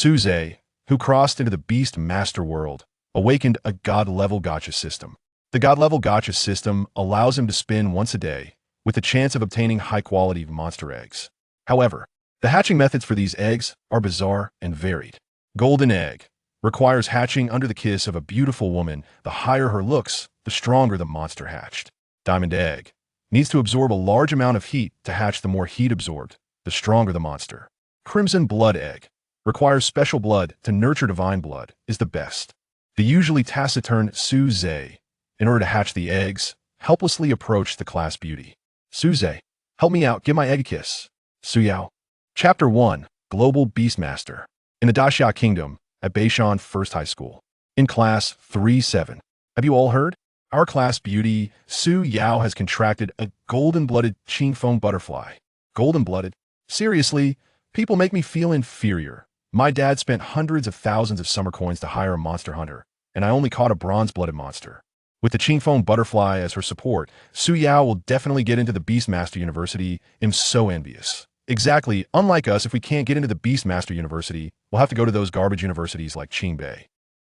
Suze, who crossed into the Beast Master world, awakened a God-level gacha system. The God-level gacha system allows him to spin once a day, with the chance of obtaining high-quality monster eggs. However, the hatching methods for these eggs are bizarre and varied. Golden egg requires hatching under the kiss of a beautiful woman. The higher her looks, the stronger the monster hatched. Diamond egg needs to absorb a large amount of heat to hatch. The more heat absorbed, the stronger the monster. Crimson blood egg requires special blood to nurture. Divine blood is the best. The usually taciturn Suze, in order to hatch the eggs, helplessly approached the class beauty. Suze, help me out, give my egg a kiss. Suyao. Chapter 1, Global Beastmaster. In the Daxia Kingdom, at Beishan First High School. In Class 3-7. Have you all heard? Our class beauty, Su Yao, has contracted a golden-blooded qingfeng butterfly. Golden-blooded? Seriously, people make me feel inferior. My dad spent hundreds of thousands of summer coins to hire a monster hunter, and I only caught a bronze-blooded monster. With the qingfeng butterfly as her support, Su Yao will definitely get into the Beastmaster University. I'm so envious. Exactly, unlike us, if we can't get into the Beastmaster University, we'll have to go to those garbage universities like Qingbei.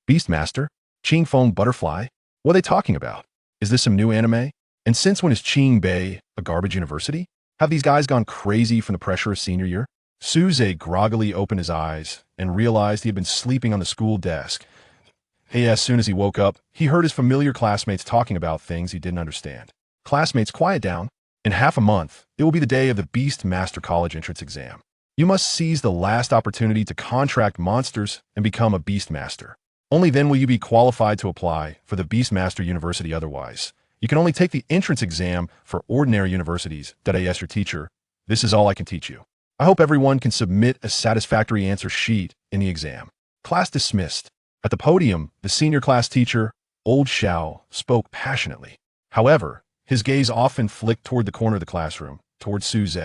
Beastmaster? Qingfeng butterfly? What are they talking about? Is this some new anime? And since when is Qingbei a garbage university? Have these guys gone crazy from the pressure of senior year? Suze groggily opened his eyes and realized he had been sleeping on the school desk. As soon as he woke up, he heard his familiar classmates talking about things he didn't understand. Classmates, quiet down. In half a month, it will be the day of the Beast Master College entrance exam. You must seize the last opportunity to contract monsters and become a Beast Master. Only then will you be qualified to apply for the Beast Master University. Otherwise, you can only take the entrance exam for ordinary universities. Your teacher. This is all I can teach you. I hope everyone can submit a satisfactory answer sheet in the exam. Class dismissed. At the podium, the senior class teacher, Old Xiao, spoke passionately. However, his gaze often flicked toward the corner of the classroom, toward Suze.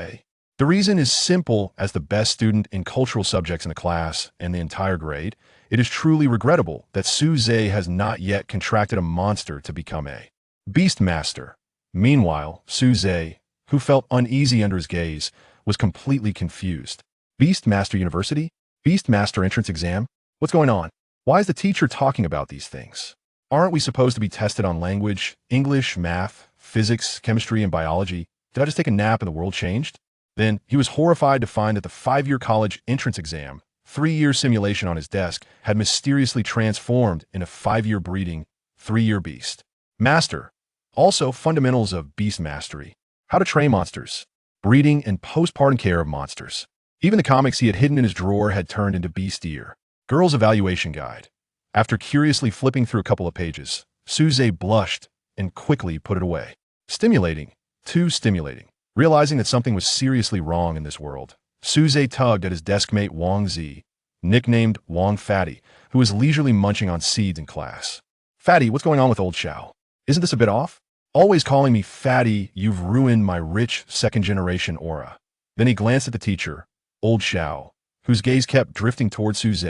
The reason is simple. As the best student in cultural subjects in the class and the entire grade, it is truly regrettable that Suze has not yet contracted a monster to become a Beast Master. Meanwhile, Suze, who felt uneasy under his gaze, was completely confused. Beast Master University? Beast Master entrance exam? What's going on? Why is the teacher talking about these things? Aren't we supposed to be tested on language, English, math, physics, chemistry, and biology? Did I just take a nap and the world changed? Then he was horrified to find that the 5-year college entrance exam, 3-year simulation on his desk, had mysteriously transformed in a 5-year breeding, 3-year beast master. Also, fundamentals of beast mastery. How to train monsters. Breeding and postpartum care of monsters. Even the comics he had hidden in his drawer had turned into Beast Ear. Girl's evaluation guide. After curiously flipping through a couple of pages, Suze blushed and quickly put it away. Stimulating. Too stimulating. Realizing that something was seriously wrong in this world, Suze tugged at his deskmate Wang Zi, nicknamed Wang Fatty, who was leisurely munching on seeds in class. Fatty, what's going on with Old Xiao? Isn't this a bit off? Always calling me Fatty, you've ruined my rich second-generation aura. Then he glanced at the teacher, Old Xiao, whose gaze kept drifting toward Suze,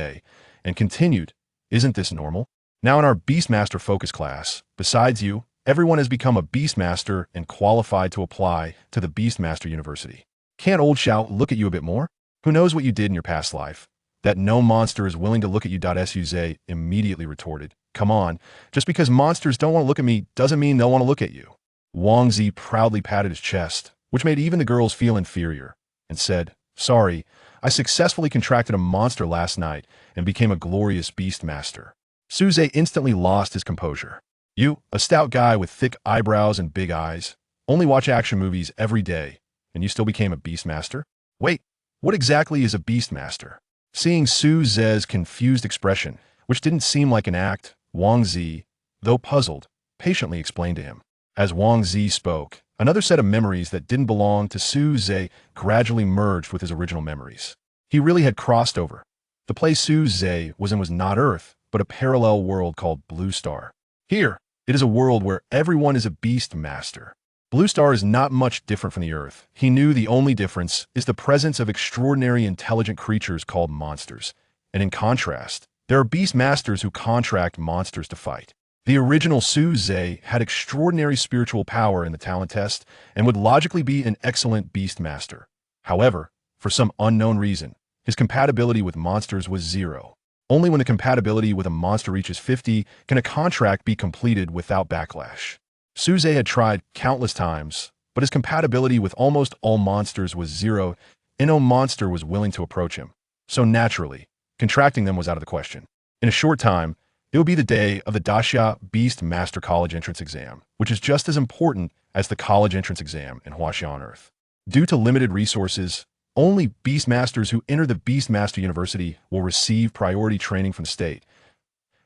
and continued, isn't this normal? Now in our Beastmaster focus class, besides you, everyone has become a Beastmaster and qualified to apply to the Beastmaster University. Can't Old Xiao look at you a bit more? Who knows what you did in your past life? That no monster is willing to look at you. Suze immediately retorted. Come on, just because monsters don't want to look at me doesn't mean they'll want to look at you. Wang Zi proudly patted his chest, which made even the girls feel inferior, and said, sorry, I successfully contracted a monster last night and became a glorious Beastmaster. Suze instantly lost his composure. You, a stout guy with thick eyebrows and big eyes, only watch action movies every day, and you still became a Beastmaster? Wait, what exactly is a Beastmaster? Seeing Suze's confused expression, which didn't seem like an act, Wang Zi, though puzzled, patiently explained to him. As Wang Zi spoke, another set of memories that didn't belong to Suze gradually merged with his original memories. He really had crossed over. The place Suze was in was not Earth, but a parallel world called Blue Star. Here, it is a world where everyone is a Beast Master. Blue Star is not much different from the Earth. He knew the only difference is the presence of extraordinary intelligent creatures called monsters. And in contrast, there are Beast Masters who contract monsters to fight. The original Suze had extraordinary spiritual power in the talent test and would logically be an excellent Beast Master. However, for some unknown reason, his compatibility with monsters was 0. Only when the compatibility with a monster reaches 50 can a contract be completed without backlash. Suze had tried countless times, but his compatibility with almost all monsters was 0, and no monster was willing to approach him. So naturally, contracting them was out of the question. In a short time, it would be the day of the Daxia Beast Master College Entrance Exam, which is just as important as the college entrance exam in Huaxian Earth. Due to limited resources, only Beastmasters who enter the Beastmaster University will receive priority training from the state.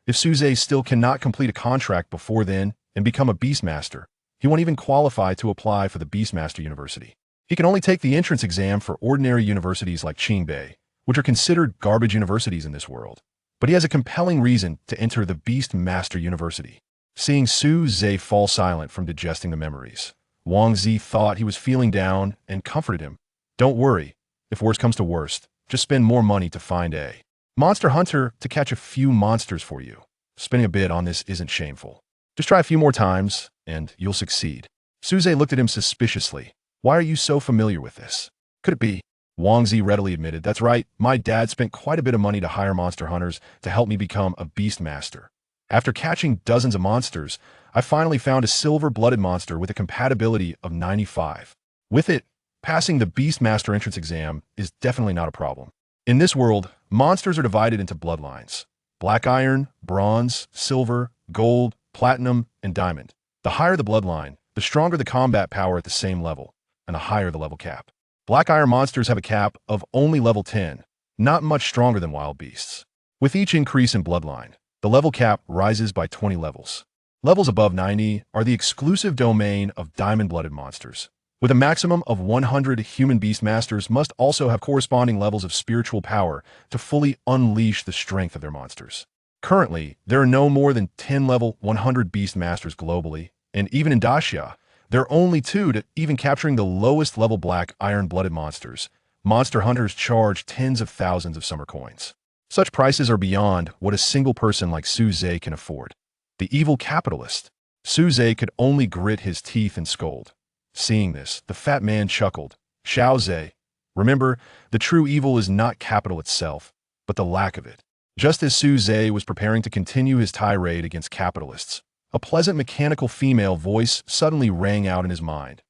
If Suze still cannot complete a contract before then and become a Beastmaster, he won't even qualify to apply for the Beastmaster University. He can only take the entrance exam for ordinary universities like Qingbei, which are considered garbage universities in this world. But he has a compelling reason to enter the Beastmaster University. Seeing Suze fall silent from digesting the memories, Wang Zi thought he was feeling down and comforted him. Don't worry. If worst comes to worst, just spend more money to find a monster hunter to catch a few monsters for you. Spending a bit on this isn't shameful. Just try a few more times, and you'll succeed. Suze looked at him suspiciously. Why are you so familiar with this? Could it be? Wang Zi readily admitted, that's right, my dad spent quite a bit of money to hire monster hunters to help me become a beast master. After catching dozens of monsters, I finally found a silver-blooded monster with a compatibility of 95. With it, passing the Beastmaster entrance exam is definitely not a problem. In this world, monsters are divided into bloodlines: black iron, bronze, silver, gold, platinum, and diamond. The higher the bloodline, the stronger the combat power at the same level, and the higher the level cap. Black iron monsters have a cap of only level 10, not much stronger than wild beasts. With each increase in bloodline, the level cap rises by 20 levels. Levels above 90 are the exclusive domain of diamond-blooded monsters. With a maximum of 100, human beastmasters must also have corresponding levels of spiritual power to fully unleash the strength of their monsters. Currently, there are no more than 10 level 100 beastmasters globally, and even in Daxia, there are only 2 to even capturing the lowest level black iron-blooded monsters. Monster hunters charge tens of thousands of summer coins. Such prices are beyond what a single person like Suze can afford. The evil capitalist. Suze could only grit his teeth and scold. Seeing this, the fat man chuckled. Xiaoze, remember, the true evil is not capital itself, but the lack of it. Just as Suze was preparing to continue his tirade against capitalists, a pleasant mechanical female voice suddenly rang out in his mind.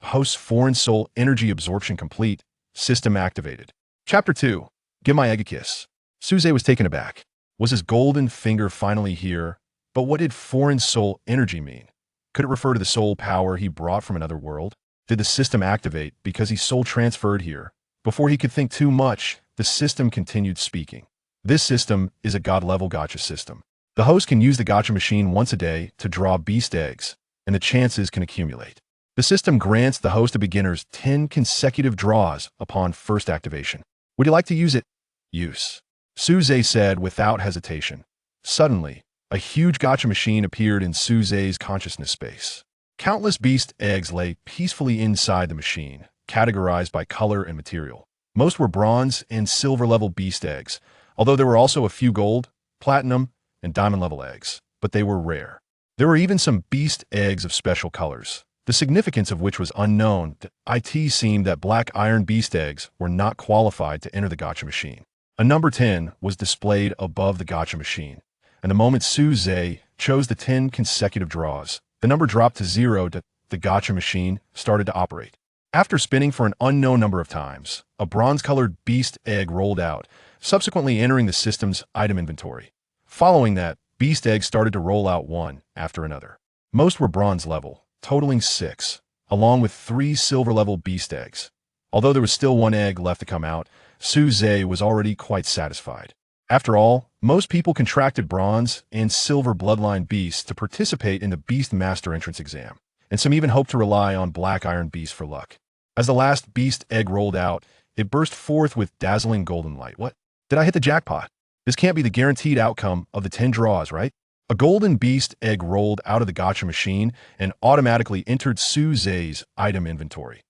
Host's foreign soul energy absorption complete. System activated. Chapter 2. Give my egg a kiss. Suze was taken aback. Was his golden finger finally here? But what did foreign soul energy mean? Could it refer to the soul power he brought from another world? Did the system activate because he soul transferred here? Before he could think too much, the system continued speaking. This system is a God-level gacha system. The host can use the gacha machine once a day to draw beast eggs, and the chances can accumulate. The system grants the host of beginners 10 consecutive draws upon first activation. Would you like to use it? Use. Suze said without hesitation. Suddenly, a huge gacha machine appeared in Suze's consciousness space. Countless beast eggs lay peacefully inside the machine, categorized by color and material. Most were bronze and silver-level beast eggs, although there were also a few gold, platinum, and diamond-level eggs, but they were rare. There were even some beast eggs of special colors, the significance of which was unknown. It seemed that black iron beast eggs were not qualified to enter the gacha machine. A number 10 was displayed above the gacha machine, and the moment Suze chose the 10 consecutive draws, the number dropped to 0. The gacha machine started to operate. After spinning for an unknown number of times, a bronze-colored beast egg rolled out, subsequently entering the system's item inventory. Following that, beast eggs started to roll out one after another. Most were bronze level, totaling 6, along with 3 silver-level beast eggs. Although there was still 1 egg left to come out, Suze was already quite satisfied. After all, most people contracted bronze and silver bloodline beasts to participate in the Beast Master entrance exam, and some even hoped to rely on black iron beasts for luck. As the last beast egg rolled out, it burst forth with dazzling golden light. What? Did I hit the jackpot? This can't be the guaranteed outcome of the 10 draws, right? A golden beast egg rolled out of the gacha machine and automatically entered Suze's item inventory.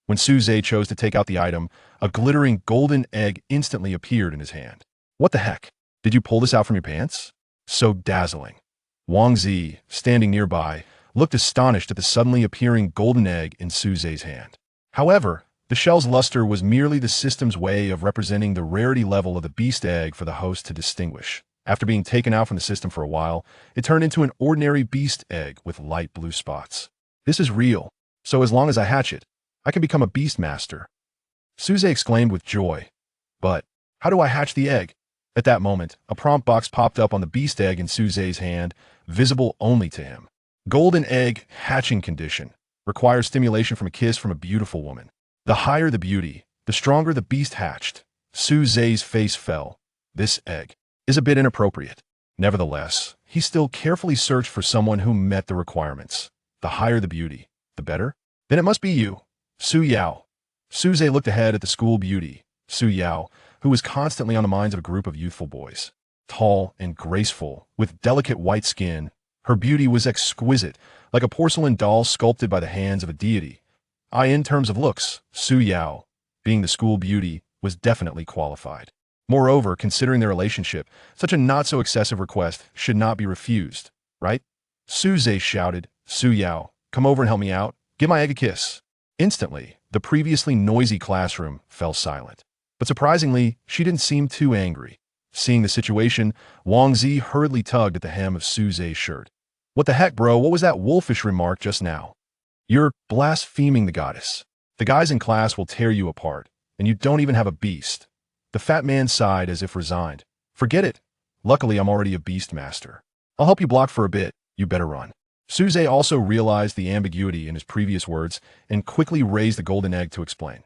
When Suze chose to take out the item, a glittering golden egg instantly appeared in his hand. What the heck? Did you pull this out from your pants? So dazzling. Wang Zi, standing nearby, looked astonished at the suddenly appearing golden egg in Suze's hand. However, The shell's luster was merely the system's way of representing the rarity level of the beast egg for the host to distinguish. After being taken out from the system for a while, it turned into an ordinary beast egg with light blue spots. This is real, so as long as I hatch it, I can become a beast master. Suze exclaimed with joy. But how do I hatch the egg? At that moment, a prompt box popped up on the beast egg in Suze's hand, visible only to him. Golden egg hatching condition. Requires stimulation from a kiss from a beautiful woman. The higher the beauty, the stronger the beast hatched. Suze's face fell. This egg is a bit inappropriate. Nevertheless, he still carefully searched for someone who met the requirements. The higher the beauty, the better? Then it must be you, Su Yao. Suze looked ahead at the school beauty, Su Yao, who was constantly on the minds of a group of youthful boys. Tall and graceful, with delicate white skin, her beauty was exquisite, like a porcelain doll sculpted by the hands of a deity. In terms of looks, Su Yao, being the school beauty, was definitely qualified. Moreover, considering their relationship, such a not-so-excessive request should not be refused, right? Suze shouted, Su Yao, come over and help me out. Give my egg a kiss. Instantly, the previously noisy classroom fell silent. But surprisingly, she didn't seem too angry. Seeing the situation, Wang Zi hurriedly tugged at the hem of Suze's shirt. What the heck, bro? What was that wolfish remark just now? You're blaspheming the goddess. The guys in class will tear you apart, and you don't even have a beast. The fat man sighed as if resigned. Forget it. Luckily, I'm already a beast master. I'll help you block for a bit. You better run. Suze also realized the ambiguity in his previous words and quickly raised the golden egg to explain.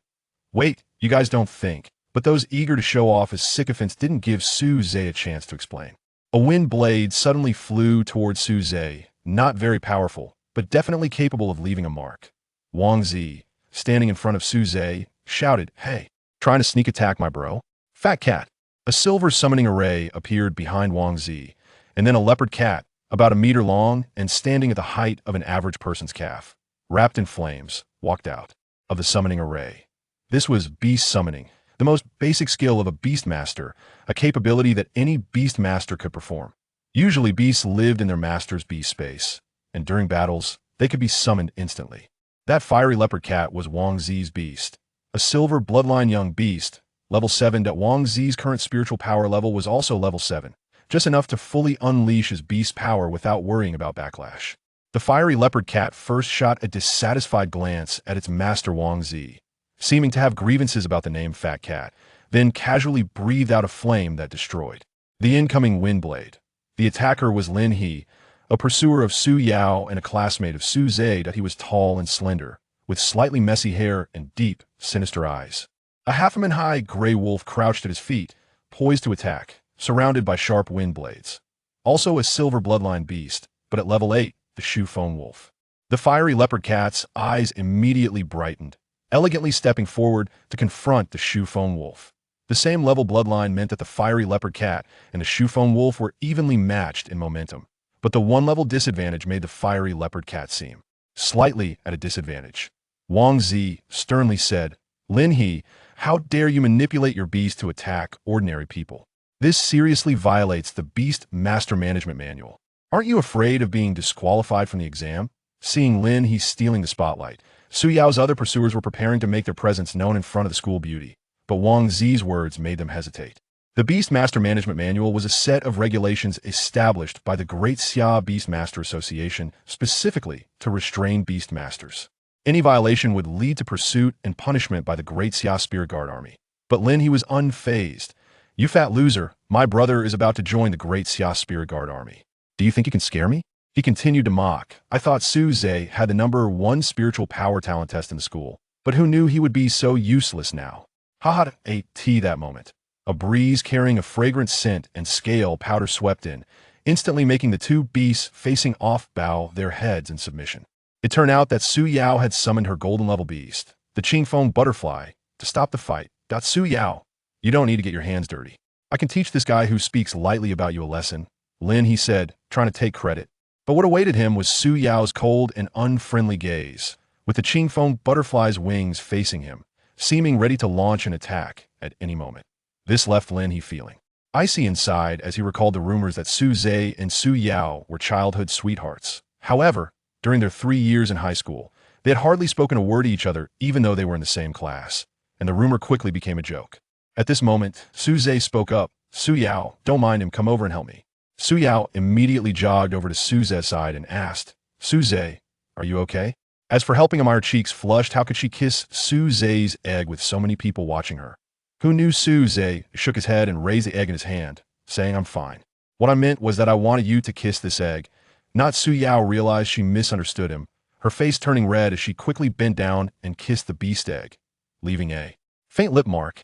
Wait, you guys don't think. But those eager to show off as sycophants didn't give Suze a chance to explain. A wind blade suddenly flew towards Suze, not very powerful, but definitely capable of leaving a mark. Wang Zi, standing in front of Suze, shouted, Hey, trying to sneak attack my bro? Fat cat. A silver summoning array appeared behind Wang Zi, and then a leopard cat, about a meter long and standing at the height of an average person's calf, wrapped in flames, walked out of the summoning array. This was beast summoning, the most basic skill of a beast master, a capability that any beast master could perform. Usually beasts lived in their master's beast space, and during battles, they could be summoned instantly. That fiery leopard cat was Wang Zi's beast, a silver bloodline young beast, level 7. That Wang Zi's current spiritual power level was also level 7, just enough to fully unleash his beast power without worrying about backlash. The fiery leopard cat first shot a dissatisfied glance at its master Wang Zi, seeming to have grievances about the name Fat Cat, then casually breathed out a flame that destroyed the incoming wind blade. The attacker was Lin He, a pursuer of Su Yao and a classmate of Suze. That he was tall and slender, with slightly messy hair and deep, sinister eyes. A half-a-man-high gray wolf crouched at his feet, poised to attack, surrounded by sharp wind blades. Also a silver bloodline beast, but at level 8, the Shu Phone Wolf. The fiery leopard cat's eyes immediately brightened, elegantly stepping forward to confront the Shu Phone Wolf. The same level bloodline meant that the fiery leopard cat and the Shu Phone Wolf were evenly matched in momentum, but the one-level disadvantage made the fiery leopard cat seem slightly at a disadvantage. Wang Zi sternly said, Lin He, how dare you manipulate your beast to attack ordinary people? This seriously violates the Beast Master Management Manual. Aren't you afraid of being disqualified from the exam? Seeing Lin He stealing the spotlight, Su Yao's other pursuers were preparing to make their presence known in front of the school beauty, but Wang Zi's words made them hesitate. The Beast Master Management Manual was a set of regulations established by the Great Xia Beast Master Association specifically to restrain beast masters. Any violation would lead to pursuit and punishment by the Great Xia Spirit Guard Army. But Lin He was unfazed. You fat loser, my brother is about to join the Great Xia Spirit Guard Army. Do you think you can scare me? He continued to mock. I thought Suze had the #1 spiritual power talent test in the school, but who knew he would be so useless now? Haha, ate tea that moment. A breeze carrying a fragrant scent and scale powder swept in, instantly making the two beasts facing off bow their heads in submission. It turned out that Su Yao had summoned her golden level beast, the Qingfeng butterfly, to stop the fight. Su Yao, you don't need to get your hands dirty. I can teach this guy who speaks lightly about you a lesson. Lin, he said, trying to take credit. But what awaited him was Su Yao's cold and unfriendly gaze, with the Qingfeng butterfly's wings facing him, seeming ready to launch an attack at any moment. This left Lin He feeling icy inside as he recalled the rumors that Suze and Su Yao were childhood sweethearts. However, during their 3 years in high school, They had hardly spoken a word to each other, even though they were in the same class, and the rumor quickly became a joke. At this moment, Su Zhe spoke up. Su Yao, don't mind him, come over and help me. Su Yao immediately jogged over to Su Zhe's side and asked, Su Zhe, are you okay? As for helping him, her cheeks flushed. How could she kiss Su Zhe's egg with so many people watching her? Who knew? Su Zhe shook his head and raised the egg in his hand, saying, I'm fine. What I meant was that I wanted you to kiss this egg. Not. Su Yao realized she misunderstood him, her face turning red as she quickly bent down and kissed the beast egg, leaving a faint lip mark.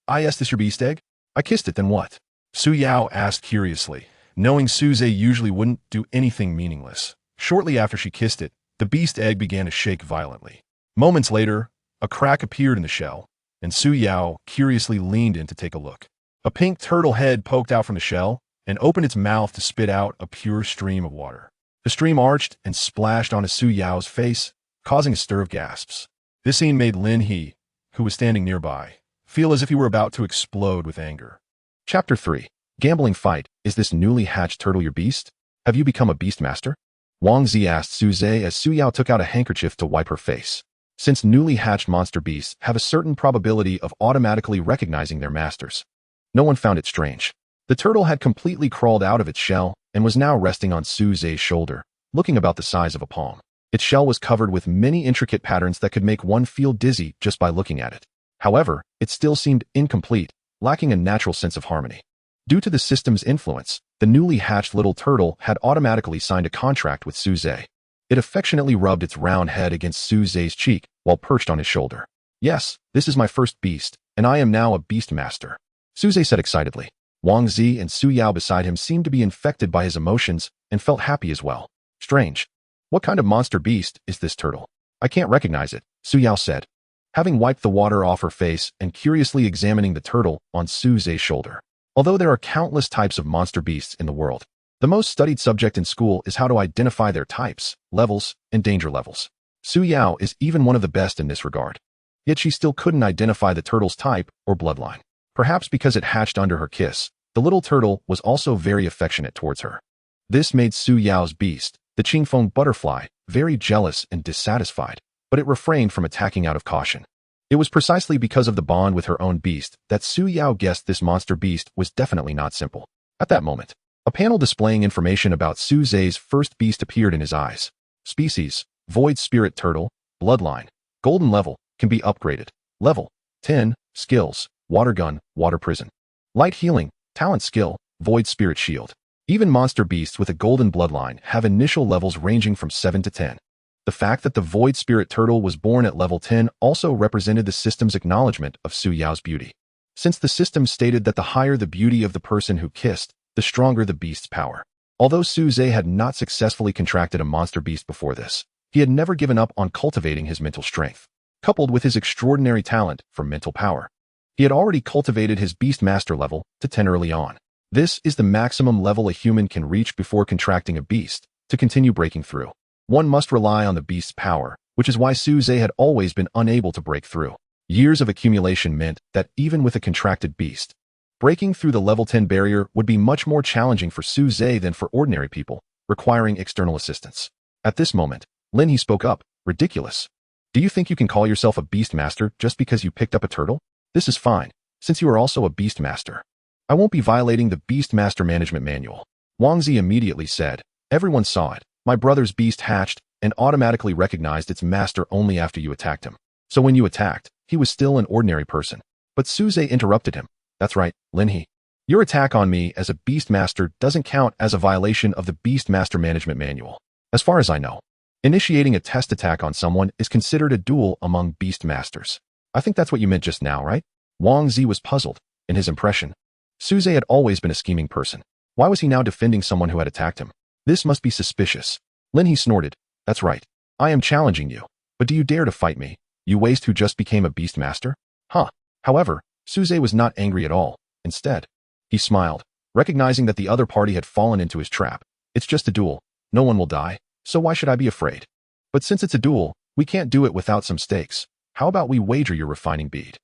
Is this your beast egg? I kissed it, then what? Su Yao asked curiously, knowing Su Zhe usually wouldn't do anything meaningless. Shortly after she kissed it, the beast egg began to shake violently. Moments later, a crack appeared in the shell, and Su Yao curiously leaned in to take a look. A pink turtle head poked out from the shell and opened its mouth to spit out a pure stream of water. The stream arched and splashed onto Su Yao's face, causing a stir of gasps. This scene made Lin He, who was standing nearby, feel as if he were about to explode with anger. Chapter 3. Gambling Fight. Is this newly hatched turtle your beast? Have you become a beast master? Wang Zi asked Su Zhe as Su Yao took out a handkerchief to wipe her face. Since newly hatched monster beasts have a certain probability of automatically recognizing their masters, no one found it strange. The turtle had completely crawled out of its shell and was now resting on Su Zhe's shoulder, looking about the size of a palm. Its shell was covered with many intricate patterns that could make one feel dizzy just by looking at it. However, it still seemed incomplete, lacking a natural sense of harmony. Due to the system's influence, the newly hatched little turtle had automatically signed a contract with Su Zhe. It affectionately rubbed its round head against Su Zhe's cheek while perched on his shoulder. Yes, this is my first beast, and I am now a beast master, Su Zhe said excitedly. Wang Zi and Su Yao beside him seemed to be infected by his emotions and felt happy as well. Strange. What kind of monster beast is this turtle? I can't recognize it, Su Yao said, having wiped the water off her face and curiously examining the turtle on Su Zhe's shoulder. Although there are countless types of monster beasts in the world, the most studied subject in school is how to identify their types, levels, and danger levels. Su Yao is even one of the best in this regard. Yet she still couldn't identify the turtle's type or bloodline. Perhaps because it hatched under her kiss, the little turtle was also very affectionate towards her. This made Su Yao's beast, the Qingfeng butterfly, very jealous and dissatisfied, but it refrained from attacking out of caution. It was precisely because of the bond with her own beast that Su Yao guessed this monster beast was definitely not simple. At that moment, a panel displaying information about Su Zhe's first beast appeared in his eyes. Species, Void Spirit Turtle, Bloodline, Golden Level, can be upgraded. Level, 10, Skills, Water Gun, Water Prison. Light Healing, Talent Skill, Void Spirit Shield. Even monster beasts with a golden bloodline have initial levels ranging from 7 to 10. The fact that the Void Spirit Turtle was born at level 10 also represented the system's acknowledgement of Su Yao's beauty. Since the system stated that the higher the beauty of the person who kissed, the stronger the beast's power. Although Su Zhe had not successfully contracted a monster beast before this, he had never given up on cultivating his mental strength. Coupled with his extraordinary talent for mental power, he had already cultivated his beast master level to 10 early on. This is the maximum level a human can reach before contracting a beast. To continue breaking through, one must rely on the beast's power, which is why Su Zhe had always been unable to break through. Years of accumulation meant that even with a contracted beast, breaking through the level 10 barrier would be much more challenging for Su Zhe than for ordinary people, requiring external assistance. At this moment, Lin He spoke up. Ridiculous. Do you think you can call yourself a beast master just because you picked up a turtle? This is fine, since you are also a beast master. I won't be violating the Beast Master Management Manual. Wang Zi immediately said. Everyone saw it. My brother's beast hatched and automatically recognized its master only after you attacked him. So when you attacked, he was still an ordinary person. But Su Zhe interrupted him. That's right, Lin He. Your attack on me as a beast master doesn't count as a violation of the Beast Master Management Manual. As far as I know, initiating a test attack on someone is considered a duel among beast masters. I think that's what you meant just now, right? Wang Zi was puzzled. In his impression, Su Zhe had always been a scheming person. Why was he now defending someone who had attacked him? This must be suspicious. Lin He snorted. That's right. I am challenging you. But do you dare to fight me, you waste who just became a beast master? Huh. However, Su Zhe was not angry at all. Instead, he smiled, recognizing that the other party had fallen into his trap. It's just a duel. No one will die, so why should I be afraid? But since it's a duel, we can't do it without some stakes. How about we wager your refining bead?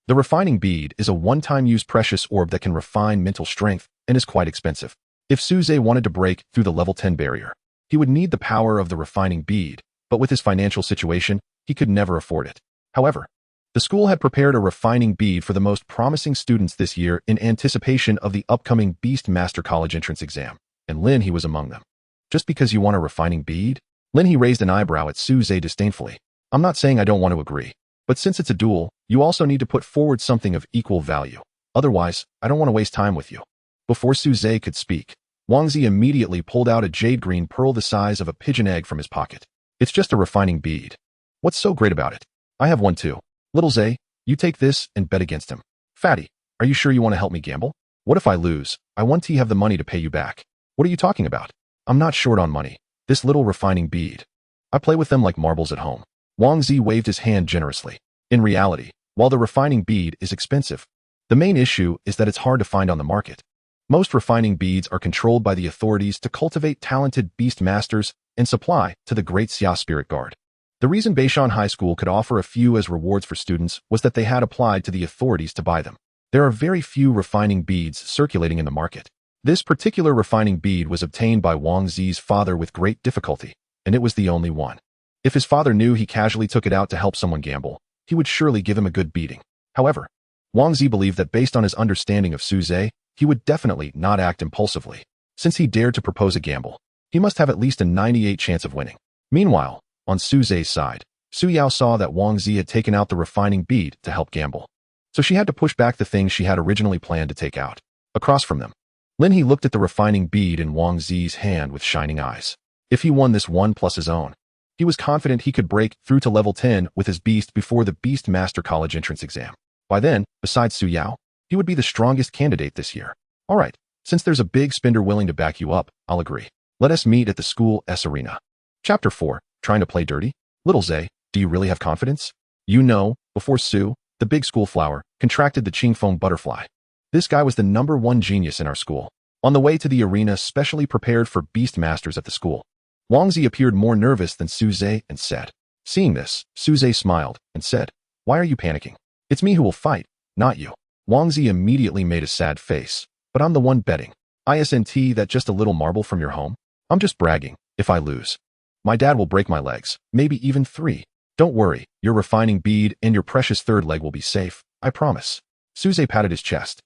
The refining bead is a one-time use precious orb that can refine mental strength and is quite expensive. If Su Zhe wanted to break through the level 10 barrier, he would need the power of the refining bead, but with his financial situation, he could never afford it. However, the school had prepared a refining bead for the most promising students this year in anticipation of the upcoming Beast Master College entrance exam, and Lin he was among them. Just because you want a refining bead? Lin he raised an eyebrow at Suze disdainfully. I'm not saying I don't want to agree, but since it's a duel, you also need to put forward something of equal value. Otherwise, I don't want to waste time with you. Before Suze could speak, Wangzi immediately pulled out a jade-green pearl the size of a pigeon egg from his pocket. It's just a refining bead. What's so great about it? I have one too. Little Zay, you take this and bet against him. Fatty, are you sure you want to help me gamble? What if I lose? I want to have the money to pay you back. What are you talking about? I'm not short on money. This little refining bead. I play with them like marbles at home. Wangzi waved his hand generously. In reality, while the refining bead is expensive, the main issue is that it's hard to find on the market. Most refining beads are controlled by the authorities to cultivate talented beast masters and supply to the Great Xia Spirit Guard. The reason Beishan High School could offer a few as rewards for students was that they had applied to the authorities to buy them. There are very few refining beads circulating in the market. This particular refining bead was obtained by Wang Zi's father with great difficulty, and it was the only one. If his father knew he casually took it out to help someone gamble, he would surely give him a good beating. However, Wang Zi believed that based on his understanding of Suze, he would definitely not act impulsively. Since he dared to propose a gamble, he must have at least a 98% chance of winning. Meanwhile, on Suze's side, Su Yao saw that Wang Zi had taken out the refining bead to help gamble. So she had to push back the things she had originally planned to take out. Across from them, Lin He looked at the refining bead in Wang Zi's hand with shining eyes. If he won this one plus his own, he was confident he could break through to level 10 with his beast before the Beast Master College entrance exam. By then, besides Su Yao, he would be the strongest candidate this year. Alright, since there's a big spender willing to back you up, I'll agree. Let us meet at the school S arena. Chapter 4, Trying to Play Dirty? Little Zay, do you really have confidence? You know, before Su, the big school flower, contracted the Qingfeng butterfly. This guy was the #1 genius in our school. On the way to the arena specially prepared for beast masters at the school, Wangzi appeared more nervous than Suze and said. Seeing this, Suze smiled and said, Why are you panicking? It's me who will fight, not you. Wangzi immediately made a sad face. But I'm the one betting. Isn't that just a little marble from your home? I'm just bragging. If I lose, my dad will break my legs, maybe even 3. Don't worry, your refining bead and your precious third leg will be safe, I promise. Suze patted his chest.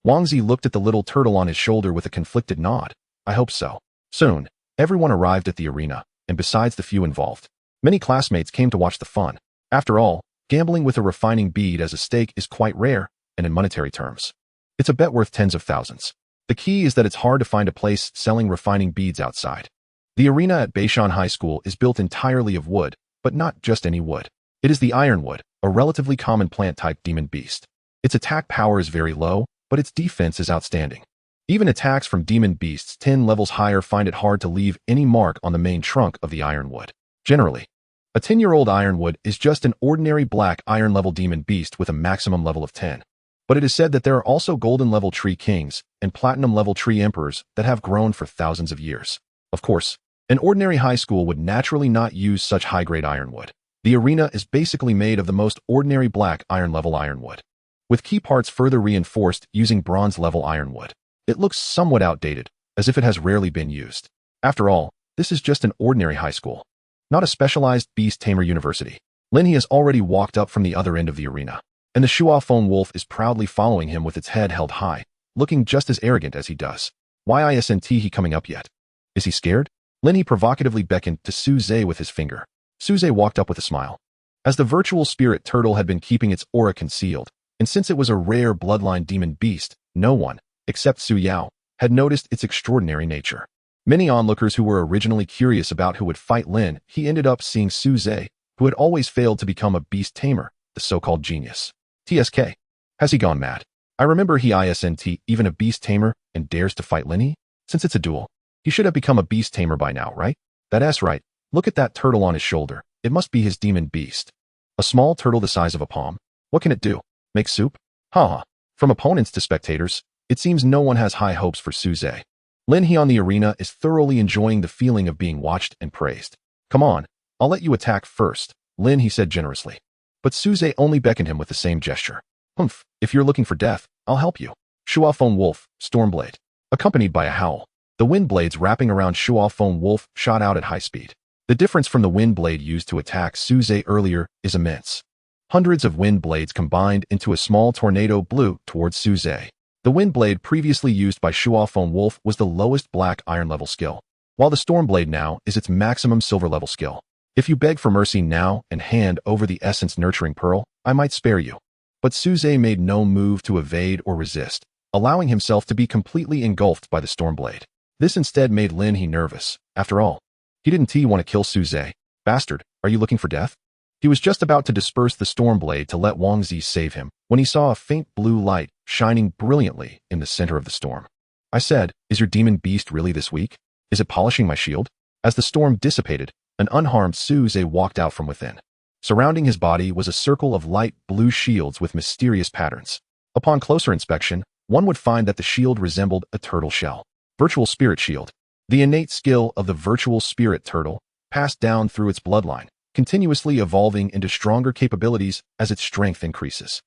Wangzi looked at the little turtle on his shoulder with a conflicted nod. I hope so. Soon, everyone arrived at the arena, and besides the few involved, many classmates came to watch the fun. After all, gambling with a refining bead as a stake is quite rare, and in monetary terms, it's a bet worth tens of thousands. The key is that it's hard to find a place selling refining beads outside. The arena at Beishan High School is built entirely of wood, but not just any wood. It is the ironwood, a relatively common plant-type demon beast. Its attack power is very low, but its defense is outstanding. Even attacks from demon beasts 10 levels higher find it hard to leave any mark on the main trunk of the ironwood. Generally, a 10-year-old ironwood is just an ordinary black iron-level demon beast with a maximum level of 10. But it is said that there are also golden-level tree kings and platinum-level tree emperors that have grown for thousands of years. Of course, an ordinary high school would naturally not use such high-grade ironwood. The arena is basically made of the most ordinary black iron-level ironwood, with key parts further reinforced using bronze-level ironwood. It looks somewhat outdated, as if it has rarely been used. After all, this is just an ordinary high school, not a specialized beast tamer university. Lin He has already walked up from the other end of the arena, and the Shuaofeng wolf is proudly following him with its head held high, looking just as arrogant as he does. Why isn't he coming up yet? Is he scared? Lin He provocatively beckoned to Suze with his finger. Suze walked up with a smile. As the virtual spirit turtle had been keeping its aura concealed, and since it was a rare bloodline demon beast, no one, except Su Yao, had noticed its extraordinary nature. Many onlookers who were originally curious about who would fight Lin He ended up seeing Suze, who had always failed to become a beast tamer, the so-called genius. TSK. Has he gone mad? I remember he isn't even a beast tamer and dares to fight Lin He? Since it's a duel, he should have become a beast tamer by now, right? That's right. Look at that turtle on his shoulder. It must be his demon beast. A small turtle the size of a palm. What can it do? Make soup? Haha. From opponents to spectators, it seems no one has high hopes for Suze. Lin He on the arena is thoroughly enjoying the feeling of being watched and praised. Come on, I'll let you attack first, Lin He said generously. But Suze only beckoned him with the same gesture. Humph, if you're looking for death, I'll help you. Shuaofeng wolf, Stormblade. Accompanied by a howl, the wind blades wrapping around Shuaofeng wolf shot out at high speed. The difference from the wind blade used to attack Suze earlier is immense. Hundreds of wind blades combined into a small tornado blew towards Suze. The wind blade previously used by Shuafeng Wolf was the lowest black iron level skill, while the storm blade now is its maximum silver level skill. If you beg for mercy now and hand over the essence nurturing pearl, I might spare you. But Suze made no move to evade or resist, allowing himself to be completely engulfed by the storm blade. This instead made Lin He nervous. After all, he didn't want to kill Suze. Bastard, are you looking for death? He was just about to disperse the storm blade to let Wang Zi save him when he saw a faint blue light shining brilliantly in the center of the storm. I said, is your demon beast really this weak? Is it polishing my shield? As the storm dissipated, an unharmed Suze walked out from within. Surrounding his body was a circle of light blue shields with mysterious patterns. Upon closer inspection, one would find that the shield resembled a turtle shell. Virtual Spirit Shield. The innate skill of the Virtual Spirit Turtle passed down through its bloodline, continuously evolving into stronger capabilities as its strength increases.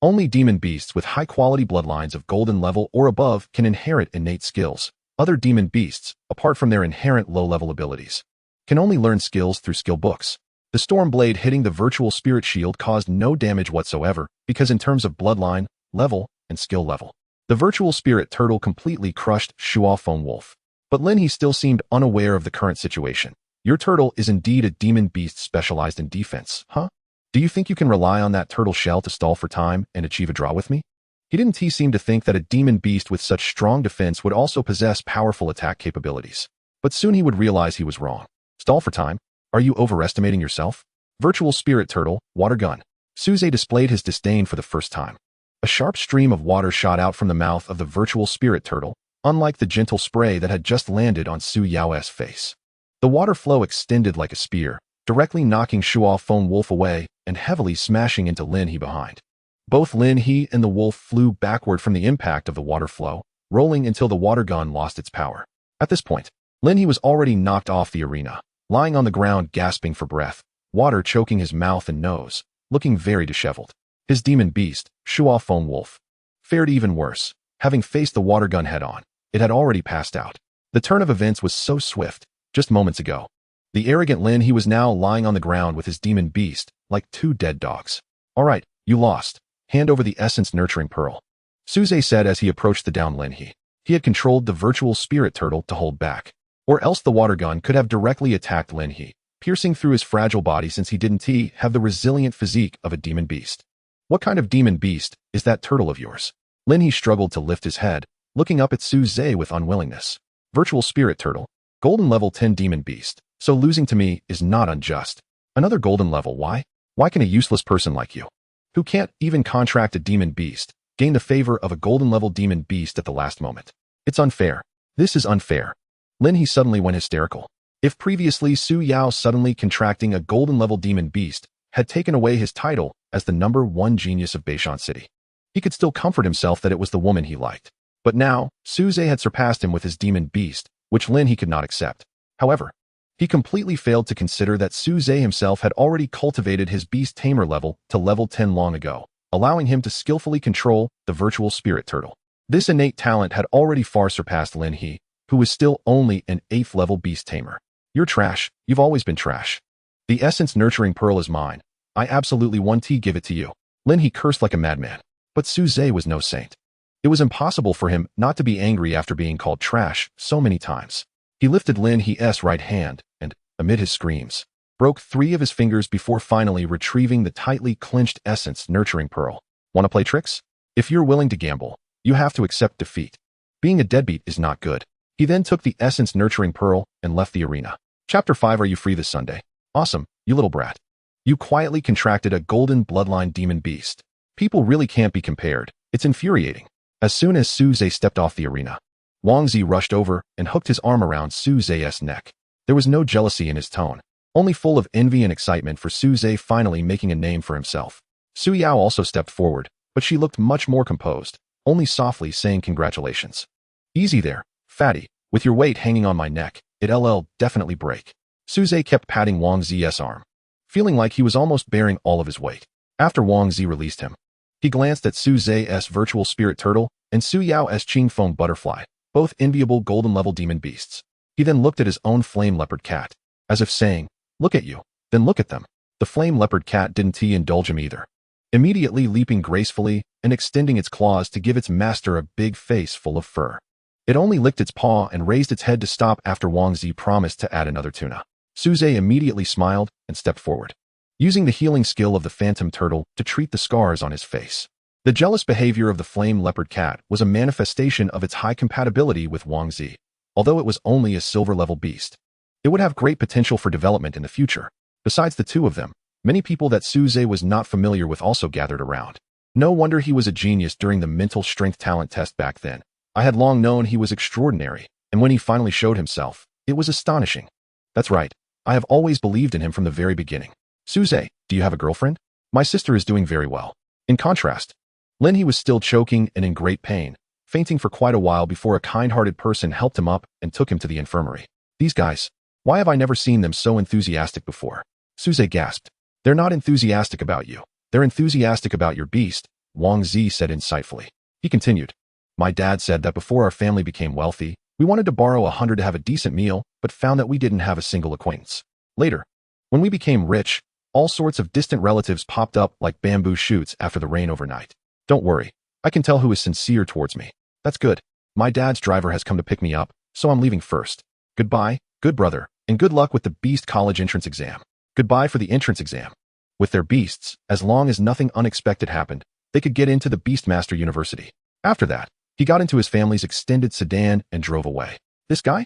Only demon beasts with high-quality bloodlines of golden level or above can inherit innate skills. Other demon beasts, apart from their inherent low-level abilities, can only learn skills through skill books. The storm blade hitting the Virtual Spirit Shield caused no damage whatsoever because in terms of bloodline, level, and skill level, the Virtual Spirit Turtle completely crushed Shuafeng Wolf. But Lin He still seemed unaware of the current situation. Your turtle is indeed a demon beast specialized in defense, huh? Do you think you can rely on that turtle shell to stall for time and achieve a draw with me? He didn't seem to think that a demon beast with such strong defense would also possess powerful attack capabilities. But soon he would realize he was wrong. Stall for time? Are you overestimating yourself? Virtual Spirit Turtle, Water Gun. Suze displayed his disdain for the first time. A sharp stream of water shot out from the mouth of the Virtual Spirit Turtle, unlike the gentle spray that had just landed on Su Yao's face. The water flow extended like a spear, directly knocking Shuafeng Wolf away and heavily smashing into Lin He behind. Both Lin He and the wolf flew backward from the impact of the water flow, rolling until the water gun lost its power. At this point, Lin He was already knocked off the arena, lying on the ground gasping for breath, water choking his mouth and nose, looking very disheveled. His demon beast, Shuafeng Wolf, fared even worse. Having faced the water gun head-on, it had already passed out. The turn of events was so swift. Just moments ago, the arrogant Lin He was now lying on the ground with his demon beast, like two dead dogs. All right, you lost. Hand over the essence nurturing pearl, Suze said as he approached the down Lin He. He had controlled the Virtual Spirit Turtle to hold back, or else the water gun could have directly attacked Lin He, piercing through his fragile body since he didn't have the resilient physique of a demon beast. What kind of demon beast is that turtle of yours? Lin He struggled to lift his head, looking up at Suze with unwillingness. Virtual Spirit Turtle. Golden level 10 demon beast, so losing to me is not unjust. Another golden level, why? Why can a useless person like you, who can't even contract a demon beast, gain the favor of a golden level demon beast at the last moment? It's unfair. This is unfair. Lin He suddenly went hysterical. If previously Su Yao suddenly contracting a golden level demon beast had taken away his title as the #1 genius of Beishan City, he could still comfort himself that it was the woman he liked. But now, Suze had surpassed him with his demon beast, which Lin He could not accept. However, he completely failed to consider that Suze himself had already cultivated his beast tamer level to level 10 long ago, allowing him to skillfully control the Virtual Spirit Turtle. This innate talent had already far surpassed Lin He, who was still only an 8th level beast tamer. You're trash. You've always been trash. The essence nurturing pearl is mine. I absolutely want to give it to you. Lin He cursed like a madman. But Suze was no saint. It was impossible for him not to be angry after being called trash so many times. He lifted Lin He's right hand and, amid his screams, broke 3 of his fingers before finally retrieving the tightly clenched essence nurturing pearl. Want to play tricks? If you're willing to gamble, you have to accept defeat. Being a deadbeat is not good. He then took the essence nurturing pearl and left the arena. Chapter 5. Are you free this Sunday? Awesome, you little brat. You quietly contracted a golden bloodline demon beast. People really can't be compared. It's infuriating. As soon as Suze stepped off the arena, Wang Zi rushed over and hooked his arm around Suze's neck. There was no jealousy in his tone, only full of envy and excitement for Suze finally making a name for himself. Su Yao also stepped forward, but she looked much more composed, only softly saying congratulations. Easy there, fatty, with your weight hanging on my neck, it'll definitely break. Suze kept patting Wang Zi's arm, feeling like he was almost bearing all of his weight. After Wang Zi released him, he glanced at Suze's Virtual Spirit Turtle and Su Yao's Qingfeng Butterfly, both enviable golden level demon beasts. He then looked at his own flame leopard cat. as if saying, "Look at you, then look at them." The flame leopard cat didn't indulge him either, immediately leaping gracefully and extending its claws to give its master a big face full of fur. It only licked its paw and raised its head to stop after Wang Zi promised to add another tuna. Suze immediately smiled and stepped forward, using the healing skill of the phantom turtle to treat the scars on his face. The jealous behavior of the flame leopard cat was a manifestation of its high compatibility with Wang Zi. Although it was only a silver-level beast, it would have great potential for development in the future. Besides the two of them, many people that Suze was not familiar with also gathered around. No wonder he was a genius during the mental strength talent test back then. I had long known he was extraordinary, and when he finally showed himself, it was astonishing. That's right, I have always believed in him from the very beginning. Suze, do you have a girlfriend? My sister is doing very well. In contrast, Lin was still choking and in great pain, fainting for quite a while before a kind-hearted person helped him up and took him to the infirmary. These guys, why have I never seen them so enthusiastic before? Suze gasped. They're not enthusiastic about you. They're enthusiastic about your beast, Wang Zi said insightfully. He continued. My dad said that before our family became wealthy, we wanted to borrow 100 to have a decent meal, but found that we didn't have a single acquaintance. Later, when we became rich, all sorts of distant relatives popped up like bamboo shoots after the rain overnight. Don't worry, I can tell who is sincere towards me. That's good. My dad's driver has come to pick me up, so I'm leaving first. Goodbye, good brother, and good luck with the Beast College entrance exam. Goodbye for the entrance exam. With their beasts, as long as nothing unexpected happened, they could get into the Beastmaster University. After that, he got into his family's extended sedan and drove away. This guy?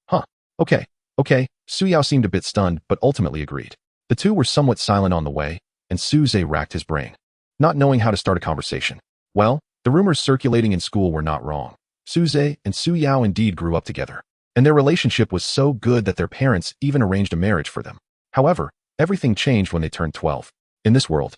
Huh. Okay. Suyao seemed a bit stunned, but ultimately agreed. The two were somewhat silent on the way, and Suze racked his brain, not knowing how to start a conversation. Well, the rumors circulating in school were not wrong. Suze and Suyao indeed grew up together, and their relationship was so good that their parents even arranged a marriage for them. However, everything changed when they turned 12. In this world,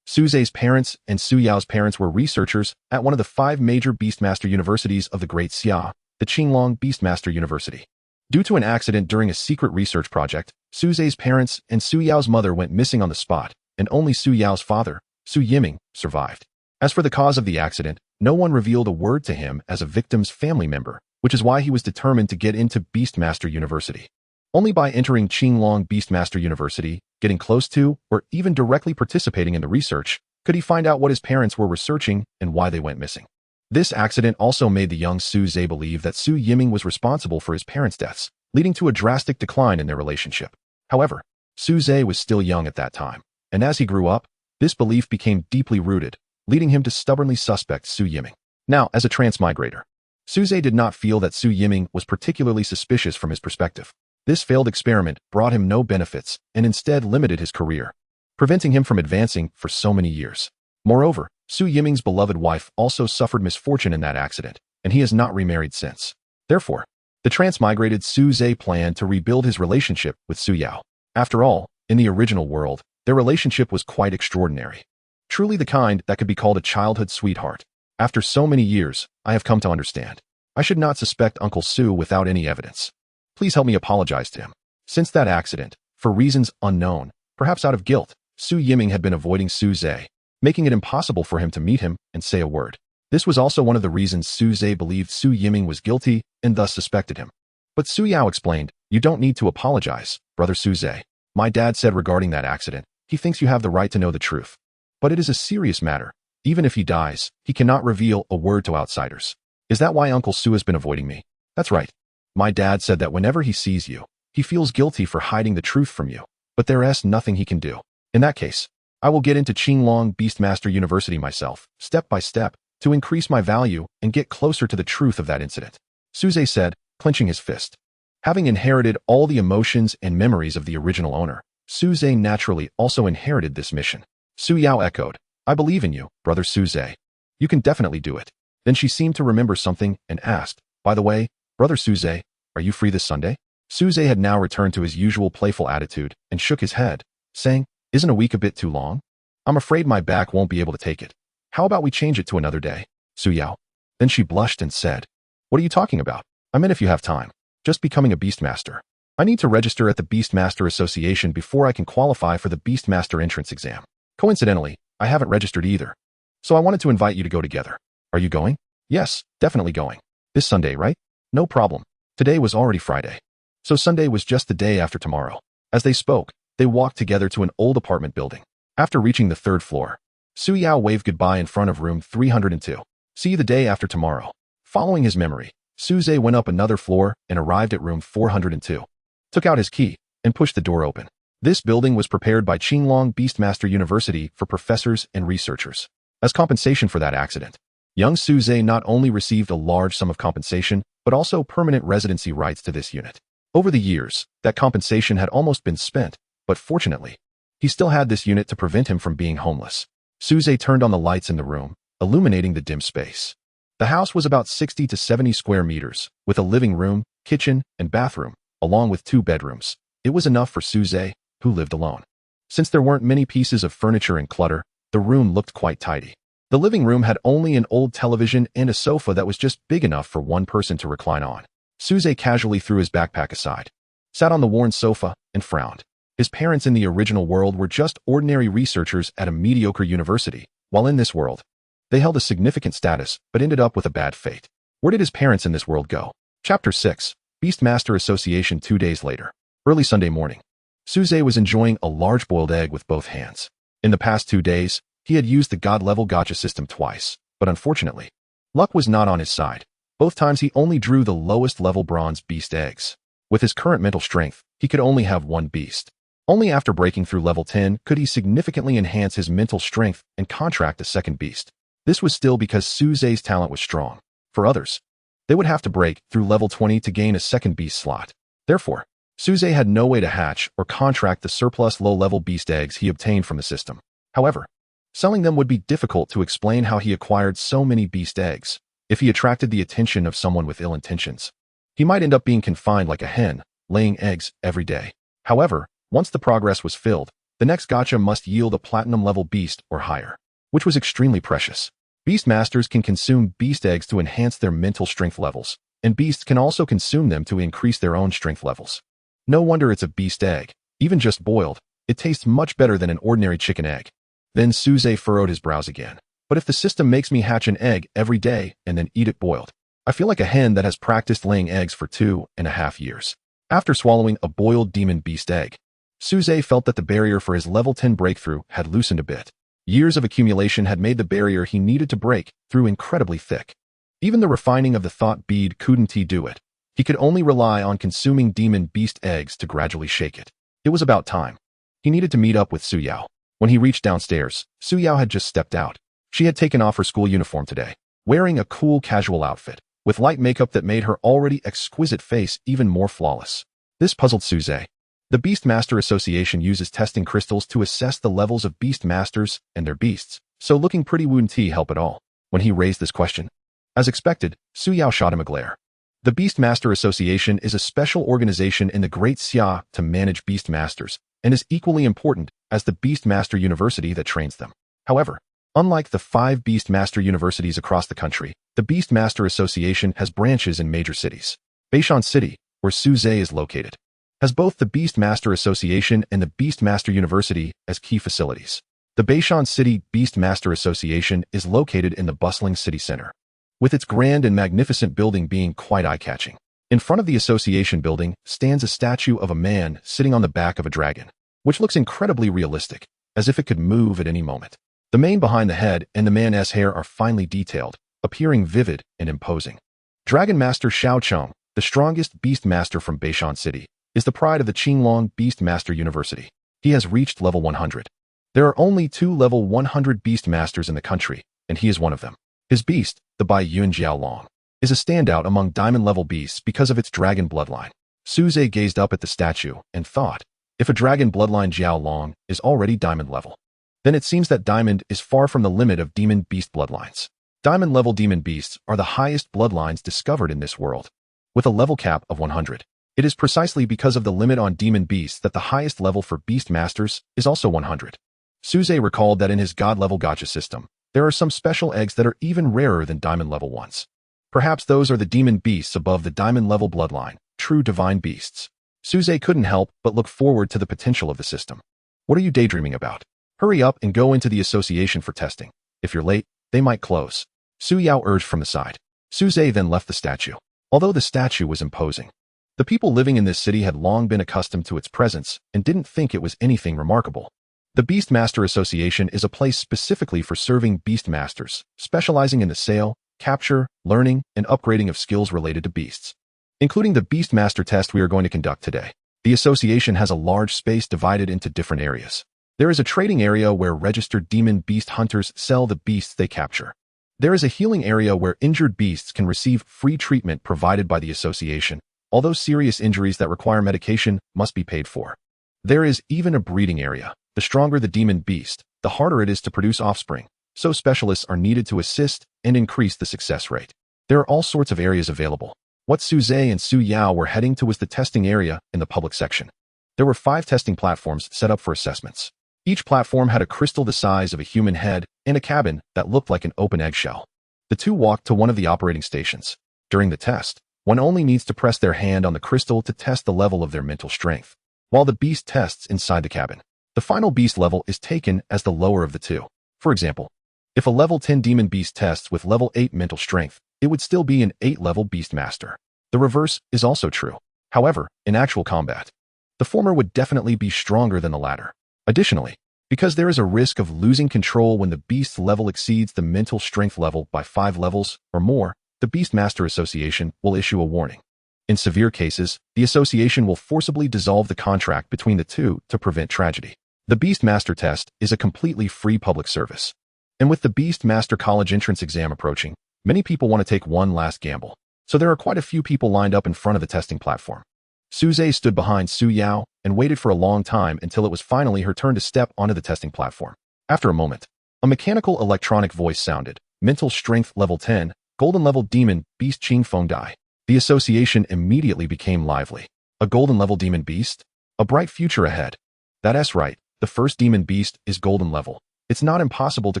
Suze's parents and Suyao's parents were researchers at one of the 5 major Beastmaster universities of the Great Xia, the Qinglong Beastmaster University. Due to an accident during a secret research project, Suze's parents and Suyao's mother went missing on the spot, and only Suyao's father, Su Yiming, survived. As for the cause of the accident, no one revealed a word to him as a victim's family member, which is why he was determined to get into Beastmaster University. Only by entering Qinglong Beastmaster University, getting close to, or even directly participating in the research, could he find out what his parents were researching and why they went missing. This accident also made the young Suze believe that Su Yiming was responsible for his parents' deaths, leading to a drastic decline in their relationship. However, Suze was still young at that time, and as he grew up, this belief became deeply rooted, leading him to stubbornly suspect Su Yiming. Now, as a transmigrator, Suze did not feel that Su Yiming was particularly suspicious from his perspective. This failed experiment brought him no benefits and instead limited his career, preventing him from advancing for so many years. Moreover, Su Yiming's beloved wife also suffered misfortune in that accident, and he has not remarried since. Therefore, the transmigrated Suze planned to rebuild his relationship with Suyao. After all, in the original world, their relationship was quite extraordinary. Truly the kind that could be called a childhood sweetheart. After so many years, I have come to understand. I should not suspect Uncle Su without any evidence. Please help me apologize to him. Since that accident, for reasons unknown, perhaps out of guilt, Su Yiming had been avoiding Suze, making it impossible for him to meet him and say a word. This was also one of the reasons Suze believed Su Yiming was guilty and thus suspected him. But Suyao explained, "You don't need to apologize, brother Suze. My dad said regarding that accident, he thinks you have the right to know the truth. But it is a serious matter. Even if he dies, he cannot reveal a word to outsiders." Is that why Uncle Su has been avoiding me? That's right. My dad said that whenever he sees you, he feels guilty for hiding the truth from you, but there is nothing he can do. In that case, I will get into Qinglong Beastmaster University myself, step by step, to increase my value and get closer to the truth of that incident. Suze said, clenching his fist. Having inherited all the emotions and memories of the original owner, Suze naturally also inherited this mission. Suyao echoed, "I believe in you, brother Suze. You can definitely do it." Then she seemed to remember something and asked, "By the way, brother Suze, are you free this Sunday?" Suze had now returned to his usual playful attitude and shook his head, saying, "Isn't a week a bit too long? I'm afraid my back won't be able to take it. How about we change it to another day, Suyao?" Then she blushed and said, "What are you talking about? I meant if you have time. Just becoming a Beastmaster. I need to register at the Beastmaster Association before I can qualify for the Beastmaster entrance exam. Coincidentally, I haven't registered either. So I wanted to invite you to go together. Are you going?" "Yes, definitely going. This Sunday, right?" "No problem. Today was already Friday." So Sunday was just the day after tomorrow. As they spoke, they walked together to an old apartment building. After reaching the third floor, Su Yao waved goodbye in front of room 302. See you the day after tomorrow. Following his memory, Suze went up another floor and arrived at room 402. Took out his key and pushed the door open. This building was prepared by Qinglong Beastmaster University for professors and researchers. As compensation for that accident, young Suze not only received a large sum of compensation, but also permanent residency rights to this unit. Over the years, that compensation had almost been spent, but fortunately, he still had this unit to prevent him from being homeless. Suze turned on the lights in the room, illuminating the dim space. The house was about 60 to 70 square meters, with a living room, kitchen, and bathroom, along with 2 bedrooms. It was enough for Suze, who lived alone. Since there weren't many pieces of furniture and clutter, the room looked quite tidy. The living room had only an old television and a sofa that was just big enough for one person to recline on. Suze casually threw his backpack aside, sat on the worn sofa, and frowned. His parents in the original world were just ordinary researchers at a mediocre university, while in this world, they held a significant status but ended up with a bad fate. Where did his parents in this world go? Chapter 6, Beastmaster Association 2 days later. Early Sunday morning. Suze was enjoying a large boiled egg with both hands. In the past 2 days, he had used the God-level gacha system twice, but unfortunately, luck was not on his side. Both times he only drew the lowest level bronze beast eggs. With his current mental strength, he could only have one beast. Only after breaking through level 10 could he significantly enhance his mental strength and contract a second beast. This was still because Suze's talent was strong. For others, they would have to break through level 20 to gain a second beast slot. Therefore, Suze had no way to hatch or contract the surplus low-level beast eggs he obtained from the system. However, selling them would be difficult to explain how he acquired so many beast eggs. If he attracted the attention of someone with ill intentions, he might end up being confined like a hen, laying eggs every day. However, once the progress was filled, the next gacha must yield a platinum-level beast or higher, which was extremely precious. Beastmasters can consume beast eggs to enhance their mental strength levels, and beasts can also consume them to increase their own strength levels. No wonder it's a beast egg. Even just boiled, it tastes much better than an ordinary chicken egg. Then Suze furrowed his brows again. But if the system makes me hatch an egg every day and then eat it boiled, I feel like a hen that has practiced laying eggs for 2.5 years. After swallowing a boiled demon beast egg, Suze felt that the barrier for his level 10 breakthrough had loosened a bit. Years of accumulation had made the barrier he needed to break through incredibly thick. Even the refining of the thought bead couldn't do it. He could only rely on consuming demon beast eggs to gradually shake it. It was about time. He needed to meet up with Su Yao. When he reached downstairs, Su Yao had just stepped out. She had taken off her school uniform today, wearing a cool casual outfit, with light makeup that made her already exquisite face even more flawless. This puzzled Suze. The Beastmaster Association uses testing crystals to assess the levels of Beastmasters and their beasts, so looking pretty wouldn't help at all. When he raised this question, as expected, Su Yao shot him a glare. The Beastmaster Association is a special organization in the Great Xia to manage Beastmasters, and is equally important as the Beastmaster University that trains them. However, unlike the 5 Beastmaster universities across the country, the Beastmaster Association has branches in major cities. Beishan City, where Suze is located, has both the Beastmaster Association and the Beastmaster University as key facilities. The Beishan City Beastmaster Association is located in the bustling city center, with its grand and magnificent building being quite eye-catching. In front of the association building stands a statue of a man sitting on the back of a dragon, which looks incredibly realistic, as if it could move at any moment. The mane behind the head and the man's hair are finely detailed, appearing vivid and imposing. Dragon Master Xiao Cheng, the strongest Beastmaster from Beishan City, is the pride of the Qinglong Beastmaster University. He has reached level 100. There are only 2 level 100 Beastmasters in the country, and he is one of them. His beast, the Bai Yun Jiaolong, is a standout among diamond-level beasts because of its dragon bloodline. Suze gazed up at the statue and thought, if a dragon bloodline Jiaolong is already diamond level, then it seems that diamond is far from the limit of demon beast bloodlines. Diamond-level demon beasts are the highest bloodlines discovered in this world, with a level cap of 100. It is precisely because of the limit on demon beasts that the highest level for beast masters is also 100. Suze recalled that in his god-level gacha system, there are some special eggs that are even rarer than diamond-level ones. Perhaps those are the demon beasts above the diamond-level bloodline, true divine beasts. Suze couldn't help but look forward to the potential of the system. What are you daydreaming about? Hurry up and go into the association for testing. If you're late, they might close. Su Yao urged from the side. Suze then left the statue. Although the statue was imposing, The people living in this city had long been accustomed to its presence and didn't think it was anything remarkable. The Beast Master Association is a place specifically for serving Beast Masters, specializing in the sale, capture, learning, and upgrading of skills related to beasts. Including the Beast Master test we are going to conduct today. The association has a large space divided into different areas. There is a trading area where registered demon beast hunters sell the beasts they capture. There is a healing area where injured beasts can receive free treatment provided by the association, although serious injuries that require medication must be paid for. There is even a breeding area. The stronger the demon beast, the harder it is to produce offspring, so specialists are needed to assist and increase the success rate. There are all sorts of areas available. What Suze and Su Yao were heading to was the testing area in the public section. There were 5 testing platforms set up for assessments. Each platform had a crystal the size of a human head and a cabin that looked like an open eggshell. The two walked to one of the operating stations. During the test, one only needs to press their hand on the crystal to test the level of their mental strength, while the beast tests inside the cabin. The final beast level is taken as the lower of the two. For example, if a level 10 demon beast tests with level 8 mental strength, it would still be an 8-level beast master. The reverse is also true. However, in actual combat, the former would definitely be stronger than the latter. Additionally, because there is a risk of losing control when the beast's level exceeds the mental strength level by 5 levels or more, the Beast Master Association will issue a warning. In severe cases, the association will forcibly dissolve the contract between the two to prevent tragedy. The Beast Master test is a completely free public service. And with the Beast Master College entrance exam approaching, many people want to take one last gamble. So there are quite a few people lined up in front of the testing platform. Suze stood behind Su Yao and waited for a long time until it was finally her turn to step onto the testing platform. After a moment, a mechanical electronic voice sounded. Mental strength level 10, golden level demon, beast Qing Feng Dai. The association immediately became lively. A golden level demon beast? A bright future ahead. That's right, the first demon beast is golden level. It's not impossible to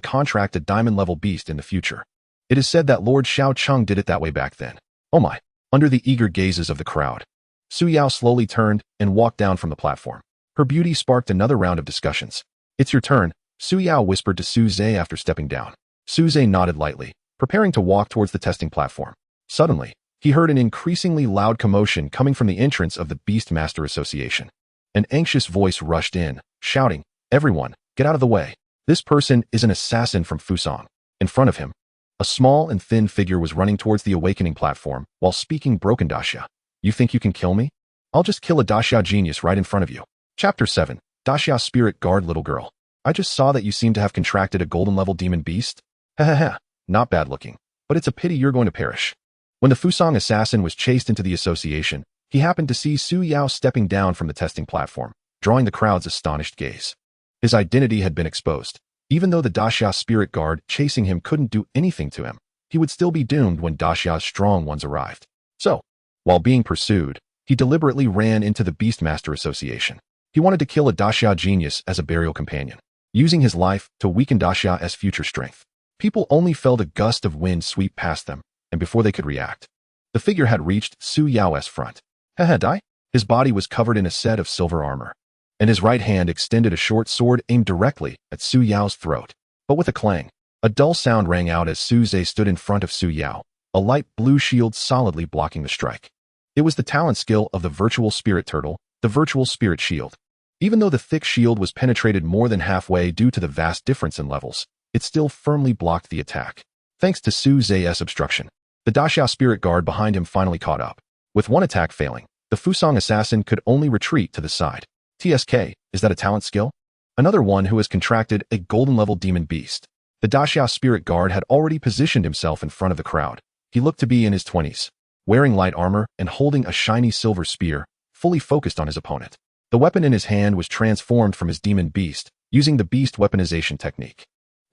contract a diamond level beast in the future. It is said that Lord Xiao Cheng did it that way back then. Oh my. Under the eager gazes of the crowd, Su Yao slowly turned and walked down from the platform. Her beauty sparked another round of discussions. It's your turn, Su Yao whispered to Suze after stepping down. Suze nodded lightly, preparing to walk towards the testing platform. Suddenly, he heard an increasingly loud commotion coming from the entrance of the Beast Master Association. An anxious voice rushed in, shouting, "Everyone, get out of the way. This person is an assassin from Fusang." In front of him, a small and thin figure was running towards the awakening platform while speaking broken Daxia. You think you can kill me? I'll just kill a Daxia genius right in front of you. Chapter 7. Daxia Spirit Guard. Little girl, I just saw that you seem to have contracted a golden level demon beast. Hahaha, not bad looking, but it's a pity you're going to perish. When the Fusang assassin was chased into the association, he happened to see Su Yao stepping down from the testing platform, drawing the crowd's astonished gaze. His identity had been exposed. Even though the Daxia Spirit Guard chasing him couldn't do anything to him, he would still be doomed when Daxia's strong ones arrived. So, while being pursued, he deliberately ran into the Beastmaster Association. He wanted to kill a Daxia genius as a burial companion, using his life to weaken Daxia's future strength. People only felt a gust of wind sweep past them, and before they could react, the figure had reached Su Yao's front. Dai? His body was covered in a set of silver armor, and his right hand extended a short sword aimed directly at Su Yao's throat. But with a clang, a dull sound rang out as Suze stood in front of Su Yao, a light blue shield solidly blocking the strike. It was the talent skill of the virtual spirit turtle, the virtual spirit shield. Even though the thick shield was penetrated more than halfway due to the vast difference in levels, it still firmly blocked the attack. Thanks to Suze's obstruction, the Daxia Spirit Guard behind him finally caught up. With one attack failing, the Fusang assassin could only retreat to the side. TSK, is that a talent skill? Another one who has contracted a golden level demon beast. The Daxia Spirit Guard had already positioned himself in front of the crowd. He looked to be in his 20s, wearing light armor and holding a shiny silver spear, fully focused on his opponent. The weapon in his hand was transformed from his demon beast, using the beast weaponization technique.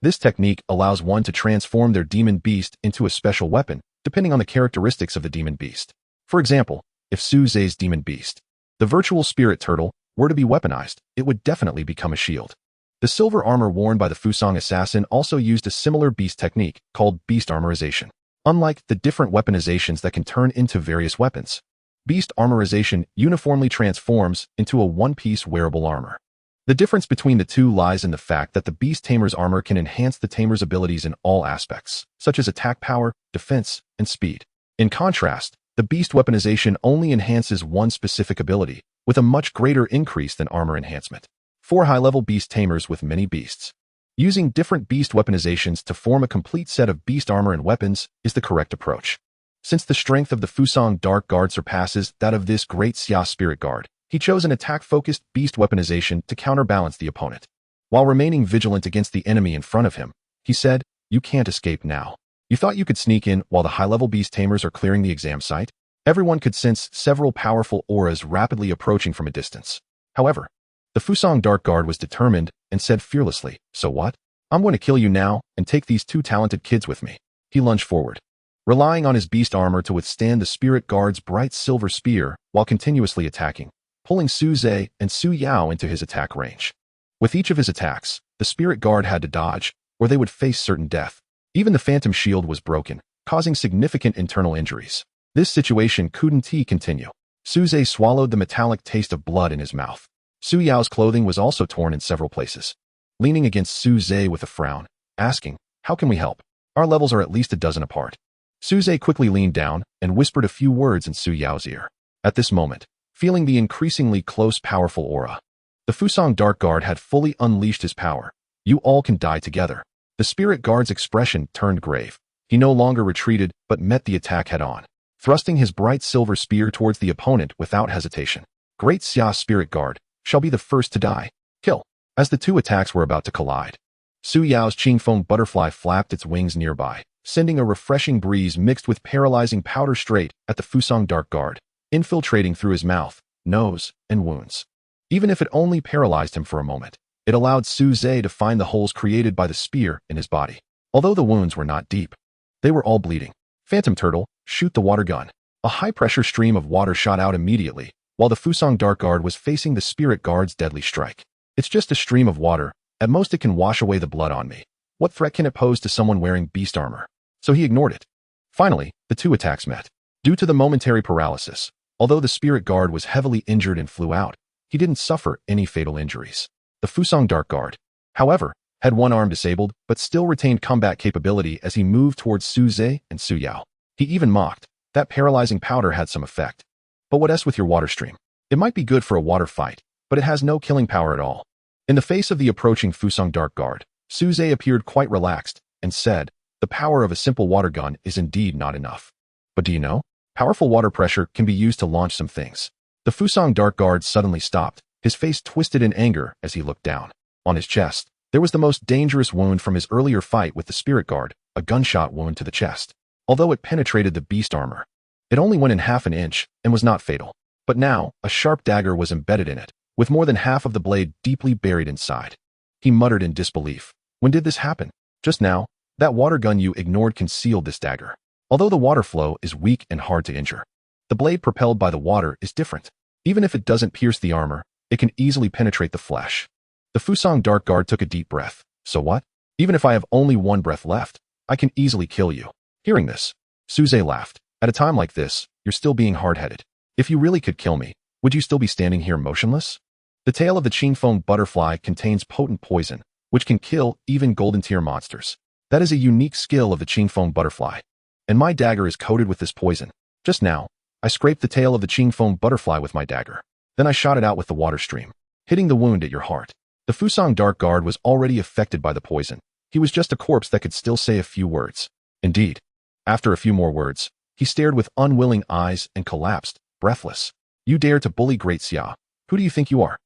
This technique allows one to transform their demon beast into a special weapon, depending on the characteristics of the demon beast. For example, if Suze's demon beast, the virtual spirit turtle, were to be weaponized, it would definitely become a shield. The silver armor worn by the Fusang assassin also used a similar beast technique called beast armorization. Unlike the different weaponizations that can turn into various weapons, beast armorization uniformly transforms into a one-piece wearable armor. The difference between the two lies in the fact that the beast tamer's armor can enhance the tamer's abilities in all aspects, such as attack power, defense, and speed. In contrast, The beast weaponization only enhances one specific ability, with a much greater increase than armor enhancement. 4 high-level beast tamers with many beasts. Using different beast weaponizations to form a complete set of beast armor and weapons is the correct approach. Since the strength of the Fusang Dark Guard surpasses that of this Great Xia Spirit Guard, he chose an attack-focused beast weaponization to counterbalance the opponent. While remaining vigilant against the enemy in front of him, he said, "You can't escape now. You thought you could sneak in while the high-level beast tamers are clearing the exam site?" Everyone could sense several powerful auras rapidly approaching from a distance. However, the Fusang Dark Guard was determined and said fearlessly, "So what? I'm going to kill you now and take these 2 talented kids with me." He lunged forward, relying on his beast armor to withstand the Spirit Guard's bright silver spear while continuously attacking, pulling Su Zhe and Su Yao into his attack range. With each of his attacks, the Spirit Guard had to dodge, or they would face certain death. Even the Phantom Shield was broken, causing significant internal injuries. This situation couldn't continue. Su Zhe swallowed the metallic taste of blood in his mouth. Su Yao's clothing was also torn in several places. Leaning against Su Zhe with a frown, asking, "How can we help? Our levels are at least a dozen apart." Su Zhe quickly leaned down and whispered a few words in Su Yao's ear. At this moment, feeling the increasingly close, powerful aura, the Fusang Dark Guard had fully unleashed his power. "You all can die together." The Spirit Guard's expression turned grave. He no longer retreated, but met the attack head-on, thrusting his bright silver spear towards the opponent without hesitation. Great Xia Spirit Guard shall be the first to die. Kill. As the 2 attacks were about to collide, Su Yao's Qingfeng butterfly flapped its wings nearby, sending a refreshing breeze mixed with paralyzing powder straight at the Fusang Dark Guard, infiltrating through his mouth, nose, and wounds. Even if it only paralyzed him for a moment, it allowed Su Zhe to find the holes created by the spear in his body. Although the wounds were not deep, they were all bleeding. Phantom Turtle, shoot the water gun. A high-pressure stream of water shot out immediately, while the Fusang Dark Guard was facing the Spirit Guard's deadly strike. "It's just a stream of water. At most it can wash away the blood on me. What threat can it pose to someone wearing beast armor?" So he ignored it. Finally, the 2 attacks met. Due to the momentary paralysis, although the Spirit Guard was heavily injured and flew out, he didn't suffer any fatal injuries. The Fusang Dark Guard, however, had one arm disabled but still retained combat capability as he moved towards Su Zhe and Su Yao. He even mocked, "That paralyzing powder had some effect. But what else with your water stream? It might be good for a water fight, but it has no killing power at all." In the face of the approaching Fusang Dark Guard, Su Zhe appeared quite relaxed and said, "The power of a simple water gun is indeed not enough. But do you know? Powerful water pressure can be used to launch some things." The Fusang Dark Guard suddenly stopped, his face twisted in anger as he looked down. On his chest, there was the most dangerous wound from his earlier fight with the Spirit Guard, a gunshot wound to the chest. Although it penetrated the beast armor, it only went in half an inch and was not fatal. But now, a sharp dagger was embedded in it, with more than half of the blade deeply buried inside. He muttered in disbelief. "When did this happen?" "Just now. That water gun you ignored concealed this dagger. Although the water flow is weak and hard to injure, the blade propelled by the water is different. Even if it doesn't pierce the armor, it can easily penetrate the flesh." The Fusang Dark Guard took a deep breath. "So what? Even if I have only 1 breath left, I can easily kill you." Hearing this, Su Zhe laughed. "At a time like this, you're still being hard-headed. If you really could kill me, would you still be standing here motionless?" The tail of the Qingfeng butterfly contains potent poison, which can kill even golden-tier monsters. That is a unique skill of the Qingfeng butterfly. And my dagger is coated with this poison. Just now, I scraped the tail of the Qingfeng butterfly with my dagger. Then I shot it out with the water stream, hitting the wound at your heart. The Fusang Dark Guard was already affected by the poison. He was just a corpse that could still say a few words. Indeed, after a few more words, he stared with unwilling eyes and collapsed, breathless. "You dare to bully Great Xia? Who do you think you are?"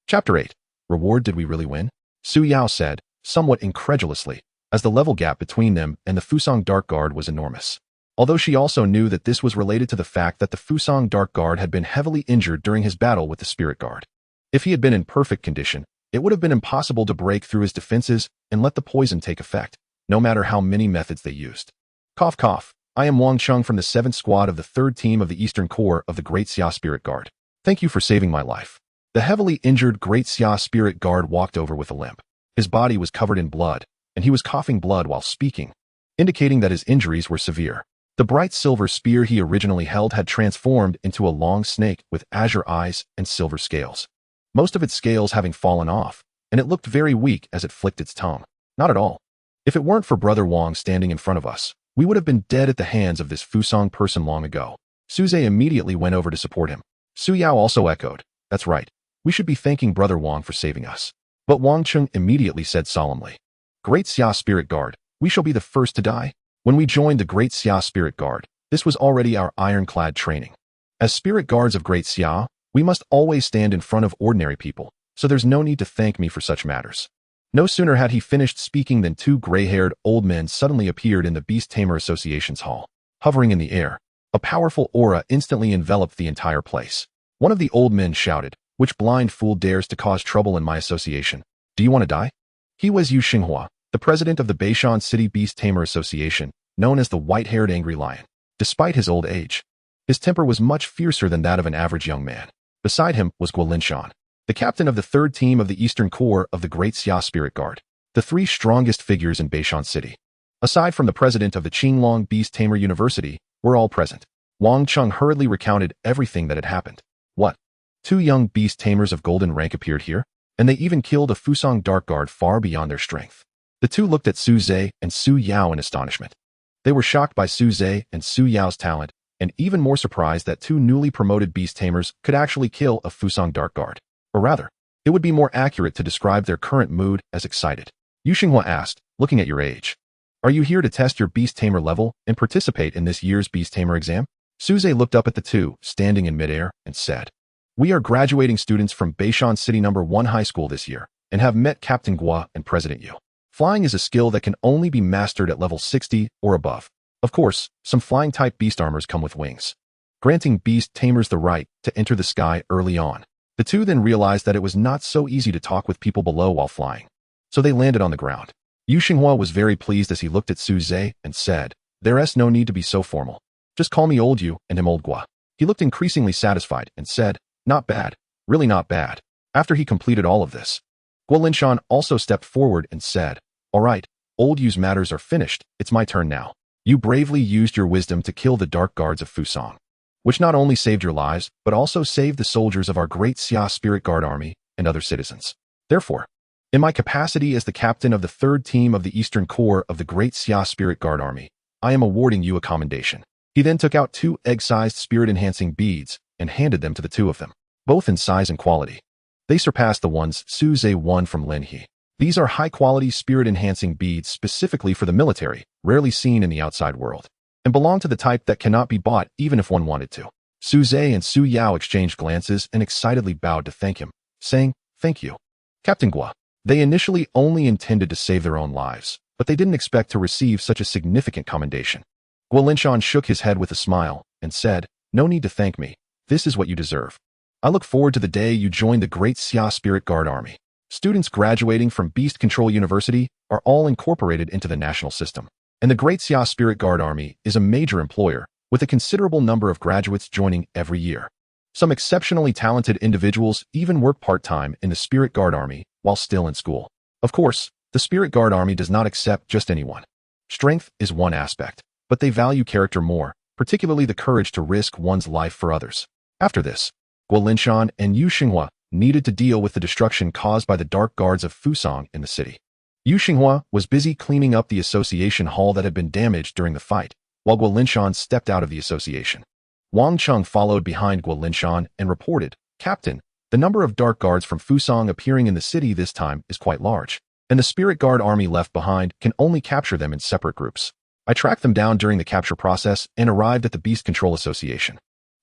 Chapter 8. Reward. Did we really win? Su Yao said, somewhat incredulously, as the level gap between them and the Fusang Dark Guard was enormous. Although she also knew that this was related to the fact that the Fusang Dark Guard had been heavily injured during his battle with the Spirit Guard. If he had been in perfect condition, it would have been impossible to break through his defenses and let the poison take effect, no matter how many methods they used. Cough cough. I am Wang Chung from the 7th Squad of the 3rd Team of the Eastern Corps of the Great Xia Spirit Guard. Thank you for saving my life. The heavily injured Great Xia Spirit Guard walked over with a limp. His body was covered in blood, and he was coughing blood while speaking, indicating that his injuries were severe. The bright silver spear he originally held had transformed into a long snake with azure eyes and silver scales. Most of its scales having fallen off, and it looked very weak as it flicked its tongue. Not at all. If it weren't for Brother Wang standing in front of us, we would have been dead at the hands of this Fusang person long ago. Suze immediately went over to support him. Su Yao also echoed, "That's right. We should be thanking Brother Wang for saving us." But Wang Chung immediately said solemnly, "Great Xia Spirit Guard, we shall be the first to die." When we joined the Great Xia Spirit Guard, this was already our ironclad training. As Spirit Guards of Great Xia, we must always stand in front of ordinary people, so there's no need to thank me for such matters. No sooner had he finished speaking than two gray-haired old men suddenly appeared in the Beast Tamer Association's hall. Hovering in the air, a powerful aura instantly enveloped the entire place. One of the old men shouted, "Which blind fool dares to cause trouble in my association? Do you want to die?" He was Yu Xinghua, the president of the Beishan City Beast Tamer Association, known as the White-Haired Angry Lion. Despite his old age, his temper was much fiercer than that of an average young man. Beside him was Guo Linshan, the captain of the third team of the Eastern Corps of the Great Xia Spirit Guard, the three strongest figures in Beishan City. Aside from the president of the Qinglong Beast Tamer University, were all present. Wang Chung hurriedly recounted everything that had happened. What? Two young beast tamers of golden rank appeared here, and they even killed a Fusang Dark Guard far beyond their strength. The two looked at Su Zhe and Su Yao in astonishment. They were shocked by Su Zhe and Su Yao's talent, and even more surprised that two newly promoted beast tamers could actually kill a Fusang Dark Guard. Or rather, it would be more accurate to describe their current mood as excited. Yu Xinghua asked, "Looking at your age, are you here to test your beast tamer level and participate in this year's beast tamer exam?" Su Zhe looked up at the two, standing in midair, and said, "We are graduating students from Beishan City No. 1 High School this year, and have met Captain Guo and President Yu. Flying is a skill that can only be mastered at level 60 or above. Of course, some flying-type beast armors come with wings, granting beast tamers the right to enter the sky early on." The two then realized that it was not so easy to talk with people below while flying, so they landed on the ground. Yu Xinghua was very pleased as he looked at Su Zhe and said, "There's no need to be so formal. Just call me Old Yu and him Old Guo." He looked increasingly satisfied and said, "Not bad, really not bad." After he completed all of this, Guo Linshan also stepped forward and said, "All right, Old Yu's matters are finished, it's my turn now. You bravely used your wisdom to kill the Dark Guards of Fusang, which not only saved your lives, but also saved the soldiers of our Great Xia Spirit Guard Army and other citizens. Therefore, in my capacity as the captain of the third team of the Eastern Corps of the Great Xia Spirit Guard Army, I am awarding you a commendation." He then took out two egg-sized spirit-enhancing beads and handed them to the two of them, both in size and quality. They surpassed the ones Su Zhe won from Lin He. These are high-quality spirit-enhancing beads specifically for the military, rarely seen in the outside world, and belong to the type that cannot be bought even if one wanted to. Su Zhe and Su Yao exchanged glances and excitedly bowed to thank him, saying, "Thank you, Captain Guo." They initially only intended to save their own lives, but they didn't expect to receive such a significant commendation. Guo Linshan shook his head with a smile and said, "No need to thank me. This is what you deserve. I look forward to the day you join the Great Xia Spirit Guard Army. Students graduating from Beast Control University are all incorporated into the national system, and the Great Xia Spirit Guard Army is a major employer, with a considerable number of graduates joining every year. Some exceptionally talented individuals even work part-time in the Spirit Guard Army while still in school. Of course, the Spirit Guard Army does not accept just anyone. Strength is one aspect, but they value character more, particularly the courage to risk one's life for others." After this, Guo Linshan and Yu Xinghua needed to deal with the destruction caused by the Dark Guards of Fusang in the city. Yu Xinghua was busy cleaning up the association hall that had been damaged during the fight, while Guo Linshan stepped out of the association. Wang Chung followed behind Guo Linshan and reported, "Captain, the number of Dark Guards from Fusang appearing in the city this time is quite large, and the Spirit Guard Army left behind can only capture them in separate groups. I tracked them down during the capture process and arrived at the Beast Control Association."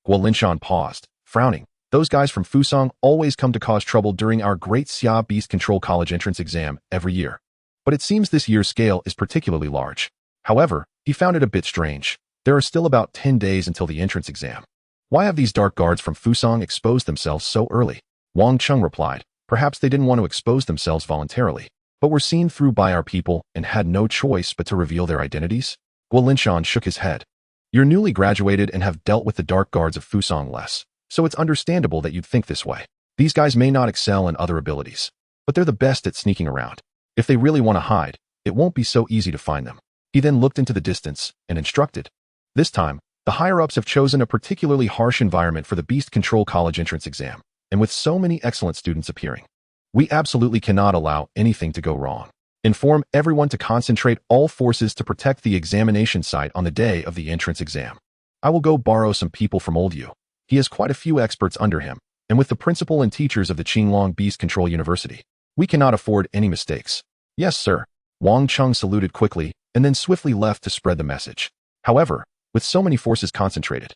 Guo Linshan paused, frowning. "Those guys from Fusang always come to cause trouble during our Great Xia Beast Control College entrance exam every year. But it seems this year's scale is particularly large." However, he found it a bit strange. There are still about 10 days until the entrance exam. Why have these Dark Guards from Fusang exposed themselves so early? Wang Chung replied, "Perhaps they didn't want to expose themselves voluntarily, but were seen through by our people and had no choice but to reveal their identities." Guo Linshan shook his head. "You're newly graduated and have dealt with the Dark Guards of Fusang less, so it's understandable that you'd think this way. These guys may not excel in other abilities, but they're the best at sneaking around. If they really want to hide, it won't be so easy to find them." He then looked into the distance and instructed, "This time, the higher-ups have chosen a particularly harsh environment for the Beast Control College entrance exam, and with so many excellent students appearing, we absolutely cannot allow anything to go wrong. Inform everyone to concentrate all forces to protect the examination site on the day of the entrance exam." I will go borrow some people from old you. He has quite a few experts under him, and with the principal and teachers of the Qinglong Beast Control University, we cannot afford any mistakes. Yes, sir. Wang Chung saluted quickly and then swiftly left to spread the message. However, with so many forces concentrated,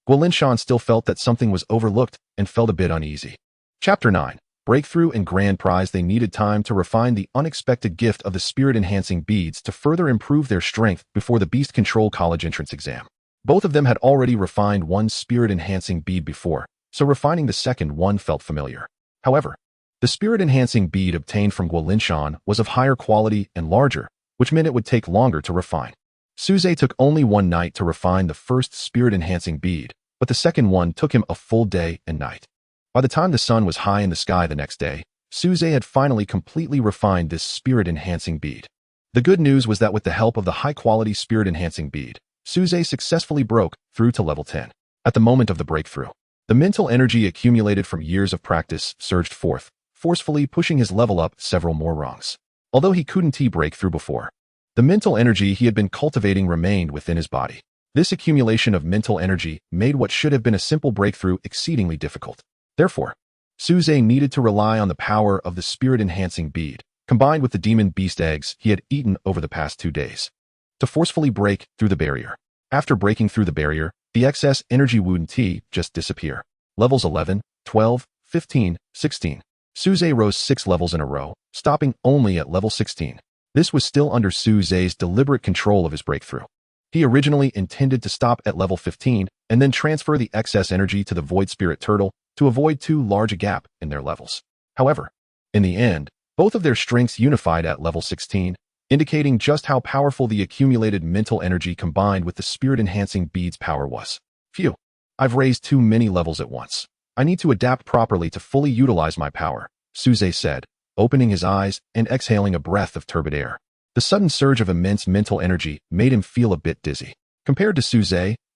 Guolinshan still felt that something was overlooked and felt a bit uneasy. Chapter 9. Breakthrough and Grand Prize. They needed time to refine the unexpected gift of the spirit-enhancing beads to further improve their strength before the Beast Control College entrance exam. Both of them had already refined one spirit-enhancing bead before, so refining the second one felt familiar. However, the spirit-enhancing bead obtained from Guolinshan was of higher quality and larger, which meant it would take longer to refine. Suze took only one night to refine the first spirit-enhancing bead, but the second one took him a full day and night. By the time the sun was high in the sky the next day, Suze had finally completely refined this spirit-enhancing bead. The good news was that with the help of the high-quality spirit-enhancing bead, Suze successfully broke through to level 10. At the moment of the breakthrough, the mental energy accumulated from years of practice surged forth, forcefully pushing his level up several more rungs. Although he couldn't break through before, the mental energy he had been cultivating remained within his body. This accumulation of mental energy made what should have been a simple breakthrough exceedingly difficult. Therefore, Suze needed to rely on the power of the spirit-enhancing bead, combined with the demon beast eggs he had eaten over the past 2 days, to forcefully break through the barrier. After breaking through the barrier, the excess energy wouldn't just disappear. Levels 11, 12, 15, 16. Suze rose 6 levels in a row, stopping only at level 16. This was still under Suze's deliberate control of his breakthrough. He originally intended to stop at level 15 and then transfer the excess energy to the Void Spirit Turtle to avoid too large a gap in their levels. However, in the end, both of their strengths unified at level 16, indicating just how powerful the accumulated mental energy combined with the spirit-enhancing bead's power was. Phew, I've raised too many levels at once. I need to adapt properly to fully utilize my power, Suze said, opening his eyes and exhaling a breath of turbid air. The sudden surge of immense mental energy made him feel a bit dizzy. Compared to Suze,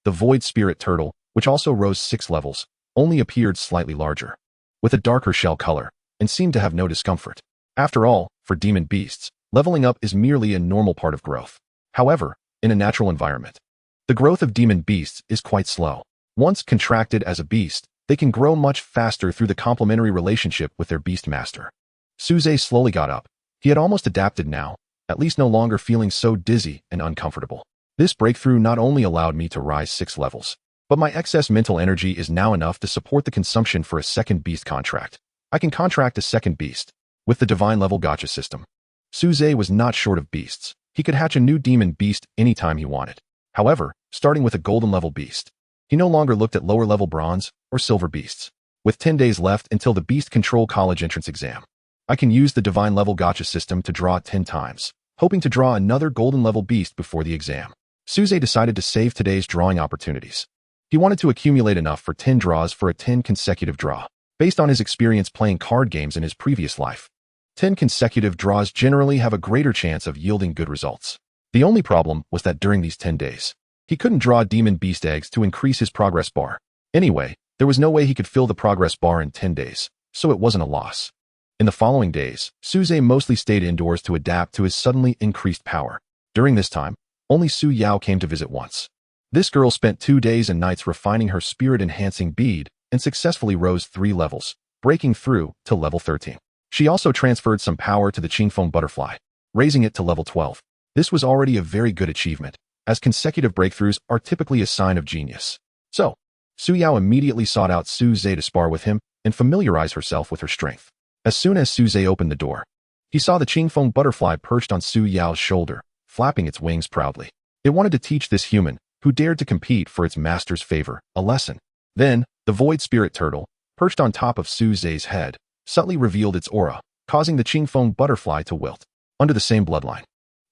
the Void Spirit Turtle, which also rose 6 levels, only appeared slightly larger, with a darker shell color, and seemed to have no discomfort. After all, for demon beasts, leveling up is merely a normal part of growth. However, in a natural environment, the growth of demon beasts is quite slow. Once contracted as a beast, they can grow much faster through the complementary relationship with their beast master. Suze slowly got up. He had almost adapted now, at least no longer feeling so dizzy and uncomfortable. This breakthrough not only allowed me to rise 6 levels, but my excess mental energy is now enough to support the consumption for a second beast contract. I can contract a second beast with the divine level gacha system. Suze was not short of beasts. He could hatch a new demon beast anytime he wanted. However, starting with a golden level beast, he no longer looked at lower level bronze or silver beasts. With 10 days left until the Beast Control College entrance exam, I can use the divine level gacha system to draw 10 times, hoping to draw another golden level beast before the exam. Suze decided to save today's drawing opportunities. He wanted to accumulate enough for 10 draws for a 10 consecutive draw. Based on his experience playing card games in his previous life, 10 consecutive draws generally have a greater chance of yielding good results. The only problem was that during these 10 days, he couldn't draw demon beast eggs to increase his progress bar. Anyway, there was no way he could fill the progress bar in 10 days, so it wasn't a loss. In the following days, Suze mostly stayed indoors to adapt to his suddenly increased power. During this time, only Su Yao came to visit once. This girl spent 2 days and nights refining her spirit-enhancing bead and successfully rose 3 levels, breaking through to level 13. She also transferred some power to the Qingfeng butterfly, raising it to level 12. This was already a very good achievement, as consecutive breakthroughs are typically a sign of genius. So, Su Yao immediately sought out Suze to spar with him and familiarize herself with her strength. As soon as Suze opened the door, he saw the Qingfeng butterfly perched on Su Yao's shoulder, flapping its wings proudly. It wanted to teach this human, who dared to compete for its master's favor, a lesson. Then, the Void Spirit Turtle, perched on top of Suze's head, subtly revealed its aura, causing the Qingfeng butterfly to wilt. Under the same bloodline,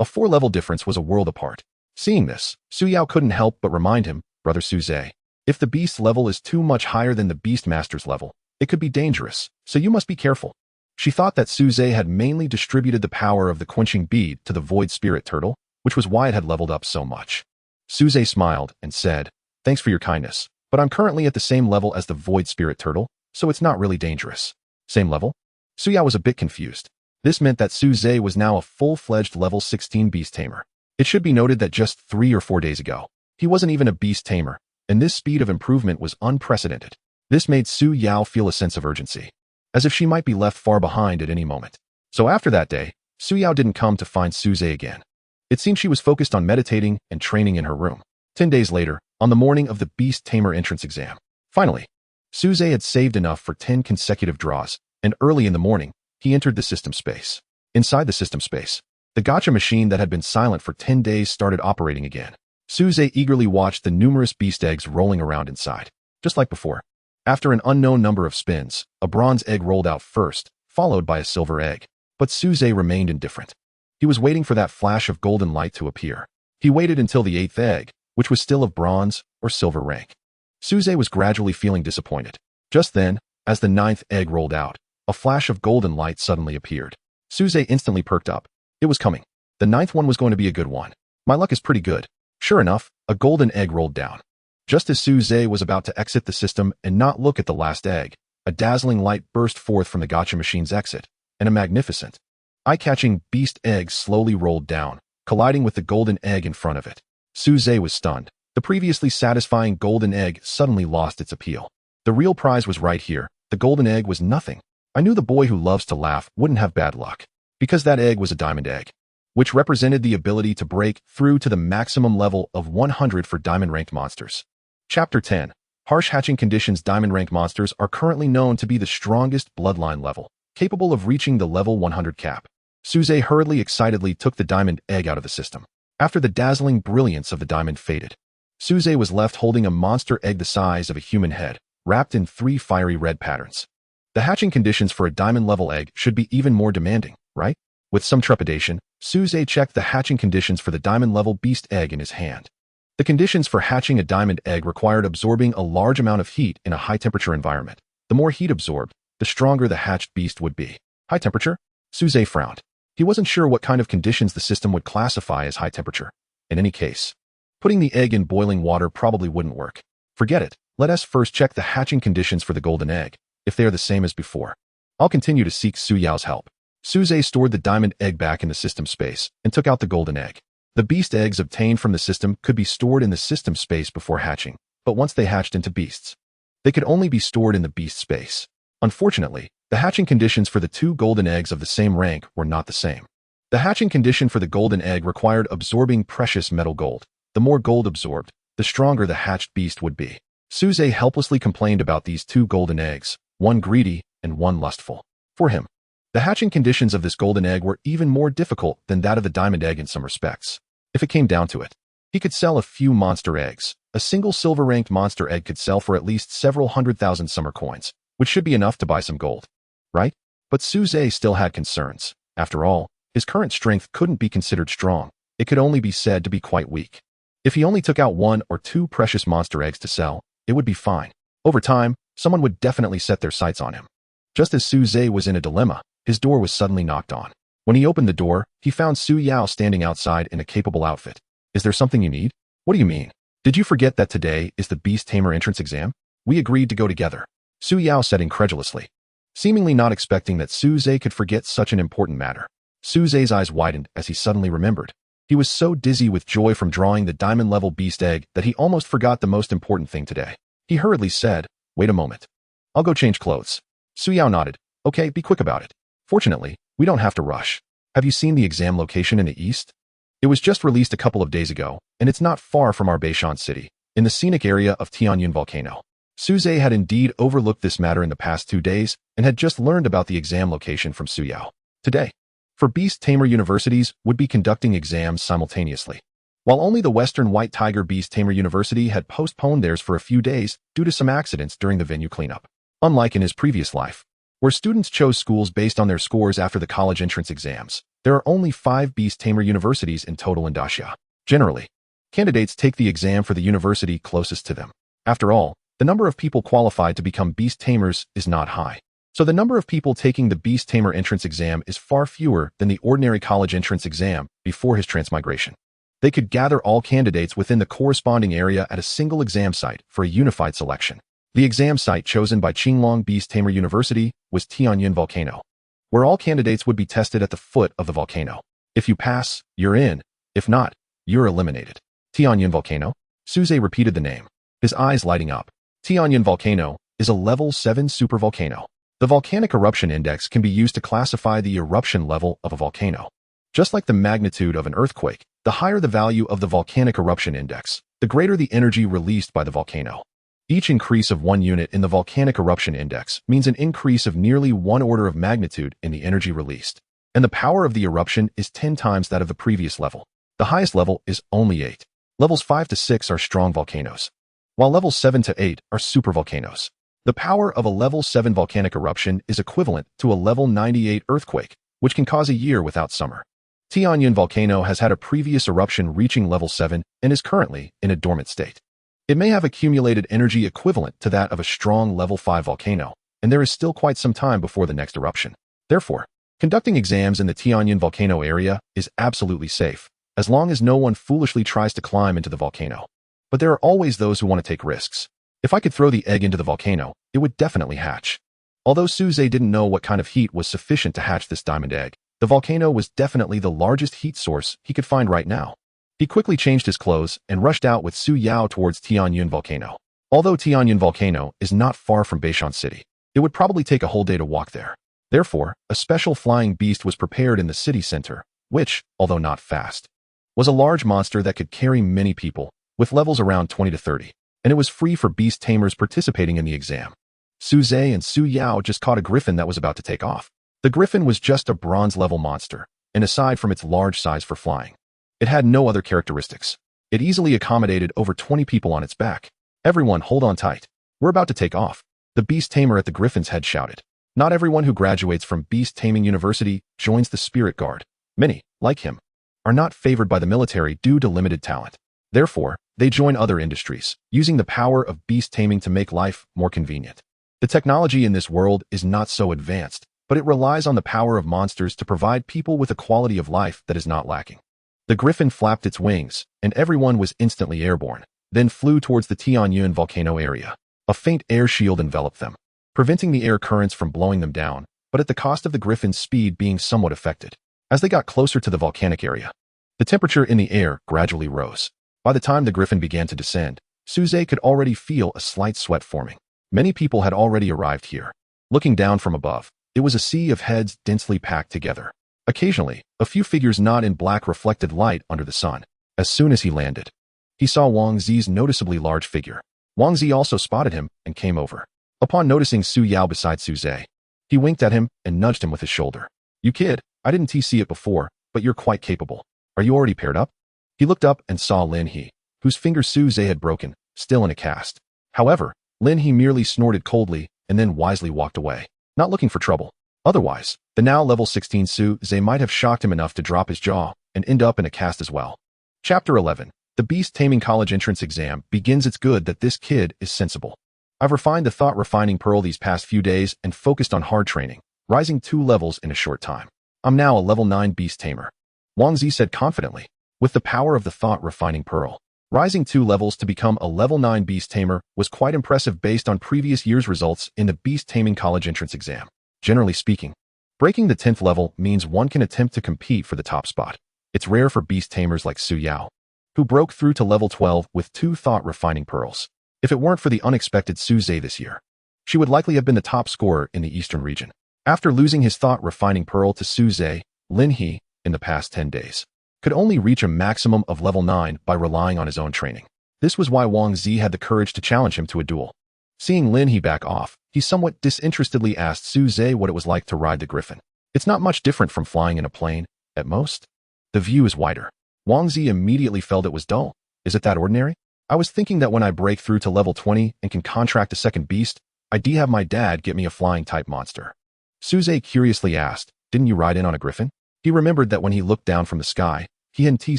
a 4-level difference was a world apart. Seeing this, Su Yao couldn't help but remind him, Brother Suze, if the beast level is too much higher than the beast master's level, it could be dangerous, so you must be careful. She thought that Suze had mainly distributed the power of the quenching bead to the Void Spirit Turtle, which was why it had leveled up so much. Suze smiled and said, Thanks for your kindness, but I'm currently at the same level as the Void Spirit Turtle, so it's not really dangerous. Same level? Su Yao was a bit confused. This meant that Suze was now a full-fledged level 16 beast tamer. It should be noted that just 3 or 4 days ago, he wasn't even a beast tamer, and this speed of improvement was unprecedented. This made Su Yao feel a sense of urgency, as if she might be left far behind at any moment. So after that day, Su Yao didn't come to find Suze again. It seemed she was focused on meditating and training in her room. 10 days later, on the morning of the Beast Tamer entrance exam, finally, Suze had saved enough for 10 consecutive draws, and early in the morning, he entered the system space. Inside the system space, the gacha machine that had been silent for 10 days started operating again. Suze eagerly watched the numerous beast eggs rolling around inside. Just like before, after an unknown number of spins, a bronze egg rolled out first, followed by a silver egg. But Suze remained indifferent. He was waiting for that flash of golden light to appear. He waited until the 8th egg, which was still of bronze or silver rank. Suze was gradually feeling disappointed. Just then, as the 9th egg rolled out, a flash of golden light suddenly appeared. Suze instantly perked up. It was coming. The 9th one was going to be a good one. My luck is pretty good. Sure enough, a golden egg rolled down. Just as Suze was about to exit the system and not look at the last egg, a dazzling light burst forth from the gacha machine's exit, and a magnificent, eye-catching beast egg slowly rolled down, colliding with the golden egg in front of it. Suze was stunned. The previously satisfying golden egg suddenly lost its appeal. The real prize was right here. The golden egg was nothing. I knew the boy who loves to laugh wouldn't have bad luck, because that egg was a diamond egg, which represented the ability to break through to the maximum level of 100 for diamond-ranked monsters. Chapter 10. Harsh hatching conditions. Diamond-ranked monsters are currently known to be the strongest bloodline level, capable of reaching the level 100 cap. Suze hurriedly excitedly took the diamond egg out of the system. After the dazzling brilliance of the diamond faded, Suze was left holding a monster egg the size of a human head, wrapped in 3 fiery red patterns. The hatching conditions for a diamond-level egg should be even more demanding, right? With some trepidation, Suze checked the hatching conditions for the diamond-level beast egg in his hand. The conditions for hatching a diamond egg required absorbing a large amount of heat in a high-temperature environment. The more heat absorbed, the stronger the hatched beast would be. High temperature? Suze frowned. He wasn't sure what kind of conditions the system would classify as high temperature. In any case, putting the egg in boiling water probably wouldn't work. Forget it. Let us first check the hatching conditions for the golden egg, if they are the same as before. I'll continue to seek Su Yao's help. Suze stored the diamond egg back in the system space and took out the golden egg. The beast eggs obtained from the system could be stored in the system space before hatching, but once they hatched into beasts, they could only be stored in the beast space. Unfortunately, the hatching conditions for the 2 golden eggs of the same rank were not the same. The hatching condition for the golden egg required absorbing precious metal gold. The more gold absorbed, the stronger the hatched beast would be. Suze helplessly complained about these 2 golden eggs, one greedy and one lustful. For him, the hatching conditions of this golden egg were even more difficult than that of the diamond egg in some respects. If it came down to it, he could sell a few monster eggs. A single silver-ranked monster egg could sell for at least several 100,000 summer coins, which should be enough to buy some gold, right? But Suze still had concerns. After all, his current strength couldn't be considered strong. It could only be said to be quite weak. If he only took out 1 or 2 precious monster eggs to sell, it would be fine. Over time, someone would definitely set their sights on him. Just as Suze was in a dilemma, his door was suddenly knocked on. When he opened the door, he found Su Yao standing outside in a capable outfit. Is there something you need? What do you mean? Did you forget that today is the Beast Tamer entrance exam? We agreed to go together, Su Yao said incredulously, seemingly not expecting that Suze could forget such an important matter. Suze's eyes widened as he suddenly remembered. He was so dizzy with joy from drawing the diamond-level beast egg that he almost forgot the most important thing today. He hurriedly said, "Wait a moment. I'll go change clothes." Su Yao nodded. "Okay, be quick about it. Fortunately, we don't have to rush. Have you seen the exam location in the east? It was just released a couple of days ago, and it's not far from our Beishan city, in the scenic area of Tianyun Volcano." Suze had indeed overlooked this matter in the past 2 days and had just learned about the exam location from Su Yao. Today, for Beast Tamer universities would be conducting exams simultaneously, while only the Western White Tiger Beast Tamer University had postponed theirs for a few days due to some accidents during the venue cleanup. Unlike in his previous life, where students chose schools based on their scores after the college entrance exams, there are only 5 Beast Tamer universities in total in Dacia. Generally, candidates take the exam for the university closest to them. After all, the number of people qualified to become Beast Tamers is not high. So the number of people taking the Beast Tamer entrance exam is far fewer than the ordinary college entrance exam before his transmigration. They could gather all candidates within the corresponding area at a single exam site for a unified selection. The exam site chosen by Qinglong Beast Tamer University was Tianyun Volcano, where all candidates would be tested at the foot of the volcano. If you pass, you're in. If not, you're eliminated. Tianyun Volcano? Suze repeated the name. his eyes lighting up. Tianyan Volcano is a level 7 supervolcano. The volcanic eruption index can be used to classify the eruption level of a volcano. Just like the magnitude of an earthquake, the higher the value of the volcanic eruption index, the greater the energy released by the volcano. Each increase of 1 unit in the volcanic eruption index means an increase of nearly 1 order of magnitude in the energy released. And the power of the eruption is 10 times that of the previous level. The highest level is only 8. Levels 5 to 6 are strong volcanoes, while levels 7 to 8 are supervolcanoes. The power of a level 7 volcanic eruption is equivalent to a level 98 earthquake, which can cause a year without summer. Tianyan Volcano has had a previous eruption reaching level 7 and is currently in a dormant state. It may have accumulated energy equivalent to that of a strong level 5 volcano, and there is still quite some time before the next eruption. Therefore, conducting exams in the Tianyan Volcano area is absolutely safe, as long as no one foolishly tries to climb into the volcano. But there are always those who want to take risks. If I could throw the egg into the volcano, it would definitely hatch. Although Suze didn't know what kind of heat was sufficient to hatch this diamond egg, the volcano was definitely the largest heat source he could find right now. He quickly changed his clothes and rushed out with Su Yao towards Tianyan Volcano. Although Tianyan Volcano is not far from Beishan City, it would probably take a whole day to walk there. Therefore, a special flying beast was prepared in the city center, which, although not fast, was a large monster that could carry many people, with levels around 20 to 30, and it was free for beast tamers participating in the exam. Suze and Su Yao just caught a griffin that was about to take off. The griffin was just a bronze-level monster, and aside from its large size for flying, it had no other characteristics. It easily accommodated over 20 people on its back. Everyone hold on tight. We're about to take off. The beast tamer at the griffin's head shouted. Not everyone who graduates from Beast Taming University joins the Spirit Guard. Many, like him, are not favored by the military due to limited talent. Therefore, they join other industries, using the power of beast taming to make life more convenient. The technology in this world is not so advanced, but it relies on the power of monsters to provide people with a quality of life that is not lacking. The griffin flapped its wings, and everyone was instantly airborne, then flew towards the Tianyan volcano area. A faint air shield enveloped them, preventing the air currents from blowing them down, but at the cost of the griffin's speed being somewhat affected. As they got closer to the volcanic area, the temperature in the air gradually rose. By the time the griffin began to descend, Suze could already feel a slight sweat forming. Many people had already arrived here. Looking down from above, it was a sea of heads densely packed together. Occasionally, a few figures not in black reflected light under the sun. As soon as he landed, he saw Wang Zi's noticeably large figure. Wang Zi also spotted him and came over. Upon noticing Su Yao beside Suze, he winked at him and nudged him with his shoulder. You kid, I didn't see it before, but you're quite capable. Are you already paired up? He looked up and saw Lin He, whose finger Suze had broken, still in a cast. However, Lin He merely snorted coldly and then wisely walked away, not looking for trouble. Otherwise, the now level 16 Suze might have shocked him enough to drop his jaw and end up in a cast as well. Chapter 11. The Beast Taming College Entrance Exam begins. It's good that this kid is sensible. I've refined the thought refining pearl these past few days and focused on hard training, rising 2 levels in a short time. I'm now a level 9 beast tamer, Wang Zi said confidently. With the power of the thought refining pearl, rising 2 levels to become a level 9 beast tamer was quite impressive based on previous year's results in the Beast Taming College Entrance Exam. Generally speaking, breaking the 10th level means one can attempt to compete for the top spot. It's rare for beast tamers like Su Yao, who broke through to level 12 with 2 thought refining pearls. If it weren't for the unexpected Suze this year, she would likely have been the top scorer in the eastern region. After losing his thought refining pearl to Suze, Lin He, in the past 10 days, could only reach a maximum of level 9 by relying on his own training. This was why Wang Zi had the courage to challenge him to a duel. Seeing Lin He back off, he somewhat disinterestedly asked Suze what it was like to ride the griffin. It's not much different from flying in a plane, at most. The view is wider. Wang Zi immediately felt it was dull. Is it that ordinary? I was thinking that when I break through to level 20 and can contract a second beast, I'd have my dad get me a flying type monster. Suze curiously asked, didn't you ride in on a griffin? He remembered that when he looked down from the sky, he hadn't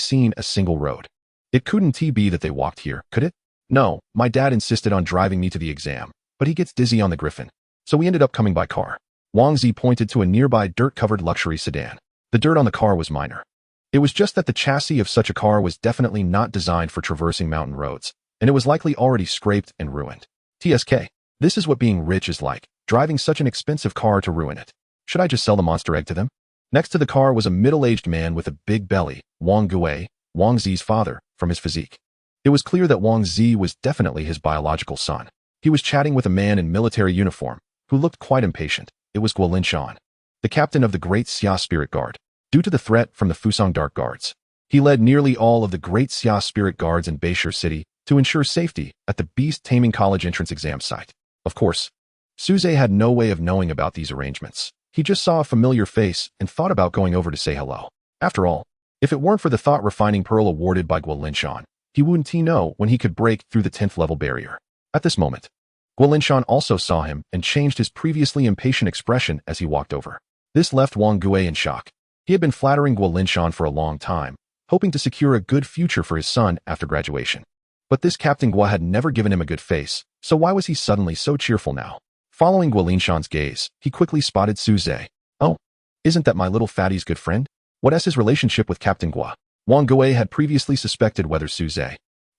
seen a single road. It couldn't be that they walked here, could it? No, my dad insisted on driving me to the exam, but he gets dizzy on the griffin, so we ended up coming by car. Wang Zi pointed to a nearby dirt-covered luxury sedan. The dirt on the car was minor. It was just that the chassis of such a car was definitely not designed for traversing mountain roads, and it was likely already scraped and ruined. TSK. This is what being rich is like, driving such an expensive car to ruin it. Should I just sell the monster egg to them? Next to the car was a middle-aged man with a big belly, Wang Gui, Wang Zi's father, from his physique. It was clear that Wang Zi was definitely his biological son. He was chatting with a man in military uniform who looked quite impatient. It was Guo Linshan, the captain of the Great Xia Spirit Guard. Due to the threat from the Fusang Dark Guards, he led nearly all of the Great Xia Spirit Guards in Beishur City to ensure safety at the Beast Taming College entrance exam site. Of course, Suze had no way of knowing about these arrangements. He just saw a familiar face and thought about going over to say hello. After all, if it weren't for the thought-refining pearl awarded by Guo Linshan, he wouldn't know when he could break through the 10th level barrier. At this moment, Guo Linshan also saw him and changed his previously impatient expression as he walked over. This left Wang Gui in shock. He had been flattering Guo Linshan for a long time, hoping to secure a good future for his son after graduation. But this Captain Guo had never given him a good face, so why was he suddenly so cheerful now? Following Guo Linshan's gaze, he quickly spotted Suze. Oh, isn't that my little fatty's good friend? What's his relationship with Captain Guo? Wang Gui had previously suspected whether Suze,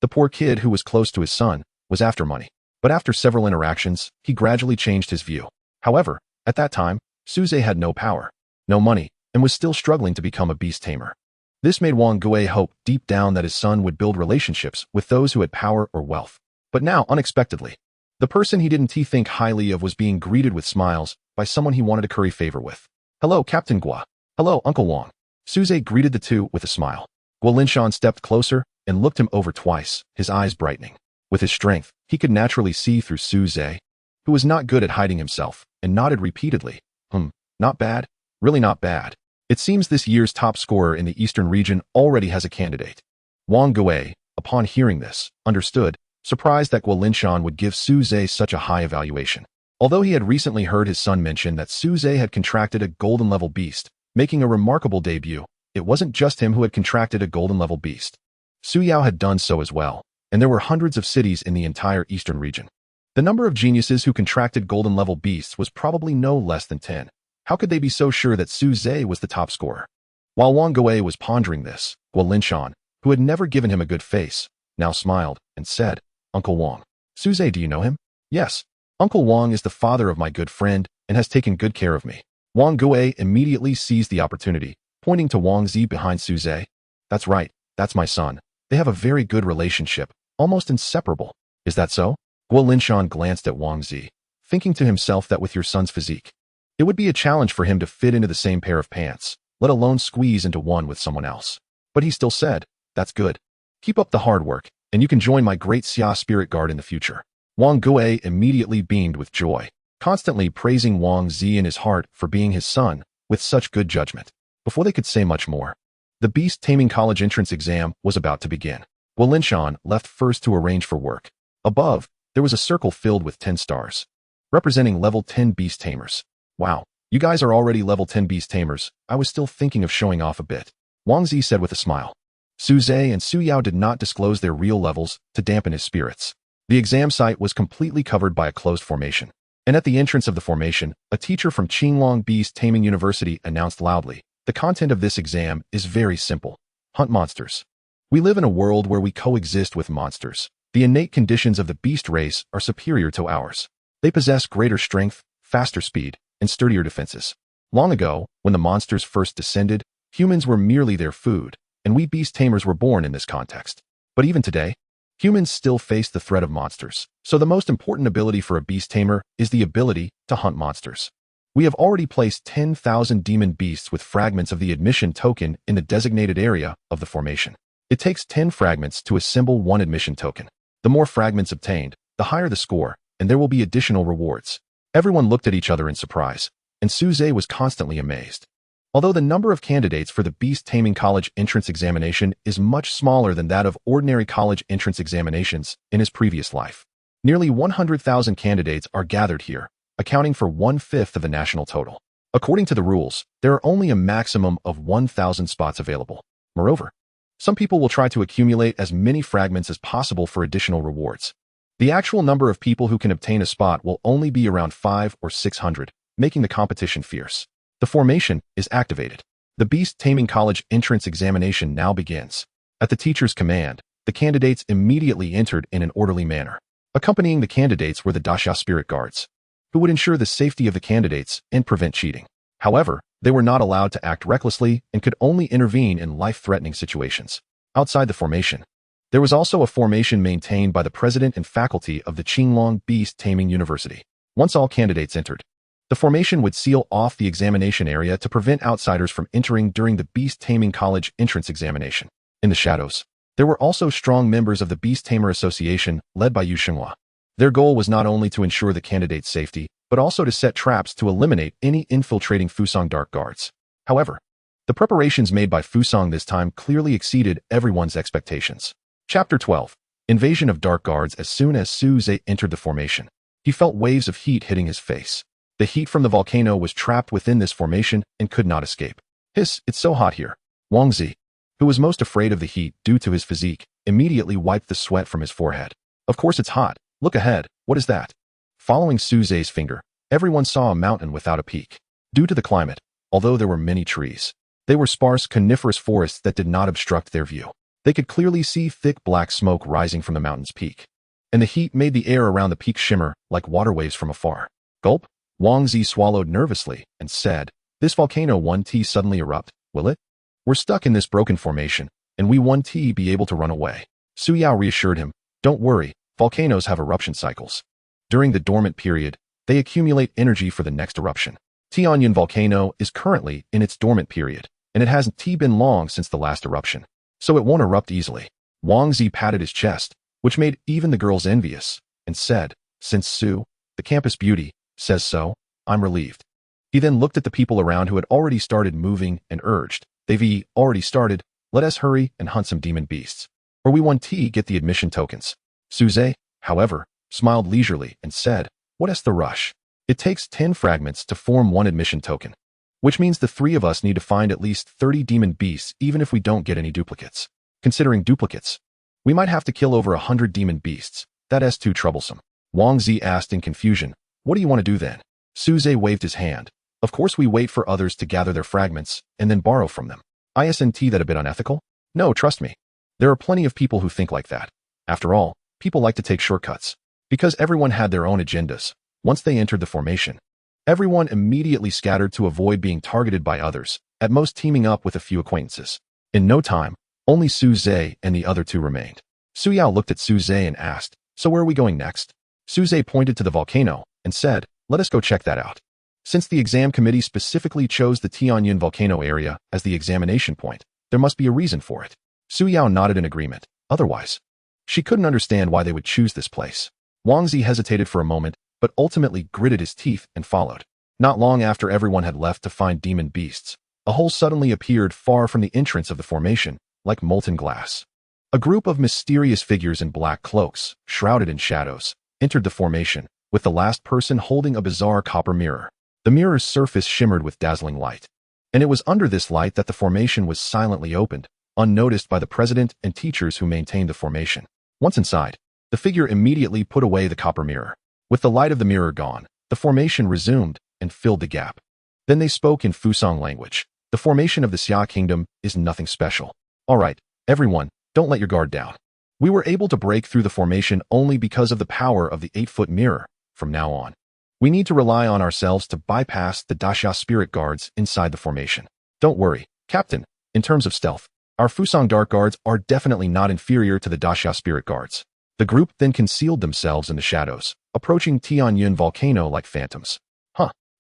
the poor kid who was close to his son, was after money. But after several interactions, he gradually changed his view. However, at that time, Suze had no power, no money, and was still struggling to become a beast tamer. This made Wang Gui hope deep down that his son would build relationships with those who had power or wealth. But now, unexpectedly, the person he didn't think highly of was being greeted with smiles by someone he wanted to curry favor with. Hello, Captain Guo. Hello, Uncle Wang. Suze greeted the two with a smile. Guo Linshan stepped closer and looked him over twice, his eyes brightening. With his strength, he could naturally see through Suze, who was not good at hiding himself, and nodded repeatedly. Not bad. Really not bad. It seems this year's top scorer in the eastern region already has a candidate. Wang Gui, upon hearing this, understood, surprised that Guo Linshan would give Suze such a high evaluation. Although he had recently heard his son mention that Suze had contracted a golden level beast, making a remarkable debut, it wasn't just him who had contracted a golden level beast. Su Yao had done so as well, and there were hundreds of cities in the entire eastern region. The number of geniuses who contracted golden level beasts was probably no less than 10. How could they be so sure that Suze was the top scorer? While Wang Gui was pondering this, Guo Linshan, who had never given him a good face, now smiled and said, Uncle Wang. Suze, do you know him? Yes. Uncle Wang is the father of my good friend and has taken good care of me. Wang Gui immediately seized the opportunity, pointing to Wang Zi behind Suze. That's right, that's my son. They have a very good relationship, almost inseparable. Is that so? Guo Linshan glanced at Wang Zi, thinking to himself that with your son's physique, it would be a challenge for him to fit into the same pair of pants, let alone squeeze into one with someone else. But he still said, that's good. Keep up the hard work, and you can join my Great Xia Spirit Guard in the future. Wang Gui immediately beamed with joy, constantly praising Wang Zi in his heart for being his son, with such good judgment. Before they could say much more, the Beast Taming College entrance exam was about to begin. Guo Linshan left first to arrange for work. Above, there was a circle filled with 10 stars, representing level 10 beast tamers. Wow, you guys are already level 10 beast tamers. I was still thinking of showing off a bit. Wang Zi said with a smile. Suze and Su Yao did not disclose their real levels to dampen his spirits. The exam site was completely covered by a closed formation. And at the entrance of the formation, a teacher from Qinglong Beast Taming University announced loudly, the content of this exam is very simple. Hunt monsters. We live in a world where we coexist with monsters. The innate conditions of the beast race are superior to ours. They possess greater strength, faster speed, and sturdier defenses. Long ago, when the monsters first descended, humans were merely their food, and we beast tamers were born in this context. But even today, humans still face the threat of monsters, so the most important ability for a beast tamer is the ability to hunt monsters. We have already placed 10,000 demon beasts with fragments of the admission token in the designated area of the formation. It takes 10 fragments to assemble one admission token. The more fragments obtained, the higher the score, and there will be additional rewards. Everyone looked at each other in surprise, and Suze was constantly amazed. Although the number of candidates for the Beast Taming College entrance examination is much smaller than that of ordinary college entrance examinations in his previous life, nearly 100,000 candidates are gathered here, accounting for 1/5 of the national total. According to the rules, there are only a maximum of 1,000 spots available. Moreover, some people will try to accumulate as many fragments as possible for additional rewards. The actual number of people who can obtain a spot will only be around 500 or 600, making the competition fierce. The formation is activated. The Beast Taming College entrance examination now begins. At the teacher's command, the candidates immediately entered in an orderly manner. Accompanying the candidates were the Daxia Spirit Guards, who would ensure the safety of the candidates and prevent cheating. However, they were not allowed to act recklessly and could only intervene in life-threatening situations. Outside the formation, There was also a formation maintained by the president and faculty of the Qinglong Beast Taming University. Once all candidates entered, the formation would seal off the examination area to prevent outsiders from entering during the Beast Taming College entrance examination. In the shadows, there were also strong members of the Beast Tamer Association led by Yu Xinghua. Their goal was not only to ensure the candidate's safety, but also to set traps to eliminate any infiltrating Fusang Dark Guards. However, the preparations made by Fusang this time clearly exceeded everyone's expectations. Chapter 12. Invasion of Dark Guards. As soon as Su Zhe entered the formation, he felt waves of heat hitting his face. The heat from the volcano was trapped within this formation and could not escape. Hiss, it's so hot here. Wang Zi, who was most afraid of the heat due to his physique, immediately wiped the sweat from his forehead. Of course it's hot. Look ahead. What is that? Following Su Zhe's finger, everyone saw a mountain without a peak. Due to the climate, although there were many trees, they were sparse coniferous forests that did not obstruct their view. They could clearly see thick black smoke rising from the mountain's peak, and the heat made the air around the peak shimmer like water waves from afar. Gulp. Wang Zi swallowed nervously and said, "This volcano 1T suddenly erupt, will it? We're stuck in this broken formation, and we 1T be able to run away." Su Yao reassured him, "Don't worry, volcanoes have eruption cycles. During the dormant period, they accumulate energy for the next eruption. Tianyun volcano is currently in its dormant period, and it hasn't been long since the last eruption, so it won't erupt easily." Wang Zi patted his chest, which made even the girls envious, and said, "Since Su, the campus beauty, says so, I'm relieved." He then looked at the people around who had already started moving and urged, "They've already started, let us hurry and hunt some demon beasts, or we 1T get the admission tokens." Su Zhe, however, smiled leisurely and said, "What's the rush? It takes 10 fragments to form one admission token, which means the three of us need to find at least 30 demon beasts even if we don't get any duplicates. Considering duplicates, we might have to kill over 100 demon beasts. That's too troublesome." Wang Zi asked in confusion, "What do you want to do then?" Su Zhe waved his hand. "Of course we wait for others to gather their fragments and then borrow from them. Isn't that a bit unethical? No, trust me. There are plenty of people who think like that. After all, people like to take shortcuts. Because everyone had their own agendas. Once they entered the formation, everyone immediately scattered to avoid being targeted by others, at most teaming up with a few acquaintances. In no time, only Su Zhe and the other two remained. Su Yao looked at Su Zhe and asked, "So where are we going next?" Su Zhe pointed to the volcano and said, "Let us go check that out." Since the exam committee specifically chose the Tianyun volcano area as the examination point, there must be a reason for it. Su Yao nodded in agreement. Otherwise, she couldn't understand why they would choose this place. Wang Zi hesitated for a moment, but ultimately gritted his teeth and followed. Not long after everyone had left to find demon beasts, a hole suddenly appeared far from the entrance of the formation, like molten glass. A group of mysterious figures in black cloaks, shrouded in shadows, entered the formation, with the last person holding a bizarre copper mirror. The mirror's surface shimmered with dazzling light, and it was under this light that the formation was silently opened, unnoticed by the president and teachers who maintained the formation. Once inside, the figure immediately put away the copper mirror. With the light of the mirror gone, the formation resumed and filled the gap. Then they spoke in Fusang language. "The formation of the Xia Kingdom is nothing special. All right, everyone, don't let your guard down. We were able to break through the formation only because of the power of the 8-foot mirror. From now on, we need to rely on ourselves to bypass the Daxia spirit guards inside the formation. Don't worry, Captain, in terms of stealth, our Fusang Dark Guards are definitely not inferior to the Daxia spirit guards." The group then concealed themselves in the shadows, approaching Tianyun volcano like phantoms.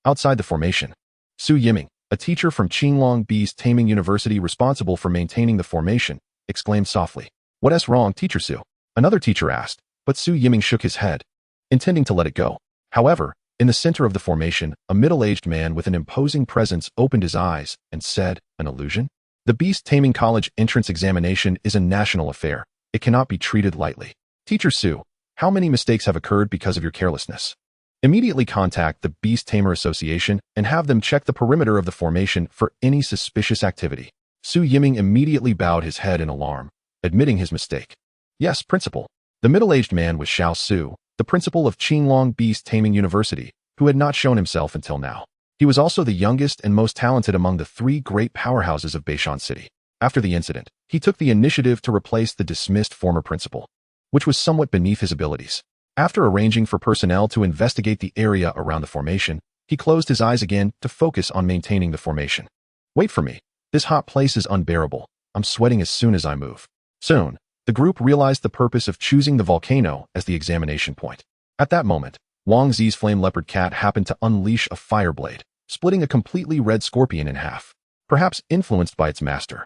Outside the formation, Su Yiming, a teacher from Qinglong Beast Taming University responsible for maintaining the formation, exclaimed softly, "What's wrong, Teacher Su?" Another teacher asked, but Su Yiming shook his head, intending to let it go. However, in the center of the formation, a middle-aged man with an imposing presence opened his eyes and said, "An illusion? The Beast Taming College entrance examination is a national affair. It cannot be treated lightly. Teacher Su, how many mistakes have occurred because of your carelessness? Immediately contact the Beast Tamer Association and have them check the perimeter of the formation for any suspicious activity." Su Yiming immediately bowed his head in alarm, admitting his mistake. "Yes, Principal." The middle-aged man was Xiao Su, the principal of Qinglong Beast Taming University, who had not shown himself until now. He was also the youngest and most talented among the 3 great powerhouses of Beishan City. After the incident, he took the initiative to replace the dismissed former principal, which was somewhat beneath his abilities. After arranging for personnel to investigate the area around the formation, he closed his eyes again to focus on maintaining the formation. "Wait for me. This hot place is unbearable. I'm sweating as soon as I move." Soon, The group realized the purpose of choosing the volcano as the examination point. At that moment, Wang Zi's flame leopard cat happened to unleash a fire blade, splitting a completely red scorpion in half, perhaps influenced by its master.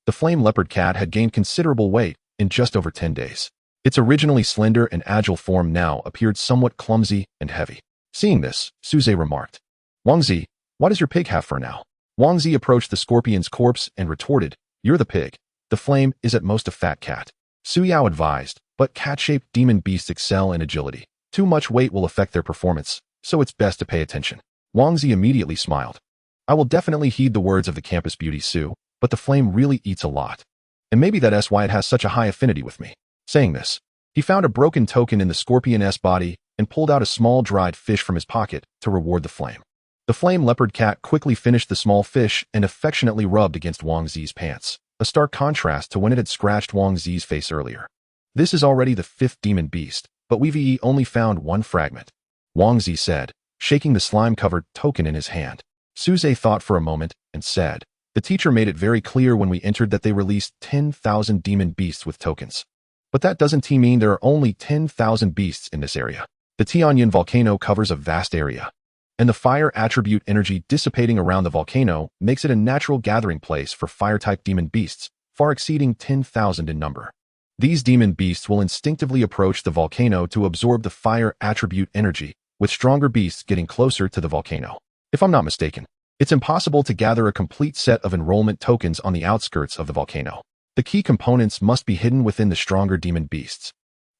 The flame leopard cat had gained considerable weight in just over 10 days. Its originally slender and agile form now appeared somewhat clumsy and heavy. Seeing this, Suze remarked, "Wang Zi, what does your pig have for now?" Wang Zi approached the scorpion's corpse and retorted, "You're the pig. The flame is at most a fat cat." Su Yao advised, "But cat-shaped demon beasts excel in agility. Too much weight will affect their performance, so it's best to pay attention." Wang Zi immediately smiled. "I will definitely heed the words of the campus beauty Su, but the flame really eats a lot. And maybe that's why it has such a high affinity with me." Saying this, he found a broken token in the scorpion's body and pulled out a small dried fish from his pocket to reward the flame. The flame leopard cat quickly finished the small fish and affectionately rubbed against Wang Zi's pants, a stark contrast to when it had scratched Wang Zi's face earlier. "This is already the 5th demon beast, but we've only found 1 fragment," Wang Zi said, shaking the slime-covered token in his hand. Suze thought for a moment and said, "The teacher made it very clear when we entered that they released 10,000 demon beasts with tokens. But that doesn't mean there are only 10,000 beasts in this area. The Tianyan volcano covers a vast area, and the fire attribute energy dissipating around the volcano makes it a natural gathering place for fire-type demon beasts, far exceeding 10,000 in number. These demon beasts will instinctively approach the volcano to absorb the fire attribute energy, with stronger beasts getting closer to the volcano. If I'm not mistaken, it's impossible to gather a complete set of enrollment tokens on the outskirts of the volcano. The key components must be hidden within the stronger demon beasts,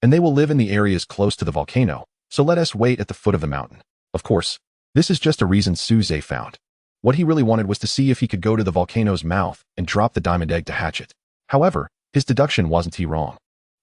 and they will live in the areas close to the volcano, so let us wait at the foot of the mountain." Of course, this is just a reason Suze found. What he really wanted was to see if he could go to the volcano's mouth and drop the diamond egg to hatch it. However, his deduction wasn't wrong.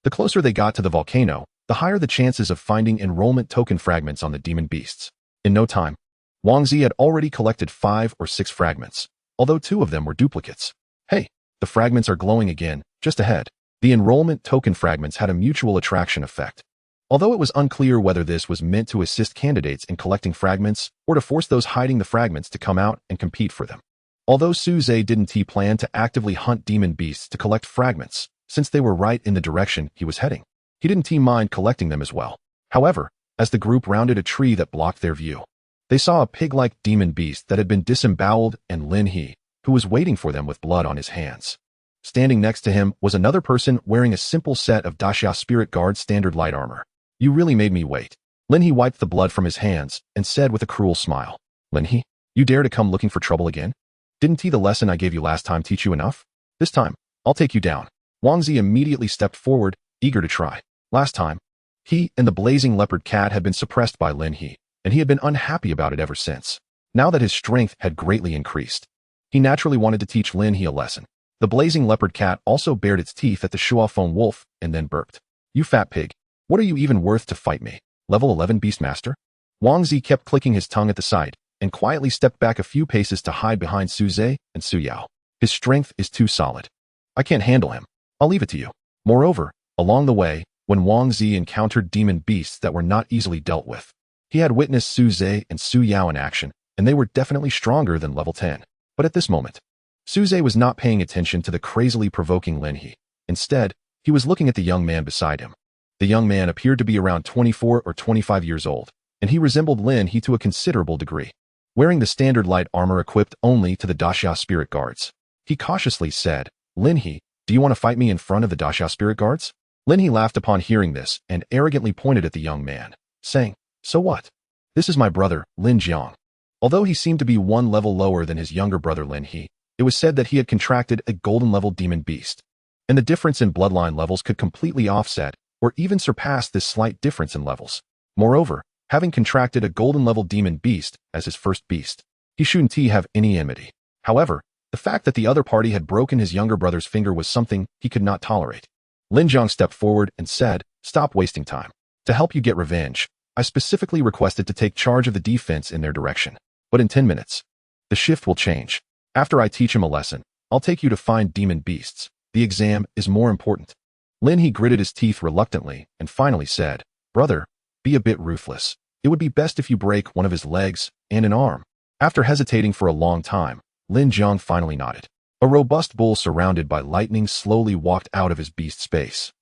The closer they got to the volcano, the higher the chances of finding enrollment token fragments on the demon beasts. In no time, Wang Zi had already collected 5 or 6 fragments, although 2 of them were duplicates. Hey, the fragments are glowing again, just ahead. The enrollment token fragments had a mutual attraction effect. Although it was unclear whether this was meant to assist candidates in collecting fragments or to force those hiding the fragments to come out and compete for them. Although Suze didn't plan to actively hunt demon beasts to collect fragments, since they were right in the direction he was heading, he didn't mind collecting them as well. However, as the group rounded a tree that blocked their view, they saw a pig-like demon beast that had been disemboweled and Lin He, who was waiting for them with blood on his hands. Standing next to him was another person wearing a simple set of Daxia Spirit Guard standard light armor. "You really made me wait." Lin He wiped the blood from his hands and said with a cruel smile, "Lin He, you dare to come looking for trouble again? Didn't the lesson I gave you last time teach you enough? This time, I'll take you down." Wang Zi immediately stepped forward, eager to try. Last time, he and the blazing leopard cat had been suppressed by Lin He, and he had been unhappy about it ever since. Now that his strength had greatly increased, he naturally wanted to teach Lin He a lesson. The blazing leopard cat also bared its teeth at the Shuaofeng wolf and then burped. "You fat pig. What are you even worth to fight me? Level 11 Beastmaster?" Wang Zi kept clicking his tongue at the sight and quietly stepped back a few paces to hide behind Suze and Su Yao. "His strength is too solid. I can't handle him. I'll leave it to you." Moreover, along the way, when Wang Zi encountered demon beasts that were not easily dealt with, he had witnessed Suze and Su Yao in action, and they were definitely stronger than level 10. But at this moment, Suze was not paying attention to the crazily provoking Lin He. Instead, he was looking at the young man beside him. The young man appeared to be around 24 or 25 years old, and he resembled Lin He to a considerable degree. Wearing the standard light armor equipped only to the Daxia Spirit Guards, he cautiously said, "Lin He, do you want to fight me in front of the Daxia Spirit Guards?" Lin He laughed upon hearing this and arrogantly pointed at the young man, saying, "So what? This is my brother, Lin Jiang." Although he seemed to be 1 level lower than his younger brother Lin He, it was said that he had contracted a golden-level demon beast, and the difference in bloodline levels could completely offset or even surpass this slight difference in levels. Moreover, having contracted a golden-level demon beast as his first beast, he shouldn't have any enmity. However, the fact that the other party had broken his younger brother's finger was something he could not tolerate. Lin Jiang stepped forward and said, "Stop wasting time. To help you get revenge, I specifically requested to take charge of the defense in their direction. But in 10 minutes, the shift will change. After I teach him a lesson, I'll take you to find demon beasts. The exam is more important." Lin He gritted his teeth reluctantly and finally said, "Brother, be a bit ruthless. It would be best if you break one of his legs and an arm." After hesitating for a long time, Lin Jiang finally nodded. A robust bull surrounded by lightning slowly walked out of his beast space.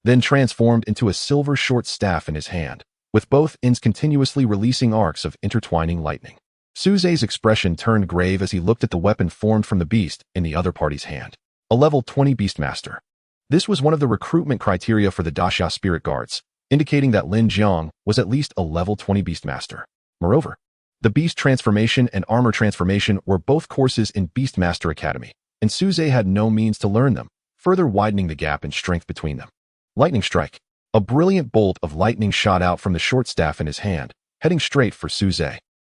then transformed into a silver short staff in his hand, with both ends continuously releasing arcs of intertwining lightning. Suze's expression turned grave as he looked at the weapon formed from the beast in the other party's hand. A level 20 Beastmaster. This was one of the recruitment criteria for the Daxia Spirit Guards, indicating that Lin Jiang was at least a level 20 Beastmaster. Moreover, the Beast Transformation and Armor Transformation were both courses in Beastmaster Academy, and Suze had no means to learn them, further widening the gap in strength between them. Lightning Strike. A brilliant bolt of lightning shot out from the short staff in his hand, heading straight for Suze.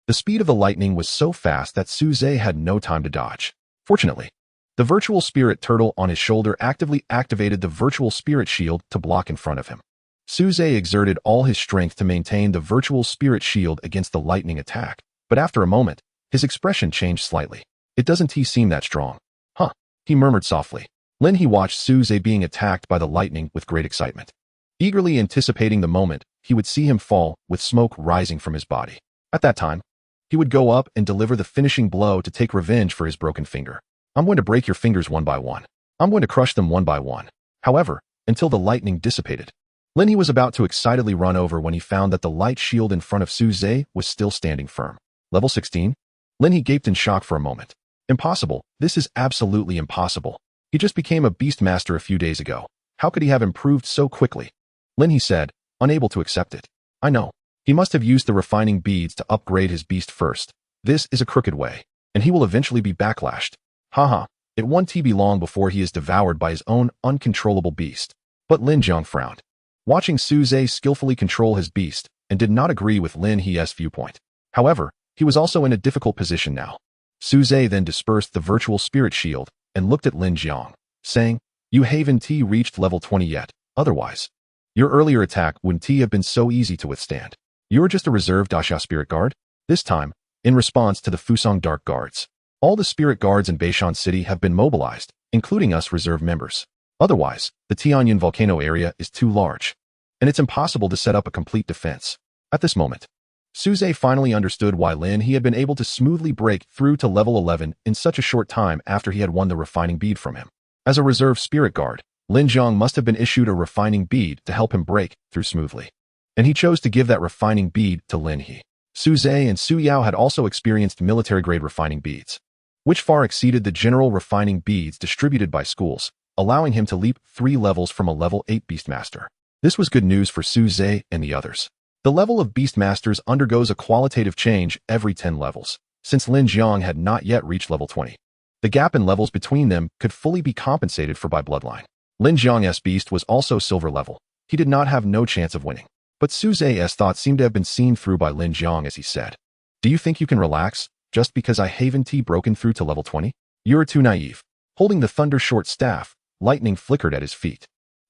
The speed of the lightning was so fast that Suze had no time to dodge. Fortunately, the virtual spirit turtle on his shoulder actively activated the virtual spirit shield to block in front of him. Suze exerted all his strength to maintain the virtual spirit shield against the lightning attack, but after a moment, his expression changed slightly. It doesn't seem that strong. Huh, he murmured softly. Lin He watched Suze being attacked by the lightning with great excitement. Eagerly anticipating the moment he would see him fall with smoke rising from his body. At that time, he would go up and deliver the finishing blow to take revenge for his broken finger. I'm going to break your fingers one by one. I'm going to crush them one by one. However, until the lightning dissipated, Lin He was about to excitedly run over when he found that the light shield in front of Suze was still standing firm. Level 16? Lin He gaped in shock for a moment. Impossible. This is absolutely impossible. He just became a Beastmaster a few days ago. How could he have improved so quickly? Lin He said, unable to accept it. I know. He must have used the refining beads to upgrade his beast first. This is a crooked way, and he will eventually be backlashed. Haha, it won't be long before he is devoured by his own uncontrollable beast. But Lin Jiang frowned, watching Suze skillfully control his beast, and did not agree with Lin He's viewpoint. However, he was also in a difficult position now. Suze then dispersed the virtual spirit shield and looked at Lin Jiang, saying, You haven't reached level 20 yet, otherwise. Your earlier attack wouldn't have been so easy to withstand. You're just a reserve Daxia Spirit Guard? This time, in response to the Fusang Dark Guards. All the Spirit Guards in Beishan City have been mobilized, including us reserve members. Otherwise, the Tianyun volcano area is too large, and it's impossible to set up a complete defense. At this moment, Suze finally understood why Lin He had been able to smoothly break through to level 11 in such a short time after he had won the refining bead from him. As a reserve Spirit Guard, Lin Jiang must have been issued a refining bead to help him break through smoothly, and he chose to give that refining bead to Lin He. Suze and Su Yao had also experienced military-grade refining beads, which far exceeded the general refining beads distributed by schools, allowing him to leap 3 levels from a level 8 Beastmaster. This was good news for Suze and the others. The level of Beastmasters undergoes a qualitative change every 10 levels, since Lin Jiang had not yet reached level 20. The gap in levels between them could fully be compensated for by bloodline. Lin Jiang's beast was also silver level. He did not have no chance of winning. But Suze's thoughts seemed to have been seen through by Lin Jiang as he said, Do you think you can relax, just because I haven't broken through to level 20? You're too naive. Holding the thunder short staff, lightning flickered at his feet.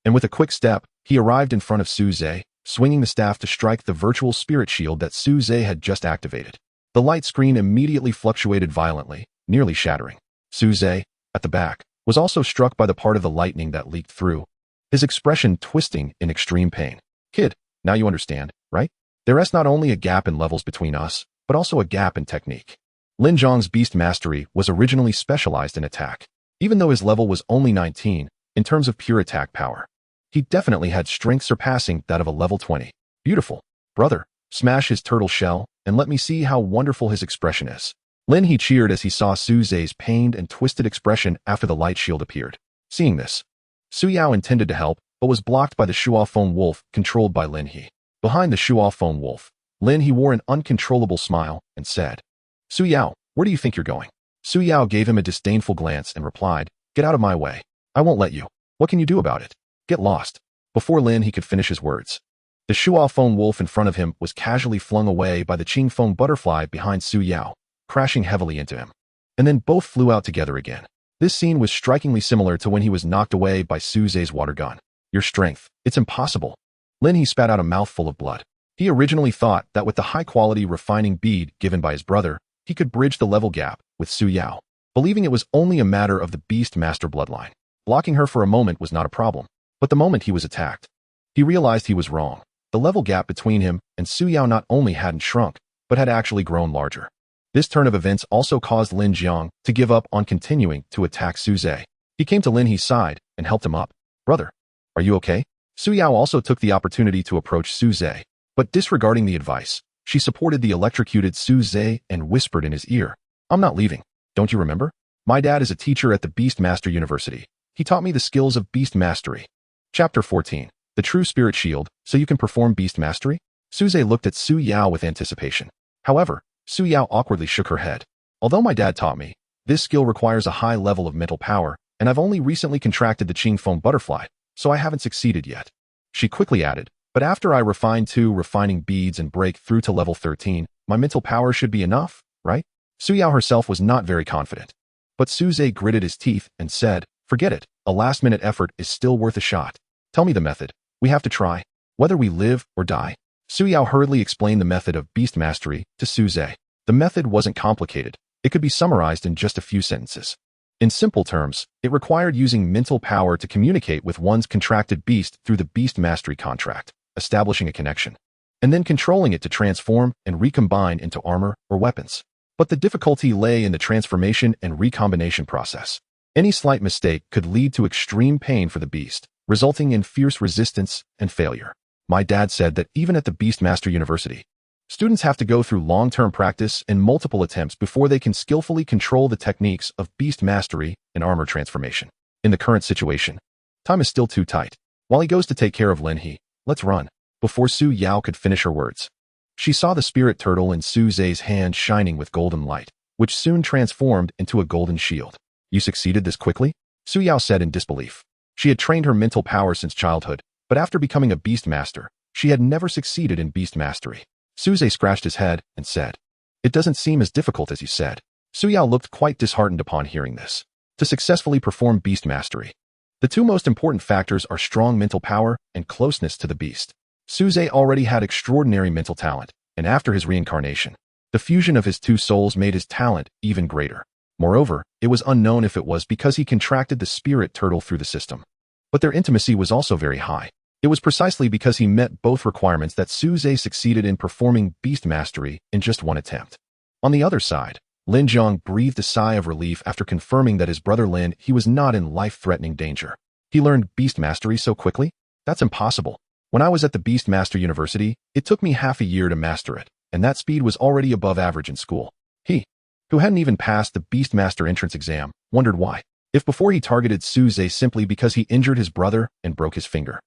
And with a quick step, he arrived in front of Suze, swinging the staff to strike the virtual spirit shield that Suze had just activated. The light screen immediately fluctuated violently, nearly shattering. Suze, at the back, was also struck by the part of the lightning that leaked through, his expression twisting in extreme pain. Kid, now you understand, right? There is not only a gap in levels between us, but also a gap in technique. Lin Jiang's beast mastery was originally specialized in attack. Even though his level was only 19, in terms of pure attack power, he definitely had strength surpassing that of a level 20. Beautiful. Brother, smash his turtle shell, and let me see how wonderful his expression is. Lin He cheered as he saw Suze's pained and twisted expression after the light shield appeared. Seeing this, Su Yao intended to help, but was blocked by the Shuaofeng wolf controlled by Lin He. Behind the Shuaofeng wolf, Lin He wore an uncontrollable smile and said, Su Yao, where do you think you're going? Su Yao gave him a disdainful glance and replied, Get out of my way. I won't let you. What can you do about it? Get lost. Before Lin He could finish his words, the Shuaofeng wolf in front of him was casually flung away by the Qingfeng butterfly behind Su Yao, crashing heavily into him. And then both flew out together again. This scene was strikingly similar to when he was knocked away by Suze's water gun. Your strength, it's impossible. Lin He spat out a mouthful of blood. He originally thought that with the high-quality refining bead given by his brother, he could bridge the level gap with Su Yao, believing it was only a matter of the Beast Master bloodline. Blocking her for a moment was not a problem, but the moment he was attacked, he realized he was wrong. The level gap between him and Su Yao not only hadn't shrunk, but had actually grown larger. This turn of events also caused Lin Jiang to give up on continuing to attack Suze. He came to Lin He's side and helped him up. Brother, are you okay? Su Yao also took the opportunity to approach Su Zhe, but disregarding the advice, she supported the electrocuted Su Zhe and whispered in his ear, "I'm not leaving. Don't you remember? My dad is a teacher at the Beast Master University. He taught me the skills of beast mastery." Chapter 14. The True Spirit Shield, so you can perform beast mastery? Su Zhe looked at Su Yao with anticipation. However, Su Yao awkwardly shook her head. "Although my dad taught me, this skill requires a high level of mental power, and I've only recently contracted the Qing Foam butterfly, so I haven't succeeded yet." She quickly added, "But after I refine 2 refining beads and break through to level 13, my mental power should be enough, right?" Su Yao herself was not very confident. But Su Zhe gritted his teeth and said, "Forget it, a last-minute effort is still worth a shot. Tell me the method. We have to try, whether we live or die." Su Yao hurriedly explained the method of beast mastery to Su Zhe. The method wasn't complicated. It could be summarized in just a few sentences. In simple terms, it required using mental power to communicate with one's contracted beast through the beast mastery contract, establishing a connection, and then controlling it to transform and recombine into armor or weapons. But the difficulty lay in the transformation and recombination process. Any slight mistake could lead to extreme pain for the beast, resulting in fierce resistance and failure. My dad said that even at the Beast Master University, students have to go through long-term practice and multiple attempts before they can skillfully control the techniques of beast mastery and armor transformation. In the current situation, time is still too tight. While he goes to take care of Lin He, let's run. Before Su Yao could finish her words, she saw the spirit turtle in Su Zhe's hand shining with golden light, which soon transformed into a golden shield. "You succeeded this quickly?" Su Yao said in disbelief. She had trained her mental power since childhood, but after becoming a beast master, she had never succeeded in beast mastery. Su Zhe scratched his head and said, "It doesn't seem as difficult as you said." Su Yao looked quite disheartened upon hearing this. To successfully perform beast mastery, the 2 most important factors are strong mental power and closeness to the beast. Su Zhe already had extraordinary mental talent, and after his reincarnation, the fusion of his 2 souls made his talent even greater. Moreover, it was unknown if it was because he contracted the spirit turtle through the system. But their intimacy was also very high. It was precisely because he met both requirements that Su Zhe succeeded in performing beast mastery in just 1 attempt. On the other side, Lin Zhang breathed a sigh of relief after confirming that his brother Lin He was not in life-threatening danger. He learned beast mastery so quickly? That's impossible. When I was at the Beast Master University, it took me half a year to master it, and that speed was already above average in school. He, who hadn't even passed the Beast Master entrance exam, wondered why. If before he targeted Su Zhe simply because he injured his brother and broke his finger.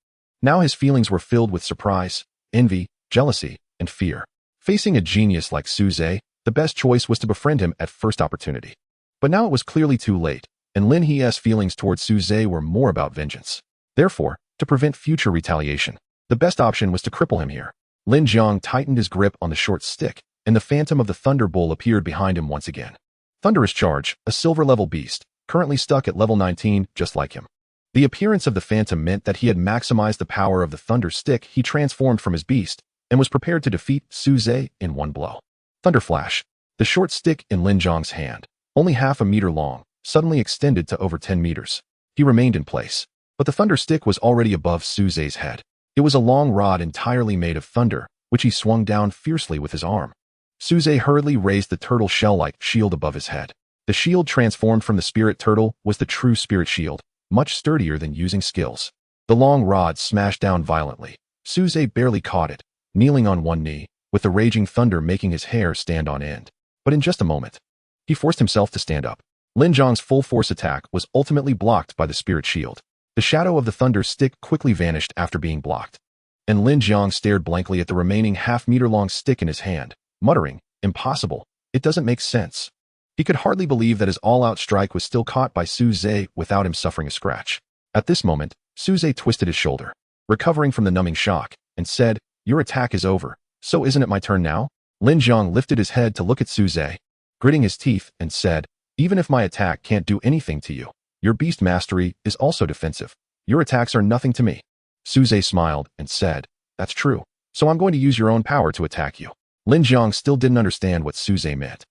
Now his feelings were filled with surprise, envy, jealousy, and fear. Facing a genius like Su Zhe, the best choice was to befriend him at first opportunity. But now it was clearly too late, and Lin He's feelings towards Su Zhe were more about vengeance. Therefore, to prevent future retaliation, the best option was to cripple him here. Lin Zhang tightened his grip on the short stick, and the phantom of the Thunder Bull appeared behind him once again. Thunderous Charge, a silver-level beast, currently stuck at level 19, just like him. The appearance of the phantom meant that he had maximized the power of the thunder stick he transformed from his beast, and was prepared to defeat Su Zhe in 1 blow. Thunder Flash, the short stick in Lin Zhang's hand, only half a meter long, suddenly extended to over 10 meters. He remained in place, but the thunder stick was already above Su Zhe's head. It was a long rod entirely made of thunder, which he swung down fiercely with his arm. Su Zhe hurriedly raised the turtle shell-like shield above his head. The shield transformed from the spirit turtle was the true spirit shield, much sturdier than using skills. The long rod smashed down violently. Su Zhe barely caught it, kneeling on 1 knee, with the raging thunder making his hair stand on end. But in just a moment, he forced himself to stand up. Lin Zhang's full-force attack was ultimately blocked by the spirit shield. The shadow of the thunder stick quickly vanished after being blocked, and Lin Zhang stared blankly at the remaining half-meter-long stick in his hand, muttering, "Impossible. It doesn't make sense." He could hardly believe that his all-out strike was still caught by Su Zhe without him suffering a scratch. At this moment, Su Zhe twisted his shoulder, recovering from the numbing shock, and said, "Your attack is over, so isn't it my turn now?" Lin Zhang lifted his head to look at Su Zhe, gritting his teeth, and said, "Even if my attack can't do anything to you, your beast mastery is also defensive. Your attacks are nothing to me." Su Zhe smiled and said, "That's true, so I'm going to use your own power to attack you." Lin Zhang still didn't understand what Su Zhe meant.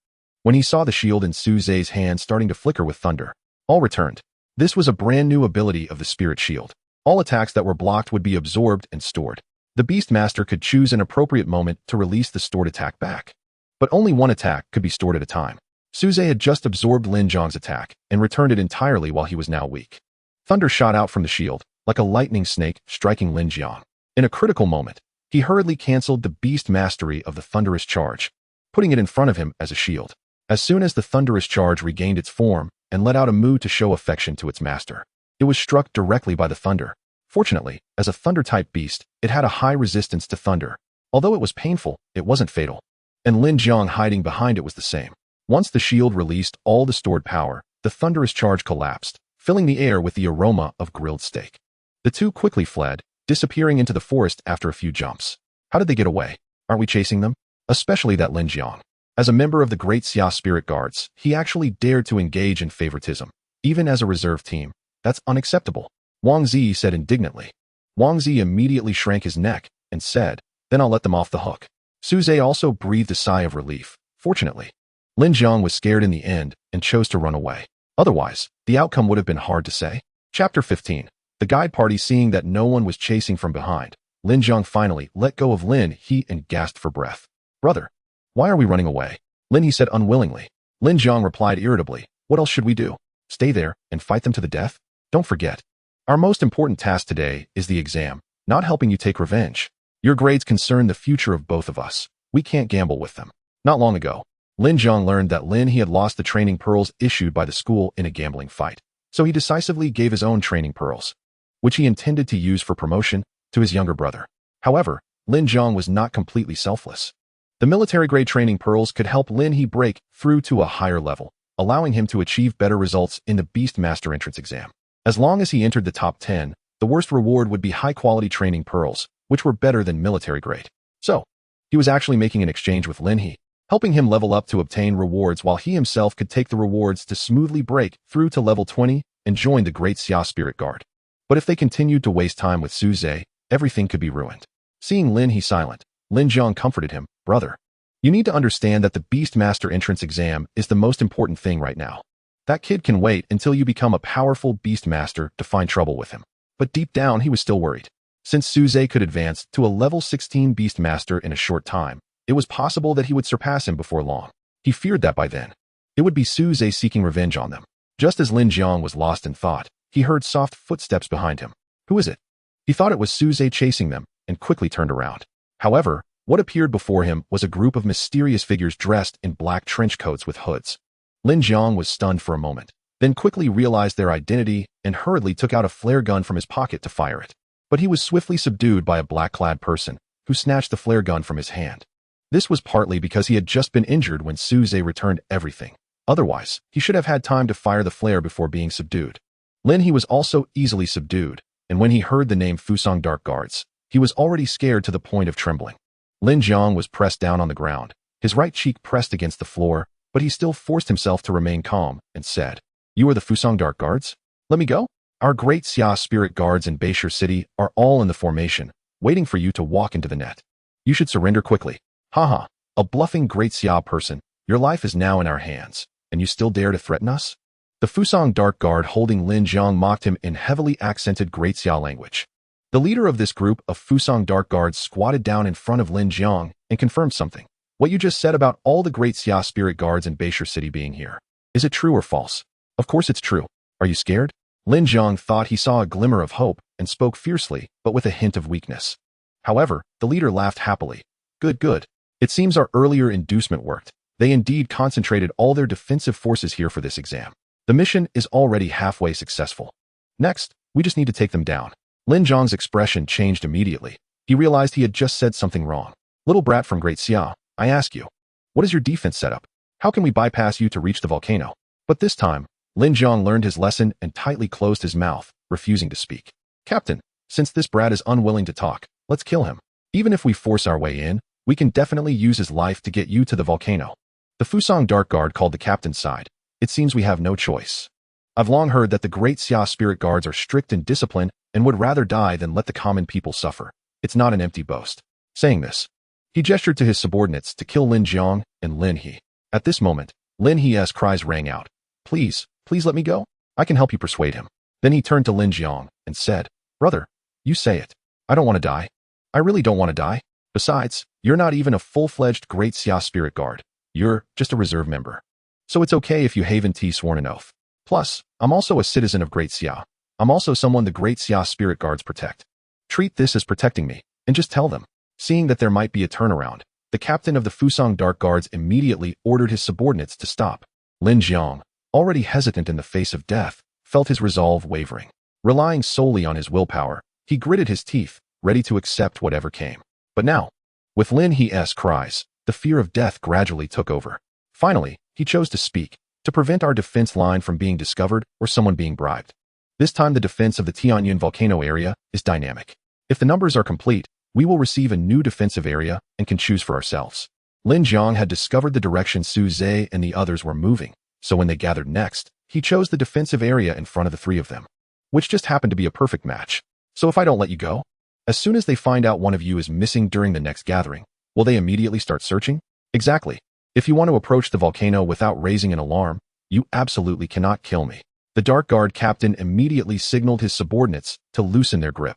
When he saw the shield in Su Zhe's hand starting to flicker with thunder, all returned. This was a brand new ability of the Spirit Shield. All attacks that were blocked would be absorbed and stored. The Beast Master could choose an appropriate moment to release the stored attack back. But only 1 attack could be stored at a time. Su Zhe had just absorbed Lin Zhang's attack and returned it entirely while he was now weak. Thunder shot out from the shield, like a lightning snake striking Lin Jiang. In a critical moment, he hurriedly canceled the beast mastery of the thunderous charge, putting it in front of him as a shield. As soon as the thunderous charge regained its form and let out a moo to show affection to its master, it was struck directly by the thunder. Fortunately, as a thunder-type beast, it had a high resistance to thunder. Although it was painful, it wasn't fatal. And Lin Jiang hiding behind it was the same. Once the shield released all the stored power, the thunderous charge collapsed, filling the air with the aroma of grilled steak. The two quickly fled, disappearing into the forest after a few jumps. How did they get away? Aren't we chasing them? Especially that Lin Jiang. As a member of the Great Xia Spirit Guards, he actually dared to engage in favoritism. Even as a reserve team, that's unacceptable, Wang Zi said indignantly. Wang Zi immediately shrank his neck and said, then I'll let them off the hook. Su Zhe also breathed a sigh of relief. Fortunately, Lin Jiang was scared in the end and chose to run away. Otherwise, the outcome would have been hard to say. Chapter 15. The guide party seeing that no one was chasing from behind, Lin Jiang finally let go of Lin He and gasped for breath. Brother, why are we running away? Lin He said unwillingly. Lin Jiang replied irritably, what else should we do? Stay there and fight them to the death? Don't forget, our most important task today is the exam, not helping you take revenge. Your grades concern the future of both of us. We can't gamble with them. Not long ago, Lin Jiang learned that Lin He had lost the training pearls issued by the school in a gambling fight. So he decisively gave his own training pearls, which he intended to use for promotion, to his younger brother. However, Lin Jiang was not completely selfless. The military-grade training pearls could help Lin He break through to a higher level, allowing him to achieve better results in the Beast Master entrance exam. As long as he entered the top 10, the worst reward would be high-quality training pearls, which were better than military-grade. So, he was actually making an exchange with Lin He, helping him level up to obtain rewards while he himself could take the rewards to smoothly break through to level 20 and join the Great Xia Spirit Guard. But if they continued to waste time with Su Zhe, everything could be ruined. Seeing Lin He silent, Lin Jiang comforted him, brother. You need to understand that the Beast Master entrance exam is the most important thing right now. That kid can wait until you become a powerful Beast Master to find trouble with him. But deep down, he was still worried. Since Su Zhe could advance to a level 16 Beast Master in a short time, it was possible that he would surpass him before long. He feared that by then, it would be Su Zhe seeking revenge on them. Just as Lin Jiang was lost in thought, he heard soft footsteps behind him. Who is it? He thought it was Su Zhe chasing them and quickly turned around. However, what appeared before him was a group of mysterious figures dressed in black trench coats with hoods. Lin Jiang was stunned for a moment, then quickly realized their identity and hurriedly took out a flare gun from his pocket to fire it. But he was swiftly subdued by a black-clad person who snatched the flare gun from his hand. This was partly because he had just been injured when Su Zhe returned everything. Otherwise, he should have had time to fire the flare before being subdued. Lin He was also easily subdued, and when he heard the name Fusang Dark Guards, he was already scared to the point of trembling. Lin Jiang was pressed down on the ground, his right cheek pressed against the floor, but he still forced himself to remain calm and said, You are the Fusang Dark Guards? Let me go? Our Great Xia Spirit Guards in Beishir City are all in the formation, waiting for you to walk into the net. You should surrender quickly. Haha, a bluffing Great Xia person, your life is now in our hands, and you still dare to threaten us? The Fusang Dark Guard holding Lin Jiang mocked him in heavily accented Great Xia language. The leader of this group of Fusang Dark Guards squatted down in front of Lin Jiang and confirmed something. What you just said about all the Great Xia Spirit Guards in Beishir City being here. Is it true or false? Of course it's true. Are you scared? Lin Jiang thought he saw a glimmer of hope and spoke fiercely, but with a hint of weakness. However, the leader laughed happily. Good. It seems our earlier inducement worked. They indeed concentrated all their defensive forces here for this exam. The mission is already halfway successful. Next, we just need to take them down. Lin Jiang's expression changed immediately. He realized he had just said something wrong. Little brat from Great Xia, I ask you, what is your defense setup? How can we bypass you to reach the volcano? But this time, Lin Jiang learned his lesson and tightly closed his mouth, refusing to speak. Captain, since this brat is unwilling to talk, let's kill him. Even if we force our way in, we can definitely use his life to get you to the volcano. The Fusang Dark Guard called the captain's side. It seems we have no choice. I've long heard that the Great Xia Spirit Guards are strict and disciplined and would rather die than let the common people suffer. It's not an empty boast. Saying this, he gestured to his subordinates to kill Lin Jiang and Lin He. At this moment, Lin He's cries rang out. Please let me go. I can help you persuade him. Then he turned to Lin Jiang and said, Brother, you say it. I don't want to die. I really don't want to die. Besides, you're not even a full-fledged Great Xia Spirit Guard. You're just a reserve member. So it's okay if you haven't sworn an oath. Plus, I'm also a citizen of Great Xia. I'm also someone the great Xia spirit guards protect. Treat this as protecting me, and just tell them. Seeing that there might be a turnaround, the captain of the Fusang Dark Guards immediately ordered his subordinates to stop. Lin Jiang, already hesitant in the face of death, felt his resolve wavering. Relying solely on his willpower, he gritted his teeth, ready to accept whatever came. But now, with Lin He's cries, the fear of death gradually took over. Finally, he chose to speak, to prevent our defense line from being discovered or someone being bribed. This time the defense of the Tianyun volcano area is dynamic. If the numbers are complete, we will receive a new defensive area and can choose for ourselves. Lin Jiang had discovered the direction Su Zhe and the others were moving, so when they gathered next, he chose the defensive area in front of the three of them, which just happened to be a perfect match. So if I don't let you go, as soon as they find out one of you is missing during the next gathering, will they immediately start searching? Exactly. If you want to approach the volcano without raising an alarm, you absolutely cannot kill me. The Dark Guard captain immediately signaled his subordinates to loosen their grip.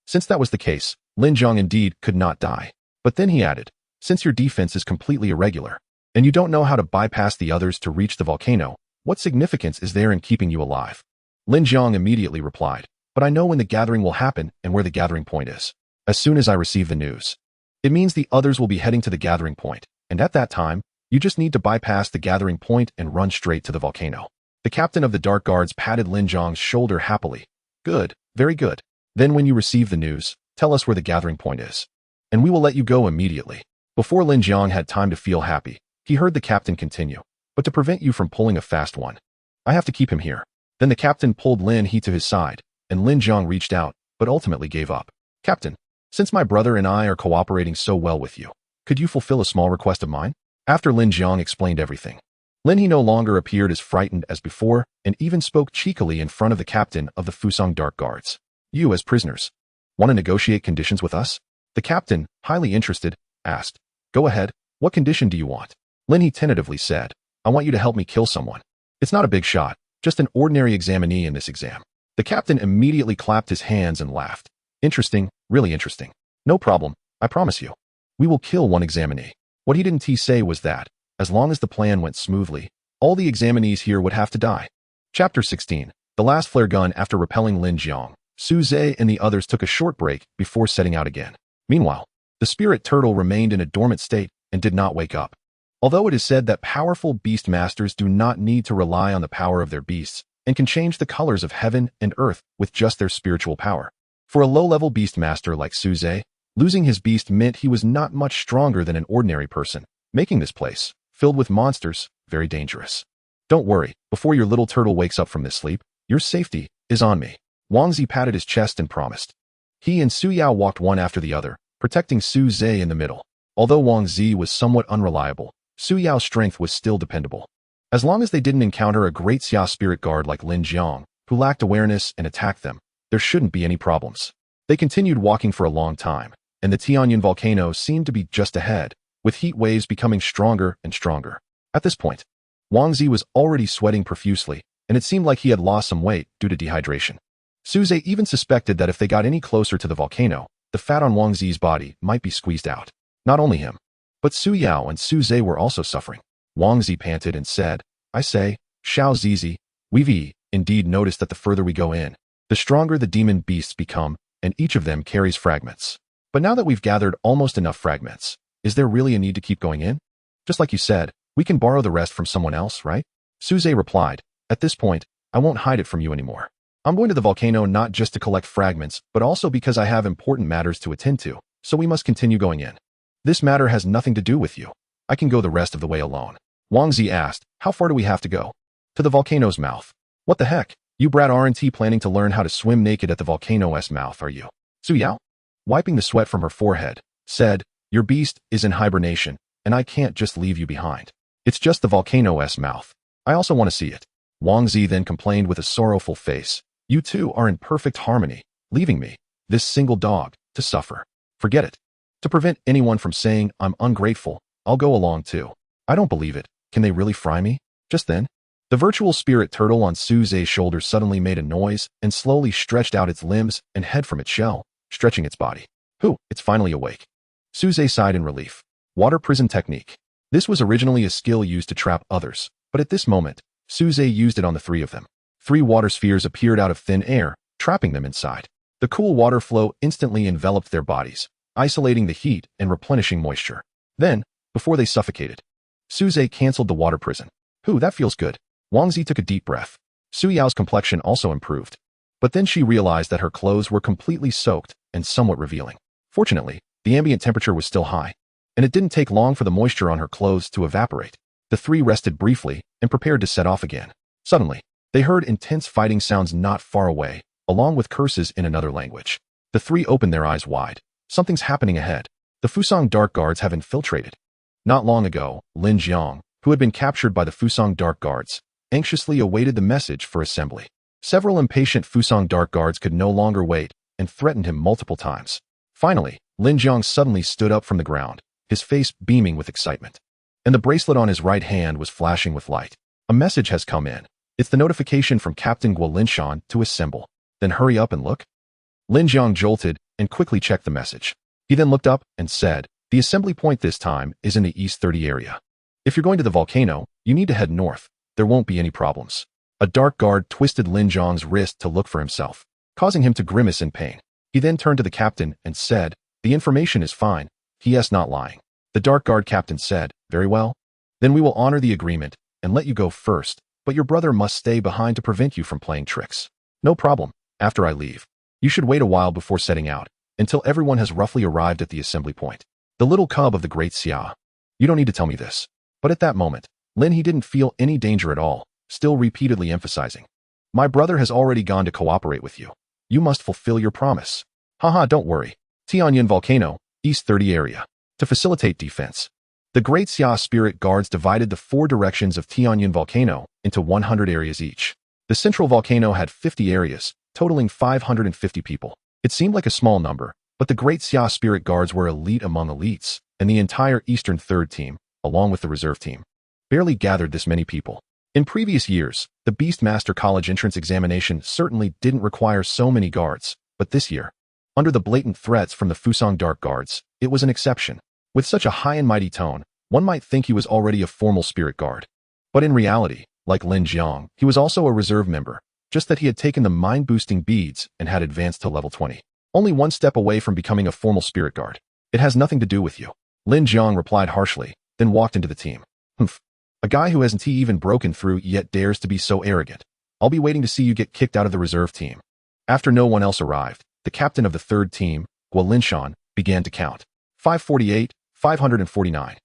Since that was the case, Lin Jiang indeed could not die. But then he added, since your defense is completely irregular, and you don't know how to bypass the others to reach the volcano, what significance is there in keeping you alive? Lin Jiang immediately replied, but I know when the gathering will happen and where the gathering point is. As soon as I receive the news. It means the others will be heading to the gathering point, and at that time, you just need to bypass the gathering point and run straight to the volcano. The captain of the Dark Guards patted Lin Jiang's shoulder happily. Good, very good. Then when you receive the news, tell us where the gathering point is, and we will let you go immediately. Before Lin Jiang had time to feel happy, he heard the captain continue, but to prevent you from pulling a fast one, I have to keep him here. Then the captain pulled Lin He to his side, and Lin Jiang reached out, but ultimately gave up. Captain, since my brother and I are cooperating so well with you, could you fulfill a small request of mine? After Lin Jiang explained everything, Lin He no longer appeared as frightened as before and even spoke cheekily in front of the captain of the Fusang Dark Guards. You as prisoners, want to negotiate conditions with us? The captain, highly interested, asked. Go ahead, what condition do you want? Lin He tentatively said, I want you to help me kill someone. It's not a big shot, just an ordinary examinee in this exam. The captain immediately clapped his hands and laughed. Interesting, really interesting. No problem, I promise you. We will kill one examinee. What he didn't say was that, as long as the plan went smoothly, all the examinees here would have to die. Chapter 16. The last flare gun. After repelling Lin Jiang, Su Zhe and the others took a short break before setting out again. Meanwhile, the spirit turtle remained in a dormant state and did not wake up. Although it is said that powerful beast masters do not need to rely on the power of their beasts and can change the colors of heaven and earth with just their spiritual power. For a low-level beast master like Su Zhe, losing his beast meant he was not much stronger than an ordinary person, making this place, filled with monsters, very dangerous. Don't worry, before your little turtle wakes up from this sleep, your safety is on me. Wang Zi patted his chest and promised. He and Su Yao walked one after the other, protecting Su Zhe in the middle. Although Wang Zi was somewhat unreliable, Su Yao's strength was still dependable. As long as they didn't encounter a great Xia spirit guard like Lin Jiang, who lacked awareness and attacked them, there shouldn't be any problems. They continued walking for a long time, and the Tianyun volcano seemed to be just ahead, with heat waves becoming stronger and stronger. At this point, Wang Zi was already sweating profusely, and it seemed like he had lost some weight due to dehydration. Su Zhe even suspected that if they got any closer to the volcano, the fat on Wang Zi's body might be squeezed out. Not only him, but Su Yao and Su Zhe were also suffering. Wang Zi panted and said, I say, Xiao Zizi, we've indeed noticed that the further we go in, the stronger the demon beasts become, and each of them carries fragments. But now that we've gathered almost enough fragments, is there really a need to keep going in? Just like you said, we can borrow the rest from someone else, right? Su Zhe replied, at this point, I won't hide it from you anymore. I'm going to the volcano not just to collect fragments, but also because I have important matters to attend to, so we must continue going in. This matter has nothing to do with you. I can go the rest of the way alone. Wang Zi asked, how far do we have to go? To the volcano's mouth. What the heck? You brat aren't planning to learn how to swim naked at the volcano's mouth, are you? Su Yao, wiping the sweat from her forehead, said, your beast is in hibernation, and I can't just leave you behind. It's just the volcano's mouth. I also want to see it. Wang Zi then complained with a sorrowful face. You two are in perfect harmony, leaving me, this single dog, to suffer. Forget it. To prevent anyone from saying I'm ungrateful, I'll go along too. I don't believe it. Can they really fry me? Just then, the virtual spirit turtle on Su Zhe's shoulder suddenly made a noise and slowly stretched out its limbs and head from its shell, stretching its body. It's finally awake. Su Zhe sighed in relief. Water prison technique. This was originally a skill used to trap others, but at this moment, Su Zhe used it on the three of them. 3 water spheres appeared out of thin air, trapping them inside. The cool water flow instantly enveloped their bodies, isolating the heat and replenishing moisture. Then, before they suffocated, Suze canceled the water prison. That feels good. Wangzi took a deep breath. Su Yao's complexion also improved. But then she realized that her clothes were completely soaked and somewhat revealing. Fortunately, the ambient temperature was still high, and it didn't take long for the moisture on her clothes to evaporate. The three rested briefly and prepared to set off again. Suddenly, they heard intense fighting sounds not far away, along with curses in another language. The three opened their eyes wide. Something's happening ahead. The Fusang Dark Guards have infiltrated. Not long ago, Lin Jiang, who had been captured by the Fusang Dark Guards, anxiously awaited the message for assembly. Several impatient Fusang Dark Guards could no longer wait and threatened him multiple times. Finally, Lin Jiang suddenly stood up from the ground, his face beaming with excitement. And the bracelet on his right hand was flashing with light. A message has come in. It's the notification from Captain Guo Linshan to assemble. Then hurry up and look. Lin Jiang jolted and quickly checked the message. He then looked up and said, the assembly point this time is in the East 30 area. If you're going to the volcano, you need to head north. There won't be any problems. A dark guard twisted Lin Jiang's wrist to look for himself, causing him to grimace in pain. He then turned to the captain and said, the information is fine. He is not lying. The dark guard captain said, very well. Then we will honor the agreement and let you go first, but your brother must stay behind to prevent you from playing tricks. No problem. After I leave, you should wait a while before setting out, until everyone has roughly arrived at the assembly point. The little cub of the great Xia. You don't need to tell me this. But at that moment, he didn't feel any danger at all, still repeatedly emphasizing. My brother has already gone to cooperate with you. You must fulfill your promise. Haha, don't worry. Tianyan Volcano, East 30 area. To facilitate defense, the Great Xia Spirit Guards divided the four directions of Tianyan Volcano into 100 areas each. The central volcano had 50 areas, totaling 550 people. It seemed like a small number, but the Great Xia Spirit Guards were elite among elites, and the entire Eastern Third Team, along with the reserve team, barely gathered this many people. In previous years, the Beastmaster College entrance examination certainly didn't require so many guards, but this year, under the blatant threats from the Fusang Dark Guards, it was an exception. With such a high and mighty tone, one might think he was already a formal spirit guard. But in reality, like Lin Jiang, he was also a reserve member, just that he had taken the mind-boosting beads and had advanced to level 20. Only one step away from becoming a formal spirit guard. It has nothing to do with you. Lin Jiang replied harshly, then walked into the team. Humph. A guy who hasn't even broken through yet dares to be so arrogant. I'll be waiting to see you get kicked out of the reserve team. After no one else arrived, the captain of the third team, Guo Linshan, began to count. 548, 549.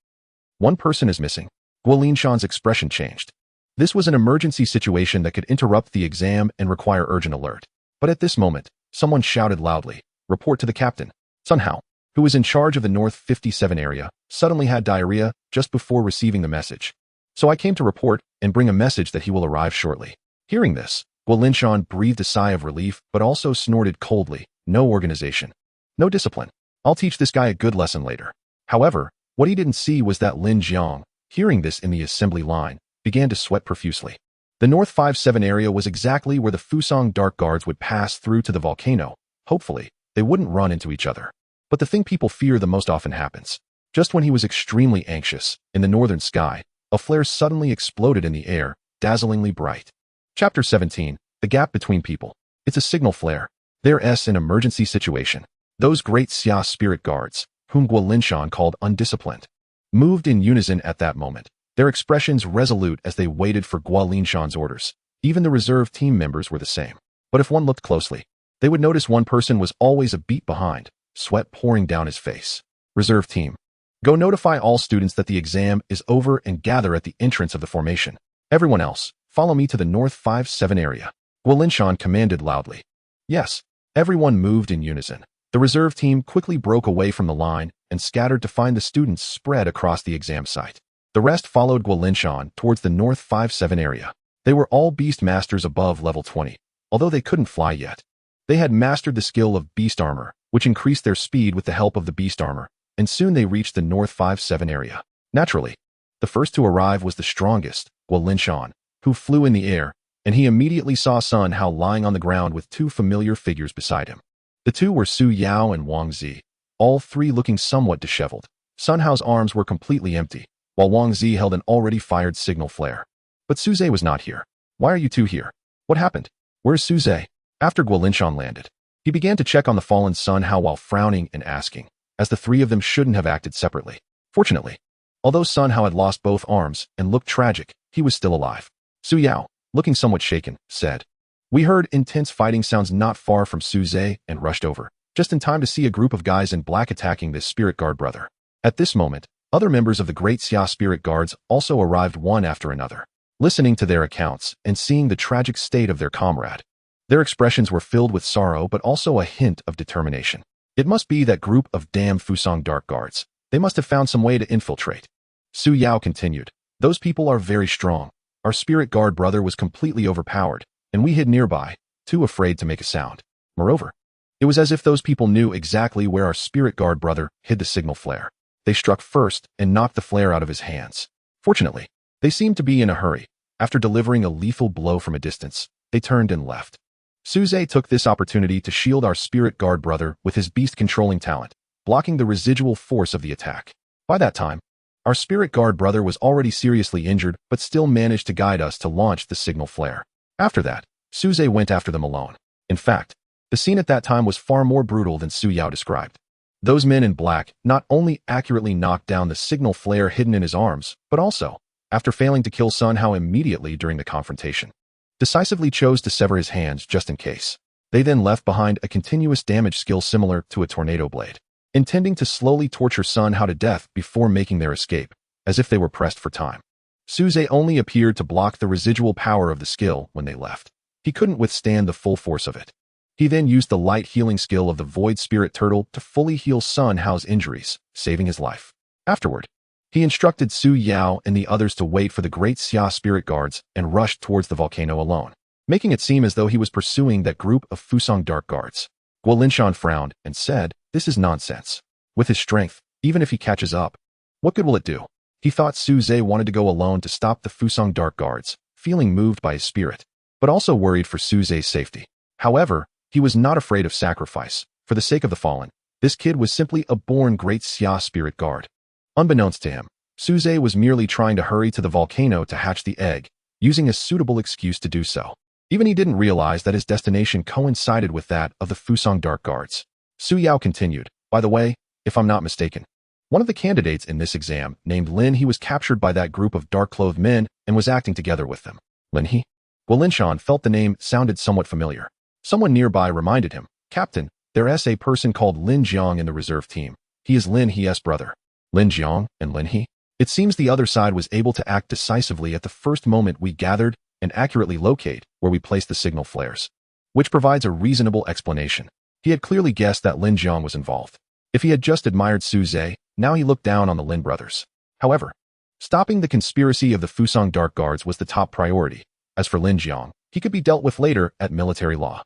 One person is missing. Guo Linshan's expression changed. This was an emergency situation that could interrupt the exam and require urgent alert. But at this moment, someone shouted loudly, report to the captain. Sun Hao, who was in charge of the North 57 area, suddenly had diarrhea just before receiving the message. So I came to report and bring a message that he will arrive shortly. Hearing this, Guo Linshan breathed a sigh of relief but also snorted coldly. No organization. No discipline. I'll teach this guy a good lesson later. However, what he didn't see was that Lin Jiang, hearing this in the assembly line, began to sweat profusely. The North 57 area was exactly where the Fusang Dark Guards would pass through to the volcano. Hopefully, they wouldn't run into each other. But the thing people fear the most often happens. Just when he was extremely anxious, in the northern sky, a flare suddenly exploded in the air, dazzlingly bright. Chapter 17, The Gap Between People. It's a signal flare. There's an emergency situation. Those great Xia spirit guards, whom Guo Linshan called undisciplined, moved in unison at that moment, their expressions resolute as they waited for Guo Linshan's orders. Even the reserve team members were the same. But if one looked closely, they would notice one person was always a beat behind, sweat pouring down his face. Reserve team. Go notify all students that the exam is over and gather at the entrance of the formation. Everyone else, follow me to the North 57 area. Guo Linshan commanded loudly. Yes. Everyone moved in unison. The reserve team quickly broke away from the line and scattered to find the students spread across the exam site. The rest followed Guo Linshan towards the North 57 area. They were all beast masters above level 20, although they couldn't fly yet. They had mastered the skill of beast armor, which increased their speed with the help of the beast armor, and soon they reached the North 57 area. Naturally, the first to arrive was the strongest, Guo Linshan, who flew in the air, and he immediately saw Sun Hao lying on the ground with two familiar figures beside him. The two were Su Yao and Wang Zi, all three looking somewhat disheveled. Sun Hao's arms were completely empty, while Wang Zi held an already fired signal flare. But Suze was not here. Why are you two here? What happened? Where's Suze? After Guolinshan landed, he began to check on the fallen Sun Hao while frowning and asking, as the three of them shouldn't have acted separately. Fortunately, although Sun Hao had lost both arms and looked tragic, he was still alive. Su Yao, looking somewhat shaken, said, "We heard intense fighting sounds not far from Su Zhe and rushed over, just in time to see a group of guys in black attacking this spirit guard brother." At this moment, other members of the Great Xia spirit guards also arrived one after another. Listening to their accounts and seeing the tragic state of their comrade, their expressions were filled with sorrow but also a hint of determination. It must be that group of damn Fusang Dark Guards. They must have found some way to infiltrate. Su Yao continued, "Those people are very strong. Our spirit guard brother was completely overpowered, and we hid nearby, too afraid to make a sound. Moreover, it was as if those people knew exactly where our spirit guard brother hid the signal flare. They struck first and knocked the flare out of his hands. Fortunately, they seemed to be in a hurry. After delivering a lethal blow from a distance, they turned and left. Su Zhe took this opportunity to shield our spirit guard brother with his beast-controlling talent, blocking the residual force of the attack. By that time, our spirit guard brother was already seriously injured but still managed to guide us to launch the signal flare. After that, Su Zhe went after them alone. In fact, the scene at that time was far more brutal than Su Yao described. Those men in black not only accurately knocked down the signal flare hidden in his arms, but also, after failing to kill Sun Hao immediately during the confrontation, decisively chose to sever his hands just in case. They then left behind a continuous damage skill similar to a tornado blade, intending to slowly torture Sun Hao to death before making their escape, as if they were pressed for time. Su Zhe only appeared to block the residual power of the skill when they left. He couldn't withstand the full force of it. He then used the light healing skill of the Void Spirit Turtle to fully heal Sun Hao's injuries, saving his life. Afterward, he instructed Su Yao and the others to wait for the Great Xia Spirit Guards and rushed towards the volcano alone, making it seem as though he was pursuing that group of Fusang Dark Guards. Guolinshan frowned and said, "This is nonsense. With his strength, even if he catches up, what good will it do?" He thought Su Zhe wanted to go alone to stop the Fusang Dark Guards, feeling moved by his spirit, but also worried for Su Zhe's safety. However, he was not afraid of sacrifice. For the sake of the fallen, this kid was simply a born Great Xia Spirit Guard. Unbeknownst to him, Su Zhe was merely trying to hurry to the volcano to hatch the egg, using a suitable excuse to do so. Even he didn't realize that his destination coincided with that of the Fusang Dark Guards. Su Yao continued, "By the way, if I'm not mistaken, one of the candidates in this exam, named Lin He, was captured by that group of dark-clothed men and was acting together with them." Lin He? Guolinshan felt the name sounded somewhat familiar. Someone nearby reminded him, "Captain, there's a person called Lin Jiang in the reserve team. He is Lin He's brother." Lin Jiang and Lin He? It seems the other side was able to act decisively at the first moment we gathered and accurately locate where we placed the signal flares, which provides a reasonable explanation. He had clearly guessed that Lin Jiang was involved. If he had just admired Su Zhe, now he looked down on the Lin brothers. However, stopping the conspiracy of the Fusang Dark Guards was the top priority. As for Lin Jiang, he could be dealt with later at military law.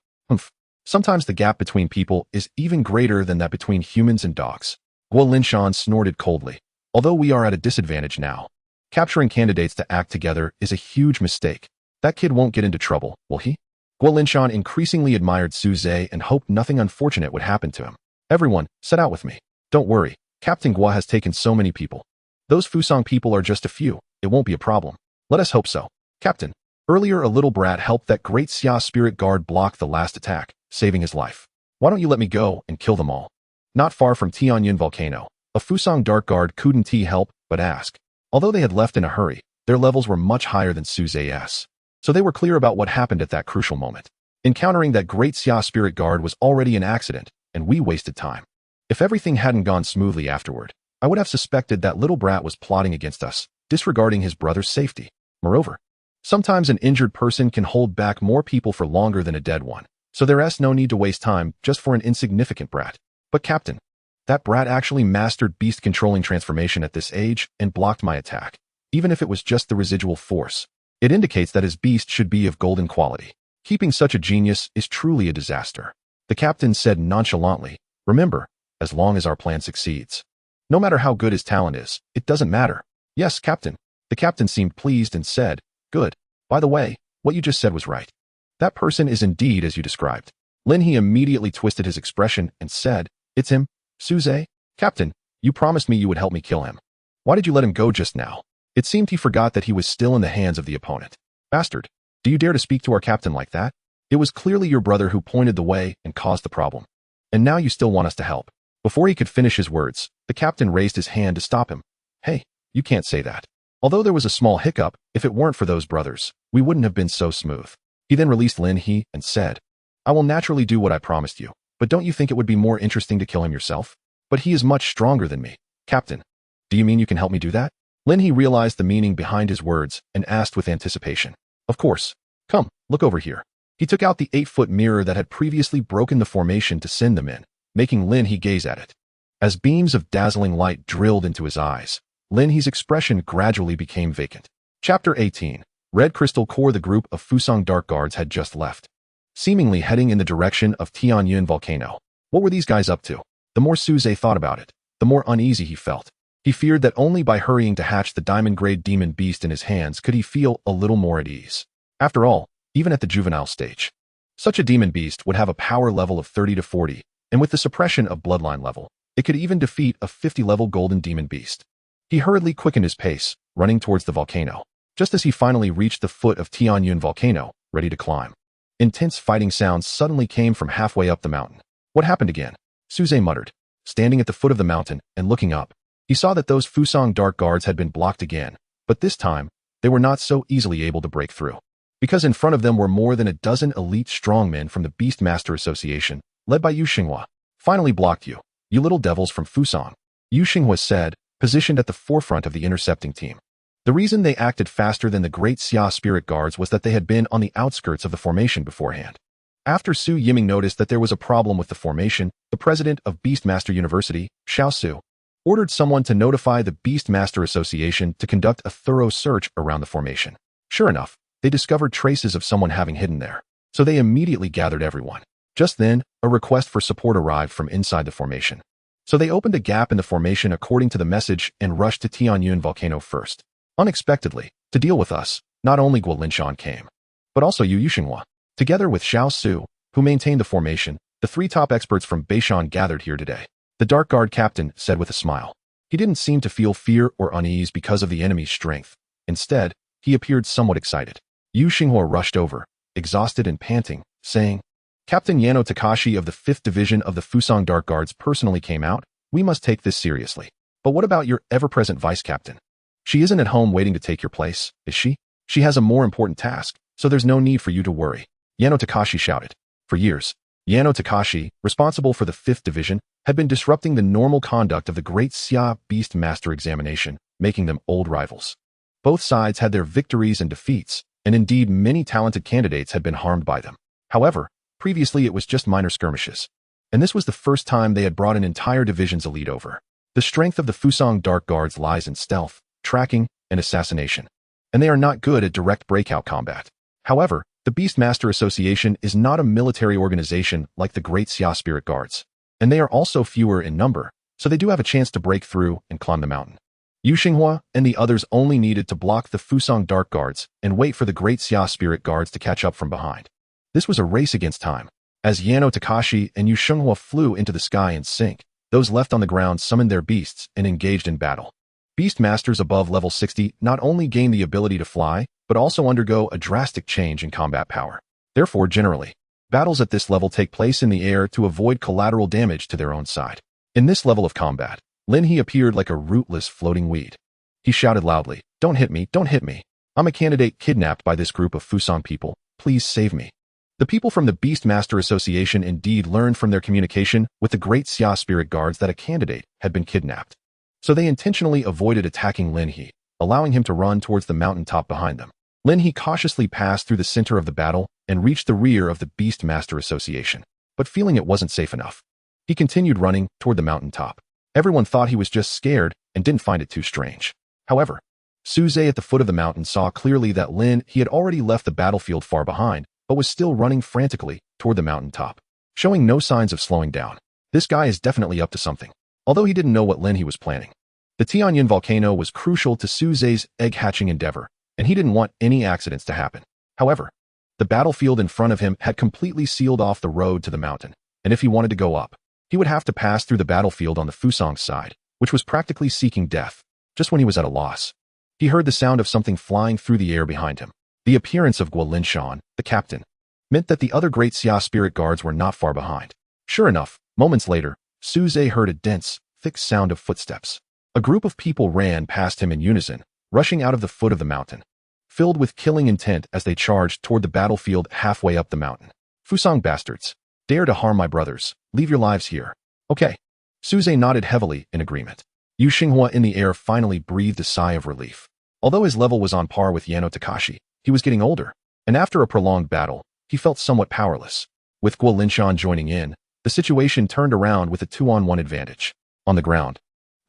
Sometimes the gap between people is even greater than that between humans and dogs. Guolinshan snorted coldly. "Although we are at a disadvantage now, capturing candidates to act together is a huge mistake. That kid won't get into trouble, will he?" Guolinshan increasingly admired Su Zhe and hoped nothing unfortunate would happen to him. "Everyone, set out with me. Don't worry, Captain Gua has taken so many people. Those Fusang people are just a few. It won't be a problem. Let us hope so." "Captain, earlier a little brat helped that Great Xia Spirit Guard block the last attack, saving his life. Why don't you let me go and kill them all?" Not far from Tianyun Volcano, a Fusang Dark Guard couldn't help but ask. Although they had left in a hurry, their levels were much higher than Su Zhe's, so they were clear about what happened at that crucial moment. Encountering that Great Xia Spirit Guard was already an accident, and we wasted time. If everything hadn't gone smoothly afterward, I would have suspected that little brat was plotting against us, disregarding his brother's safety. Moreover, sometimes an injured person can hold back more people for longer than a dead one, so there's no need to waste time just for an insignificant brat. But Captain, that brat actually mastered beast-controlling transformation at this age and blocked my attack, even if it was just the residual force. It indicates that his beast should be of golden quality. Keeping such a genius is truly a disaster." The captain said nonchalantly, "Remember, as long as our plan succeeds. No matter how good his talent is, it doesn't matter." "Yes, Captain." The captain seemed pleased and said, "Good. By the way, what you just said was right. That person is indeed as you described." Lin He immediately twisted his expression and said, "It's him, Su Zhe. Captain, you promised me you would help me kill him. Why did you let him go just now?" It seemed he forgot that he was still in the hands of the opponent. "Bastard, do you dare to speak to our captain like that?" It was clearly your brother who pointed the way and caused the problem. And now you still want us to help." Before he could finish his words, the captain raised his hand to stop him. "Hey, you can't say that. Although there was a small hiccup, if it weren't for those brothers, we wouldn't have been so smooth." He then released Lin He and said, "I will naturally do what I promised you, but don't you think it would be more interesting to kill him yourself? But he is much stronger than me." "Captain, do you mean you can help me do that?" Lin He realized the meaning behind his words and asked with anticipation. "Of course. Come, look over here." He took out the 8-foot mirror that had previously broken the formation to send them in, making Lin He gaze at it. As beams of dazzling light drilled into his eyes, Lin He's expression gradually became vacant. Chapter 18. Red Crystal Core. The group of Fusang Dark Guards had just left, seemingly heading in the direction of Tianyun Volcano. What were these guys up to? The more Suze thought about it, the more uneasy he felt. He feared that only by hurrying to hatch the diamond-grade demon beast in his hands could he feel a little more at ease. After all, even at the juvenile stage, such a demon beast would have a power level of 30 to 40, and with the suppression of bloodline level, it could even defeat a 50-level golden demon beast. He hurriedly quickened his pace, running towards the volcano. Just as he finally reached the foot of Tianyun Volcano, ready to climb, intense fighting sounds suddenly came from halfway up the mountain. "What happened again?" Suze muttered. Standing at the foot of the mountain and looking up, he saw that those Fusang Dark Guards had been blocked again, but this time, they were not so easily able to break through. Because in front of them were more than a dozen elite strongmen from the Beastmaster Association, led by Yu Xinghua. "Finally blocked you, you little devils from Fusang," Yu Xinghua said, positioned at the forefront of the intercepting team. The reason they acted faster than the Great Xia Spirit Guards was that they had been on the outskirts of the formation beforehand. After Su Yiming noticed that there was a problem with the formation, the president of Beastmaster University, Xiao Su, ordered someone to notify the Beastmaster Association to conduct a thorough search around the formation. Sure enough, they discovered traces of someone having hidden there, so they immediately gathered everyone. Just then, a request for support arrived from inside the formation. So they opened a gap in the formation according to the message and rushed to Tianyun Volcano first. Unexpectedly, to deal with us, not only Guo Linshan came, but also Yu Xinghua. Together with Xiao Su, who maintained the formation, the 3 top experts from Beishan gathered here today. The Dark Guard captain said with a smile. He didn't seem to feel fear or unease because of the enemy's strength. Instead, he appeared somewhat excited. Yu Xinghua rushed over, exhausted and panting, saying, "Captain Yano Takashi of the 5th Division of the Fusang Dark Guards personally came out. We must take this seriously. But what about your ever-present vice captain? She isn't at home waiting to take your place, is she? She has a more important task, so there's no need for you to worry," Yano Takashi shouted. For years, Yano Takashi, responsible for the 5th Division, had been disrupting the normal conduct of the Great Xia Beast Master examination, making them old rivals. Both sides had their victories and defeats, and indeed many talented candidates had been harmed by them. However, previously it was just minor skirmishes. And this was the first time they had brought an entire division's elite over. The strength of the Fusang Dark Guards lies in stealth, tracking, and assassination. And they are not good at direct breakout combat. However, the Beastmaster Association is not a military organization like the Great Xia Spirit Guards. And they are also fewer in number, so they do have a chance to break through and climb the mountain. Yu Xinghua and the others only needed to block the Fusang Dark Guards and wait for the Great Xia Spirit Guards to catch up from behind. This was a race against time. As Yano Takashi and Yu Xinghua flew into the sky in sync, those left on the ground summoned their beasts and engaged in battle. Beastmasters above level 60 not only gain the ability to fly, but also undergo a drastic change in combat power. Therefore, generally, battles at this level take place in the air to avoid collateral damage to their own side. In this level of combat, Lin He appeared like a rootless floating weed. He shouted loudly, "Don't hit me, don't hit me. I'm a candidate kidnapped by this group of Fusang people. Please save me." The people from the Beastmaster Association indeed learned from their communication with the Great Xia Spirit Guards that a candidate had been kidnapped. So they intentionally avoided attacking Lin He, allowing him to run towards the mountaintop behind them. Lin He cautiously passed through the center of the battle and reached the rear of the Beastmaster Association, but feeling it wasn't safe enough, he continued running toward the mountaintop. Everyone thought he was just scared and didn't find it too strange. However, Suze at the foot of the mountain saw clearly that Lin He had already left the battlefield far behind, but was still running frantically toward the mountaintop, showing no signs of slowing down. This guy is definitely up to something. Although he didn't know what Lin He was planning. The Tianyun volcano was crucial to Suze's egg-hatching endeavor, and he didn't want any accidents to happen. However, the battlefield in front of him had completely sealed off the road to the mountain, and if he wanted to go up, he would have to pass through the battlefield on the Fusang side, which was practically seeking death. Just when he was at a loss, he heard the sound of something flying through the air behind him. The appearance of Guo Linshan, the captain. meant that the other great Xia spirit guards were not far behind. Sure enough, moments later, Suze heard a dense, thick sound of footsteps. A group of people ran past him in unison, rushing out of the foot of the mountain, filled with killing intent as they charged toward the battlefield halfway up the mountain. Fusang bastards, dare to harm my brothers, leave your lives here. Okay. Suze nodded heavily in agreement. Yu Xinghua in the air finally breathed a sigh of relief. Although his level was on par with Yano Takashi, he was getting older, and after a prolonged battle, he felt somewhat powerless. With Guo Linshan joining in, the situation turned around with a 2-on-1 advantage. On the ground,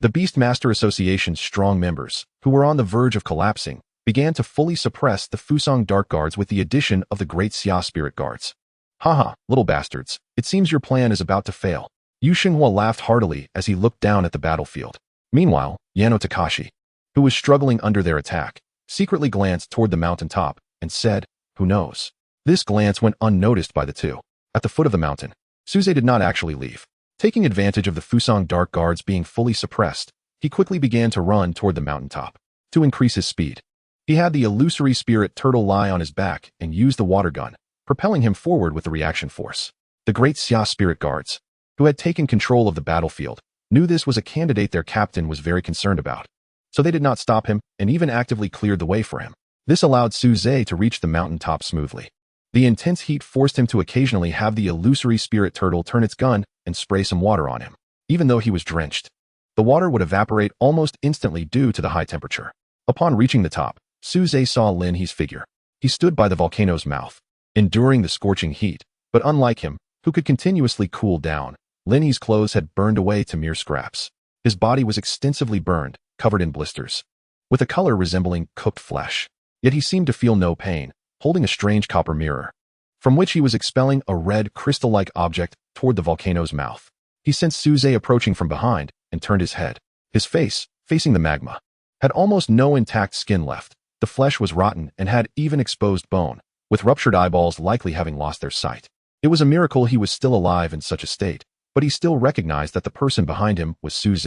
the Beastmaster Association's strong members, who were on the verge of collapsing, began to fully suppress the Fusang Dark Guards with the addition of the Great Xia Spirit Guards. Haha, little bastards, it seems your plan is about to fail. Yu Xinghua laughed heartily as he looked down at the battlefield. Meanwhile, Yano Takashi, who was struggling under their attack, secretly glanced toward the mountaintop and said, who knows? This glance went unnoticed by the two. At the foot of the mountain, Suze did not actually leave. Taking advantage of the Fusang Dark Guards being fully suppressed, he quickly began to run toward the mountaintop. To increase his speed, he had the illusory spirit turtle lie on his back and used the water gun, propelling him forward with the reaction force. The Great Xia Spirit Guards, who had taken control of the battlefield, knew this was a candidate their captain was very concerned about. So they did not stop him and even actively cleared the way for him. This allowed Suze to reach the mountaintop smoothly. The intense heat forced him to occasionally have the illusory spirit turtle turn its gun and spray some water on him. Even though he was drenched, the water would evaporate almost instantly due to the high temperature. Upon reaching the top, Suze saw Lin He's figure. He stood by the volcano's mouth, enduring the scorching heat, but unlike him, who could continuously cool down, Lin He's clothes had burned away to mere scraps. His body was extensively burned, covered in blisters, with a color resembling cooked flesh. Yet he seemed to feel no pain, holding a strange copper mirror, from which he was expelling a red crystal-like object toward the volcano's mouth. He sensed Suze approaching from behind and turned his head. His face, facing the magma, had almost no intact skin left. The flesh was rotten and had even exposed bone, with ruptured eyeballs likely having lost their sight. It was a miracle he was still alive in such a state, but he still recognized that the person behind him was Suze.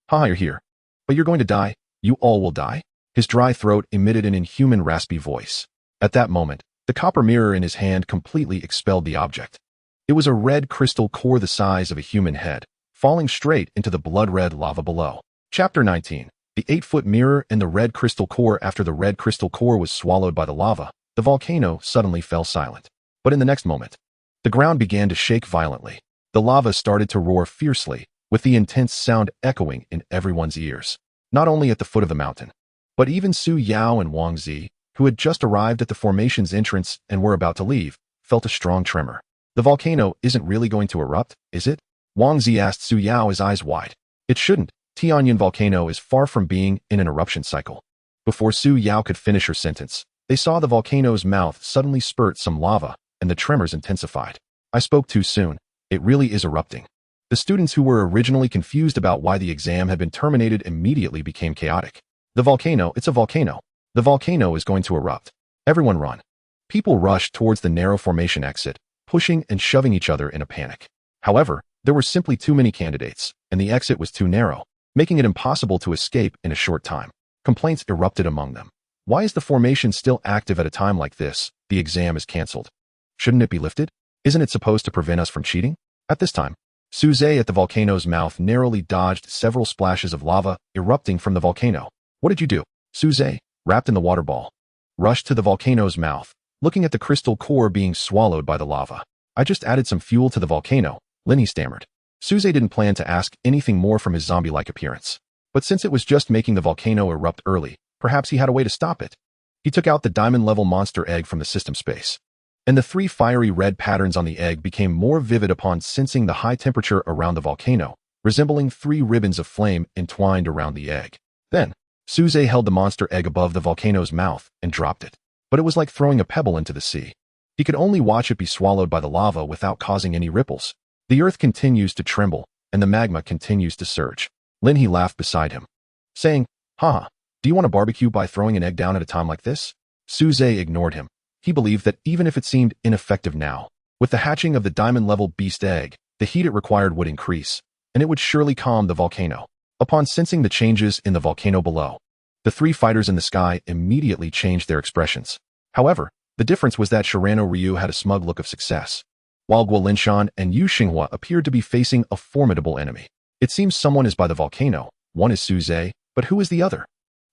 Ha, you're here. But you're going to die. You all will die. His dry throat emitted an inhuman raspy voice. At that moment, the copper mirror in his hand completely expelled the object. It was a red crystal core the size of a human head, falling straight into the blood-red lava below. Chapter 19. The 8-foot mirror and the red crystal core. After the red crystal core was swallowed by the lava, the volcano suddenly fell silent. But in the next moment, the ground began to shake violently. The lava started to roar fiercely, with the intense sound echoing in everyone's ears. Not only at the foot of the mountain, but even Su Yao and Wang Zi, who had just arrived at the formation's entrance and were about to leave, felt a strong tremor. The volcano isn't really going to erupt, is it? Wang Zi asked Su Yao, his eyes wide. It shouldn't. Tianyan volcano is far from being in an eruption cycle. Before Su Yao could finish her sentence, they saw the volcano's mouth suddenly spurt some lava, and the tremors intensified. I spoke too soon. It really is erupting. The students who were originally confused about why the exam had been terminated immediately became chaotic. The volcano, it's a volcano. The volcano is going to erupt. Everyone run. People rushed towards the narrow formation exit, pushing and shoving each other in a panic. However, there were simply too many candidates, and the exit was too narrow, making it impossible to escape in a short time. Complaints erupted among them. Why is the formation still active at a time like this? The exam is cancelled. Shouldn't it be lifted? Isn't it supposed to prevent us from cheating? At this time, Suze at the volcano's mouth narrowly dodged several splashes of lava erupting from the volcano. What did you do? Suze, wrapped in the water ball, rushed to the volcano's mouth, looking at the crystal core being swallowed by the lava. I just added some fuel to the volcano, Linny stammered. Suze didn't plan to ask anything more from his zombie-like appearance. But since it was just making the volcano erupt early, perhaps he had a way to stop it. He took out the diamond-level monster egg from the system space, and the 3 fiery red patterns on the egg became more vivid upon sensing the high temperature around the volcano, resembling 3 ribbons of flame entwined around the egg. Then, Suze held the monster egg above the volcano's mouth and dropped it. But it was like throwing a pebble into the sea. He could only watch it be swallowed by the lava without causing any ripples. The earth continues to tremble, and the magma continues to surge. Linhe laughed beside him, saying, Haha, do you want to barbecue by throwing an egg down at a time like this? Suze ignored him. He believed that even if it seemed ineffective now, with the hatching of the diamond-level beast egg, the heat it required would increase, and it would surely calm the volcano. Upon sensing the changes in the volcano below, the 3 fighters in the sky immediately changed their expressions. However, The difference was that Shirano Ryu had a smug look of success, while Guolinshan and Yu Xinghua appeared to be facing a formidable enemy. It seems someone is by the volcano, one is Suze, but who is the other?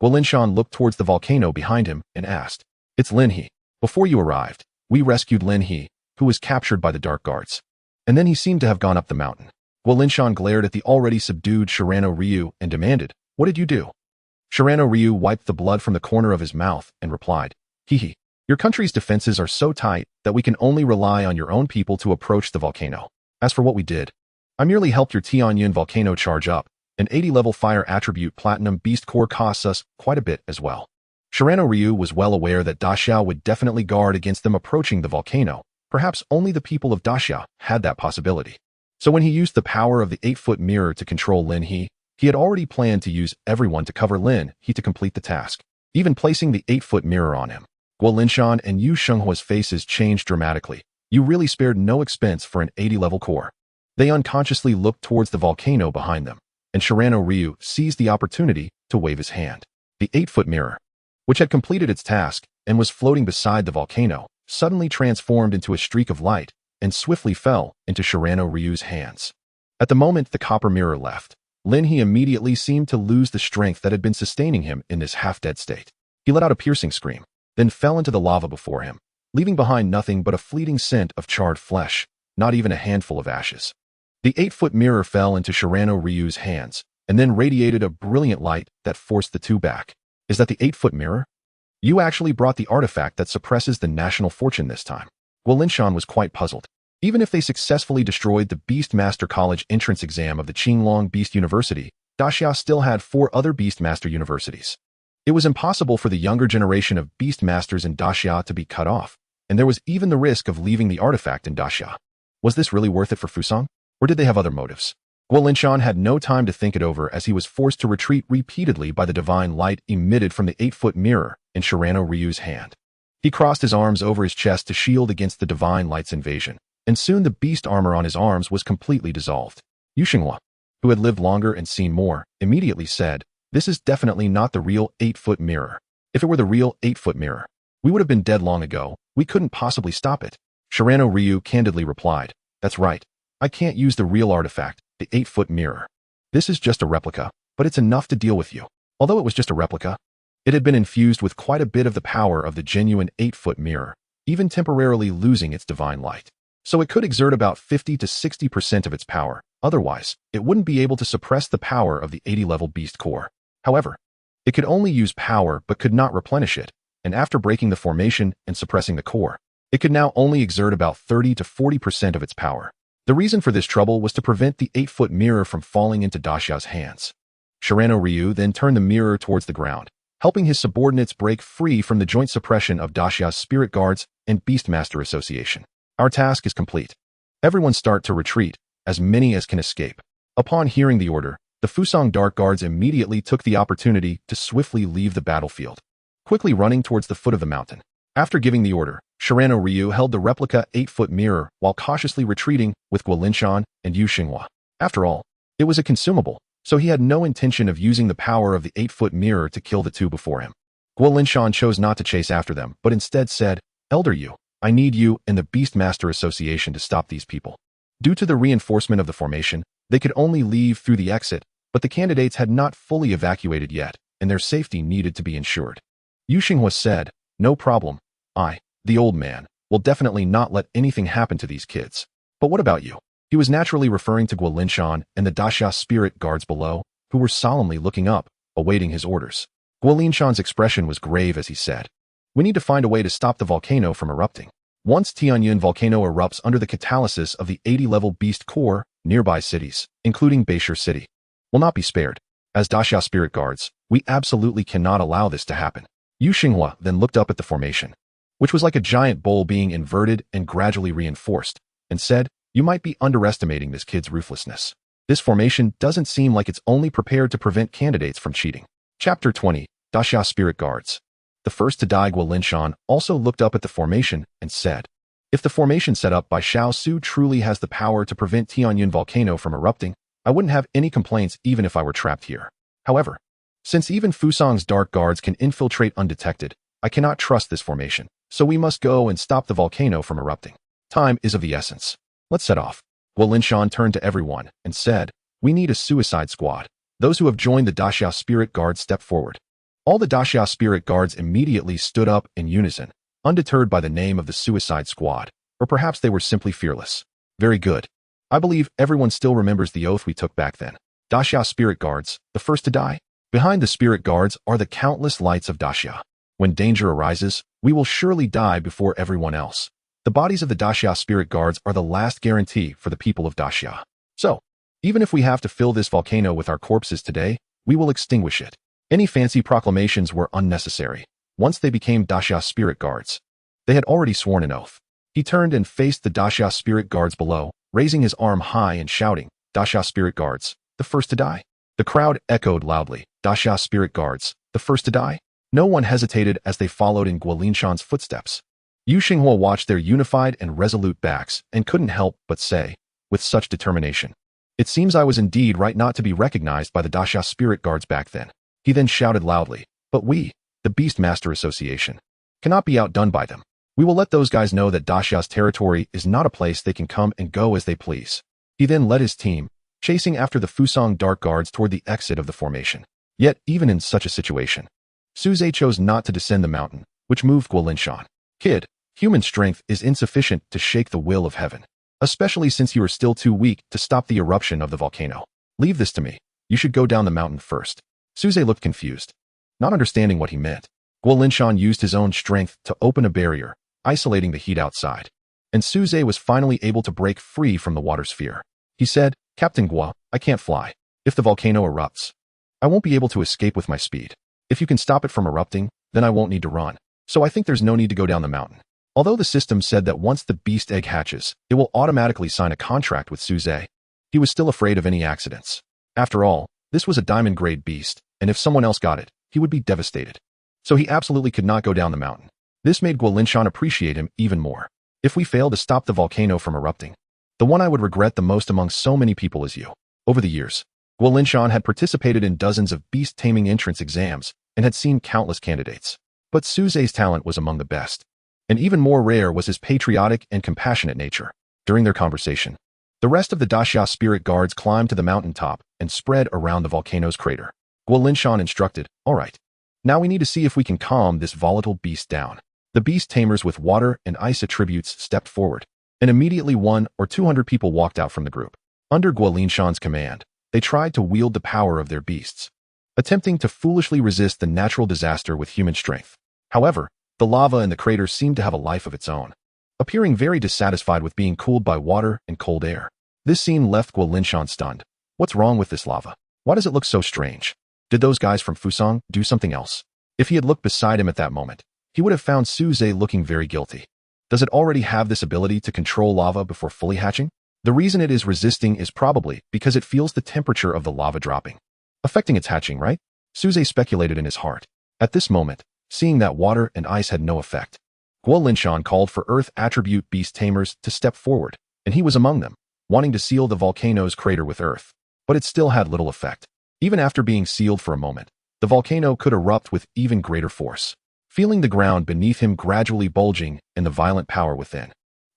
Guolinshan looked towards the volcano behind him and asked. It's Lin He. Before you arrived, we rescued Lin He, who was captured by the Dark Guards. And then he seemed to have gone up the mountain. Guolinshan glared at the already subdued Shirano Ryu and demanded, What did you do? Shirano Ryu wiped the blood from the corner of his mouth and replied, Hee. Your country's defenses are so tight that we can only rely on your own people to approach the volcano. As for what we did, I merely helped your Tianyun volcano charge up. An 80-level fire attribute platinum beast core costs us quite a bit as well. Shirano Ryu was well aware that Daxiao would definitely guard against them approaching the volcano. Perhaps only the people of Daxiao had that possibility. So when he used the power of the 8-foot mirror to control Lin He had already planned to use everyone to cover Lin He to complete the task, even placing the 8-foot mirror on him. Guolinshan and Yu Xinghua's faces changed dramatically. You really spared no expense for an 80-level core. They unconsciously looked towards the volcano behind them, and Shirano Ryu seized the opportunity to wave his hand. The 8-foot mirror, which had completed its task and was floating beside the volcano, suddenly transformed into a streak of light and swiftly fell into Shirano Ryu's hands. At the moment the copper mirror left, Lin He immediately seemed to lose the strength that had been sustaining him in this half-dead state. He let out a piercing scream, then fell into the lava before him, leaving behind nothing but a fleeting scent of charred flesh, not even a handful of ashes. The 8-foot mirror fell into Shirano Ryu's hands, and then radiated a brilliant light that forced the two back. Is that the 8-foot mirror? You actually brought the artifact that suppresses the national fortune this time. Guolinshan was quite puzzled. Even if they successfully destroyed the Beast Master College entrance exam of the Qinglong Beast University, Daxiao still had 4 other Beast Master universities. It was impossible for the younger generation of Beast Masters in Daxiao to be cut off, and there was even the risk of leaving the artifact in Daxiao. Was this really worth it for Fusang? Or did they have other motives? Guolinshan had no time to think it over as he was forced to retreat repeatedly by the divine light emitted from the 8-foot mirror in Shirano Ryu's hand. He crossed his arms over his chest to shield against the divine light's invasion, and soon the beast armor on his arms was completely dissolved. Yu Xinghua, who had lived longer and seen more, immediately said, This is definitely not the real 8-foot mirror. If it were the real 8-foot mirror, we would have been dead long ago. We couldn't possibly stop it. Shirano Ryu candidly replied, That's right. I can't use the real artifact, the 8-foot mirror. This is just a replica, but it's enough to deal with you. Although it was just a replica, it had been infused with quite a bit of the power of the genuine 8-foot mirror, even temporarily losing its divine light. So it could exert about 50 to 60% of its power. Otherwise, it wouldn't be able to suppress the power of the 80-level beast core. However, it could only use power but could not replenish it, and after breaking the formation and suppressing the core, it could now only exert about 30 to 40% of its power. The reason for this trouble was to prevent the 8-foot mirror from falling into Daxiao's hands. Shirano Ryu then turned the mirror towards the ground, helping his subordinates break free from the joint suppression of Daxiao's Spirit Guards and Beastmaster Association. Our task is complete. Everyone start to retreat, as many as can escape. Upon hearing the order, the Fusang Dark Guards immediately took the opportunity to swiftly leave the battlefield, quickly running towards the foot of the mountain. After giving the order, Shirano Ryu held the replica 8-foot mirror while cautiously retreating with Guolinshan and Yu Xinghua. After all, it was a consumable, so he had no intention of using the power of the 8-foot mirror to kill the two before him. Guolinshan chose not to chase after them, but instead said, Elder Yu, I need you and the Beastmaster Association to stop these people. Due to the reinforcement of the formation, they could only leave through the exit, but the candidates had not fully evacuated yet, and their safety needed to be ensured. Yu Xinghua said, No problem. I, the old man, will definitely not let anything happen to these kids. But what about you? He was naturally referring to Guolinshan and the Daxia Spirit Guards below, who were solemnly looking up, awaiting his orders. Guolinshan's expression was grave as he said, We need to find a way to stop the volcano from erupting. Once Tianyun volcano erupts under the catalysis of the 80-level beast core, nearby cities, including Beishir City, will not be spared. As Daxia Spirit Guards, we absolutely cannot allow this to happen. Yu Xinghua then looked up at the formation, which was like a giant bowl being inverted and gradually reinforced, and said, You might be underestimating this kid's ruthlessness. This formation doesn't seem like it's only prepared to prevent candidates from cheating. Chapter 20, Daxia Spirit Guards. The first to die Guolinshan also looked up at the formation and said, If the formation set up by Xiao Su truly has the power to prevent Tianyun volcano from erupting, I wouldn't have any complaints even if I were trapped here. However, since even Fusang's Dark Guards can infiltrate undetected, I cannot trust this formation. So we must go and stop the volcano from erupting. Time is of the essence. Let's set off. Guolinshan turned to everyone and said, "We need a suicide squad." Those who have joined the Daxia Spirit Guard stepped forward. All the Daxia Spirit Guards immediately stood up in unison, undeterred by the name of the Suicide Squad, or perhaps they were simply fearless. Very good. I believe everyone still remembers the oath we took back then. Daxia Spirit Guards, the first to die. Behind the Spirit Guards are the countless lights of Daxia. When danger arises, we will surely die before everyone else. The bodies of the Daxia Spirit Guards are the last guarantee for the people of Daxia. So, even if we have to fill this volcano with our corpses today, we will extinguish it. Any fancy proclamations were unnecessary. Once they became Daxia Spirit Guards, they had already sworn an oath. He turned and faced the Daxia Spirit Guards below, raising his arm high and shouting, "Daxia Spirit Guards, the first to die." The crowd echoed loudly, "Daxia Spirit Guards, the first to die." No one hesitated as they followed in Guolinshan's footsteps. Yu Xinghua watched their unified and resolute backs and couldn't help but say, with such determination, "It seems I was indeed right not to be recognized by the Daxia Spirit Guards back then." He then shouted loudly, "But we, the Beast Master Association, cannot be outdone by them. We will let those guys know that Daxia's territory is not a place they can come and go as they please." He then led his team, chasing after the Fusang Dark Guards toward the exit of the formation. Yet, even in such a situation, Suze chose not to descend the mountain, which moved Guolinshan. "Kid, human strength is insufficient to shake the will of heaven, especially since you are still too weak to stop the eruption of the volcano. Leave this to me. You should go down the mountain first." Suze looked confused, not understanding what he meant. Guolinshan used his own strength to open a barrier, isolating the heat outside, and Suze was finally able to break free from the water sphere. He said, "Captain Gua, I can't fly. If the volcano erupts, I won't be able to escape with my speed. If you can stop it from erupting, then I won't need to run. So I think there's no need to go down the mountain." Although the system said that once the beast egg hatches, it will automatically sign a contract with Suze, he was still afraid of any accidents. After all, this was a diamond-grade beast, and if someone else got it, he would be devastated. So he absolutely could not go down the mountain. This made Guolinshan appreciate him even more. "If we fail to stop the volcano from erupting, the one I would regret the most among so many people is you." Over the years, Guolinshan had participated in dozens of beast taming entrance exams and had seen countless candidates. But Suze's talent was among the best. And even more rare was his patriotic and compassionate nature. During their conversation, the rest of the Daxia Spirit Guards climbed to the mountaintop and spread around the volcano's crater. Guolinshan instructed, "All right, now we need to see if we can calm this volatile beast down." The beast tamers with water and ice attributes stepped forward, and immediately 100 or 200 people walked out from the group. Under Guolinshan's command, they tried to wield the power of their beasts, attempting to foolishly resist the natural disaster with human strength. However, the lava in the crater seemed to have a life of its own, appearing very dissatisfied with being cooled by water and cold air. This scene left Guolinshan stunned. What's wrong with this lava? Why does it look so strange? Did those guys from Fusang do something else? If he had looked beside him at that moment, he would have found Suze looking very guilty. Does it already have this ability to control lava before fully hatching? The reason it is resisting is probably because it feels the temperature of the lava dropping, affecting its hatching, right? Suze speculated in his heart. At this moment, seeing that water and ice had no effect, Guolinshan called for Earth attribute beast tamers to step forward, and he was among them, wanting to seal the volcano's crater with earth. But it still had little effect. Even after being sealed for a moment, the volcano could erupt with even greater force, feeling the ground beneath him gradually bulging and the violent power within.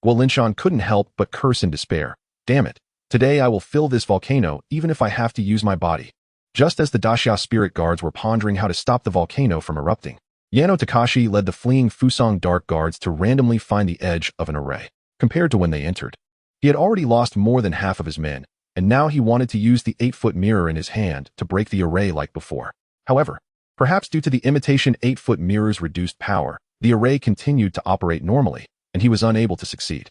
Guolinshan couldn't help but curse in despair. "Damn it. Today I will fill this volcano even if I have to use my body." Just as the Daxia Spirit Guards were pondering how to stop the volcano from erupting, Yano Takashi led the fleeing Fusang Dark Guards to randomly find the edge of an array. Compared to when they entered, he had already lost more than half of his men, and now he wanted to use the 8-foot mirror in his hand to break the array like before. However, perhaps due to the imitation 8-foot mirror's reduced power, the array continued to operate normally, and he was unable to succeed.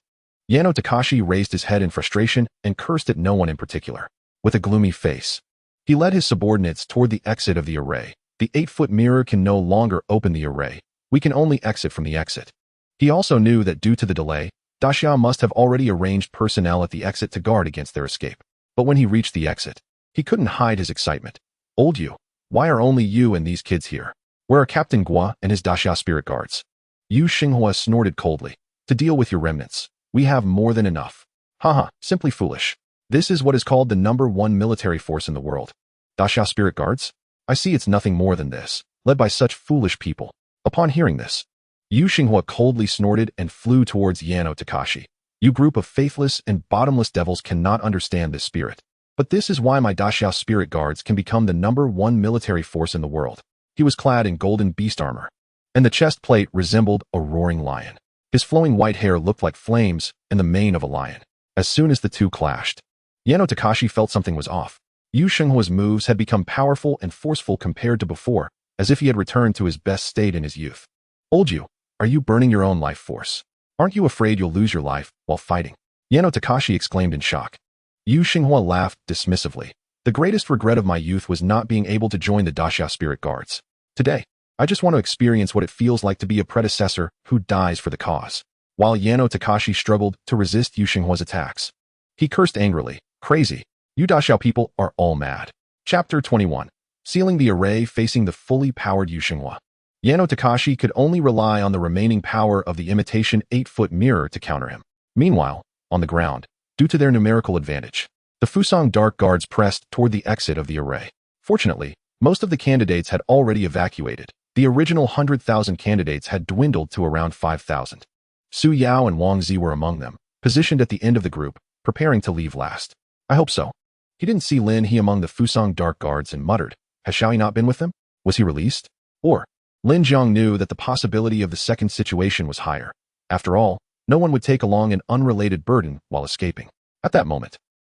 Yano Takashi raised his head in frustration and cursed at no one in particular. With a gloomy face, he led his subordinates toward the exit of the array. "The 8-foot mirror can no longer open the array. We can only exit from the exit." He also knew that due to the delay, Daxia must have already arranged personnel at the exit to guard against their escape. But when he reached the exit, he couldn't hide his excitement. "Old Yu, why are only you and these kids here? Where are Captain Gua and his Daxia Spirit Guards?" Yu Xinghua snorted coldly. "To deal with your remnants, we have more than enough." "Haha, simply foolish. This is what is called the #1 military force in the world. Daxia Spirit Guards? I see it's nothing more than this, led by such foolish people." Upon hearing this, Yu Xinghua coldly snorted and flew towards Yano Takashi. You group of faithless and bottomless devils cannot understand this spirit. But this is why my Daxiao spirit guards can become the #1 military force in the world. He was clad in golden beast armor, and the chest plate resembled a roaring lion. His flowing white hair looked like flames and the mane of a lion. As soon as the two clashed, Yano Takashi felt something was off. Yu Xinghua's moves had become powerful and forceful compared to before, as if he had returned to his best state in his youth. Old Yu, are you burning your own life force? Aren't you afraid you'll lose your life while fighting? Yano Takashi exclaimed in shock. Yu Xinghua laughed dismissively. The greatest regret of my youth was not being able to join the Daxiao spirit guards. Today, I just want to experience what it feels like to be a predecessor who dies for the cause. While Yano Takashi struggled to resist Yu Xinghua's attacks, he cursed angrily. Crazy. You Daxiao people are all mad. Chapter 21. Sealing the array facing the fully powered Yu Xinghua. Yano Takashi could only rely on the remaining power of the imitation 8-foot mirror to counter him. Meanwhile, on the ground, due to their numerical advantage, the Fusang Dark Guards pressed toward the exit of the array. Fortunately, most of the candidates had already evacuated. The original 100,000 candidates had dwindled to around 5,000. Su Yao and Wang Zi were among them, positioned at the end of the group, preparing to leave last. I hope so. He didn't see Lin He among the Fusang Dark Guards and muttered, has Xiaoyi not been with them? Was he released? Or, Lin Jiang knew that the possibility of the second situation was higher. After all, no one would take along an unrelated burden while escaping. At that moment,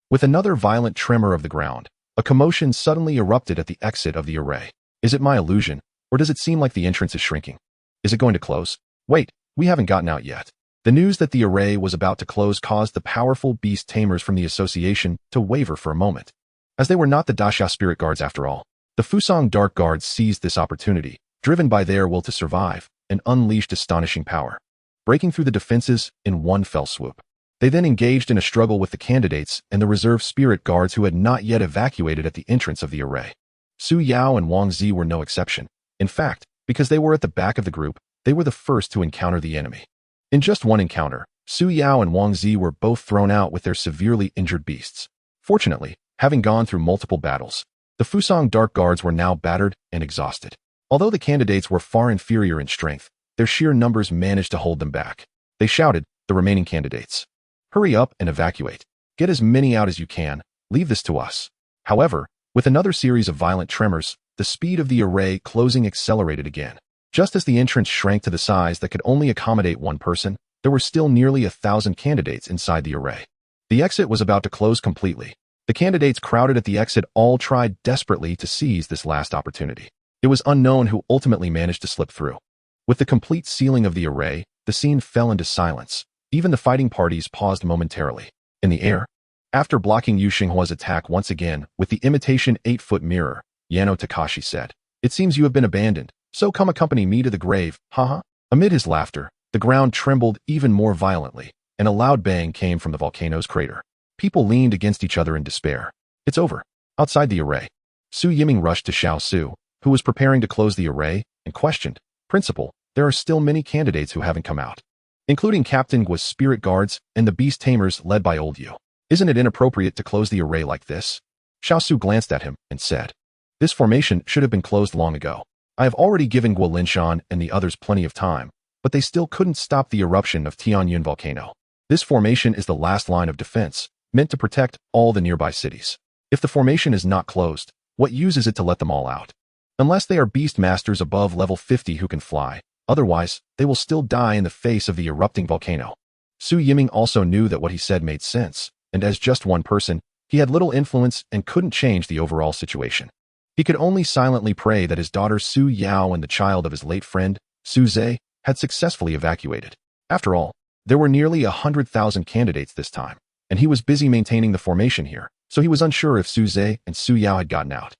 with another violent tremor of the ground, a commotion suddenly erupted at the exit of the array. Is it my illusion, or does it seem like the entrance is shrinking? Is it going to close? Wait, we haven't gotten out yet. The news that the array was about to close caused the powerful beast tamers from the association to waver for a moment. As they were not the Daxiao spirit guards after all, the Fusang Dark Guards seized this opportunity, driven by their will to survive, and unleashed astonishing power, breaking through the defenses in one fell swoop. They then engaged in a struggle with the candidates and the reserve spirit guards who had not yet evacuated at the entrance of the array. Su Yao and Wang Zi were no exception. In fact, because they were at the back of the group, they were the first to encounter the enemy. In just one encounter, Su Yao and Wang Zi were both thrown out with their severely injured beasts. Fortunately, having gone through multiple battles, the Fusang Dark Guards were now battered and exhausted. Although the candidates were far inferior in strength, their sheer numbers managed to hold them back. They shouted, the remaining candidates, hurry up and evacuate. Get as many out as you can. Leave this to us. However, with another series of violent tremors, the speed of the array closing accelerated again. Just as the entrance shrank to the size that could only accommodate one person, there were still nearly 1,000 candidates inside the array. The exit was about to close completely. The candidates crowded at the exit all tried desperately to seize this last opportunity. It was unknown who ultimately managed to slip through. With the complete sealing of the array, the scene fell into silence. Even the fighting parties paused momentarily. In the air, after blocking Yu Xinghua's attack once again with the imitation 8-foot mirror, Yano Takashi said, it seems you have been abandoned, so come accompany me to the grave, haha. Amid his laughter, the ground trembled even more violently, and a loud bang came from the volcano's crater. People leaned against each other in despair. It's over. Outside the array, Su Yiming rushed to Xiao Su, who was preparing to close the array, and questioned, Principal, there are still many candidates who haven't come out, including Captain Gua's spirit guards and the beast tamers led by Old Yu. Isn't it inappropriate to close the array like this? Xiao Su glanced at him and said, this formation should have been closed long ago. I have already given Guo Linshan and the others plenty of time, but they still couldn't stop the eruption of Tianyun volcano. This formation is the last line of defense, meant to protect all the nearby cities. If the formation is not closed, what use is it to let them all out? Unless they are beast masters above level 50 who can fly, otherwise, they will still die in the face of the erupting volcano. Su Yiming also knew that what he said made sense, and as just one person, he had little influence and couldn't change the overall situation. He could only silently pray that his daughter Su Yao and the child of his late friend, Su Zhe, had successfully evacuated. After all, there were nearly 100,000 candidates this time, and he was busy maintaining the formation here, so he was unsure if Su Zhe and Su Yao had gotten out.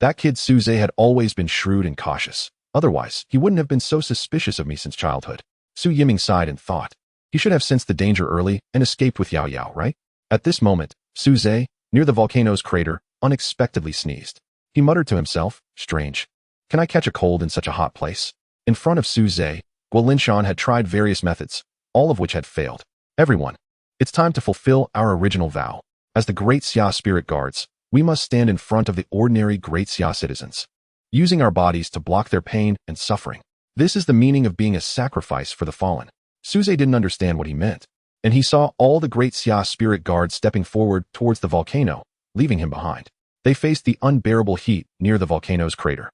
That kid Su Zhe had always been shrewd and cautious. Otherwise, he wouldn't have been so suspicious of me since childhood. Su Yiming sighed and thought, he should have sensed the danger early and escaped with Yao Yao, right? At this moment, Su Zhe, near the volcano's crater, unexpectedly sneezed. He muttered to himself, strange. Can I catch a cold in such a hot place? In front of Su Zhe, Guo Linshan had tried various methods, all of which had failed. Everyone, it's time to fulfill our original vow. As the Great Xia Spirit Guards, we must stand in front of the ordinary Great Xia citizens, using our bodies to block their pain and suffering. This is the meaning of being a sacrifice for the fallen. Suze didn't understand what he meant, and he saw all the great Xia spirit guards stepping forward towards the volcano, leaving him behind. They faced the unbearable heat near the volcano's crater,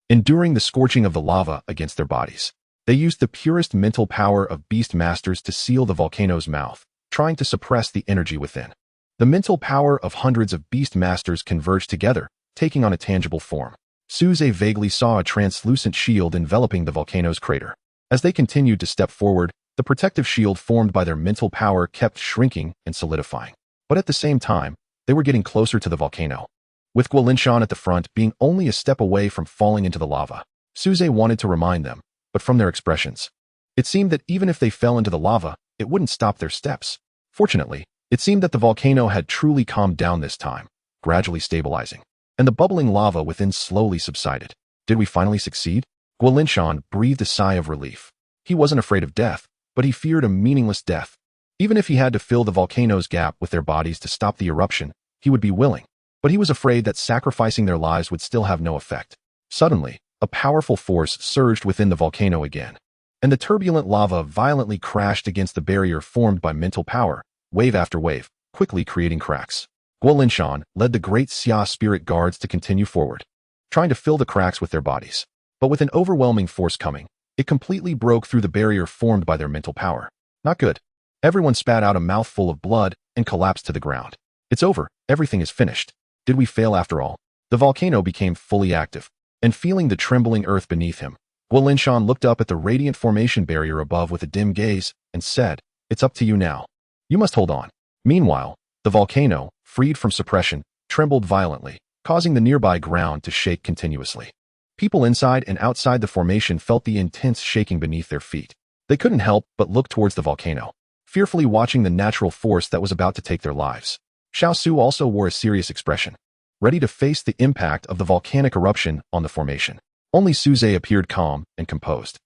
enduring the scorching of the lava against their bodies. They used the purest mental power of beast masters to seal the volcano's mouth, trying to suppress the energy within. The mental power of hundreds of beast masters converged together, taking on a tangible form. Suze vaguely saw a translucent shield enveloping the volcano's crater. As they continued to step forward, the protective shield formed by their mental power kept shrinking and solidifying. But at the same time, they were getting closer to the volcano, with Guolinshan at the front being only a step away from falling into the lava. Suze wanted to remind them, but from their expressions, it seemed that even if they fell into the lava, it wouldn't stop their steps. Fortunately, it seemed that the volcano had truly calmed down this time, gradually stabilizing, and the bubbling lava within slowly subsided. Did we finally succeed? Guolinshan breathed a sigh of relief. He wasn't afraid of death, but he feared a meaningless death. Even if he had to fill the volcano's gap with their bodies to stop the eruption, he would be willing. But he was afraid that sacrificing their lives would still have no effect. Suddenly, a powerful force surged within the volcano again, and the turbulent lava violently crashed against the barrier formed by mental power, wave after wave, quickly creating cracks. Guolinshan led the great Xia spirit guards to continue forward, trying to fill the cracks with their bodies. But with an overwhelming force coming, it completely broke through the barrier formed by their mental power. Not good. Everyone spat out a mouthful of blood and collapsed to the ground. It's over. Everything is finished. Did we fail after all? The volcano became fully active, and feeling the trembling earth beneath him, Guolinshan looked up at the radiant formation barrier above with a dim gaze and said, "It's up to you now. You must hold on." Meanwhile, the volcano, freed from suppression, trembled violently, causing the nearby ground to shake continuously. People inside and outside the formation felt the intense shaking beneath their feet. They couldn't help but look towards the volcano, fearfully watching the natural force that was about to take their lives. Xiao Su also wore a serious expression, ready to face the impact of the volcanic eruption on the formation. Only Suze appeared calm and composed,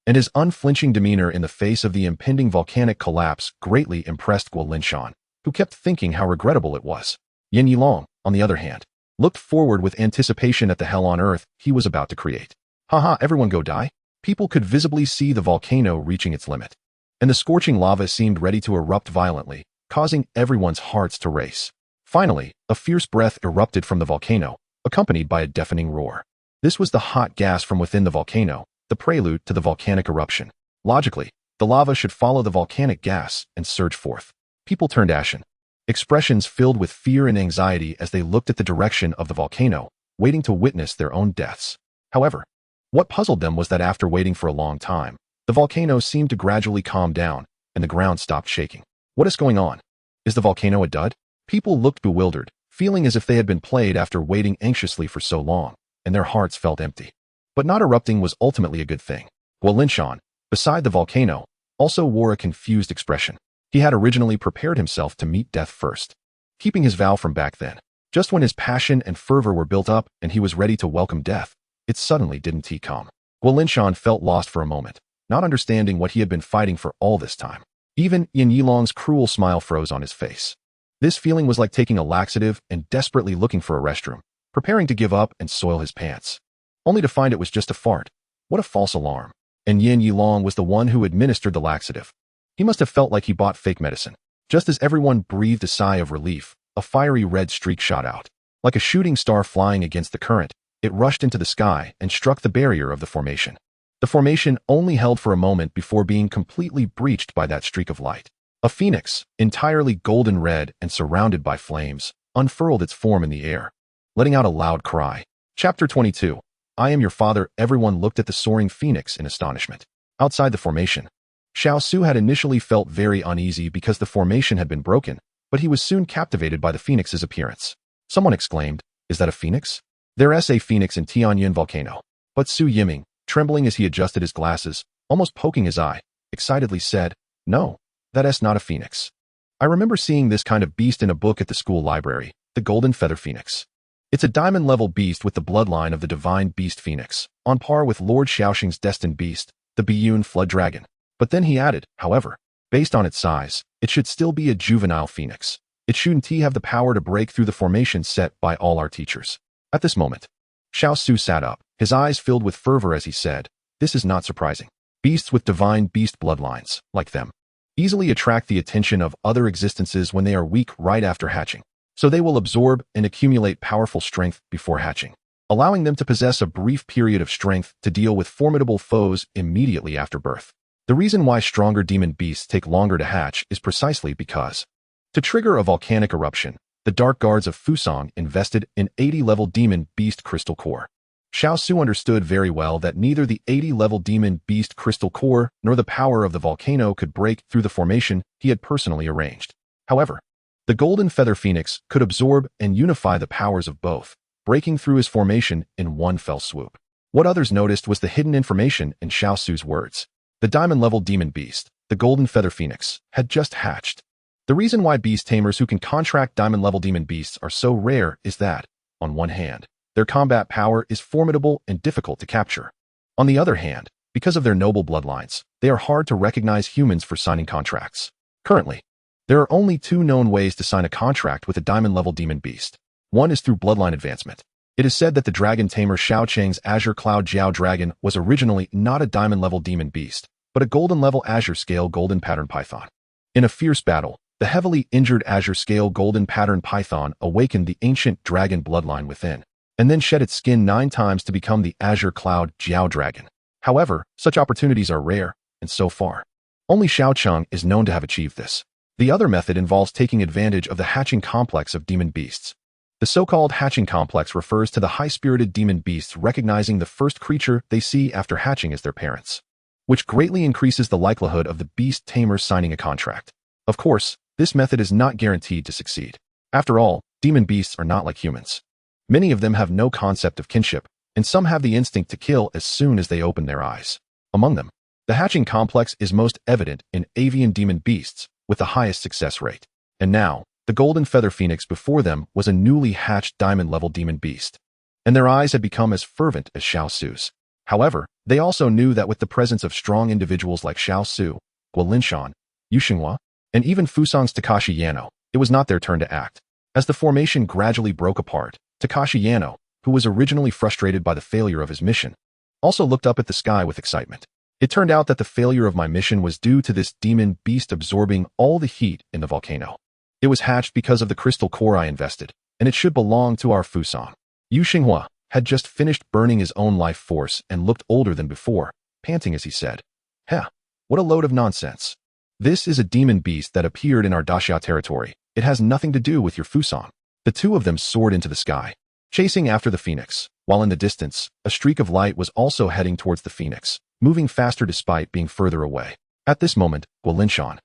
and his unflinching demeanor in the face of the impending volcanic collapse greatly impressed Guolinshan, who kept thinking how regrettable it was. Yin Yilong, on the other hand, looked forward with anticipation at the hell on earth he was about to create. Haha, everyone go die? People could visibly see the volcano reaching its limit, and the scorching lava seemed ready to erupt violently, causing everyone's hearts to race. Finally, a fierce breath erupted from the volcano, accompanied by a deafening roar. This was the hot gas from within the volcano, the prelude to the volcanic eruption. Logically, the lava should follow the volcanic gas and surge forth. People turned ashen, expressions filled with fear and anxiety as they looked at the direction of the volcano, waiting to witness their own deaths. However, what puzzled them was that after waiting for a long time, the volcano seemed to gradually calm down, and the ground stopped shaking. What is going on? Is the volcano a dud? People looked bewildered, feeling as if they had been played after waiting anxiously for so long, and their hearts felt empty. But not erupting was ultimately a good thing. Guolinshan, beside the volcano, also wore a confused expression. He had originally prepared himself to meet death first, keeping his vow from back then. Just when his passion and fervor were built up and he was ready to welcome death, it suddenly didn't come. Guolinshan felt lost for a moment, not understanding what he had been fighting for all this time. Even Yin Yilong's cruel smile froze on his face. This feeling was like taking a laxative and desperately looking for a restroom, preparing to give up and soil his pants, only to find it was just a fart. What a false alarm. And Yin Yilong was the one who administered the laxative. He must have felt like he bought fake medicine. Just as everyone breathed a sigh of relief, a fiery red streak shot out. Like a shooting star flying against the current, it rushed into the sky and struck the barrier of the formation. The formation only held for a moment before being completely breached by that streak of light. A phoenix, entirely golden red and surrounded by flames, unfurled its form in the air, letting out a loud cry. Chapter 22. I am your father. Everyone looked at the soaring phoenix in astonishment. Outside the formation, Xiao Su had initially felt very uneasy because the formation had been broken, but he was soon captivated by the phoenix's appearance. Someone exclaimed, "Is that a phoenix?" There's a phoenix in Tianyin volcano. But Su Yiming, trembling as he adjusted his glasses, almost poking his eye, excitedly said, "No, that's not a phoenix. I remember seeing this kind of beast in a book at the school library, the golden feather phoenix. It's a diamond-level beast with the bloodline of the divine beast phoenix, on par with Lord Xiaoxing's destined beast, the Biyun flood dragon." But then he added, "However, based on its size, it should still be a juvenile phoenix. It shouldn't have the power to break through the formation set by all our teachers." At this moment, Xiao Su sat up, his eyes filled with fervor as he said, This is not surprising. Beasts with divine beast bloodlines, like them, easily attract the attention of other existences when they are weak right after hatching. So they will absorb and accumulate powerful strength before hatching, allowing them to possess a brief period of strength to deal with formidable foes immediately after birth. The reason why stronger demon beasts take longer to hatch is precisely because, to trigger a volcanic eruption, the Dark Guards of Fusang invested in 80-level demon beast crystal core. Xiao Su understood very well that neither the 80-level demon beast crystal core nor the power of the volcano could break through the formation he had personally arranged. However, the Golden Feather Phoenix could absorb and unify the powers of both, breaking through his formation in one fell swoop. What others noticed was the hidden information in Xiao Su's words. The diamond-level demon beast, the Golden Feather Phoenix, had just hatched. The reason why beast tamers who can contract diamond-level demon beasts are so rare is that, on one hand, their combat power is formidable and difficult to capture. On the other hand, because of their noble bloodlines, they are hard to recognize humans for signing contracts. Currently, there are only 2 known ways to sign a contract with a diamond-level demon beast. One is through bloodline advancement. It is said that the dragon tamer Xiao Cheng's Azure Cloud Jiao Dragon was originally not a diamond-level demon beast, but a golden-level Azure Scale Golden Pattern Python. In a fierce battle, the heavily injured Azure Scale Golden Pattern Python awakened the ancient dragon bloodline within, and then shed its skin 9 times to become the Azure Cloud Jiao Dragon. However, such opportunities are rare, and so far, only Xiao Cheng is known to have achieved this. The other method involves taking advantage of the hatching complex of demon beasts. The so-called hatching complex refers to the high-spirited demon beasts recognizing the first creature they see after hatching as their parents, which greatly increases the likelihood of the beast tamer signing a contract. Of course, this method is not guaranteed to succeed. After all, demon beasts are not like humans. Many of them have no concept of kinship, and some have the instinct to kill as soon as they open their eyes. Among them, the hatching complex is most evident in avian demon beasts, with the highest success rate. And now, the Golden Feather Phoenix before them was a newly hatched diamond-level demon beast, and their eyes had become as fervent as Xiao Su's. However, they also knew that with the presence of strong individuals like Xiao Su, Guolinshan, Yu Xinghua, and even Fusang's Takashi Yano, it was not their turn to act. As the formation gradually broke apart, Takashi Yano, who was originally frustrated by the failure of his mission, also looked up at the sky with excitement. It turned out that the failure of my mission was due to this demon beast absorbing all the heat in the volcano. It was hatched because of the crystal core I invested, and it should belong to our Fusang. Yu Xinghua had just finished burning his own life force and looked older than before, panting as he said, "Heh, what a load of nonsense. This is a demon beast that appeared in our Daxia territory. It has nothing to do with your Fusang." The 2 of them soared into the sky, chasing after the phoenix, while in the distance, a streak of light was also heading towards the phoenix, moving faster despite being further away. At this moment, Guolinshan,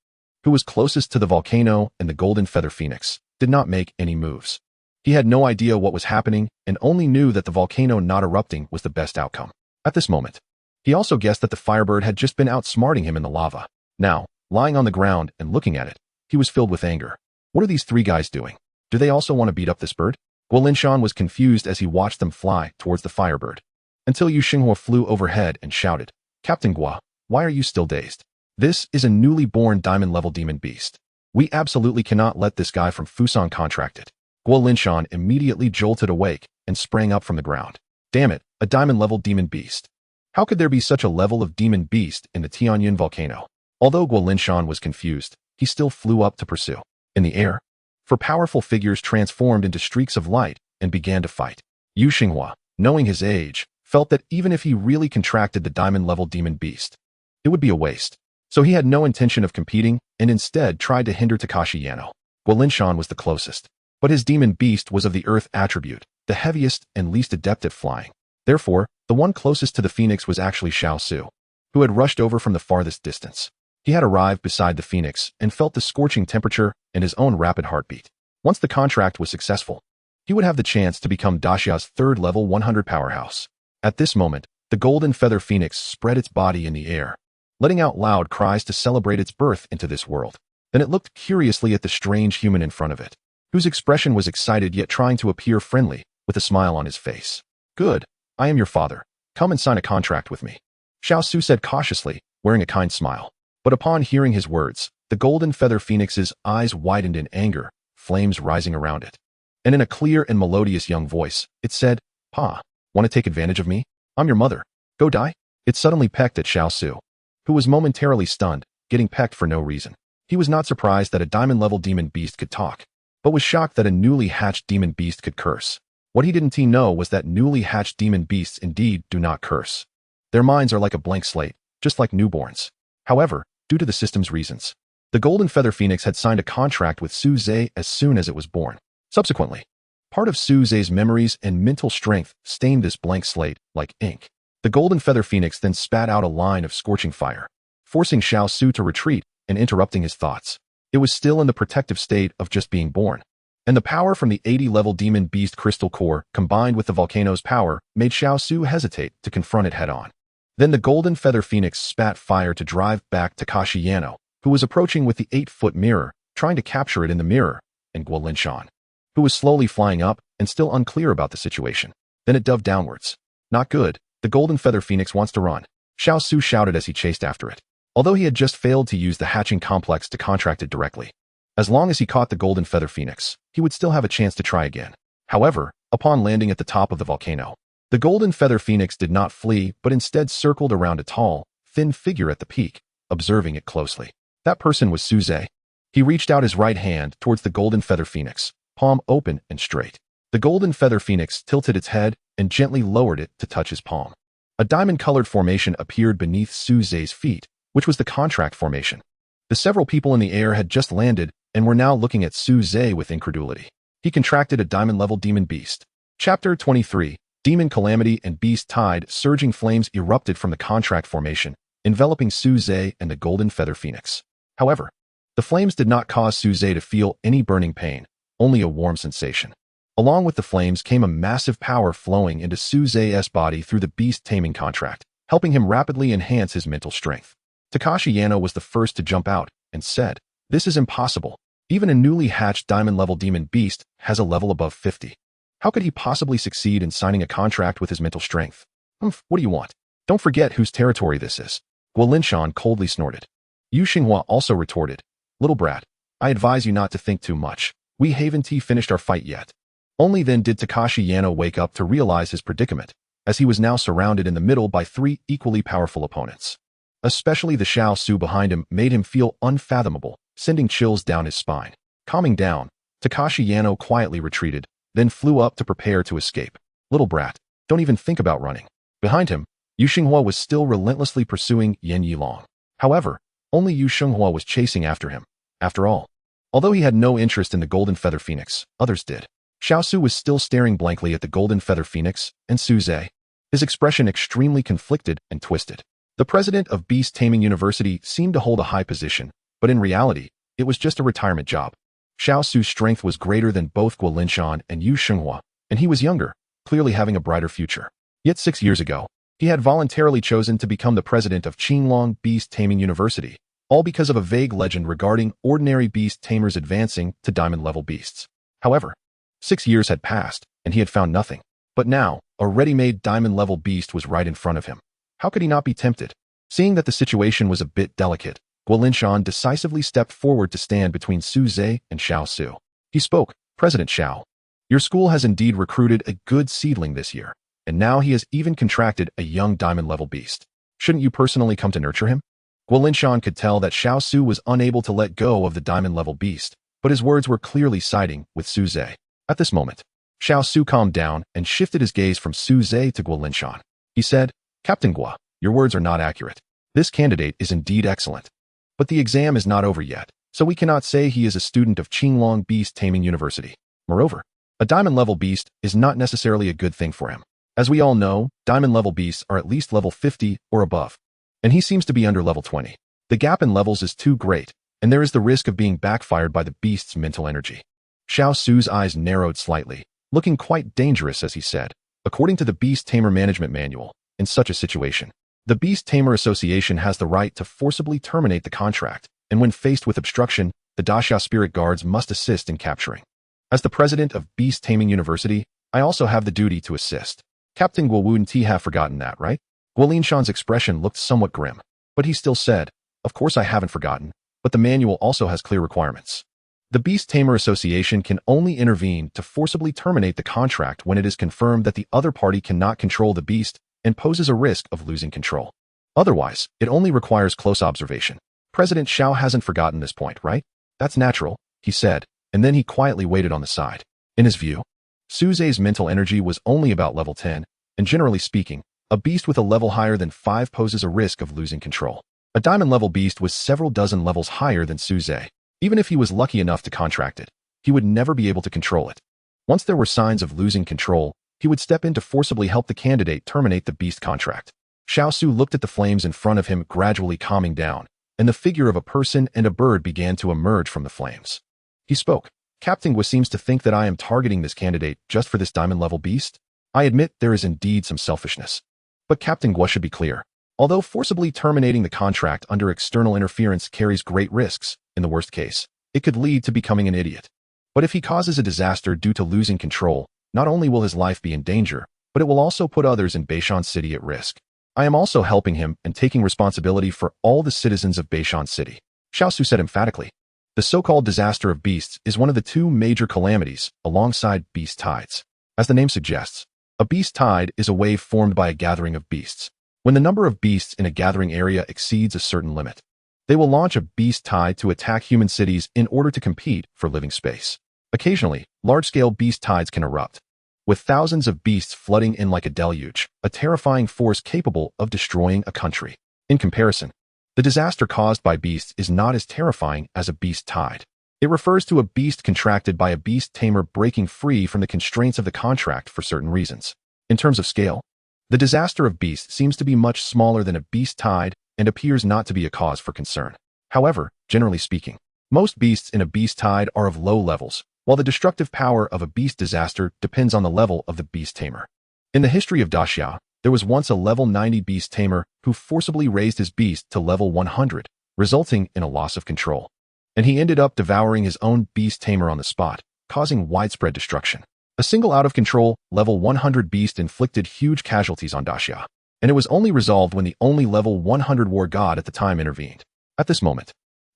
who was closest to the volcano and the Golden Feather Phoenix, did not make any moves. He had no idea what was happening and only knew that the volcano not erupting was the best outcome. At this moment, he also guessed that the Firebird had just been outsmarting him in the lava. Now, lying on the ground and looking at it, he was filled with anger. What are these 3 guys doing? Do they also want to beat up this bird? Guolinshan was confused as he watched them fly towards the Firebird, until Yu Xinghua flew overhead and shouted, "Captain Gua, why are you still dazed? This is a newly born diamond-level demon beast. We absolutely cannot let this guy from Fusang contract it." Guolinshan immediately jolted awake and sprang up from the ground. Damn it, a diamond-level demon beast. How could there be such a level of demon beast in the Tianyun volcano? Although Guolinshan was confused, he still flew up to pursue. In the air, 4 powerful figures transformed into streaks of light and began to fight. Yu Xinghua, knowing his age, felt that even if he really contracted the diamond-level demon beast, it would be a waste. So he had no intention of competing and instead tried to hinder Takashi Yano. Guolinshan was the closest, but his demon beast was of the earth attribute, the heaviest and least adept at flying. Therefore, the one closest to the phoenix was actually Xiao Su, who had rushed over from the farthest distance. He had arrived beside the phoenix and felt the scorching temperature and his own rapid heartbeat. Once the contract was successful, he would have the chance to become Daxia's 3rd level 100 powerhouse. At this moment, the Golden Feather Phoenix spread its body in the air, letting out loud cries to celebrate its birth into this world. Then it looked curiously at the strange human in front of it, whose expression was excited yet trying to appear friendly, with a smile on his face. "Good, I am your father. Come and sign a contract with me," Xiao Su said cautiously, wearing a kind smile. But upon hearing his words, the Golden Feather Phoenix's eyes widened in anger, flames rising around it. And in a clear and melodious young voice, it said, "Pa, want to take advantage of me? I'm your mother. Go die." It suddenly pecked at Xiao Su, who was momentarily stunned, getting pecked for no reason. He was not surprised that a diamond-level demon beast could talk, but was shocked that a newly hatched demon beast could curse. What he didn't know was that newly hatched demon beasts indeed do not curse. Their minds are like a blank slate, just like newborns. However, due to the system's reasons, the Golden Feather Phoenix had signed a contract with Su Zhe as soon as it was born. Subsequently, part of Su Zhe's memories and mental strength stained this blank slate like ink. The Golden Feather Phoenix then spat out a line of scorching fire, forcing Xiao Su to retreat and interrupting his thoughts. It was still in the protective state of just being born. And the power from the 80-level demon beast crystal core combined with the volcano's power made Xiao Su hesitate to confront it head-on. Then the Golden Feather Phoenix spat fire to drive back Takashi Yano, who was approaching with the 8-foot mirror, trying to capture it in the mirror, and Guolinshan, who was slowly flying up and still unclear about the situation. Then it dove downwards. Not good. The Golden Feather Phoenix wants to run. Xiao Su shouted as he chased after it. Although he had just failed to use the hatching complex to contract it directly. As long as he caught the Golden Feather Phoenix, he would still have a chance to try again. However, upon landing at the top of the volcano, the Golden Feather Phoenix did not flee but instead circled around a tall, thin figure at the peak, observing it closely. That person was Su Zhe. He reached out his right hand towards the Golden Feather Phoenix, palm open and straight. The Golden Feather Phoenix tilted its head and gently lowered it to touch his palm. A diamond-colored formation appeared beneath Su Zhe's feet, which was the contract formation. The several people in the air had just landed and were now looking at Su Zhe with incredulity. He contracted a diamond-level demon beast. Chapter 23, Demon Calamity and Beast Tide. Surging flames erupted from the contract formation, enveloping Su Zhe and the Golden Feather Phoenix. However, the flames did not cause Su Zhe to feel any burning pain, only a warm sensation. Along with the flames came a massive power flowing into Su Zhe's body through the Beast Taming contract, helping him rapidly enhance his mental strength. Takashi Yano was the first to jump out and said, "This is impossible. Even a newly hatched diamond-level demon beast has a level above 50. How could he possibly succeed in signing a contract with his mental strength? What do you want? Don't forget whose territory this is." Guolinshan coldly snorted. Yu Xinghua also retorted, "Little brat, I advise you not to think too much. We haven't finished our fight yet." Only then did Takashi Yano wake up to realize his predicament, as he was now surrounded in the middle by 3 equally powerful opponents. Especially the Xiao Su behind him made him feel unfathomable, sending chills down his spine. Calming down, Takashi Yano quietly retreated, then flew up to prepare to escape. "Little brat, don't even think about running." Behind him, Yu Xinghua was still relentlessly pursuing Yen Yilong. However, only Yu Xinghua was chasing after him. After all, although he had no interest in the Golden Feather Phoenix, others did. Xiao Su was still staring blankly at the Golden Feather Phoenix and Su Zhe, his expression extremely conflicted and twisted. The president of Beast Taming University seemed to hold a high position, but in reality, it was just a retirement job. Xiao Su's strength was greater than both Guolinshan and Yu Xinghua, and he was younger, clearly having a brighter future. Yet 6 years ago, he had voluntarily chosen to become the president of Qinglong Beast Taming University, all because of a vague legend regarding ordinary beast tamers advancing to diamond-level beasts. However, 6 years had passed, and he had found nothing. But now, a ready-made diamond-level beast was right in front of him. How could he not be tempted? Seeing that the situation was a bit delicate, Guolinshan decisively stepped forward to stand between Su Zhe and Xiao Su. He spoke, "President Xiao, your school has indeed recruited a good seedling this year, and now he has even contracted a young diamond-level beast. Shouldn't you personally come to nurture him?" Guolinshan could tell that Xiao Su was unable to let go of the diamond-level beast, but his words were clearly siding with Su Zhe. At this moment, Xiao Su calmed down and shifted his gaze from Su Zhe to Guolinshan. He said, "Captain Gua, your words are not accurate. This candidate is indeed excellent. But the exam is not over yet, so we cannot say he is a student of Qinglong Beast Taming University. Moreover, a diamond-level beast is not necessarily a good thing for him. As we all know, diamond-level beasts are at least level 50 or above, and he seems to be under level 20. The gap in levels is too great, and there is the risk of being backfired by the beast's mental energy." Xiao Su's eyes narrowed slightly, looking quite dangerous as he said, "According to the Beast Tamer Management Manual, in such a situation, the Beast Tamer Association has the right to forcibly terminate the contract, and when faced with obstruction, the Daxia Spirit Guards must assist in capturing. As the president of Beast Taming University, I also have the duty to assist. Captain Guo wouldn't have forgotten that, right?" Guolinshan's expression looked somewhat grim, but he still said, "Of course I haven't forgotten, but the manual also has clear requirements. The Beast Tamer Association can only intervene to forcibly terminate the contract when it is confirmed that the other party cannot control the beast and poses a risk of losing control. Otherwise, it only requires close observation. President Xiao hasn't forgotten this point, right? That's natural, he said, and then he quietly waited on the side. In his view, Suze's mental energy was only about level 10, and generally speaking, a beast with a level higher than 5 poses a risk of losing control. A diamond-level beast was several dozen levels higher than Suze. Even if he was lucky enough to contract it, he would never be able to control it. Once there were signs of losing control, he would step in to forcibly help the candidate terminate the beast contract. Xiao Su looked at the flames in front of him, gradually calming down, and the figure of a person and a bird began to emerge from the flames. He spoke. Captain Gua seems to think that I am targeting this candidate just for this diamond-level beast. I admit there is indeed some selfishness. But Captain Gua should be clear. Although forcibly terminating the contract under external interference carries great risks, in the worst case, it could lead to becoming an idiot. But if he causes a disaster due to losing control, not only will his life be in danger, but it will also put others in Beishan City at risk. I am also helping him and taking responsibility for all the citizens of Beishan City, Xiao Su said emphatically. The so-called disaster of beasts is one of the 2 major calamities, alongside beast tides. As the name suggests, a beast tide is a wave formed by a gathering of beasts. When the number of beasts in a gathering area exceeds a certain limit, they will launch a beast tide to attack human cities in order to compete for living space. Occasionally, large-scale beast tides can erupt, with thousands of beasts flooding in like a deluge, a terrifying force capable of destroying a country. In comparison, the disaster caused by beasts is not as terrifying as a beast tide. It refers to a beast contracted by a beast tamer breaking free from the constraints of the contract for certain reasons. In terms of scale, the disaster of beasts seems to be much smaller than a beast tide and appears not to be a cause for concern. However, generally speaking, most beasts in a beast tide are of low levels, while the destructive power of a beast disaster depends on the level of the beast tamer. In the history of Daxia, there was once a level 90 beast tamer who forcibly raised his beast to level 100, resulting in a loss of control. And he ended up devouring his own beast tamer on the spot, causing widespread destruction. A single out-of-control, level 100 beast inflicted huge casualties on Daxia, and it was only resolved when the only level 100 war god at the time intervened. At this moment,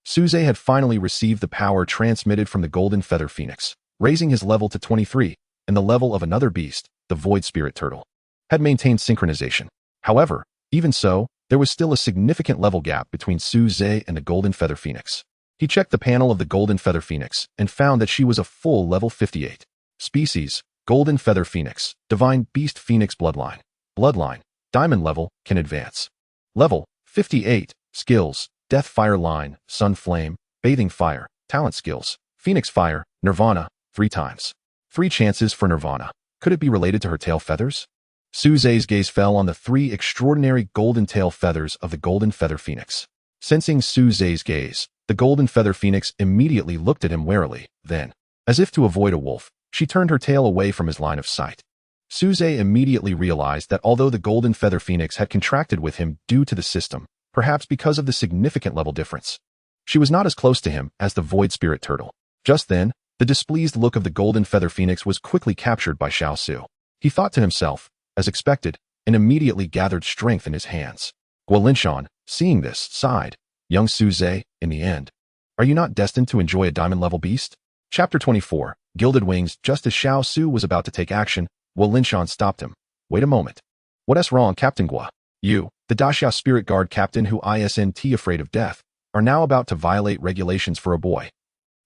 Suze had finally received the power transmitted from the Golden Feather Phoenix, raising his level to 23, and the level of another beast, the Void Spirit Turtle, had maintained synchronization. However, even so, there was still a significant level gap between Suze and the Golden Feather Phoenix. He checked the panel of the Golden Feather Phoenix and found that she was a full level 58. Species, Golden Feather Phoenix, Divine Beast Phoenix Bloodline. Bloodline, Diamond level, can advance. Level, 58, Skills, Death Fire Line, Sun Flame, Bathing Fire, Talent Skills, Phoenix Fire, Nirvana, 3 times. 3 chances for Nirvana. Could it be related to her tail feathers? Suze's gaze fell on the 3 extraordinary golden tail feathers of the Golden Feather Phoenix. Sensing Suze's gaze, the Golden Feather Phoenix immediately looked at him warily, then, as if to avoid a wolf, she turned her tail away from his line of sight. Suze immediately realized that although the Golden Feather Phoenix had contracted with him due to the system, perhaps because of the significant level difference, she was not as close to him as the Void Spirit Turtle. Just then, the displeased look of the Golden Feather Phoenix was quickly captured by Xiao Su. He thought to himself, as expected, and immediately gathered strength in his hands. Guolinshan, seeing this, sighed. Young Suze, in the end, are you not destined to enjoy a diamond-level beast? Chapter 24, Gilded Wings. Just as Xiao Su was about to take action, Guolinshan stopped him. Wait a moment. What's wrong, Captain Gua? You, the Daxia Spirit Guard captain who isn't afraid of death, are now about to violate regulations for a boy.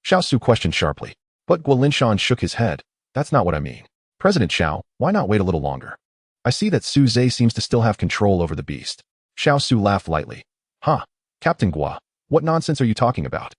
Xiao Su questioned sharply, but Guolinshan shook his head. That's not what I mean. President Xiao, why not wait a little longer? I see that Suze seems to still have control over the beast. Xiao Su laughed lightly. Huh, Captain Gua, what nonsense are you talking about?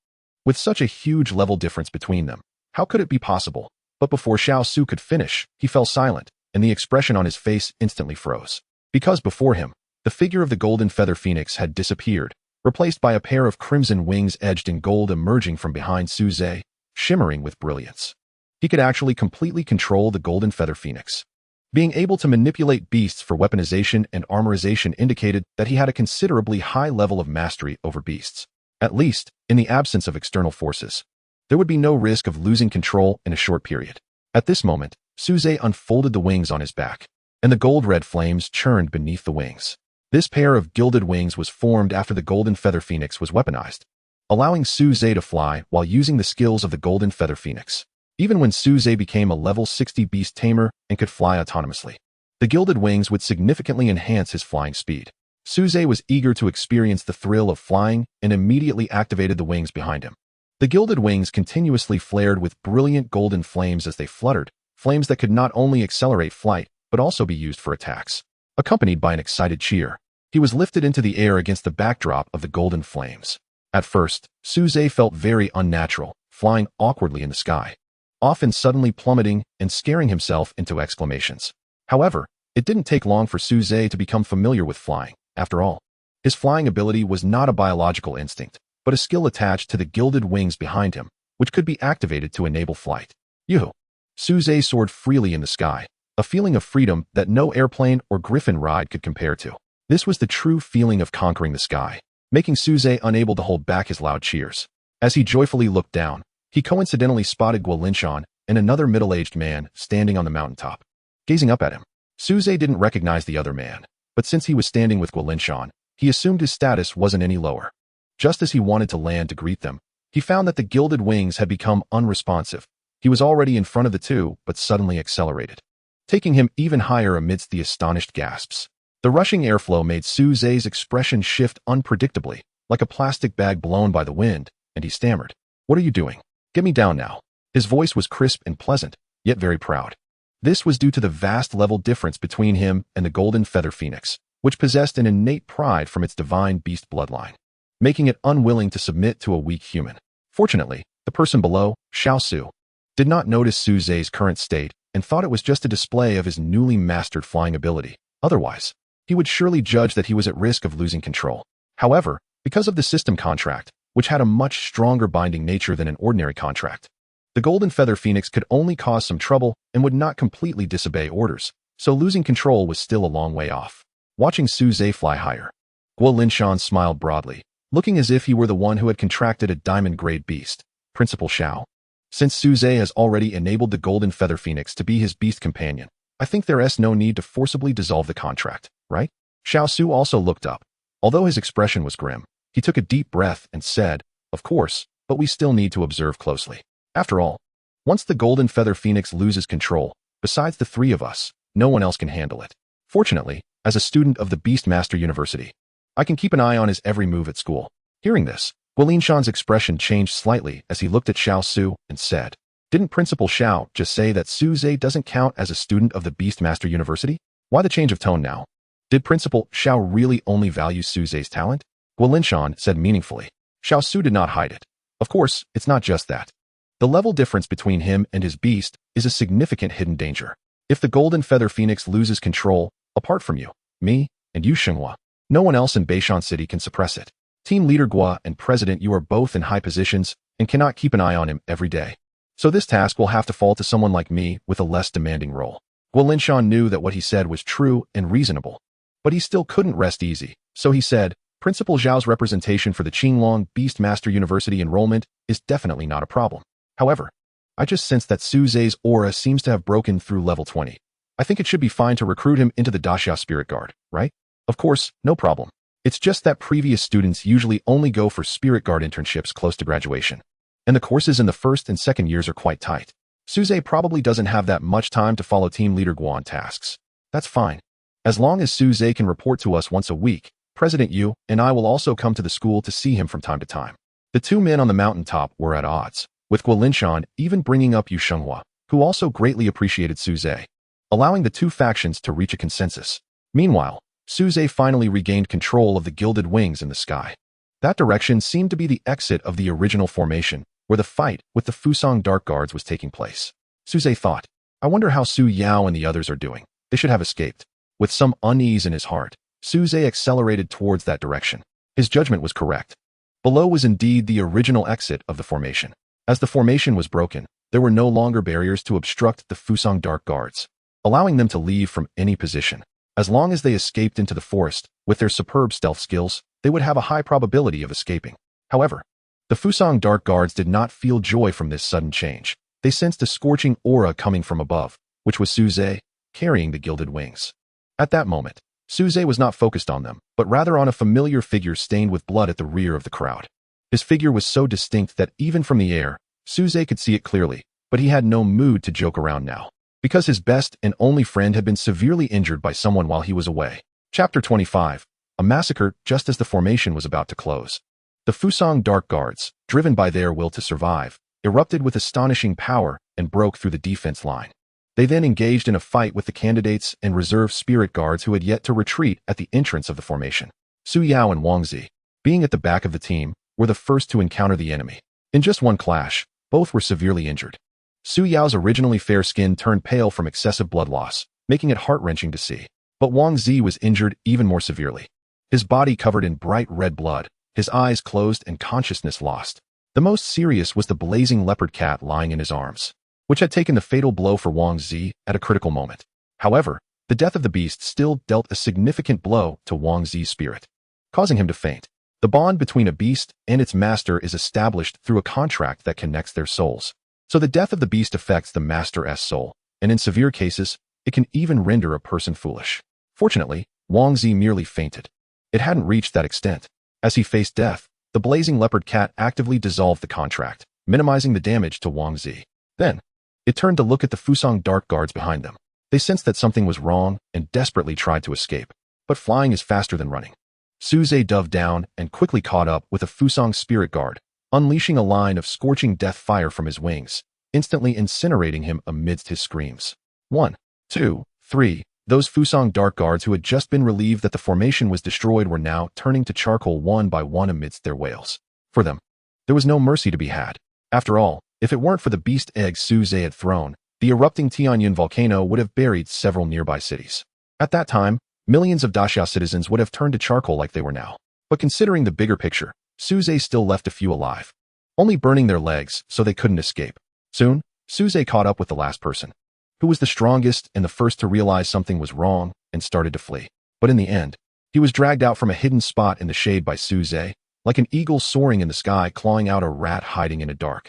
With such a huge level difference between them, how could it be possible? But before Xiao Su could finish, he fell silent, and the expression on his face instantly froze. Because before him, the figure of the Golden Feather Phoenix had disappeared, replaced by a pair of crimson wings edged in gold emerging from behind Suze, shimmering with brilliance. He could actually completely control the Golden Feather Phoenix. Being able to manipulate beasts for weaponization and armorization indicated that he had a considerably high level of mastery over beasts. At least, in the absence of external forces, there would be no risk of losing control in a short period. At this moment, Suze unfolded the wings on his back, and the gold-red flames churned beneath the wings. This pair of gilded wings was formed after the Golden Feather Phoenix was weaponized, allowing Suze to fly while using the skills of the Golden Feather Phoenix. Even when Suze became a level 60 beast tamer and could fly autonomously, The gilded wings would significantly enhance his flying speed. Suze was eager to experience the thrill of flying and immediately activated the wings behind him. The gilded wings continuously flared with brilliant golden flames as they fluttered, flames that could not only accelerate flight, but also be used for attacks. Accompanied by an excited cheer, he was lifted into the air against the backdrop of the golden flames. At first, Suze felt very unnatural, flying awkwardly in the sky, often suddenly plummeting and scaring himself into exclamations. However, it didn't take long for Suze to become familiar with flying. After all, his flying ability was not a biological instinct, but a skill attached to the gilded wings behind him, which could be activated to enable flight. Yoo-hoo! Suze soared freely in the sky, a feeling of freedom that no airplane or griffin ride could compare to. This was the true feeling of conquering the sky, making Suze unable to hold back his loud cheers. As he joyfully looked down, he coincidentally spotted Guolinshan and another middle-aged man standing on the mountaintop. Gazing up at him, Suze didn't recognize the other man, but since he was standing with Guolinshan, he assumed his status wasn't any lower. Just as he wanted to land to greet them, he found that the gilded wings had become unresponsive. He was already in front of the two, but suddenly accelerated, taking him even higher amidst the astonished gasps. The rushing airflow made Suze's expression shift unpredictably, like a plastic bag blown by the wind, and he stammered, "What are you doing? Get me down now." His voice was crisp and pleasant, yet very proud. This was due to the vast level difference between him and the golden feather phoenix, which possessed an innate pride from its divine beast bloodline, making it unwilling to submit to a weak human. Fortunately, the person below, Xiaosu, did not notice Suze's current state and thought it was just a display of his newly mastered flying ability. Otherwise, he would surely judge that he was at risk of losing control. However, because of the system contract, which had a much stronger binding nature than an ordinary contract, the golden feather phoenix could only cause some trouble and would not completely disobey orders, so losing control was still a long way off. Watching Suze fly higher, Guolinshan smiled broadly, looking as if he were the one who had contracted a diamond-grade beast. Principal Xiao. Since Suze has already enabled the golden feather phoenix to be his beast companion, I think there is no need to forcibly dissolve the contract, right? Xiaosu also looked up. Although his expression was grim, he took a deep breath and said, "Of course, but we still need to observe closely. After all, once the golden feather phoenix loses control, besides the three of us, no one else can handle it. Fortunately, as a student of the Beastmaster University, I can keep an eye on his every move at school." Hearing this, Guolinshan's expression changed slightly as he looked at Xiaosu and said, "Didn't Principal Xiao just say that Suze doesn't count as a student of the Beastmaster University? Why the change of tone now? Did Principal Xiao really only value Suze's talent?" Guolinshan said meaningfully. Xiaosu did not hide it. Of course, it's not just that. The level difference between him and his beast is a significant hidden danger. If the golden feather phoenix loses control, apart from you, me, and you Xinhua, no one else in Beishan City can suppress it. Team Leader Gua and President Yu are both in high positions and cannot keep an eye on him every day. So this task will have to fall to someone like me with a less demanding role. Guolinshan knew that what he said was true and reasonable, but he still couldn't rest easy, so he said, "Principal Zhao's representation for the Qinglong Beastmaster University enrollment is definitely not a problem. However, I just sense that Suze's aura seems to have broken through level 20. I think it should be fine to recruit him into the Daxia Spirit Guard, right? Of course, no problem. It's just that previous students usually only go for Spirit Guard internships close to graduation, and the courses in the first and second years are quite tight. Suze probably doesn't have that much time to follow Team Leader Guan tasks. That's fine. As long as Suze can report to us once a week, President Yu and I will also come to the school to see him from time to time." The two men on the mountaintop were at odds, with Guolinshan even bringing up Yu Shenghua, who also greatly appreciated Suze, allowing the two factions to reach a consensus. Meanwhile, Suze finally regained control of the gilded wings in the sky. That direction seemed to be the exit of the original formation, where the fight with the Fusang Dark Guards was taking place. Suze thought, "I wonder how Su Yao and the others are doing. They should have escaped." With some unease in his heart, Suze accelerated towards that direction. His judgment was correct. Below was indeed the original exit of the formation. As the formation was broken, there were no longer barriers to obstruct the Fusang Dark Guards, allowing them to leave from any position. As long as they escaped into the forest, with their superb stealth skills, they would have a high probability of escaping. However, the Fusang Dark Guards did not feel joy from this sudden change. They sensed a scorching aura coming from above, which was Suze, carrying the gilded wings. At that moment, Suze was not focused on them, but rather on a familiar figure stained with blood at the rear of the crowd. His figure was so distinct that even from the air, Suze could see it clearly, but he had no mood to joke around now. because his best and only friend had been severely injured by someone while he was away. Chapter 25. A massacre just as the formation was about to close. The Fusang Dark Guards, driven by their will to survive, erupted with astonishing power and broke through the defense line. They then engaged in a fight with the candidates and reserve spirit guards who had yet to retreat at the entrance of the formation. Su Yao and Wang Zi, being at the back of the team, were the first to encounter the enemy. In just one clash, both were severely injured. Su Yao's originally fair skin turned pale from excessive blood loss, making it heart-wrenching to see. But Wang Zi was injured even more severely. His body covered in bright red blood, his eyes closed and consciousness lost. The most serious was the blazing leopard cat lying in his arms, which had taken the fatal blow for Wang Zi at a critical moment. However, the death of the beast still dealt a significant blow to Wang Zi's spirit, causing him to faint. The bond between a beast and its master is established through a contract that connects their souls. So the death of the beast affects the master's soul, and in severe cases, it can even render a person foolish. Fortunately, Wang Zi merely fainted. It hadn't reached that extent. As he faced death, the blazing leopard cat actively dissolved the contract, minimizing the damage to Wang Zi. Then, it turned to look at the Fusang Dark Guards behind them. They sensed that something was wrong and desperately tried to escape. But flying is faster than running. Su Zhe dove down and quickly caught up with a Fusang Spirit Guard, unleashing a line of scorching death fire from his wings, instantly incinerating him amidst his screams. 1, 2, 3. Those Fusang Dark Guards who had just been relieved that the formation was destroyed were now turning to charcoal one by one amidst their wails. For them, there was no mercy to be had. After all, if it weren't for the beast eggs Su Zhe had thrown, the erupting Tianyun volcano would have buried several nearby cities. At that time, millions of Daxia citizens would have turned to charcoal like they were now. But considering the bigger picture, Su Zhe still left a few alive, only burning their legs so they couldn't escape. Soon, Su Zhe caught up with the last person, who was the strongest and the first to realize something was wrong and started to flee. But in the end, he was dragged out from a hidden spot in the shade by Su Zhe, like an eagle soaring in the sky clawing out a rat hiding in a dark,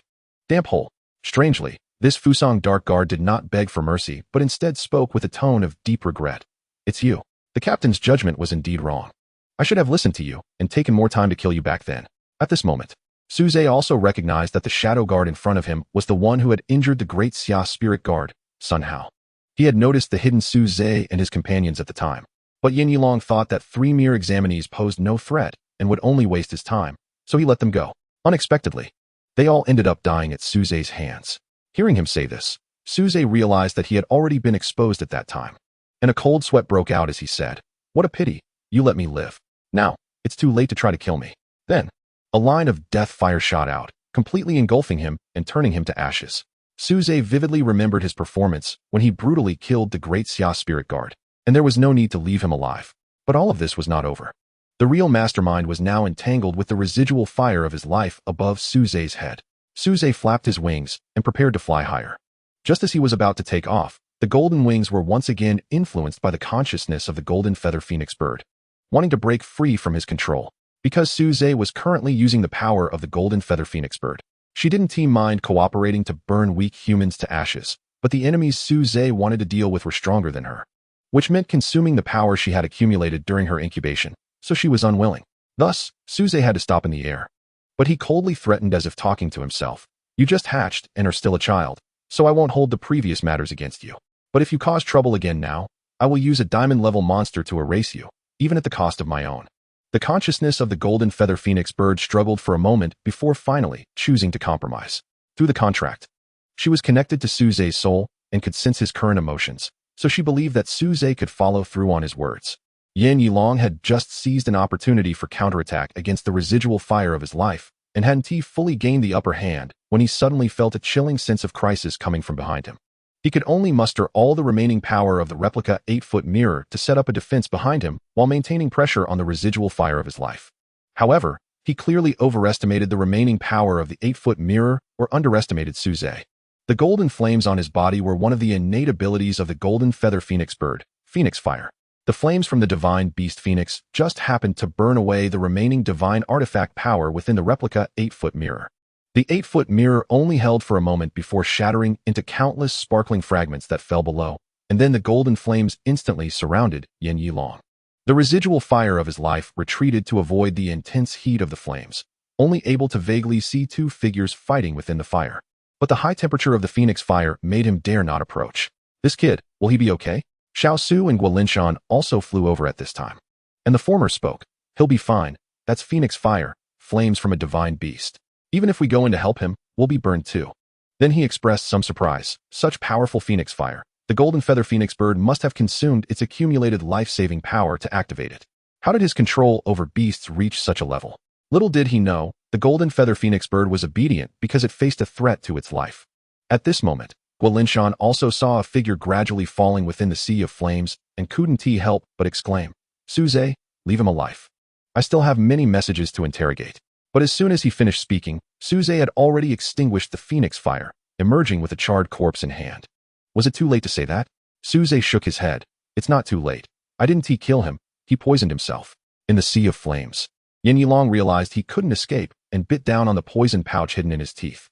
damp hole. Strangely, this Fusang Dark Guard did not beg for mercy, but instead spoke with a tone of deep regret. It's you. The captain's judgment was indeed wrong. I should have listened to you and taken more time to kill you back then. At this moment, Su Zhe also recognized that the shadow guard in front of him was the one who had injured the great Xia spirit guard, Sun Hao. He had noticed the hidden Su Zhe and his companions at the time, but Yin Yilong thought that 3 mere examinees posed no threat and would only waste his time, so he let them go. Unexpectedly, they all ended up dying at Su Zhe's hands. Hearing him say this, Su Zhe realized that he had already been exposed at that time, and a cold sweat broke out as he said, "What a pity, you let me live. Now, it's too late to try to kill me." Then, a line of death fire shot out, completely engulfing him and turning him to ashes. Su Zhe vividly remembered his performance when he brutally killed the great Xia spirit guard, and there was no need to leave him alive. But all of this was not over. The real mastermind was now entangled with the residual fire of his life above Su Zhe's head. Su Zhe flapped his wings and prepared to fly higher. Just as he was about to take off, the golden wings were once again influenced by the consciousness of the golden feather phoenix bird, wanting to break free from his control. Because Su Zhe was currently using the power of the golden feather phoenix bird, she didn't team mind cooperating to burn weak humans to ashes, but the enemies Su Zhe wanted to deal with were stronger than her, which meant consuming the power she had accumulated during her incubation, so she was unwilling. Thus, Su Zhe had to stop in the air. But he coldly threatened as if talking to himself, "You just hatched and are still a child, so I won't hold the previous matters against you. But if you cause trouble again now, I will use a diamond-level monster to erase you, even at the cost of my own." The consciousness of the golden feather phoenix bird struggled for a moment before finally choosing to compromise. Through the contract, she was connected to Su Zhe's soul and could sense his current emotions, so she believed that Su Zhe could follow through on his words. Yin Yilong had just seized an opportunity for counterattack against the residual fire of his life, and hadn't he fully gained the upper hand when he suddenly felt a chilling sense of crisis coming from behind him. He could only muster all the remaining power of the replica 8-foot mirror to set up a defense behind him while maintaining pressure on the residual fire of his life. However, he clearly overestimated the remaining power of the 8-foot mirror or underestimated Su Zhe. The golden flames on his body were one of the innate abilities of the golden feather phoenix bird, Phoenix Fire. The flames from the divine beast phoenix just happened to burn away the remaining divine artifact power within the replica 8-foot mirror. The 8-foot mirror only held for a moment before shattering into countless sparkling fragments that fell below, and then the golden flames instantly surrounded Yin Yilong. The residual fire of his life retreated to avoid the intense heat of the flames, only able to vaguely see 2 figures fighting within the fire. But the high temperature of the phoenix fire made him dare not approach. This kid, will he be okay? Xiao Su and Guolinshan also flew over at this time. And the former spoke. He'll be fine. That's Phoenix fire, flames from a divine beast. Even if we go in to help him, we'll be burned too. Then he expressed some surprise. Such powerful Phoenix fire. The golden feather Phoenix bird must have consumed its accumulated life-saving power to activate it. How did his control over beasts reach such a level? Little did he know, the golden feather Phoenix bird was obedient because it faced a threat to its life. At this moment, Guolinshan also saw a figure gradually falling within the sea of flames and couldn't help but exclaim, Suze, leave him alive. I still have many messages to interrogate. But as soon as he finished speaking, Suze had already extinguished the Phoenix fire, emerging with a charred corpse in hand. Was it too late to say that? Suze shook his head. It's not too late. I didn't kill him. He poisoned himself. In the sea of flames. Yin Yilong realized he couldn't escape and bit down on the poison pouch hidden in his teeth.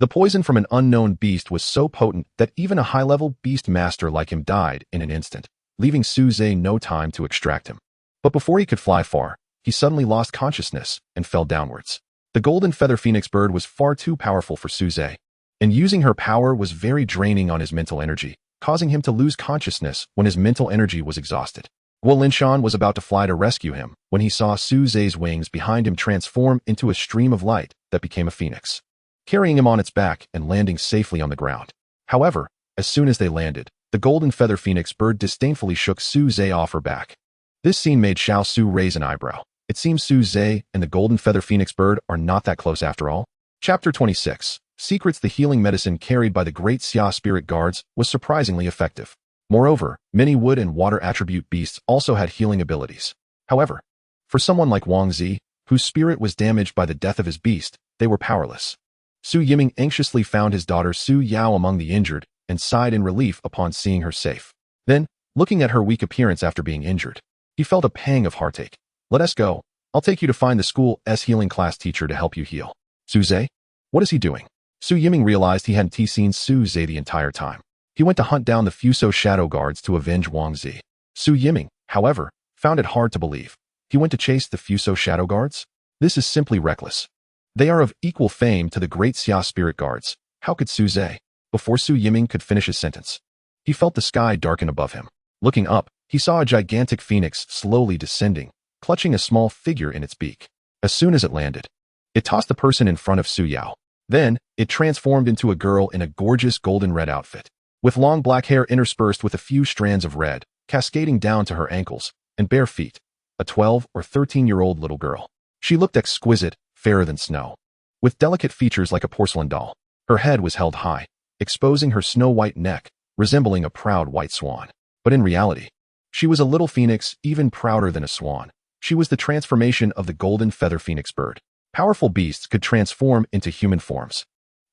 The poison from an unknown beast was so potent that even a high-level beast master like him died in an instant, leaving Suze no time to extract him. But before he could fly far, he suddenly lost consciousness and fell downwards. The golden feather Phoenix bird was far too powerful for Suze, and using her power was very draining on his mental energy, causing him to lose consciousness when his mental energy was exhausted. Guolinshan was about to fly to rescue him when he saw Suze's wings behind him transform into a stream of light that became a phoenix, carrying him on its back and landing safely on the ground. However, as soon as they landed, the golden feather Phoenix bird disdainfully shook Suze off her back. This scene made Xiao Su raise an eyebrow. It seems Suze and the golden feather Phoenix bird are not that close after all. Chapter 26. Secrets. The healing medicine carried by the great Xia spirit guards was surprisingly effective. Moreover, many wood and water attribute beasts also had healing abilities. However, for someone like Wang Zi, whose spirit was damaged by the death of his beast, they were powerless. Su Yiming anxiously found his daughter Su Yao among the injured and sighed in relief upon seeing her safe. Then, looking at her weak appearance after being injured, he felt a pang of heartache. Let us go. I'll take you to find the school's healing class teacher to help you heal. Suze? What is he doing? Su Yiming realized he hadn't seen Suze the entire time. He went to hunt down the Fuso shadow guards to avenge Wang Zi. Su Yiming, however, found it hard to believe. He went to chase the Fuso shadow guards? This is simply reckless. They are of equal fame to the great Xia spirit guards. How could Suze? Before Su Yiming could finish his sentence, he felt the sky darken above him. Looking up, he saw a gigantic phoenix slowly descending, clutching a small figure in its beak. As soon as it landed, it tossed the person in front of Su Yao. Then, it transformed into a girl in a gorgeous golden-red outfit, with long black hair interspersed with a few strands of red, cascading down to her ankles, and bare feet. A 12 or 13-year-old little girl. She looked exquisite, fairer than snow, with delicate features like a porcelain doll. Her head was held high, exposing her snow-white neck, resembling a proud white swan. But in reality, she was a little phoenix, even prouder than a swan. She was the transformation of the golden feather phoenix bird. Powerful beasts could transform into human forms,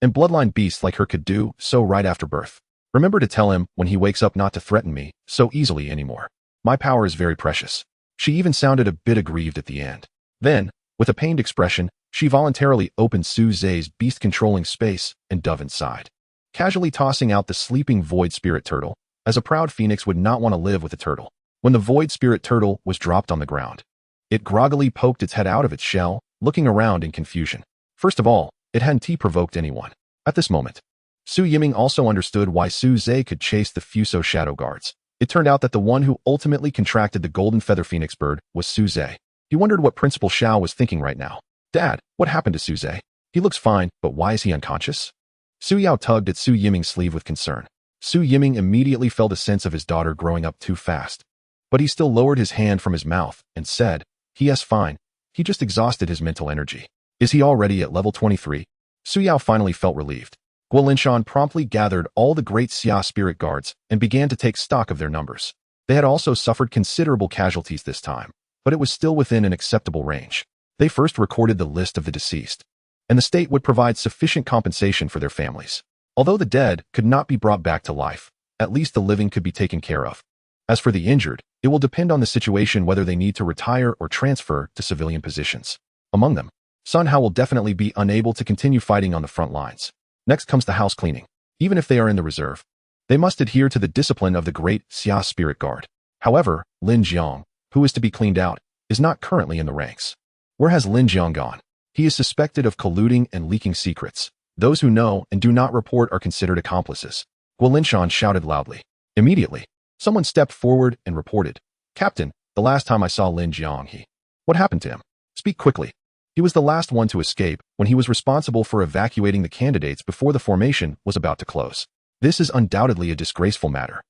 and bloodline beasts like her could do so right after birth. Remember to tell him when he wakes up not to threaten me so easily anymore. My power is very precious. She even sounded a bit aggrieved at the end. Then, with a pained expression, she voluntarily opened Suze's beast-controlling space and dove inside, casually tossing out the sleeping void spirit turtle, as a proud phoenix would not want to live with a turtle. When the void spirit turtle was dropped on the ground, it groggily poked its head out of its shell, looking around in confusion. First of all, it hadn't provoked anyone. At this moment, Su Yiming also understood why Suze could chase the Fuso shadow guards. It turned out that the one who ultimately contracted the golden feather phoenix bird was Suze. He wondered what Principal Xiao was thinking right now. Dad, what happened to Suze? He looks fine, but why is he unconscious? Su Yao tugged at Su Yiming's sleeve with concern. Su Yiming immediately felt a sense of his daughter growing up too fast. But he still lowered his hand from his mouth and said, "He is fine. He just exhausted his mental energy." Is he already at level 23? Su Yao finally felt relieved. Guolinshan promptly gathered all the great Xia spirit guards and began to take stock of their numbers. They had also suffered considerable casualties this time, but it was still within an acceptable range. They first recorded the list of the deceased, and the state would provide sufficient compensation for their families. Although the dead could not be brought back to life, at least the living could be taken care of. As for the injured, it will depend on the situation whether they need to retire or transfer to civilian positions. Among them, Sun Hao will definitely be unable to continue fighting on the front lines. Next comes the house cleaning. Even if they are in the reserve, they must adhere to the discipline of the great Xia Spirit Guard. However, Lin Jiang, who is to be cleaned out, is not currently in the ranks. Where has Lin Jiang gone? He is suspected of colluding and leaking secrets. Those who know and do not report are considered accomplices. Guolinshan shouted loudly. Immediately, someone stepped forward and reported, "Captain, the last time I saw Lin Jiang, what happened to him? Speak quickly." He was the last one to escape when he was responsible for evacuating the candidates before the formation was about to close. This is undoubtedly a disgraceful matter.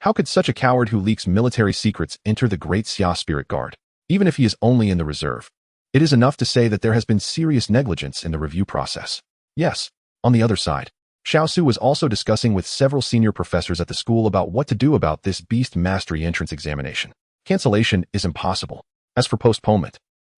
How could such a coward who leaks military secrets enter the Great Xia Spirit Guard, even if he is only in the reserve? It is enough to say that there has been serious negligence in the review process. Yes, on the other side, Xiaosu was also discussing with several senior professors at the school about what to do about this Beast Mastery entrance examination. Cancellation is impossible. As for postponement,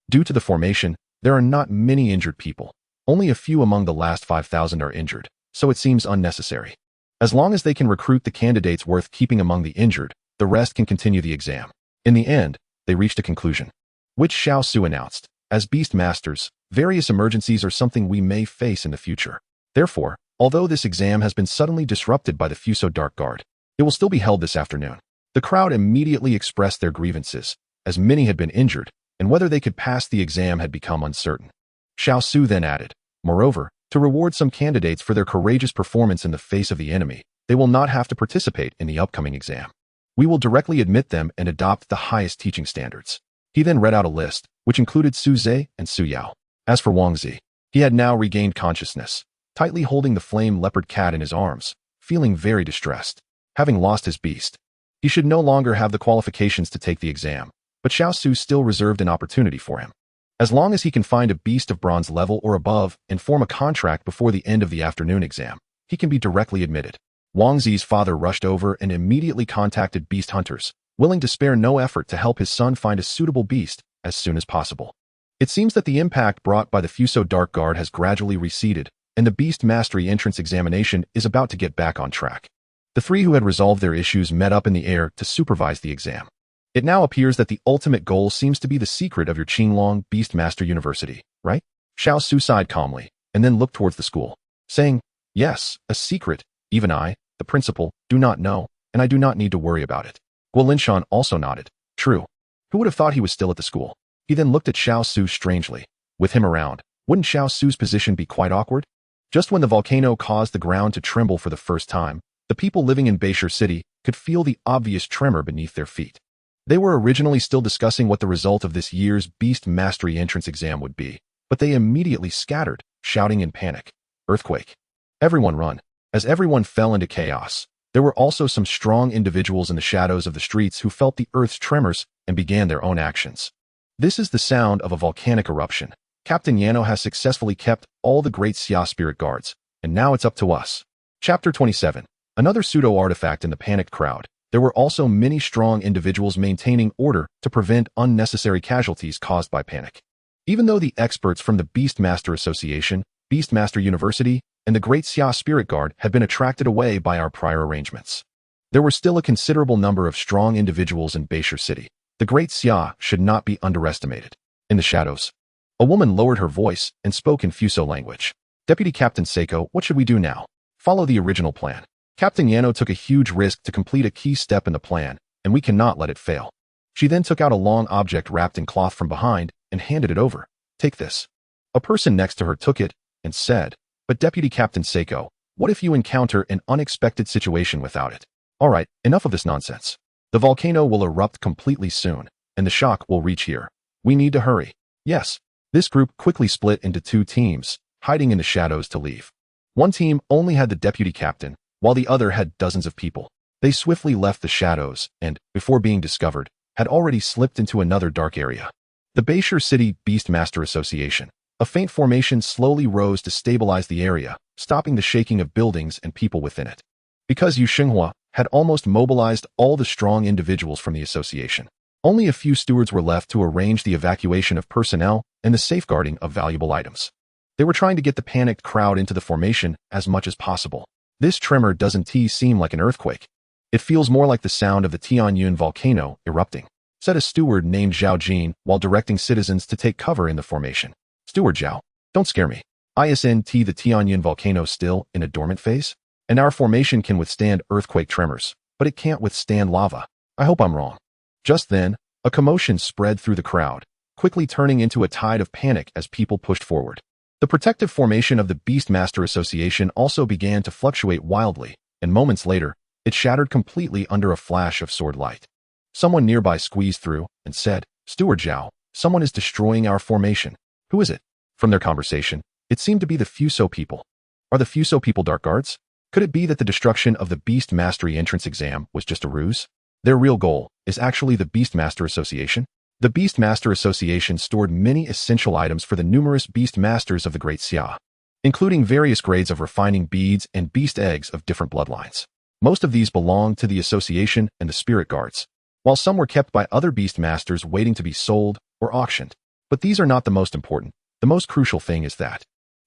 due to the formation, there are not many injured people. Only a few among the last 5,000 are injured, so it seems unnecessary. As long as they can recruit the candidates worth keeping among the injured, the rest can continue the exam. In the end, they reached a conclusion, which Xiaosu announced. As Beast Masters, various emergencies are something we may face in the future. Therefore, although this exam has been suddenly disrupted by the Fuso Dark Guard, it will still be held this afternoon. The crowd immediately expressed their grievances, as many had been injured, and whether they could pass the exam had become uncertain. Xiaosu then added, moreover, to reward some candidates for their courageous performance in the face of the enemy, they will not have to participate in the upcoming exam. We will directly admit them and adopt the highest teaching standards. He then read out a list, which included Su Zhe and Su Yao. As for Wang Zi, he had now regained consciousness, tightly holding the flame leopard cat in his arms, feeling very distressed. Having lost his beast, he should no longer have the qualifications to take the exam, but Xiaosu still reserved an opportunity for him. As long as he can find a beast of bronze level or above and form a contract before the end of the afternoon exam, he can be directly admitted. Wang Zi's father rushed over and immediately contacted beast hunters, willing to spare no effort to help his son find a suitable beast as soon as possible. It seems that the impact brought by the Fuso Dark Guard has gradually receded, and the Beast Mastery entrance examination is about to get back on track. The three who had resolved their issues met up in the air to supervise the exam. It now appears that the ultimate goal seems to be the secret of your Qinglong Beastmaster University, right? Xiaosu sighed calmly, and then looked towards the school, saying, "Yes, a secret. Even I, the principal, do not know, and I do not need to worry about it." Guo Linshan also nodded. True. Who would have thought he was still at the school? He then looked at Xiaosu strangely. With him around, wouldn't Xiaosu's position be quite awkward? Just when the volcano caused the ground to tremble for the first time, the people living in Beishir City could feel the obvious tremor beneath their feet. They were originally still discussing what the result of this year's Beast Mastery entrance exam would be, but they immediately scattered, shouting in panic. Earthquake. Everyone run. As everyone fell into chaos, there were also some strong individuals in the shadows of the streets who felt the earth's tremors and began their own actions. This is the sound of a volcanic eruption. Captain Yano has successfully kept all the Great Xia Spirit Guards, and now it's up to us. Chapter 27. Another pseudo-artifact in the panicked crowd. There were also many strong individuals maintaining order to prevent unnecessary casualties caused by panic. Even though the experts from the Beastmaster Association, Beastmaster University, and the Great Xia Spirit Guard had been attracted away by our prior arrangements, there were still a considerable number of strong individuals in Beishir City. The Great Xia should not be underestimated. In the shadows, a woman lowered her voice and spoke in Fuso language. Deputy Captain Seiko, what should we do now? Follow the original plan. Captain Yano took a huge risk to complete a key step in the plan, and we cannot let it fail. She then took out a long object wrapped in cloth from behind and handed it over. Take this. A person next to her took it and said, but Deputy Captain Seiko, what if you encounter an unexpected situation without it? All right, enough of this nonsense. The volcano will erupt completely soon, and the shock will reach here. We need to hurry. Yes. This group quickly split into two teams, hiding in the shadows to leave. One team only had the deputy captain, while the other had dozens of people. They swiftly left the shadows and, before being discovered, had already slipped into another dark area. The Beishir City Beastmaster Association. A faint formation slowly rose to stabilize the area, stopping the shaking of buildings and people within it. Because Yu Xinghua had almost mobilized all the strong individuals from the association, only a few stewards were left to arrange the evacuation of personnel and the safeguarding of valuable items. They were trying to get the panicked crowd into the formation as much as possible. This tremor doesn't seem like an earthquake. It feels more like the sound of the Tianyun volcano erupting, said a steward named Zhao Jin while directing citizens to take cover in the formation. Steward Zhao, don't scare me. Isn't the Tianyun volcano still in a dormant phase? And our formation can withstand earthquake tremors, but it can't withstand lava. I hope I'm wrong. Just then, a commotion spread through the crowd, quickly turning into a tide of panic as people pushed forward. The protective formation of the Beastmaster Association also began to fluctuate wildly, and moments later, It shattered completely under a flash of sword light. Someone nearby squeezed through and said, "Steward Zhao, someone is destroying our formation." "Who is it?" From their conversation, it seemed to be the Fuso people. Are the Fuso people dark guards? Could it be that the destruction of the Beast Mastery entrance exam was just a ruse? Their real goal is actually the Beast Master Association? The Beast Master Association stored many essential items for the numerous Beast Masters of the Great Xia, including various grades of refining beads and beast eggs of different bloodlines. Most of these belonged to the Association and the Spirit Guards, while some were kept by other Beast Masters waiting to be sold or auctioned. But these are not the most important. The most crucial thing is that,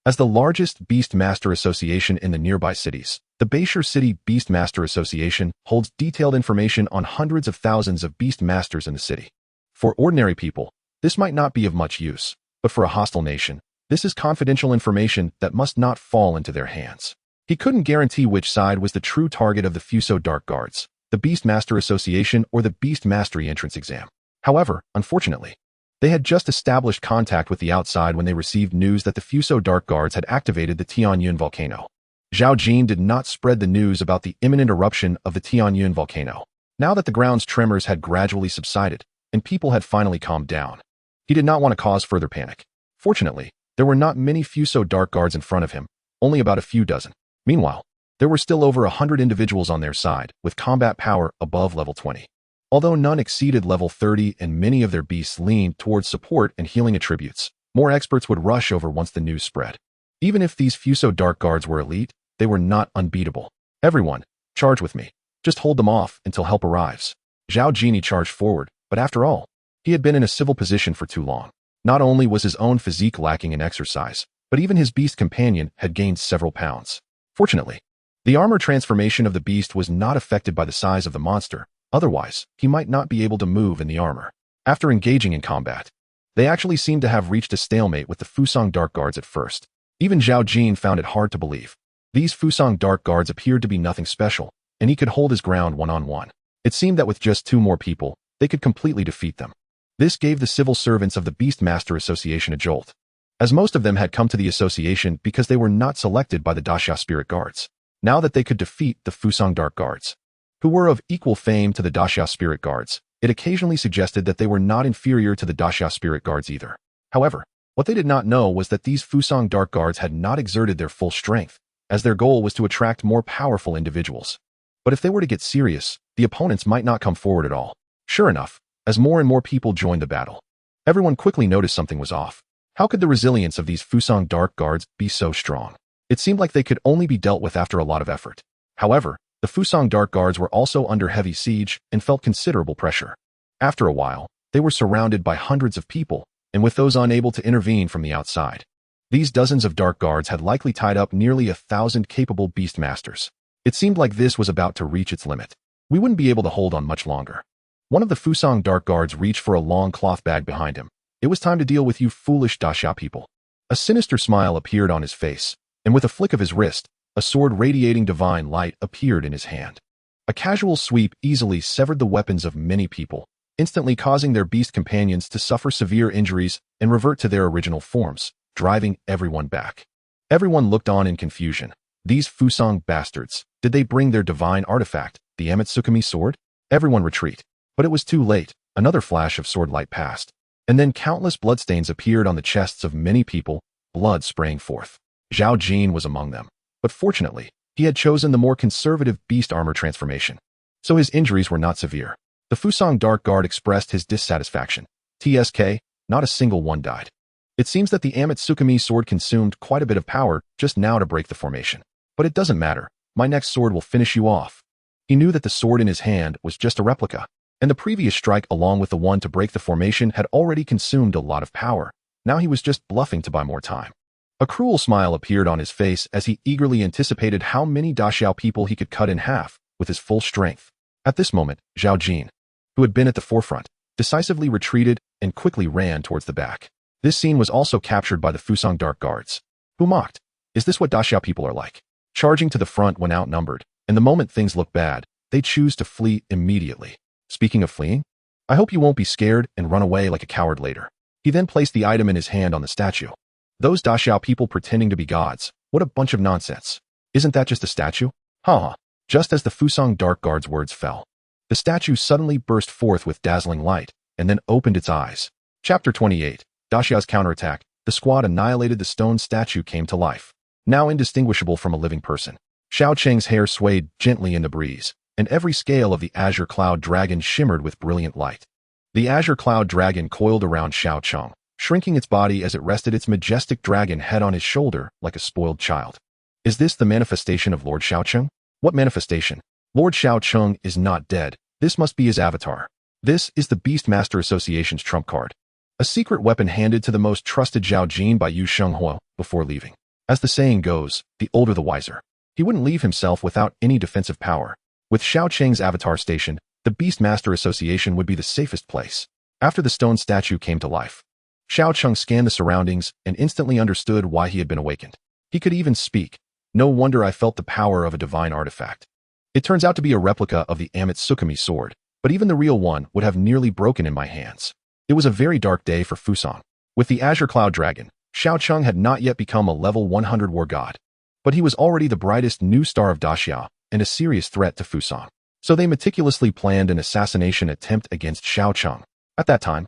as the largest Beast Master Association in the nearby cities, the Beishur City Beast Master Association holds detailed information on hundreds of thousands of Beast Masters in the city. For ordinary people, this might not be of much use, but for a hostile nation, this is confidential information that must not fall into their hands. He couldn't guarantee which side was the true target of the Fuso Dark Guards, the Beast Master Association or the Beast Mastery entrance exam. However, unfortunately, they had just established contact with the outside when they received news that the Fuso Dark Guards had activated the Tianyun volcano. Zhao Jin did not spread the news about the imminent eruption of the Tianyun volcano. Now that the ground's tremors had gradually subsided, and people had finally calmed down, he did not want to cause further panic. Fortunately, there were not many Fuso Dark Guards in front of him, only about a few dozen. Meanwhile, there were still over 100 individuals on their side, with combat power above level 20. Although none exceeded level 30 and many of their beasts leaned towards support and healing attributes, more experts would rush over once the news spread. Even if these Fuso Dark Guards were elite, they were not unbeatable. "Everyone, charge with me. Just hold them off until help arrives." Zhao Jini charged forward, but after all, he had been in a civil position for too long. Not only was his own physique lacking in exercise, but even his beast companion had gained several pounds. Fortunately, the armor transformation of the beast was not affected by the size of the monster, otherwise, he might not be able to move in the armor. After engaging in combat, they actually seemed to have reached a stalemate with the Fusang Dark Guards at first. Even Zhao Jin found it hard to believe. These Fusang Dark Guards appeared to be nothing special, and he could hold his ground one-on-one. It seemed that with just 2 more people, they could completely defeat them. This gave the civil servants of the Beast Master Association a jolt, as most of them had come to the association because they were not selected by the Daxia Spirit Guards. Now that they could defeat the Fusang Dark Guards, who were of equal fame to the Daxia Spirit Guards, it occasionally suggested that they were not inferior to the Daxia Spirit Guards either. However, what they did not know was that these Fusang Dark Guards had not exerted their full strength, as their goal was to attract more powerful individuals. But if they were to get serious, the opponents might not come forward at all. Sure enough, as more and more people joined the battle, everyone quickly noticed something was off. How could the resilience of these Fusang Dark Guards be so strong? It seemed like they could only be dealt with after a lot of effort. However, the Fusang Dark Guards were also under heavy siege and felt considerable pressure. After a while, they were surrounded by hundreds of people, and with those unable to intervene from the outside. These dozens of Dark Guards had likely tied up nearly 1,000 capable Beast Masters. It seemed like this was about to reach its limit. We wouldn't be able to hold on much longer. One of the Fusang Dark Guards reached for a long cloth bag behind him. "It was time to deal with you foolish Daxia people." A sinister smile appeared on his face, and with a flick of his wrist, a sword radiating divine light appeared in his hand. A casual sweep easily severed the weapons of many people, instantly causing their beast companions to suffer severe injuries and revert to their original forms, driving everyone back. Everyone looked on in confusion. These Fusang bastards, did they bring their divine artifact, the Amatsukami sword? Everyone retreat. But it was too late. Another flash of sword light passed, and then countless bloodstains appeared on the chests of many people, blood spraying forth. Zhao Jin was among them, but fortunately, he had chosen the more conservative beast armor transformation, so his injuries were not severe. The Fusang Dark Guard expressed his dissatisfaction. "TSK, not a single one died. It seems that the Amatsukami sword consumed quite a bit of power just now to break the formation. But it doesn't matter. My next sword will finish you off." He knew that the sword in his hand was just a replica, and the previous strike along with the one to break the formation had already consumed a lot of power. Now he was just bluffing to buy more time. A cruel smile appeared on his face as he eagerly anticipated how many Daxiao people he could cut in half with his full strength. At this moment, Zhao Jin, who had been at the forefront, decisively retreated and quickly ran towards the back. This scene was also captured by the Fusang Dark Guards, who mocked. "Is this what Daxiao people are like? Charging to the front when outnumbered, and the moment things look bad, they choose to flee immediately. Speaking of fleeing, I hope you won't be scared and run away like a coward later." He then placed the item in his hand on the statue. "Those Daxiao people pretending to be gods, what a bunch of nonsense. Isn't that just a statue? Ha ha." Just as the Fusang Dark Guard's words fell, the statue suddenly burst forth with dazzling light, and then opened its eyes. Chapter 28. Daxia's counterattack. The squad annihilated the stone statue came to life. Now indistinguishable from a living person. Xiao Cheng's hair swayed gently in the breeze, and every scale of the azure cloud dragon shimmered with brilliant light. The azure cloud dragon coiled around Xiao Cheng, shrinking its body as it rested its majestic dragon head on his shoulder like a spoiled child. Is this the manifestation of Lord Xiao Cheng? What manifestation? Lord Xiao Cheng is not dead. This must be his avatar. This is the Beastmaster Association's trump card. A secret weapon handed to the most trusted Zhao Jin by Yu Shenghuo before leaving. As the saying goes, the older the wiser. He wouldn't leave himself without any defensive power. With Xiao Cheng's avatar stationed, the Beastmaster Association would be the safest place. After the stone statue came to life, Xiao Cheng scanned the surroundings and instantly understood why he had been awakened. He could even speak. No wonder I felt the power of a divine artifact. It turns out to be a replica of the Amitsukami sword, but even the real one would have nearly broken in my hands. It was a very dark day for Fusang. With the Azure Cloud Dragon, Xiao Cheng had not yet become a level 100 war god, but he was already the brightest new star of Daxia and a serious threat to Fusang. So they meticulously planned an assassination attempt against Xiao Cheng. At that time,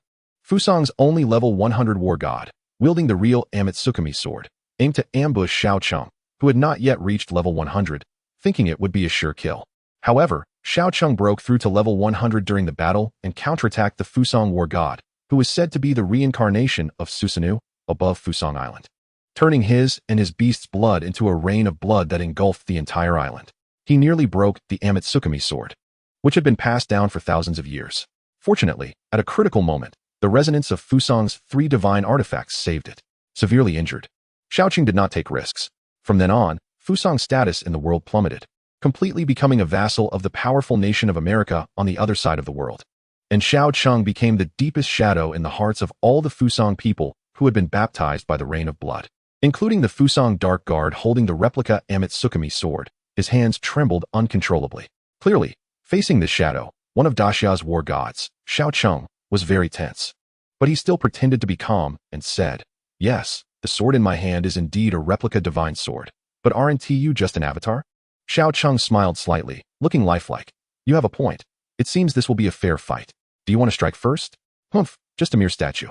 Fusang's only level 100 war god, wielding the real Amitsukami sword, aimed to ambush Xiao Cheng, who had not yet reached level 100, thinking it would be a sure kill. However, Xiao Cheng broke through to level 100 during the battle and counterattacked the Fusang war god, who was said to be the reincarnation of Susanoo above Fusang Island, turning his and his beast's blood into a rain of blood that engulfed the entire island. He nearly broke the Amitsukami sword, which had been passed down for thousands of years. Fortunately, at a critical moment, the resonance of Fusang's 3 divine artifacts saved it. Severely injured, Xiao Cheng did not take risks. From then on, Fusang's status in the world plummeted, completely becoming a vassal of the powerful nation of America on the other side of the world. And Xiao Cheng became the deepest shadow in the hearts of all the Fusang people who had been baptized by the rain of blood, including the Fusang Dark Guard holding the replica Amitsukami sword. His hands trembled uncontrollably. Clearly, facing this shadow, one of Daxia's war gods, Xiao Cheng, was very tense. But he still pretended to be calm and said, "Yes, the sword in my hand is indeed a replica divine sword. But aren't you just an avatar?" Xiao Cheng smiled slightly, looking lifelike. "You have a point. It seems this will be a fair fight. Do you want to strike first?" "Humph, just a mere statue."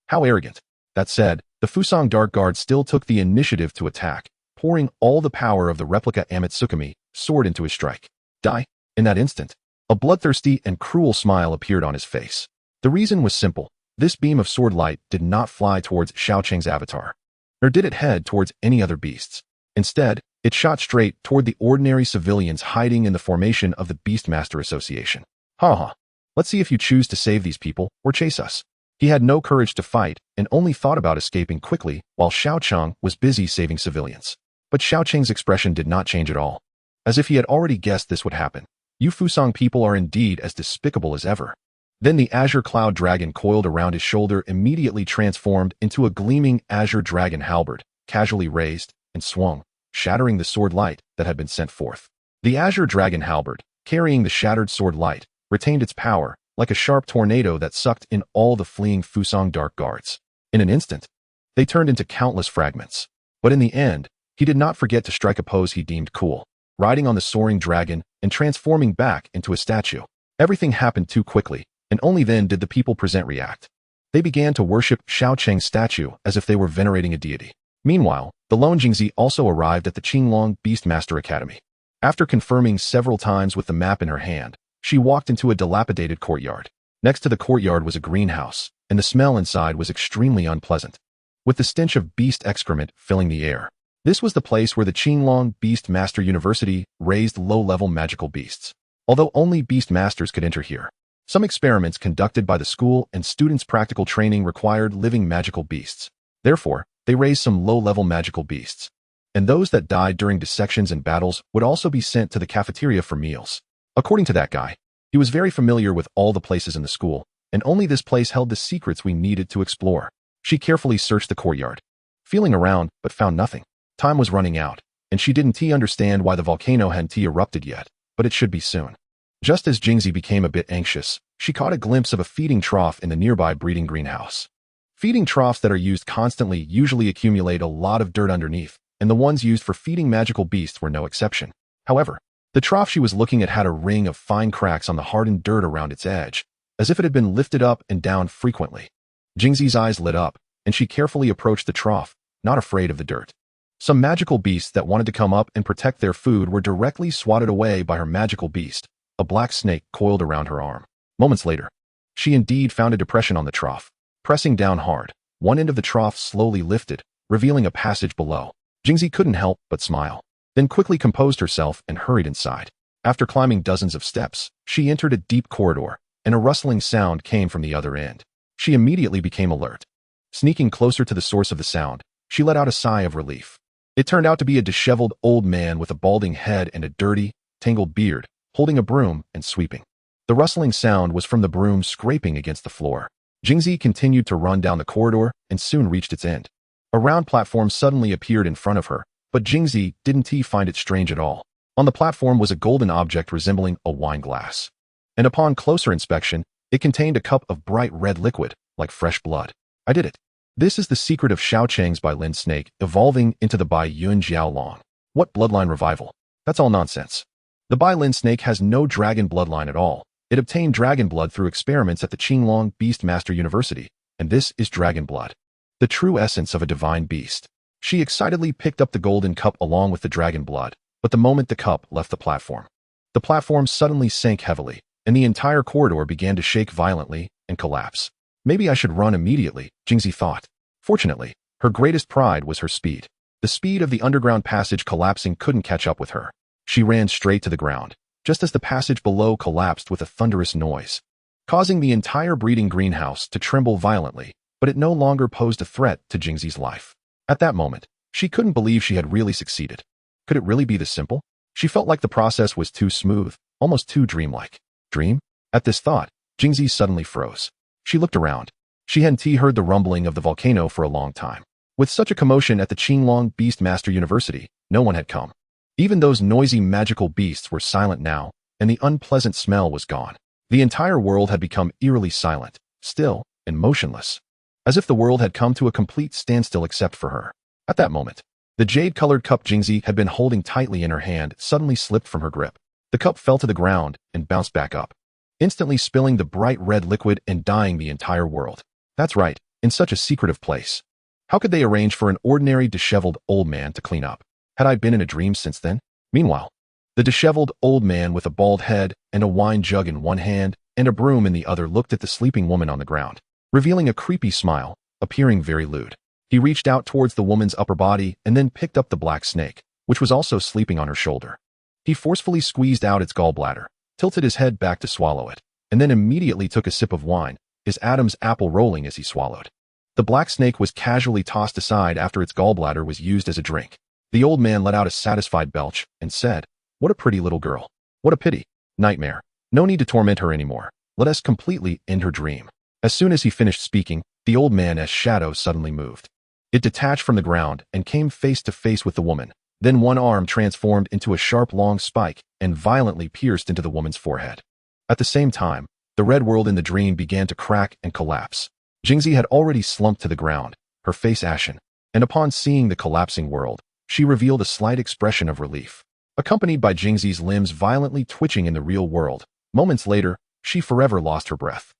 "How arrogant." That said, the Fusang Dark Guard still took the initiative to attack, pouring all the power of the replica Amitsukami sword into his strike. Die. In that instant, a bloodthirsty and cruel smile appeared on his face. The reason was simple. This beam of sword light did not fly towards Xiao Cheng's avatar, nor did it head towards any other beasts. Instead, it shot straight toward the ordinary civilians hiding in the formation of the Beastmaster Association. Ha. Let's see if you choose to save these people or chase us. He had no courage to fight and only thought about escaping quickly while Xiao Cheng was busy saving civilians. But Xiao Cheng's expression did not change at all, as if he had already guessed this would happen. You Fusang people are indeed as despicable as ever. Then the azure cloud dragon coiled around his shoulder immediately transformed into a gleaming azure dragon halberd, casually raised and swung, shattering the sword light that had been sent forth. The azure dragon halberd, carrying the shattered sword light, retained its power, like a sharp tornado that sucked in all the fleeing Fusang Dark Guards. In an instant, they turned into countless fragments. But in the end, he did not forget to strike a pose he deemed cool, riding on the soaring dragon and transforming back into a statue. Everything happened too quickly, and only then did the people present react. They began to worship Xiao Cheng's statue as if they were venerating a deity. Meanwhile, the lone Jingzi also arrived at the Qinglong Beastmaster Academy. After confirming several times with the map in her hand, she walked into a dilapidated courtyard. Next to the courtyard was a greenhouse, and the smell inside was extremely unpleasant, with the stench of beast excrement filling the air. This was the place where the Qinglong Beastmaster University raised low-level magical beasts. Although only beast masters could enter here, some experiments conducted by the school and students' practical training required living magical beasts. Therefore, they raised some low-level magical beasts, and those that died during dissections and battles would also be sent to the cafeteria for meals. According to that guy, he was very familiar with all the places in the school, and only this place held the secrets we needed to explore. She carefully searched the courtyard, feeling around but found nothing. Time was running out, and she didn't understand why the volcano hadn't erupted yet, but it should be soon. Just as Jingzi became a bit anxious, she caught a glimpse of a feeding trough in the nearby breeding greenhouse. Feeding troughs that are used constantly usually accumulate a lot of dirt underneath, and the ones used for feeding magical beasts were no exception. However, The trough she was looking at had a ring of fine cracks on the hardened dirt around its edge, as if it had been lifted up and down frequently. Jingxi's eyes lit up, and she carefully approached the trough, not afraid of the dirt. Some magical beasts that wanted to come up and protect their food were directly swatted away by her magical beast, a black snake coiled around her arm. Moments later, she indeed found a depression on the trough. Pressing down hard, one end of the trough slowly lifted, revealing a passage below. Jingxi couldn't help but smile, then quickly composed herself and hurried inside. After climbing dozens of steps, she entered a deep corridor, and a rustling sound came from the other end. She immediately became alert. Sneaking closer to the source of the sound, she let out a sigh of relief. It turned out to be a disheveled old man with a balding head and a dirty, tangled beard, holding a broom and sweeping. The rustling sound was from the broom scraping against the floor. Jingxi continued to run down the corridor and soon reached its end. A round platform suddenly appeared in front of her, but Jingxi didn't find it strange at all. On the platform was a golden object resembling a wine glass. And upon closer inspection, it contained a cup of bright red liquid, like fresh blood. I did it. This is the secret of Xiaochang's Bailin snake evolving into the Bai Yun Jiaolong. What bloodline revival? That's all nonsense. The Bailin snake has no dragon bloodline at all. It obtained dragon blood through experiments at the Qinglong Beast Master University, and this is dragon blood, the true essence of a divine beast. She excitedly picked up the golden cup along with the dragon blood, but the moment the cup left the platform suddenly sank heavily, and the entire corridor began to shake violently and collapse. Maybe I should run immediately, Jingxi thought. Fortunately, her greatest pride was her speed. The speed of the underground passage collapsing couldn't catch up with her. She ran straight to the ground, just as the passage below collapsed with a thunderous noise, causing the entire breeding greenhouse to tremble violently, but it no longer posed a threat to Jingxi's life. At that moment, she couldn't believe she had really succeeded. Could it really be this simple? She felt like the process was too smooth, almost too dreamlike. Dream? At this thought, Jingxi suddenly froze. She looked around. She hadn't heard the rumbling of the volcano for a long time. With such a commotion at the Qinglong Beast Master University, no one had come. Even those noisy magical beasts were silent now, and the unpleasant smell was gone. The entire world had become eerily silent, still, and motionless, as if the world had come to a complete standstill except for her. At that moment, the jade-colored cup Jingxi had been holding tightly in her hand suddenly slipped from her grip. The cup fell to the ground and bounced back up, instantly spilling the bright red liquid and dyeing the entire world. That's right, in such a secretive place. How could they arrange for an ordinary disheveled old man to clean up? Had I been in a dream since then? Meanwhile, the disheveled old man with a bald head and a wine jug in one hand and a broom in the other looked at the sleeping woman on the ground, revealing a creepy smile, appearing very lewd. He reached out towards the woman's upper body and then picked up the black snake, which was also sleeping on her shoulder. He forcefully squeezed out its gallbladder, tilted his head back to swallow it, and then immediately took a sip of wine, his Adam's apple rolling as he swallowed. The black snake was casually tossed aside after its gallbladder was used as a drink. The old man let out a satisfied belch and said, "What a pretty little girl. What a pity. Nightmare. No need to torment her anymore. Let us completely end her dream." As soon as he finished speaking, the old man's shadow suddenly moved. It detached from the ground and came face to face with the woman. Then one arm transformed into a sharp long spike and violently pierced into the woman's forehead. At the same time, the red world in the dream began to crack and collapse. Jingxi had already slumped to the ground, her face ashen, and upon seeing the collapsing world, she revealed a slight expression of relief, accompanied by Jingxi's limbs violently twitching in the real world. Moments later, she forever lost her breath.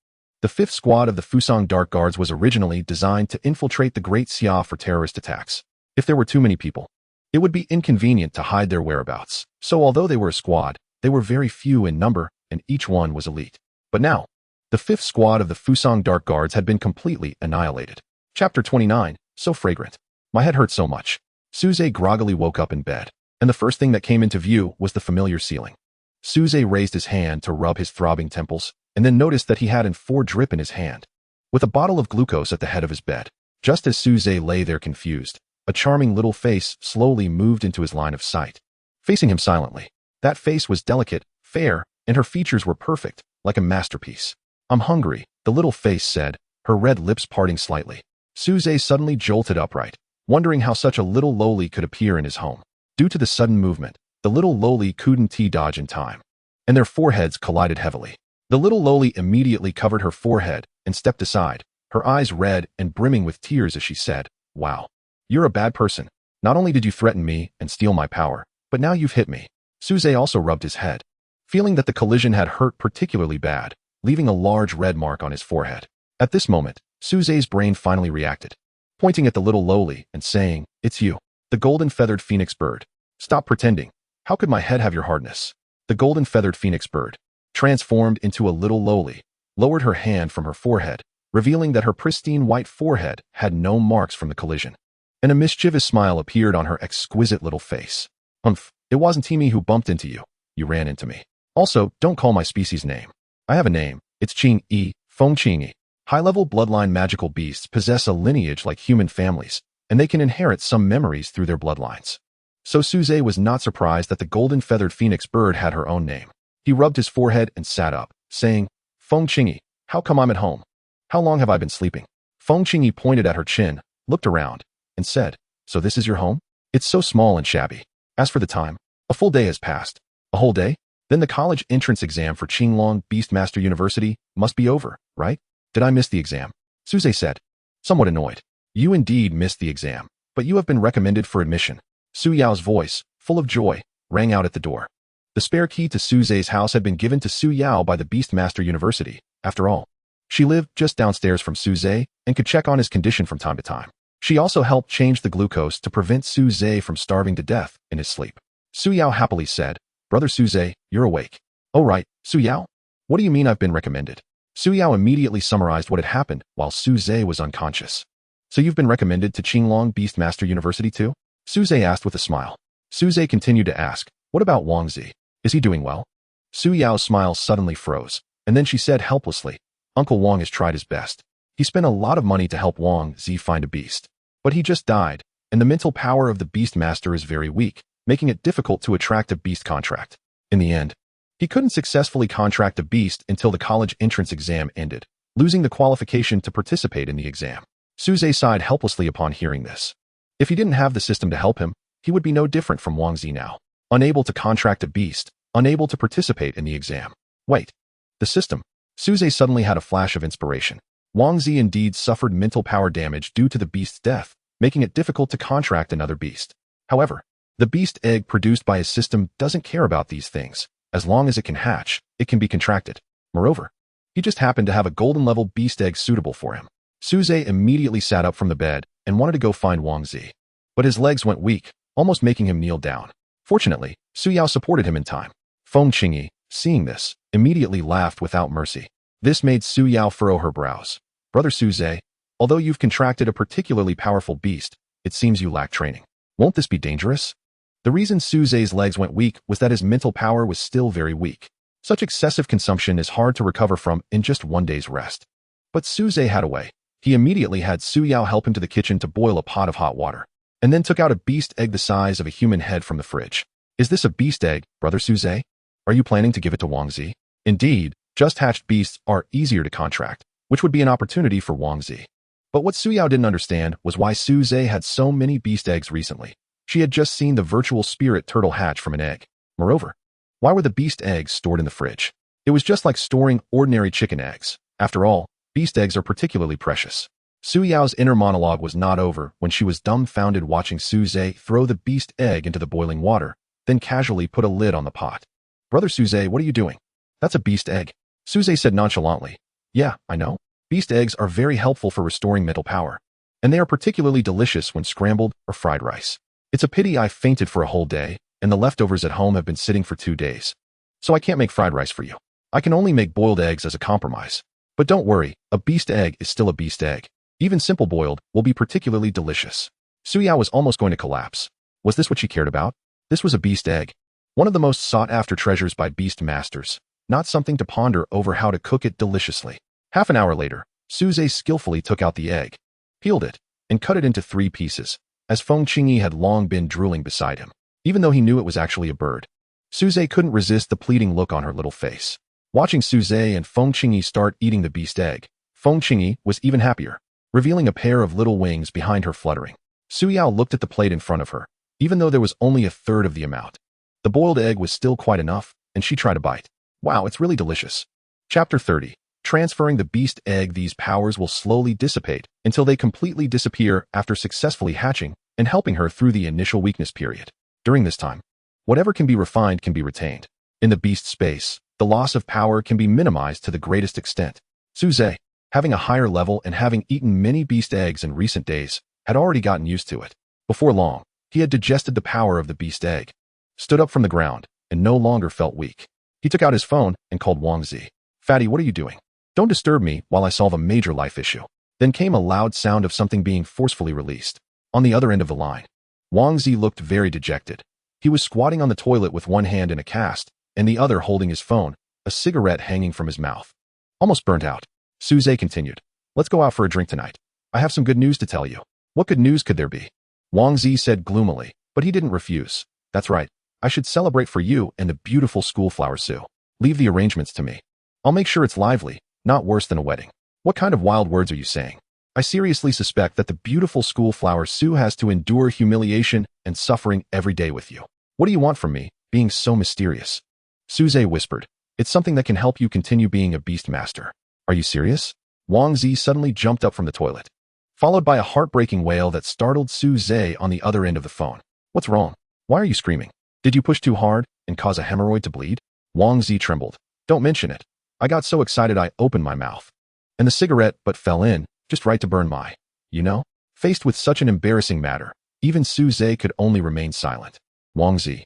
The 5th Squad of the Fusang Dark Guards was originally designed to infiltrate the Great Xia for terrorist attacks. If there were too many people, it would be inconvenient to hide their whereabouts. So although they were a squad, they were very few in number, and each one was elite. But now, the 5th Squad of the Fusang Dark Guards had been completely annihilated. Chapter 29, So Fragrant. My head hurt so much. Suze groggily woke up in bed, and the first thing that came into view was the familiar ceiling. Suze raised his hand to rub his throbbing temples, and then noticed that he had an 4 drip in his hand, with a bottle of glucose at the head of his bed. Just as Suze lay there confused, a charming little face slowly moved into his line of sight, facing him silently. That face was delicate, fair, and her features were perfect, like a masterpiece. "I'm hungry," the little face said, her red lips parting slightly. Suze suddenly jolted upright, wondering how such a little loli could appear in his home. Due to the sudden movement, the little loli couldn't dodge in time, and their foreheads collided heavily. The little loli immediately covered her forehead and stepped aside, her eyes red and brimming with tears as she said, "Wow. You're a bad person. Not only did you threaten me and steal my power, but now you've hit me. Suze also rubbed his head, feeling that the collision had hurt particularly bad, leaving a large red mark on his forehead. At this moment, Suze's brain finally reacted, pointing at the little lowly and saying, "It's you, the golden-feathered phoenix bird. Stop pretending. How could my head have your hardness?" The golden-feathered phoenix bird, transformed into a little lowly, lowered her hand from her forehead, revealing that her pristine white forehead had no marks from the collision. And a mischievous smile appeared on her exquisite little face. It wasn't Timmy who bumped into you. You ran into me. Also, don't call my species name. I have a name. It's Ching-E, Feng-Ching-E. High-level bloodline magical beasts possess a lineage like human families, and they can inherit some memories through their bloodlines. So Suze was not surprised that the golden-feathered phoenix bird had her own name. He rubbed his forehead and sat up, saying, "Feng-Ching-E, how come I'm at home? How long have I been sleeping?" Feng-Ching-E pointed at her chin, looked around, and said, "So this is your home? It's so small and shabby. As for the time, a full day has passed." "A whole day? Then the college entrance exam for Qinglong Beastmaster University must be over, right? Did I miss the exam?" Suze said, somewhat annoyed. "You indeed missed the exam, but you have been recommended for admission." Su Yao's voice, full of joy, rang out at the door. The spare key to Suze's house had been given to Su Yao by the Beastmaster University, after all. She lived just downstairs from Suze and could check on his condition from time to time. She also helped change the glucose to prevent Suze from starving to death in his sleep. Su Yao happily said, "Brother Suze, you're awake." "Oh right, Su Yao? What do you mean I've been recommended?" Su Yao immediately summarized what had happened while Suze was unconscious. "So you've been recommended to Qinglong Beastmaster University too?" Suze asked with a smile. Suze continued to ask, "What about Wang Zi? Is he doing well?" Su Yao's smile suddenly froze, and then she said helplessly, "Uncle Wang has tried his best. He spent a lot of money to help Wang Zi find a beast. But he just died, and the mental power of the Beastmaster is very weak, making it difficult to attract a beast contract. In the end, he couldn't successfully contract a beast until the college entrance exam ended, losing the qualification to participate in the exam." Suze sighed helplessly upon hearing this. If he didn't have the system to help him, he would be no different from Wang Zi now. Unable to contract a beast, unable to participate in the exam. Wait. The system. Suze suddenly had a flash of inspiration. Wang Zi indeed suffered mental power damage due to the beast's death, making it difficult to contract another beast. However, the beast egg produced by his system doesn't care about these things. As long as it can hatch, it can be contracted. Moreover, he just happened to have a golden-level beast egg suitable for him. Suze immediately sat up from the bed and wanted to go find Wang Zi. But his legs went weak, almost making him kneel down. Fortunately, Su Yao supported him in time. Feng-Ching-E, seeing this, immediately laughed without mercy. This made Su Yao furrow her brows. "Brother Suze, although you've contracted a particularly powerful beast, it seems you lack training. Won't this be dangerous?" The reason Suze's legs went weak was that his mental power was still very weak. Such excessive consumption is hard to recover from in just one day's rest. But Suze had a way. He immediately had Su Yao help him to the kitchen to boil a pot of hot water, and then took out a beast egg the size of a human head from the fridge. "Is this a beast egg, Brother Suze? Are you planning to give it to Wang Zi?" Indeed, just hatched beasts are easier to contract, which would be an opportunity for Wang Zi. But what Su Yao didn't understand was why Suze had so many beast eggs recently. She had just seen the virtual spirit turtle hatch from an egg. Moreover, why were the beast eggs stored in the fridge? It was just like storing ordinary chicken eggs. After all, beast eggs are particularly precious. Su Yao's inner monologue was not over when she was dumbfounded watching Suze throw the beast egg into the boiling water, then casually put a lid on the pot. "Brother Suze, what are you doing?" "That's a beast egg," Suze said nonchalantly. "Yeah, I know. Beast eggs are very helpful for restoring mental power, and they are particularly delicious when scrambled or fried rice. It's a pity I fainted for a whole day, and the leftovers at home have been sitting for 2 days. So I can't make fried rice for you. I can only make boiled eggs as a compromise. But don't worry, a beast egg is still a beast egg. Even simple boiled will be particularly delicious." Su Yao was almost going to collapse. Was this what she cared about? This was a beast egg. One of the most sought-after treasures by beast masters, not something to ponder over how to cook it deliciously. Half an hour later, Suze skillfully took out the egg, peeled it, and cut it into 3 pieces, as Feng-Ching-E had long been drooling beside him, even though he knew it was actually a bird. Suze couldn't resist the pleading look on her little face. Watching Suze and Feng-Ching-E start eating the beast egg, Feng-Ching-E was even happier, revealing a pair of little wings behind her fluttering. Su Yao looked at the plate in front of her, even though there was only a third of the amount. The boiled egg was still quite enough, and she tried a bite. Wow, it's really delicious. Chapter 30. Transferring the beast egg. These powers will slowly dissipate until they completely disappear after successfully hatching and helping her through the initial weakness period. During this time, Whatever can be refined can be retained. In the beast space, the loss of power can be minimized to the greatest extent. Suze, having a higher level and having eaten many beast eggs in recent days, had already gotten used to it. Before long, he had digested the power of the beast egg, stood up from the ground, and no longer felt weak. He took out his phone and called Wang Zi. Fatty, what are you doing? Don't disturb me while I solve a major life issue. Then came a loud sound of something being forcefully released. On the other end of the line, Wang Zi looked very dejected. He was squatting on the toilet with one hand in a cast, and the other holding his phone, a cigarette hanging from his mouth. Almost burnt out. Suze continued. Let's go out for a drink tonight. I have some good news to tell you. What good news could there be? Wang Zi said gloomily, but he didn't refuse. That's right. I should celebrate for you and the beautiful schoolflower Sue. Leave the arrangements to me. I'll make sure it's lively, not worse than a wedding. What kind of wild words are you saying? I seriously suspect that the beautiful schoolflower Sue has to endure humiliation and suffering every day with you. What do you want from me, being so mysterious? Suze whispered. It's something that can help you continue being a beast master. Are you serious? Wang Zi suddenly jumped up from the toilet, followed by a heartbreaking wail that startled Suze on the other end of the phone. What's wrong? Why are you screaming? Did you push too hard and cause a hemorrhoid to bleed? Wang Zi trembled. Don't mention it. I got so excited I opened my mouth. And the cigarette but fell in, just right to burn my. You know? Faced with such an embarrassing matter, even Suze could only remain silent. Wang Zi.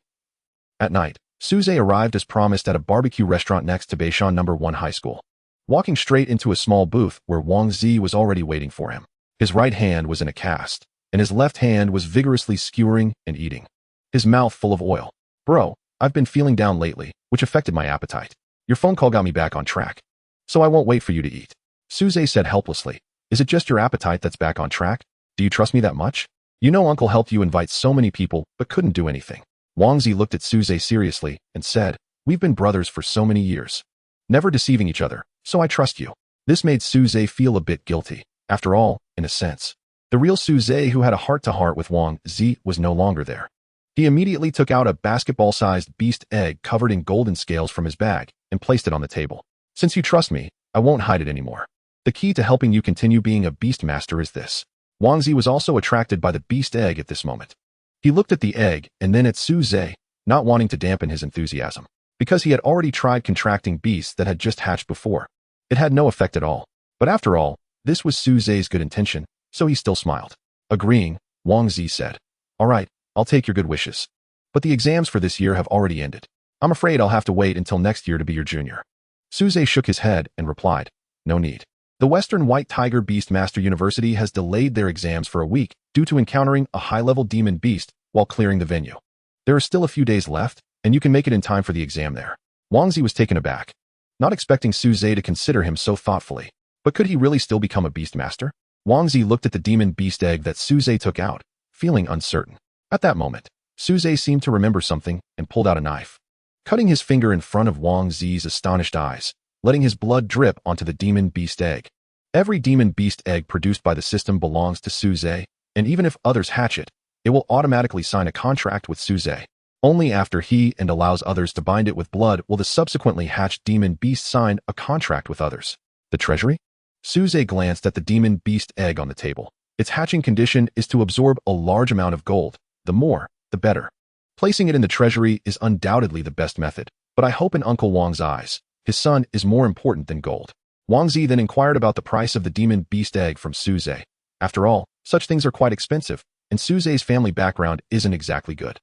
At night, Suze arrived as promised at a barbecue restaurant next to Beishan No. 1 High School. Walking straight into a small booth where Wang Zi was already waiting for him. His right hand was in a cast, and his left hand was vigorously skewering and eating, his mouth full of oil. Bro, I've been feeling down lately, which affected my appetite. Your phone call got me back on track. So I won't wait for you to eat. Suze said helplessly. Is it just your appetite that's back on track? Do you trust me that much? You know Uncle helped you invite so many people, but couldn't do anything. Wang Zi looked at Suze seriously and said, We've been brothers for so many years, never deceiving each other, so I trust you. This made Suze feel a bit guilty. After all, in a sense, the real Suze who had a heart-to-heart with Wang Zi was no longer there. He immediately took out a basketball-sized beast egg covered in golden scales from his bag and placed it on the table. Since you trust me, I won't hide it anymore. The key to helping you continue being a beast master is this. Wang Zi was also attracted by the beast egg at this moment. He looked at the egg and then at Suze, not wanting to dampen his enthusiasm, because he had already tried contracting beasts that had just hatched before. It had no effect at all. But after all, this was Suze's good intention, so he still smiled. Agreeing, Wang Zi said, All right, I'll take your good wishes. But the exams for this year have already ended. I'm afraid I'll have to wait until next year to be your junior. Suze shook his head and replied, No need. The Western White Tiger Beastmaster University has delayed their exams for a week due to encountering a high-level demon beast while clearing the venue. There are still a few days left, and you can make it in time for the exam there. Wang Zi was taken aback, not expecting Suze to consider him so thoughtfully. But could he really still become a beastmaster? Wang Zi looked at the demon beast egg that Suze took out, feeling uncertain. At that moment, Suze seemed to remember something and pulled out a knife, cutting his finger in front of Wang Zi's astonished eyes, letting his blood drip onto the demon beast egg. Every demon beast egg produced by the system belongs to Suze, and even if others hatch it, it will automatically sign a contract with Suze. Only after he and allows others to bind it with blood will the subsequently hatched demon beast sign a contract with others. The treasury? Suze glanced at the demon beast egg on the table. Its hatching condition is to absorb a large amount of gold. The more, the better. Placing it in the treasury is undoubtedly the best method, but I hope in Uncle Wang's eyes, his son is more important than gold. Wang Zi then inquired about the price of the demon beast egg from Suze. After all, such things are quite expensive, and Suze's family background isn't exactly good.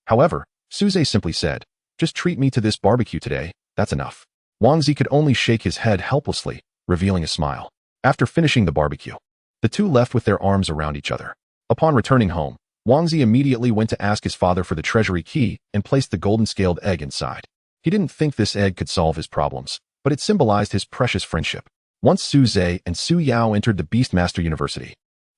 However, Suze simply said, Just treat me to this barbecue today, that's enough. Wang Zi could only shake his head helplessly, revealing a smile. After finishing the barbecue, the two left with their arms around each other. Upon returning home, Wang Zi immediately went to ask his father for the treasury key and placed the golden-scaled egg inside. He didn't think this egg could solve his problems, but it symbolized his precious friendship. Once Suze and Su Yao entered the Beastmaster University,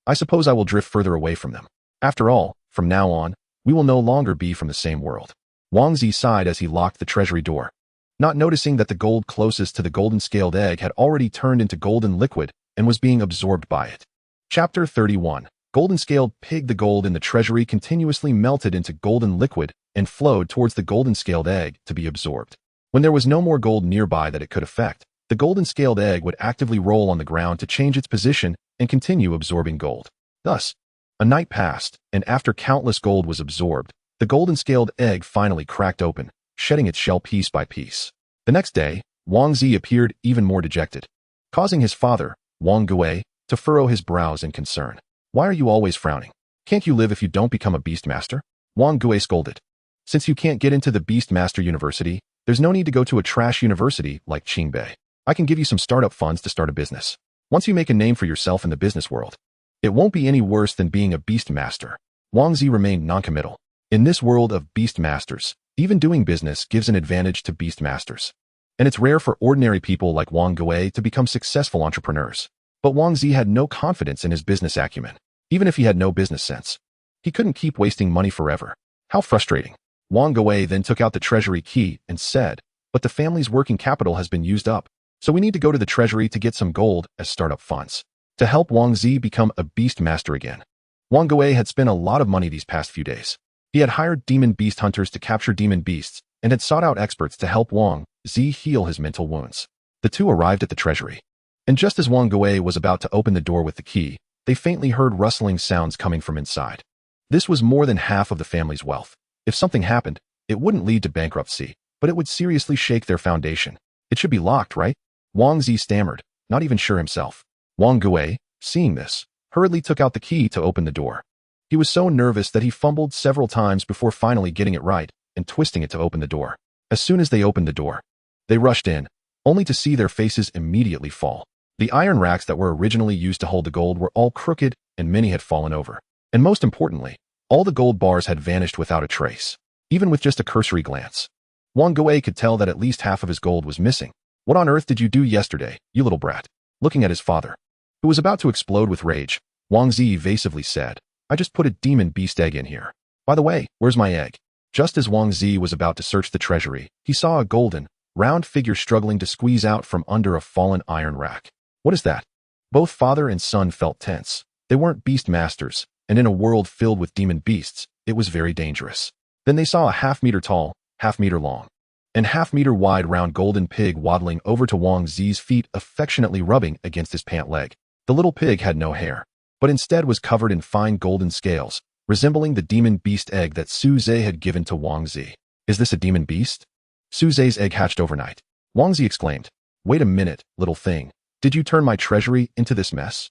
I suppose I will drift further away from them. After all, from now on, we will no longer be from the same world. Wang Zi sighed as he locked the treasury door, not noticing that the gold closest to the golden-scaled egg had already turned into golden liquid and was being absorbed by it. Chapter 31. Golden-scaled pig. The gold in the treasury continuously melted into golden liquid and flowed towards the golden-scaled egg to be absorbed. When there was no more gold nearby that it could affect, the golden-scaled egg would actively roll on the ground to change its position and continue absorbing gold. Thus, a night passed, and after countless gold was absorbed, The golden scaled egg finally cracked open, shedding its shell piece by piece. The next day, Wang Zi appeared even more dejected, causing his father, Wang Gui, to furrow his brows in concern. Why are you always frowning? Can't you live if you don't become a beast master? Wang Gui scolded. Since you can't get into the Beast Master University, there's no need to go to a trash university like Qingbei. I can give you some startup funds to start a business. Once you make a name for yourself in the business world, it won't be any worse than being a beast master. Wang Zi remained noncommittal. In this world of beast masters, even doing business gives an advantage to beast masters. And it's rare for ordinary people like Wang Gui to become successful entrepreneurs. But Wang Zi had no confidence in his business acumen, even if he had no business sense. He couldn't keep wasting money forever. How frustrating. Wang Gui then took out the treasury key and said, but the family's working capital has been used up, so we need to go to the treasury to get some gold as startup funds to help Wang Zi become a beast master again. Wang Gui had spent a lot of money these past few days. He had hired demon beast hunters to capture demon beasts and had sought out experts to help Wang Zi heal his mental wounds. The two arrived at the treasury, and just as Wang Gui was about to open the door with the key, they faintly heard rustling sounds coming from inside. This was more than half of the family's wealth. If something happened, it wouldn't lead to bankruptcy, but it would seriously shake their foundation. It should be locked, right? Wang Zi stammered, not even sure himself. Wang Gui, seeing this, hurriedly took out the key to open the door. He was so nervous that he fumbled several times before finally getting it right and twisting it to open the door. As soon as they opened the door, they rushed in, only to see their faces immediately fall. The iron racks that were originally used to hold the gold were all crooked and many had fallen over. And most importantly, all the gold bars had vanished without a trace, even with just a cursory glance. Wang Gui could tell that at least half of his gold was missing. What on earth did you do yesterday, you little brat? Looking at his father, who was about to explode with rage, Wang Zi evasively said, I just put a demon beast egg in here. By the way, where's my egg? Just as Wang Zi was about to search the treasury, he saw a golden, round figure struggling to squeeze out from under a fallen iron rack. What is that? Both father and son felt tense. They weren't beast masters, and in a world filled with demon beasts, it was very dangerous. Then they saw a half-meter tall, half-meter long, and half-meter wide round golden pig waddling over to Wang Zi's feet, affectionately rubbing against his pant leg. The little pig had no hair, but instead was covered in fine golden scales, resembling the demon beast egg that Su Zhe had given to Wang Zi. Is this a demon beast? Su Zhe's egg hatched overnight. Wang Zi exclaimed, wait a minute, little thing. Did you turn my treasury into this mess?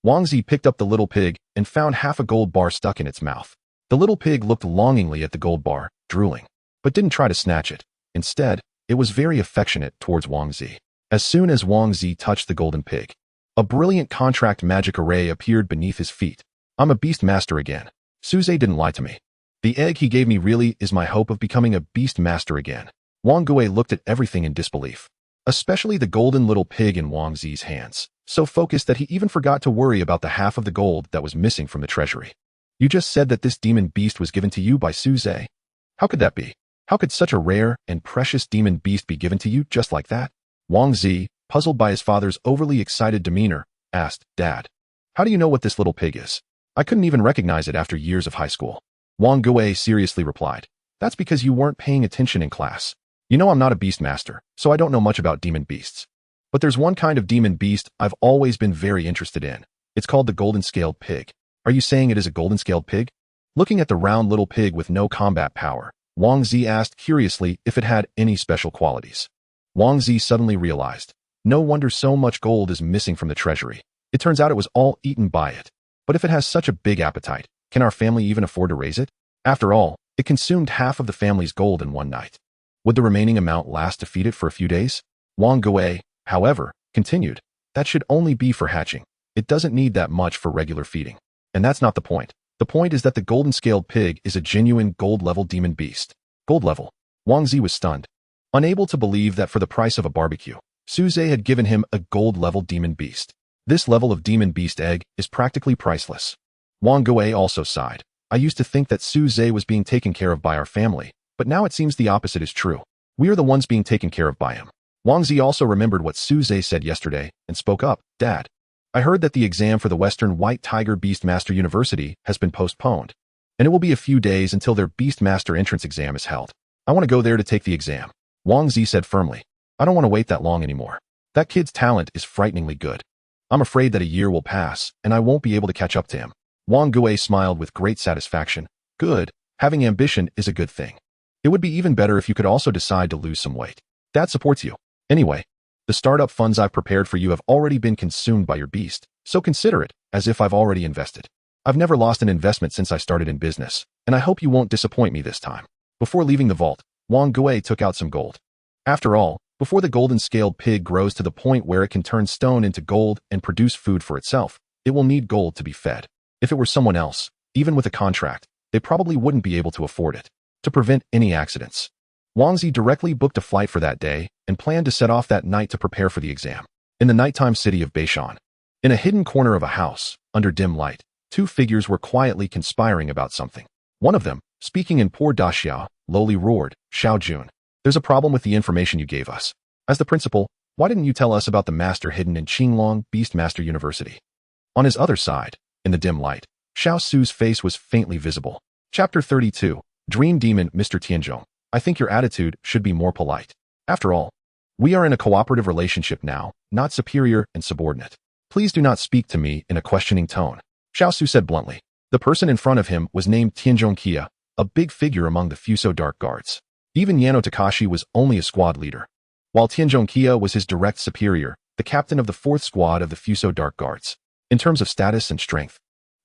Wang Zi picked up the little pig and found half a gold bar stuck in its mouth. The little pig looked longingly at the gold bar, drooling, but didn't try to snatch it. Instead, it was very affectionate towards Wang Zi. As soon as Wang Zi touched the golden pig, a brilliant contract magic array appeared beneath his feet. I'm a beast master again. Su Zhe didn't lie to me. The egg he gave me really is my hope of becoming a beast master again. Wang Gui looked at everything in disbelief, especially the golden little pig in Wang Zi's hands, so focused that he even forgot to worry about the half of the gold that was missing from the treasury. You just said that this demon beast was given to you by Su Zhe. How could that be? How could such a rare and precious demon beast be given to you just like that? Wang Zi, puzzled by his father's overly excited demeanor, asked, Dad, how do you know what this little pig is? I couldn't even recognize it after years of high school. Wang Gui seriously replied, that's because you weren't paying attention in class. You know I'm not a beast master, so I don't know much about demon beasts. But there's one kind of demon beast I've always been very interested in. It's called the golden-scaled pig. Are you saying it is a golden-scaled pig? Looking at the round little pig with no combat power, Wang Zi asked curiously if it had any special qualities. Wang Zi suddenly realized, no wonder so much gold is missing from the treasury. It turns out it was all eaten by it. But if it has such a big appetite, can our family even afford to raise it? After all, it consumed half of the family's gold in one night. Would the remaining amount last to feed it for a few days? Wang Gui, however, continued, that should only be for hatching. It doesn't need that much for regular feeding. And that's not the point. The point is that the golden-scaled pig is a genuine gold-level demon beast. Gold level. Wang Zi was stunned, unable to believe that for the price of a barbecue, Su Zhe had given him a gold-level demon beast. This level of demon beast egg is practically priceless. Wang Gui also sighed. I used to think that Su Zhe was being taken care of by our family, but now it seems the opposite is true. We are the ones being taken care of by him. Wang Zi also remembered what Su Zhe said yesterday and spoke up. Dad, I heard that the exam for the Western White Tiger Beastmaster University has been postponed, and it will be a few days until their Beastmaster entrance exam is held. I want to go there to take the exam. Wang Zi said firmly. I don't want to wait that long anymore. That kid's talent is frighteningly good. I'm afraid that a year will pass, and I won't be able to catch up to him. Wang Gui smiled with great satisfaction. Good. Having ambition is a good thing. It would be even better if you could also decide to lose some weight. That supports you. Anyway, the startup funds I've prepared for you have already been consumed by your beast, so consider it as if I've already invested. I've never lost an investment since I started in business, and I hope you won't disappoint me this time. Before leaving the vault, Wang Gui took out some gold. After all, before the golden-scaled pig grows to the point where it can turn stone into gold and produce food for itself, it will need gold to be fed. If it were someone else, even with a contract, they probably wouldn't be able to afford it. To prevent any accidents, Wangzi directly booked a flight for that day and planned to set off that night to prepare for the exam. In the nighttime city of Beishan, in a hidden corner of a house, under dim light, two figures were quietly conspiring about something. One of them, speaking in poor Daxiao, lowly roared, "Xiao Jun, there's a problem with the information you gave us. As the principal, why didn't you tell us about the master hidden in Qinglong Beast Master University?" On his other side, in the dim light, Xiao Su's face was faintly visible. Chapter 32. Dream Demon. Mr. Tianzhong, I think your attitude should be more polite. After all, we are in a cooperative relationship now, not superior and subordinate. Please do not speak to me in a questioning tone, Xiao Su said bluntly. The person in front of him was named Tianzhong Kia, a big figure among the Fuso Dark Guards. Even Yano Takashi was only a squad leader, while Tianzhong Kia was his direct superior, the captain of the 4th squad of the Fuso Dark Guards. In terms of status and strength,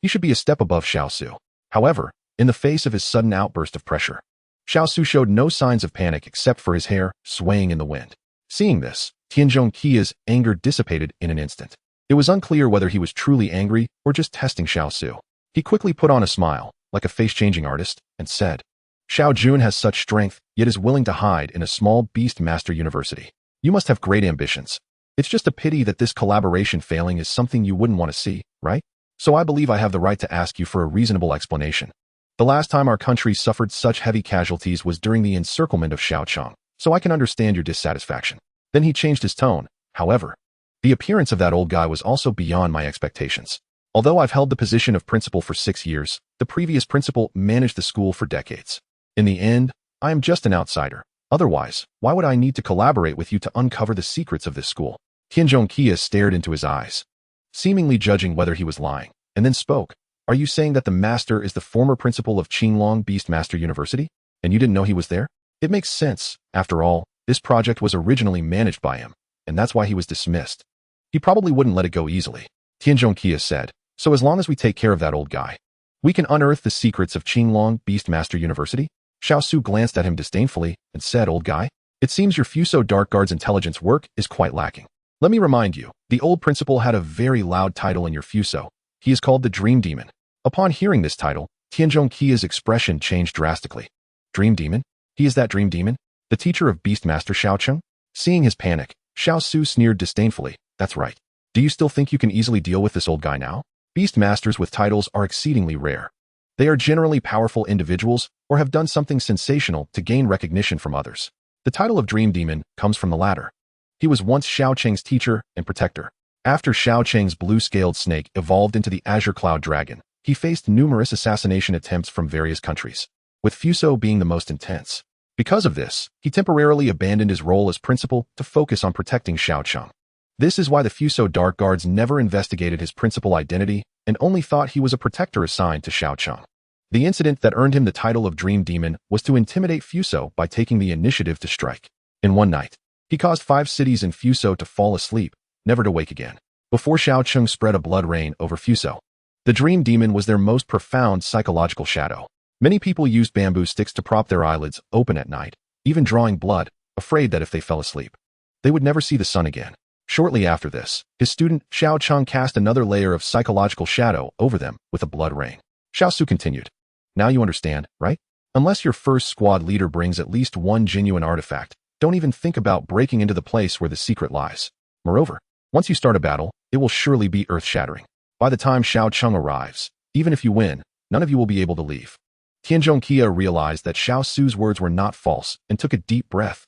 he should be a step above Xiao Su. However, in the face of his sudden outburst of pressure, Xiao Su showed no signs of panic except for his hair swaying in the wind. Seeing this, Tianzhong Kia's anger dissipated in an instant. It was unclear whether he was truly angry or just testing Xiao Su. He quickly put on a smile, like a face-changing artist, and said, "Xiao Jun has such strength, yet is willing to hide in a small Beast Master University. You must have great ambitions. It's just a pity that this collaboration failing is something you wouldn't want to see, right? So I believe I have the right to ask you for a reasonable explanation. The last time our country suffered such heavy casualties was during the encirclement of Shaocheng, so I can understand your dissatisfaction." Then he changed his tone. However, the appearance of that old guy was also beyond my expectations. Although I've held the position of principal for 6 years, the previous principal managed the school for decades. In the end, I am just an outsider. Otherwise, why would I need to collaborate with you to uncover the secrets of this school? Tianzhong Kia stared into his eyes, seemingly judging whether he was lying, and then spoke. Are you saying that the master is the former principal of Qinglong Beast Master University, and you didn't know he was there? It makes sense. After all, this project was originally managed by him, and that's why he was dismissed. He probably wouldn't let it go easily, Tianzhong Kia said. So as long as we take care of that old guy, we can unearth the secrets of Qinglong Beast Master University? Xiao Su glanced at him disdainfully and said, "Old guy, it seems your Fuso Dark Guard's intelligence work is quite lacking. Let me remind you, the old principal had a very loud title in your Fuso. He is called the Dream Demon." Upon hearing this title, Tianzhong Kia's expression changed drastically. Dream Demon? He is that Dream Demon? The teacher of Beastmaster Shaocheng? Seeing his panic, Xiao Su sneered disdainfully. That's right. Do you still think you can easily deal with this old guy now? Beastmasters with titles are exceedingly rare. They are generally powerful individuals or have done something sensational to gain recognition from others. The title of Dream Demon comes from the latter. He was once Shaocheng's teacher and protector. After Shaocheng's blue-scaled snake evolved into the Azure Cloud Dragon, he faced numerous assassination attempts from various countries, with Fuso being the most intense. Because of this, he temporarily abandoned his role as principal to focus on protecting Shaocheng. This is why the Fuso Dark Guards never investigated his principal identity and only thought he was a protector assigned to Shaocheng. The incident that earned him the title of Dream Demon was to intimidate Fuso by taking the initiative to strike. In one night, he caused 5 cities in Fuso to fall asleep, never to wake again, before Shaocheng spread a blood rain over Fuso. The Dream Demon was their most profound psychological shadow. Many people used bamboo sticks to prop their eyelids open at night, even drawing blood, afraid that if they fell asleep, they would never see the sun again. Shortly after this, his student Shaocheng cast another layer of psychological shadow over them with a blood rain. Xiao Su continued. Now you understand, right? Unless your first squad leader brings at least one genuine artifact, don't even think about breaking into the place where the secret lies. Moreover, once you start a battle, it will surely be earth-shattering. By the time Shaocheng arrives, even if you win, none of you will be able to leave. Tianzhong Kia realized that Xiao Su's words were not false and took a deep breath.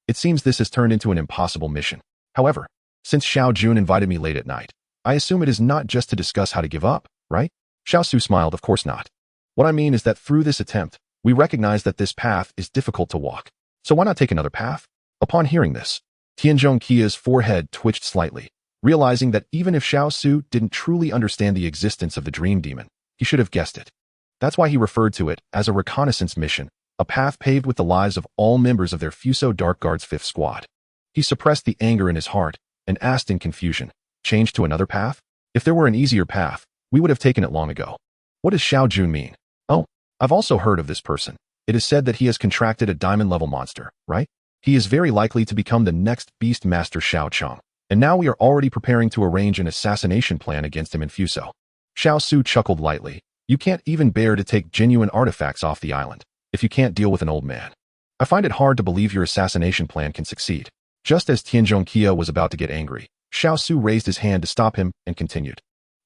It seems this has turned into an impossible mission. However, since Xiao Jun invited me late at night, I assume it is not just to discuss how to give up, right? Xiao Su smiled. Of course not. What I mean is that through this attempt, we recognize that this path is difficult to walk. So why not take another path? Upon hearing this, Tianzhong Kia's forehead twitched slightly, realizing that even if Xiao Su didn't truly understand the existence of the Dream Demon, he should have guessed it. That's why he referred to it as a reconnaissance mission, a path paved with the lives of all members of their Fuso Dark Guard's 5th Squad. He suppressed the anger in his heart and asked in confusion, change to another path? If there were an easier path, we would have taken it long ago. What does Xiao Jun mean? Oh, I've also heard of this person. It is said that he has contracted a diamond-level monster, right? He is very likely to become the next Beast Master Xiao Cheng. And now we are already preparing to arrange an assassination plan against him in Fuso. Xiao Su chuckled lightly. You can't even bear to take genuine artifacts off the island, if you can't deal with an old man. I find it hard to believe your assassination plan can succeed. Just as Tianzhong Kia was about to get angry, Xiao Su raised his hand to stop him and continued.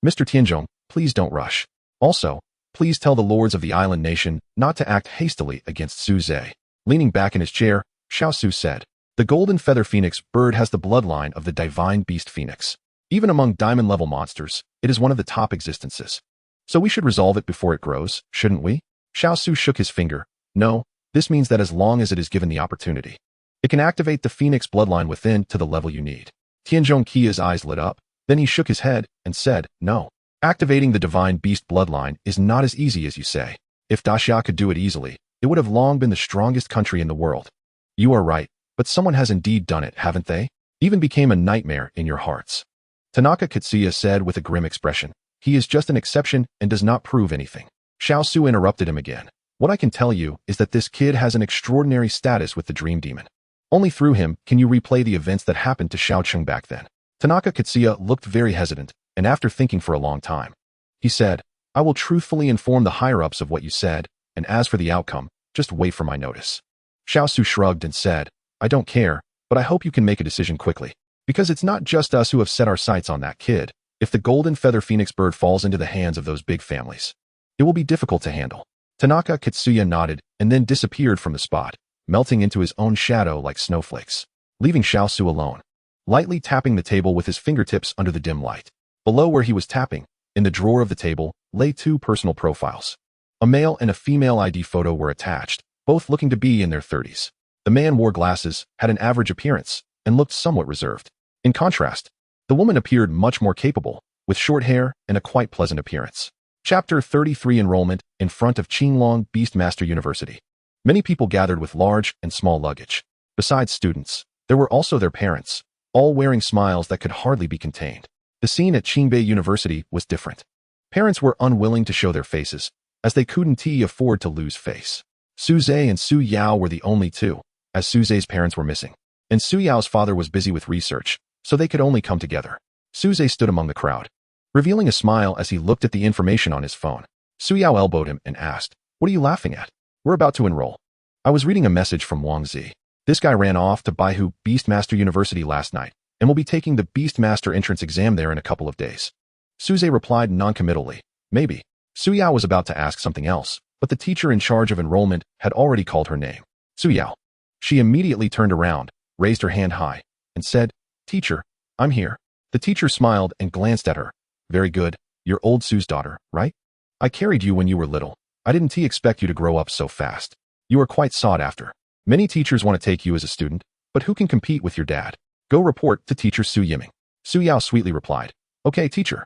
Mr. Tianzhong, please don't rush. Also, please tell the lords of the island nation not to act hastily against Su Zhe. Leaning back in his chair, Xiao Su said, the golden feather phoenix bird has the bloodline of the divine beast phoenix. Even among diamond-level monsters, it is one of the top existences. So we should resolve it before it grows, shouldn't we? Xiao Su shook his finger. No, this means that as long as it is given the opportunity, it can activate the phoenix bloodline within to the level you need. Tianzhong Qi's eyes lit up, then he shook his head and said, no. Activating the divine beast bloodline is not as easy as you say. If Daxia could do it easily, it would have long been the strongest country in the world. You are right, but someone has indeed done it, haven't they? Even became a nightmare in your hearts. Tanaka Katsuya said with a grim expression. He is just an exception and does not prove anything. Xiao Su interrupted him again. What I can tell you is that this kid has an extraordinary status with the Dream Demon. Only through him can you replay the events that happened to Xiao Cheng back then. Tanaka Katsuya looked very hesitant, and after thinking for a long time, he said, I will truthfully inform the higher-ups of what you said, and as for the outcome, just wait for my notice. Xiao Su shrugged and said, I don't care, but I hope you can make a decision quickly. Because it's not just us who have set our sights on that kid. If the golden feather phoenix bird falls into the hands of those big families, it will be difficult to handle. Tanaka Katsuya nodded and then disappeared from the spot, melting into his own shadow like snowflakes, leaving Xiao Su alone, lightly tapping the table with his fingertips under the dim light. Below where he was tapping, in the drawer of the table, lay 2 personal profiles. A male and a female ID photo were attached, both looking to be in their 30s. The man wore glasses, had an average appearance, and looked somewhat reserved. In contrast, the woman appeared much more capable, with short hair and a quite pleasant appearance. Chapter 33 Enrollment in front of Qinglong Beastmaster University. Many people gathered with large and small luggage. Besides students, there were also their parents, all wearing smiles that could hardly be contained. The scene at Qingbei University was different. Parents were unwilling to show their faces, as they couldn't afford to lose face. Su Zhe and Su Yao were the only two, as Su Zhe's parents were missing, and Su Yao's father was busy with research, so they could only come together. Su Zhe stood among the crowd, revealing a smile as he looked at the information on his phone. Su Yao elbowed him and asked, What are you laughing at? We're about to enroll. I was reading a message from Wang Zi. This guy ran off to Baihu Beastmaster University last night, and will be taking the Beastmaster entrance exam there in a couple of days. Su Zhe replied noncommittally, Maybe. Su Yao was about to ask something else, but the teacher in charge of enrollment had already called her name. Su Yao. She immediately turned around, raised her hand high, and said, Teacher, I'm here. The teacher smiled and glanced at her. Very good, you're old Su's daughter, right? I carried you when you were little. I didn't expect you to grow up so fast. You are quite sought after. Many teachers want to take you as a student, but who can compete with your dad? Go report to teacher Su Yiming. Su Yao sweetly replied, Okay, teacher.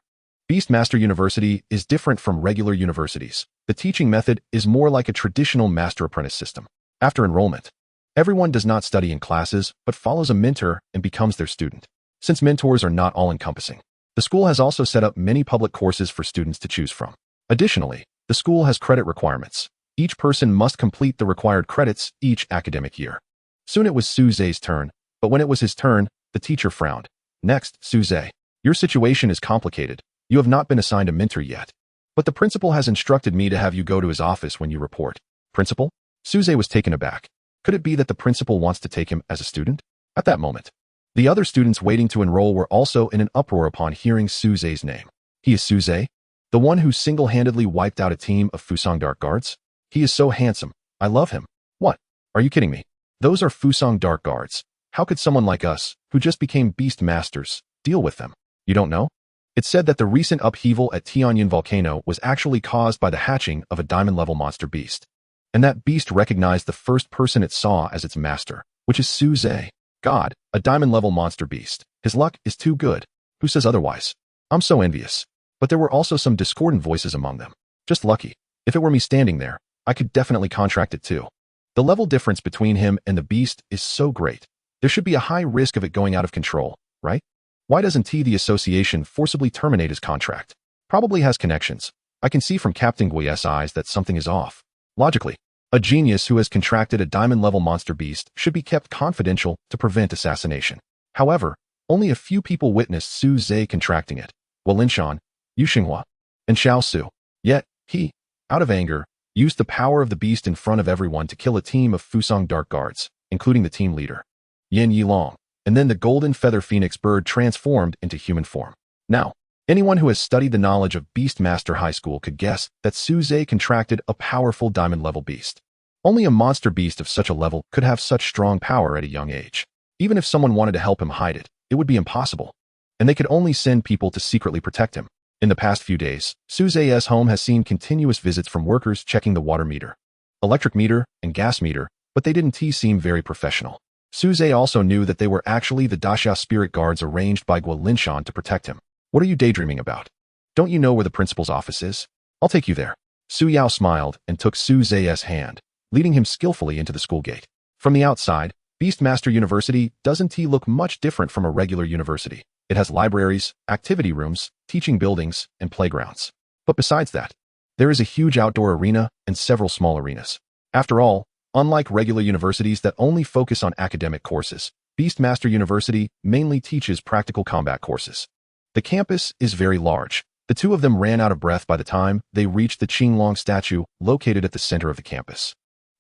Beastmaster University is different from regular universities. The teaching method is more like a traditional master-apprentice system. After enrollment, everyone does not study in classes, but follows a mentor and becomes their student. Since mentors are not all-encompassing, the school has also set up many public courses for students to choose from. Additionally, the school has credit requirements. Each person must complete the required credits each academic year. Soon it was Su Zhe's turn, but when it was his turn, the teacher frowned. Next, Su Zhe. Your situation is complicated. You have not been assigned a mentor yet. But the principal has instructed me to have you go to his office when you report. Principal? Su Zhe was taken aback. Could it be that the principal wants to take him as a student? At that moment, the other students waiting to enroll were also in an uproar upon hearing Su Zhe's name. He is Su Zhe? The one who single-handedly wiped out a team of Fusang Dark Guards? He is so handsome. I love him. What? Are you kidding me? Those are Fusang Dark Guards. How could someone like us, who just became Beast Masters, deal with them? You don't know? It's said that the recent upheaval at Tianyin Volcano was actually caused by the hatching of a diamond-level monster beast. And that beast recognized the first person it saw as its master, which is Su Zhe. God, a diamond-level monster beast. His luck is too good. Who says otherwise? I'm so envious. But there were also some discordant voices among them. Just lucky. If it were me standing there, I could definitely contract it too. The level difference between him and the beast is so great. There should be a high risk of it going out of control, right? Why doesn't the association forcibly terminate his contract? Probably has connections. I can see from Captain Gui's eyes that something is off. Logically, a genius who has contracted a diamond-level monster beast should be kept confidential to prevent assassination. However, only a few people witnessed Su Zhe contracting it: Walinshan, Yu Xinghua, and Xiao Su. Yet, he, out of anger, used the power of the beast in front of everyone to kill a team of Fusong Dark Guards, including the team leader, Yin Yilong, and then the golden feather phoenix bird transformed into human form. Now, anyone who has studied the knowledge of Beastmaster High School could guess that Su Zhe contracted a powerful diamond-level beast. Only a monster beast of such a level could have such strong power at a young age. Even if someone wanted to help him hide it, it would be impossible. And they could only send people to secretly protect him. In the past few days, Su Zhe's home has seen continuous visits from workers checking the water meter, electric meter, and gas meter, but they didn't seem very professional. Su Zhe also knew that they were actually the Daxia spirit guards arranged by Guolinshan to protect him. What are you daydreaming about? Don't you know where the principal's office is? I'll take you there. Su Yao smiled and took Su Zhe's hand, leading him skillfully into the school gate. From the outside, Beastmaster University doesn't look much different from a regular university. It has libraries, activity rooms, teaching buildings, and playgrounds. But besides that, there is a huge outdoor arena and several small arenas. After all, unlike regular universities that only focus on academic courses, Beastmaster University mainly teaches practical combat courses. The campus is very large. The two of them ran out of breath by the time they reached the Qinglong statue located at the center of the campus.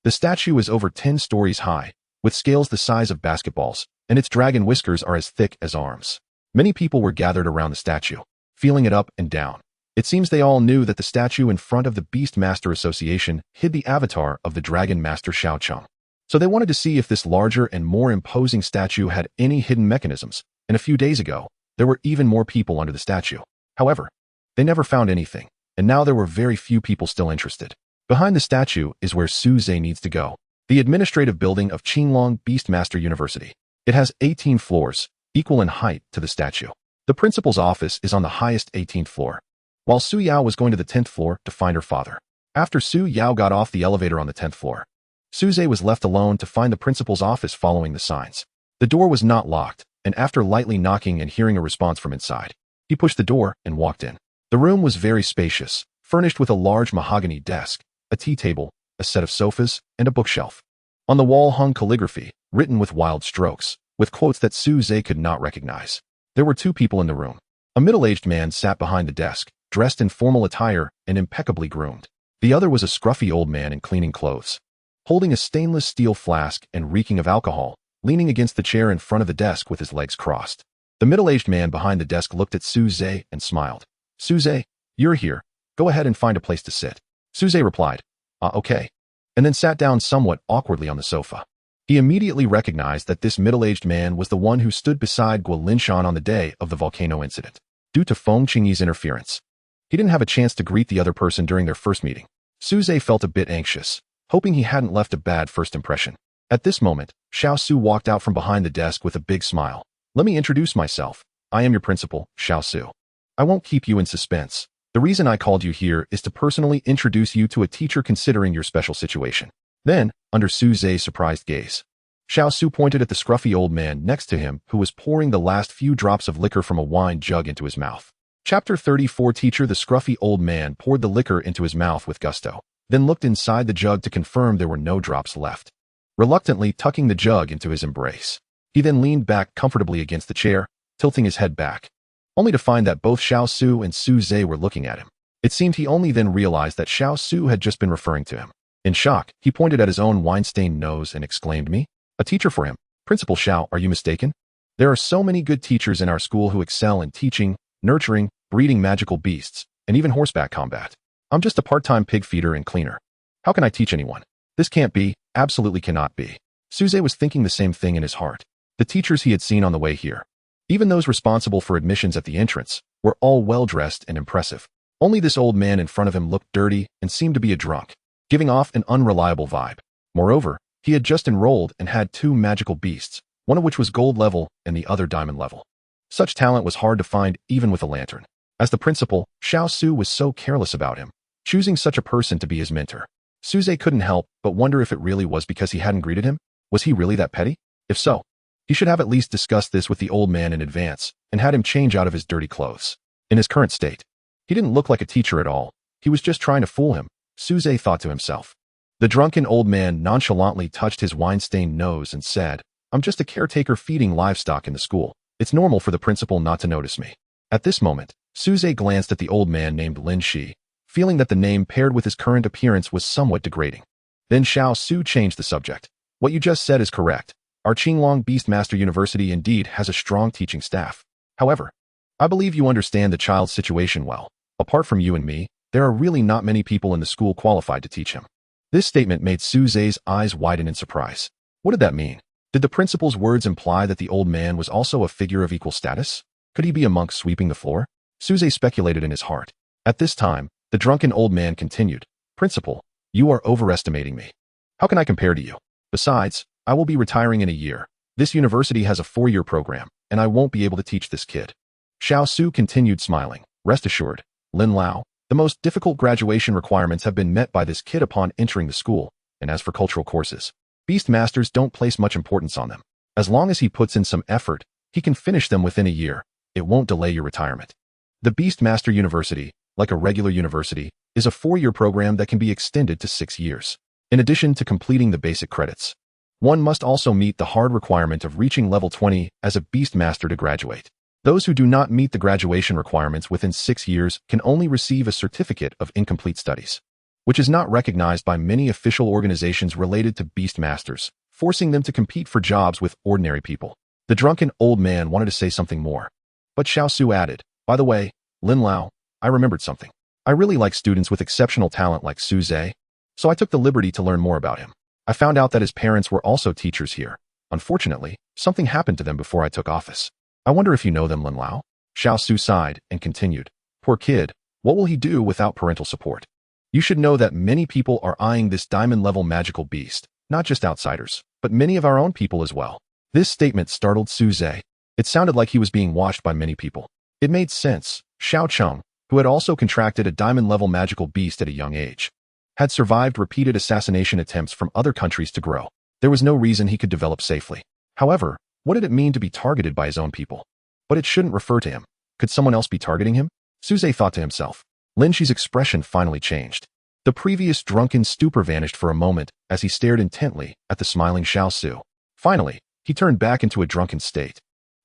The statue is over 10 stories high, with scales the size of basketballs, and its dragon whiskers are as thick as arms. Many people were gathered around the statue, feeling it up and down. It seems they all knew that the statue in front of the Beastmaster Association hid the avatar of the Dragon Master Xiao Cheng. So they wanted to see if this larger and more imposing statue had any hidden mechanisms, and a few days ago, there were even more people under the statue. However, they never found anything, and now there were very few people still interested. Behind the statue is where Su Zhe needs to go, the administrative building of Qinglong Beastmaster University. It has 18 floors, equal in height to the statue. The principal's office is on the highest 18th floor, while Su Yao was going to the 10th floor to find her father. After Su Yao got off the elevator on the 10th floor, Su Zhe was left alone to find the principal's office following the signs. The door was not locked, and after lightly knocking and hearing a response from inside, he pushed the door and walked in. The room was very spacious, furnished with a large mahogany desk, a tea table, a set of sofas, and a bookshelf. On the wall hung calligraphy, written with wild strokes, with quotes that Su Zhe could not recognize. There were two people in the room. A middle-aged man sat behind the desk, dressed in formal attire and impeccably groomed. The other was a scruffy old man in cleaning clothes, holding a stainless steel flask and reeking of alcohol, leaning against the chair in front of the desk with his legs crossed. The middle-aged man behind the desk looked at Su Zhe and smiled. Su Zhe, you're here. Go ahead and find a place to sit. Su Zhe replied, okay, and then sat down somewhat awkwardly on the sofa. He immediately recognized that this middle-aged man was the one who stood beside Guolinshan on the day of the volcano incident. Due to Feng Qingyi's interference, he didn't have a chance to greet the other person during their first meeting. Su Zhe felt a bit anxious, hoping he hadn't left a bad first impression. At this moment, Xiao Su walked out from behind the desk with a big smile. Let me introduce myself. I am your principal, Xiao Su. I won't keep you in suspense. The reason I called you here is to personally introduce you to a teacher considering your special situation. Then, under Su Zhe's surprised gaze, Xiao Su pointed at the scruffy old man next to him who was pouring the last few drops of liquor from a wine jug into his mouth. Chapter 34 Teacher The scruffy old man poured the liquor into his mouth with gusto, then looked inside the jug to confirm there were no drops left. Reluctantly tucking the jug into his embrace, he then leaned back comfortably against the chair, tilting his head back, only to find that both Xiao Su and Su Zhe were looking at him. It seemed he only then realized that Xiao Su had just been referring to him. In shock, he pointed at his own wine-stained nose and exclaimed, "Me? A teacher for him? Principal Xiao, are you mistaken? There are so many good teachers in our school who excel in teaching, nurturing, breeding magical beasts, and even horseback combat. I'm just a part-time pig feeder and cleaner. How can I teach anyone? This can't be, absolutely cannot be." Su Zhe was thinking the same thing in his heart. The teachers he had seen on the way here, even those responsible for admissions at the entrance, were all well-dressed and impressive. Only this old man in front of him looked dirty and seemed to be a drunk, giving off an unreliable vibe. Moreover, he had just enrolled and had two magical beasts, one of which was gold level and the other diamond level. Such talent was hard to find even with a lantern. As the principal, Xiao Su was so careless about him. choosing such a person to be his mentor. Suze couldn't help but wonder if it really was because he hadn't greeted him. Was he really that petty? If so, he should have at least discussed this with the old man in advance and had him change out of his dirty clothes. In his current state, he didn't look like a teacher at all. He was just trying to fool him, Suze thought to himself. The drunken old man nonchalantly touched his wine-stained nose and said, "I'm just a caretaker feeding livestock in the school. It's normal for the principal not to notice me." At this moment, Suze glanced at the old man named Lin Shi, feeling that the name paired with his current appearance was somewhat degrading. Then Xiao Su changed the subject. "What you just said is correct. Our Qinglong Beastmaster University indeed has a strong teaching staff. However, I believe you understand the child's situation well. Apart from you and me, there are really not many people in the school qualified to teach him." This statement made Suze's eyes widen in surprise. What did that mean? Did the principal's words imply that the old man was also a figure of equal status? Could he be a monk sweeping the floor? Suze speculated in his heart. At this time, the drunken old man continued, "Principal, you are overestimating me. How can I compare to you? Besides, I will be retiring in a year. This university has a 4-year program, and I won't be able to teach this kid." Xiao Su continued smiling. "Rest assured, Lin Lao, the most difficult graduation requirements have been met by this kid upon entering the school, and as for cultural courses, Beast Masters don't place much importance on them. As long as he puts in some effort, he can finish them within a year. It won't delay your retirement." The Beast Master University, like a regular university, is a 4-year program that can be extended to 6 years. In addition to completing the basic credits, one must also meet the hard requirement of reaching level 20 as a Beast Master to graduate. Those who do not meet the graduation requirements within 6 years can only receive a certificate of incomplete studies, which is not recognized by many official organizations related to Beast Masters, forcing them to compete for jobs with ordinary people. The drunken old man wanted to say something more, but Xiao Su added, "By the way, Lin Lao, I remembered something. I really like students with exceptional talent like Suze, so I took the liberty to learn more about him. I found out that his parents were also teachers here. Unfortunately, something happened to them before I took office. I wonder if you know them, Lin Lao?" Xiao Su sighed and continued, "Poor kid, what will he do without parental support? You should know that many people are eyeing this diamond-level magical beast, not just outsiders, but many of our own people as well." This statement startled Suze. It sounded like he was being watched by many people. It made sense. Xiao Cheng, who had also contracted a diamond-level magical beast at a young age, had survived repeated assassination attempts from other countries to grow. There was no reason he could develop safely. However, what did it mean to be targeted by his own people? But it shouldn't refer to him. Could someone else be targeting him? Suze thought to himself. Lin Shi's expression finally changed. The previous drunken stupor vanished for a moment as he stared intently at the smiling Xiao Su. Finally, he turned back into a drunken state,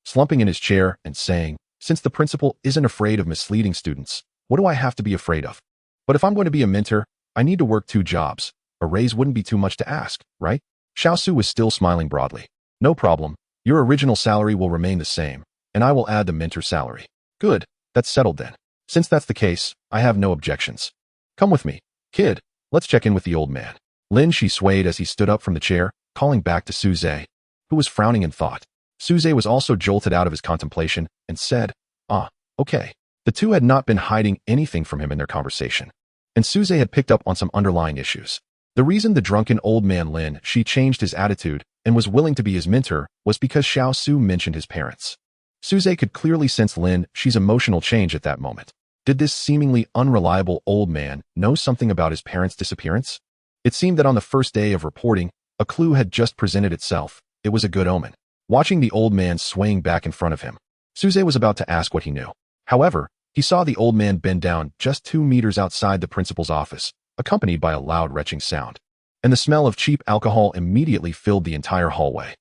slumping in his chair and saying, "Since the principal isn't afraid of misleading students, what do I have to be afraid of? But if I'm going to be a mentor, I need to work 2 jobs. A raise wouldn't be too much to ask, right?" Xiao Su was still smiling broadly. "No problem. Your original salary will remain the same, and I will add the mentor salary." "Good, that's settled then. Since that's the case, I have no objections. Come with me, kid. Let's check in with the old man." Lin Shi swayed as he stood up from the chair, calling back to Suze, who was frowning in thought. Suze was also jolted out of his contemplation and said, "Ah, okay." The two had not been hiding anything from him in their conversation, and Suze had picked up on some underlying issues. The reason the drunken old man Lin Shi changed his attitude and was willing to be his mentor was because Xiao Su mentioned his parents. Suze could clearly sense Lin Shi's emotional change at that moment. Did this seemingly unreliable old man know something about his parents' disappearance? It seemed that on the first day of reporting, a clue had just presented itself. It was a good omen. Watching the old man swaying back in front of him, Suze was about to ask what he knew. However, he saw the old man bend down just 2 meters outside the principal's office, accompanied by a loud retching sound. And the smell of cheap alcohol immediately filled the entire hallway.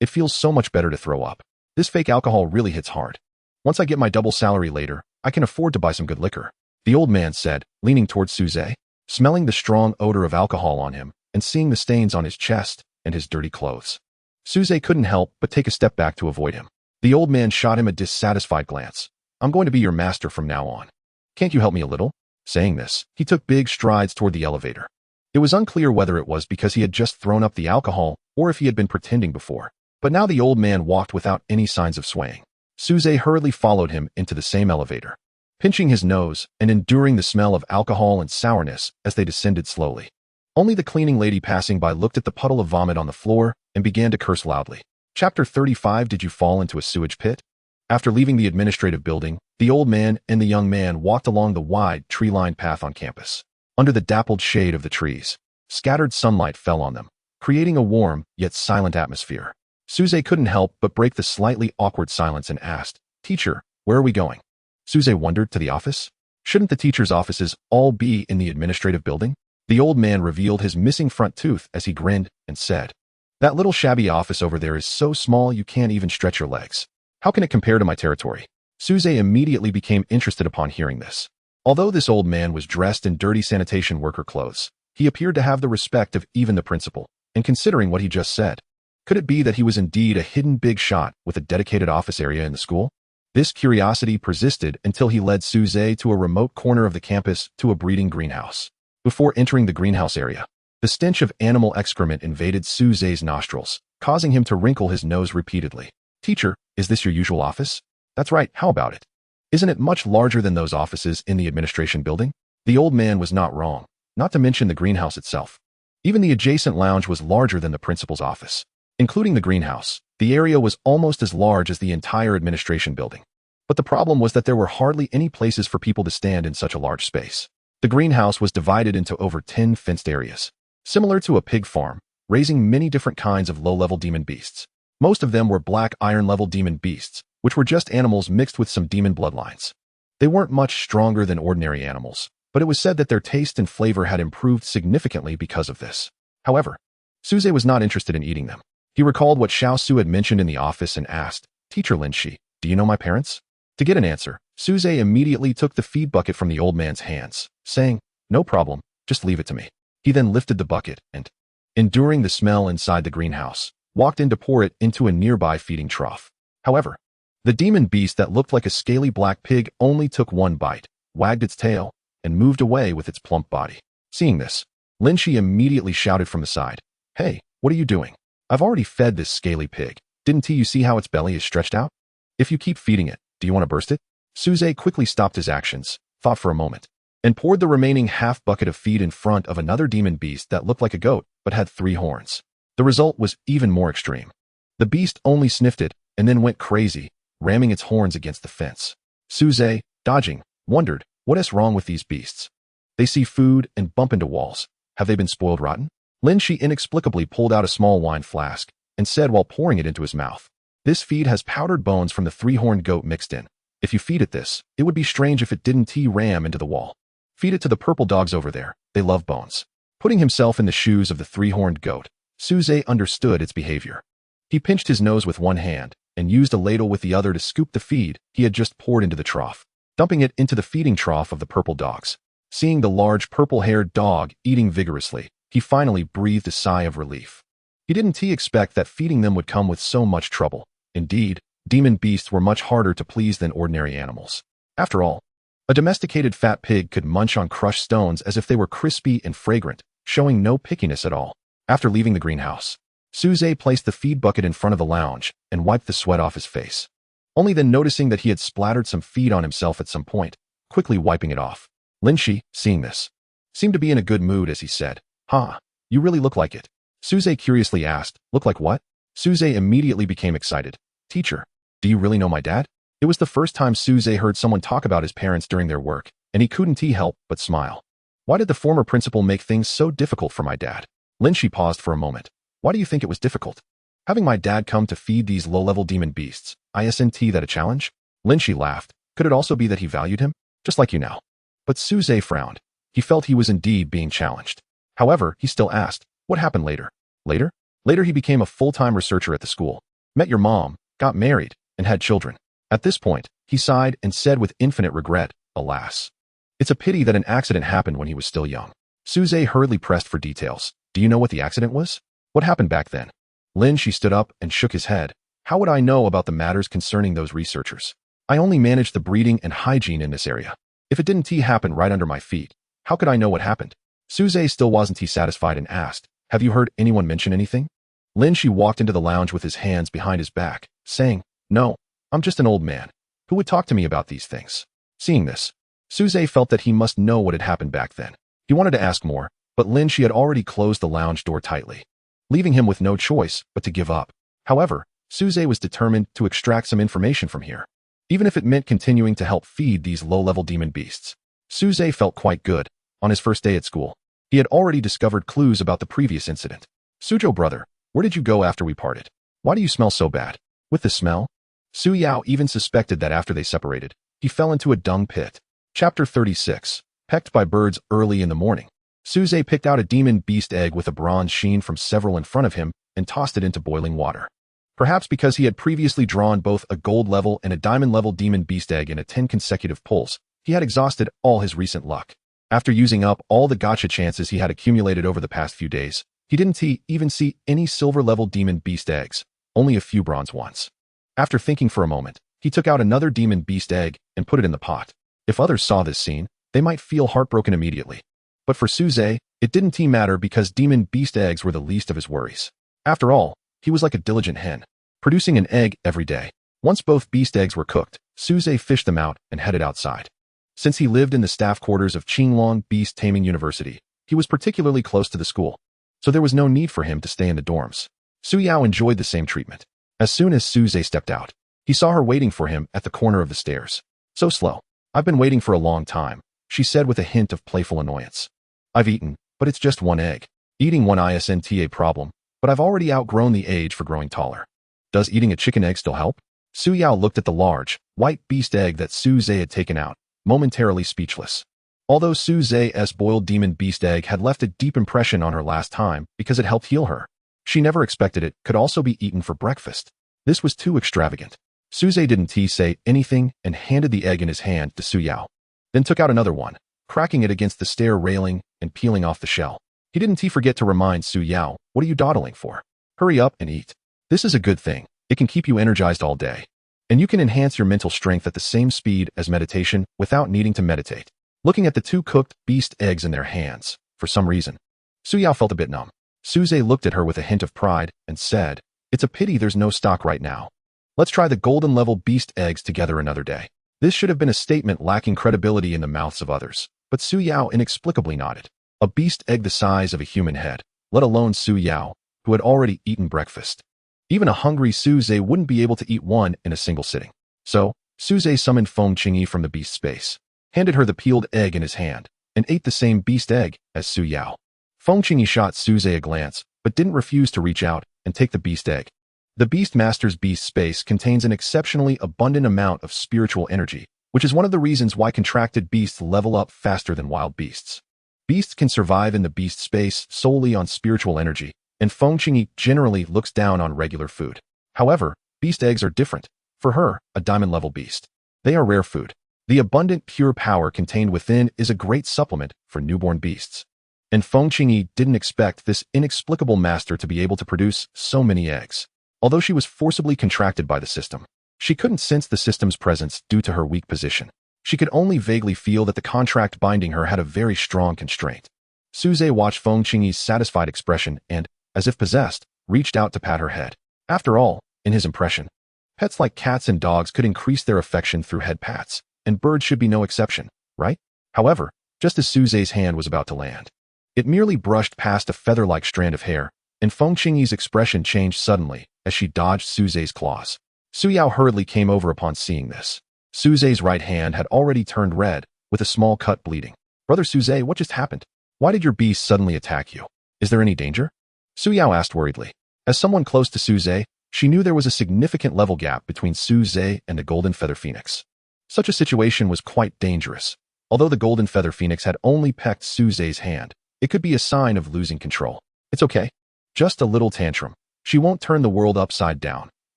It feels so much better to throw up. This fake alcohol really hits hard. Once I get my double salary later, I can afford to buy some good liquor," the old man said, leaning towards Suze, smelling the strong odor of alcohol on him and seeing the stains on his chest and his dirty clothes. Suze couldn't help but take a step back to avoid him. The old man shot him a dissatisfied glance. "I'm going to be your master from now on. Can't you help me a little?" Saying this, he took big strides toward the elevator. It was unclear whether it was because he had just thrown up the alcohol or if he had been pretending before. But now the old man walked without any signs of swaying. Suze hurriedly followed him into the same elevator, pinching his nose and enduring the smell of alcohol and sourness as they descended slowly. Only the cleaning lady passing by looked at the puddle of vomit on the floor and began to curse loudly. Chapter 35. Did you fall into a sewage pit? After leaving the administrative building, The old man and the young man walked along the wide, tree-lined path on campus. Under the dappled shade of the trees, scattered sunlight fell on them, creating a warm, yet silent atmosphere. Suze couldn't help but break the slightly awkward silence and asked, "Teacher, where are we going?" Suze wondered, to the office? Shouldn't the teacher's offices all be in the administrative building? The old man revealed his missing front tooth as he grinned and said, "That little shabby office over there is so small you can't even stretch your legs. How can it compare to my territory?" Suze immediately became interested upon hearing this. Although this old man was dressed in dirty sanitation worker clothes, he appeared to have the respect of even the principal, and considering what he just said, could it be that he was indeed a hidden big shot with a dedicated office area in the school? This curiosity persisted until he led Suze to a remote corner of the campus to a breeding greenhouse. Before entering the greenhouse area, the stench of animal excrement invaded Suze's nostrils, causing him to wrinkle his nose repeatedly. "Teacher, is this your usual office?" "That's right, how about it? Isn't it much larger than those offices in the administration building?" The old man was not wrong, not to mention the greenhouse itself. Even the adjacent lounge was larger than the principal's office. Including the greenhouse, the area was almost as large as the entire administration building. But the problem was that there were hardly any places for people to stand in such a large space. The greenhouse was divided into over 10 fenced areas, similar to a pig farm, raising many different kinds of low-level demon beasts. Most of them were black iron-level demon beasts, which were just animals mixed with some demon bloodlines. They weren't much stronger than ordinary animals, but it was said that their taste and flavor had improved significantly because of this. However, Suze was not interested in eating them. He recalled what Xiao Su had mentioned in the office and asked, "Teacher Lin Shi, do you know my parents?" To get an answer, Suze immediately took the feed bucket from the old man's hands, saying, "No problem, just leave it to me." He then lifted the bucket and, enduring the smell inside the greenhouse, walked in to pour it into a nearby feeding trough. However, the demon beast that looked like a scaly black pig only took one bite, wagged its tail, and moved away with its plump body. Seeing this, Lin Shi immediately shouted from the side, "Hey, what are you doing? I've already fed this scaly pig. Didn't you see how its belly is stretched out? If you keep feeding it, do you want to burst it?" Suze quickly stopped his actions, thought for a moment, and poured the remaining half bucket of feed in front of another demon beast that looked like a goat but had 3 horns. The result was even more extreme. The beast only sniffed it and then went crazy, ramming its horns against the fence. Suze, dodging, wondered, what is wrong with these beasts? They see food and bump into walls. Have they been spoiled rotten? Lin Shi inexplicably pulled out a small wine flask and said while pouring it into his mouth, "This feed has powdered bones from the 3-horned goat mixed in. If you feed it this, it would be strange if it didn't ram into the wall. Feed it to the purple dogs over there. They love bones." Putting himself in the shoes of the 3-horned goat, Suze understood its behavior. He pinched his nose with one hand and used a ladle with the other to scoop the feed he had just poured into the trough, dumping it into the feeding trough of the purple dogs. Seeing the large purple-haired dog eating vigorously, he finally breathed a sigh of relief. He didn't expect that feeding them would come with so much trouble. Indeed, demon beasts were much harder to please than ordinary animals. After all, a domesticated fat pig could munch on crushed stones as if they were crispy and fragrant, showing no pickiness at all. After leaving the greenhouse, Suze placed the feed bucket in front of the lounge and wiped the sweat off his face. Only then noticing that he had splattered some feed on himself at some point, quickly wiping it off. Lin Shi, seeing this, seemed to be in a good mood as he said, "Huh, you really look like it." Suze curiously asked, "Look like what?" Suze immediately became excited. "Teacher, do you really know my dad?" It was the first time Suze heard someone talk about his parents during their work, and he couldn't help but smile. Why did the former principal make things so difficult for my dad? Lin Shi paused for a moment. Why do you think it was difficult? Having my dad come to feed these low-level demon beasts, isn't that a challenge? Lin Shi laughed. Could it also be that he valued him? Just like you now. But Suze frowned. He felt he was indeed being challenged. However, he still asked, what happened later? Later? Later he became a full-time researcher at the school, met your mom, got married, and had children. At this point, he sighed and said with infinite regret, alas. It's a pity that an accident happened when he was still young. Suze hurriedly pressed for details. Do you know what the accident was? What happened back then? Lin Shi stood up and shook his head. How would I know about the matters concerning those researchers? I only managed the breeding and hygiene in this area. If it didn't happen right under my feet, how could I know what happened? Suze still wasn't satisfied and asked, have you heard anyone mention anything? Lin Shi walked into the lounge with his hands behind his back, saying, no, I'm just an old man. Who would talk to me about these things? Seeing this, Suze felt that he must know what had happened back then. He wanted to ask more, but Lin Shi had already closed the lounge door tightly, leaving him with no choice but to give up. However, Suze was determined to extract some information from here. even if it meant continuing to help feed these low-level demon beasts. Suze felt quite good. On his first day at school, he had already discovered clues about the previous incident. Sujo brother, where did you go after we parted? Why do you smell so bad? With the smell? Su Yao even suspected that after they separated, he fell into a dung pit. Chapter 36. Pecked by birds early in the morning. Suze picked out a demon beast egg with a bronze sheen from several in front of him and tossed it into boiling water. Perhaps because he had previously drawn both a gold level and a diamond level demon beast egg in 10 consecutive pulls, he had exhausted all his recent luck. After using up all the gacha chances he had accumulated over the past few days, he didn't even see any silver level demon beast eggs, only a few bronze ones. After thinking for a moment, he took out another demon beast egg and put it in the pot. If others saw this scene, they might feel heartbroken immediately. But for Suze, it didn't matter because demon beast eggs were the least of his worries. After all, he was like a diligent hen, producing an egg every day. Once both beast eggs were cooked, Suze fished them out and headed outside. Since he lived in the staff quarters of Qinglong Beast Taming University, he was particularly close to the school, so there was no need for him to stay in the dorms. Su Yao enjoyed the same treatment. As soon as Suze stepped out, he saw her waiting for him at the corner of the stairs. So slow. I've been waiting for a long time, she said with a hint of playful annoyance. I've eaten, but it's just one egg. Eating one isn't a problem, but I've already outgrown the age for growing taller. Does eating a chicken egg still help? Su Yao looked at the large, white beast egg that Suze had taken out, momentarily speechless. Although Suze's boiled demon beast egg had left a deep impression on her last time because it helped heal her, she never expected it could also be eaten for breakfast. This was too extravagant. Suze didn't say anything and handed the egg in his hand to Su Yao, then took out another one, cracking it against the stair railing and peeling off the shell. He didn't forget to remind Su Yao, what are you dawdling for? Hurry up and eat. This is a good thing. It can keep you energized all day. And you can enhance your mental strength at the same speed as meditation without needing to meditate. Looking at the two cooked beast eggs in their hands, for some reason, Su Yao felt a bit numb. Suze looked at her with a hint of pride and said, it's a pity there's no stock right now. Let's try the golden level beast eggs together another day. This should have been a statement lacking credibility in the mouths of others, but Su Yao inexplicably nodded. A beast egg the size of a human head, let alone Su Yao, who had already eaten breakfast. Even a hungry Suze wouldn't be able to eat one in a single sitting. So, Suze summoned Feng Qingyi from the beast space, handed her the peeled egg in his hand, and ate the same beast egg as Su Yao. Feng Qingyi shot Suze a glance, but didn't refuse to reach out and take the beast egg. The Beast Master's beast space contains an exceptionally abundant amount of spiritual energy, which is one of the reasons why contracted beasts level up faster than wild beasts. Beasts can survive in the beast space solely on spiritual energy, and Feng Qingyi generally looks down on regular food. However, beast eggs are different. For her, a diamond-level beast, they are rare food. The abundant pure power contained within is a great supplement for newborn beasts. And Feng Qingyi didn't expect this inexplicable master to be able to produce so many eggs. Although she was forcibly contracted by the system, she couldn't sense the system's presence due to her weak position. She could only vaguely feel that the contract binding her had a very strong constraint. Suze watched Feng Qingyi's satisfied expression and, as if possessed, reached out to pat her head. After all, in his impression, pets like cats and dogs could increase their affection through head pats, and birds should be no exception, right? However, just as Suze's hand was about to land, it merely brushed past a feather-like strand of hair, and Feng Qingyi's expression changed suddenly as she dodged Suze's claws. Su Yao hurriedly came over upon seeing this. Suze's right hand had already turned red, with a small cut bleeding. Brother Suze, what just happened? Why did your beast suddenly attack you? Is there any danger? Su Yao asked worriedly. As someone close to Suze, she knew there was a significant level gap between Suze and the Golden Feather Phoenix. Such a situation was quite dangerous. Although the Golden Feather Phoenix had only pecked Suze's hand, it could be a sign of losing control. It's okay. Just a little tantrum. She won't turn the world upside down,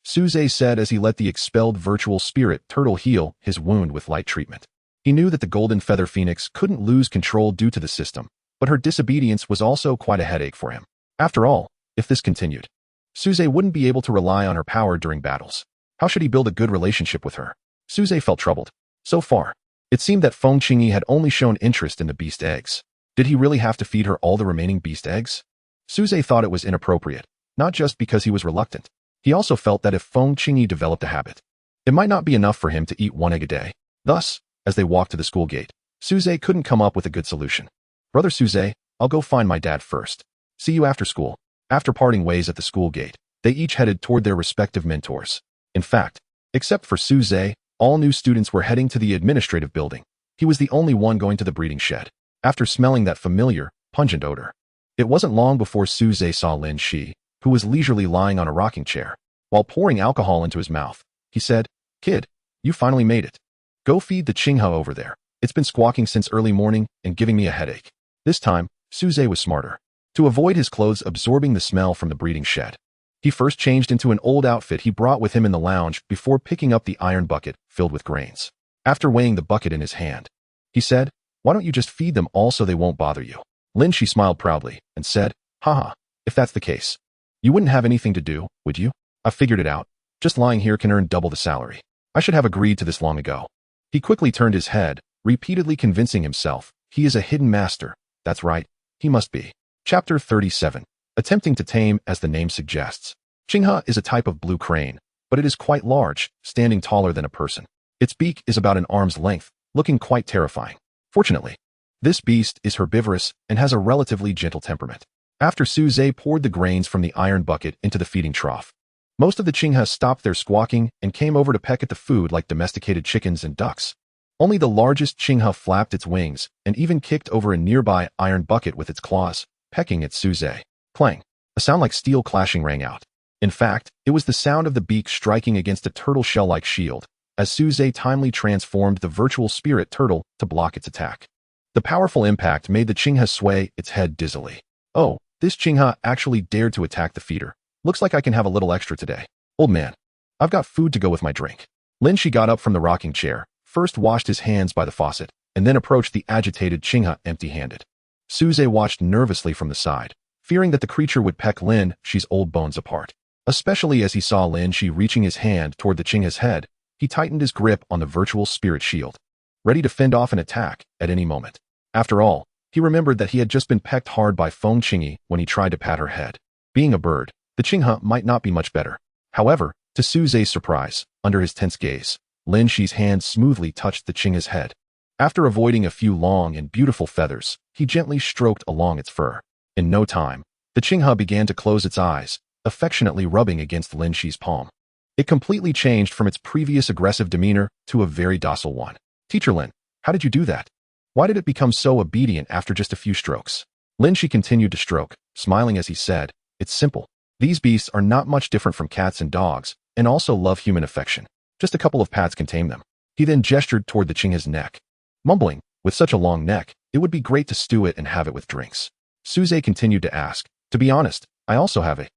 Suze said as he let the expelled virtual spirit turtle heal his wound with light treatment. He knew that the Golden Feather Phoenix couldn't lose control due to the system, but her disobedience was also quite a headache for him. After all, if this continued, Suze wouldn't be able to rely on her power during battles. How should he build a good relationship with her? Suze felt troubled. So far, it seemed that Feng Qingyi had only shown interest in the beast eggs. Did he really have to feed her all the remaining beast eggs? Suze thought it was inappropriate, not just because he was reluctant. He also felt that if Feng Qingyi developed a habit, it might not be enough for him to eat one egg a day. Thus, as they walked to the school gate, Suze couldn't come up with a good solution. Brother Suze, I'll go find my dad first. See you after school. After parting ways at the school gate, they each headed toward their respective mentors. In fact, except for Suze, All new students were heading to the administrative building. He was the only one going to the breeding shed. After smelling that familiar, pungent odor, it wasn't long before Suze saw Lin Shi, who was leisurely lying on a rocking chair. While pouring alcohol into his mouth, he said, "Kid, you finally made it. Go feed the Qinghe over there. It's been squawking since early morning and giving me a headache." This time, Suze was smarter. To avoid his clothes absorbing the smell from the breeding shed, he first changed into an old outfit he brought with him in the lounge before picking up the iron bucket filled with grains. After weighing the bucket in his hand, he said, "Why don't you just feed them all so they won't bother you?" Lin Shi smiled proudly and said, "Haha, if that's the case, you wouldn't have anything to do, would you? I've figured it out. Just lying here can earn double the salary. I should have agreed to this long ago." He quickly turned his head, repeatedly convincing himself, he is a hidden master. That's right, he must be. Chapter 37. Attempting to tame, as the name suggests. Qinghe is a type of blue crane, but it is quite large, standing taller than a person. Its beak is about an arm's length, looking quite terrifying. Fortunately, this beast is herbivorous and has a relatively gentle temperament. After Suze poured the grains from the iron bucket into the feeding trough, most of the Qinghe stopped their squawking and came over to peck at the food like domesticated chickens and ducks. Only the largest Qinghe flapped its wings and even kicked over a nearby iron bucket with its claws, pecking at Suze. Clang! A sound like steel clashing rang out. In fact, it was the sound of the beak striking against a turtle shell-like shield, as Suze timely transformed the virtual spirit turtle to block its attack. The powerful impact made the Qinghe sway its head dizzily. "Oh, this Qinghe actually dared to attack the feeder. Looks like I can have a little extra today. Old man, I've got food to go with my drink." Lin Shi got up from the rocking chair, first washed his hands by the faucet, and then approached the agitated Qinghe empty-handed. Suze watched nervously from the side, fearing that the creature would peck Lin Shi's old bones apart. Especially as he saw Lin Shi reaching his hand toward the Qinghe's head, he tightened his grip on the virtual spirit shield, ready to fend off an attack at any moment. After all, he remembered that he had just been pecked hard by Feng Qingyi when he tried to pat her head. Being a bird, the Qinghe might not be much better. However, to Suze's surprise, under his tense gaze, Lin Shi's hand smoothly touched the Qinghe's head. After avoiding a few long and beautiful feathers, he gently stroked along its fur. In no time, the Qinghe began to close its eyes, affectionately rubbing against Lin Shi's palm. It completely changed from its previous aggressive demeanor to a very docile one. "Teacher Lin, how did you do that? Why did it become so obedient after just a few strokes?" Lin Shi continued to stroke, smiling as he said, "It's simple. These beasts are not much different from cats and dogs, and also love human affection. Just a couple of pats can tame them." He then gestured toward the Qinghe's neck, mumbling, "With such a long neck, it would be great to stew it and have it with drinks." Suze continued to ask, "To be honest, I also have a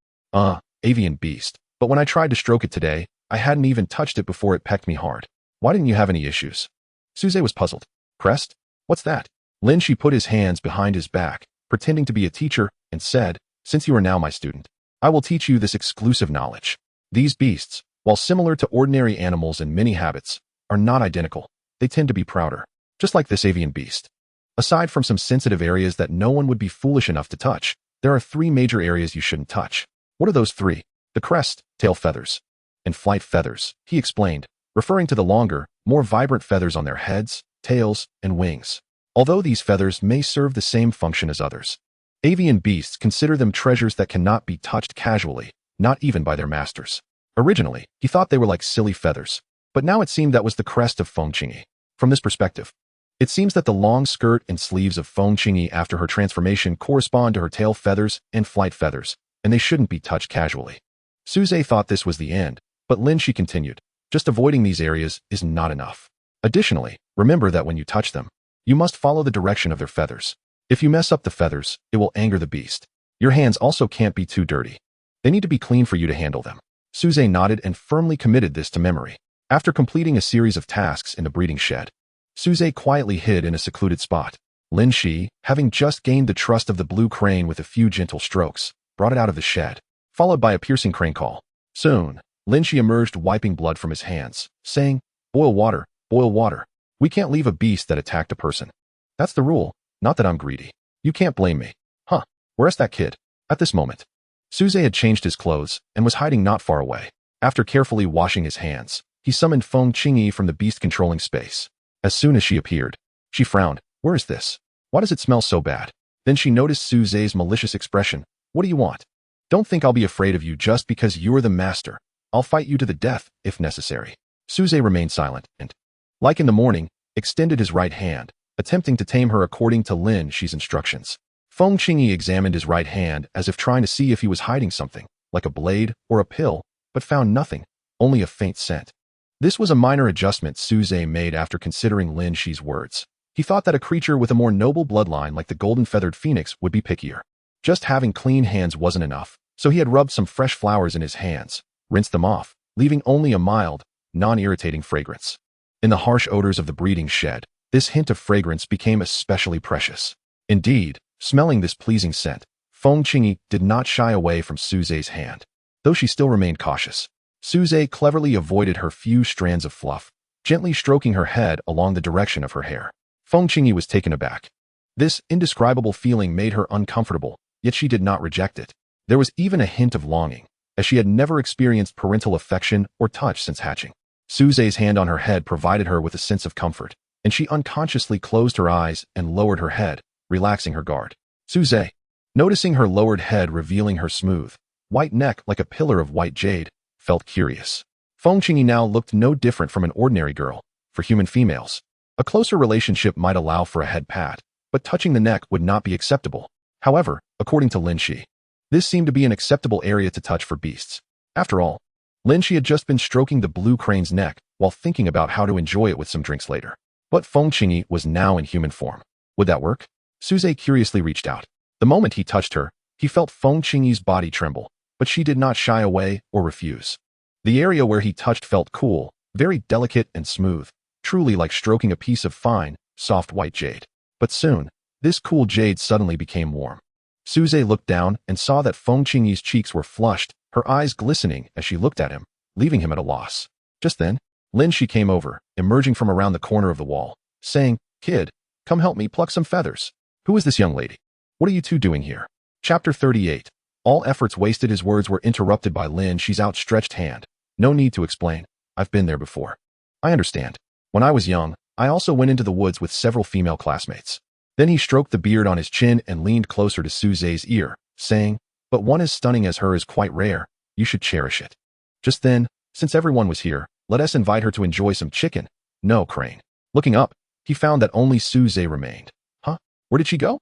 avian beast, but when I tried to stroke it today, I hadn't even touched it before it pecked me hard. Why didn't you have any issues?" Suze was puzzled. "Crest? What's that?" Lin Shi put his hands behind his back, pretending to be a teacher, and said, "Since you are now my student, I will teach you this exclusive knowledge. These beasts, while similar to ordinary animals in many habits, are not identical. They tend to be prouder, just like this avian beast. Aside from some sensitive areas that no one would be foolish enough to touch, there are 3 major areas you shouldn't touch." "What are those 3? "The crest, tail feathers, and flight feathers," he explained, referring to the longer, more vibrant feathers on their heads, tails, and wings. Although these feathers may serve the same function as others, avian beasts consider them treasures that cannot be touched casually, not even by their masters. Originally, he thought they were like silly feathers, but now it seemed that was the crest of Feng Qingyi. From this perspective, it seems that the long skirt and sleeves of Feng Qingyi after her transformation correspond to her tail feathers and flight feathers, and they shouldn't be touched casually. Suze thought this was the end, but Lin Shi continued, "Just avoiding these areas is not enough. Additionally, remember that when you touch them, you must follow the direction of their feathers. If you mess up the feathers, it will anger the beast. Your hands also can't be too dirty. They need to be clean for you to handle them." Suze nodded and firmly committed this to memory. After completing a series of tasks in the breeding shed, Suze quietly hid in a secluded spot. Lin Shi, having just gained the trust of the blue crane with a few gentle strokes, brought it out of the shed, followed by a piercing crane call. Soon, Lin Shi emerged wiping blood from his hands, saying, boil water, boil water. We can't leave a beast that attacked a person. That's the rule, not that I'm greedy. You can't blame me. Huh, where's that kid?" At this moment, Suze had changed his clothes and was hiding not far away. After carefully washing his hands, he summoned Feng Qingyi from the beast controlling space. As soon as she appeared, she frowned. "Where is this? Why does it smell so bad?" Then she noticed Suze's malicious expression. "What do you want? Don't think I'll be afraid of you just because you're the master. I'll fight you to the death, if necessary." Suze remained silent and, like in the morning, extended his right hand, attempting to tame her according to Lin Shi's instructions. Feng Qingyi examined his right hand as if trying to see if he was hiding something, like a blade or a pill, but found nothing, only a faint scent. This was a minor adjustment Suze made after considering Lin Shi's words. He thought that a creature with a more noble bloodline like the golden-feathered phoenix would be pickier. Just having clean hands wasn't enough, so he had rubbed some fresh flowers in his hands, rinsed them off, leaving only a mild, non-irritating fragrance. In the harsh odors of the breeding shed, this hint of fragrance became especially precious. Indeed, smelling this pleasing scent, Feng Qingyi did not shy away from Suze's hand, though she still remained cautious. Suze cleverly avoided her few strands of fluff, gently stroking her head along the direction of her hair. Feng Qingyi was taken aback. This indescribable feeling made her uncomfortable, yet she did not reject it. There was even a hint of longing, as she had never experienced parental affection or touch since hatching. Suze's hand on her head provided her with a sense of comfort, and she unconsciously closed her eyes and lowered her head, relaxing her guard. Suze, noticing her lowered head revealing her smooth, white neck like a pillar of white jade, felt curious. Feng Qingyi now looked no different from an ordinary girl. For human females, a closer relationship might allow for a head pat, but touching the neck would not be acceptable. However, according to Lin Shi, this seemed to be an acceptable area to touch for beasts. After all, Lin Shi had just been stroking the blue crane's neck while thinking about how to enjoy it with some drinks later. But Feng Qingyi was now in human form. Would that work? Suze curiously reached out. The moment he touched her, he felt Feng Qingyi's body tremble, but she did not shy away or refuse. The area where he touched felt cool, very delicate and smooth, truly like stroking a piece of fine, soft white jade. But soon, this cool jade suddenly became warm. Suze looked down and saw that Feng Qingyi's cheeks were flushed, her eyes glistening as she looked at him, leaving him at a loss. Just then, Lin Shi came over, emerging from around the corner of the wall, saying, "Kid, come help me pluck some feathers." "Who is this young lady? What are you two doing here?" Chapter 38. All efforts wasted. His words were interrupted by Lin Shi's outstretched hand. "No need to explain. I've been there before. I understand. When I was young, I also went into the woods with several female classmates." Then he stroked the beard on his chin and leaned closer to Suze's ear, saying, "But one as stunning as her is quite rare. You should cherish it." Just then, since everyone was here, let us invite her to enjoy some chicken. No, Crane. Looking up, he found that only Suze remained. Huh? Where did she go?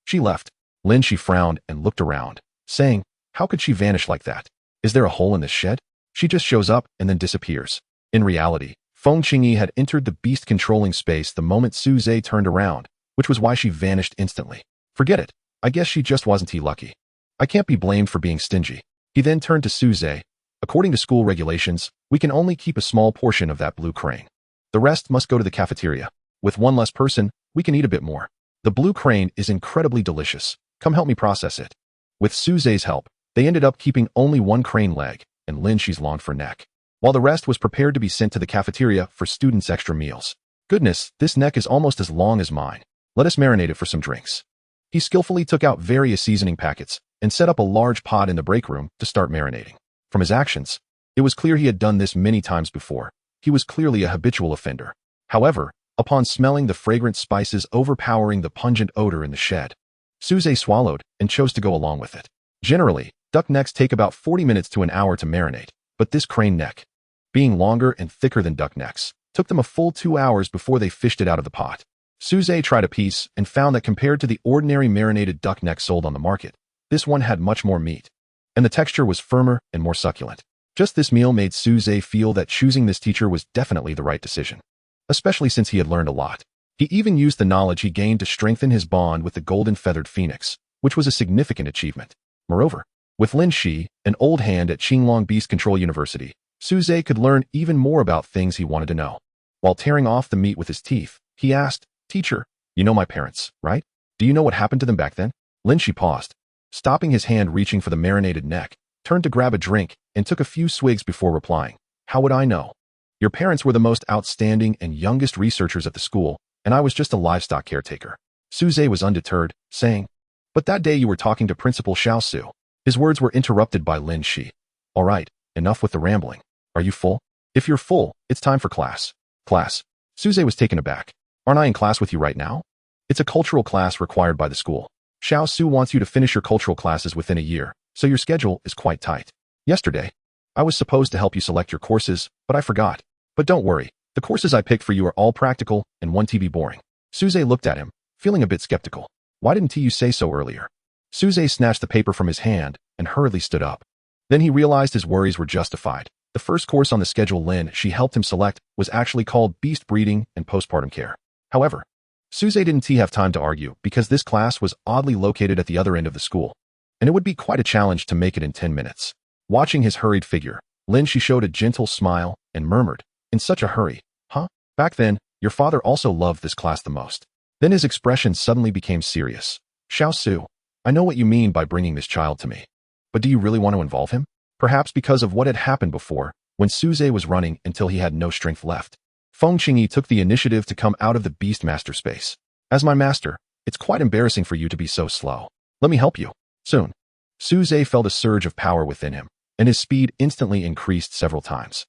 She left. Lin Shi frowned and looked around, saying, "How could she vanish like that? Is there a hole in this shed? She just shows up and then disappears." In reality, Feng Qingyi had entered the beast controlling space the moment Suze turned around, which was why she vanished instantly. Forget it. I guess she just wasn't lucky. I can't be blamed for being stingy. He then turned to Suze. According to school regulations, we can only keep a small portion of that blue crane. The rest must go to the cafeteria. With one less person, we can eat a bit more. The blue crane is incredibly delicious. Come help me process it. With Suze's help, they ended up keeping only one crane leg and Lin Shi's longed for neck, while the rest was prepared to be sent to the cafeteria for students' extra meals. Goodness, this neck is almost as long as mine. Let us marinate it for some drinks. He skillfully took out various seasoning packets and set up a large pot in the break room to start marinating. From his actions, it was clear he had done this many times before. He was clearly a habitual offender. However, upon smelling the fragrant spices overpowering the pungent odor in the shed, Suze swallowed and chose to go along with it. Generally, duck necks take about 40 minutes to an hour to marinate, but this crane neck, being longer and thicker than duck necks, took them a full 2 hours before they fished it out of the pot. Suze tried a piece and found that compared to the ordinary marinated duck neck sold on the market, this one had much more meat, and the texture was firmer and more succulent. Just this meal made Suze feel that choosing this teacher was definitely the right decision, especially since he had learned a lot. He even used the knowledge he gained to strengthen his bond with the golden-feathered phoenix, which was a significant achievement. Moreover, with Lin Shi, an old hand at Qinglong Beast Control University, Suze could learn even more about things he wanted to know. While tearing off the meat with his teeth, he asked, "Teacher, you know my parents, right? Do you know what happened to them back then?" Lin Shi paused, stopping his hand reaching for the marinated neck, turned to grab a drink, and took a few swigs before replying. "How would I know? Your parents were the most outstanding and youngest researchers at the school, and I was just a livestock caretaker." Suze was undeterred, saying, "But that day you were talking to Principal Xiao Su." His words were interrupted by Lin Shi. "All right, enough with the rambling. Are you full? If you're full, it's time for class." "Class?" Suze was taken aback. "Aren't I in class with you right now?" "It's a cultural class required by the school. Xiao Su wants you to finish your cultural classes within a year, so your schedule is quite tight. Yesterday, I was supposed to help you select your courses, but I forgot. But don't worry, the courses I picked for you are all practical and one TB boring. Suze looked at him, feeling a bit skeptical. Why didn't you say so earlier? Suze snatched the paper from his hand and hurriedly stood up. Then he realized his worries were justified. The first course on the schedule Lin she helped him select was actually called Beast Breeding and Postpartum Care. However, Suze didn't have time to argue because this class was oddly located at the other end of the school, and it would be quite a challenge to make it in 10 minutes. Watching his hurried figure, Lin she showed a gentle smile and murmured, "In such a hurry, huh? Back then, your father also loved this class the most." Then his expression suddenly became serious. "Xiao Su, I know what you mean by bringing this child to me. But do you really want to involve him?" Perhaps because of what had happened before, when Suze was running until he had no strength left. Feng Qingyi took the initiative to come out of the Beast Master space. "As my master, it's quite embarrassing for you to be so slow. Let me help you." Soon, Suze felt a surge of power within him, and his speed instantly increased several times.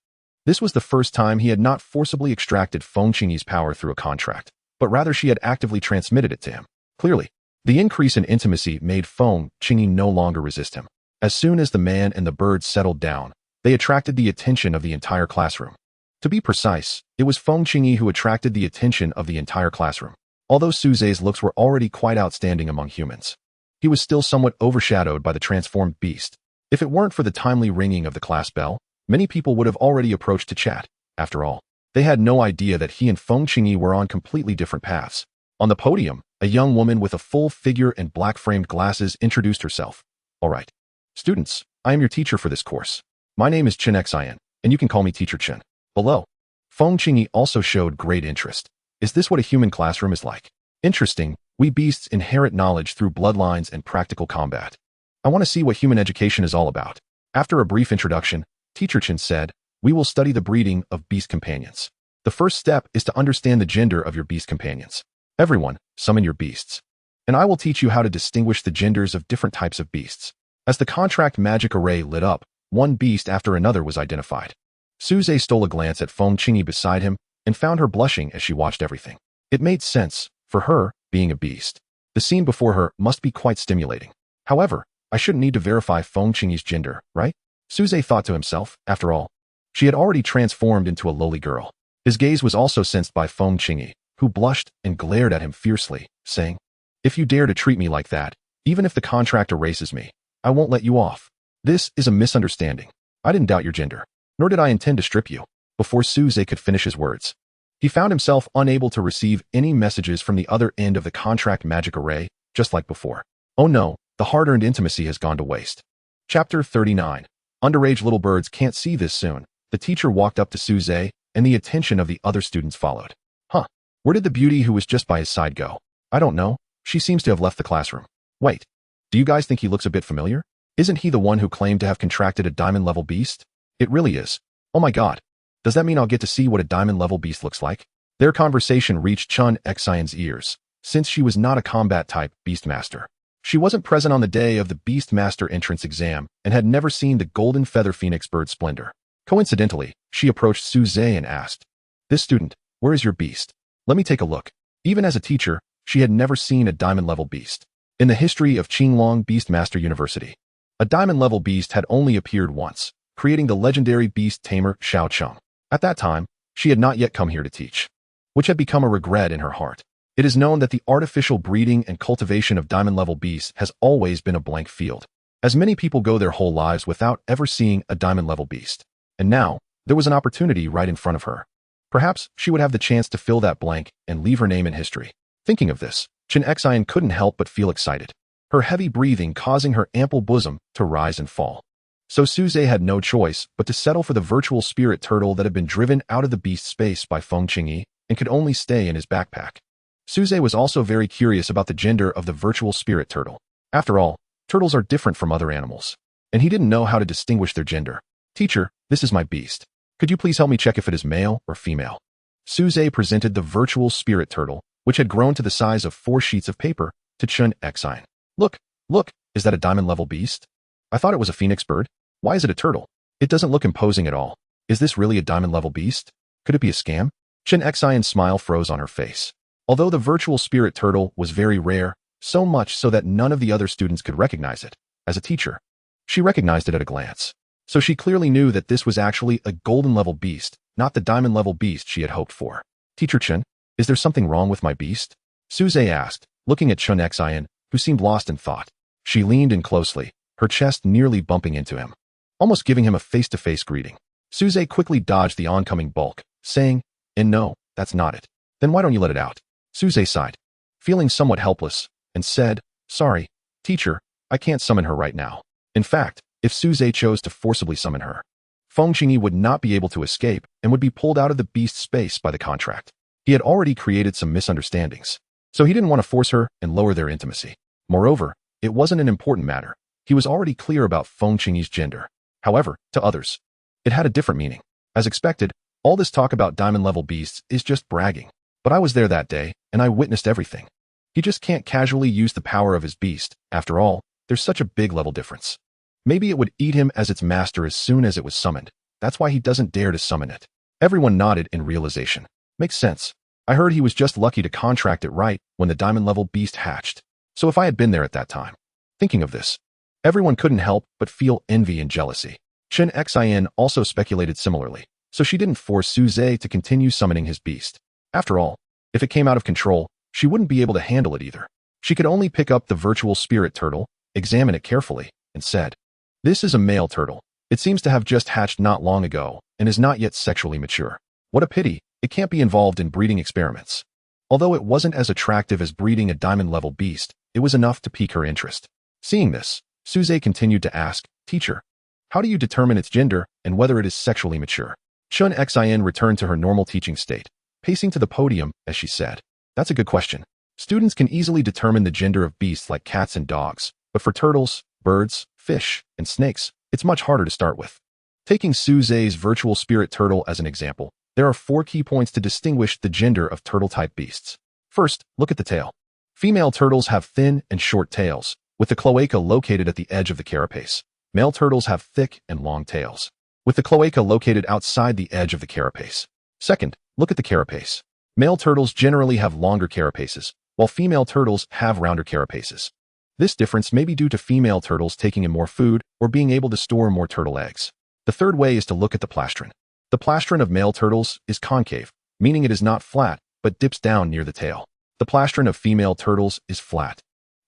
This was the first time he had not forcibly extracted Feng Qingyi's power through a contract, but rather she had actively transmitted it to him. Clearly, the increase in intimacy made Feng Qingyi no longer resist him. As soon as the man and the bird settled down, they attracted the attention of the entire classroom. To be precise, it was Feng Qingyi who attracted the attention of the entire classroom. Although Suze's looks were already quite outstanding among humans, he was still somewhat overshadowed by the transformed beast. If it weren't for the timely ringing of the class bell, many people would have already approached to chat. After all, they had no idea that he and Feng Qingyi were on completely different paths. On the podium, a young woman with a full figure and black-framed glasses introduced herself. "All right. Students, I am your teacher for this course. My name is Chen Xian, and you can call me Teacher Chen." Below, Feng Qingyi also showed great interest. "Is this what a human classroom is like? Interesting. We beasts inherit knowledge through bloodlines and practical combat. I want to see what human education is all about." After a brief introduction, Teacher Chen said, "We will study the breeding of beast companions. The first step is to understand the gender of your beast companions. Everyone, summon your beasts. And I will teach you how to distinguish the genders of different types of beasts." As the contract magic array lit up, one beast after another was identified. Suze stole a glance at Feng Qingyi beside him and found her blushing as she watched everything. It made sense, for her, being a beast. The scene before her must be quite stimulating. However, I shouldn't need to verify Feng Qingyi's gender, right? Suze thought to himself. After all, she had already transformed into a lowly girl. His gaze was also sensed by Feng Qingyi, who blushed and glared at him fiercely, saying, "If you dare to treat me like that, even if the contract erases me, I won't let you off. This is a misunderstanding. I didn't doubt your gender, nor did I intend to strip you." Before Suze could finish his words, he found himself unable to receive any messages from the other end of the contract magic array, just like before. Oh no, the hard-earned intimacy has gone to waste. Chapter 39. Underage little birds can't see this soon. The teacher walked up to Suze, and the attention of the other students followed. Huh, where did the beauty who was just by his side go? I don't know. She seems to have left the classroom. Wait. Do you guys think he looks a bit familiar? Isn't he the one who claimed to have contracted a diamond-level beast? It really is. Oh my god. Does that mean I'll get to see what a diamond-level beast looks like? Their conversation reached Chen Xian's ears, since she was not a combat-type beast master. She wasn't present on the day of the Beast Master entrance exam and had never seen the golden feather phoenix bird splendor. Coincidentally, she approached Suze and asked, "This student, where is your beast? Let me take a look." Even as a teacher, she had never seen a diamond-level beast. In the history of Qinglong Beastmaster University, a diamond-level beast had only appeared once, creating the legendary beast tamer Xiao Cheng. At that time, she had not yet come here to teach, which had become a regret in her heart. It is known that the artificial breeding and cultivation of diamond-level beasts has always been a blank field, as many people go their whole lives without ever seeing a diamond-level beast. And now, there was an opportunity right in front of her. Perhaps she would have the chance to fill that blank and leave her name in history. Thinking of this, Chen Xian couldn't help but feel excited, her heavy breathing causing her ample bosom to rise and fall. So Suze had no choice but to settle for the virtual spirit turtle that had been driven out of the beast space by Feng Qingyi and could only stay in his backpack. Suze was also very curious about the gender of the virtual spirit turtle. After all, turtles are different from other animals, and he didn't know how to distinguish their gender. "Teacher, this is my beast. Could you please help me check if it is male or female?" Suze presented the virtual spirit turtle, which had grown to the size of 4 sheets of paper, to Chen Xian. Look, is that a diamond-level beast? I thought it was a phoenix bird. Why is it a turtle? It doesn't look imposing at all. Is this really a diamond-level beast? Could it be a scam?" Chen Xian's smile froze on her face. Although the virtual spirit turtle was very rare, so much so that none of the other students could recognize it, as a teacher, she recognized it at a glance. So she clearly knew that this was actually a golden level beast, not the diamond level beast she had hoped for. Teacher Chen, is there something wrong with my beast? Suze asked, looking at Chun Xian, who seemed lost in thought. She leaned in closely, her chest nearly bumping into him, almost giving him a face-to-face greeting. Suze quickly dodged the oncoming bulk, saying, no, that's not it. Then why don't you let it out? Suze sighed, feeling somewhat helpless, and said, sorry, teacher, I can't summon her right now. In fact, if Suze chose to forcibly summon her, Feng Qingyi would not be able to escape and would be pulled out of the beast space by the contract. He had already created some misunderstandings, so he didn't want to force her and lower their intimacy. Moreover, it wasn't an important matter. He was already clear about Feng Qingyi's gender. However, to others, it had a different meaning. As expected, all this talk about diamond-level beasts is just bragging. But I was there that day, and I witnessed everything. He just can't casually use the power of his beast. After all, there's such a big level difference. Maybe it would eat him as its master as soon as it was summoned. That's why he doesn't dare to summon it. Everyone nodded in realization. Makes sense. I heard he was just lucky to contract it right when the diamond-level beast hatched. So if I had been there at that time. Thinking of this, everyone couldn't help but feel envy and jealousy. Chen Xian also speculated similarly, so she didn't force Suze to continue summoning his beast. After all, if it came out of control, she wouldn't be able to handle it either. She could only pick up the virtual spirit turtle, examine it carefully, and said, this is a male turtle. It seems to have just hatched not long ago and is not yet sexually mature. What a pity, it can't be involved in breeding experiments. Although it wasn't as attractive as breeding a diamond-level beast, it was enough to pique her interest. Seeing this, Suze continued to ask, teacher, how do you determine its gender and whether it is sexually mature? Chun Xian returned to her normal teaching state, pacing to the podium as she said, that's a good question. Students can easily determine the gender of beasts like cats and dogs, but for turtles, birds, fish, and snakes, it's much harder to start with. Taking Suze's virtual spirit turtle as an example, there are 4 key points to distinguish the gender of turtle-type beasts. First, look at the tail. Female turtles have thin and short tails, with the cloaca located at the edge of the carapace. Male turtles have thick and long tails, with the cloaca located outside the edge of the carapace. Second, look at the carapace. Male turtles generally have longer carapaces, while female turtles have rounder carapaces. This difference may be due to female turtles taking in more food or being able to store more turtle eggs. The third way is to look at the plastron. The plastron of male turtles is concave, meaning it is not flat, but dips down near the tail. The plastron of female turtles is flat.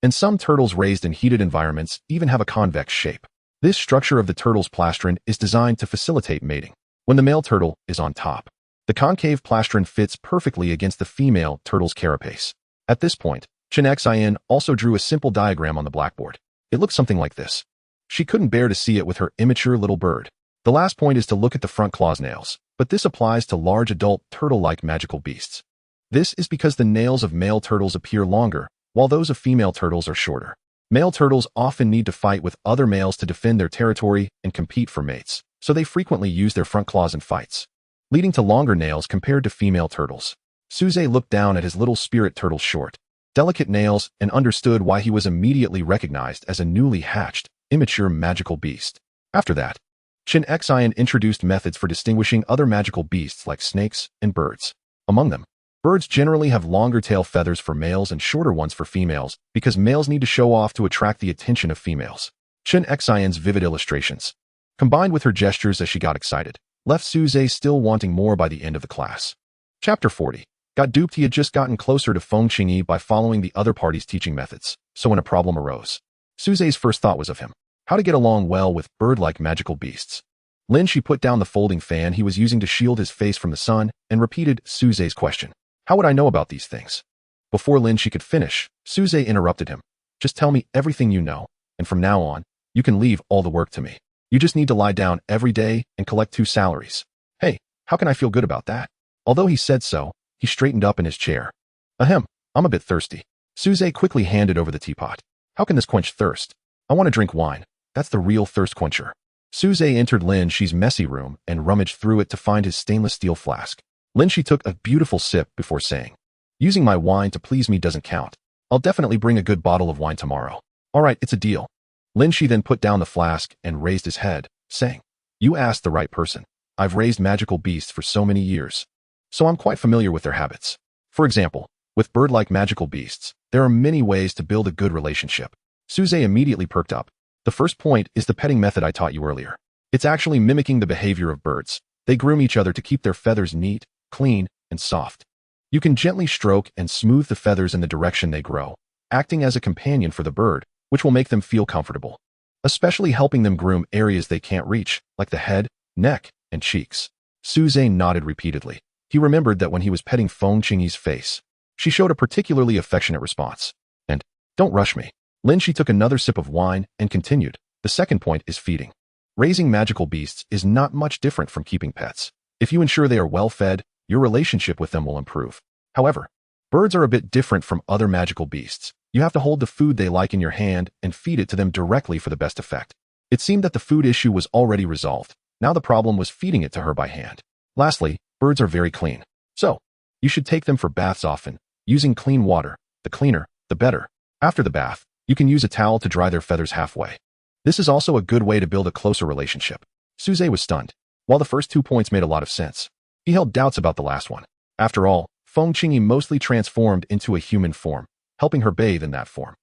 And some turtles raised in heated environments even have a convex shape. This structure of the turtle's plastron is designed to facilitate mating. When the male turtle is on top, the concave plastron fits perfectly against the female turtle's carapace. At this point, Chen Xian also drew a simple diagram on the blackboard. It looked something like this. She couldn't bear to see it with her immature little bird. The last point is to look at the front claws nails, but this applies to large adult turtle-like magical beasts. This is because the nails of male turtles appear longer, while those of female turtles are shorter. Male turtles often need to fight with other males to defend their territory and compete for mates, so they frequently use their front claws in fights, leading to longer nails compared to female turtles. Suze looked down at his little spirit turtle's short, delicate nails and understood why he was immediately recognized as a newly hatched, immature magical beast. After that, Chen Xian introduced methods for distinguishing other magical beasts like snakes and birds. Among them, birds generally have longer tail feathers for males and shorter ones for females because males need to show off to attract the attention of females. Chen Xian's vivid illustrations, combined with her gestures as she got excited, left Suze still wanting more by the end of the class. Chapter 40. Got duped. He had just gotten closer to Feng Qingyi by following the other party's teaching methods, so when a problem arose, Suze's first thought was of him. How to get along well with bird-like magical beasts. Lin Shi put down the folding fan he was using to shield his face from the sun and repeated Suze's question. How would I know about these things? Before Lin Shi could finish, Suze interrupted him. Just tell me everything you know, and from now on, you can leave all the work to me. You just need to lie down every day and collect 2 salaries. Hey, how can I feel good about that? Although he said so, he straightened up in his chair. Ahem, I'm a bit thirsty. Suze quickly handed over the teapot. How can this quench thirst? I want to drink wine. That's the real thirst quencher. Suze entered Lin Shi's messy room and rummaged through it to find his stainless steel flask. Lin Shi took a beautiful sip before saying, using my wine to please me doesn't count. I'll definitely bring a good bottle of wine tomorrow. All right, it's a deal. Lin Shi then put down the flask and raised his head, saying, you asked the right person. I've raised magical beasts for so many years, so I'm quite familiar with their habits. For example, with bird-like magical beasts, there are many ways to build a good relationship. Suze immediately perked up. The first point is the petting method I taught you earlier. It's actually mimicking the behavior of birds. They groom each other to keep their feathers neat, clean, and soft. You can gently stroke and smooth the feathers in the direction they grow, acting as a companion for the bird, which will make them feel comfortable, especially helping them groom areas they can't reach, like the head, neck, and cheeks. Suze nodded repeatedly. He remembered that when he was petting Feng Qingyi's face, she showed a particularly affectionate response. And, don't rush me. She took another sip of wine and continued. The second point is feeding. Raising magical beasts is not much different from keeping pets. If you ensure they are well fed, your relationship with them will improve. However, birds are a bit different from other magical beasts. You have to hold the food they like in your hand and feed it to them directly for the best effect. It seemed that the food issue was already resolved. Now the problem was feeding it to her by hand. Lastly, birds are very clean. So, you should take them for baths often, using clean water. The cleaner, the better. After the bath, you can use a towel to dry their feathers halfway. This is also a good way to build a closer relationship. Suze was stunned. While the first 2 points made a lot of sense, he held doubts about the last one. After all, Feng Qingyi mostly transformed into a human form, helping her bathe in that form.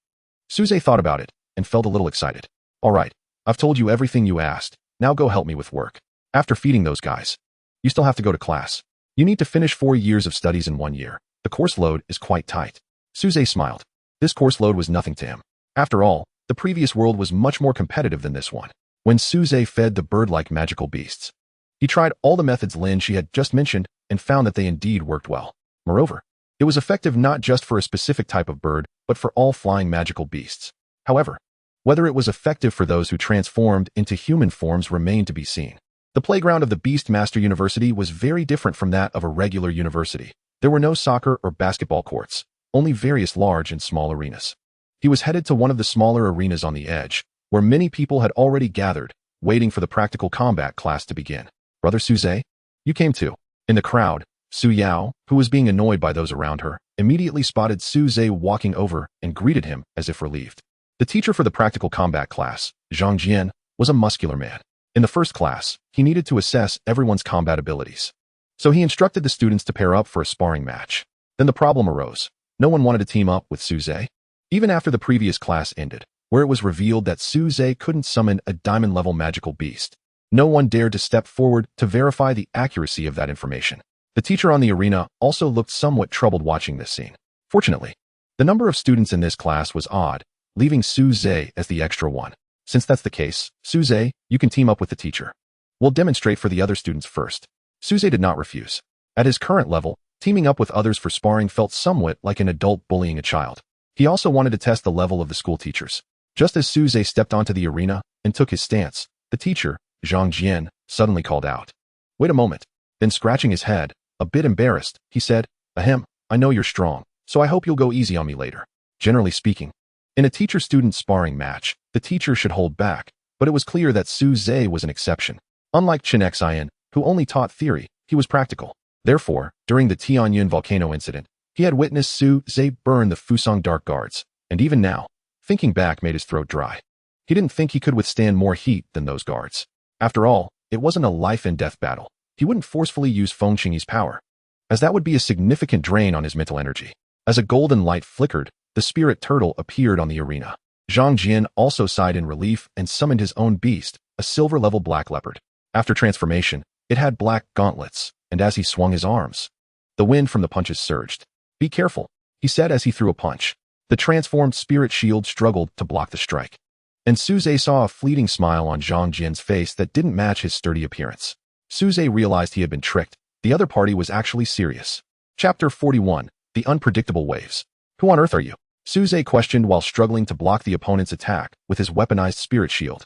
Suze thought about it and felt a little excited. All right, I've told you everything you asked. Now go help me with work. After feeding those guys, you still have to go to class. You need to finish 4 years of studies in 1 year. The course load is quite tight. Suze smiled. This course load was nothing to him. After all, the previous world was much more competitive than this one. When Suze fed the bird-like magical beasts, he tried all the methods she had just mentioned and found that they indeed worked well. Moreover, it was effective not just for a specific type of bird, but for all flying magical beasts. However, whether it was effective for those who transformed into human forms remained to be seen. The playground of the Beast Master University was very different from that of a regular university. There were no soccer or basketball courts, only various large and small arenas. He was headed to one of the smaller arenas on the edge, where many people had already gathered, waiting for the practical combat class to begin. Brother Suze, you came too. In the crowd, Su Yao, who was being annoyed by those around her, immediately spotted Suze walking over and greeted him as if relieved. The teacher for the practical combat class, Zhang Jian, was a muscular man. In the first class, he needed to assess everyone's combat abilities. So he instructed the students to pair up for a sparring match. Then the problem arose. No one wanted to team up with Suze. Even after the previous class ended, where it was revealed that Suze couldn't summon a diamond-level magical beast, no one dared to step forward to verify the accuracy of that information. The teacher on the arena also looked somewhat troubled watching this scene. Fortunately, the number of students in this class was odd, leaving Suze as the extra one. Since that's the case, Suze, you can team up with the teacher. We'll demonstrate for the other students first. Suze did not refuse. At his current level, teaming up with others for sparring felt somewhat like an adult bullying a child. He also wanted to test the level of the school teachers. Just as Suze stepped onto the arena and took his stance, the teacher, Zhang Jian, suddenly called out. Wait a moment. Then scratching his head, a bit embarrassed, he said, Ahem, I know you're strong, so I hope you'll go easy on me later. Generally speaking, in a teacher-student sparring match, the teacher should hold back, but it was clear that Suze was an exception. Unlike Chen Xian, who only taught theory, he was practical. Therefore, during the Tianyun volcano incident, he had witnessed Suze burn the Fusang Dark Guards, and even now, thinking back made his throat dry. He didn't think he could withstand more heat than those guards. After all, it wasn't a life-and-death battle. He wouldn't forcefully use Feng Qingyi's power, as that would be a significant drain on his mental energy. As a golden light flickered, the spirit turtle appeared on the arena. Zhang Jian also sighed in relief and summoned his own beast, a silver-level black leopard. After transformation, it had black gauntlets, and as he swung his arms, the wind from the punches surged. Be careful, he said as he threw a punch. The transformed spirit shield struggled to block the strike. And Suze saw a fleeting smile on Zhang Jian's face that didn't match his sturdy appearance. Suze realized he had been tricked. The other party was actually serious. Chapter 41, The Unpredictable Waves. Who on earth are you? Suze questioned while struggling to block the opponent's attack with his weaponized spirit shield.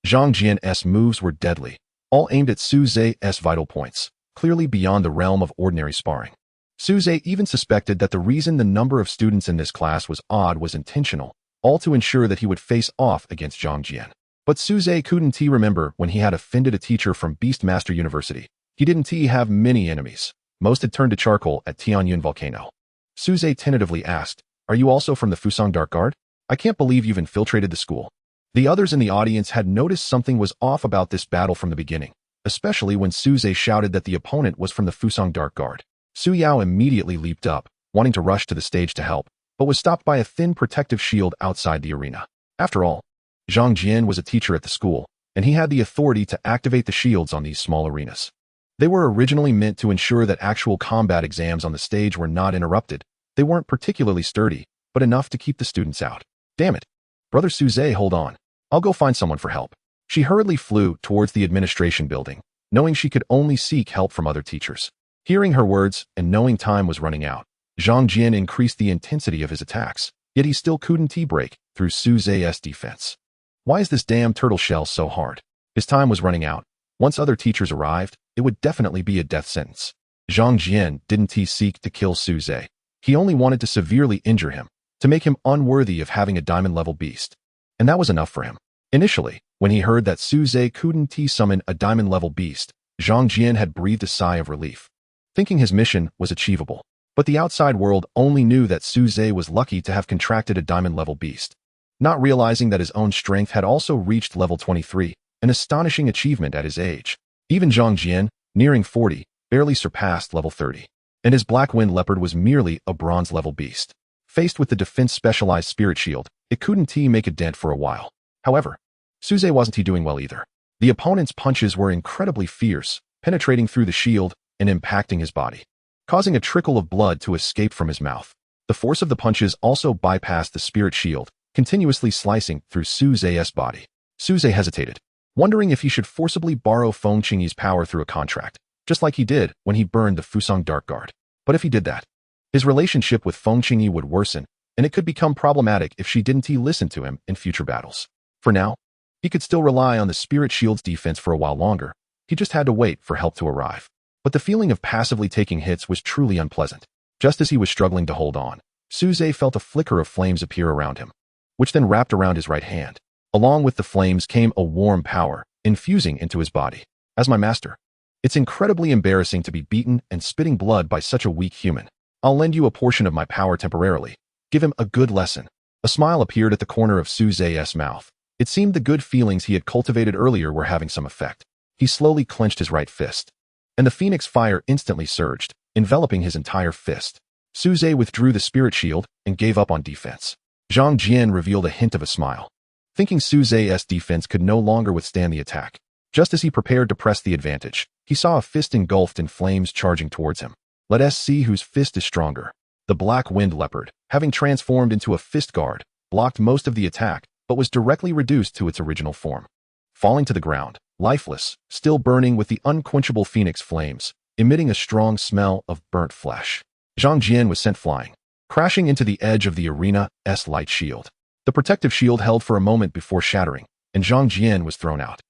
Zhang Jian's moves were deadly, all aimed at Suze's vital points, clearly beyond the realm of ordinary sparring. Suze even suspected that the reason the number of students in this class was odd was intentional, all to ensure that he would face off against Zhang Jian. But Suze couldn't remember when he had offended a teacher from Beast Master University. He didn't have many enemies. Most had turned to charcoal at Tianyun Volcano. Suze tentatively asked, Are you also from the Fusang Dark Guard? I can't believe you've infiltrated the school. The others in the audience had noticed something was off about this battle from the beginning, especially when Suze shouted that the opponent was from the Fusang Dark Guard. Su Yao immediately leaped up, wanting to rush to the stage to help, but was stopped by a thin protective shield outside the arena. After all, Zhang Jian was a teacher at the school, and he had the authority to activate the shields on these small arenas. They were originally meant to ensure that actual combat exams on the stage were not interrupted. They weren't particularly sturdy, but enough to keep the students out. Damn it. Brother Suze, hold on. I'll go find someone for help. She hurriedly flew towards the administration building, knowing she could only seek help from other teachers. Hearing her words and knowing time was running out, Zhang Jian increased the intensity of his attacks, yet he still couldn't break through Suze's defense. Why is this damn turtle shell so hard? His time was running out. Once other teachers arrived, it would definitely be a death sentence. Zhang Jian didn't seek to kill Suze. He only wanted to severely injure him, to make him unworthy of having a diamond-level beast. And that was enough for him. Initially, when he heard that Suze couldn't summon a diamond-level beast, Zhang Jian had breathed a sigh of relief, thinking his mission was achievable. But the outside world only knew that Suze was lucky to have contracted a diamond-level beast, not realizing that his own strength had also reached level 23, an astonishing achievement at his age. Even Zhang Jian, nearing 40, barely surpassed level 30, and his Black Wind Leopard was merely a bronze-level beast. Faced with the defense-specialized Spirit Shield, it couldn't make a dent for a while. However, Suze wasn't doing well either. The opponent's punches were incredibly fierce, penetrating through the shield and impacting his body, causing a trickle of blood to escape from his mouth. The force of the punches also bypassed the Spirit Shield, continuously slicing through Suze's body. Suze hesitated, wondering if he should forcibly borrow Feng Qingyi's power through a contract, just like he did when he burned the Fusang Dark Guard. But if he did that, his relationship with Feng Qingyi would worsen, and it could become problematic if she didn't listen to him in future battles. For now, he could still rely on the Spirit Shield's defense for a while longer. He just had to wait for help to arrive. But the feeling of passively taking hits was truly unpleasant. Just as he was struggling to hold on, Suze felt a flicker of flames appear around him, which then wrapped around his right hand. Along with the flames came a warm power, infusing into his body. As my master, it's incredibly embarrassing to be beaten and spitting blood by such a weak human. I'll lend you a portion of my power temporarily. Give him a good lesson. A smile appeared at the corner of Suze's mouth. It seemed the good feelings he had cultivated earlier were having some effect. He slowly clenched his right fist, and the phoenix fire instantly surged, enveloping his entire fist. Suze withdrew the Spirit Shield and gave up on defense. Zhang Jian revealed a hint of a smile, thinking Suze's defense could no longer withstand the attack. Just as he prepared to press the advantage, he saw a fist engulfed in flames charging towards him. Let us see whose fist is stronger. The Black Wind Leopard, having transformed into a fist guard, blocked most of the attack, but was directly reduced to its original form. Falling to the ground, lifeless, still burning with the unquenchable phoenix flames, emitting a strong smell of burnt flesh. Zhang Jian was sent flying, crashing into the edge of the arena's light shield. The protective shield held for a moment before shattering, and Zhang Jian was thrown out.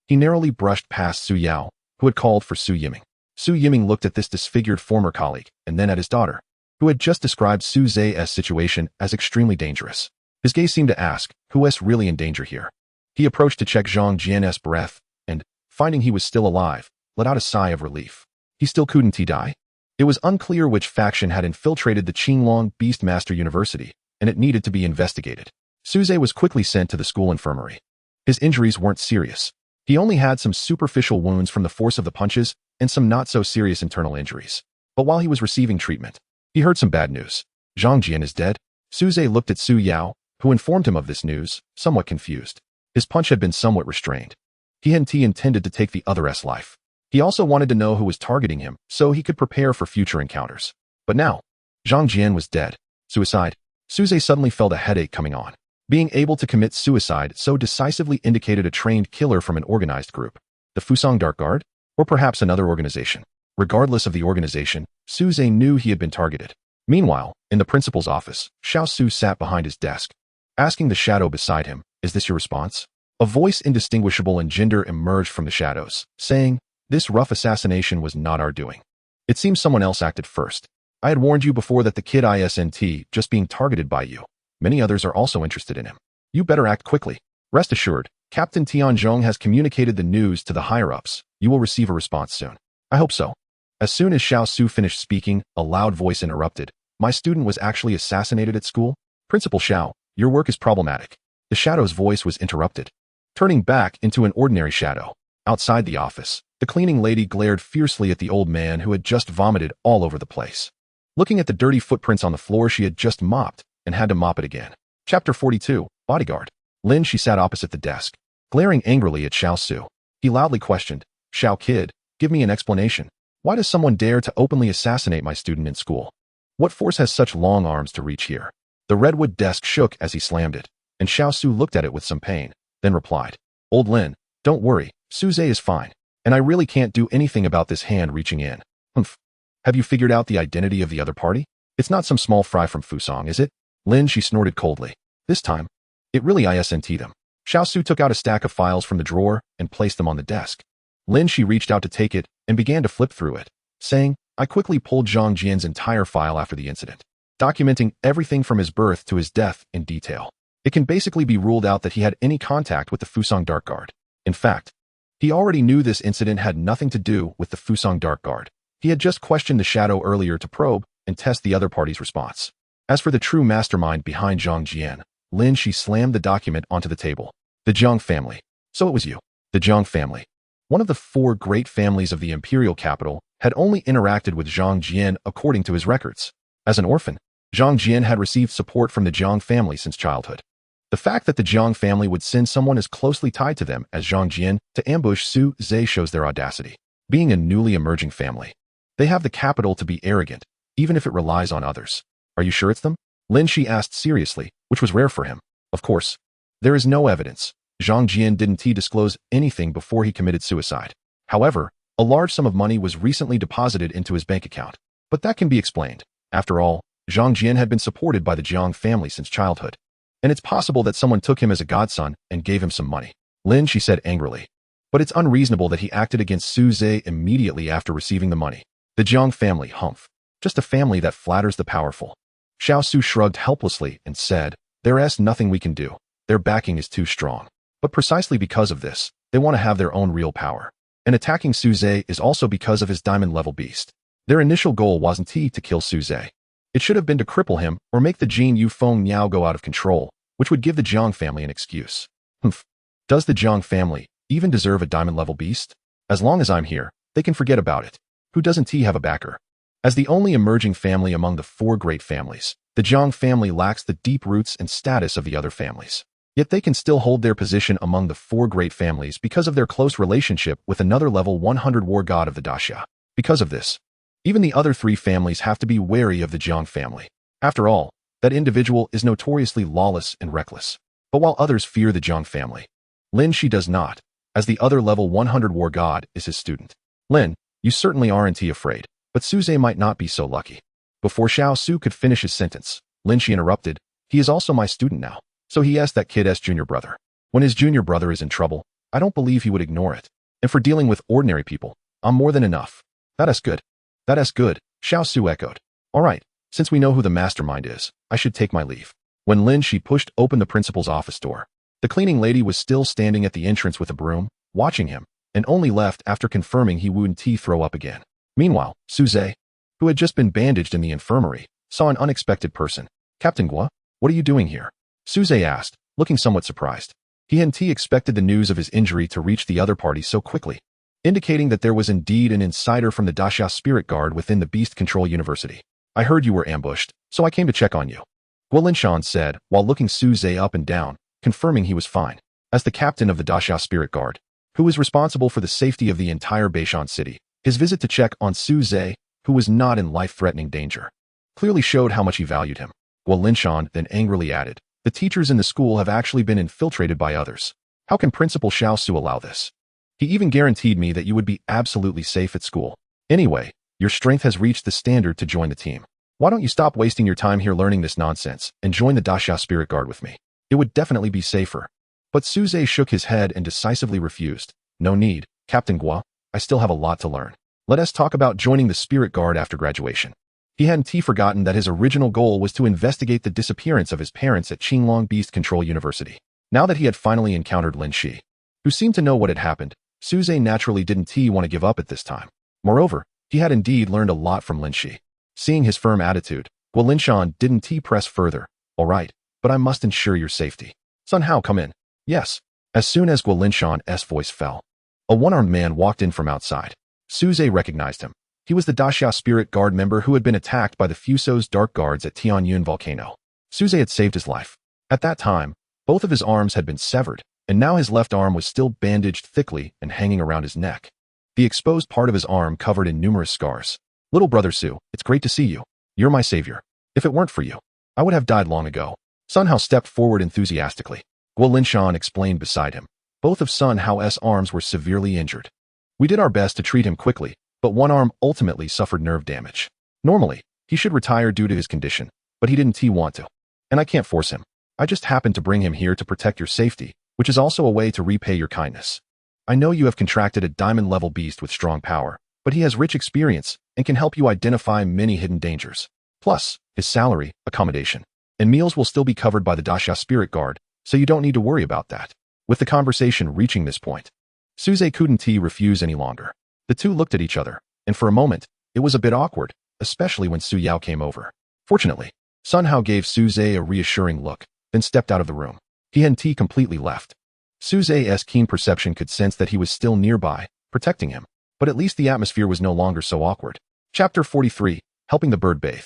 He narrowly brushed past Su Yao, who had called for Su Yiming. Su Yiming looked at this disfigured former colleague, and then at his daughter, who had just described Suze's situation as extremely dangerous. His gaze seemed to ask, who is really in danger here? He approached to check Zhang Jian's breath, and, finding he was still alive, let out a sigh of relief. He still couldn't die? It was unclear which faction had infiltrated the Qinglong Beastmaster University, and it needed to be investigated. Suze was quickly sent to the school infirmary. His injuries weren't serious. He only had some superficial wounds from the force of the punches and some not-so-serious internal injuries. But while he was receiving treatment, he heard some bad news. Zhang Jian is dead. Suze looked at Su Yao, who informed him of this news, somewhat confused. His punch had been somewhat restrained. He hadn't intended to take the other's life. He also wanted to know who was targeting him, so he could prepare for future encounters. But now, Zhang Jian was dead. Suicide. Suze suddenly felt a headache coming on. Being able to commit suicide so decisively indicated a trained killer from an organized group. The Fusang Dark Guard? Or perhaps another organization. Regardless of the organization, Suze knew he had been targeted. Meanwhile, in the principal's office, Xiao Su sat behind his desk, asking the shadow beside him, "Is this your response?" A voice indistinguishable in gender emerged from the shadows, saying, "This rough assassination was not our doing. It seems someone else acted first. I had warned you before that the kid isn't just being targeted by you. Many others are also interested in him. You better act quickly. Rest assured, Captain Tianzhong has communicated the news to the higher-ups. You will receive a response soon." "I hope so." As soon as Xiao Su finished speaking, a loud voice interrupted. "My student was actually assassinated at school? Principal Xiao, your work is problematic." The shadow's voice was interrupted, turning back into an ordinary shadow. Outside the office, the cleaning lady glared fiercely at the old man who had just vomited all over the place. Looking at the dirty footprints on the floor she had just mopped, and had to mop it again. Chapter 42, Bodyguard. Lin, she sat opposite the desk, Glaring angrily at Xiao Su, he loudly questioned, "Xiao kid, give me an explanation. Why does someone dare to openly assassinate my student in school? What force has such long arms to reach here?" The redwood desk shook as he slammed it, and Xiao Su looked at it with some pain, then replied, "Old Lin, don't worry, Suze is fine, and I really can't do anything about this hand reaching in." "Humph. Have you figured out the identity of the other party? It's not some small fry from Fusang, is it?" Lin, she snorted coldly. "This time, it really isn't them." Xiao Su took out a stack of files from the drawer and placed them on the desk. Lin, she reached out to take it and began to flip through it, saying, "I quickly pulled Zhang Jian's entire file after the incident, documenting everything from his birth to his death in detail. It can basically be ruled out that he had any contact with the Fusang Dark Guard. In fact, he already knew this incident had nothing to do with the Fusang Dark Guard. He had just questioned the Shadow earlier to probe and test the other party's response. As for the true mastermind behind Zhang Jian, Lin, she slammed the document onto the table. The Zhang family. So it was you. The Zhang family. One of the 4 great families of the imperial capital had only interacted with Zhang Jian according to his records. As an orphan, Zhang Jian had received support from the Zhang family since childhood. The fact that the Zhang family would send someone as closely tied to them as Zhang Jian to ambush Su Zhe shows their audacity. Being a newly emerging family, they have the capital to be arrogant, even if it relies on others. "Are you sure it's them?" Lin Shi asked seriously, which was rare for him. "Of course. There is no evidence. Zhang Jian didn't disclose anything before he committed suicide. However, a large sum of money was recently deposited into his bank account. But that can be explained. After all, Zhang Jian had been supported by the Zhang family since childhood. And it's possible that someone took him as a godson and gave him some money." Lin, she said angrily. "But it's unreasonable that he acted against Su Zhe immediately after receiving the money. The Zhang family, humph. Just a family that flatters the powerful." Xiao Su shrugged helplessly and said, "There's nothing we can do. Their backing is too strong. But precisely because of this, they want to have their own real power. And attacking Su Zhe is also because of his diamond-level beast. Their initial goal wasn't to kill Su Zhe. It should have been to cripple him or make the Jin Yu Feng Niao go out of control, which would give the Zhang family an excuse." "Humph. Does the Zhang family even deserve a diamond-level beast? As long as I'm here, they can forget about it. Who doesn't have a backer?" As the only emerging family among the 4 great families, the Zhang family lacks the deep roots and status of the other families. Yet they can still hold their position among the 4 great families because of their close relationship with another level 100 war god of the Daxia. Because of this, even the other 3 families have to be wary of the Zhang family. After all, that individual is notoriously lawless and reckless. But while others fear the Zhang family, Lin Shi does not, as the other level 100 war god is his student. "Lin, you certainly aren't afraid, but Suze might not be so lucky." Before Xiao Su could finish his sentence, Lin Shi interrupted, "He is also my student now. So he asked that kid's junior brother. When his junior brother is in trouble, I don't believe he would ignore it. And for dealing with ordinary people, I'm more than enough." That's good. That's good," Xiao Su echoed. "All right, since we know who the mastermind is, I should take my leave." When Lin Shi pushed open the principal's office door, the cleaning lady was still standing at the entrance with a broom, watching him, and only left after confirming he wouldn't throw up again. Meanwhile, Suze, who had just been bandaged in the infirmary, saw an unexpected person. "Captain Gua, what are you doing here?" Suze asked, looking somewhat surprised. He hadn't expected the news of his injury to reach the other party so quickly, indicating that there was indeed an insider from the Daxia Spirit Guard within the Beast Control University. "I heard you were ambushed, so I came to check on you," Guolinshan said while looking Suze up and down, confirming he was fine. As the captain of the Daxia Spirit Guard, who was responsible for the safety of the entire Beishan city, his visit to check on Suze, who was not in life-threatening danger, clearly showed how much he valued him. Guolinshan then angrily added, "The teachers in the school have actually been infiltrated by others. How can Principal Xiao Su allow this? He even guaranteed me that you would be absolutely safe at school. Anyway, your strength has reached the standard to join the team. Why don't you stop wasting your time here learning this nonsense and join the Daxia Spirit Guard with me? It would definitely be safer." But Suze shook his head and decisively refused. "No need, Captain Gua. I still have a lot to learn. Let us talk about joining the Spirit Guard after graduation." He hadn't forgotten that his original goal was to investigate the disappearance of his parents at Qinglong Beast Control University. Now that he had finally encountered Lin Shi, who seemed to know what had happened, Suze naturally didn't want to give up at this time. Moreover, he had indeed learned a lot from Lin Shi. Seeing his firm attitude, Guolinshan didn't press further. "All right, but I must ensure your safety. Sun Hao, come in." "Yes." As soon as Guolinshan's voice fell, a one-armed man walked in from outside. Suze recognized him. He was the Daxia Spirit Guard member who had been attacked by the Fuso's Dark Guards at Tianyun Volcano. Suze had saved his life. At that time, both of his arms had been severed, and now his left arm was still bandaged thickly and hanging around his neck. The exposed part of his arm covered in numerous scars. Little brother Su, it's great to see you. You're my savior. If it weren't for you, I would have died long ago. Sun Hao stepped forward enthusiastically. Guo Linshan explained beside him. Both of Sun Hao's arms were severely injured. We did our best to treat him quickly, but one arm ultimately suffered nerve damage. Normally, he should retire due to his condition, but he didn't want to. And I can't force him. I just happened to bring him here to protect your safety, which is also a way to repay your kindness. I know you have contracted a diamond-level beast with strong power, but he has rich experience and can help you identify many hidden dangers. Plus, his salary, accommodation, and meals will still be covered by the Daxia Spirit Guard, so you don't need to worry about that. With the conversation reaching this point, Suze couldn't refuse any longer. The two looked at each other, and for a moment, it was a bit awkward, especially when Su Yao came over. Fortunately, Sun Hao gave Suze a reassuring look, then stepped out of the room. He hadn't completely left. Suze's keen perception could sense that he was still nearby, protecting him, but at least the atmosphere was no longer so awkward. Chapter 43, Helping the Bird Bathe.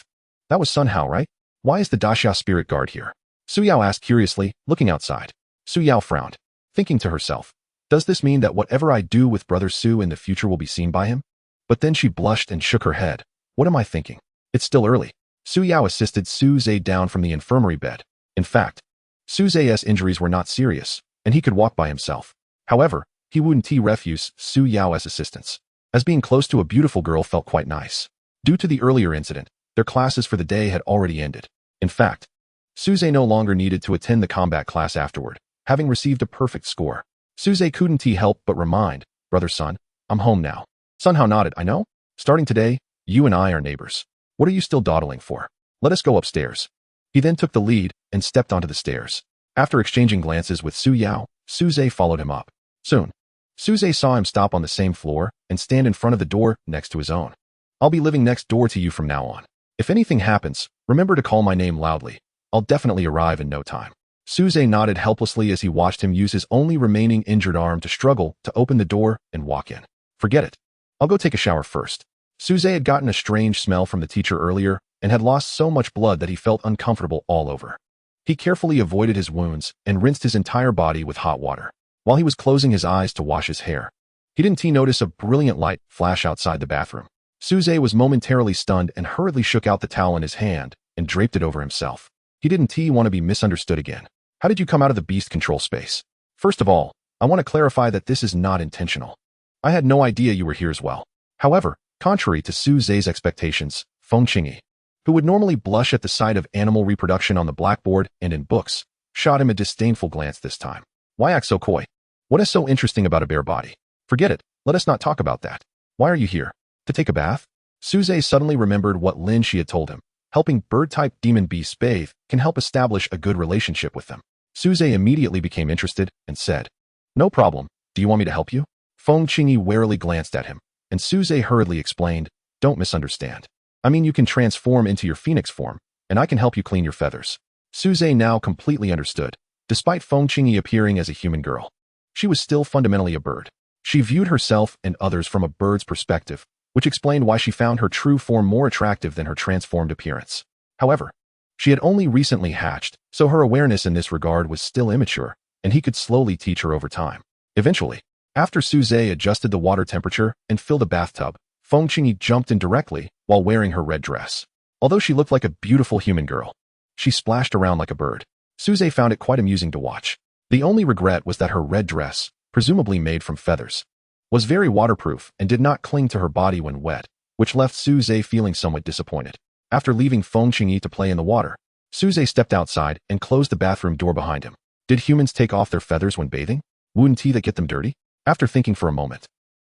That was Sun Hao, right? Why is the Daxia Spirit Guard here? Su Yao asked curiously, looking outside. Su Yao frowned, thinking to herself, does this mean that whatever I do with Brother Su in the future will be seen by him? But then she blushed and shook her head. What am I thinking? It's still early. Su Yao assisted Suze down from the infirmary bed. In fact, Suze's injuries were not serious, and he could walk by himself. However, he wouldn't refuse Su Yao's assistance, as being close to a beautiful girl felt quite nice. Due to the earlier incident, their classes for the day had already ended. In fact, Suze no longer needed to attend the combat class afterward, having received a perfect score. Suze couldn't help but remind, Brother Sun, I'm home now. Sun Hao nodded, I know. Starting today, you and I are neighbors. What are you still dawdling for? Let us go upstairs. He then took the lead and stepped onto the stairs. After exchanging glances with Su Yao, Suze followed him up. Soon, Suze saw him stop on the same floor and stand in front of the door next to his own. I'll be living next door to you from now on. If anything happens, remember to call my name loudly. I'll definitely arrive in no time. Suze nodded helplessly as he watched him use his only remaining injured arm to struggle to open the door and walk in. Forget it. I'll go take a shower first. Suze had gotten a strange smell from the teacher earlier and had lost so much blood that he felt uncomfortable all over. He carefully avoided his wounds and rinsed his entire body with hot water. While he was closing his eyes to wash his hair, he didn't notice a brilliant light flash outside the bathroom. Suze was momentarily stunned and hurriedly shook out the towel in his hand and draped it over himself. He didn't want to be misunderstood again. How did you come out of the beast control space? First of all, I want to clarify that this is not intentional. I had no idea you were here as well. However, contrary to Suze's expectations, Feng Qingyi, who would normally blush at the sight of animal reproduction on the blackboard and in books, shot him a disdainful glance this time. Why act so coy? What is so interesting about a bare body? Forget it, let us not talk about that. Why are you here? To take a bath? Suze suddenly remembered what Lin Shi had told him. Helping bird-type demon beasts bathe can help establish a good relationship with them. Suze immediately became interested and said, no problem, do you want me to help you? Feng Qingyi warily glanced at him, and Suze hurriedly explained, don't misunderstand. I mean you can transform into your phoenix form, and I can help you clean your feathers. Suze now completely understood. Despite Feng Qingyi appearing as a human girl, she was still fundamentally a bird. She viewed herself and others from a bird's perspective, which explained why she found her true form more attractive than her transformed appearance. However, she had only recently hatched, so her awareness in this regard was still immature, and he could slowly teach her over time. Eventually, after Suze adjusted the water temperature and filled the bathtub, Feng Qingyi jumped in directly while wearing her red dress. Although she looked like a beautiful human girl, she splashed around like a bird. Suze found it quite amusing to watch. The only regret was that her red dress, presumably made from feathers, was very waterproof and did not cling to her body when wet, which left Suze feeling somewhat disappointed. After leaving Feng Qingyi to play in the water, Suze stepped outside and closed the bathroom door behind him. Did humans take off their feathers when bathing? Wouldn't that get them dirty? After thinking for a moment,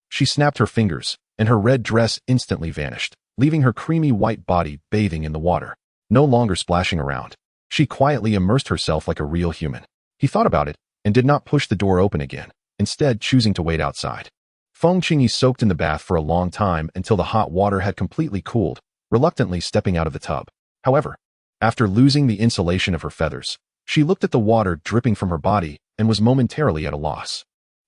she snapped her fingers, and her red dress instantly vanished, leaving her creamy white body bathing in the water, no longer splashing around. She quietly immersed herself like a real human. He thought about it and did not push the door open again, instead choosing to wait outside. Feng Qingyi soaked in the bath for a long time until the hot water had completely cooled, reluctantly stepping out of the tub. However, after losing the insulation of her feathers, she looked at the water dripping from her body and was momentarily at a loss.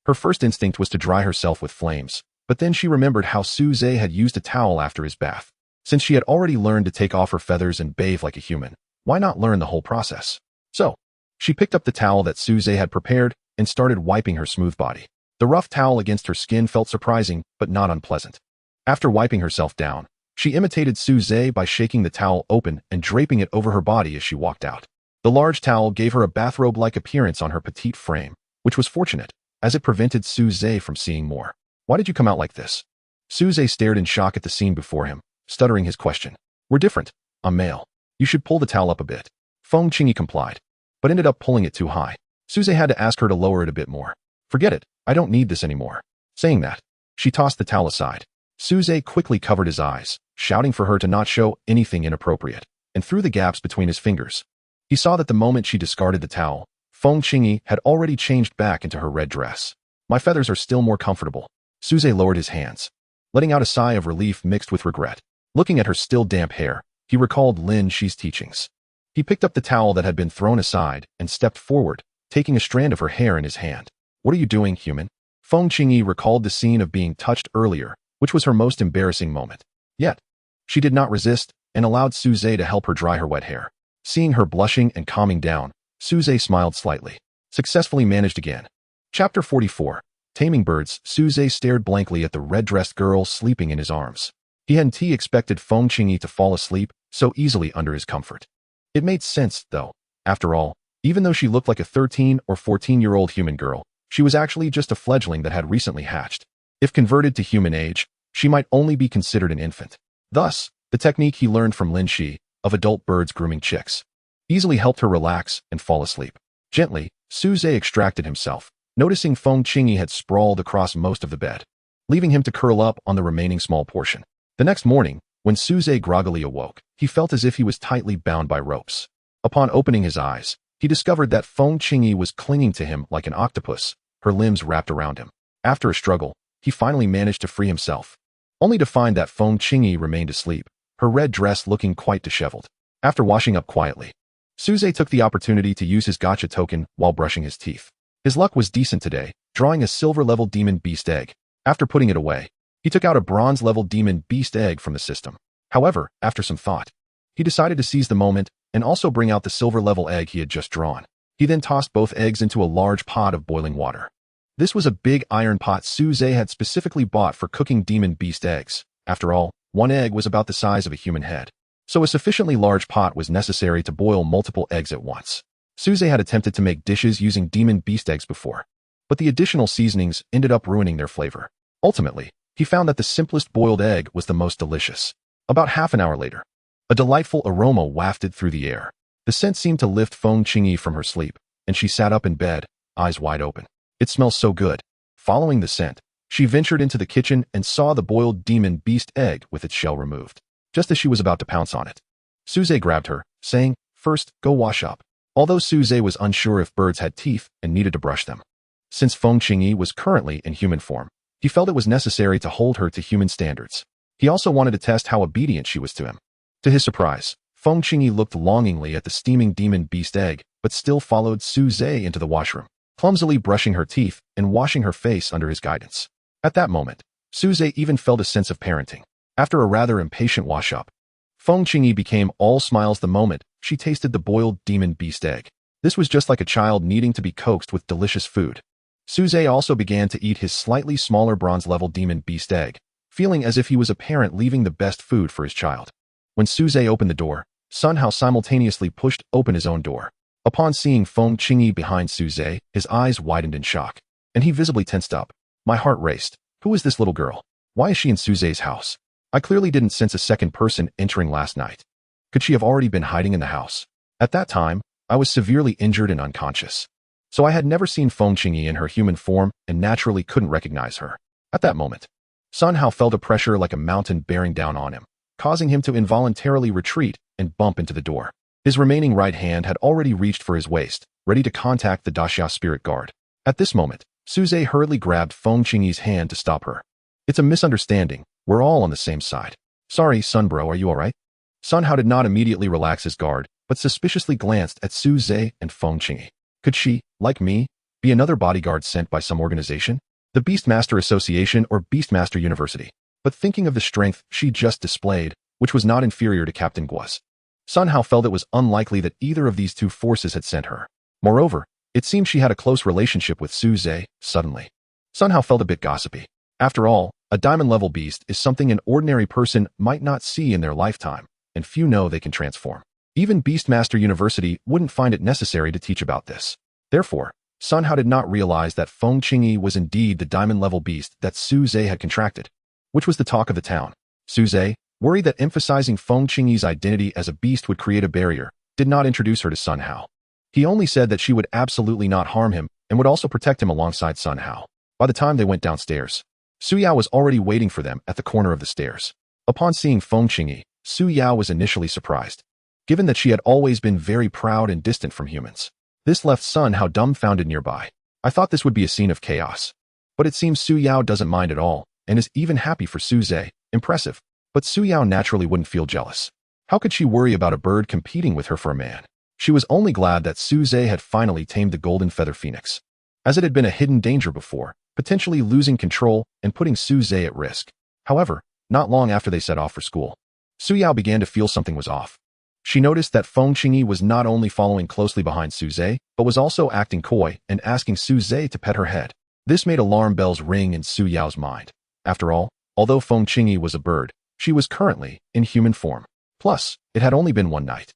Her first instinct was to dry herself with flames, but then she remembered how Suze had used a towel after his bath. Since she had already learned to take off her feathers and bathe like a human, why not learn the whole process? So, she picked up the towel that Suze had prepared and started wiping her smooth body. The rough towel against her skin felt surprising, but not unpleasant. After wiping herself down, she imitated Suze by shaking the towel open and draping it over her body as she walked out. The large towel gave her a bathrobe-like appearance on her petite frame, which was fortunate, as it prevented Suze from seeing more. Why did you come out like this? Suze stared in shock at the scene before him, stuttering his question. We're different. I'm male. You should pull the towel up a bit. Feng Qingyi complied, but ended up pulling it too high. Suze had to ask her to lower it a bit more. Forget it. I don't need this anymore. Saying that, she tossed the towel aside. Suze quickly covered his eyes, shouting for her to not show anything inappropriate, and through the gaps between his fingers. He saw that the moment she discarded the towel, Feng Qingyi had already changed back into her red dress. My feathers are still more comfortable. Suze lowered his hands, letting out a sigh of relief mixed with regret. Looking at her still damp hair, he recalled Lin Shi's teachings. He picked up the towel that had been thrown aside and stepped forward, taking a strand of her hair in his hand. What are you doing, human? Feng Qingyi recalled the scene of being touched earlier, which was her most embarrassing moment. Yet, she did not resist and allowed Suze to help her dry her wet hair. Seeing her blushing and calming down, Suze smiled slightly. Successfully managed again. Chapter 44. Taming Birds. Suze stared blankly at the red-dressed girl sleeping in his arms. He hadn't expected Feng Qingyi to fall asleep so easily under his comfort. It made sense, though. After all, even though she looked like a 13 or 14-year-old human girl, she was actually just a fledgling that had recently hatched. If converted to human age, she might only be considered an infant. Thus, the technique he learned from Lin Shi, of adult birds grooming chicks, easily helped her relax and fall asleep. Gently, Suze extracted himself, noticing Feng Qingyi had sprawled across most of the bed, leaving him to curl up on the remaining small portion. The next morning, when Suze groggily awoke, he felt as if he was tightly bound by ropes. Upon opening his eyes, he discovered that Feng Qingyi was clinging to him like an octopus, her limbs wrapped around him. After a struggle, he finally managed to free himself, only to find that Feng Qingyi remained asleep, her red dress looking quite disheveled. After washing up quietly, Suze took the opportunity to use his gacha token while brushing his teeth. His luck was decent today, drawing a silver-level demon beast egg. After putting it away, he took out a bronze-level demon beast egg from the system. However, after some thought, he decided to seize the moment and also bring out the silver-level egg he had just drawn. He then tossed both eggs into a large pot of boiling water. This was a big iron pot Suze had specifically bought for cooking demon beast eggs. After all, one egg was about the size of a human head, so a sufficiently large pot was necessary to boil multiple eggs at once. Suze had attempted to make dishes using demon beast eggs before, but the additional seasonings ended up ruining their flavor. Ultimately, he found that the simplest boiled egg was the most delicious. About half an hour later, a delightful aroma wafted through the air. The scent seemed to lift Feng Qingyi from her sleep, and she sat up in bed, eyes wide open. It smells so good. Following the scent, she ventured into the kitchen and saw the boiled demon beast egg with its shell removed. Just as she was about to pounce on it, Suze grabbed her, saying, "First, go wash up." Although Suze was unsure if birds had teeth and needed to brush them, since Feng Qingyi was currently in human form, he felt it was necessary to hold her to human standards. He also wanted to test how obedient she was to him. To his surprise, Feng Qingyi looked longingly at the steaming demon beast egg, but still followed Suze into the washroom, clumsily brushing her teeth and washing her face under his guidance. At that moment, Suze even felt a sense of parenting. After a rather impatient wash-up, Feng Qingyi became all smiles the moment she tasted the boiled demon beast egg. This was just like a child needing to be coaxed with delicious food. Suze also began to eat his slightly smaller bronze-level demon beast egg, feeling as if he was a parent leaving the best food for his child. When Suze opened the door, Sun Hao simultaneously pushed open his own door. Upon seeing Feng Qingyi behind Suze, his eyes widened in shock, and he visibly tensed up. My heart raced. Who is this little girl? Why is she in Suze's house? I clearly didn't sense a second person entering last night. Could she have already been hiding in the house? At that time, I was severely injured and unconscious, so I had never seen Feng Qingyi in her human form and naturally couldn't recognize her. At that moment, Sun Hao felt a pressure like a mountain bearing down on him, causing him to involuntarily retreat and bump into the door. His remaining right hand had already reached for his waist, ready to contact the Daxia spirit guard. At this moment, Suze hurriedly grabbed Feng Qingyi's hand to stop her. It's a misunderstanding. We're all on the same side. Sorry, Sun Bro, are you alright? Sun Hao did not immediately relax his guard, but suspiciously glanced at Suze and Feng Qingyi. Could she, like me, be another bodyguard sent by some organization? The Beastmaster Association or Beastmaster University. But thinking of the strength she just displayed, which was not inferior to Captain Guo's, Sun Hao felt it was unlikely that either of these two forces had sent her. Moreover, It seemed she had a close relationship with Suze. Suddenly, Sun Hao felt a bit gossipy. After all, a diamond-level beast is something an ordinary person might not see in their lifetime, and few know they can transform. Even Beastmaster University wouldn't find it necessary to teach about this. Therefore, Sun Hao did not realize that Feng Qingyi was indeed the diamond-level beast that Suze had contracted, which was the talk of the town. Suze, worried that emphasizing Feng Qingyi's identity as a beast would create a barrier, did not introduce her to Sun Hao. He only said that she would absolutely not harm him and would also protect him alongside Sun Hao. By the time they went downstairs, Su Yao was already waiting for them at the corner of the stairs. Upon seeing Feng Qingyi, Su Yao was initially surprised, given that she had always been very proud and distant from humans. This left Sun Hao dumbfounded nearby. I thought this would be a scene of chaos. But it seems Su Yao doesn't mind at all, and is even happy for Suze. Impressive. But Su Yao naturally wouldn't feel jealous. How could she worry about a bird competing with her for a man? She was only glad that Suze had finally tamed the golden feather phoenix, as it had been a hidden danger before, potentially losing control and putting Suze at risk. However, not long after they set off for school, Su Yao began to feel something was off. She noticed that Feng Qingyi was not only following closely behind Suze, but was also acting coy and asking Suze to pet her head. This made alarm bells ring in Su Yao's mind. After all, although Feng Qingyi was a bird, she was currently in human form. Plus, it had only been one night,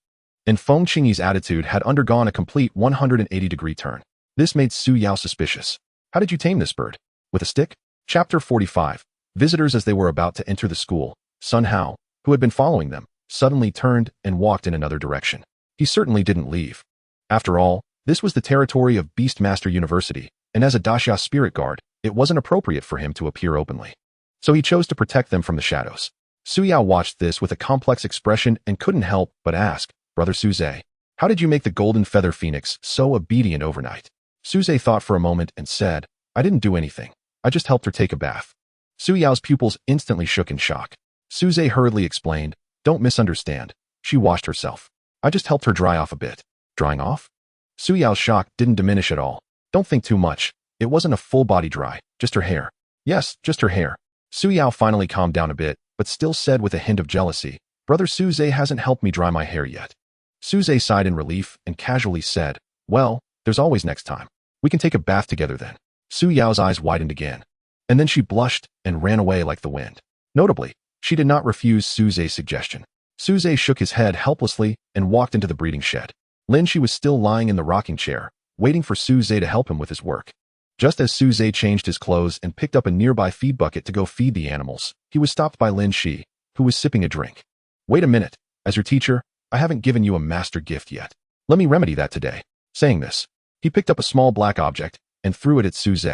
and Feng Qingyi's attitude had undergone a complete 180-degree turn. This made Su Yao suspicious. How did you tame this bird? With a stick? Chapter 45. Visitors. As they were about to enter the school, Sun Hao, who had been following them, suddenly turned and walked in another direction. He certainly didn't leave. After all, this was the territory of Beastmaster University, and as a Daxia spirit guard, it wasn't appropriate for him to appear openly. So he chose to protect them from the shadows. Su Yao watched this with a complex expression and couldn't help but ask, Brother Suze, how did you make the golden feather phoenix so obedient overnight? Suze thought for a moment and said, I didn't do anything. I just helped her take a bath. Su Yao's pupils instantly shook in shock. Suze hurriedly explained, don't misunderstand. She washed herself. I just helped her dry off a bit. Drying off? Su Yao's shock didn't diminish at all. Don't think too much. It wasn't a full body dry, just her hair. Yes, just her hair. Su Yao finally calmed down a bit, but still said with a hint of jealousy, Brother Suze hasn't helped me dry my hair yet. Suze sighed in relief and casually said, well, there's always next time. We can take a bath together then. Su Yao's eyes widened again, and then she blushed and ran away like the wind. Notably, she did not refuse Suze's suggestion. Suze shook his head helplessly and walked into the breeding shed. Lin Shi was still lying in the rocking chair, waiting for Suze to help him with his work. Just as Suze changed his clothes and picked up a nearby feed bucket to go feed the animals, he was stopped by Lin Shi, who was sipping a drink. Wait a minute. As your teacher, I haven't given you a master gift yet. Let me remedy that today. Saying this, he picked up a small black object and threw it at Suze.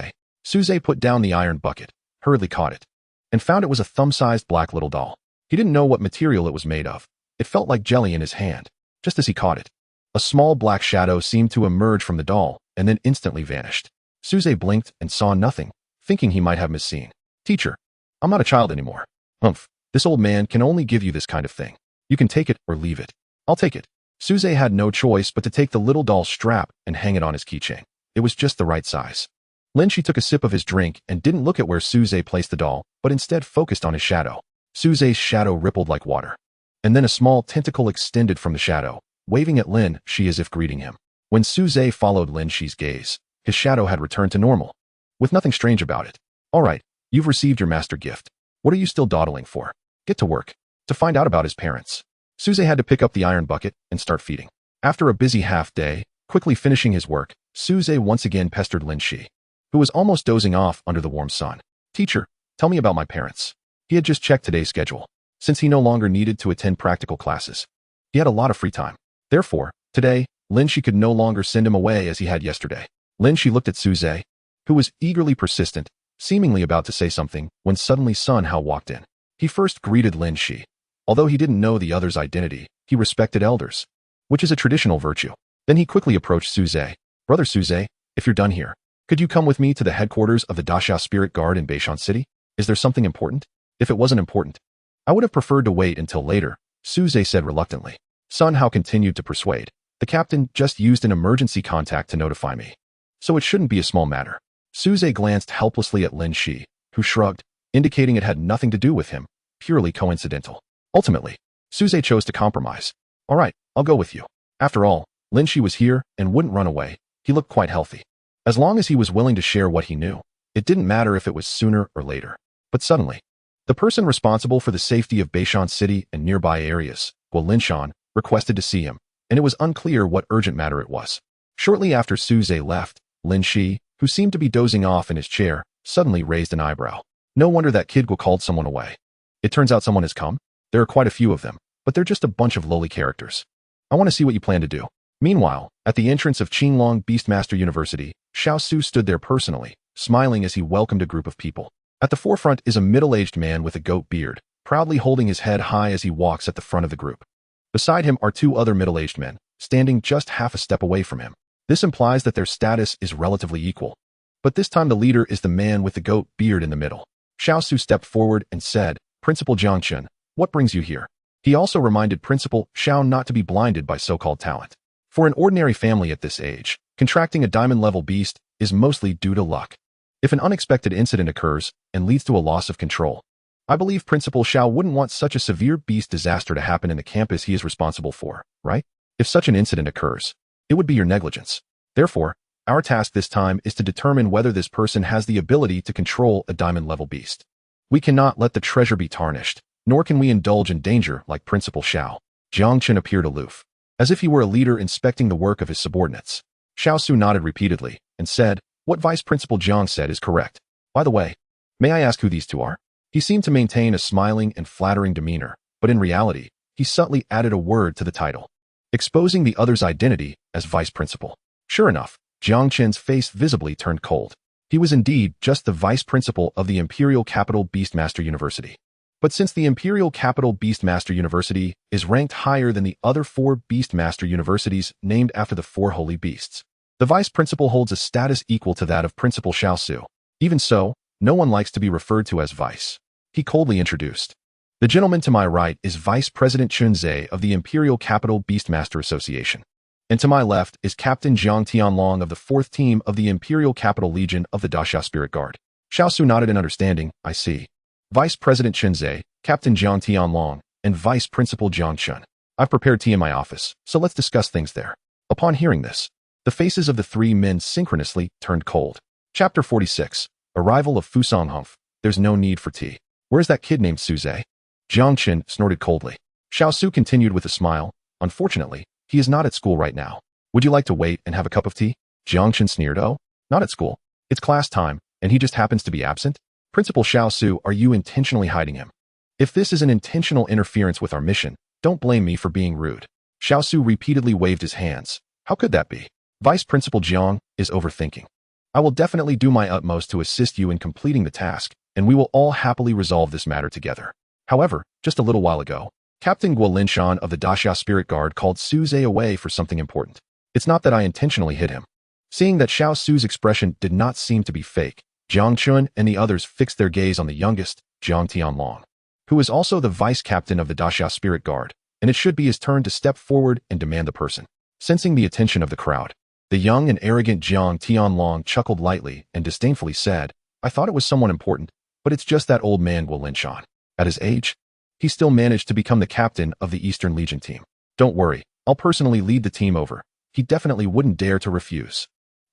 Suze put down the iron bucket, hurriedly caught it, and found it was a thumb-sized black little doll. He didn't know what material it was made of. It felt like jelly in his hand. Just as he caught it, a small black shadow seemed to emerge from the doll and then instantly vanished. Suze blinked and saw nothing, thinking he might have misseen. Teacher, I'm not a child anymore. Humph, this old man can only give you this kind of thing. You can take it or leave it. I'll take it. Suze had no choice but to take the little doll's strap and hang it on his keychain. It was just the right size. Lin Shi took a sip of his drink and didn't look at where Suze placed the doll, but instead focused on his shadow. Suze's shadow rippled like water. And then a small tentacle extended from the shadow, waving at Lin Shi as if greeting him. When Suze followed Lin Shi's gaze, his shadow had returned to normal, with nothing strange about it. All right, you've received your master gift. What are you still dawdling for? Get to work. To find out about his parents, Suze had to pick up the iron bucket and start feeding. After a busy half-day, quickly finishing his work, Suze once again pestered Lin Shi, who was almost dozing off under the warm sun. Teacher, tell me about my parents. He had just checked today's schedule. Since he no longer needed to attend practical classes, he had a lot of free time. Therefore, today, Lin Shi could no longer send him away as he had yesterday. Lin Shi looked at Suze, who was eagerly persistent, seemingly about to say something, when suddenly Sun Hao walked in. He first greeted Lin Shi. Although he didn't know the other's identity, he respected elders, which is a traditional virtue. Then he quickly approached Suze. Brother Suze, if you're done here, could you come with me to the headquarters of the Daxia Spirit Guard in Beishan City? Is there something important? If it wasn't important, I would have preferred to wait until later, Suze said reluctantly. Sun Hao continued to persuade. The captain just used an emergency contact to notify me, so it shouldn't be a small matter. Suze glanced helplessly at Lin Shi, who shrugged, indicating it had nothing to do with him, purely coincidental. Ultimately, Suze chose to compromise. All right, I'll go with you. After all, Lin Shi was here and wouldn't run away, He looked quite healthy. As long as he was willing to share what he knew, it didn't matter if it was sooner or later. But suddenly, the person responsible for the safety of Beishan City and nearby areas, Linshan, requested to see him, and it was unclear what urgent matter it was. Shortly after Suze left, Lin Shi, who seemed to be dozing off in his chair, suddenly raised an eyebrow. No wonder that kid called someone away. It turns out someone has come. There are quite a few of them, but they're just a bunch of lowly characters. I want to see what you plan to do. Meanwhile, at the entrance of Qinglong Beastmaster University, Xiao Su stood there personally, smiling as he welcomed a group of people. At the forefront is a middle-aged man with a goat beard, proudly holding his head high as he walks at the front of the group. Beside him are two other middle-aged men, standing just half a step away from him. This implies that their status is relatively equal. But this time the leader is the man with the goat beard in the middle. Xiao Su stepped forward and said, "Principal Jiang Chun, what brings you here?" He also reminded Principal Xiao not to be blinded by so-called talent. For an ordinary family at this age, contracting a diamond-level beast is mostly due to luck. If an unexpected incident occurs and leads to a loss of control, I believe Principal Xiao wouldn't want such a severe beast disaster to happen in the campus he is responsible for, right? If such an incident occurs, it would be your negligence. Therefore, our task this time is to determine whether this person has the ability to control a diamond-level beast. We cannot let the treasure be tarnished, nor can we indulge in danger like Principal Xiao. Jiang Chen appeared aloof, as if he were a leader inspecting the work of his subordinates. Xiao Su nodded repeatedly and said, "What Vice Principal Jiang said is correct. By the way, may I ask who these two are?" He seemed to maintain a smiling and flattering demeanor, but in reality, he subtly added a word to the title, exposing the other's identity as Vice Principal. Sure enough, Jiang Chen's face visibly turned cold. He was indeed just the Vice Principal of the Imperial Capital Beastmaster University. But since the Imperial Capital Beastmaster University is ranked higher than the other 4 Beastmaster Universities named after the 4 holy beasts, the Vice Principal holds a status equal to that of Principal Xiao Su. Even so, no one likes to be referred to as Vice. He coldly introduced. The gentleman to my right is Vice President Chun Zhe of the Imperial Capital Beastmaster Association. And to my left is Captain Jiang Tianlong of the 4th team of the Imperial Capital Legion of the Daxia Spirit Guard. Xiao Su nodded in understanding. I see. Vice President Chun Zhe, Captain Jiang Tianlong, and Vice Principal Jiang Chun. I've prepared tea in my office, so let's discuss things there. Upon hearing this, the faces of the 3 men synchronously turned cold. Chapter 46. Arrival of Fusang Humph. There's no need for tea. Where's that kid named Suze? Jiang Chen snorted coldly. Xiao Su continued with a smile. Unfortunately, he is not at school right now. Would you like to wait and have a cup of tea? Jiang Chen sneered. Oh, not at school. It's class time, and he just happens to be absent? Principal Xiao Su, are you intentionally hiding him? If this is an intentional interference with our mission, don't blame me for being rude. Xiao Su repeatedly waved his hands. How could that be? Vice Principal Jiang is overthinking. I will definitely do my utmost to assist you in completing the task, and we will all happily resolve this matter together. However, just a little while ago, Captain Linshan of the Daxia Spirit Guard called Suze away for something important. It's not that I intentionally hit him. Seeing that Xiao Su's expression did not seem to be fake, Jiang Chun and the others fixed their gaze on the youngest, Jiang Tianlong, who is also the vice captain of the Daxia Spirit Guard, and it should be his turn to step forward and demand the person. Sensing the attention of the crowd, the young and arrogant Jiang Tianlong chuckled lightly and disdainfully said, I thought it was someone important, but it's just that old man Linshan. At his age, he still managed to become the captain of the Eastern Legion team. Don't worry, I'll personally lead the team over. He definitely wouldn't dare to refuse.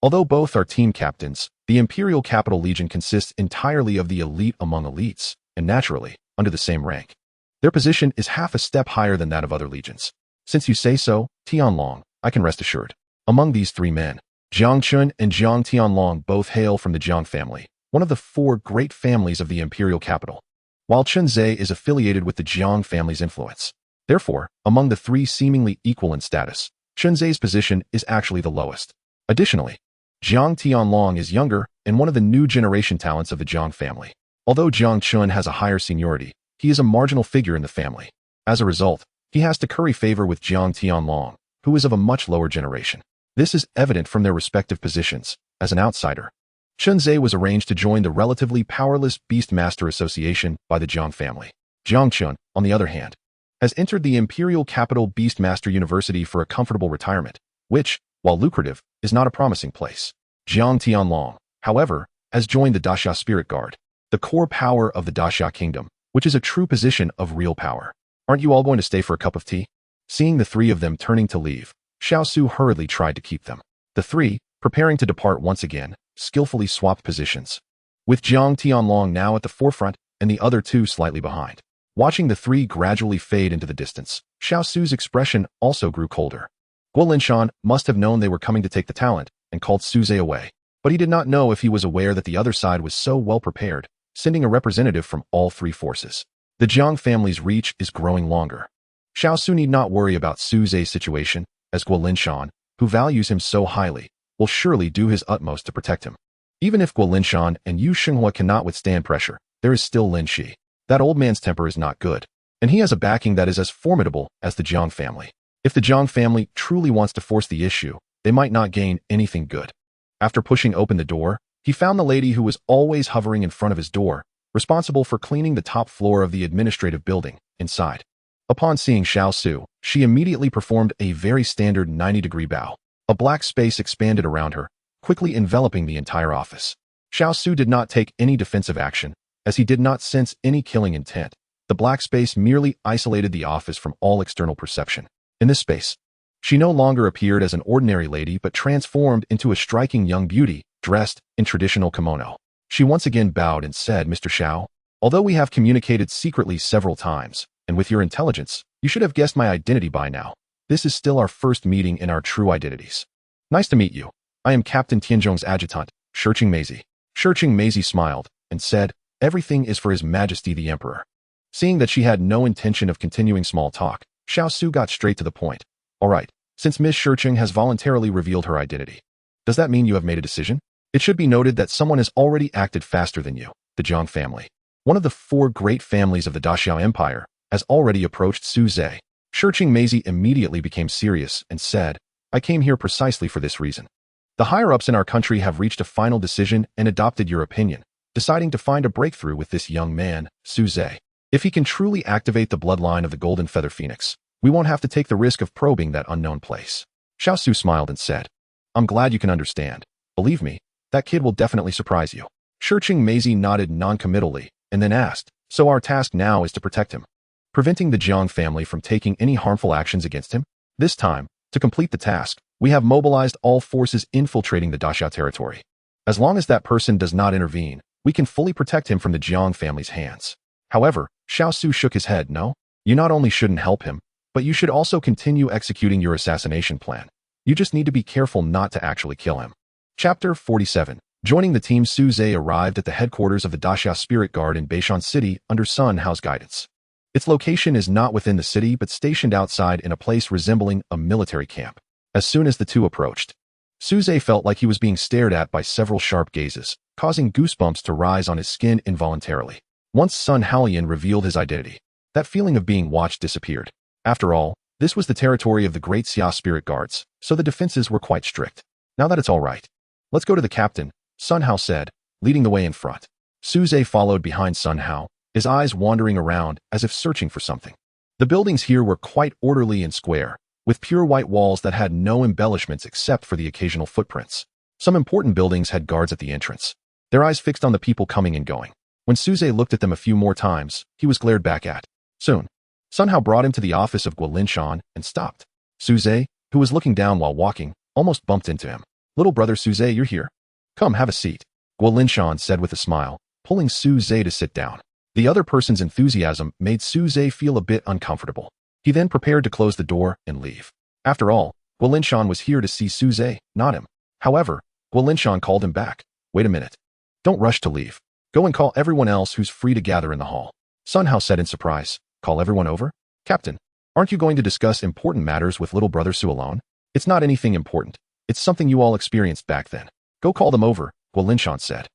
Although both are team captains, the Imperial Capital Legion consists entirely of the elite among elites, and naturally, under the same rank. Their position is half a step higher than that of other legions. Since you say so, Tianlong, I can rest assured. Among these 3 men, Jiang Chun and Jiang Tianlong both hail from the Jiang family, one of the 4 great families of the Imperial Capital, while Chun Zhe is affiliated with the Jiang family's influence. Therefore, among the 3 seemingly equal in status, Chun Zhe's position is actually the lowest. Additionally, Jiang Tianlong is younger and one of the new generation talents of the Jiang family. Although Jiang Chun has a higher seniority, he is a marginal figure in the family. As a result, he has to curry favor with Jiang Tianlong, who is of a much lower generation. This is evident from their respective positions. As an outsider, Chun Zhe was arranged to join the relatively powerless Beastmaster Association by the Jiang family. Jiang Chun, on the other hand, has entered the Imperial Capital Beastmaster University for a comfortable retirement, which, while lucrative, is not a promising place. Jiang Tianlong, however, has joined the Daxia Spirit Guard, the core power of the Daxia Kingdom, which is a true position of real power. Aren't you all going to stay for a cup of tea? Seeing the 3 of them turning to leave, Xiao Su hurriedly tried to keep them. The 3, preparing to depart once again, skillfully swapped positions, with Jiang Tianlong now at the forefront and the other two slightly behind. Watching the three gradually fade into the distance, Xiao Su's expression also grew colder. Guo Linshan must have known they were coming to take the talent and called Suze away, but he did not know if he was aware that the other side was so well prepared, sending a representative from all three forces. The Jiang family's reach is growing longer. Xiao Su need not worry about Suze's situation, as Guo Linshan, who values him so highly, will surely do his utmost to protect him. Even if Guo Linshan and Yu Xinghua cannot withstand pressure, there is still Lin Shi. That old man's temper is not good, and he has a backing that is as formidable as the Jiang family. If the Jiang family truly wants to force the issue, they might not gain anything good. After pushing open the door, he found the lady who was always hovering in front of his door, responsible for cleaning the top floor of the administrative building, inside. Upon seeing Xiao Su, she immediately performed a very standard 90-degree bow. A black space expanded around her, quickly enveloping the entire office. Xiao Su did not take any defensive action, as he did not sense any killing intent. The black space merely isolated the office from all external perception. In this space, she no longer appeared as an ordinary lady but transformed into a striking young beauty, dressed in traditional kimono. She once again bowed and said, "Mr. Xiao, although we have communicated secretly several times, and with your intelligence, you should have guessed my identity by now. This is still our first meeting in our true identities. Nice to meet you. I am Captain Tianzhong's adjutant, Shiqing Meizi." Shiqing Meizi smiled and said, "Everything is for His Majesty the Emperor." Seeing that she had no intention of continuing small talk, Xiao Su got straight to the point. "All right, since Miss Shiqing has voluntarily revealed her identity, does that mean you have made a decision? It should be noted that someone has already acted faster than you. The Jiang family, one of the four great families of the Daxiao Empire, has already approached Suze." Shiqing Meizi immediately became serious and said, "I came here precisely for this reason. The higher-ups in our country have reached a final decision and adopted your opinion, deciding to find a breakthrough with this young man, Suze. If he can truly activate the bloodline of the Golden Feather Phoenix, we won't have to take the risk of probing that unknown place." Xiao Su smiled and said, "I'm glad you can understand. Believe me, that kid will definitely surprise you." Shiqing Meizi nodded non-committally and then asked, "So our task now is to protect him, preventing the Jiang family from taking any harmful actions against him? This time, to complete the task, we have mobilized all forces infiltrating the Daxiao territory. As long as that person does not intervene, we can fully protect him from the Jiang family's hands." However, Xiao Su shook his head. "No, you not only shouldn't help him, but you should also continue executing your assassination plan. You just need to be careful not to actually kill him." Chapter 47. Joining the team, Suze arrived at the headquarters of the Daxia Spirit Guard in Beishan City under Sun Hao's guidance. Its location is not within the city but stationed outside in a place resembling a military camp. As soon as the two approached, Suze felt like he was being stared at by several sharp gazes, causing goosebumps to rise on his skin involuntarily. Once Sun Haoyan revealed his identity, that feeling of being watched disappeared. After all, this was the territory of the Great Xia Spirit Guards, so the defenses were quite strict. "Now that it's all right, let's go to the captain," Sun Hao said, leading the way in front. Suze followed behind Sun Hao, his eyes wandering around as if searching for something. The buildings here were quite orderly and square, with pure white walls that had no embellishments except for the occasional footprints. Some important buildings had guards at the entrance, their eyes fixed on the people coming and going. When Suze looked at them a few more times, he was glared back at. Soon, Sun Hao brought him to the office of Guo Linshan and stopped. Suze, who was looking down while walking, almost bumped into him. "Little brother Suze, you're here. Come, have a seat," Guo Linshan said with a smile, pulling Suze to sit down. The other person's enthusiasm made Suze feel a bit uncomfortable. He then prepared to close the door and leave. After all, Guo Linshan was here to see Suze, not him. However, Guo Linshan called him back. "Wait a minute. Don't rush to leave. Go and call everyone else who's free to gather in the hall." Sun Hao said in surprise. "Call everyone over? Captain, aren't you going to discuss important matters with little brother Su alone?" "It's not anything important. It's something you all experienced back then. Go call them over," Guo Linshan said.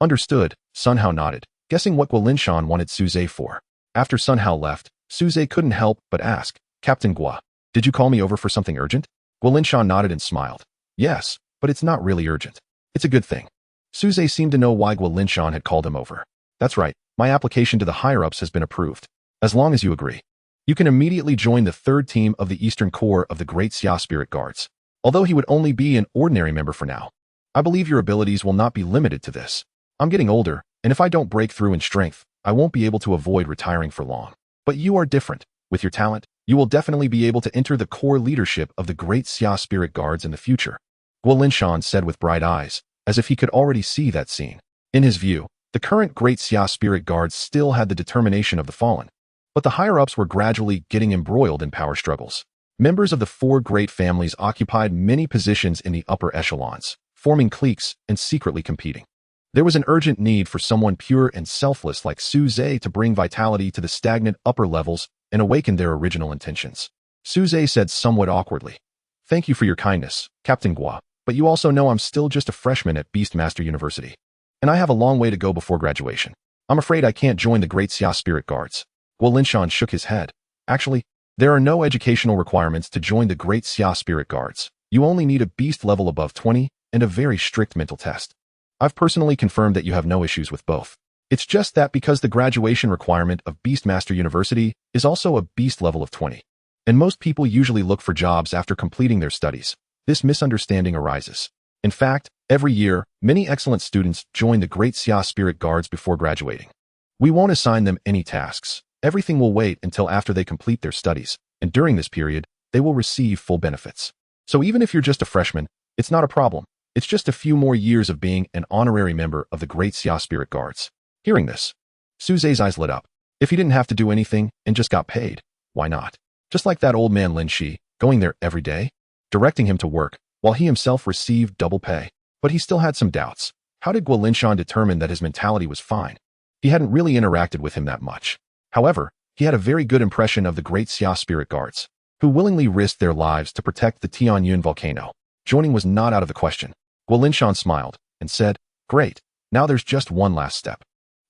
"Understood," Sun Hao nodded, guessing what Guo Linshan wanted Suze for. After Sun Hao left, Suze couldn't help but ask, "Captain Guo, did you call me over for something urgent?" Guo Linshan nodded and smiled. "Yes, but it's not really urgent. It's a good thing." Suze seemed to know why Guo Linshan had called him over. "That's right, my application to the higher-ups has been approved. As long as you agree, you can immediately join the third team of the Eastern Corps of the Great Xia Spirit Guards. Although he would only be an ordinary member for now, I believe your abilities will not be limited to this. I'm getting older, and if I don't break through in strength, I won't be able to avoid retiring for long. But you are different. With your talent, you will definitely be able to enter the core leadership of the Great Xia Spirit Guards in the future." Guo Linshan said with bright eyes, as if he could already see that scene. In his view, the current Great Xia Spirit Guards still had the determination of the fallen, but the higher-ups were gradually getting embroiled in power struggles. Members of the four great families occupied many positions in the upper echelons, forming cliques and secretly competing. There was an urgent need for someone pure and selfless like Su Zhe to bring vitality to the stagnant upper levels and awaken their original intentions. Su Zhe said somewhat awkwardly, "Thank you for your kindness, Captain Guo, but you also know I'm still just a freshman at Beastmaster University, and I have a long way to go before graduation. I'm afraid I can't join the Great Xia Spirit Guards." Guo Linshan shook his head. "Actually, there are no educational requirements to join the Great Xia Spirit Guards. You only need a beast level above 20 and a very strict mental test. I've personally confirmed that you have no issues with both. It's just that because the graduation requirement of Beastmaster University is also a beast level of 20, and most people usually look for jobs after completing their studies, this misunderstanding arises. In fact, every year, many excellent students join the Great Xia Spirit Guards before graduating. We won't assign them any tasks. Everything will wait until after they complete their studies, and during this period, they will receive full benefits. So even if you're just a freshman, it's not a problem. It's just a few more years of being an honorary member of the Great Xia Spirit Guards." Hearing this, Su Zhe's eyes lit up. If he didn't have to do anything and just got paid, why not? Just like that old man Lin Shi, going there every day, directing him to work, while he himself received double pay. But he still had some doubts. How did Guo Linshan determine that his mentality was fine? He hadn't really interacted with him that much. However, he had a very good impression of the Great Xia Spirit Guards, who willingly risked their lives to protect the Tianyun volcano. Joining was not out of the question. Guo Linshan smiled and said, "Great, now there's just one last step.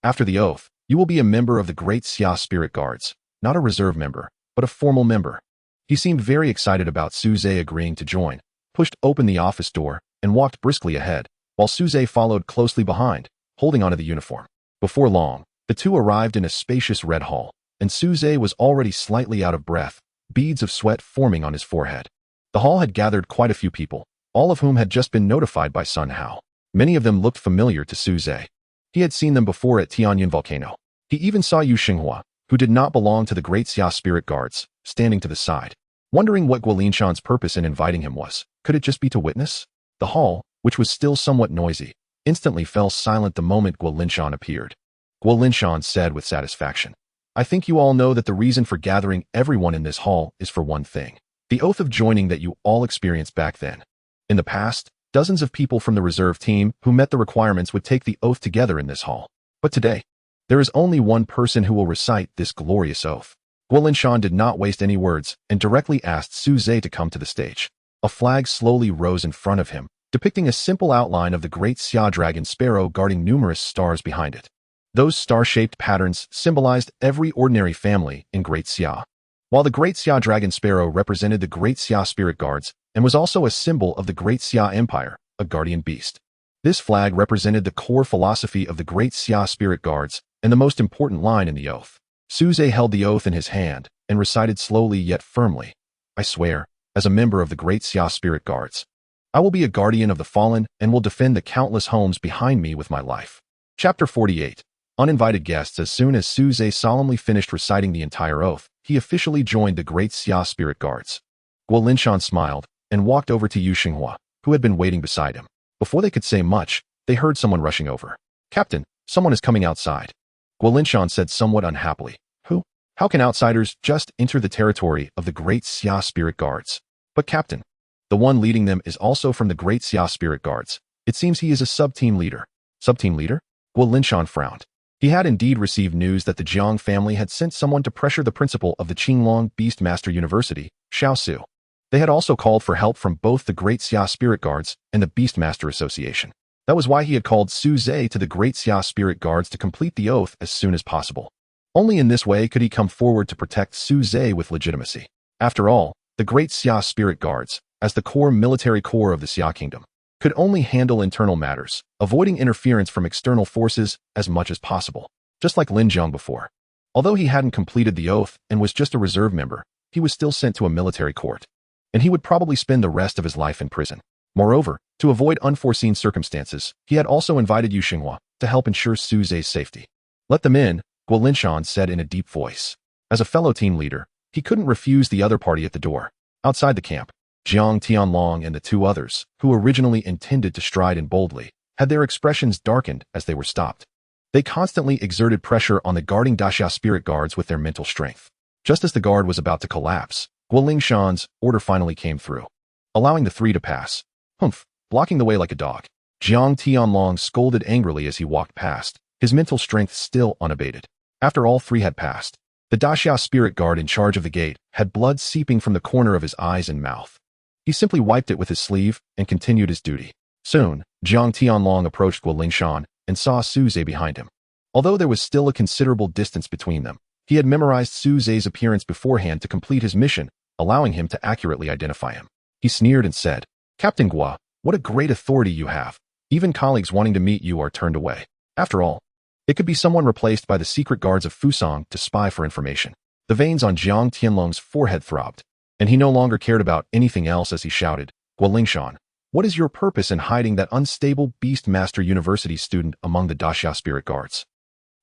After the oath, you will be a member of the Great Xia Spirit Guards, not a reserve member, but a formal member." He seemed very excited about Su Zhe agreeing to join, pushed open the office door, and walked briskly ahead, while Su Zhe followed closely behind, holding onto the uniform. Before long, the two arrived in a spacious red hall, and Su Zhe was already slightly out of breath, beads of sweat forming on his forehead. The hall had gathered quite a few people, all of whom had just been notified by Sun Hao. Many of them looked familiar to Su Zhe. He had seen them before at Tianyun Volcano. He even saw Yu Xinghua, who did not belong to the Great Xia Spirit Guards, standing to the side. Wondering what Guo Linshan's purpose in inviting him was, could it just be to witness? The hall, which was still somewhat noisy, instantly fell silent the moment Guo Linshan appeared. Guo Linshan said with satisfaction, "I think you all know that the reason for gathering everyone in this hall is for one thing. The oath of joining that you all experienced back then. In the past, dozens of people from the reserve team who met the requirements would take the oath together in this hall. But today, there is only one person who will recite this glorious oath." Guo Linshan did not waste any words and directly asked Su Zhe to come to the stage. A flag slowly rose in front of him, depicting a simple outline of the Great Xia Dragon Sparrow guarding numerous stars behind it. Those star-shaped patterns symbolized every ordinary family in Great Xia, while the Great Xia Dragon Sparrow represented the Great Xia Spirit Guards and was also a symbol of the Great Xia Empire, a guardian beast. This flag represented the core philosophy of the Great Xia Spirit Guards and the most important line in the oath. Su Zhe held the oath in his hand and recited slowly yet firmly, "I swear, as a member of the Great Xia Spirit Guards, I will be a guardian of the fallen and will defend the countless homes behind me with my life." Chapter 48. Uninvited guests. As soon as Su Zhe solemnly finished reciting the entire oath, he officially joined the Great Xia Spirit Guards. Guo Linshan smiled and walked over to Yu Xinghua, who had been waiting beside him. Before they could say much, they heard someone rushing over. "Captain, someone is coming outside." Guo Linshan said somewhat unhappily. "Who? How can outsiders just enter the territory of the Great Xia Spirit Guards?" "But Captain, the one leading them is also from the Great Xia Spirit Guards. It seems he is a sub-team leader." "Sub-team leader?" Guo Linshan frowned. He had indeed received news that the Jiang family had sent someone to pressure the principal of the Qinglong Beastmaster University, Xiao Su. They had also called for help from both the Great Xia Spirit Guards and the Beastmaster Association. That was why he had called Su Zhe to the Great Xia Spirit Guards to complete the oath as soon as possible. Only in this way could he come forward to protect Su Zhe with legitimacy. After all, the Great Xia Spirit Guards, as the core military core of the Xia Kingdom, could only handle internal matters, avoiding interference from external forces as much as possible, just like Lin Jiang before. Although he hadn't completed the oath and was just a reserve member, he was still sent to a military court, and he would probably spend the rest of his life in prison. Moreover, to avoid unforeseen circumstances, he had also invited Yu Xinghua to help ensure Su Zhe's safety. "Let them in," Guo Linshan said in a deep voice. As a fellow team leader, he couldn't refuse the other party at the door. Outside the camp, Jiang Tianlong and the two others, who originally intended to stride in boldly, had their expressions darkened as they were stopped. They constantly exerted pressure on the guarding Daxia spirit guards with their mental strength. Just as the guard was about to collapse, Guolingshan's order finally came through, allowing the three to pass. Humph, blocking the way like a dog. Jiang Tianlong scolded angrily as he walked past, his mental strength still unabated. After all three had passed, the Daxia spirit guard in charge of the gate had blood seeping from the corner of his eyes and mouth. He simply wiped it with his sleeve and continued his duty. Soon, Jiang Tianlong approached Guolingshan and saw Su Zhe behind him. Although there was still a considerable distance between them, he had memorized Su Zhe's appearance beforehand to complete his mission, allowing him to accurately identify him. He sneered and said, "Captain Gua, what a great authority you have. Even colleagues wanting to meet you are turned away. After all, it could be someone replaced by the secret guards of Fusang to spy for information." The veins on Jiang Tianlong's forehead throbbed, and he no longer cared about anything else as he shouted, "Guolingshan, what is your purpose in hiding that unstable Beast Master University student among the Daxia Spirit Guards?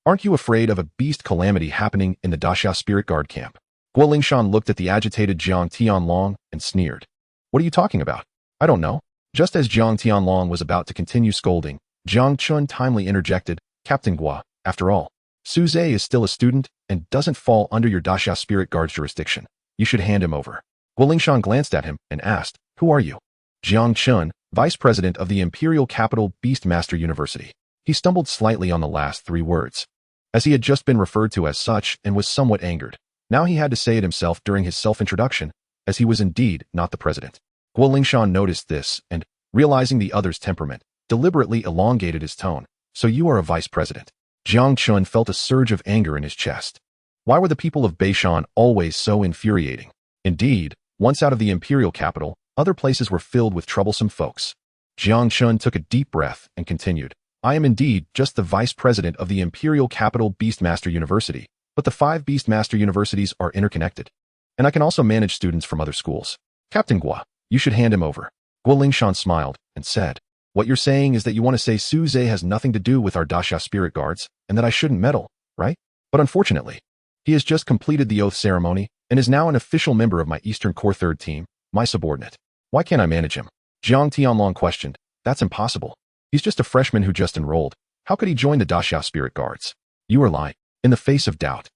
Aren't you afraid of a beast calamity happening in the Daxia Spirit Guard camp?" Guolingshan looked at the agitated Jiang Tianlong and sneered. "What are you talking about? I don't know." Just as Jiang Tianlong was about to continue scolding, Jiang Chun timely interjected, "Captain Gua, after all, Su Zhe is still a student and doesn't fall under your Daxia Spirit Guard's jurisdiction. You should hand him over." Guolingshan glanced at him and asked, "Who are you?" Jiang Chun, Vice President of the Imperial Capital Beast Master University. He stumbled slightly on the last three words, as he had just been referred to as such and was somewhat angered. Now he had to say it himself during his self-introduction, as he was indeed not the president. Guolingshan noticed this and, realizing the other's temperament, deliberately elongated his tone. "So you are a vice president." Jiang Chun felt a surge of anger in his chest. Why were the people of Beishan always so infuriating? Indeed, once out of the imperial capital, other places were filled with troublesome folks. Jiang Chun took a deep breath and continued, "I am indeed just the vice president of the imperial capital Beastmaster University, but the 5 Beastmaster Universities are interconnected. And I can also manage students from other schools. Captain Gua, you should hand him over." Guolingshan smiled and said, "What you're saying is that you want to say Su Zhe has nothing to do with our Daxia spirit guards, and that I shouldn't meddle, right? But unfortunately, he has just completed the oath ceremony and is now an official member of my Eastern Core 3rd team, my subordinate. Why can't I manage him?" Jiang Tianlong questioned. "That's impossible. He's just a freshman who just enrolled. How could he join the Daxia spirit guards?" "You are lying." In the face of doubt,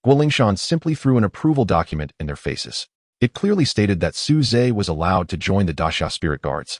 Guolingshan simply threw an approval document in their faces. It clearly stated that Su Zhe was allowed to join the Daxia spirit guards,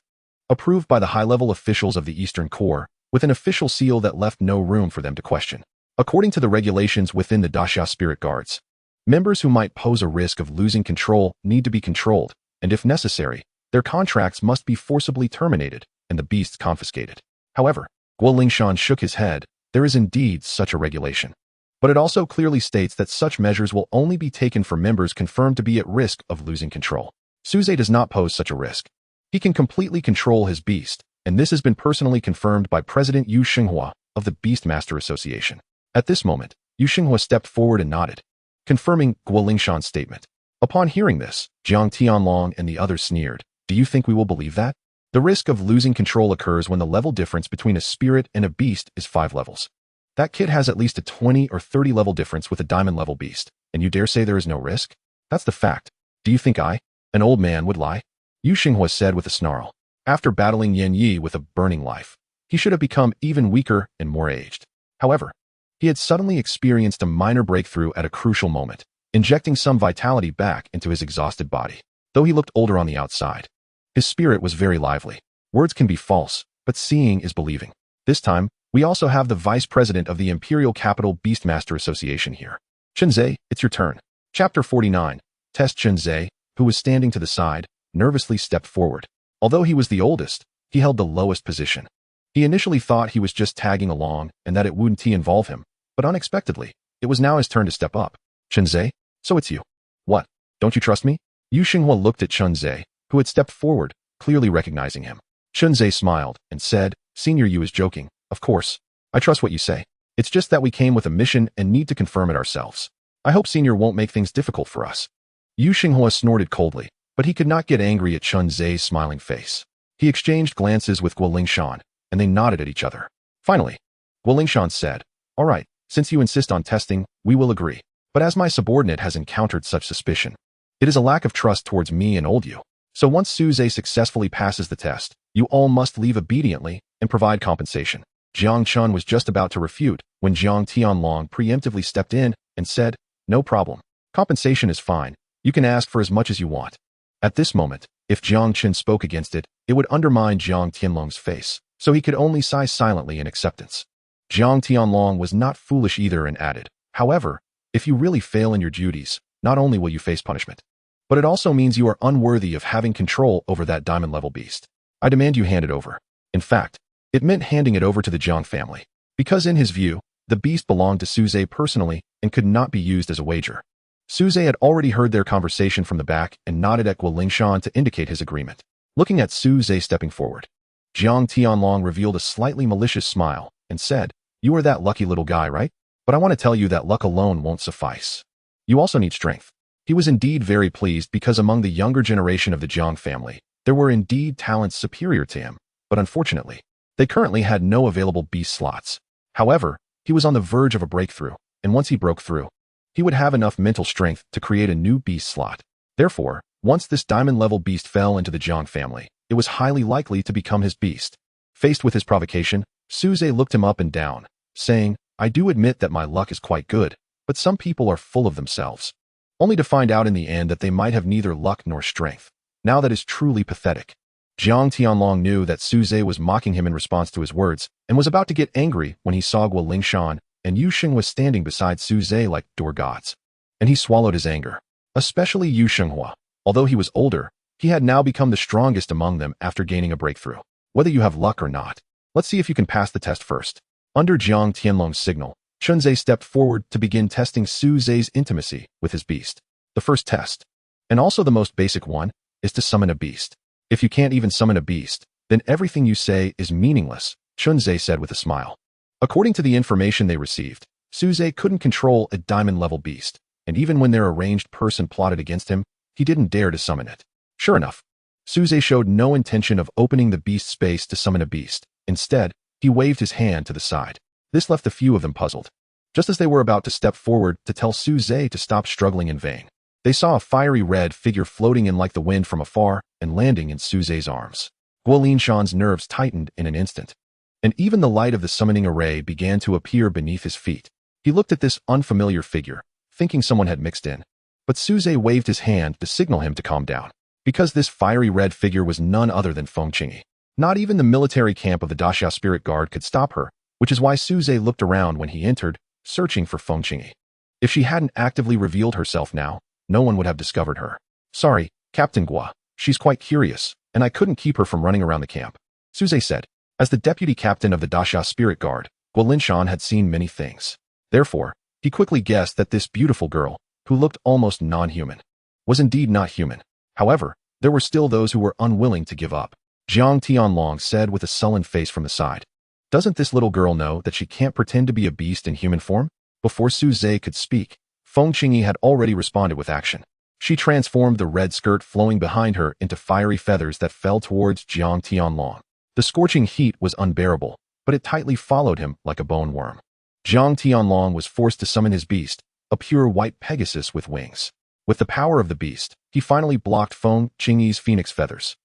approved by the high-level officials of the Eastern Core, with an official seal that left no room for them to question. According to the regulations within the Daxia spirit guards, members who might pose a risk of losing control need to be controlled, and if necessary, their contracts must be forcibly terminated and the beasts confiscated. However, Guolingshan shook his head. There is indeed such a regulation, but it also clearly states that such measures will only be taken for members confirmed to be at risk of losing control. Su Zhe does not pose such a risk. He can completely control his beast, and this has been personally confirmed by President Yu Xinghua of the Beastmaster Association. At this moment, Yu Xinghua stepped forward and nodded, confirming Guolingshan's statement. Upon hearing this, Jiang Tianlong and the others sneered. "Do you think we will believe that? The risk of losing control occurs when the level difference between a spirit and a beast is 5 levels. That kid has at least a 20 or 30 level difference with a diamond level beast, and you dare say there is no risk? That's the fact. Do you think I, an old man, would lie?" Yu Xinghua said with a snarl. After battling Yan Yi with a burning life, he should have become even weaker and more aged. However, he had suddenly experienced a minor breakthrough at a crucial moment, injecting some vitality back into his exhausted body. Though he looked older on the outside, his spirit was very lively. Words can be false, but seeing is believing. This time, we also have the vice president of the Imperial Capital Beastmaster Association here. Chunzhe, it's your turn. Chapter 49. Test Chunzhe, who was standing to the side, nervously stepped forward. Although he was the oldest, he held the lowest position. He initially thought he was just tagging along and that it wouldn't involve him, but unexpectedly, it was now his turn to step up. "Chunzhe, so it's you. What, don't you trust me?" Yu Xinghua looked at Chunzhe, who had stepped forward, clearly recognizing him. Chunzhe smiled and said, "Senior Yu is joking. Of course, I trust what you say. It's just that we came with a mission and need to confirm it ourselves. I hope Senior won't make things difficult for us." Yu Xinghua snorted coldly, but he could not get angry at Chunzhe's smiling face. He exchanged glances with Guolingshan, and they nodded at each other. Finally, Guolingshan said, "All right, since you insist on testing, we will agree. But as my subordinate has encountered such suspicion, it is a lack of trust towards me and old Yu. So once Suze successfully passes the test, you all must leave obediently and provide compensation. Jiang Chun was just about to refute when Jiang Tianlong preemptively stepped in and said, "No problem. Compensation is fine. You can ask for as much as you want." At this moment, if Jiang Chen spoke against it, it would undermine Jiang Tianlong's face, so he could only sigh silently in acceptance. Jiang Tianlong was not foolish either and added, "However, if you really fail in your duties, not only will you face punishment, but it also means you are unworthy of having control over that diamond-level beast. I demand you hand it over." In fact, it meant handing it over to the Jiang family, because in his view, the beast belonged to Suze personally and could not be used as a wager. Suze had already heard their conversation from the back and nodded at Guo Lingshan to indicate his agreement. Looking at Suze stepping forward, Jiang Tianlong revealed a slightly malicious smile and said, "You are that lucky little guy, right? But I want to tell you that luck alone won't suffice. You also need strength." He was indeed very pleased because among the younger generation of the Jiang family, there were indeed talents superior to him, but unfortunately, they currently had no available beast slots. However, he was on the verge of a breakthrough, and once he broke through, he would have enough mental strength to create a new beast slot. Therefore, once this diamond-level beast fell into the Jiang family, it was highly likely to become his beast. Faced with his provocation, Suze looked him up and down, saying, "I do admit that my luck is quite good, but some people are full of themselves," only to find out in the end that they might have neither luck nor strength. Now that is truly pathetic. Jiang Tianlong knew that Suze was mocking him in response to his words, and was about to get angry when he saw Guo Lingshan and Yu Sheng was standing beside Suze like door gods. And he swallowed his anger. Especially Yu Shenghua. Although he was older, he had now become the strongest among them after gaining a breakthrough. Whether you have luck or not, let's see if you can pass the test first. Under Jiang Tianlong's signal, Chunze stepped forward to begin testing Suze's intimacy with his beast. The first test, and also the most basic one, is to summon a beast. If you can't even summon a beast, then everything you say is meaningless, Chunze said with a smile. According to the information they received, Suze couldn't control a diamond-level beast, and even when their arranged person plotted against him, he didn't dare to summon it. Sure enough, Suze showed no intention of opening the beast space to summon a beast. Instead, he waved his hand to the side. This left a few of them puzzled. Just as they were about to step forward to tell Suze to stop struggling in vain, they saw a fiery red figure floating in like the wind from afar and landing in Suze's arms. Guo Lingshan's nerves tightened in an instant, and even the light of the summoning array began to appear beneath his feet. He looked at this unfamiliar figure, thinking someone had mixed in, but Suze waved his hand to signal him to calm down, because this fiery red figure was none other than Feng Qingyi. Not even the military camp of the Daxia Spirit Guard could stop her, which is why Suze looked around when he entered, searching for Feng Qingyi. If she hadn't actively revealed herself now, no one would have discovered her. "Sorry, Captain Guo, she's quite curious, and I couldn't keep her from running around the camp," Suze said. As the deputy captain of the Daxia Spirit Guard, Guo Lingshan had seen many things. Therefore, he quickly guessed that this beautiful girl, who looked almost non-human, was indeed not human. However, there were still those who were unwilling to give up. Jiang Tianlong said with a sullen face from the side, "Doesn't this little girl know that she can't pretend to be a beast in human form?" Before Suze could speak, Feng Qingyi had already responded with action. She transformed the red skirt flowing behind her into fiery feathers that fell towards Jiang Tianlong. The scorching heat was unbearable, but it tightly followed him like a bone worm. Jiang Tianlong was forced to summon his beast, a pure white Pegasus with wings. With the power of the beast, he finally blocked Feng Qingyi's phoenix feathers.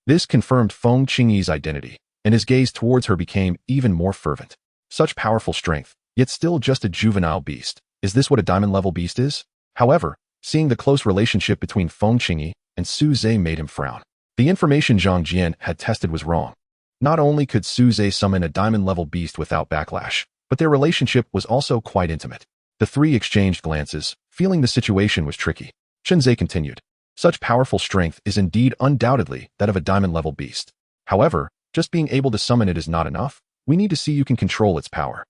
This confirmed Feng Qingyi's identity, and his gaze towards her became even more fervent. Such powerful strength, yet still just a juvenile beast. Is this what a diamond-level beast is? However, seeing the close relationship between Feng Qingyi and Suze made him frown. The information Zhang Jian had tested was wrong. Not only could Suze summon a diamond-level beast without backlash, but their relationship was also quite intimate. The three exchanged glances, feeling the situation was tricky. Chunze continued, "Such powerful strength is indeed undoubtedly that of a diamond-level beast. However, just being able to summon it is not enough. We need to see you can control its power."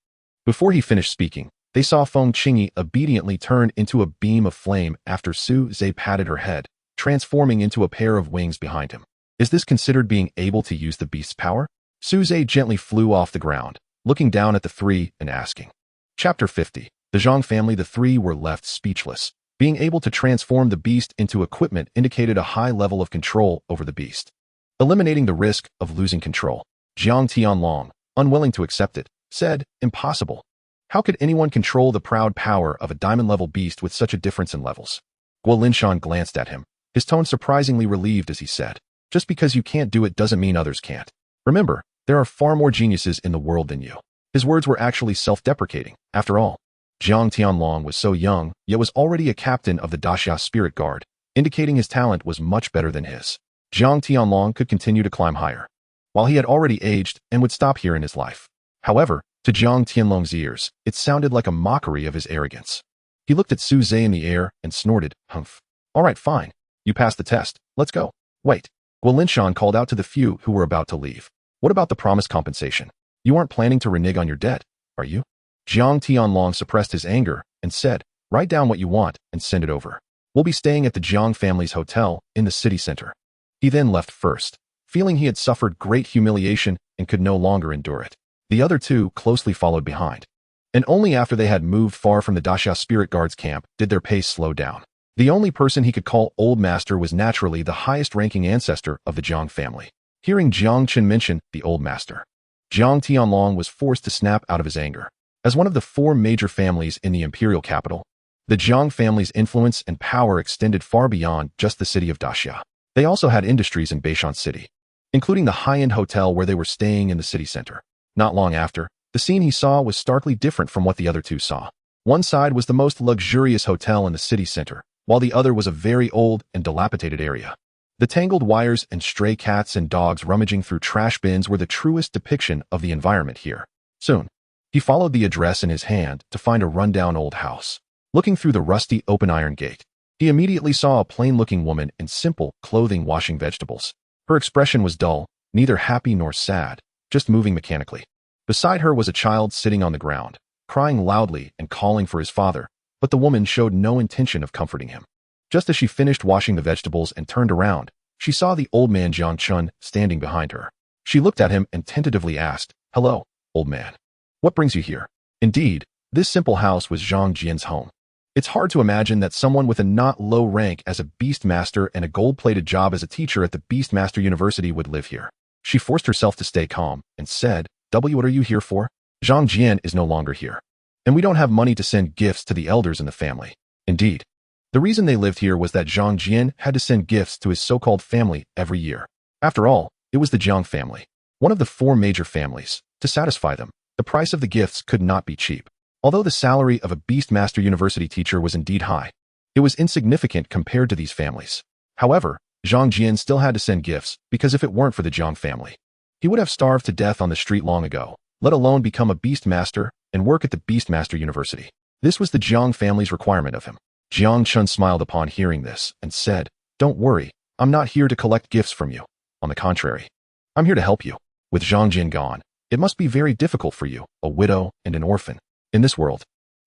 Before he finished speaking, they saw Feng Qingyi obediently turn into a beam of flame after Suze patted her head, transforming into a pair of wings behind him. Is this considered being able to use the beast's power? Suze gently flew off the ground, looking down at the three and asking. Chapter 50. The Zhang family. The three were left speechless. Being able to transform the beast into equipment indicated a high level of control over the beast, eliminating the risk of losing control. Jiang Tianlong, unwilling to accept it, said, "Impossible. How could anyone control the proud power of a diamond-level beast with such a difference in levels?" Guo Lingshan glanced at him, his tone surprisingly relieved as he said, "Just because you can't do it doesn't mean others can't. Remember, there are far more geniuses in the world than you." His words were actually self-deprecating. After all, Jiang Tianlong was so young, yet was already a captain of the Daxia Spirit Guard, indicating his talent was much better than his. Jiang Tianlong could continue to climb higher, while he had already aged and would stop here in his life. However, to Jiang Tianlong's ears, it sounded like a mockery of his arrogance. He looked at Su Zhe in the air and snorted, "Humph. All right, fine. You passed the test. Let's go." "Wait." Guo Linshan called out to the few who were about to leave. "What about the promised compensation? You aren't planning to renege on your debt, are you?" Jiang Tianlong suppressed his anger and said, "Write down what you want and send it over. We'll be staying at the Jiang family's hotel in the city center." He then left first, feeling he had suffered great humiliation and could no longer endure it. The other two closely followed behind. And only after they had moved far from the Daxia Spirit Guard's camp did their pace slow down. The only person he could call Old Master was naturally the highest-ranking ancestor of the Jiang family. Hearing Jiang Qin mention the Old Master, Jiang Tianlong was forced to snap out of his anger. As one of the four major families in the imperial capital, the Jiang family's influence and power extended far beyond just the city of Daxia. They also had industries in Beishan City, including the high-end hotel where they were staying in the city center. Not long after, the scene he saw was starkly different from what the other two saw. One side was the most luxurious hotel in the city center, while the other was a very old and dilapidated area. The tangled wires and stray cats and dogs rummaging through trash bins were the truest depiction of the environment here. Soon, he followed the address in his hand to find a rundown old house. Looking through the rusty open iron gate, he immediately saw a plain-looking woman in simple clothing washing vegetables. Her expression was dull, neither happy nor sad, just moving mechanically. Beside her was a child sitting on the ground, crying loudly and calling for his father, but the woman showed no intention of comforting him. Just as she finished washing the vegetables and turned around, she saw the old man Jiang Chun standing behind her. She looked at him and tentatively asked, "Hello, old man. What brings you here?" Indeed, this simple house was Zhang Jian's home. It's hard to imagine that someone with a not low rank as a Beast Master and a gold-plated job as a teacher at the Beast Master University would live here. She forced herself to stay calm and said, "What are you here for? Zhang Jian is no longer here, and we don't have money to send gifts to the elders in the family." Indeed, the reason they lived here was that Zhang Jian had to send gifts to his so-called family every year. After all, it was the Jiang family, one of the four major families. To satisfy them, the price of the gifts could not be cheap. Although the salary of a Beast Master University teacher was indeed high, it was insignificant compared to these families. However, Zhang Jian still had to send gifts because if it weren't for the Jiang family, he would have starved to death on the street long ago, let alone become a Beast Master and work at the Beast Master University. This was the Jiang family's requirement of him. Jiang Chun smiled upon hearing this and said, "Don't worry, I'm not here to collect gifts from you. On the contrary, I'm here to help you. With Zhang Jian gone, it must be very difficult for you, a widow and an orphan. In this world,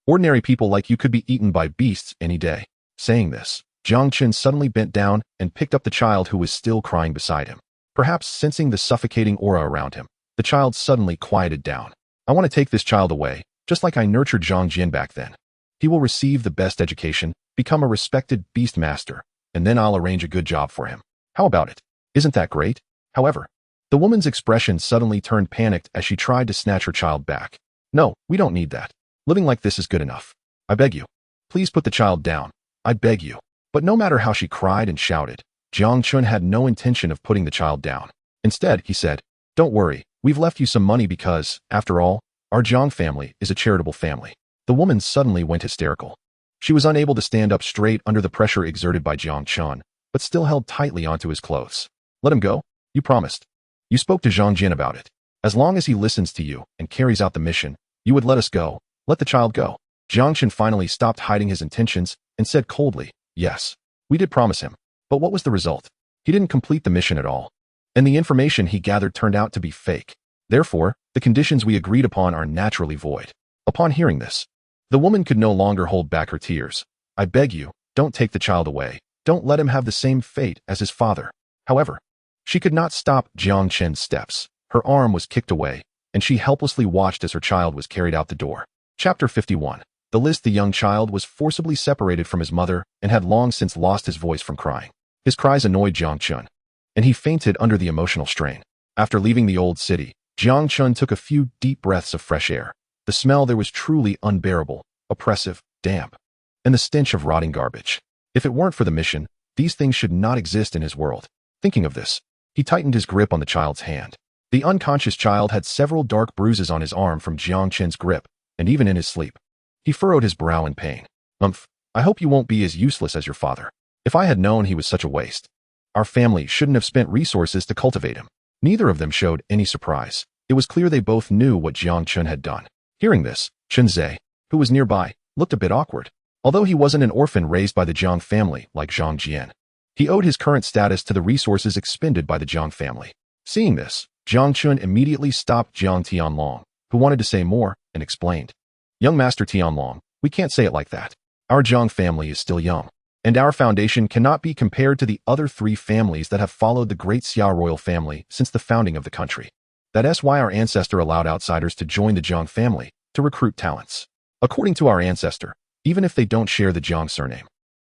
ordinary people like you could be eaten by beasts any day." Saying this, Jiang Chun suddenly bent down and picked up the child who was still crying beside him. Perhaps sensing the suffocating aura around him, the child suddenly quieted down. "I want to take this child away, just like I nurtured Zhang Jian back then. He will receive the best education, become a respected Beast Master, and then I'll arrange a good job for him. How about it? Isn't that great?" However, the woman's expression suddenly turned panicked as she tried to snatch her child back. "No, we don't need that. Living like this is good enough. I beg you. Please put the child down. I beg you." But no matter how she cried and shouted, Jiang Chun had no intention of putting the child down. Instead, he said, "Don't worry, we've left you some money because, after all, our Jiang family is a charitable family." The woman suddenly went hysterical. She was unable to stand up straight under the pressure exerted by Jiang Chun, but still held tightly onto his clothes. "Let him go? You promised. You spoke to Zhang Jian about it. As long as he listens to you and carries out the mission, you would let us go. Let the child go." Jiang Chun finally stopped hiding his intentions and said coldly, "Yes, we did promise him. But what was the result? He didn't complete the mission at all. And the information he gathered turned out to be fake. Therefore, the conditions we agreed upon are naturally void." Upon hearing this, the woman could no longer hold back her tears. "I beg you, don't take the child away. Don't let him have the same fate as his father." However, she could not stop Jiang Chen's steps. Her arm was kicked away, and she helplessly watched as her child was carried out the door. Chapter 51. The young child was forcibly separated from his mother and had long since lost his voice from crying. His cries annoyed Jiang Chun, and he fainted under the emotional strain. After leaving the old city, Jiang Chun took a few deep breaths of fresh air. The smell there was truly unbearable, oppressive, damp, and the stench of rotting garbage. If it weren't for the mission, These things should not exist in his world. Thinking of this, he tightened his grip on the child's hand. The unconscious child had several dark bruises on his arm from Jiang Chen's grip, and even in his sleep. He furrowed his brow in pain. I hope you won't be as useless as your father. If I had known he was such a waste. Our family shouldn't have spent resources to cultivate him. Neither of them showed any surprise. It was clear they both knew what Jiang Chen had done. Hearing this, Chen Zhe, who was nearby, looked a bit awkward. Although he wasn't an orphan raised by the Jiang family like Zhang Jian, he owed his current status to the resources expended by the Jiang family. Seeing this, Jiang Chun immediately stopped Jiang Tianlong, who wanted to say more, and explained. Young Master Tianlong, we can't say it like that. Our Jiang family is still young, and our foundation cannot be compared to the other 3 families that have followed the great Xia royal family since the founding of the country. That's why our ancestor allowed outsiders to join the Jiang family to recruit talents. According to our ancestor, even if they don't share the Jiang surname,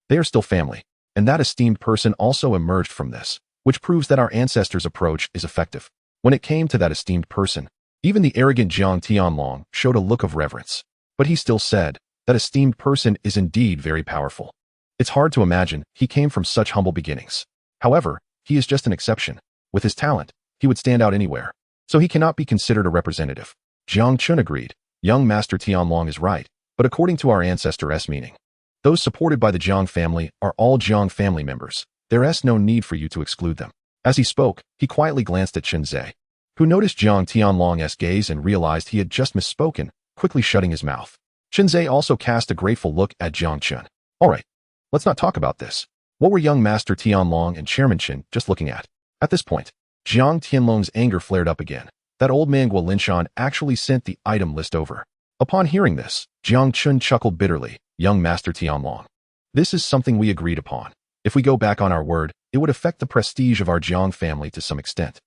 they are still family, and that esteemed person also emerged from this, which proves that our ancestors' approach is effective. When it came to that esteemed person, even the arrogant Jiang Tianlong showed a look of reverence, but he still said, that esteemed person is indeed very powerful. It's hard to imagine he came from such humble beginnings. However, he is just an exception. With his talent, he would stand out anywhere, so he cannot be considered a representative. Jiang Chun agreed. Young Master Tianlong is right, but according to our ancestor's meaning, those supported by the Jiang family are all Jiang family members. There is no need for you to exclude them. As he spoke, he quietly glanced at Chen Zhe, who noticed Jiang Tianlong's gaze and realized he had just misspoken, quickly shutting his mouth. Chen Zhe also cast a grateful look at Jiang Chun. All right, let's not talk about this. What were young Master Tianlong and Chairman Chen just looking at? At this point, Jiang Tianlong's anger flared up again. That old man Guo Linshan actually sent the item list over. Upon hearing this, Jiang Chun chuckled bitterly. Young Master Tianlong, this is something we agreed upon. If we go back on our word, it would affect the prestige of our Jiang family to some extent.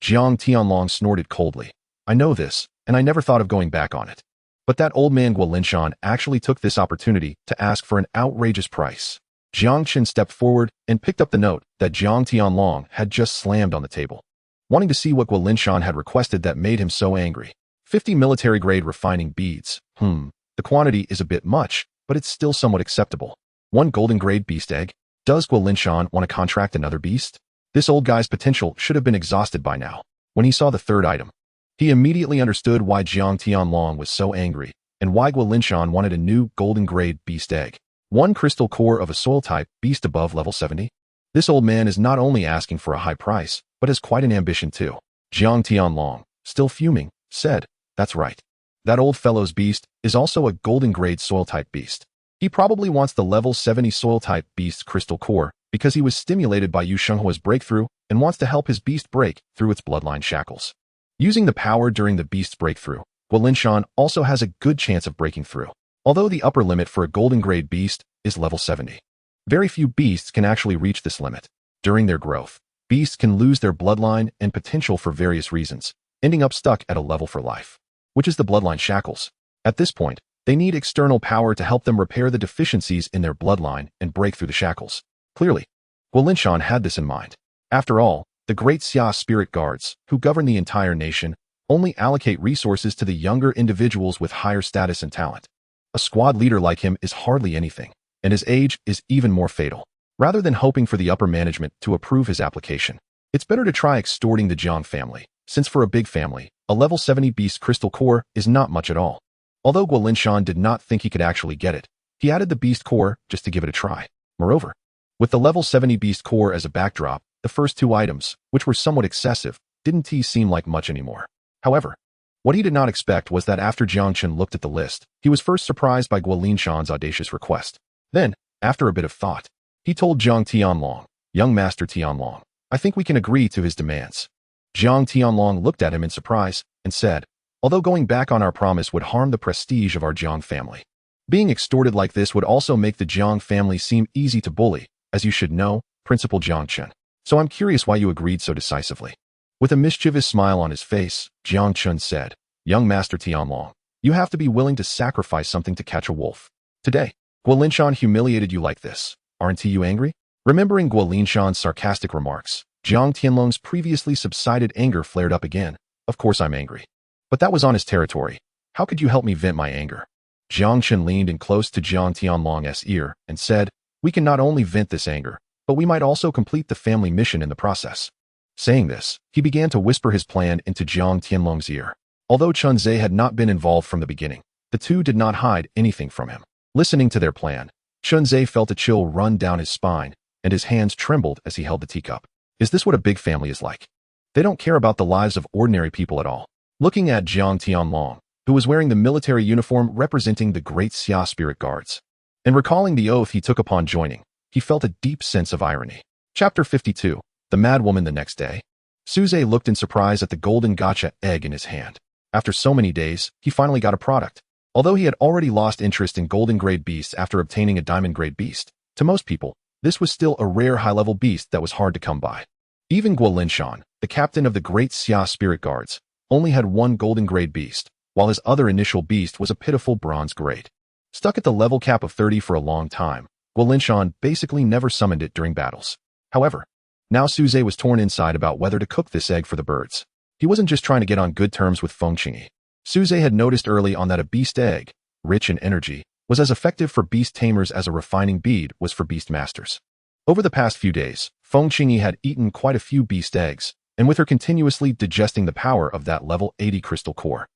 Jiang Tianlong snorted coldly. I know this, and I never thought of going back on it. But that old man Guo Linshan actually took this opportunity to ask for an outrageous price. Jiang Chen stepped forward and picked up the note that Jiang Tianlong had just slammed on the table. Wanting to see what Guo Linshan had requested that made him so angry. 50 military-grade refining beads. The quantity is a bit much, but it's still somewhat acceptable. 1 golden-grade beast egg. Does Guo Linshan want to contract another beast? This old guy's potential should have been exhausted by now. When he saw the 3rd item, he immediately understood why Jiang Tianlong was so angry, and why Guo Linshan wanted a new golden-grade beast egg. 1 crystal core of a soil-type beast above level 70? This old man is not only asking for a high price, but has quite an ambition too. Jiang Tianlong, still fuming, said, that's right. That old fellow's beast is also a golden-grade soil-type beast. He probably wants the level 70 soil-type beast's crystal core because he was stimulated by Yu Shenghua's breakthrough and wants to help his beast break through its bloodline shackles. Using the power during the beast's breakthrough, Guo Linshan also has a good chance of breaking through. Although the upper limit for a golden-grade beast is level 70. Very few beasts can actually reach this limit. During their growth, beasts can lose their bloodline and potential for various reasons, ending up stuck at a level for life, which is the bloodline shackles. At this point, they need external power to help them repair the deficiencies in their bloodline and break through the shackles. Clearly, Guo Linshan had this in mind. After all, the great Xia spirit guards, who govern the entire nation, only allocate resources to the younger individuals with higher status and talent. A squad leader like him is hardly anything, and his age is even more fatal. Rather than hoping for the upper management to approve his application, it's better to try extorting the Jiang family, since for a big family, a level 70 beast crystal core is not much at all. Although Guo Linshan did not think he could actually get it, he added the beast core just to give it a try. Moreover, with the level 70 beast core as a backdrop, the first 2 items, which were somewhat excessive, didn't seem like much anymore. However, what he did not expect was that after Jiang Chen looked at the list, he was first surprised by Guo Linshan's audacious request. Then, after a bit of thought, he told Jiang Tianlong, Young Master Tianlong, I think we can agree to his demands. Jiang Tianlong looked at him in surprise and said, although going back on our promise would harm the prestige of our Jiang family, being extorted like this would also make the Jiang family seem easy to bully, as you should know, Principal Jiang Chen. So I'm curious why you agreed so decisively. With a mischievous smile on his face, Jiang Chen said, Young Master Tianlong, you have to be willing to sacrifice something to catch a wolf. Today, Guo Linshan humiliated you like this. Aren't you angry? Remembering Guo Linshan's sarcastic remarks, Jiang Tianlong's previously subsided anger flared up again. Of course I'm angry. But that was on his territory. How could you help me vent my anger? Jiang Chen leaned in close to Jiang Tianlong's ear and said, we can not only vent this anger, but we might also complete the family mission in the process. Saying this, he began to whisper his plan into Jiang Tianlong's ear. Although Chunzhe had not been involved from the beginning, the two did not hide anything from him. Listening to their plan, Chunzhe felt a chill run down his spine, and his hands trembled as he held the teacup. Is this what a big family is like? They don't care about the lives of ordinary people at all. Looking at Jiang Tianlong, who was wearing the military uniform representing the Great Xia Spirit Guards, and recalling the oath he took upon joining, he felt a deep sense of irony. Chapter 52. The Madwoman. The next day, Suze looked in surprise at the golden gacha egg in his hand. After so many days, he finally got a product. Although he had already lost interest in golden grade beasts after obtaining a diamond grade beast, to most people, this was still a rare high-level beast that was hard to come by. Even Guo Linshan, the captain of the Great Xia Spirit Guards, only had one golden grade beast, while his other initial beast was a pitiful bronze grade. Stuck at the level cap of 30 for a long time, Guo Linshan basically never summoned it during battles. However, now Suze was torn inside about whether to cook this egg for the birds. He wasn't just trying to get on good terms with Feng Qingyi. Suze had noticed early on that a beast egg, rich in energy, was as effective for beast tamers as a refining bead was for beast masters. Over the past few days, Feng Qingyi had eaten quite a few beast eggs, and with her continuously digesting the power of that level 80 crystal core,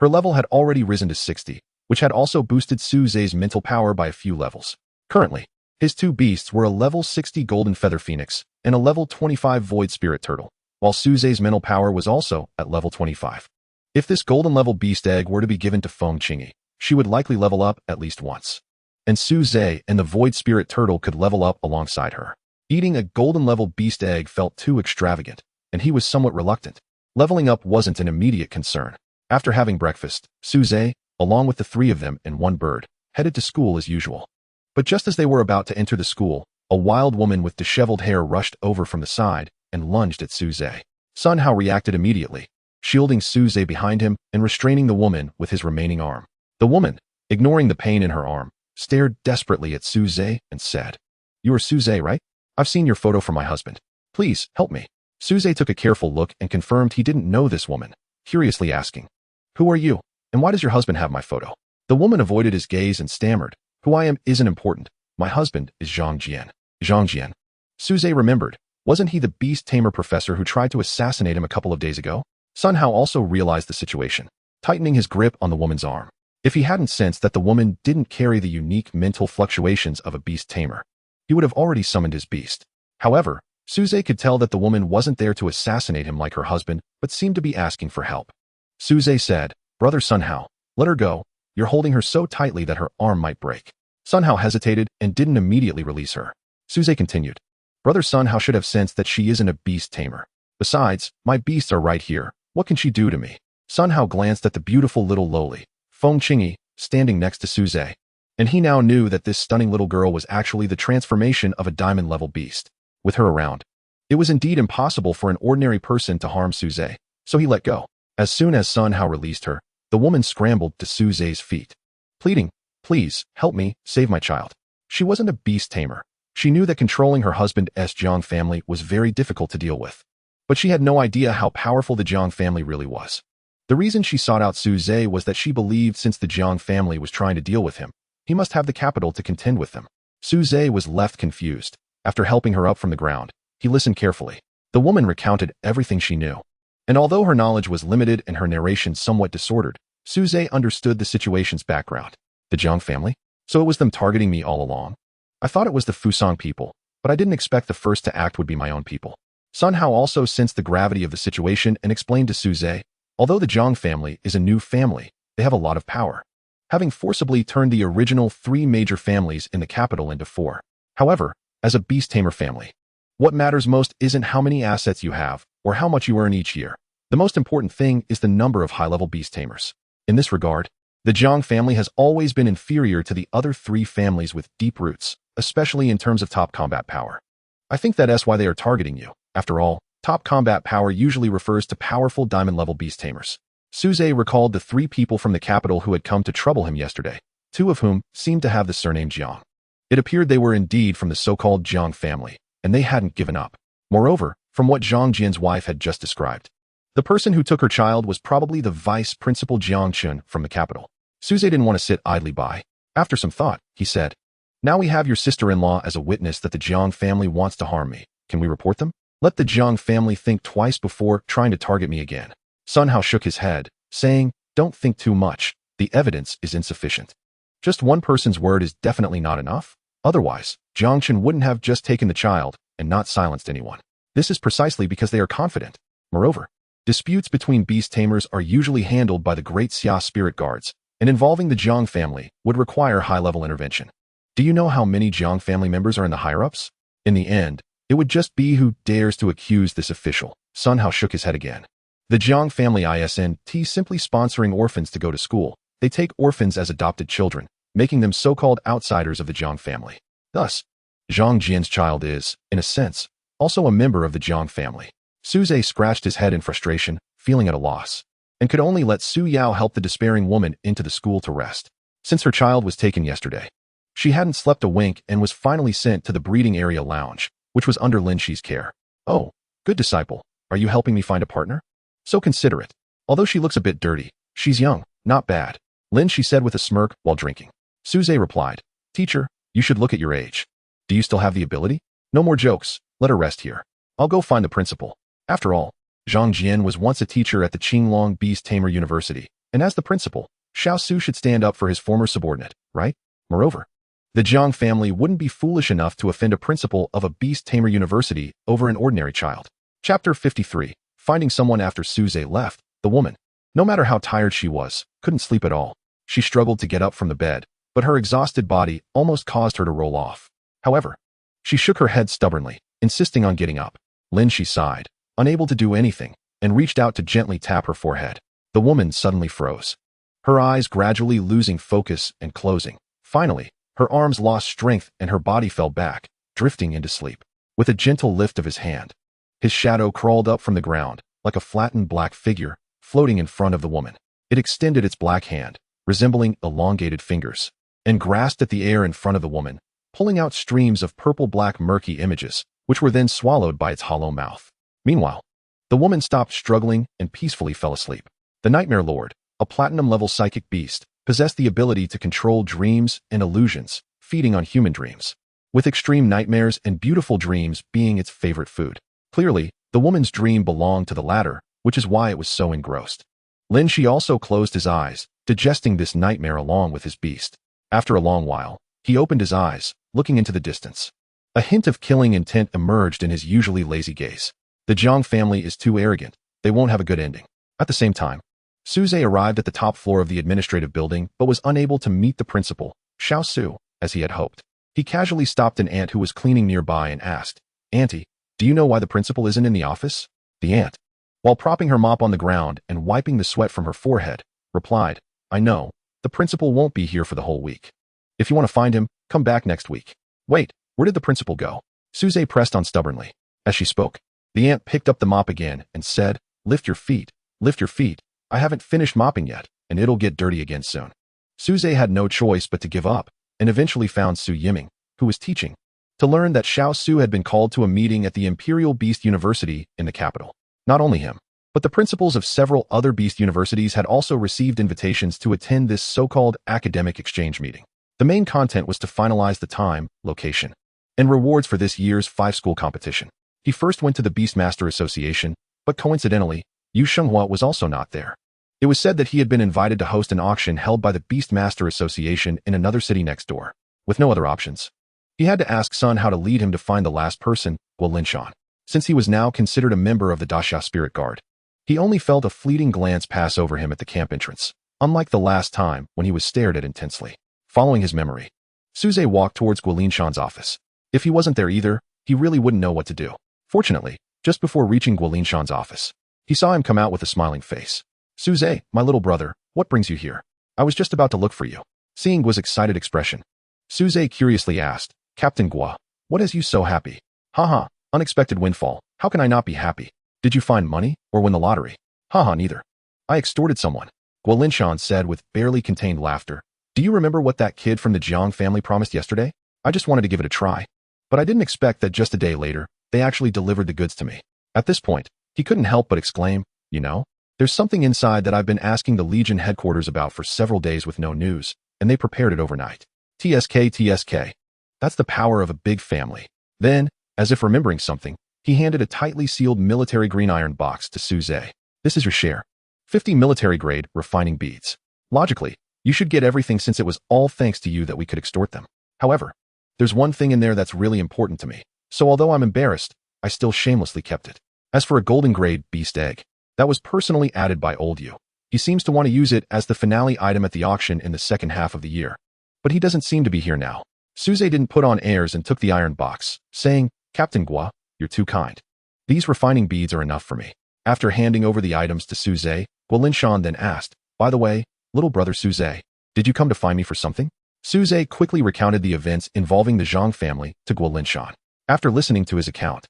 her level had already risen to 60, which had also boosted Suze's mental power by a few levels. Currently, his two beasts were a level 60 golden feather phoenix and a level 25 void spirit turtle, while Suze's mental power was also at level 25. If this golden level beast egg were to be given to Feng Qingyi, she would likely level up at least once. And Suze and the void spirit turtle could level up alongside her. Eating a golden level beast egg felt too extravagant, and he was somewhat reluctant. Leveling up wasn't an immediate concern. After having breakfast, Suze, along with the three of them and one bird, headed to school as usual. But just as they were about to enter the school, a wild woman with disheveled hair rushed over from the side and lunged at Suze. Sun Hao reacted immediately, shielding Suze behind him and restraining the woman with his remaining arm. The woman, ignoring the pain in her arm, stared desperately at Suze and said, "You are Suze, right? I've seen your photo from my husband. Please, help me." Suze took a careful look and confirmed he didn't know this woman, curiously asking, "Who are you, and why does your husband have my photo?" The woman avoided his gaze and stammered, "Who I am isn't important. My husband is Zhang Jian." Zhang Jian. Suze remembered. Wasn't he the beast tamer professor who tried to assassinate him a couple of days ago? Sun Hao also realized the situation, tightening his grip on the woman's arm. If he hadn't sensed that the woman didn't carry the unique mental fluctuations of a beast tamer, he would have already summoned his beast. However, Suze could tell that the woman wasn't there to assassinate him like her husband, but seemed to be asking for help. Suze said, "Brother Sun Hao, let her go. You're holding her so tightly that her arm might break." Sun Hao hesitated and didn't immediately release her. Suze continued, "Brother Sun Hao should have sensed that she isn't a beast tamer. Besides, my beasts are right here. What can she do to me?" Sun Hao glanced at the beautiful little lowly, Feng Qingyi, standing next to Suze, and he now knew that this stunning little girl was actually the transformation of a diamond-level beast. With her around, it was indeed impossible for an ordinary person to harm Suze, so he let go. As soon as Sun Hao released her, the woman scrambled to Suze's feet, pleading, "Please, help me, save my child." She wasn't a beast tamer. She knew that controlling her husband's Jiang family was very difficult to deal with, but she had no idea how powerful the Jiang family really was. The reason she sought out Suze was that she believed since the Jiang family was trying to deal with him, he must have the capital to contend with them. Suze was left confused. After helping her up from the ground, he listened carefully. The woman recounted everything she knew. And although her knowledge was limited and her narration somewhat disordered, Suze understood the situation's background. The Jiang family? So it was them targeting me all along? I thought it was the Fusang people, but I didn't expect the first to act would be my own people. Sun Hao also sensed the gravity of the situation and explained to Suze, although the Jiang family is a new family, they have a lot of power, having forcibly turned the original 3 major families in the capital into 4. However, as a beast tamer family, what matters most isn't how many assets you have or how much you earn each year. The most important thing is the number of high-level beast tamers. In this regard, the Jiang family has always been inferior to the other 3 families with deep roots, especially in terms of top combat power. I think that's why they are targeting you. After all, top combat power usually refers to powerful diamond-level beast tamers. Suze recalled the 3 people from the capital who had come to trouble him yesterday, 2 of whom seemed to have the surname Jiang. It appeared they were indeed from the so-called Jiang family, and they hadn't given up. Moreover, from what Zhang Jian's wife had just described, the person who took her child was probably the vice principal Jiang Chun from the capital. Suze didn't want to sit idly by. After some thought, he said, Now we have your sister-in-law as a witness that the Jiang family wants to harm me. Can we report them? Let the Jiang family think twice before trying to target me again. Sun Hao shook his head, saying, don't think too much. The evidence is insufficient. Just one person's word is definitely not enough. Otherwise, Jiang Chen wouldn't have just taken the child and not silenced anyone. This is precisely because they are confident. Moreover, disputes between beast tamers are usually handled by the great Xia spirit guards, and involving the Jiang family would require high-level intervention. Do you know how many Jiang family members are in the higher-ups? In the end, it would just be who dares to accuse this official. Sun Hao shook his head again. The Jiang family isn't simply sponsoring orphans to go to school. They take orphans as adopted children, making them so-called outsiders of the Jiang family. Thus, Zhang Jian's child is, in a sense, also a member of the Jiang family. Suze scratched his head in frustration, feeling at a loss, and could only let Su Yao help the despairing woman into the school to rest. Since her child was taken yesterday, she hadn't slept a wink and was finally sent to the breeding area lounge, which was under Lin Shi's care. Oh, good disciple, are you helping me find a partner? So considerate. Although she looks a bit dirty, she's young, not bad, Lin Shi said with a smirk while drinking. Suze replied, teacher, you should look at your age. Do you still have the ability? No more jokes, let her rest here. I'll go find the principal. After all, Zhang Jian was once a teacher at the Qinglong Beast Tamer University, and as the principal, Xiao Su should stand up for his former subordinate, right? Moreover, the Jiang family wouldn't be foolish enough to offend a principal of a Beast Tamer University over an ordinary child. Chapter 53. Finding someone after Suze left, the woman, no matter how tired she was, couldn't sleep at all. She struggled to get up from the bed, but her exhausted body almost caused her to roll off. However, she shook her head stubbornly, insisting on getting up. Lin Shi sighed, unable to do anything, and reached out to gently tap her forehead. The woman suddenly froze, her eyes gradually losing focus and closing. Finally, her arms lost strength and her body fell back, drifting into sleep. With a gentle lift of his hand, his shadow crawled up from the ground, like a flattened black figure, floating in front of the woman. It extended its black hand, resembling elongated fingers, and grasped at the air in front of the woman, pulling out streams of purple-black murky images, which were then swallowed by its hollow mouth. Meanwhile, the woman stopped struggling and peacefully fell asleep. The Nightmare Lord, a platinum-level psychic beast, possessed the ability to control dreams and illusions, feeding on human dreams, with extreme nightmares and beautiful dreams being its favorite food. Clearly, the woman's dream belonged to the latter, which is why it was so engrossed. Lin Shi also closed his eyes, digesting this nightmare along with his beast. After a long while, he opened his eyes, looking into the distance. A hint of killing intent emerged in his usually lazy gaze. The Jiang family is too arrogant. They won't have a good ending. At the same time, Suze arrived at the top floor of the administrative building but was unable to meet the principal, Xiao Su, as he had hoped. He casually stopped an ant who was cleaning nearby and asked, Auntie, do you know why the principal isn't in the office? The ant, while propping her mop on the ground and wiping the sweat from her forehead, replied, I know, the principal won't be here for the whole week. If you want to find him, come back next week. Wait, where did the principal go? Suze pressed on stubbornly. As she spoke, the ant picked up the mop again and said, lift your feet, lift your feet. I haven't finished mopping yet, and it'll get dirty again soon. Suze had no choice but to give up, and eventually found Su Yiming, who was teaching, to learn that Xiao Su had been called to a meeting at the Imperial Beast University in the capital. Not only him, but the principals of several other beast universities had also received invitations to attend this so-called academic exchange meeting. The main content was to finalize the time, location, and rewards for this year's 5-school competition. He first went to the Beastmaster Association, but coincidentally, Yu Shenghua was also not there. It was said that he had been invited to host an auction held by the Beastmaster Association in another city next door. With no other options, he had to ask Sun how to lead him to find the last person, Guolinshan. Since he was now considered a member of the Daxia Spirit Guard, he only felt a fleeting glance pass over him at the camp entrance, unlike the last time when he was stared at intensely. Following his memory, Suze walked towards Guolinshan's office. If he wasn't there either, he really wouldn't know what to do. Fortunately, just before reaching Guolinshan's office, he saw him come out with a smiling face. Suze, my little brother, what brings you here? I was just about to look for you. Seeing Guo's excited expression, Suze curiously asked, Captain Guo, what has you so happy? Haha, unexpected windfall. How can I not be happy? Did you find money or win the lottery? Haha, neither. I extorted someone, Guolinshan said with barely contained laughter. Do you remember what that kid from the Jiang family promised yesterday? I just wanted to give it a try. But I didn't expect that just a day later, they actually delivered the goods to me. At this point, he couldn't help but exclaim, you know, there's something inside that I've been asking the Legion headquarters about for several days with no news, and they prepared it overnight. TSK. That's the power of a big family. Then, as if remembering something, he handed a tightly sealed military green iron box to Suze. This is your share. 50 military-grade refining beads. Logically, you should get everything since it was all thanks to you that we could extort them. However, there's one thing in there that's really important to me, so although I'm embarrassed, I still shamelessly kept it. As for a golden-grade beast egg, that was personally added by old you. He seems to want to use it as the finale item at the auction in the second half of the year. But he doesn't seem to be here now. Suze didn't put on airs and took the iron box, saying, Captain Gua, you're too kind. These refining beads are enough for me. After handing over the items to Suze, Guolinshan then asked, by the way, little brother Suze, did you come to find me for something? Suze quickly recounted the events involving the Zhang family to Guolinshan. After listening to his account,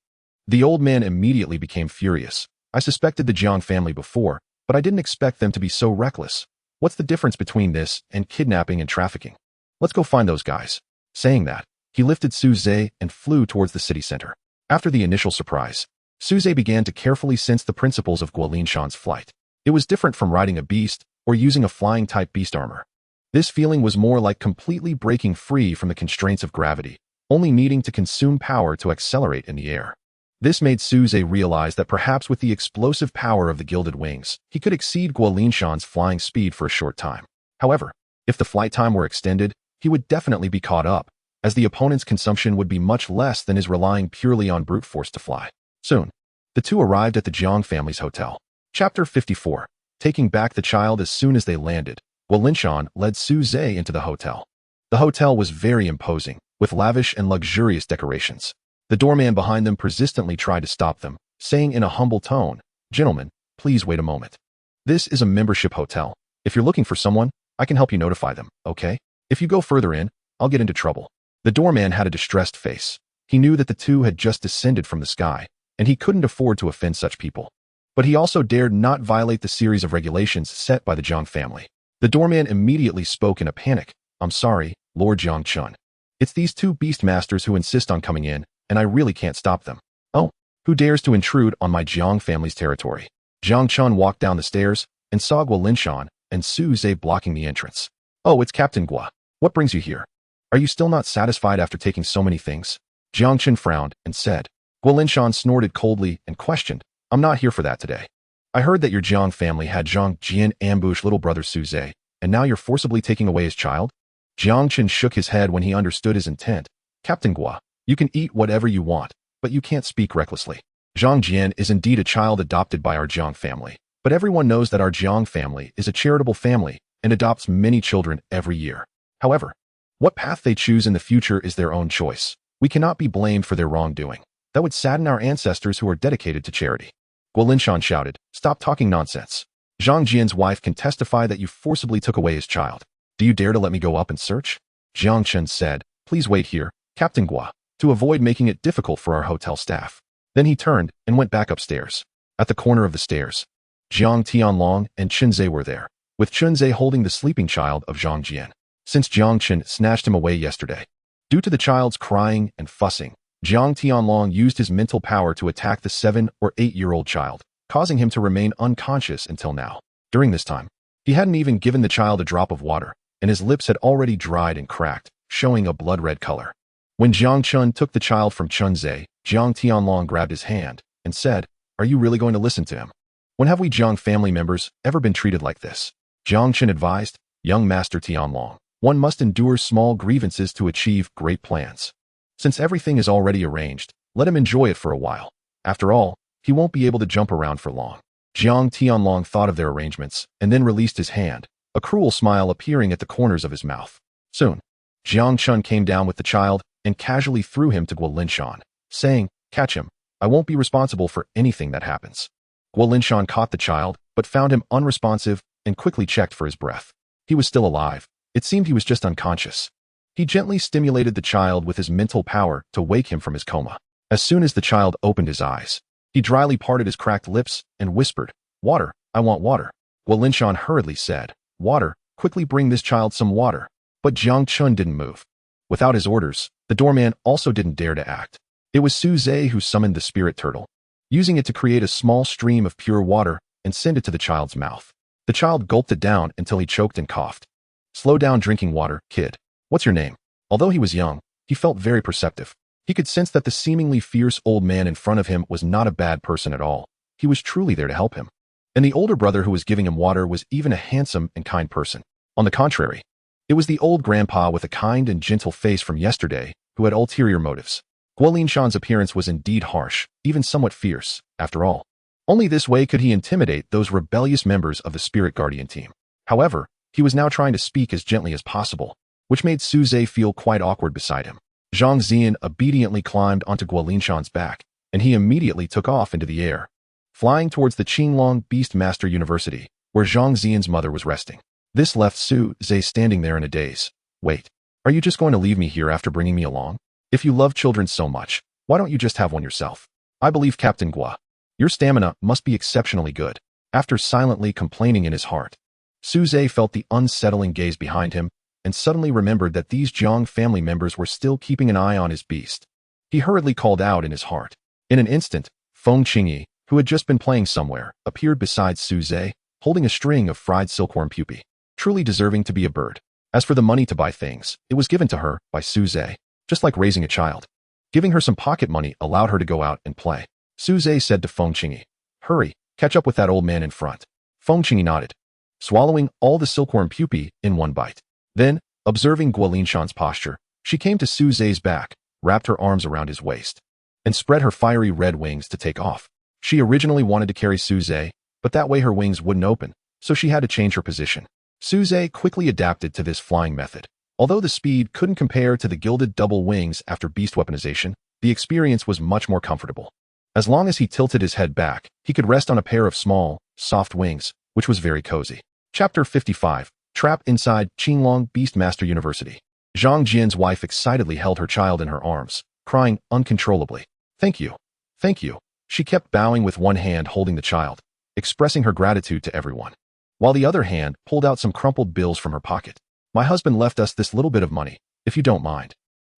the old man immediately became furious. I suspected the Jiang family before, but I didn't expect them to be so reckless. What's the difference between this and kidnapping and trafficking? Let's go find those guys. Saying that, he lifted Suze and flew towards the city center. After the initial surprise, Suze began to carefully sense the principles of Guolinshan's flight. It was different from riding a beast or using a flying-type beast armor. This feeling was more like completely breaking free from the constraints of gravity, only needing to consume power to accelerate in the air. This made Suze realize that perhaps with the explosive power of the gilded wings, he could exceed Guolinshan's flying speed for a short time. However, if the flight time were extended, he would definitely be caught up, as the opponent's consumption would be much less than his relying purely on brute force to fly. Soon, the two arrived at the Jiang family's hotel. Chapter 54. Taking back the child. As soon as they landed, Guolinshan led Suze into the hotel. The hotel was very imposing, with lavish and luxurious decorations. The doorman behind them persistently tried to stop them, saying in a humble tone, Gentlemen, please wait a moment. This is a membership hotel. If you're looking for someone, I can help you notify them, okay? If you go further in, I'll get into trouble. The doorman had a distressed face. He knew that the two had just descended from the sky, and he couldn't afford to offend such people. But he also dared not violate the series of regulations set by the Jiang family. The doorman immediately spoke in a panic. I'm sorry, Lord Jiang Chun. It's these two beast masters who insist on coming in, and I really can't stop them. Oh, who dares to intrude on my Jiang family's territory? Jiang Chun walked down the stairs and saw Guolinshan and Suze blocking the entrance. Oh, it's Captain Gua. What brings you here? Are you still not satisfied after taking so many things? Jiang Chun frowned and said. Guolinshan snorted coldly and questioned, I'm not here for that today. I heard that your Jiang family had Zhang Jian ambush little brother Suze, and now you're forcibly taking away his child? Jiang Chun shook his head when he understood his intent. Captain Gua, you can eat whatever you want, but you can't speak recklessly. Zhang Jian is indeed a child adopted by our Jiang family, but everyone knows that our Jiang family is a charitable family and adopts many children every year. However, what path they choose in the future is their own choice. We cannot be blamed for their wrongdoing. That would sadden our ancestors who are dedicated to charity. Guolinshan shouted, Stop talking nonsense. Zhang Jian's wife can testify that you forcibly took away his child. Do you dare to let me go up and search? Jiang Chen said, Please wait here, Captain Gua, to avoid making it difficult for our hotel staff. Then he turned and went back upstairs. At the corner of the stairs, Jiang Tianlong and Chunze were there, with Chunze holding the sleeping child of Zhang Jian. Since Jiang Chen snatched him away yesterday, due to the child's crying and fussing, Jiang Tianlong used his mental power to attack the 7- or 8-year-old child, causing him to remain unconscious until now. During this time, he hadn't even given the child a drop of water, and his lips had already dried and cracked, showing a blood-red color. When Jiang Chun took the child from Chunze, Jiang Tianlong grabbed his hand and said, Are you really going to listen to him? When have we Jiang family members ever been treated like this? Jiang Chen advised, Young Master Tianlong, one must endure small grievances to achieve great plans. Since everything is already arranged, let him enjoy it for a while. After all, he won't be able to jump around for long. Jiang Tianlong thought of their arrangements and then released his hand, a cruel smile appearing at the corners of his mouth. Soon, Jiang Chun came down with the child and casually threw him to Guolinshan, saying, Catch him. I won't be responsible for anything that happens. Guolinshan caught the child, but found him unresponsive and quickly checked for his breath. He was still alive. It seemed he was just unconscious. He gently stimulated the child with his mental power to wake him from his coma. As soon as the child opened his eyes, he dryly parted his cracked lips and whispered, Water, I want water. Guolinshan hurriedly said, Water, quickly bring this child some water. But Jiang Chun didn't move. Without his orders, the doorman also didn't dare to act. It was Suze who summoned the spirit turtle, using it to create a small stream of pure water and send it to the child's mouth. The child gulped it down until he choked and coughed. Slow down drinking water, kid. What's your name? Although he was young, He felt very perceptive. He could sense that the seemingly fierce old man in front of him was not a bad person at all. He was truly there to help him. And the older brother who was giving him water was even a handsome and kind person. On the contrary, it was the old grandpa with a kind and gentle face from yesterday who had ulterior motives. Guolinshan's appearance was indeed harsh, even somewhat fierce, after all. Only this way could he intimidate those rebellious members of the Spirit Guardian team. However, he was now trying to speak as gently as possible, which made Suze feel quite awkward beside him. Zhang Zian obediently climbed onto Guolinshan's back, and he immediately took off into the air, flying towards the Qinglong Beast Master University, where Zhang Zian's mother was resting. This left Suze standing there in a daze. Wait, are you just going to leave me here after bringing me along? If you love children so much, why don't you just have one yourself? I believe Captain Gua. Your stamina must be exceptionally good. After silently complaining in his heart, Suze felt the unsettling gaze behind him and suddenly remembered that these Jiang family members were still keeping an eye on his beast. He hurriedly called out in his heart. In an instant, Feng Qingyi, who had just been playing somewhere, appeared beside Suze, holding a string of fried silkworm pupae, truly deserving to be a bird. As for the money to buy things, it was given to her by Suze, just like raising a child. Giving her some pocket money allowed her to go out and play. Suze said to Feng Qingyi, "Hurry, catch up with that old man in front." Feng Qingyi nodded, swallowing all the silkworm pupae in one bite. Then, observing Guolinshan's posture, she came to Suze's back, wrapped her arms around his waist, and spread her fiery red wings to take off. She originally wanted to carry Suze, but that way her wings wouldn't open, so she had to change her position. Suze quickly adapted to this flying method. Although the speed couldn't compare to the gilded double wings after beast weaponization, the experience was much more comfortable. As long as he tilted his head back, he could rest on a pair of small, soft wings, which was very cozy. Chapter 55. Trapped inside Qinglong Beastmaster University. Zhang Jian's wife excitedly held her child in her arms, crying uncontrollably. "Thank you. Thank you." She kept bowing with one hand holding the child, expressing her gratitude to everyone, while the other hand pulled out some crumpled bills from her pocket. "My husband left us this little bit of money, if you don't mind."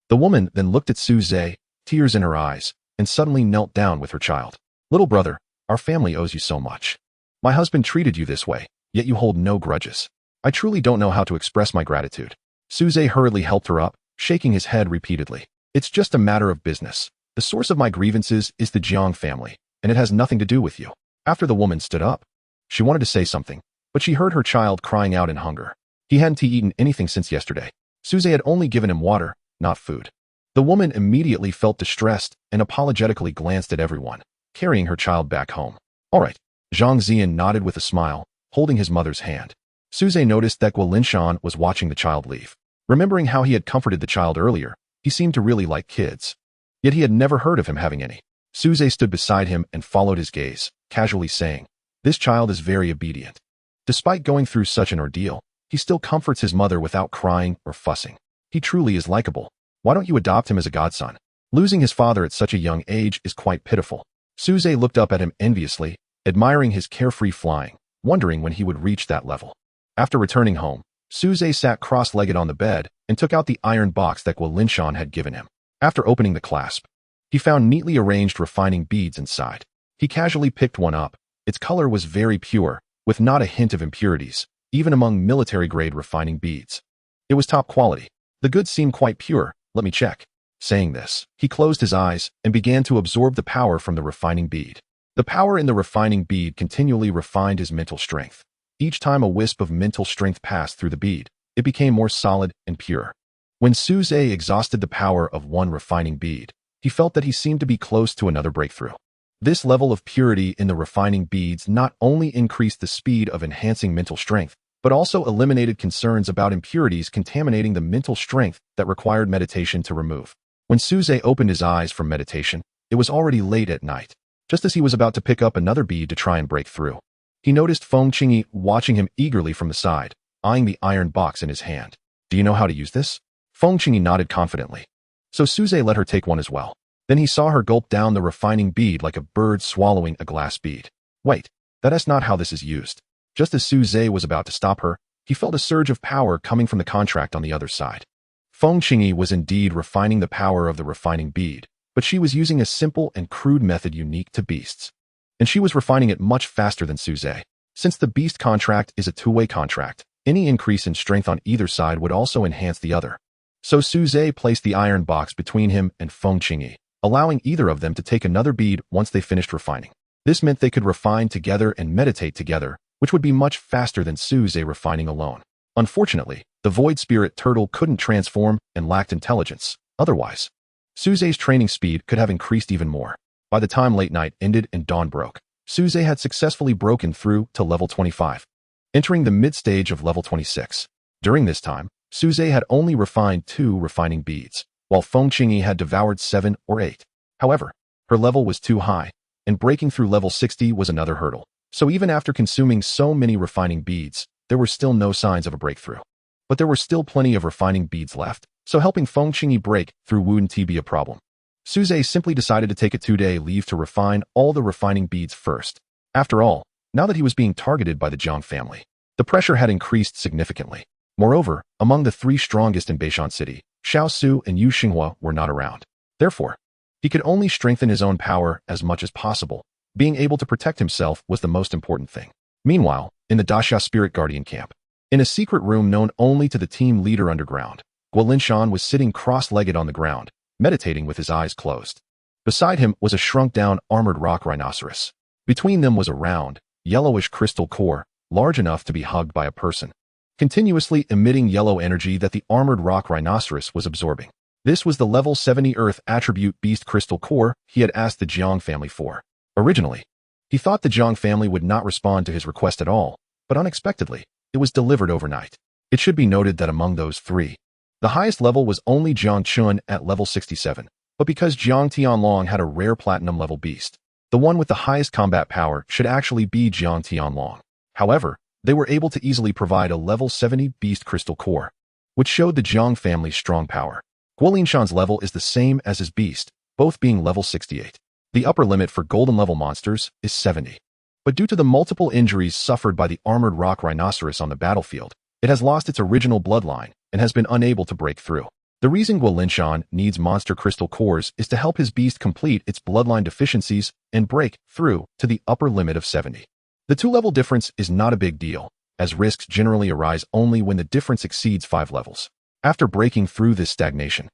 The woman then looked at Suze, tears in her eyes, and suddenly knelt down with her child. "Little brother, our family owes you so much. My husband treated you this way, yet you hold no grudges. I truly don't know how to express my gratitude." Suze hurriedly helped her up, shaking his head repeatedly. "It's just a matter of business. The source of my grievances is the Jiang family, and it has nothing to do with you." After the woman stood up, she wanted to say something, but she heard her child crying out in hunger. He hadn't eaten anything since yesterday. Suze had only given him water, not food. The woman immediately felt distressed and apologetically glanced at everyone, carrying her child back home. "All right." Zhang Zian nodded with a smile, holding his mother's hand. Suze noticed that Guolinshan was watching the child leave. Remembering how he had comforted the child earlier, he seemed to really like kids. Yet he had never heard of him having any. Suze stood beside him and followed his gaze, casually saying, "This child is very obedient. Despite going through such an ordeal, he still comforts his mother without crying or fussing. He truly is likable. Why don't you adopt him as a godson? Losing his father at such a young age is quite pitiful." Suze looked up at him enviously, admiring his carefree flying, wondering when he would reach that level. After returning home, Suze sat cross-legged on the bed and took out the iron box that Guolinshan had given him. After opening the clasp, he found neatly arranged refining beads inside. He casually picked one up. Its color was very pure, with not a hint of impurities, even among military-grade refining beads. It was top quality. "The goods seem quite pure, let me check." Saying this, he closed his eyes and began to absorb the power from the refining bead. The power in the refining bead continually refined his mental strength. Each time a wisp of mental strength passed through the bead, it became more solid and pure. When Suze exhausted the power of one refining bead, he felt that he seemed to be close to another breakthrough. This level of purity in the refining beads not only increased the speed of enhancing mental strength, but also eliminated concerns about impurities contaminating the mental strength that required meditation to remove. When Suze opened his eyes from meditation, it was already late at night. Just as he was about to pick up another bead to try and break through, he noticed Feng Qingyi watching him eagerly from the side, eyeing the iron box in his hand. "Do you know how to use this?" Feng Qingyi nodded confidently. So Suze let her take one as well. Then he saw her gulp down the refining bead like a bird swallowing a glass bead. "Wait, that is not how this is used." Just as Suze was about to stop her, he felt a surge of power coming from the contract on the other side. Feng Qingyi was indeed refining the power of the refining bead, but she was using a simple and crude method unique to beasts. And she was refining it much faster than Suze. Since the beast contract is a two-way contract, any increase in strength on either side would also enhance the other. So Suze placed the iron box between him and Feng Qingyi, allowing either of them to take another bead once they finished refining. This meant they could refine together and meditate together, which would be much faster than Suze refining alone. Unfortunately, the Void Spirit Turtle couldn't transform and lacked intelligence. Otherwise, Suze's training speed could have increased even more. By the time late night ended and dawn broke, Suze had successfully broken through to level 25, entering the mid-stage of level 26. During this time, Suze had only refined 2 refining beads, while Feng Qingyi had devoured 7 or 8. However, her level was too high, and breaking through level 60 was another hurdle. So even after consuming so many refining beads, there were still no signs of a breakthrough. But there were still plenty of refining beads left, so helping Feng Qingyi break through wouldn't be a problem. Suze simply decided to take a 2-day leave to refine all the refining beads first. After all, now that he was being targeted by the Jiang family, the pressure had increased significantly. Moreover, among the 3 strongest in Beishan City, Xiao Su and Yu Xinghua were not around. Therefore, he could only strengthen his own power as much as possible. Being able to protect himself was the most important thing. Meanwhile, in the Dasha Spirit Guardian camp, in a secret room known only to the team leader underground, Guolinshan was sitting cross-legged on the ground, meditating with his eyes closed. Beside him was a shrunk-down armored rock rhinoceros. Between them was a round, yellowish crystal core, large enough to be hugged by a person, continuously emitting yellow energy that the armored rock rhinoceros was absorbing. This was the level 70 Earth attribute beast crystal core he had asked the Jiang family for. Originally, he thought the Jiang family would not respond to his request at all, but unexpectedly, it was delivered overnight. It should be noted that among those 3, the highest level was only Jiang Chun at level 67, but because Jiang Tianlong had a rare platinum level beast, the one with the highest combat power should actually be Jiang Tianlong. However, they were able to easily provide a level 70 beast crystal core, which showed the Jiang family's strong power. Guolinshan's level is the same as his beast, both being level 68. The upper limit for golden level monsters is 70. But due to the multiple injuries suffered by the armored rock rhinoceros on the battlefield, it has lost its original bloodline and has been unable to break through. The reason Guolinshan needs monster crystal cores is to help his beast complete its bloodline deficiencies and break through to the upper limit of 70. The 2-level difference is not a big deal, as risks generally arise only when the difference exceeds 5 levels. After breaking through this stagnation,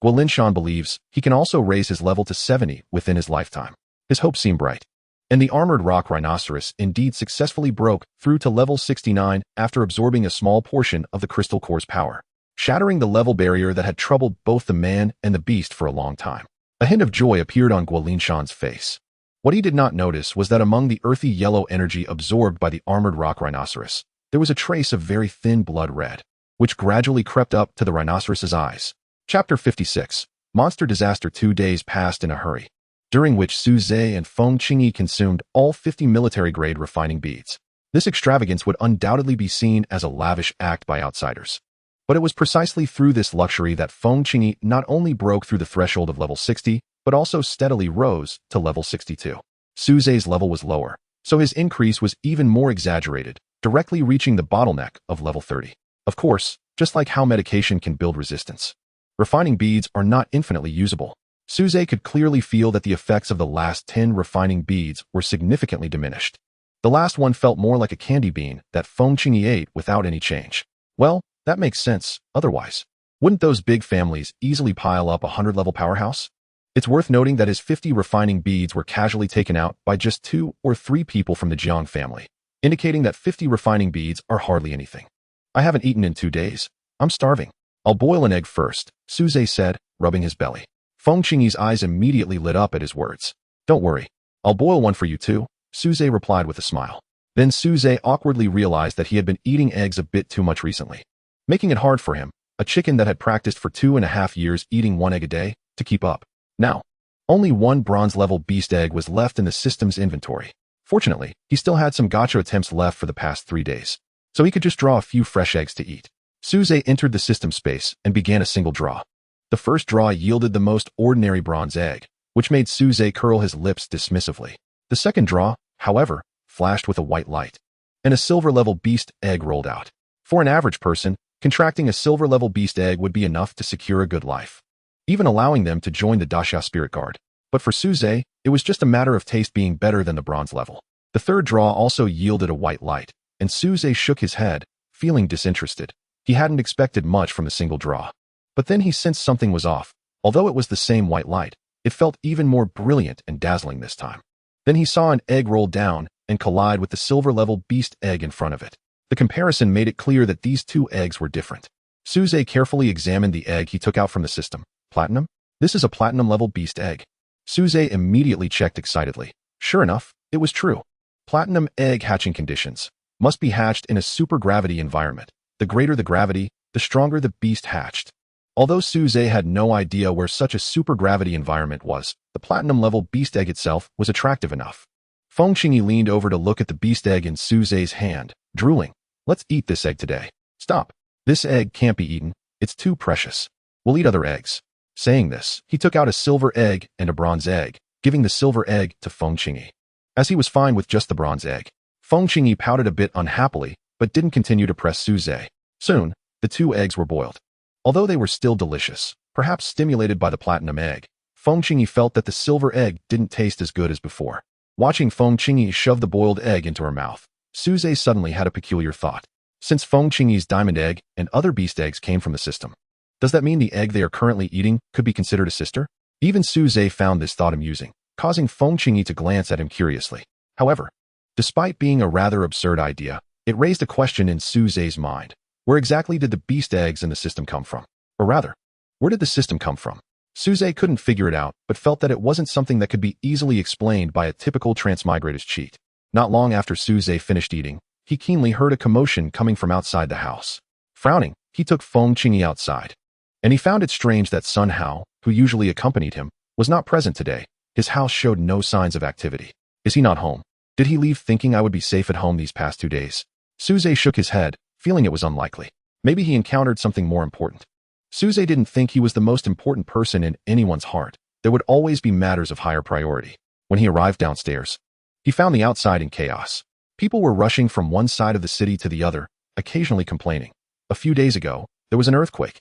Guolinshan believes he can also raise his level to 70 within his lifetime. His hopes seem bright. And the armored rock rhinoceros indeed successfully broke through to level 69 after absorbing a small portion of the crystal core's power, shattering the level barrier that had troubled both the man and the beast for a long time. A hint of joy appeared on Guolinshan's face. What he did not notice was that among the earthy yellow energy absorbed by the armored rock rhinoceros, there was a trace of very thin blood red, which gradually crept up to the rhinoceros's eyes. Chapter 56. Monster Disaster. 2 days passed in a hurry, during which Suze and Feng Qingyi consumed all 50 military-grade refining beads. This extravagance would undoubtedly be seen as a lavish act by outsiders. But it was precisely through this luxury that Feng Qingyi not only broke through the threshold of level 60, but also steadily rose to level 62. Suze's level was lower, so his increase was even more exaggerated, directly reaching the bottleneck of level 30. Of course, just like how medication can build resistance, refining beads are not infinitely usable. Suze could clearly feel that the effects of the last 10 refining beads were significantly diminished. The last one felt more like a candy bean that Feng Qingyi ate without any change. Well, that makes sense. Otherwise, wouldn't those big families easily pile up a 100-level powerhouse? It's worth noting that his 50 refining beads were casually taken out by just 2 or 3 people from the Jiang family, indicating that 50 refining beads are hardly anything. I haven't eaten in 2 days. I'm starving. I'll boil an egg first, Suze said, rubbing his belly. Feng Qingyi's eyes immediately lit up at his words. Don't worry. I'll boil one for you too, Suze replied with a smile. Then Suze awkwardly realized that he had been eating eggs a bit too much recently, making it hard for him, a chicken that had practiced for 2.5 years eating 1 egg a day, to keep up. Now, only 1 bronze-level beast egg was left in the system's inventory. Fortunately, he still had some gacha attempts left for the past 3 days, so he could just draw a few fresh eggs to eat. Suze entered the system space and began a single draw. The first draw yielded the most ordinary bronze egg, which made Suze curl his lips dismissively. The second draw, however, flashed with a white light, and a silver-level beast egg rolled out. For an average person, contracting a silver-level beast egg would be enough to secure a good life, even allowing them to join the Dasha Spirit Guard. But for Suze, it was just a matter of taste being better than the bronze level. The third draw also yielded a white light, and Suze shook his head, feeling disinterested. He hadn't expected much from the single draw. But then he sensed something was off. Although it was the same white light, it felt even more brilliant and dazzling this time. Then he saw an egg roll down and collide with the silver-level beast egg in front of it. The comparison made it clear that these two eggs were different. Suze carefully examined the egg he took out from the system. Platinum? This is a platinum-level beast egg. Suze immediately checked excitedly. Sure enough, it was true. Platinum egg hatching conditions. Must be hatched in a supergravity environment. The greater the gravity, the stronger the beast hatched. Although Suze had no idea where such a supergravity environment was, the platinum-level beast egg itself was attractive enough. Feng Qingyi leaned over to look at the beast egg in Suze's hand, drooling. Let's eat this egg today. Stop. This egg can't be eaten. It's too precious. We'll eat other eggs. Saying this, he took out a silver egg and a bronze egg, giving the silver egg to Feng Qingyi. As he was fine with just the bronze egg, Feng Qingyi pouted a bit unhappily, but didn't continue to press Suze. Soon, the two eggs were boiled. Although they were still delicious, perhaps stimulated by the platinum egg, Feng Qingyi felt that the silver egg didn't taste as good as before. Watching Feng Qingyi shove the boiled egg into her mouth, Suze suddenly had a peculiar thought. Since Feng Qingyi's diamond egg and other beast eggs came from the system, does that mean the egg they are currently eating could be considered a sister? Even Suze found this thought amusing, causing Feng Qingyi to glance at him curiously. However, despite being a rather absurd idea, it raised a question in Suze's mind. Where exactly did the beast eggs in the system come from? Or rather, where did the system come from? Suze couldn't figure it out, but felt that it wasn't something that could be easily explained by a typical transmigrator's cheat. Not long after Suze finished eating, he keenly heard a commotion coming from outside the house. Frowning, he took Feng Qingyi outside. And he found it strange that Sun Hao, who usually accompanied him, was not present today. His house showed no signs of activity. Is he not home? Did he leave thinking I would be safe at home these past 2 days? Suze shook his head, feeling it was unlikely. Maybe he encountered something more important. Suze didn't think he was the most important person in anyone's heart. There would always be matters of higher priority. When he arrived downstairs, he found the outside in chaos. People were rushing from one side of the city to the other, occasionally complaining. A few days ago, there was an earthquake.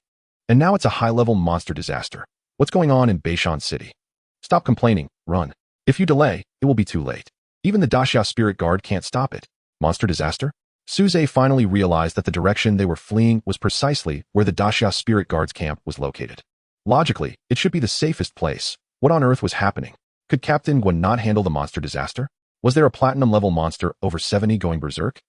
And now it's a high-level monster disaster. What's going on in Beishan City? Stop complaining, run. If you delay, it will be too late. Even the Daxia Spirit Guard can't stop it. Monster disaster? Suze finally realized that the direction they were fleeing was precisely where the Daxia Spirit Guard's camp was located. Logically, it should be the safest place. What on earth was happening? Could Captain Guan not handle the monster disaster? Was there a platinum-level monster over 70 going berserk?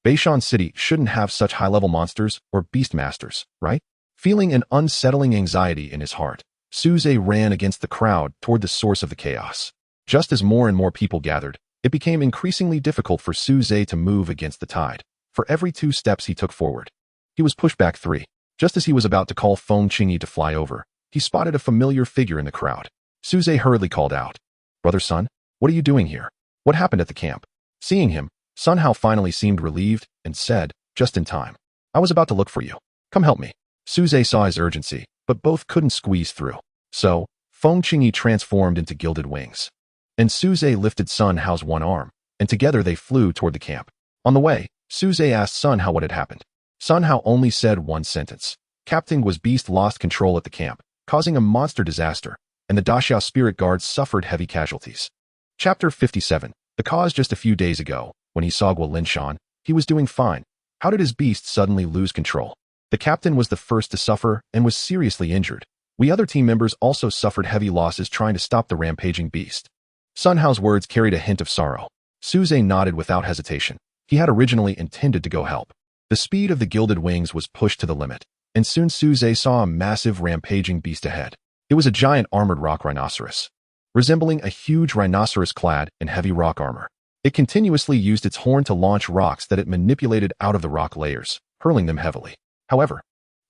Beishan City shouldn't have such high-level monsters or beast masters, right? Feeling an unsettling anxiety in his heart, Suze ran against the crowd toward the source of the chaos. Just as more and more people gathered, it became increasingly difficult for Suze to move against the tide. For every 2 steps he took forward, he was pushed back 3. Just as he was about to call Feng Qingyi to fly over, he spotted a familiar figure in the crowd. Suze hurriedly called out, "Brother Sun, what are you doing here? What happened at the camp?" Seeing him, Sun Hao finally seemed relieved and said, "Just in time. I was about to look for you. Come help me." Suze saw his urgency, but both couldn't squeeze through. So, Feng Qingyi transformed into gilded wings. And Suze lifted Sun Hao's one arm, and together they flew toward the camp. On the way, Suze asked Sun Hao what had happened. Sun Hao only said one sentence. Captain Guan's beast lost control at the camp, causing a monster disaster, and the Daxia Spirit Guard suffered heavy casualties. Chapter 57. The cause. Just a few days ago, when he saw Guo Linshan, he was doing fine. How did his beast suddenly lose control? The captain was the first to suffer and was seriously injured. We other team members also suffered heavy losses trying to stop the rampaging beast. Sun Hao's words carried a hint of sorrow. Suze nodded without hesitation. He had originally intended to go help. The speed of the gilded wings was pushed to the limit, and soon Suze saw a massive rampaging beast ahead. It was a giant armored rock rhinoceros, resembling a huge rhinoceros clad in heavy rock armor. It continuously used its horn to launch rocks that it manipulated out of the rock layers, hurling them heavily. However,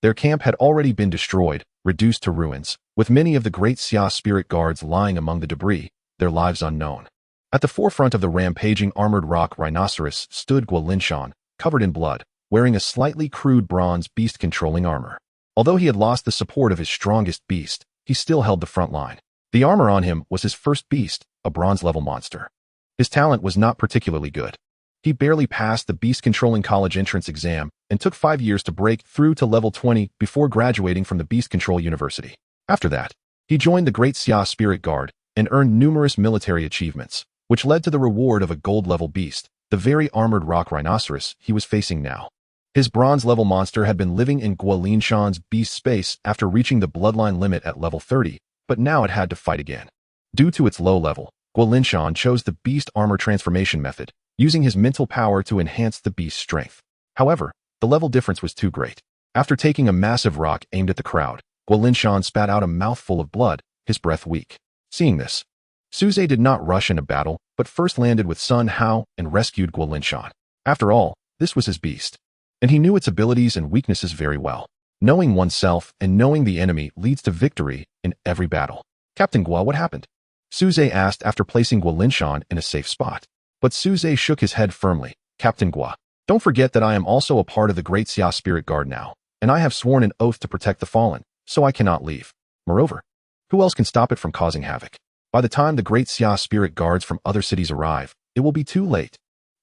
their camp had already been destroyed, reduced to ruins, with many of the great Xia spirit guards lying among the debris, their lives unknown. At the forefront of the rampaging armored rock rhinoceros stood Guo Linshan, covered in blood, wearing a slightly crude bronze beast-controlling armor. Although he had lost the support of his strongest beast, he still held the front line. The armor on him was his first beast, a bronze-level monster. His talent was not particularly good. He barely passed the beast-controlling college entrance exam and took 5 years to break through to level 20 before graduating from the Beast Control University. After that, he joined the Great Xia Spirit Guard and earned numerous military achievements, which led to the reward of a gold-level beast, the very armored rock rhinoceros he was facing now. His bronze-level monster had been living in Guolinshan's beast space after reaching the bloodline limit at level 30, but now it had to fight again. Due to its low level, Guolinshan chose the beast armor transformation method, using his mental power to enhance the beast's strength. However, the level difference was too great. After taking a massive rock aimed at the crowd, Guolinshan spat out a mouthful of blood, his breath weak. Seeing this, Suze did not rush into battle, but first landed with Sun Hao and rescued Guolinshan. After all, this was his beast, and he knew its abilities and weaknesses very well. Knowing oneself and knowing the enemy leads to victory in every battle. Captain Gua, what happened? Suze asked after placing Guolinshan in a safe spot. But Suze shook his head firmly. Captain Gua, don't forget that I am also a part of the Great Xia Spirit Guard now, and I have sworn an oath to protect the fallen, so I cannot leave. Moreover, who else can stop it from causing havoc? By the time the Great Xia Spirit Guards from other cities arrive, it will be too late.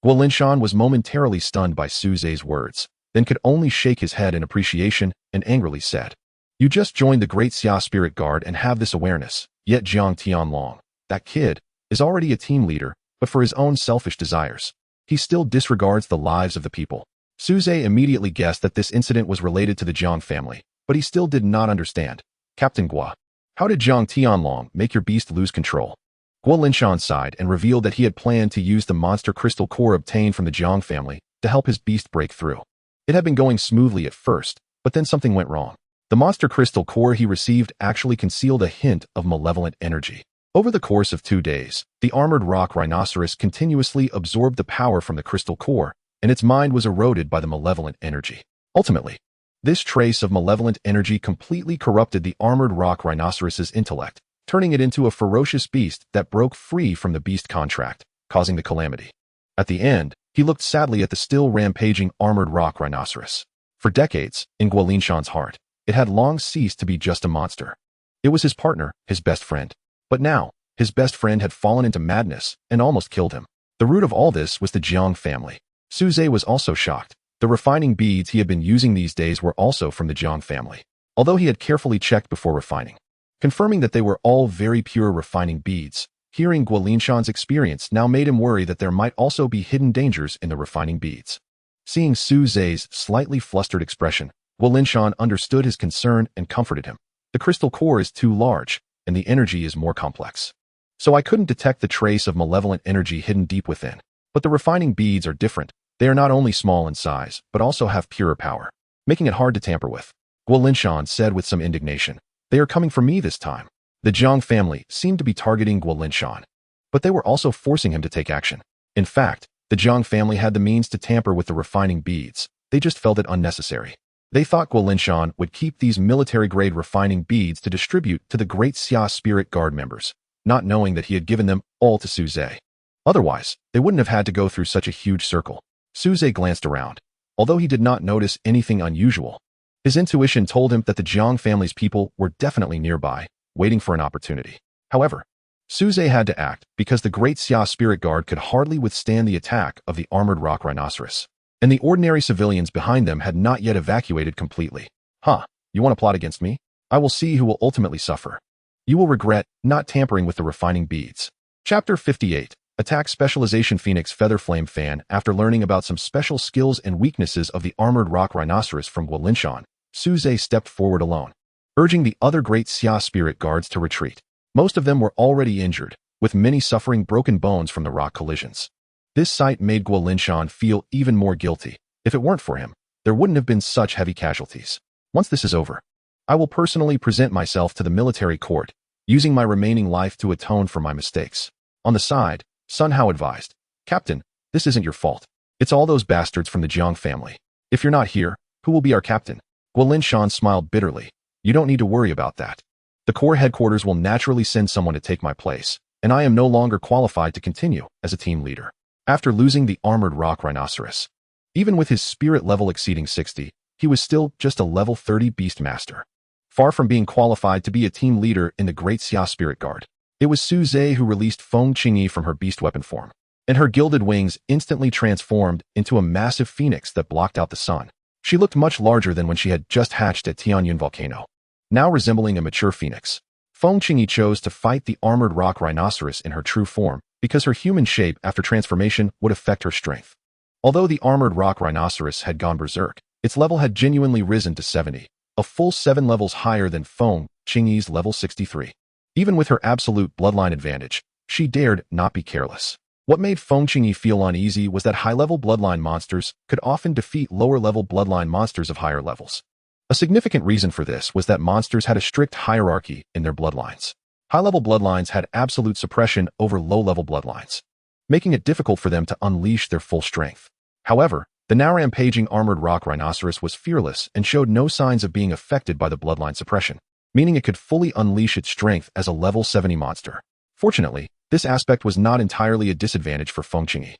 Guolinshan was momentarily stunned by Suze's words, then could only shake his head in appreciation and angrily said, "You just joined the Great Xia Spirit Guard and have this awareness, yet Jiang Tianlong, that kid, is already a team leader, but for his own selfish desires. He still disregards the lives of the people." Suze immediately guessed that this incident was related to the Jiang family, but he still did not understand. Captain Gua, how did Jiang Tianlong make your beast lose control? Guolinshan sighed and revealed that he had planned to use the monster crystal core obtained from the Jiang family to help his beast break through. It had been going smoothly at first, but then something went wrong. The monster crystal core he received actually concealed a hint of malevolent energy. Over the course of 2 days, the armored rock rhinoceros continuously absorbed the power from the crystal core, and its mind was eroded by the malevolent energy. Ultimately, this trace of malevolent energy completely corrupted the armored rock rhinoceros's intellect, turning it into a ferocious beast that broke free from the beast contract, causing the calamity. At the end, he looked sadly at the still rampaging armored rock rhinoceros. For decades, in Guolinshan's heart, it had long ceased to be just a monster. It was his partner, his best friend. But now, his best friend had fallen into madness and almost killed him. The root of all this was the Jiang family. Suze was also shocked. The refining beads he had been using these days were also from the Jiang family, although he had carefully checked before refining, confirming that they were all very pure refining beads. Hearing Guolinshan's experience now made him worry that there might also be hidden dangers in the refining beads. Seeing Suze's slightly flustered expression, Guolinshan understood his concern and comforted him. The crystal core is too large, and the energy is more complex. So I couldn't detect the trace of malevolent energy hidden deep within. But the refining beads are different. They are not only small in size, but also have purer power, making it hard to tamper with. Guolinshan said with some indignation, "They are coming for me this time." The Jiang family seemed to be targeting Guolinshan, but they were also forcing him to take action. In fact, the Jiang family had the means to tamper with the refining beads. They just felt it unnecessary. They thought Guolinshan would keep these military-grade refining beads to distribute to the Great Xia Spirit Guard members, not knowing that he had given them all to Suze. Otherwise, they wouldn't have had to go through such a huge circle. Suze glanced around. Although he did not notice anything unusual, his intuition told him that the Jiang family's people were definitely nearby, waiting for an opportunity. However, Suze had to act because the Great Xia Spirit Guard could hardly withstand the attack of the armored rock rhinoceros, and the ordinary civilians behind them had not yet evacuated completely. You want to plot against me? I will see who will ultimately suffer. You will regret not tampering with the refining beads. Chapter 58. Attack Specialization Phoenix Feather Flame Fan. After learning about some special skills and weaknesses of the armored rock rhinoceros from Guolinshan, Suze stepped forward alone, urging the other Great Xia Spirit Guards to retreat. Most of them were already injured, with many suffering broken bones from the rock collisions. This sight made Guolinshan feel even more guilty. If it weren't for him, there wouldn't have been such heavy casualties. Once this is over, I will personally present myself to the military court, using my remaining life to atone for my mistakes. On the side, Sun Hao advised, "Captain, this isn't your fault. It's all those bastards from the Jiang family. If you're not here, who will be our captain?" Guolinshan smiled bitterly. "You don't need to worry about that. The Corps headquarters will naturally send someone to take my place, and I am no longer qualified to continue as a team leader." After losing the armored rock rhinoceros, even with his spirit level exceeding 60, he was still just a level 30 beast master, far from being qualified to be a team leader in the Great Xia Spirit Guard. It was Suze who released Feng Qingyi from her beast weapon form, and her gilded wings instantly transformed into a massive phoenix that blocked out the sun. She looked much larger than when she had just hatched at Tianyun Volcano, now resembling a mature phoenix. Feng Qingyi chose to fight the armored rock rhinoceros in her true form because her human shape after transformation would affect her strength. Although the armored rock rhinoceros had gone berserk, its level had genuinely risen to 70, a full 7 levels higher than Feng Qingyi's level 63. Even with her absolute bloodline advantage, she dared not be careless. What made Feng Qingyi feel uneasy was that high-level bloodline monsters could often defeat lower-level bloodline monsters of higher levels. A significant reason for this was that monsters had a strict hierarchy in their bloodlines. High-level bloodlines had absolute suppression over low-level bloodlines, making it difficult for them to unleash their full strength. However, the now rampaging armored rock rhinoceros was fearless and showed no signs of being affected by the bloodline suppression, meaning it could fully unleash its strength as a level 70 monster. Fortunately, this aspect was not entirely a disadvantage for Feng Qingyi,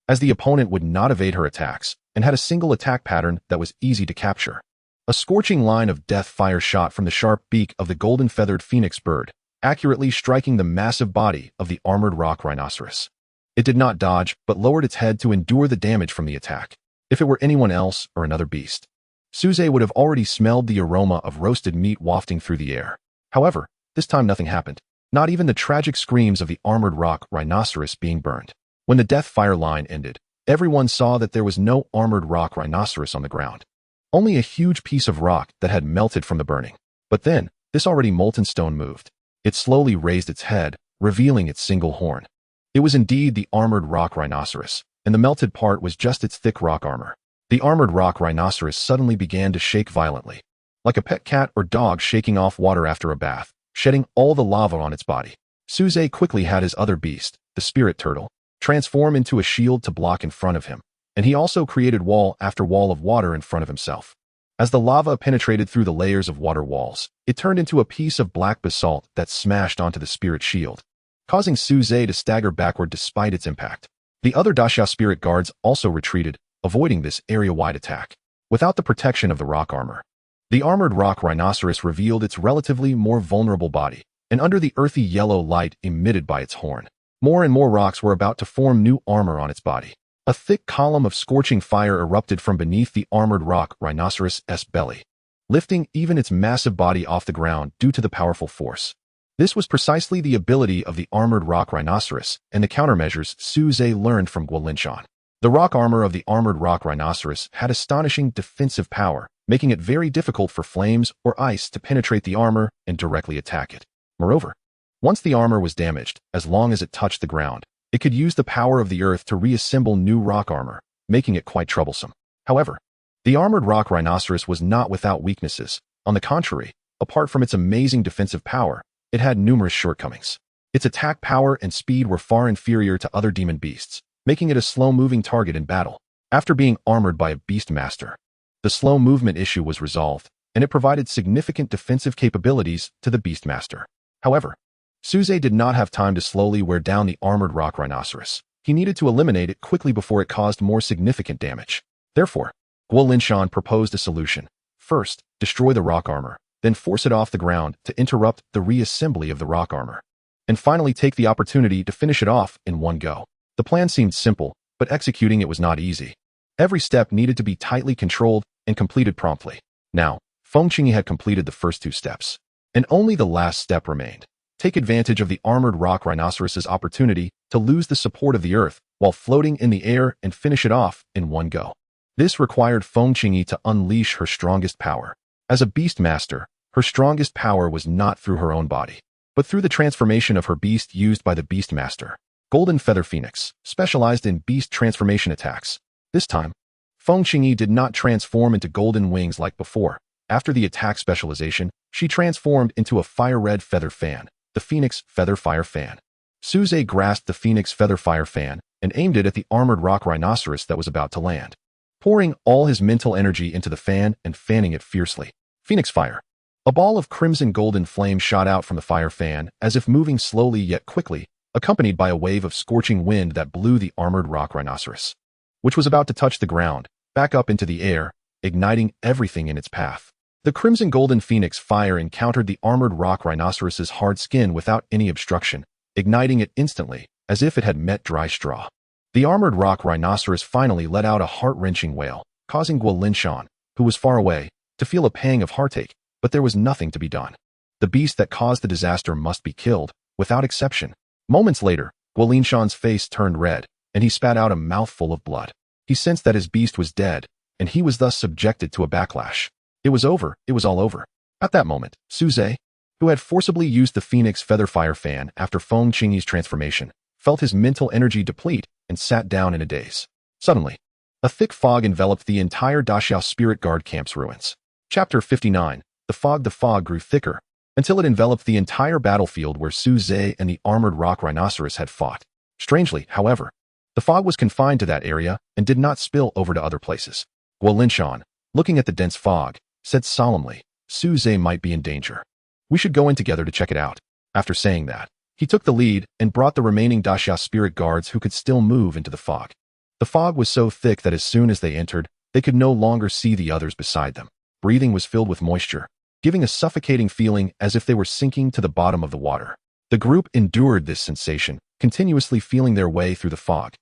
as the opponent would not evade her attacks and had a single attack pattern that was easy to capture. A scorching line of death fire shot from the sharp beak of the golden-feathered phoenix bird, accurately striking the massive body of the armored rock rhinoceros. It did not dodge, but lowered its head to endure the damage from the attack. If it were anyone else or another beast, Suze would have already smelled the aroma of roasted meat wafting through the air. However, this time nothing happened. Not even the tragic screams of the armored rock rhinoceros being burned. When the death fire line ended, everyone saw that there was no armored rock rhinoceros on the ground. Only a huge piece of rock that had melted from the burning. But then, this already molten stone moved. It slowly raised its head, revealing its single horn. It was indeed the armored rock rhinoceros, and the melted part was just its thick rock armor. The armored rock rhinoceros suddenly began to shake violently, like a pet cat or dog shaking off water after a bath, shedding all the lava on its body. Suze quickly had his other beast, the spirit turtle, transform into a shield to block in front of him, and he also created wall after wall of water in front of himself. As the lava penetrated through the layers of water walls, it turned into a piece of black basalt that smashed onto the spirit shield, causing Suze to stagger backward despite its impact. The other Daxia spirit guards also retreated, avoiding this area-wide attack. Without the protection of the rock armor, the armored rock rhinoceros revealed its relatively more vulnerable body, and under the earthy yellow light emitted by its horn, more and more rocks were about to form new armor on its body. A thick column of scorching fire erupted from beneath the armored rock rhinoceros's belly, lifting even its massive body off the ground due to the powerful force. This was precisely the ability of the armored rock rhinoceros and the countermeasures Suze learned from Guolinshan. The rock armor of the armored rock rhinoceros had astonishing defensive power, making it very difficult for flames or ice to penetrate the armor and directly attack it. Moreover, once the armor was damaged, as long as it touched the ground, it could use the power of the earth to reassemble new rock armor, making it quite troublesome. However, the armored rock rhinoceros was not without weaknesses. On the contrary, apart from its amazing defensive power, it had numerous shortcomings. Its attack power and speed were far inferior to other demon beasts, making it a slow-moving target in battle. After being armored by a beast master, the slow movement issue was resolved, and it provided significant defensive capabilities to the beast master. However, Suze did not have time to slowly wear down the armored rock rhinoceros. He needed to eliminate it quickly before it caused more significant damage. Therefore, Guolinshan proposed a solution. First, destroy the rock armor, then force it off the ground to interrupt the reassembly of the rock armor, and finally take the opportunity to finish it off in one go. The plan seemed simple, but executing it was not easy. Every step needed to be tightly controlled and completed promptly. Now, Feng Qingyi had completed the first 2 steps, and only the last step remained. Take advantage of the armored rock rhinoceros's opportunity to lose the support of the earth while floating in the air and finish it off in one go. This required Feng Qingyi to unleash her strongest power. As a beast master, her strongest power was not through her own body, but through the transformation of her beast used by the beast master, Golden Feather Phoenix, specialized in beast transformation attacks. This time, Feng Qingyi did not transform into golden wings like before. After the attack specialization, she transformed into a fire-red feather fan, the Phoenix Feather Fire Fan. Suze grasped the Phoenix Feather Fire Fan and aimed it at the armored rock rhinoceros that was about to land, pouring all his mental energy into the fan and fanning it fiercely. Phoenix Fire. A ball of crimson golden flame shot out from the fire fan, as if moving slowly yet quickly, accompanied by a wave of scorching wind that blew the armored rock rhinoceros, which was about to touch the ground, back up into the air, igniting everything in its path. The crimson golden phoenix fire encountered the armored rock rhinoceros's hard skin without any obstruction, igniting it instantly, as if it had met dry straw. The armored rock rhinoceros finally let out a heart-wrenching wail, causing Guolinshan, who was far away, to feel a pang of heartache, but there was nothing to be done. The beast that caused the disaster must be killed, without exception. Moments later, Guolinshan's face turned red, and he spat out a mouthful of blood. He sensed that his beast was dead, and he was thus subjected to a backlash. It was over, it was all over. At that moment, Suze, who had forcibly used the Phoenix Feather Fire Fan after Feng Qingyi's transformation, felt his mental energy deplete and sat down in a daze. Suddenly, a thick fog enveloped the entire Daxiao Spirit Guard camp's ruins. Chapter 59. The fog grew thicker, until it enveloped the entire battlefield where Suze and the armored rock rhinoceros had fought. Strangely, however, the fog was confined to that area and did not spill over to other places. Guo Linshan, looking at the dense fog, said solemnly, Suze might be in danger. We should go in together to check it out. After saying that, he took the lead and brought the remaining Daxia spirit guards who could still move into the fog. The fog was so thick that as soon as they entered, they could no longer see the others beside them. Breathing was filled with moisture, giving a suffocating feeling as if they were sinking to the bottom of the water. The group endured this sensation, continuously feeling their way through the fog,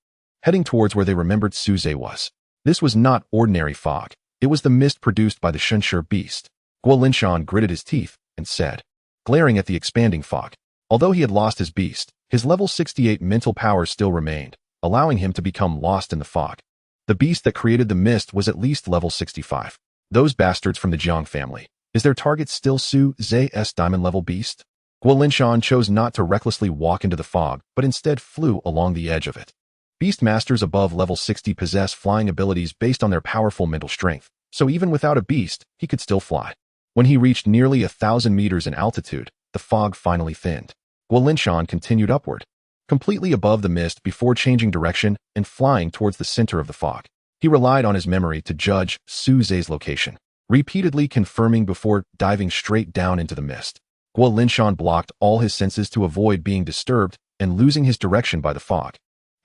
heading towards where they remembered Suze was. This was not ordinary fog. It was the mist produced by the Shenshi beast. Guo Linshan gritted his teeth and said, glaring at the expanding fog. Although he had lost his beast, his level 68 mental power still remained, allowing him to become lost in the fog. The beast that created the mist was at least level 65. Those bastards from the Jiang family. Is their target still Suze's diamond level beast? Guo Linshan chose not to recklessly walk into the fog, but instead flew along the edge of it. Beast masters above level 60 possess flying abilities based on their powerful mental strength, so even without a beast, he could still fly. When he reached nearly 1,000 meters in altitude, the fog finally thinned. Guo Linshan continued upward, completely above the mist before changing direction and flying towards the center of the fog. He relied on his memory to judge Suze's location, repeatedly confirming before diving straight down into the mist. Guo Linshan blocked all his senses to avoid being disturbed and losing his direction by the fog,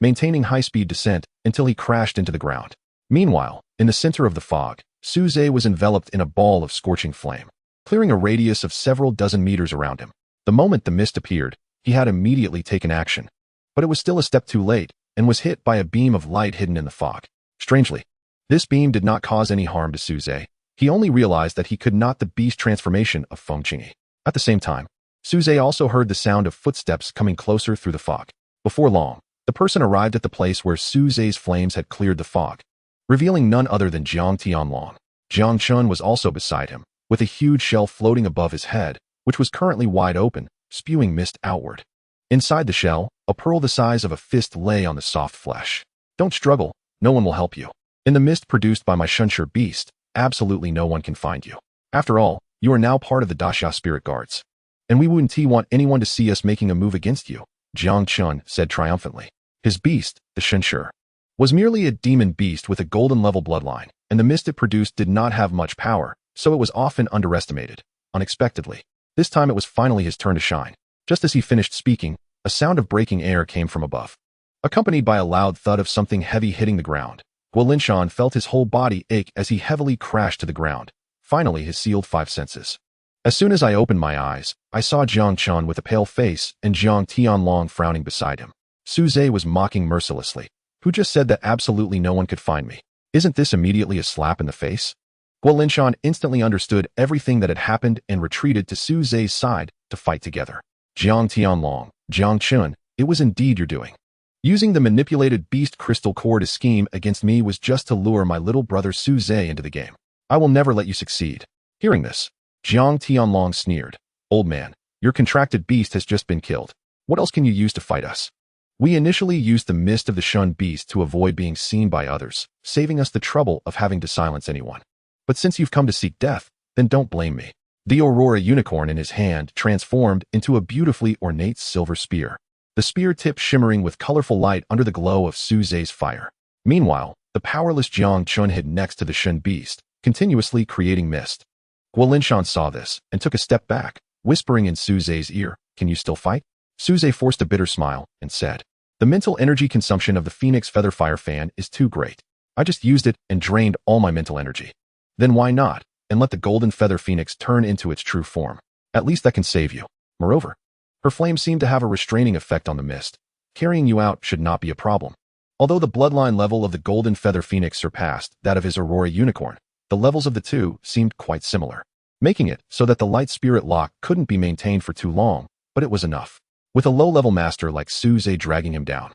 maintaining high-speed descent until he crashed into the ground. Meanwhile, in the center of the fog, Suze was enveloped in a ball of scorching flame, clearing a radius of several dozen meters around him. The moment the mist appeared, he had immediately taken action, but it was still a step too late and was hit by a beam of light hidden in the fog. Strangely, this beam did not cause any harm to Suze. He only realized that he could not the beast transformation of Feng Qingyi. At the same time, Suze also heard the sound of footsteps coming closer through the fog. Before long, the person arrived at the place where Suze's flames had cleared the fog, revealing none other than Jiang Tianlong. Jiang Chun was also beside him, with a huge shell floating above his head, which was currently wide open, spewing mist outward. Inside the shell, a pearl the size of a fist lay on the soft flesh. Don't struggle, no one will help you. In the mist produced by my Shenshi beast, absolutely no one can find you. After all, you are now part of the Daxia Spirit Guards, and we wouldn't want anyone to see us making a move against you, Jiang Chun said triumphantly. His beast, the Shenshi, was merely a demon beast with a golden level bloodline, and the mist it produced did not have much power, so it was often underestimated. Unexpectedly, this time it was finally his turn to shine. Just as he finished speaking, a sound of breaking air came from above, accompanied by a loud thud of something heavy hitting the ground. Guo Linshan felt his whole body ache as he heavily crashed to the ground, finally his sealed five senses. As soon as I opened my eyes, I saw Jiang Chun with a pale face and Jiang Tianlong frowning beside him. Suze was mocking mercilessly. Who just said that absolutely no one could find me? Isn't this immediately a slap in the face? Guo Linshan instantly understood everything that had happened and retreated to Suze's side to fight together. Jiang Tianlong, Jiang Chun, it was indeed your doing. Using the manipulated beast crystal core to scheme against me was just to lure my little brother Suze into the game. I will never let you succeed. Hearing this, Jiang Tianlong sneered. Old man, your contracted beast has just been killed. What else can you use to fight us? We initially used the mist of the Shun beast to avoid being seen by others, saving us the trouble of having to silence anyone. But since you've come to seek death, then don't blame me. The Aurora unicorn in his hand transformed into a beautifully ornate silver spear, the spear tip shimmering with colorful light under the glow of Suze's fire. Meanwhile, the powerless Jiang Chun hid next to the Shun beast, continuously creating mist. Guo Linshan saw this and took a step back, whispering in Suze's ear, "Can you still fight?" Suze forced a bitter smile and said, "The mental energy consumption of the Phoenix Feather Fire Fan is too great. I just used it and drained all my mental energy. Then why not, and let the Golden Feather Phoenix turn into its true form? At least that can save you." Moreover, her flame seemed to have a restraining effect on the mist. Carrying you out should not be a problem. Although the bloodline level of the Golden Feather Phoenix surpassed that of his Aurora unicorn, the levels of the two seemed quite similar, making it so that the light spirit lock couldn't be maintained for too long, but it was enough. With a low-level master like Suze dragging him down,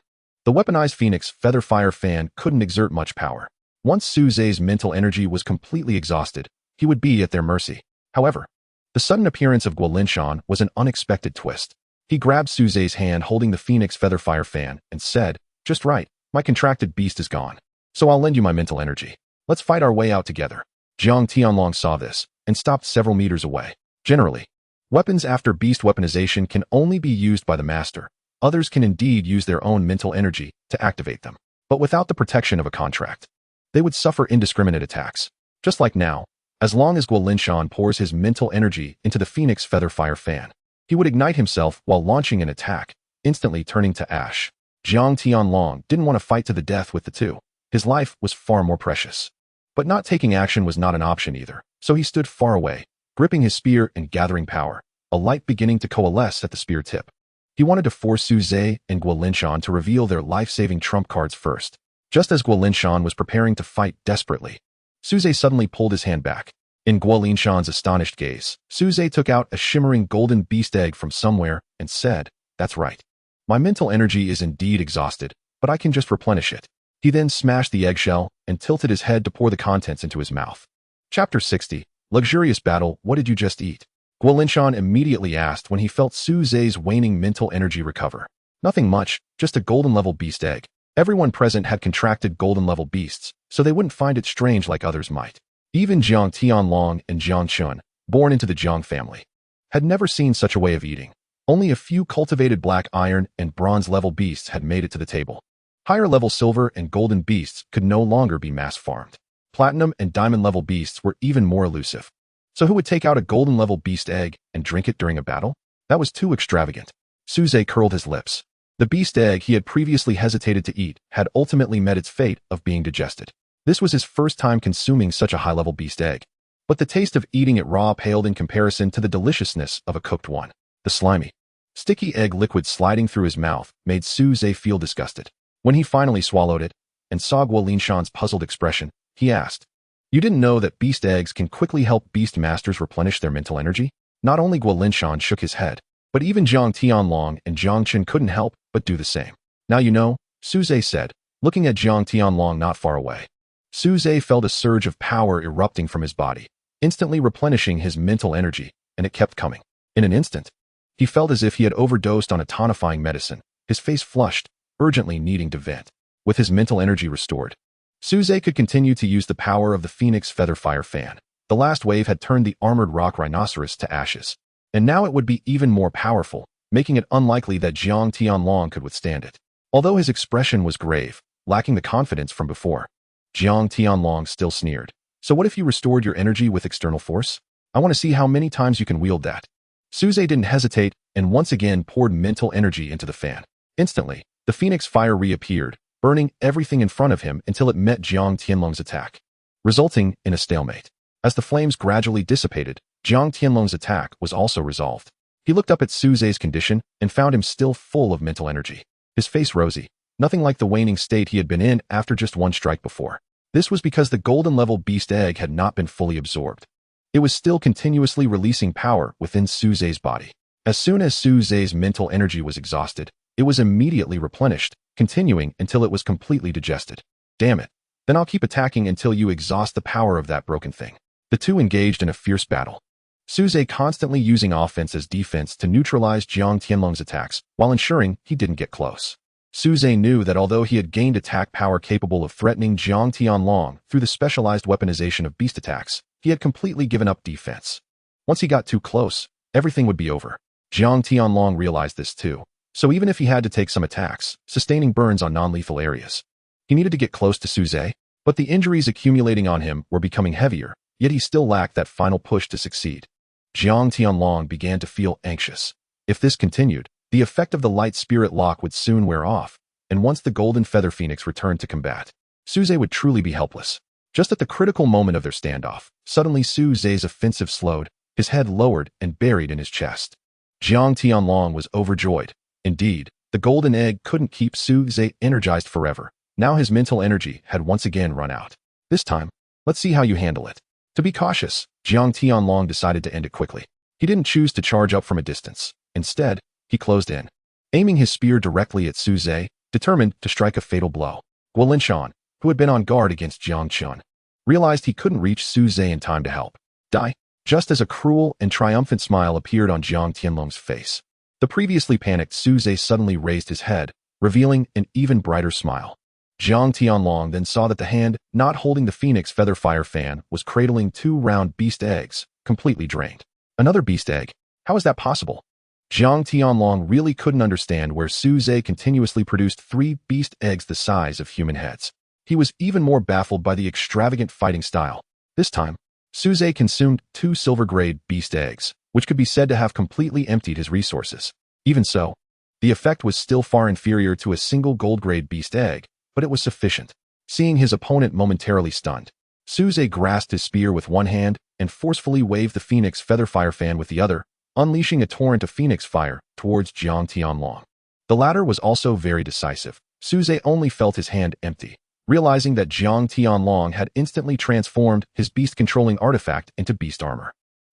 The weaponized Phoenix Feather Fire Fan couldn't exert much power. Once Su Zhe's mental energy was completely exhausted, he would be at their mercy. However, the sudden appearance of Guolinshan was an unexpected twist. He grabbed Su Zhe's hand holding the Phoenix Feather Fire Fan and said, "Just right, my contracted beast is gone. So I'll lend you my mental energy. Let's fight our way out together." Jiang Tianlong saw this and stopped several meters away. Generally, weapons after beast weaponization can only be used by the master. Others can indeed use their own mental energy to activate them, but without the protection of a contract. They would suffer indiscriminate attacks. Just like now, as long as Guolinshan pours his mental energy into the Phoenix Feather Fire Fan, he would ignite himself while launching an attack, instantly turning to ash. Jiang Tianlong didn't want to fight to the death with the two. His life was far more precious. But not taking action was not an option either, so he stood far away, gripping his spear and gathering power, a light beginning to coalesce at the spear tip. He wanted to force Su Zhe and Guolinshan to reveal their life-saving trump cards first. Just as Guolinshan was preparing to fight desperately, Su Zhe suddenly pulled his hand back. In Guolinshan's astonished gaze, Su Zhe took out a shimmering golden beast egg from somewhere and said, "That's right. My mental energy is indeed exhausted, but I can just replenish it." He then smashed the eggshell and tilted his head to pour the contents into his mouth. Chapter 60. Luxurious Battle. What did you just eat? Guolinshan immediately asked when he felt Su Zhe's waning mental energy recover. Nothing much, just a golden-level beast egg. Everyone present had contracted golden-level beasts, so they wouldn't find it strange like others might. Even Jiang Tianlong and Jiang Chun, born into the Jiang family, had never seen such a way of eating. Only a few cultivated black iron and bronze-level beasts had made it to the table. Higher-level silver and golden beasts could no longer be mass-farmed. Platinum and diamond-level beasts were even more elusive. So who would take out a golden-level beast egg and drink it during a battle? That was too extravagant. Su Zhe curled his lips. The beast egg he had previously hesitated to eat had ultimately met its fate of being digested. This was his first time consuming such a high-level beast egg. But the taste of eating it raw paled in comparison to the deliciousness of a cooked one. The slimy, sticky egg liquid sliding through his mouth made Su Zhe feel disgusted. When he finally swallowed it and saw Guolinshan's puzzled expression, he asked, "You didn't know that beast eggs can quickly help beast masters replenish their mental energy?" Not only Guolinshan shook his head, but even Jiang Tianlong and Jiang Chen couldn't help but do the same. "Now you know," Su Zhe said, looking at Jiang Tianlong not far away. Su Zhe felt a surge of power erupting from his body, instantly replenishing his mental energy, and it kept coming. In an instant, he felt as if he had overdosed on a tonifying medicine, his face flushed, urgently needing to vent. With his mental energy restored, Su Zhe could continue to use the power of the Phoenix Feather Fire Fan. The last wave had turned the armored rock rhinoceros to ashes, and now it would be even more powerful, making it unlikely that Jiang Tianlong could withstand it. Although his expression was grave, lacking the confidence from before, Jiang Tianlong still sneered. "So what if you restored your energy with external force? I want to see how many times you can wield that." Su Zhe didn't hesitate and once again poured mental energy into the fan. Instantly, the Phoenix fire reappeared, burning everything in front of him until it met Jiang Tianlong's attack, resulting in a stalemate. As the flames gradually dissipated, Jiang Tianlong's attack was also resolved. He looked up at Su Zhe's condition and found him still full of mental energy. His face rosy, nothing like the waning state he had been in after just one strike before. This was because the golden-level beast egg had not been fully absorbed. It was still continuously releasing power within Su Zhe's body. As soon as Su Zhe's mental energy was exhausted, it was immediately replenished, continuing until it was completely digested. "Damn it. Then I'll keep attacking until you exhaust the power of that broken thing." The two engaged in a fierce battle, Su Zhe constantly using offense as defense to neutralize Jiang Tianlong's attacks while ensuring he didn't get close. Su Zhe knew that although he had gained attack power capable of threatening Jiang Tianlong through the specialized weaponization of beast attacks, he had completely given up defense. Once he got too close, everything would be over. Jiang Tianlong realized this too, so even if he had to take some attacks, sustaining burns on non-lethal areas, he needed to get close to Su Zhe. But the injuries accumulating on him were becoming heavier, yet he still lacked that final push to succeed. Jiang Tianlong began to feel anxious. If this continued, the effect of the light spirit lock would soon wear off, and once the golden feather phoenix returned to combat, Su Zhe would truly be helpless. Just at the critical moment of their standoff, suddenly Su Zhe's offensive slowed, his head lowered and buried in his chest. Jiang Tianlong was overjoyed. Indeed, the golden egg couldn't keep Su Zhe energized forever. Now his mental energy had once again run out. "This time, let's see how you handle it." To be cautious, Jiang Tianlong decided to end it quickly. He didn't choose to charge up from a distance. Instead, he closed in. Aiming his spear directly at Su Zhe, determined to strike a fatal blow. Guolinshan, who had been on guard against Jiang Chun, realized he couldn't reach Su Zhe in time to help. Die, just as a cruel and triumphant smile appeared on Jiang Tianlong's face. The previously panicked Su Zhe suddenly raised his head, revealing an even brighter smile. Jiang Tianlong then saw that the hand not holding the Phoenix Feather Fire fan was cradling 2 round beast eggs, completely drained. Another beast egg? How is that possible? Jiang Tianlong really couldn't understand where Su Zhe continuously produced 3 beast eggs the size of human heads. He was even more baffled by the extravagant fighting style. This time, Su Zhe consumed 2 silver-grade beast eggs, which could be said to have completely emptied his resources. Even so, the effect was still far inferior to a single gold-grade beast egg, but it was sufficient. Seeing his opponent momentarily stunned, Su Zhe grasped his spear with one hand and forcefully waved the Phoenix Feather Fire fan with the other, unleashing a torrent of Phoenix fire towards Jiang Tianlong. The latter was also very decisive. Su Zhe only felt his hand empty, realizing that Jiang Tianlong had instantly transformed his beast-controlling artifact into beast armor.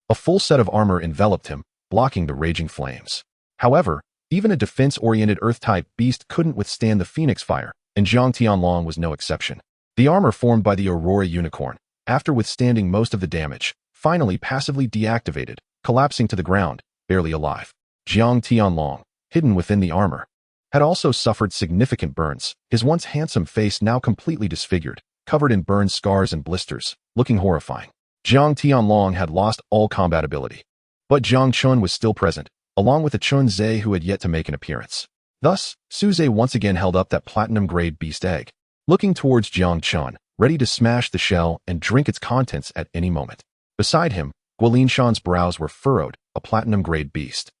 A full set of armor enveloped him, blocking the raging flames. However, even a defense-oriented Earth-type beast couldn't withstand the Phoenix fire, and Jiang Tianlong was no exception. The armor formed by the Aurora Unicorn, after withstanding most of the damage, finally passively deactivated, collapsing to the ground, barely alive. Jiang Tianlong, hidden within the armor, had also suffered significant burns, his once handsome face now completely disfigured, covered in burn scars and blisters, looking horrifying. Jiang Tianlong had lost all combat ability. But Jiang Chun was still present, along with the Chun Zhe who had yet to make an appearance. Thus, Su Zhe once again held up that platinum-grade beast egg, looking towards Jiang Chun, ready to smash the shell and drink its contents at any moment. Beside him, Guolinshan's brows were furrowed, a platinum-grade beast.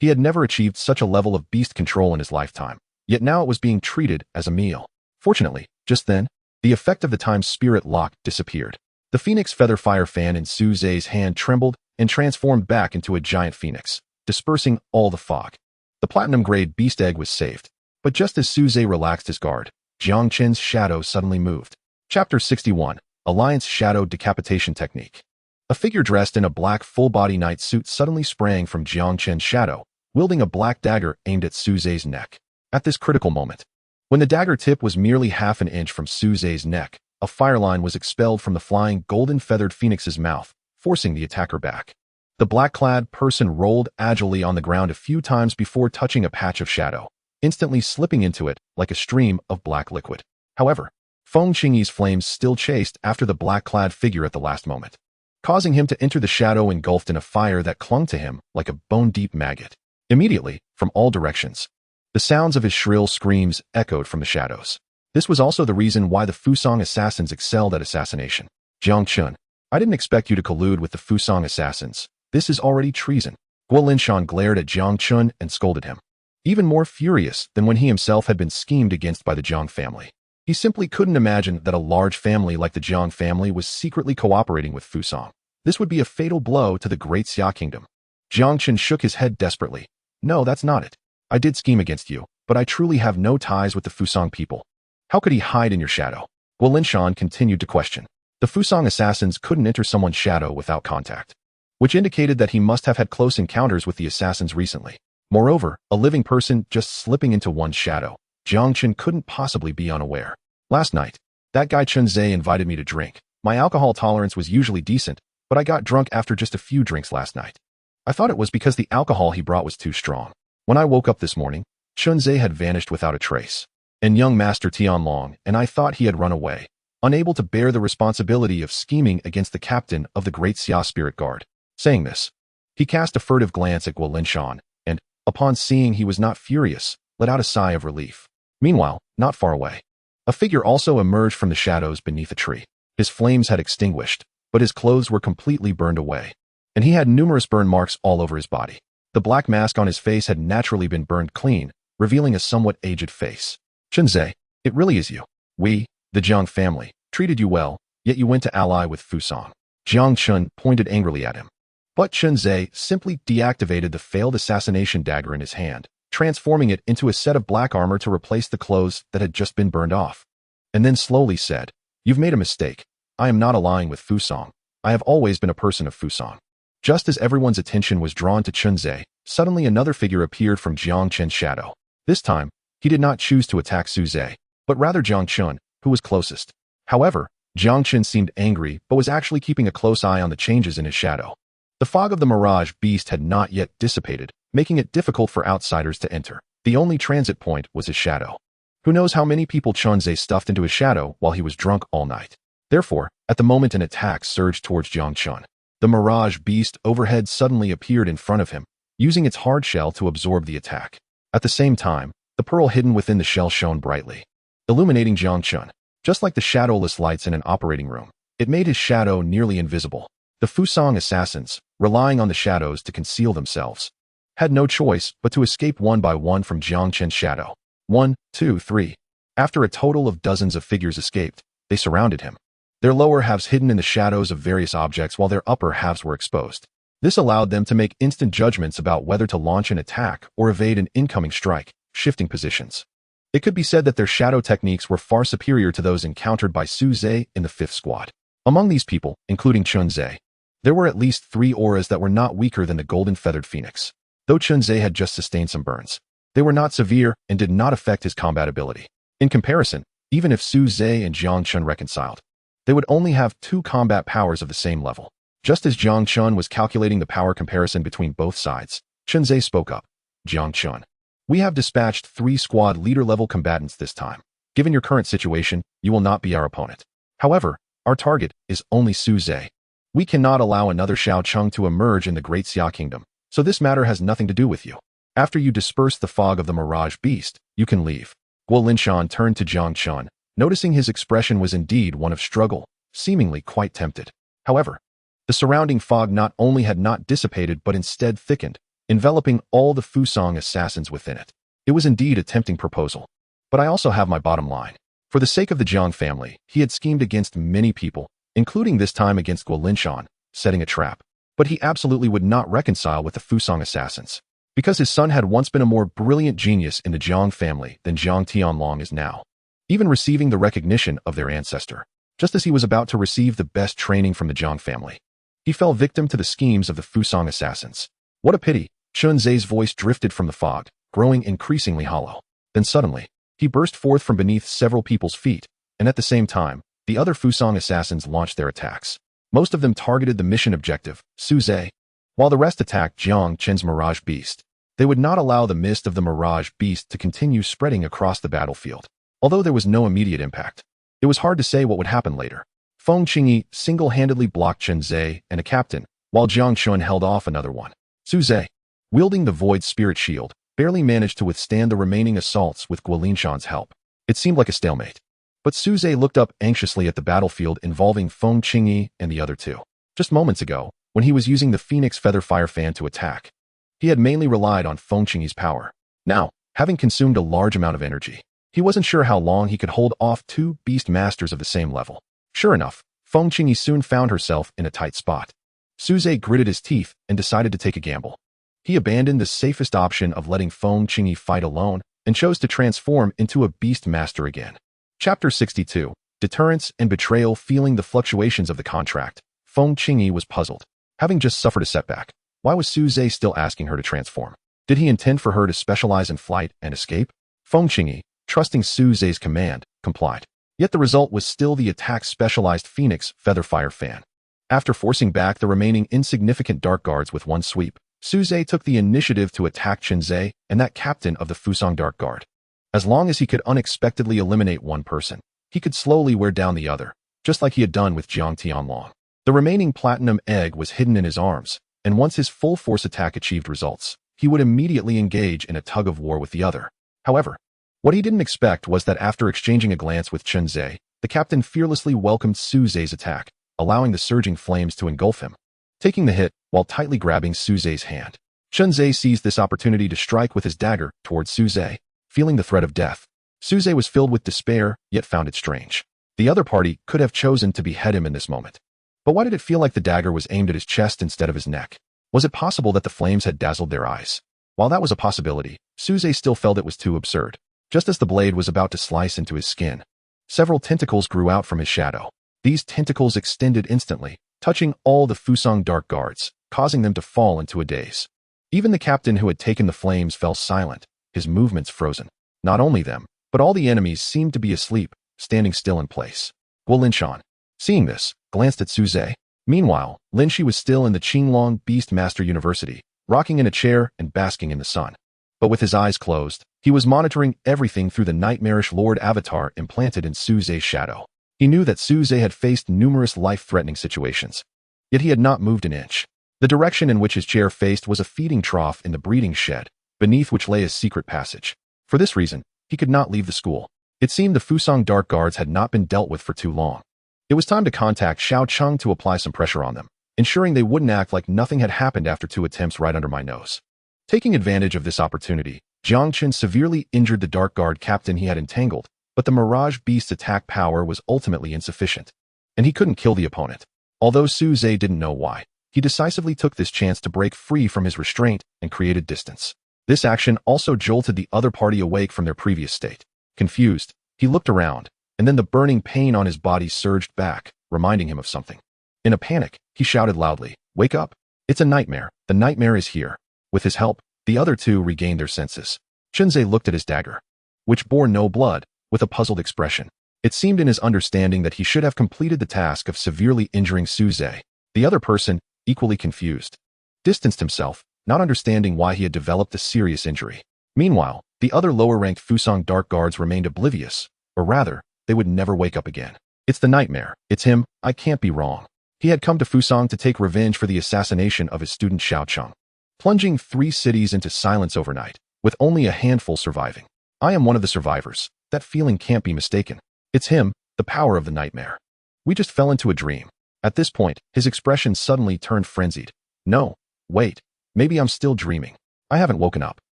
He had never achieved such a level of beast control in his lifetime, yet now it was being treated as a meal. Fortunately, just then, the effect of the time spirit lock disappeared. The Phoenix Feather Fire fan in Su Zhe's hand trembled and transformed back into a giant phoenix, dispersing all the fog. The platinum-grade beast egg was saved, but just as Su Zhe relaxed his guard, Jiang Chen's shadow suddenly moved. Chapter 61, Alliance Shadow Decapitation Technique. A figure dressed in a black full-body knight suit suddenly sprang from Jiang Chen's shadow, wielding a black dagger aimed at Su Zhe's neck. At this critical moment, when the dagger tip was merely half an inch from Su Zhe's neck, a fireline was expelled from the flying golden-feathered phoenix's mouth, forcing the attacker back. The black-clad person rolled agilely on the ground a few times before touching a patch of shadow, instantly slipping into it like a stream of black liquid. However, Feng Qingyi's flames still chased after the black-clad figure at the last moment, causing him to enter the shadow engulfed in a fire that clung to him like a bone-deep maggot. Immediately, from all directions, the sounds of his shrill screams echoed from the shadows. This was also the reason why the Fusang assassins excelled at assassination. Jiang Chun, I didn't expect you to collude with the Fusang assassins. This is already treason. Guolinshan glared at Jiang Chun and scolded him, even more furious than when he himself had been schemed against by the Jiang family. He simply couldn't imagine that a large family like the Jiang family was secretly cooperating with Fusang. This would be a fatal blow to the great Xia kingdom. Jiang Chun shook his head desperately. No, that's not it. I did scheme against you, but I truly have no ties with the Fusang people. How could he hide in your shadow? Guolinshan continued to question. The Fusang assassins couldn't enter someone's shadow without contact, which indicated that he must have had close encounters with the assassins recently. Moreover, a living person just slipping into one's shadow, Jiang Chun couldn't possibly be unaware. Last night, that guy Chun Zhe invited me to drink. My alcohol tolerance was usually decent, but I got drunk after just a few drinks last night. I thought it was because the alcohol he brought was too strong. When I woke up this morning, Chun Zhe had vanished without a trace, and young Master Tianlong and I thought he had run away, unable to bear the responsibility of scheming against the captain of the Great Xia Spirit Guard. Saying this, he cast a furtive glance at Guolinshan, and, upon seeing he was not furious, let out a sigh of relief. Meanwhile, not far away, a figure also emerged from the shadows beneath a tree. His flames had extinguished, but his clothes were completely burned away, and he had numerous burn marks all over his body. The black mask on his face had naturally been burned clean, revealing a somewhat aged face. Chun Zhe, it really is you. We, the Jiang family, treated you well, yet you went to ally with Fusang. Jiang Chun pointed angrily at him. But Chun Zhe simply deactivated the failed assassination dagger in his hand, transforming it into a set of black armor to replace the clothes that had just been burned off, and then slowly said, You've made a mistake. I am not allying with Fusang. I have always been a person of Fusang. Just as everyone's attention was drawn to Chun Zhe, suddenly another figure appeared from Jiang Chen's shadow. This time, He did not choose to attack Suze, but rather Jiang Chun, who was closest. However, Jiang Chun seemed angry but was actually keeping a close eye on the changes in his shadow. The fog of the Mirage Beast had not yet dissipated, making it difficult for outsiders to enter. The only transit point was his shadow. Who knows how many people Chunze stuffed into his shadow while he was drunk all night. Therefore, at the moment an attack surged towards Jiang Chun, the Mirage Beast overhead suddenly appeared in front of him, using its hard shell to absorb the attack. At the same time, the pearl hidden within the shell shone brightly, illuminating Jiang Chun. Just like the shadowless lights in an operating room, it made his shadow nearly invisible. The Fusang assassins, relying on the shadows to conceal themselves, had no choice but to escape one by one from Jiang Chun's shadow. 1, 2, 3. After a total of dozens of figures escaped, they surrounded him, their lower halves hidden in the shadows of various objects while their upper halves were exposed. This allowed them to make instant judgments about whether to launch an attack or evade an incoming strike, shifting positions. It could be said that their shadow techniques were far superior to those encountered by Suze in the 5th squad. Among these people, including Chunze, there were at least 3 auras that were not weaker than the golden feathered phoenix. Though Chunze had just sustained some burns, they were not severe and did not affect his combat ability. In comparison, even if Suze and Jiang Chun reconciled, they would only have 2 combat powers of the same level. Just as Jiang Chun was calculating the power comparison between both sides, Chunze spoke up. Jiang Chun, we have dispatched 3 squad leader-level combatants this time. Given your current situation, you will not be our opponent. However, our target is only Suze. We cannot allow another Shao Chung to emerge in the Great Xia Kingdom, so this matter has nothing to do with you. After you disperse the fog of the Mirage Beast, you can leave. Guo Linshan turned to Jiang Chun, noticing his expression was indeed one of struggle, seemingly quite tempted. However, the surrounding fog not only had not dissipated but instead thickened, enveloping all the Fusang assassins within it. It was indeed a tempting proposal. But I also have my bottom line. For the sake of the Jiang family, he had schemed against many people, including this time against Guo Linshan, setting a trap. But he absolutely would not reconcile with the Fusang assassins, because his son had once been a more brilliant genius in the Jiang family than Jiang Tianlong is now, even receiving the recognition of their ancestor. Just as he was about to receive the best training from the Jiang family, he fell victim to the schemes of the Fusang assassins. What a pity! Chunze's voice drifted from the fog, growing increasingly hollow. Then suddenly, he burst forth from beneath several people's feet, and at the same time, the other Fusang assassins launched their attacks. Most of them targeted the mission objective, Suze, while the rest attacked Jiang Chun's Mirage Beast. They would not allow the mist of the Mirage Beast to continue spreading across the battlefield. Although there was no immediate impact, it was hard to say what would happen later. Feng Qingyi single-handedly blocked Chunze and a captain, while Jiang Chun held off another one. Suze, wielding the Void Spirit Shield, barely managed to withstand the remaining assaults with Guo Linshan's help. It seemed like a stalemate. But Suze looked up anxiously at the battlefield involving Feng Qingyi and the other 2. Just moments ago, when he was using the Phoenix Feather Fire Fan to attack, he had mainly relied on Feng Qingyi's power. Now, having consumed a large amount of energy, he wasn't sure how long he could hold off 2 beast masters of the same level. Sure enough, Feng Qingyi soon found herself in a tight spot. Suze gritted his teeth and decided to take a gamble. He abandoned the safest option of letting Feng Qingyi fight alone and chose to transform into a beast master again. Chapter 62. Deterrence and Betrayal. Feeling the fluctuations of the contract, Feng Qingyi was puzzled. Having just suffered a setback, why was Suze still asking her to transform? Did he intend for her to specialize in flight and escape? Feng Qingyi, trusting Suze's command, complied. Yet the result was still the attack-specialized Phoenix Feather Fire Fan. After forcing back the remaining insignificant Dark Guards with one sweep, Suze took the initiative to attack Chunze and that captain of the Fusang Dark Guard. As long as he could unexpectedly eliminate one person, he could slowly wear down the other, just like he had done with Jiang Tianlong. The remaining platinum egg was hidden in his arms, and once his full force attack achieved results, he would immediately engage in a tug-of-war with the other. However, what he didn't expect was that after exchanging a glance with Chunze, the captain fearlessly welcomed Suze's attack, allowing the surging flames to engulf him, taking the hit while tightly grabbing Suze's hand. Chunze seized this opportunity to strike with his dagger towards Suze, feeling the threat of death. Suze was filled with despair, yet found it strange. The other party could have chosen to behead him in this moment. But why did it feel like the dagger was aimed at his chest instead of his neck? Was it possible that the flames had dazzled their eyes? While that was a possibility, Suze still felt it was too absurd. Just as the blade was about to slice into his skin, several tentacles grew out from his shadow. These tentacles extended instantly, touching all the Fusang Dark Guards, causing them to fall into a daze. Even the captain who had taken the flames fell silent, his movements frozen. Not only them, but all the enemies seemed to be asleep, standing still in place. Guolinshan, seeing this, glanced at Suze. Meanwhile, Linshi was still in the Qinglong Beast Master University, rocking in a chair and basking in the sun. But with his eyes closed, he was monitoring everything through the nightmarish Lord Avatar implanted in Suze's shadow. He knew that Suze had faced numerous life-threatening situations. Yet he had not moved an inch. The direction in which his chair faced was a feeding trough in the breeding shed, beneath which lay a secret passage. For this reason, he could not leave the school. It seemed the Fusang Dark Guards had not been dealt with for too long. It was time to contact Xiao Cheng to apply some pressure on them, ensuring they wouldn't act like nothing had happened after 2 attempts right under my nose. Taking advantage of this opportunity, Jiang Chen severely injured the Dark Guard captain he had entangled, but the Mirage Beast's attack power was ultimately insufficient, and he couldn't kill the opponent. Although Suze didn't know why, he decisively took this chance to break free from his restraint and created distance. This action also jolted the other party awake from their previous state. Confused, he looked around, and then the burning pain on his body surged back, reminding him of something. In a panic, he shouted loudly, "Wake up! It's a nightmare. The nightmare is here." With his help, the other 2 regained their senses. Chunze looked at his dagger, which bore no blood, with a puzzled expression. It seemed in his understanding that he should have completed the task of severely injuring Suze. The other person, equally confused, distanced himself, not understanding why he had developed a serious injury. Meanwhile, the other lower-ranked Fusang Dark Guards remained oblivious, or rather, they would never wake up again. It's the nightmare. It's him. I can't be wrong. He had come to Fusang to take revenge for the assassination of his student Xiao Cheng, plunging 3 cities into silence overnight, with only a handful surviving. I am one of the survivors. That feeling can't be mistaken. It's him, the power of the nightmare. We just fell into a dream. At this point, his expression suddenly turned frenzied. No, wait, maybe I'm still dreaming. I haven't woken up.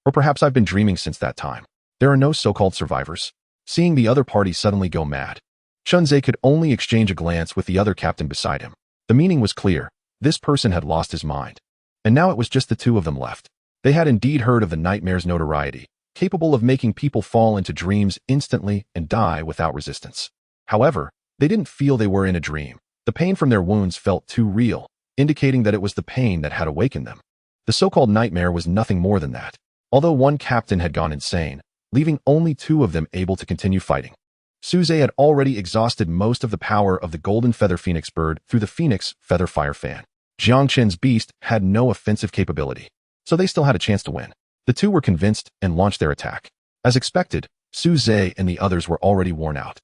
Or perhaps I've been dreaming since that time. There are no so-called survivors. Seeing the other party suddenly go mad, Chunze could only exchange a glance with the other captain beside him. The meaning was clear. This person had lost his mind. And now it was just the 2 of them left. They had indeed heard of the nightmare's notoriety, capable of making people fall into dreams instantly and die without resistance. However, they didn't feel they were in a dream. The pain from their wounds felt too real, indicating that it was the pain that had awakened them. The so-called nightmare was nothing more than that. Although one captain had gone insane, leaving only 2 of them able to continue fighting. Suze had already exhausted most of the power of the Golden Feather Phoenix Bird through the Phoenix Feather Fire Fan. Jiang Chen's beast had no offensive capability, so they still had a chance to win. The 2 were convinced and launched their attack. As expected, Suze and the others were already worn out.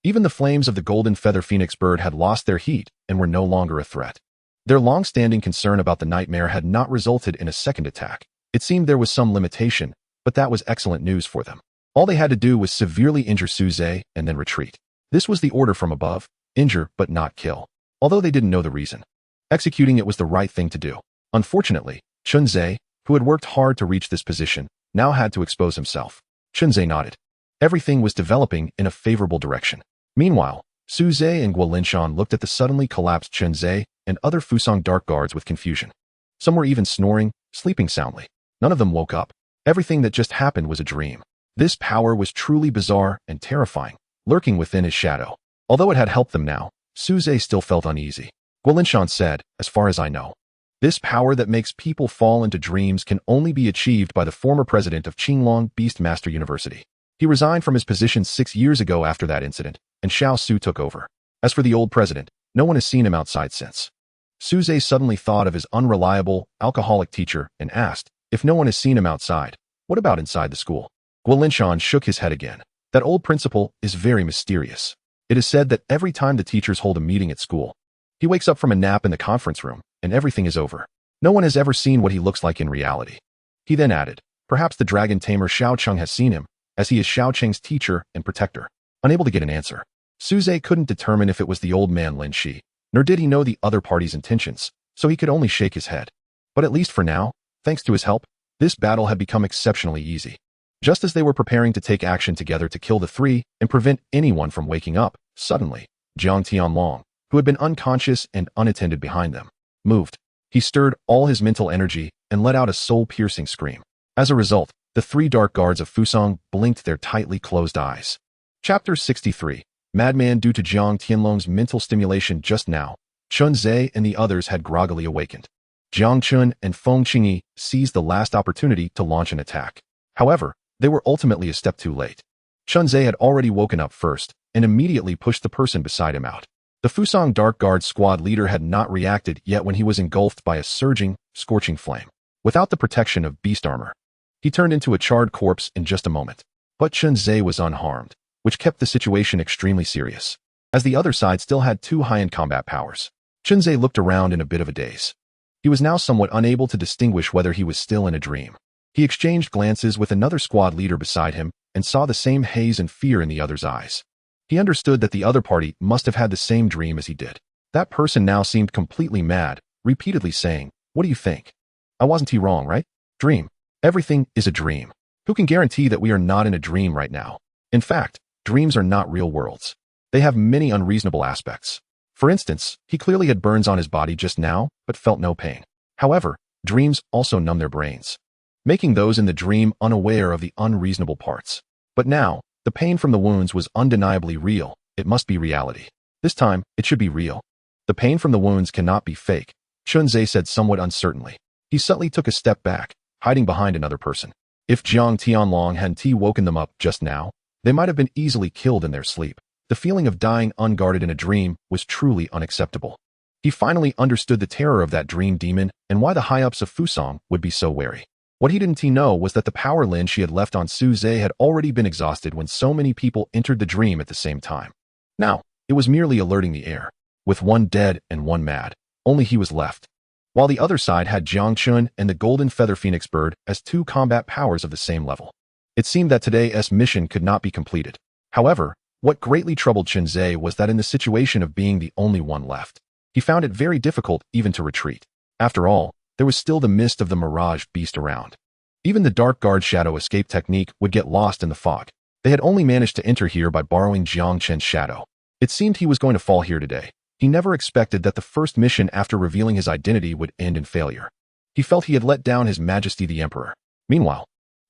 Even the flames of the Golden Feather Phoenix Bird had lost their heat and were no longer a threat. Their long-standing concern about the nightmare had not resulted in a second attack. It seemed there was some limitation, but that was excellent news for them. All they had to do was severely injure Suze and then retreat. This was the order from above: injure but not kill. Although they didn't know the reason, executing it was the right thing to do. Unfortunately, Chunze, who had worked hard to reach this position, now had to expose himself. Chunze nodded. Everything was developing in a favorable direction. Meanwhile, Suze and Guolinshan looked at the suddenly collapsed Chunze and other Fusang Dark Guards with confusion. Some were even snoring, sleeping soundly. None of them woke up. Everything that just happened was a dream. This power was truly bizarre and terrifying, lurking within his shadow. Although it had helped them now, Suze still felt uneasy. Guolinshan said, "As far as I know, this power that makes people fall into dreams can only be achieved by the former president of Qinglong Beast Master University. He resigned from his position 6 years ago after that incident, and Xiao Su took over. As for the old president, no one has seen him outside since." Suze suddenly thought of his unreliable, alcoholic teacher and asked, "If no one has seen him outside, what about inside the school?" Guolinshan shook his head again. "That old principal is very mysterious. It is said that every time the teachers hold a meeting at school, he wakes up from a nap in the conference room, and everything is over. No one has ever seen what he looks like in reality." He then added, "Perhaps the dragon tamer Xiao Cheng has seen him, as he is Xiao Cheng's teacher and protector." Unable to get an answer, Suze couldn't determine if it was the old man Lin Shi, nor did he know the other party's intentions, so he could only shake his head. But at least for now, thanks to his help, this battle had become exceptionally easy. Just as they were preparing to take action together to kill the 3 and prevent anyone from waking up, suddenly, Jiang Tianlong, who had been unconscious and unattended behind them, moved. He stirred all his mental energy and let out a soul-piercing scream. As a result, the 3 dark guards of Fusang blinked their tightly closed eyes. Chapter 63. Madman. Due to Jiang Tianlong's mental stimulation just now, Chunze and the others had groggily awakened. Jiang Chun and Feng Qingyi seized the last opportunity to launch an attack. However, they were ultimately a step too late. Chunzhe had already woken up first and immediately pushed the person beside him out. The Fusang Dark Guard squad leader had not reacted yet when he was engulfed by a surging, scorching flame. Without the protection of beast armor, he turned into a charred corpse in just a moment. But Chunzhe was unharmed, which kept the situation extremely serious, as the other side still had two high-end combat powers. Chunzhe looked around in a bit of a daze. He was now somewhat unable to distinguish whether he was still in a dream. He exchanged glances with another squad leader beside him and saw the same haze and fear in the other's eyes. He understood that the other party must have had the same dream as he did. That person now seemed completely mad, repeatedly saying, "What do you think? I wasn't he wrong, right? Dream. Everything is a dream. Who can guarantee that we are not in a dream right now? In fact, dreams are not real worlds. They have many unreasonable aspects. For instance, he clearly had burns on his body just now, but felt no pain. However, dreams also numb their brains, making those in the dream unaware of the unreasonable parts. But now, the pain from the wounds was undeniably real. It must be reality. This time, it should be real. The pain from the wounds cannot be fake," Chunzhe said somewhat uncertainly. He subtly took a step back, hiding behind another person. If Jiang Tianlong hadn't woken them up just now, they might have been easily killed in their sleep. The feeling of dying unguarded in a dream was truly unacceptable. He finally understood the terror of that dream demon and why the high-ups of Fusang would be so wary. What he didn't know was that the power lin she had left on Suze had already been exhausted when so many people entered the dream at the same time. Now, it was merely alerting the air. With one dead and one mad, only he was left. While the other side had Jiang Chun and the Golden Feather Phoenix Bird as two combat powers of the same level. It seemed that today's mission could not be completed. However, what greatly troubled Chunzhe was that in the situation of being the only one left, he found it very difficult even to retreat. After all, there was still the mist of the Mirage Beast around. Even the Dark Guard shadow escape technique would get lost in the fog. They had only managed to enter here by borrowing Jiang Chen's shadow. It seemed he was going to fall here today. He never expected that the first mission after revealing his identity would end in failure. He felt he had let down His Majesty the Emperor. Meanwhile,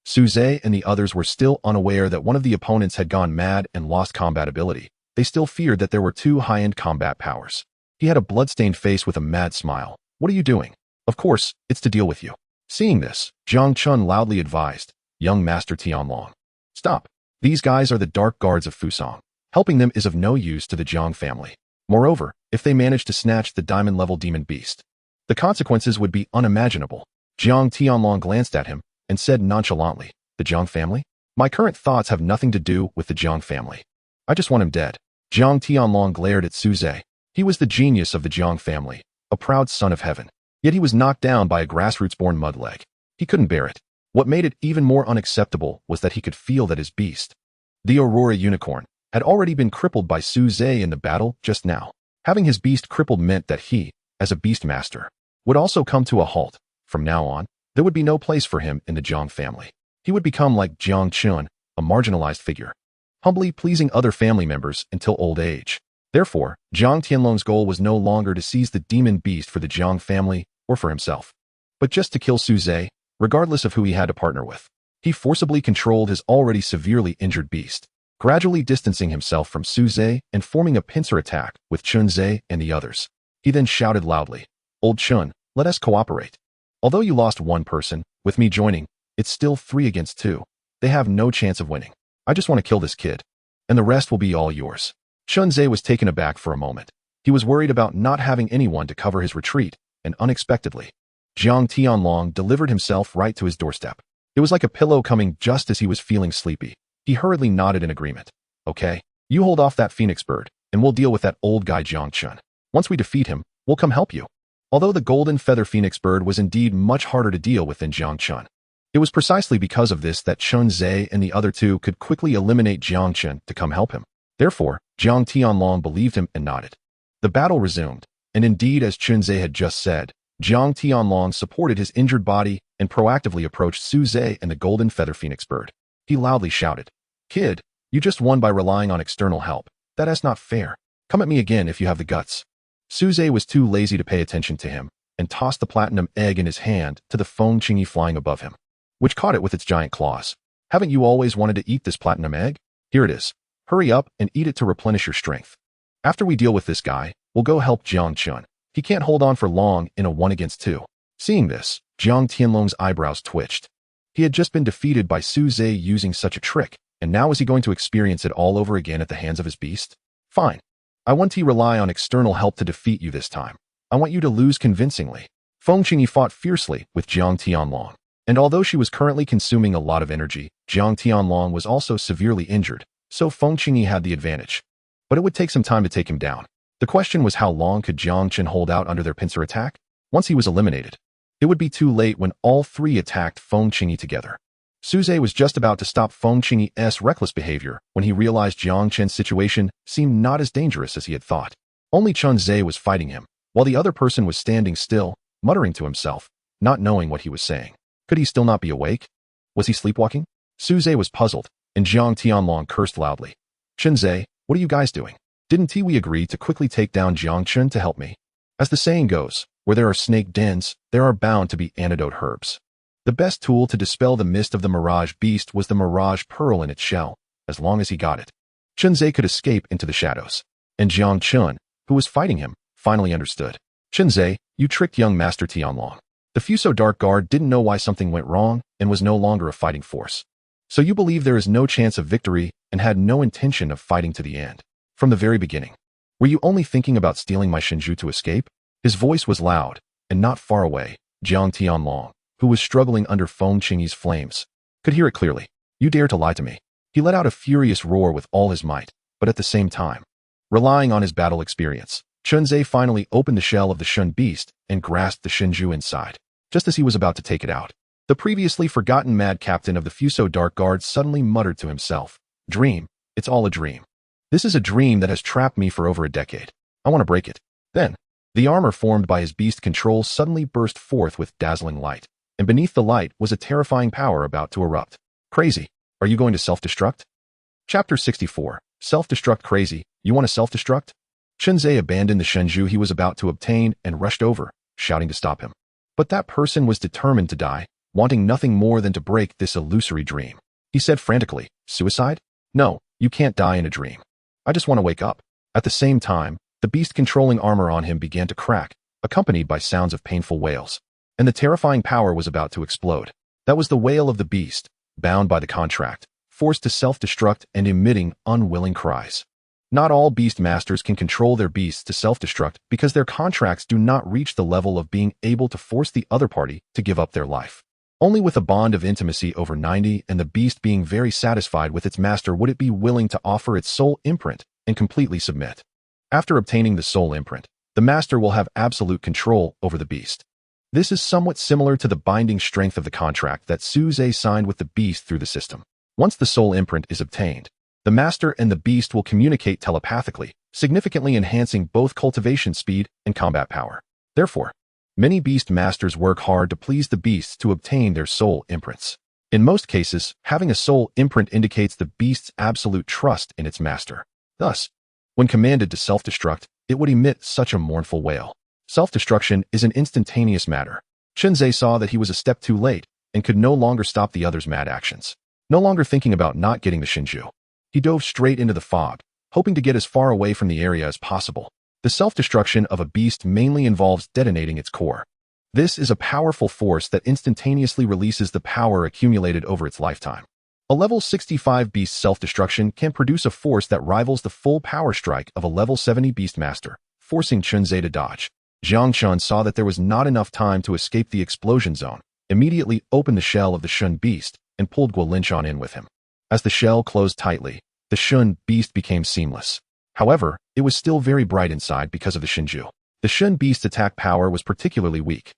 Suze and the others were still unaware that one of the opponents had gone mad and lost combat ability. They still feared that there were two high-end combat powers. He had a blood-stained face with a mad smile. "What are you doing?" "Of course, it's to deal with you." Seeing this, Jiang Chun loudly advised, "Young Master Tianlong, stop. These guys are the Dark Guards of Fusang. Helping them is of no use to the Jiang family. Moreover, if they manage to snatch the diamond-level demon beast, the consequences would be unimaginable." Jiang Tianlong glanced at him and said nonchalantly, "The Jiang family? My current thoughts have nothing to do with the Jiang family. I just want him dead." Jiang Tianlong glared at Suze. He was the genius of the Jiang family, a proud son of heaven. Yet he was knocked down by a grassroots-born mudleg. He couldn't bear it. What made it even more unacceptable was that he could feel that his beast, the Aurora Unicorn, had already been crippled by Suze in the battle just now. Having his beast crippled meant that he, as a beast master, would also come to a halt. From now on, there would be no place for him in the Jiang family. He would become like Jiang Chun, a marginalized figure, humbly pleasing other family members until old age. Therefore, Jiang Tianlong's goal was no longer to seize the demon beast for the Jiang family or for himself, but just to kill Suze, regardless of who he had to partner with. He forcibly controlled his already severely injured beast, gradually distancing himself from Suze and forming a pincer attack with Chunzhe and the others. He then shouted loudly, "Old Chun, let us cooperate. Although you lost one person, with me joining, it's still 3 against 2. They have no chance of winning. I just want to kill this kid, and the rest will be all yours." Chunzhe was taken aback for a moment. He was worried about not having anyone to cover his retreat, and unexpectedly, Jiang Tianlong delivered himself right to his doorstep. It was like a pillow coming just as he was feeling sleepy. He hurriedly nodded in agreement. "Okay, you hold off that phoenix bird, and we'll deal with that old guy Jiang Chun. Once we defeat him, we'll come help you." Although the golden feather phoenix bird was indeed much harder to deal with than Jiang Chun, it was precisely because of this that Chunzhe and the other two could quickly eliminate Jiang Chun to come help him. Therefore, Jiang Tianlong believed him and nodded. The battle resumed, and indeed as Chunzhe had just said, Jiang Tianlong supported his injured body and proactively approached Suze and the golden feather phoenix bird. He loudly shouted, "Kid, you just won by relying on external help. That is not fair. Come at me again if you have the guts." Suze was too lazy to pay attention to him, and tossed the platinum egg in his hand to the Feng Qingyi flying above him, which caught it with its giant claws. "Haven't you always wanted to eat this platinum egg? Here it is. Hurry up and eat it to replenish your strength. After we deal with this guy, we'll go help Jiang Chun. He can't hold on for long in a 1 against 2. Seeing this, Jiang Tianlong's eyebrows twitched. He had just been defeated by Su Zhe using such a trick, and now is he going to experience it all over again at the hands of his beast? Fine. I want to rely on external help to defeat you this time. I want you to lose convincingly. Feng Qingyi fought fiercely with Jiang Tianlong, and although she was currently consuming a lot of energy, Jiang Tianlong was also severely injured, so Feng Qingyi had the advantage. But it would take some time to take him down. The question was how long could Jiang Chen hold out under their pincer attack? Once he was eliminated, it would be too late when all three attacked Feng Qingyi together. Su Zhe was just about to stop Feng Qingyi's reckless behavior when he realized Jiang Chen's situation seemed not as dangerous as he had thought. Only Chen Zhe was fighting him, while the other person was standing still, muttering to himself, not knowing what he was saying. Could he still not be awake? Was he sleepwalking? Su Zhe was puzzled, and Jiang Tianlong cursed loudly. Chen Zhe, what are you guys doing? Didn't we agree to quickly take down Jiang Chen to help me? As the saying goes, where there are snake dens, there are bound to be antidote herbs. The best tool to dispel the mist of the Mirage Beast was the Mirage Pearl in its shell, as long as he got it. Chen Zhe could escape into the shadows, and Jiang Chen, who was fighting him, finally understood. Chen Zhe, you tricked young Master Tianlong. The Fuso Dark Guard didn't know why something went wrong and was no longer a fighting force. So you believe there is no chance of victory and had no intention of fighting to the end. From the very beginning, were you only thinking about stealing my Shinju to escape? His voice was loud, and not far away, Jiang Tianlong, who was struggling under Feng Qingyi's flames, could hear it clearly. You dare to lie to me. He let out a furious roar with all his might, but at the same time, relying on his battle experience, Chen Zhe finally opened the shell of the Shun Beast and grasped the Shinju inside. Just as he was about to take it out, the previously forgotten mad captain of the Fuso Dark Guard suddenly muttered to himself, Dream, it's all a dream. This is a dream that has trapped me for over a decade. I want to break it. Then, the armor formed by his beast control suddenly burst forth with dazzling light, and beneath the light was a terrifying power about to erupt. Crazy, are you going to self-destruct? Chapter 64, Self-Destruct Crazy, you want to self-destruct? Chen Zhe abandoned the Shenju he was about to obtain and rushed over, shouting to stop him. But that person was determined to die, wanting nothing more than to break this illusory dream. He said frantically, Suicide? No, you can't die in a dream. I just want to wake up. At the same time, the beast-controlling armor on him began to crack, accompanied by sounds of painful wails. And the terrifying power was about to explode. That was the wail of the beast, bound by the contract, forced to self-destruct and emitting unwilling cries. Not all beast masters can control their beasts to self-destruct because their contracts do not reach the level of being able to force the other party to give up their life. Only with a bond of intimacy over 90 and the beast being very satisfied with its master would it be willing to offer its soul imprint and completely submit. After obtaining the soul imprint, the master will have absolute control over the beast. This is somewhat similar to the binding strength of the contract that Su Zhe signed with the beast through the system. Once the soul imprint is obtained, the master and the beast will communicate telepathically, significantly enhancing both cultivation speed and combat power. Therefore, many beast masters work hard to please the beasts to obtain their soul imprints. In most cases, having a soul imprint indicates the beast's absolute trust in its master. Thus, when commanded to self-destruct, it would emit such a mournful wail. Self-destruction is an instantaneous matter. Chen Zhe saw that he was a step too late and could no longer stop the other's mad actions. No longer thinking about not getting the Shinju, he dove straight into the fog, hoping to get as far away from the area as possible. The self-destruction of a beast mainly involves detonating its core. This is a powerful force that instantaneously releases the power accumulated over its lifetime. A level 65 beast self-destruction can produce a force that rivals the full power strike of a level 70 beast master, forcing Chen Zhe to dodge. Jiang Chen saw that there was not enough time to escape the explosion zone, immediately opened the shell of the Shun Beast, and pulled Guolinshan in with him. As the shell closed tightly, the Shun Beast became seamless. However, it was still very bright inside because of the Shinju. The Shun Beast's attack power was particularly weak.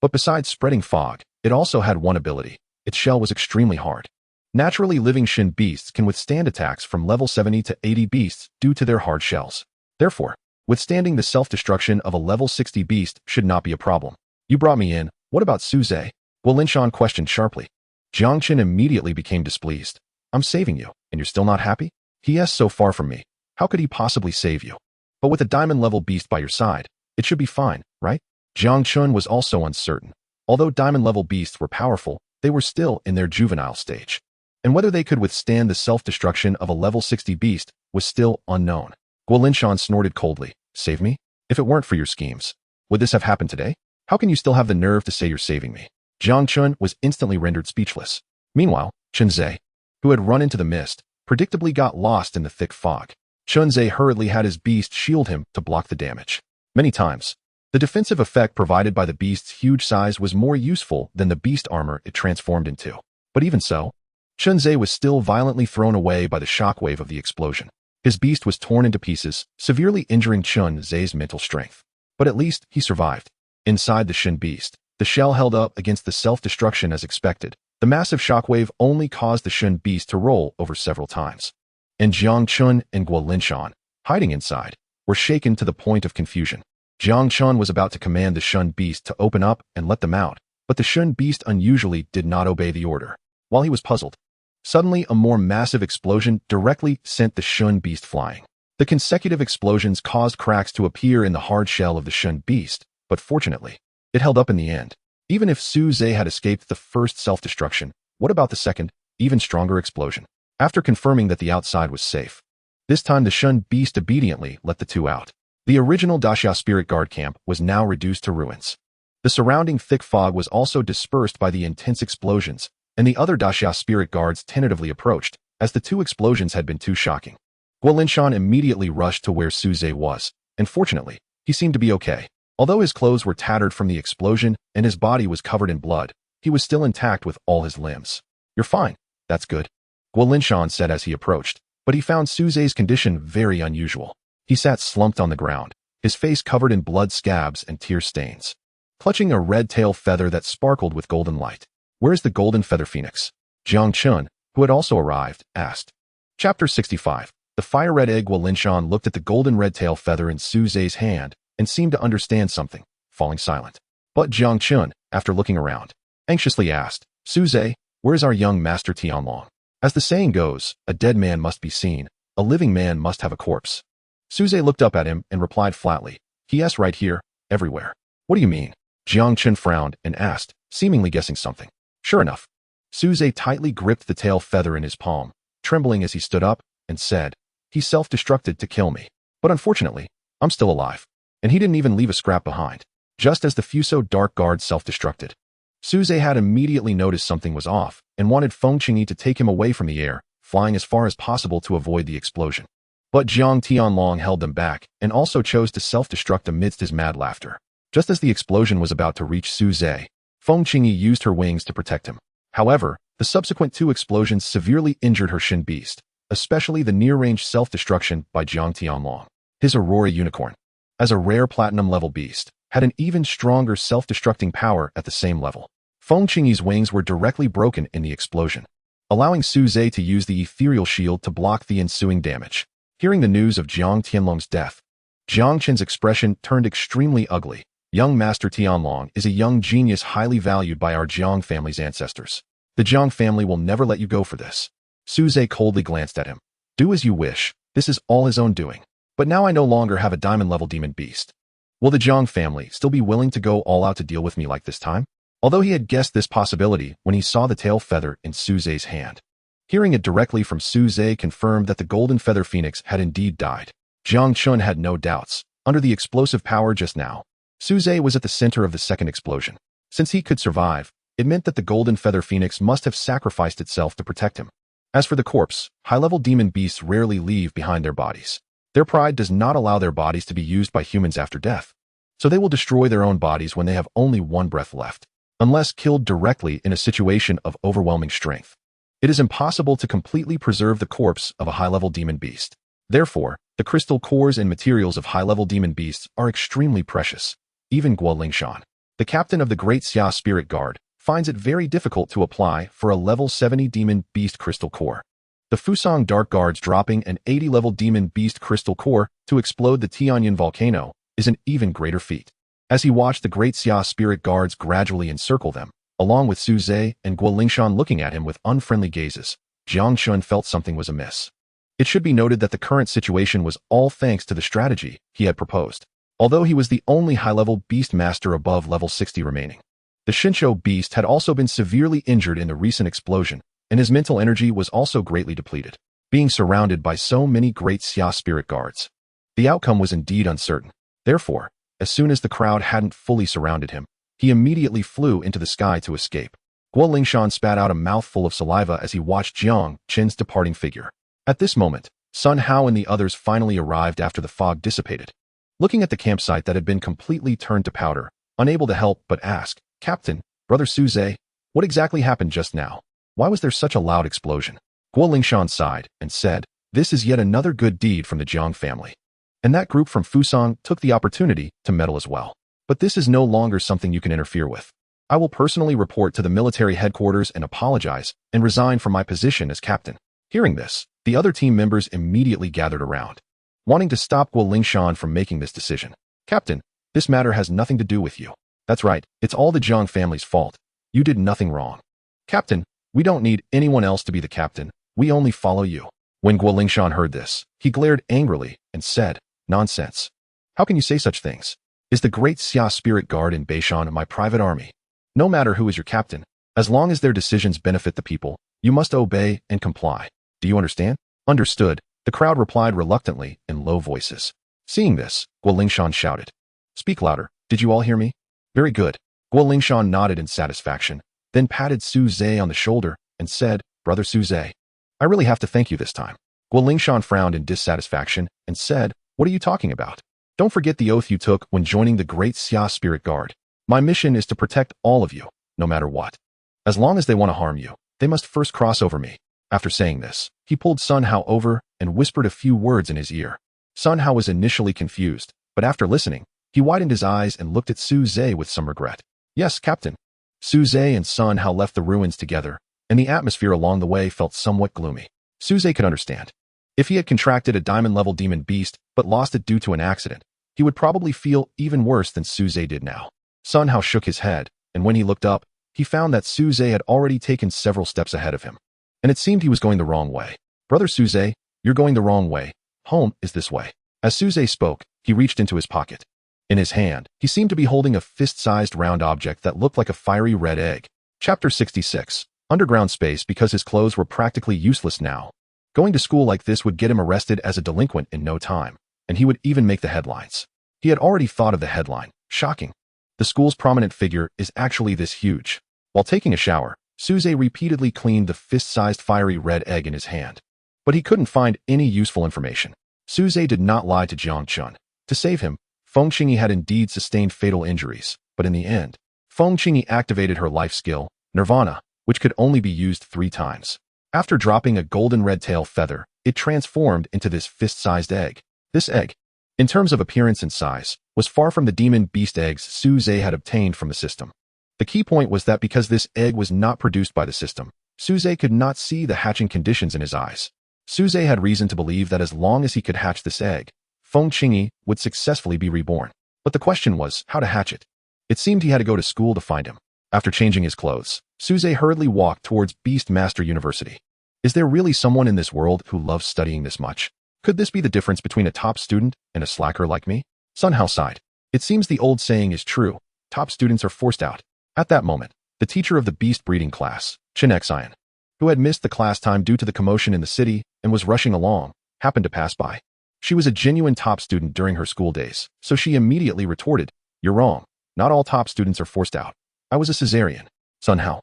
But besides spreading fog, it also had one ability. Its shell was extremely hard. Naturally living Shin beasts can withstand attacks from level 70 to 80 beasts due to their hard shells. Therefore, withstanding the self-destruction of a level 60 beast should not be a problem. You brought me in, what about Su Zhe? Guolinshan questioned sharply. Jiang Chen immediately became displeased. I'm saving you, and you're still not happy? He is so far from me. How could he possibly save you? But with a diamond-level beast by your side, it should be fine, right? Jiang Chen was also uncertain. Although diamond-level beasts were powerful, they were still in their juvenile stage. And whether they could withstand the self-destruction of a level 60 beast was still unknown. Guolinshan snorted coldly. Save me? If it weren't for your schemes, would this have happened today? How can you still have the nerve to say you're saving me? Jiang Chen was instantly rendered speechless. Meanwhile, Chunzhe, who had run into the mist, predictably got lost in the thick fog. Chunzhe hurriedly had his beast shield him to block the damage. Many times, the defensive effect provided by the beast's huge size was more useful than the beast armor it transformed into. But even so, Chunzhe was still violently thrown away by the shockwave of the explosion. His beast was torn into pieces, severely injuring Chunzhe's mental strength. But at least he survived. Inside the Shin beast, the shell held up against the self-destruction as expected. The massive shockwave only caused the Shin beast to roll over several times. And Jiang Chun and Guo Linshan, hiding inside, were shaken to the point of confusion. Jiang Chun was about to command the Shun beast to open up and let them out, but the Shun beast unusually did not obey the order. While he was puzzled, suddenly a more massive explosion directly sent the Shun beast flying. The consecutive explosions caused cracks to appear in the hard shell of the Shun beast, but fortunately, it held up in the end. Even if Su Zhe had escaped the first self-destruction, what about the second, even stronger explosion? After confirming that the outside was safe, this time the Shun beast obediently let the two out. The original Daxia Spirit Guard camp was now reduced to ruins. The surrounding thick fog was also dispersed by the intense explosions, and the other Daxia Spirit Guards tentatively approached, as the two explosions had been too shocking. Guo Linshan immediately rushed to where Su Zhe was, and fortunately, he seemed to be okay. Although his clothes were tattered from the explosion and his body was covered in blood, he was still intact with all his limbs. "You're fine. That's good," Guo Linshan said as he approached, but he found Su Zhe's condition very unusual. He sat slumped on the ground, his face covered in blood scabs and tear stains, clutching a red tail feather that sparkled with golden light. "Where's the golden feather phoenix?" Jiang Chun, who had also arrived, asked. Chapter 65. The fire-red egg. Guo Linshan looked at the golden red tail feather in Su Zhe's hand and seemed to understand something, falling silent. But Jiang Chun, after looking around, anxiously asked, "Su Zhe, where is our young master Tianlong?" As the saying goes, a dead man must be seen, a living man must have a corpse. Su Zhe looked up at him and replied flatly, "Yes, right here, everywhere." "What do you mean?" Jiang Chun frowned and asked, seemingly guessing something. Sure enough, Su Zhe tightly gripped the tail feather in his palm, trembling as he stood up, and said, "He self-destructed to kill me. But unfortunately, I'm still alive. And he didn't even leave a scrap behind." Just as the Fuso Dark Guard self-destructed, Su Zhe had immediately noticed something was off and wanted Feng Qingyi to take him away from the air, flying as far as possible to avoid the explosion. But Jiang Tianlong held them back and also chose to self-destruct amidst his mad laughter. Just as the explosion was about to reach Su Zhe, Feng Qingyi used her wings to protect him. However, the subsequent two explosions severely injured her Shin beast, especially the near-range self-destruction by Jiang Tianlong. His Aurora Unicorn, as a rare platinum-level beast, had an even stronger self-destructing power at the same level. Feng Qingyi's wings were directly broken in the explosion, allowing Su Zhe to use the ethereal shield to block the ensuing damage. Hearing the news of Jiang Tianlong's death, Jiang Qin's expression turned extremely ugly. "Young Master Tianlong is a young genius highly valued by our Jiang family's ancestors. The Jiang family will never let you go for this." Su Zhe coldly glanced at him. "Do as you wish. This is all his own doing. But now I no longer have a diamond-level demon beast. Will the Jiang family still be willing to go all out to deal with me like this time?" Although he had guessed this possibility when he saw the tail feather in Su Zhe's hand, hearing it directly from Su Zhe confirmed that the golden feather phoenix had indeed died. Jiang Chun had no doubts. Under the explosive power just now, Su Zhe was at the center of the second explosion. Since he could survive, it meant that the golden feather phoenix must have sacrificed itself to protect him. As for the corpse, high-level demon beasts rarely leave behind their bodies. Their pride does not allow their bodies to be used by humans after death, so they will destroy their own bodies when they have only one breath left, unless killed directly in a situation of overwhelming strength. It is impossible to completely preserve the corpse of a high-level demon beast. Therefore, the crystal cores and materials of high-level demon beasts are extremely precious. Even Guo Lingshan, the captain of the Great Xia Spirit Guard, finds it very difficult to apply for a level 70 demon beast crystal core. The Fusang Dark Guards dropping an 80-level demon beast crystal core to explode the Tianyan volcano is an even greater feat. As he watched the Great Xia Spirit Guards gradually encircle them, along with Su Zhe and Guo Lingshan looking at him with unfriendly gazes, Jiang Chun felt something was amiss. It should be noted that the current situation was all thanks to the strategy he had proposed. Although he was the only high-level beast master above level 60 remaining, the Shincho beast had also been severely injured in the recent explosion, and his mental energy was also greatly depleted, being surrounded by so many Great Xia Spirit Guards. The outcome was indeed uncertain. Therefore, as soon as the crowd hadn't fully surrounded him, he immediately flew into the sky to escape. Guo Lingshan spat out a mouthful of saliva as he watched Jiang Qin's departing figure. At this moment, Sun Hao and the others finally arrived after the fog dissipated. Looking at the campsite that had been completely turned to powder, unable to help but ask, "Captain, Brother Suze, what exactly happened just now? Why was there such a loud explosion?" Guo Lingshan sighed and said, "This is yet another good deed from the Jiang family. And that group from Fusang took the opportunity to meddle as well. But this is no longer something you can interfere with. I will personally report to the military headquarters and apologize and resign from my position as captain." Hearing this, the other team members immediately gathered around, wanting to stop Guo Lingshan from making this decision. "Captain, this matter has nothing to do with you. That's right, it's all the Jiang family's fault. You did nothing wrong. Captain, we don't need anyone else to be the captain. We only follow you." When Guo Lingshan heard this, he glared angrily and said, "Nonsense. How can you say such things? Is the great Xia spirit guard in Beishan my private army? No matter who is your captain, as long as their decisions benefit the people, you must obey and comply. Do you understand?" "Understood," the crowd replied reluctantly in low voices. Seeing this, Guo Lingshan shouted, "Speak louder. Did you all hear me?" "Very good." Guo Lingshan nodded in satisfaction, then patted Su Zhe on the shoulder and said, "Brother Su Zhe, I really have to thank you this time." Guo Lingshan frowned in dissatisfaction and said, "What are you talking about? Don't forget the oath you took when joining the Great Xia Spirit Guard. My mission is to protect all of you, no matter what. As long as they want to harm you, they must first cross over me." After saying this, he pulled Sun Hao over and whispered a few words in his ear. Sun Hao was initially confused, but after listening, he widened his eyes and looked at Su Zhe with some regret. "Yes, Captain." Su Zhe and Sun Hao left the ruins together, and the atmosphere along the way felt somewhat gloomy. Su Zhe could understand. If he had contracted a diamond-level demon beast but lost it due to an accident, he would probably feel even worse than Su Zhe did now. Sun Hao shook his head, and when he looked up, he found that Su Zhe had already taken several steps ahead of him. And it seemed he was going the wrong way. "Brother Su Zhe, you're going the wrong way. Home is this way." As Su Zhe spoke, he reached into his pocket. In his hand, he seemed to be holding a fist-sized round object that looked like a fiery red egg. Chapter 66. Underground space. Because his clothes were practically useless now. Going to school like this would get him arrested as a delinquent in no time, and he would even make the headlines. He had already thought of the headline. Shocking. The school's prominent figure is actually this huge. While taking a shower, Su Zhe repeatedly cleaned the fist-sized fiery red egg in his hand. But he couldn't find any useful information. Su Zhe did not lie to Jiang Chun. To save him, Feng Qingyi had indeed sustained fatal injuries, but in the end, Feng Qingyi activated her life skill, Nirvana, which could only be used 3 times. After dropping a golden red tail feather, it transformed into this fist-sized egg. This egg, in terms of appearance and size, was far from the demon beast eggs Su Zhe had obtained from the system. The key point was that because this egg was not produced by the system, Su Zhe could not see the hatching conditions in his eyes. Su Zhe had reason to believe that as long as he could hatch this egg, Feng Qingyi would successfully be reborn. But the question was how to hatch it. It seemed he had to go to school to find him. After changing his clothes, Su Zhe hurriedly walked towards Beast Master University. Is there really someone in this world who loves studying this much? Could this be the difference between a top student and a slacker like me? Sun Hao sighed. It seems the old saying is true. Top students are forced out. At that moment, the teacher of the beast breeding class, Chen Xian, who had missed the class time due to the commotion in the city and was rushing along, happened to pass by. She was a genuine top student during her school days, so she immediately retorted, "You're wrong. Not all top students are forced out. I was a cesarean." Sun Hao.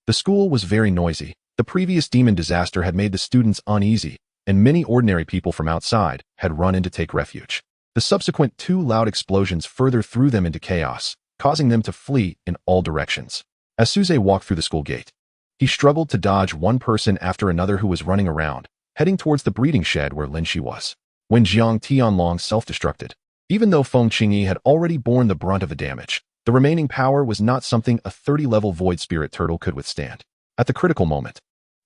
The school was very noisy. The previous demon disaster had made the students uneasy, and many ordinary people from outside had run in to take refuge. The subsequent 2 loud explosions further threw them into chaos, causing them to flee in all directions. As Su Zhe walked through the school gate, he struggled to dodge one person after another who was running around, heading towards the breeding shed where Lin Shi was. When Jiang Tianlong self-destructed, even though Feng Qingyi had already borne the brunt of the damage, the remaining power was not something a 30-level void spirit turtle could withstand. At the critical moment,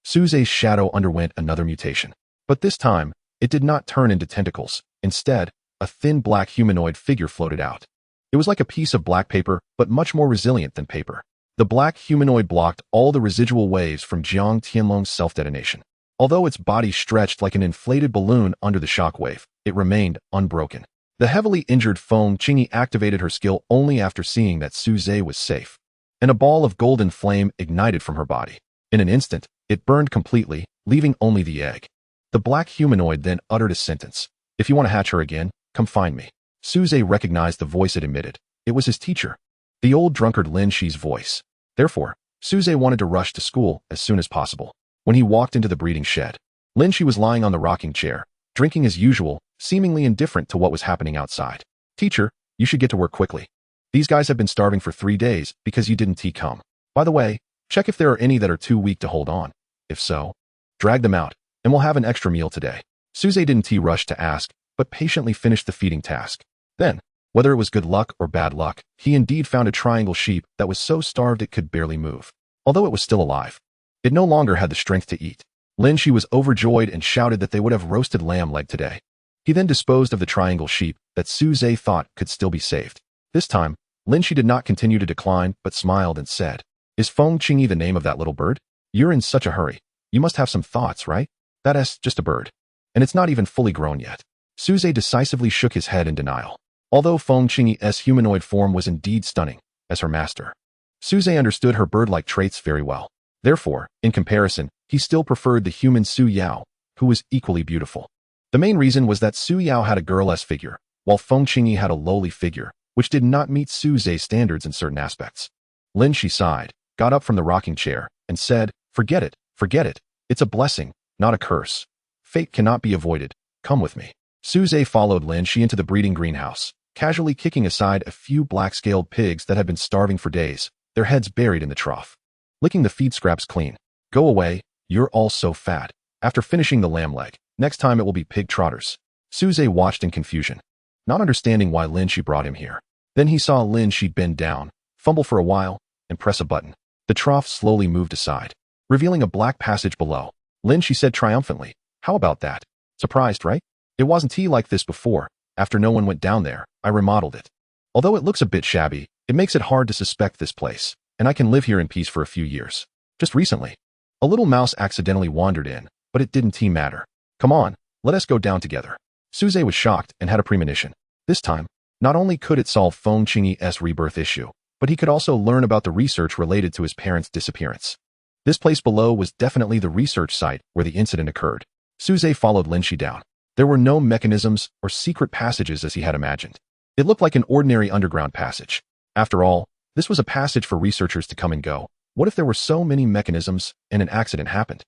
Su Zhe's shadow underwent another mutation. But this time, it did not turn into tentacles. Instead, a thin black humanoid figure floated out. It was like a piece of black paper, but much more resilient than paper. The black humanoid blocked all the residual waves from Jiang Tianlong's self-detonation. Although its body stretched like an inflated balloon under the shockwave, it remained unbroken. The heavily injured Feng Qingyi activated her skill only after seeing that Su Zhe was safe, and a ball of golden flame ignited from her body. In an instant, it burned completely, leaving only the egg. The black humanoid then uttered a sentence. "If you want to hatch her again, come find me." Su Zhe recognized the voice it emitted. It was his teacher, the old drunkard Lin Shi's voice. Therefore, Suze wanted to rush to school as soon as possible. When he walked into the breeding shed, Linshi was lying on the rocking chair, drinking as usual, seemingly indifferent to what was happening outside. Teacher, you should get to work quickly. These guys have been starving for 3 days because you didn't come. By the way, check if there are any that are too weak to hold on. If so, drag them out, and we'll have an extra meal today. Suze didn't rush to ask, but patiently finished the feeding task. Then, whether it was good luck or bad luck, he indeed found a triangle sheep that was so starved it could barely move. Although it was still alive, it no longer had the strength to eat. Linshi was overjoyed and shouted that they would have roasted lamb leg today. He then disposed of the triangle sheep that Suze thought could still be saved. This time, Linshi did not continue to decline, but smiled and said, "Is Feng Qingyi the name of that little bird? You're in such a hurry. You must have some thoughts, right? That's just a bird. And it's not even fully grown yet." Suze decisively shook his head in denial. Although Feng Qingyi's humanoid form was indeed stunning, as her master, Suze understood her bird-like traits very well. Therefore, in comparison, he still preferred the human Su Yao, who was equally beautiful. The main reason was that Su Yao had a girl-esque figure, while Feng Qingyi had a lowly figure, which did not meet Suze's standards in certain aspects. Linshi sighed, got up from the rocking chair, and said, forget it. It's a blessing, not a curse. Fate cannot be avoided. Come with me." Suze followed Linshi into the breeding greenhouse, casually kicking aside a few black-scaled pigs that had been starving for days, their heads buried in the trough. Licking the feed scraps clean. "Go away, you're all so fat." After finishing the lamb leg, next time it will be pig trotters. Suze watched in confusion, not understanding why Linshi brought him here. Then he saw Linshi bend down, fumble for a while, and press a button. The trough slowly moved aside, revealing a black passage below. Linshi said triumphantly, "How about that? Surprised, right? It wasn't like this before. After no one went down there, I remodeled it. Although it looks a bit shabby, it makes it hard to suspect this place, and I can live here in peace for a few years. Just recently, a little mouse accidentally wandered in, but it didn't matter. Come on, let us go down together." Suze was shocked and had a premonition. This time, not only could it solve Feng Qingyi's rebirth issue, but he could also learn about the research related to his parents' disappearance. This place below was definitely the research site where the incident occurred. Suze followed Linshi down. There were no mechanisms or secret passages as he had imagined. It looked like an ordinary underground passage. After all, this was a passage for researchers to come and go. What if there were so many mechanisms and an accident happened?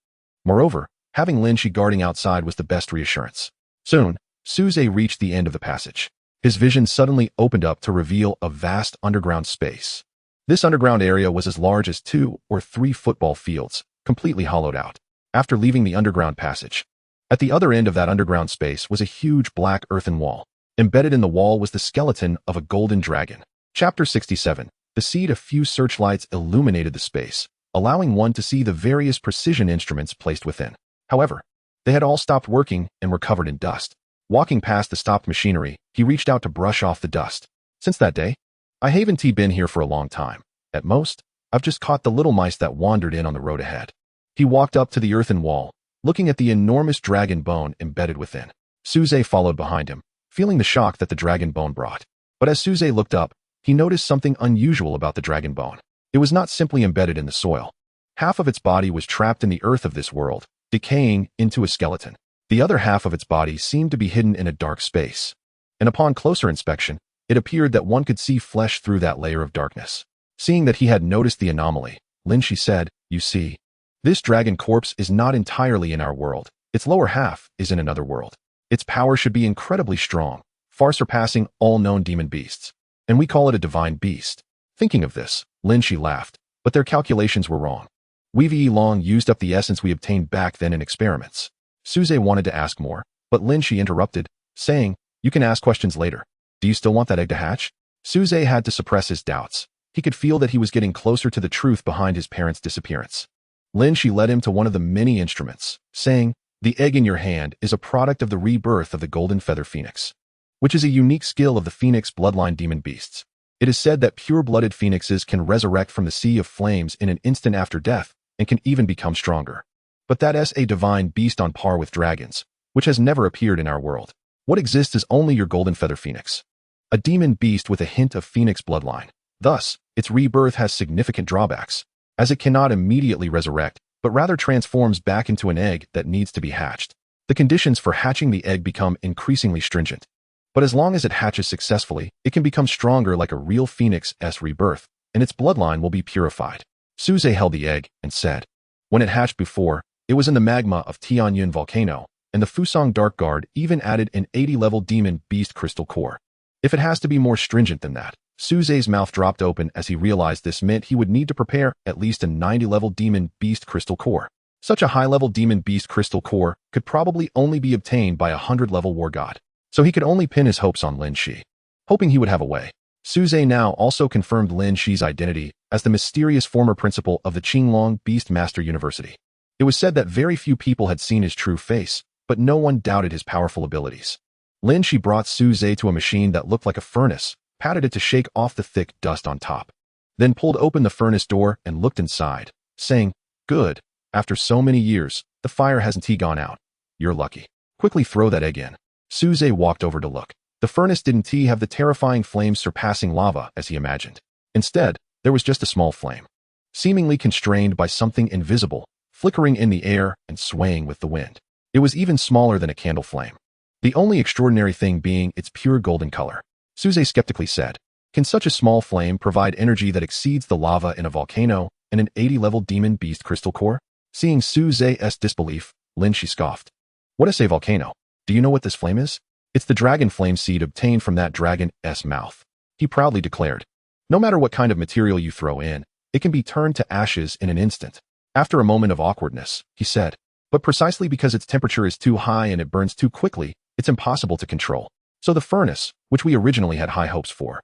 Moreover, having Linshi guarding outside was the best reassurance. Soon, Suze reached the end of the passage. His vision suddenly opened up to reveal a vast underground space. This underground area was as large as 2 or 3 football fields, completely hollowed out. After leaving the underground passage, at the other end of that underground space was a huge black earthen wall. Embedded in the wall was the skeleton of a golden dragon. Chapter 67. The seed. A few searchlights illuminated the space, allowing one to see the various precision instruments placed within. However, they had all stopped working and were covered in dust. Walking past the stopped machinery, he reached out to brush off the dust. Since that day, I haven't been here for a long time. At most, I've just caught the little mice that wandered in on the road ahead. He walked up to the earthen wall, looking at the enormous dragon bone embedded within. Suze followed behind him, feeling the shock that the dragon bone brought. But as Suze looked up, he noticed something unusual about the dragon bone. It was not simply embedded in the soil. Half of its body was trapped in the earth of this world, decaying into a skeleton. The other half of its body seemed to be hidden in a dark space. And upon closer inspection, it appeared that one could see flesh through that layer of darkness. Seeing that he had noticed the anomaly, Linshi said, "You see, this dragon corpse is not entirely in our world. Its lower half is in another world. Its power should be incredibly strong, far surpassing all known demon beasts. And we call it a divine beast." Thinking of this, Linshi laughed, but their calculations were wrong. We've long used up the essence we obtained back then in experiments. Suze wanted to ask more, but Linshi interrupted, saying, "You can ask questions later. Do you still want that egg to hatch?" Suze had to suppress his doubts. He could feel that he was getting closer to the truth behind his parents' disappearance. Linshi led him to one of the many instruments, saying, "The egg in your hand is a product of the rebirth of the golden feather phoenix, which is a unique skill of the phoenix bloodline demon beasts. It is said that pure-blooded phoenixes can resurrect from the sea of flames in an instant after death and can even become stronger. But that is a divine beast on par with dragons, which has never appeared in our world. What exists is only your golden feather phoenix, a demon beast with a hint of phoenix bloodline. Thus, its rebirth has significant drawbacks, as it cannot immediately resurrect, but rather transforms back into an egg that needs to be hatched. The conditions for hatching the egg become increasingly stringent. But as long as it hatches successfully, it can become stronger like a real phoenix's rebirth, and its bloodline will be purified. Suze held the egg and said, when it hatched before, it was in the magma of Tianyun volcano, and the Fusang Dark Guard even added an 80-level demon beast crystal core. If it has to be more stringent than that. Suze's mouth dropped open as he realized this meant he would need to prepare at least a 90-level demon beast crystal core. Such a high-level demon beast crystal core could probably only be obtained by a 100-level war god, so he could only pin his hopes on Lin Shi, hoping he would have a way. Suze now also confirmed Lin Shi's identity as the mysterious former principal of the Qinglong Beast Master University. It was said that very few people had seen his true face, but no one doubted his powerful abilities. Lin Shi brought Suze to a machine that looked like a furnace, patted it to shake off the thick dust on top, then pulled open the furnace door and looked inside, saying, "Good. After so many years, the fire hasn't gone out. You're lucky. Quickly throw that egg in." Suze walked over to look. The furnace didn't have the terrifying flames surpassing lava as he imagined. Instead, there was just a small flame, seemingly constrained by something invisible, flickering in the air and swaying with the wind. It was even smaller than a candle flame, the only extraordinary thing being its pure golden color. Suze skeptically said, "Can such a small flame provide energy that exceeds the lava in a volcano and an 80-level demon beast crystal core?" Seeing Suze's disbelief, Lin Shi scoffed. "What is a volcano? Do you know what this flame is? It's the dragon flame seed obtained from that dragon's mouth," he proudly declared. "No matter what kind of material you throw in, it can be turned to ashes in an instant." After a moment of awkwardness, he said, "But precisely because its temperature is too high and it burns too quickly, it's impossible to control. So the furnace, which we originally had high hopes for,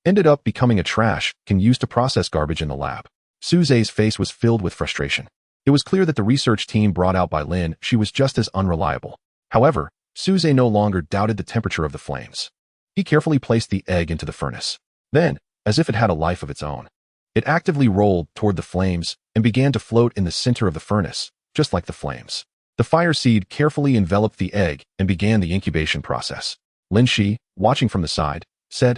ended up becoming a trash can used to process garbage in the lab." Suze's face was filled with frustration. It was clear that the research team brought out by Lin Shi was just as unreliable. However, Suze no longer doubted the temperature of the flames. He carefully placed the egg into the furnace. Then, as if it had a life of its own, it actively rolled toward the flames and began to float in the center of the furnace, just like the flames. The fire seed carefully enveloped the egg and began the incubation process. Lin Shi, watching from the side, said,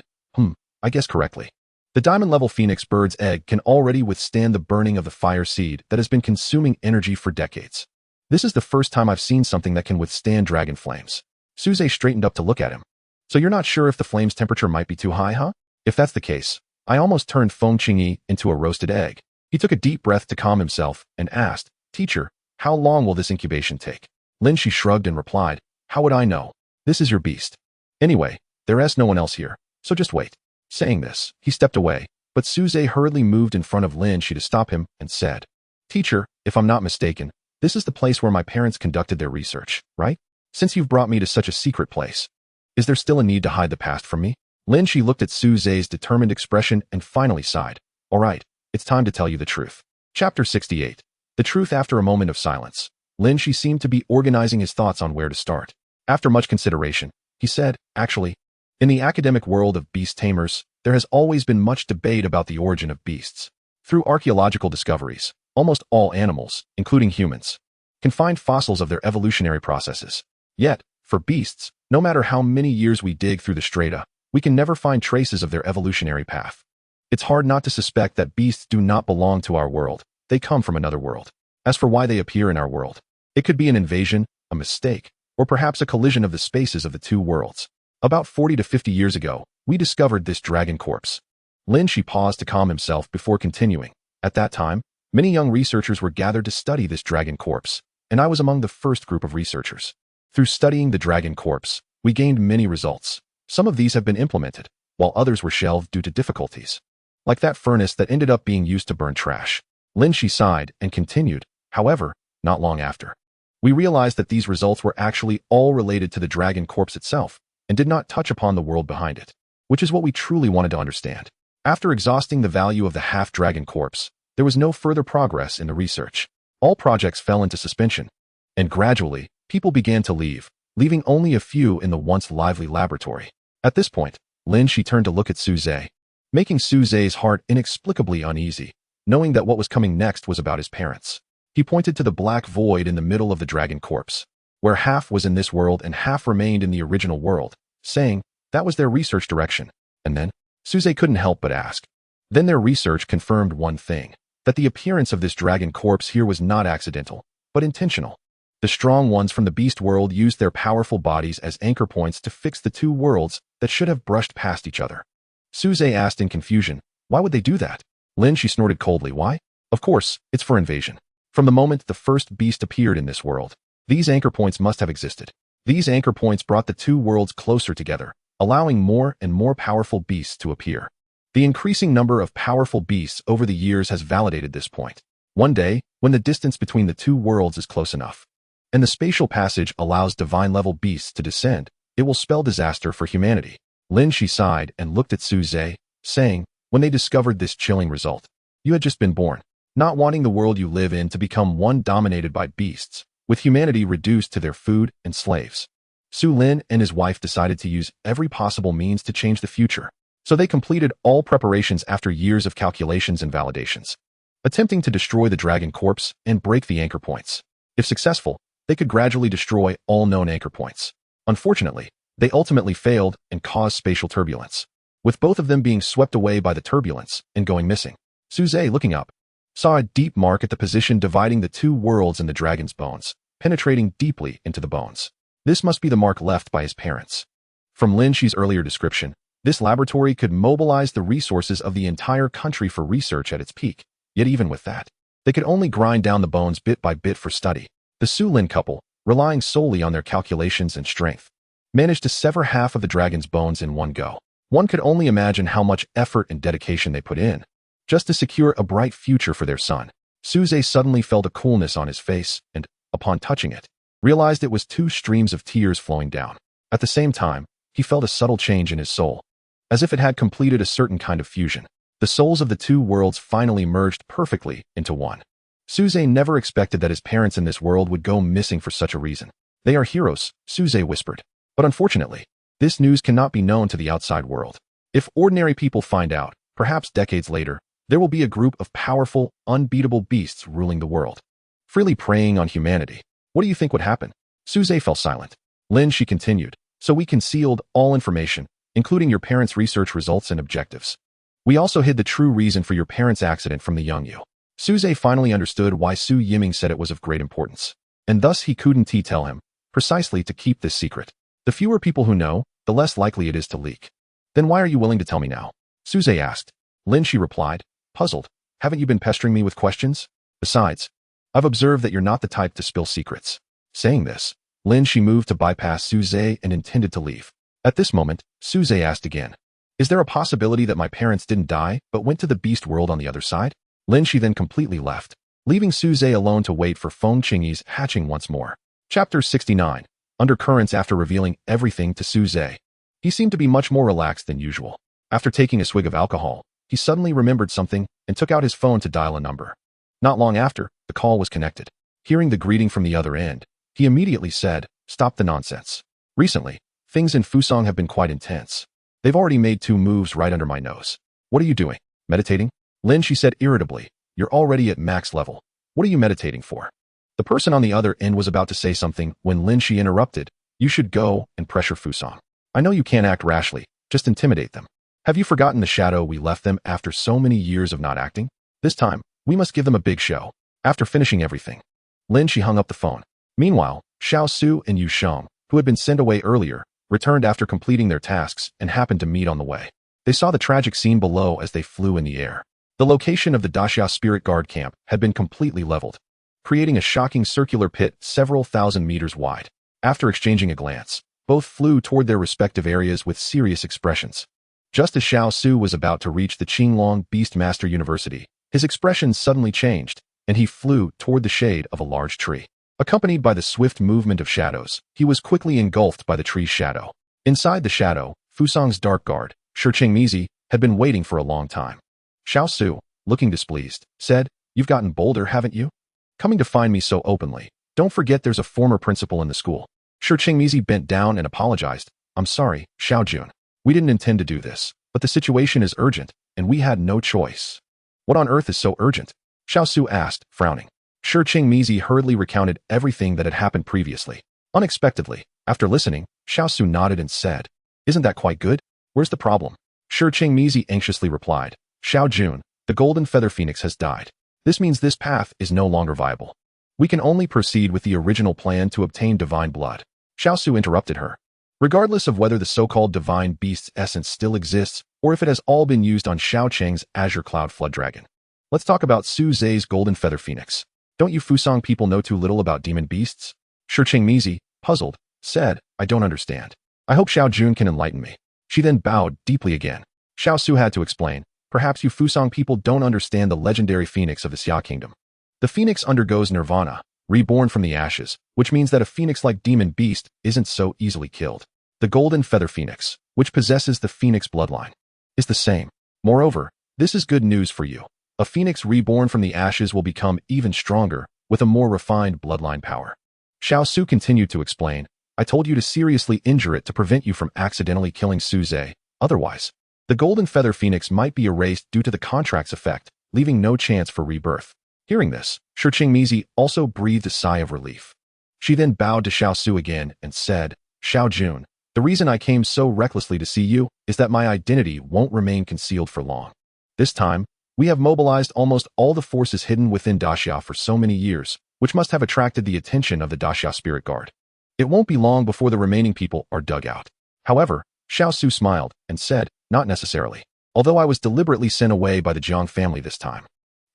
I guess correctly. The diamond-level phoenix bird's egg can already withstand the burning of the fire seed that has been consuming energy for decades. This is the first time I've seen something that can withstand dragon flames." Suze straightened up to look at him. "So you're not sure if the flame's temperature might be too high, huh? If that's the case, I almost turned Feng Qingyi into a roasted egg." He took a deep breath to calm himself and asked, "Teacher, how long will this incubation take?" Lin Shi shrugged and replied, "How would I know? This is your beast. Anyway, there's no one else here, so just wait." Saying this, he stepped away, but Suze hurriedly moved in front of Lin Shi to stop him and said, "Teacher, if I'm not mistaken, this is the place where my parents conducted their research, right? Since you've brought me to such a secret place, is there still a need to hide the past from me?" Lin Shi looked at Suze's determined expression and finally sighed. "All right, it's time to tell you the truth." Chapter 68. The truth. After a moment of silence, Lin Shi seemed to be organizing his thoughts on where to start. After much consideration, he said, "Actually, in the academic world of beast tamers, there has always been much debate about the origin of beasts. Through archaeological discoveries, almost all animals, including humans, can find fossils of their evolutionary processes. Yet, for beasts, no matter how many years we dig through the strata, we can never find traces of their evolutionary path. It's hard not to suspect that beasts do not belong to our world. They come from another world. As for why they appear in our world, it could be an invasion, a mistake, or perhaps a collision of the spaces of the two worlds. About 40 to 50 years ago, we discovered this dragon corpse." Lin Shi paused to calm himself before continuing. "At that time, many young researchers were gathered to study this dragon corpse, and I was among the first group of researchers. Through studying the dragon corpse, we gained many results. Some of these have been implemented, while others were shelved due to difficulties. Like that furnace that ended up being used to burn trash." Lin Shi sighed and continued, "However, not long after, we realized that these results were actually all related to the dragon corpse itself, and did not touch upon the world behind it, which is what we truly wanted to understand. After exhausting the value of the half-dragon corpse, there was no further progress in the research. All projects fell into suspension, and gradually, people began to leave, leaving only a few in the once lively laboratory." At this point, Lin Shi turned to look at Suze, making Suze's heart inexplicably uneasy, knowing that what was coming next was about his parents. He pointed to the black void in the middle of the dragon corpse, where half was in this world and half remained in the original world, saying that was their research direction. And then, Suze couldn't help but ask. Then their research confirmed one thing, that the appearance of this dragon corpse here was not accidental, but intentional. The strong ones from the beast world used their powerful bodies as anchor points to fix the two worlds that should have brushed past each other. Suze asked in confusion, "Why would they do that?" Lin Shi snorted coldly. "Why? Of course, it's for invasion. From the moment the first beast appeared in this world, these anchor points must have existed. These anchor points brought the two worlds closer together, allowing more and more powerful beasts to appear. The increasing number of powerful beasts over the years has validated this point. One day, when the distance between the two worlds is close enough, and the spatial passage allows divine-level beasts to descend, it will spell disaster for humanity. Lin Shi sighed and looked at Su Zhe, saying, when they discovered this chilling result, you had just been born, not wanting the world you live in to become one dominated by beasts, with humanity reduced to their food and slaves. Su Lin and his wife decided to use every possible means to change the future, so they completed all preparations after years of calculations and validations, attempting to destroy the dragon corpse and break the anchor points. If successful, they could gradually destroy all known anchor points. Unfortunately, they ultimately failed and caused spatial turbulence, with both of them being swept away by the turbulence and going missing. Su Zhe, looking up, saw a deep mark at the position dividing the two worlds in the dragon's bones, penetrating deeply into the bones. This must be the mark left by his parents. From Lin Shi's earlier description, this laboratory could mobilize the resources of the entire country for research at its peak. Yet even with that, they could only grind down the bones bit by bit for study. The Su Lin couple, relying solely on their calculations and strength, managed to sever half of the dragon's bones in one go. One could only imagine how much effort and dedication they put in, just to secure a bright future for their son. Su Zhe suddenly felt a coolness on his face and, upon touching it, realized it was two streams of tears flowing down. At the same time, he felt a subtle change in his soul, as if it had completed a certain kind of fusion. The souls of the two worlds finally merged perfectly into one. Su Zhe never expected that his parents in this world would go missing for such a reason. They are heroes, Su Zhe whispered. But unfortunately, this news cannot be known to the outside world. If ordinary people find out, perhaps decades later, there will be a group of powerful, unbeatable beasts ruling the world, freely preying on humanity. What do you think would happen? Su Zhe fell silent. Lin Shi continued, so we concealed all information, including your parents' research results and objectives. We also hid the true reason for your parents' accident from the young you. Su Zhe finally understood why Su Yiming said it was of great importance, and thus he couldn't tell him, precisely to keep this secret. The fewer people who know, the less likely it is to leak. Then why are you willing to tell me now? Su Zhe asked. Lin Shi replied, puzzled, haven't you been pestering me with questions? Besides, I've observed that you're not the type to spill secrets. Saying this, Lin Shi moved to bypass Su Zhe and intended to leave. At this moment, Su Zhe asked again, is there a possibility that my parents didn't die but went to the beast world on the other side? Lin Shi then completely left, leaving Su Zhe alone to wait for Feng Qingyi's hatching once more. Chapter 69. Undercurrents. After revealing everything to Su Zhe, he seemed to be much more relaxed than usual. After taking a swig of alcohol, he suddenly remembered something and took out his phone to dial a number. Not long after, the call was connected. Hearing the greeting from the other end, he immediately said, stop the nonsense. Recently, things in Fusang have been quite intense. They've already made 2 moves right under my nose. What are you doing? Meditating? Lin Shi said irritably, you're already at max level. What are you meditating for? The person on the other end was about to say something when Lin Shi interrupted, you should go and pressure Fusang. I know you can't act rashly, just intimidate them. Have you forgotten the shadow we left them after so many years of not acting? This time, we must give them a big show. After finishing everything, Lin Shi hung up the phone. Meanwhile, Xiao Su and Yu Sheng, who had been sent away earlier, returned after completing their tasks and happened to meet on the way. They saw the tragic scene below as they flew in the air. The location of the Daxia Spirit Guard camp had been completely leveled, creating a shocking circular pit several thousand meters wide. After exchanging a glance, both flew toward their respective areas with serious expressions. Just as Xiao Su was about to reach the Qinglong Beastmaster University, his expression suddenly changed, and he flew toward the shade of a large tree. Accompanied by the swift movement of shadows, he was quickly engulfed by the tree's shadow. Inside the shadow, Fusang's dark guard, Shengmizi, had been waiting for a long time. Xiao Su, looking displeased, said, you've gotten bolder, haven't you? Coming to find me so openly. Don't forget there's a former principal in the school. Shengmizi bent down and apologized. I'm sorry, Xiao Jun. We didn't intend to do this, but the situation is urgent, and we had no choice. What on earth is so urgent? Xiao Su asked, frowning. Shengmizi hurriedly recounted everything that had happened previously. Unexpectedly, after listening, Xiao Su nodded and said, isn't that quite good? Where's the problem? Shengmizi anxiously replied, Xiao Jun, the golden feather phoenix has died. This means this path is no longer viable. We can only proceed with the original plan to obtain divine blood. Xiao Su interrupted her. Regardless of whether the so-called divine beast's essence still exists, or if it has all been used on Xiao Cheng's Azure Cloud Flood Dragon. Let's talk about Su Zhe's golden feather phoenix. Don't you Fusang people know too little about demon beasts? Shicheng Mizi, puzzled, said, I don't understand. I hope Xiao Jun can enlighten me. She then bowed deeply again. Xiao Su had to explain, perhaps you Fusang people don't understand the legendary phoenix of the Xia kingdom. The phoenix undergoes nirvana, reborn from the ashes, which means that a phoenix-like demon beast isn't so easily killed. The golden feather phoenix, which possesses the phoenix bloodline, is the same. Moreover, this is good news for you. A phoenix reborn from the ashes will become even stronger, with a more refined bloodline power. Xiao Su continued to explain, I told you to seriously injure it to prevent you from accidentally killing Su Zhe. Otherwise, the golden feather phoenix might be erased due to the contract's effect, leaving no chance for rebirth. Hearing this, Shicheng Mizi also breathed a sigh of relief. She then bowed to Xiao Su again and said, Xiao Jun, the reason I came so recklessly to see you is that my identity won't remain concealed for long. This time, we have mobilized almost all the forces hidden within Daxia for so many years, which must have attracted the attention of the Daxia Spirit Guard. It won't be long before the remaining people are dug out. However, Xiao Su smiled and said, not necessarily. Although I was deliberately sent away by the Jiang family this time,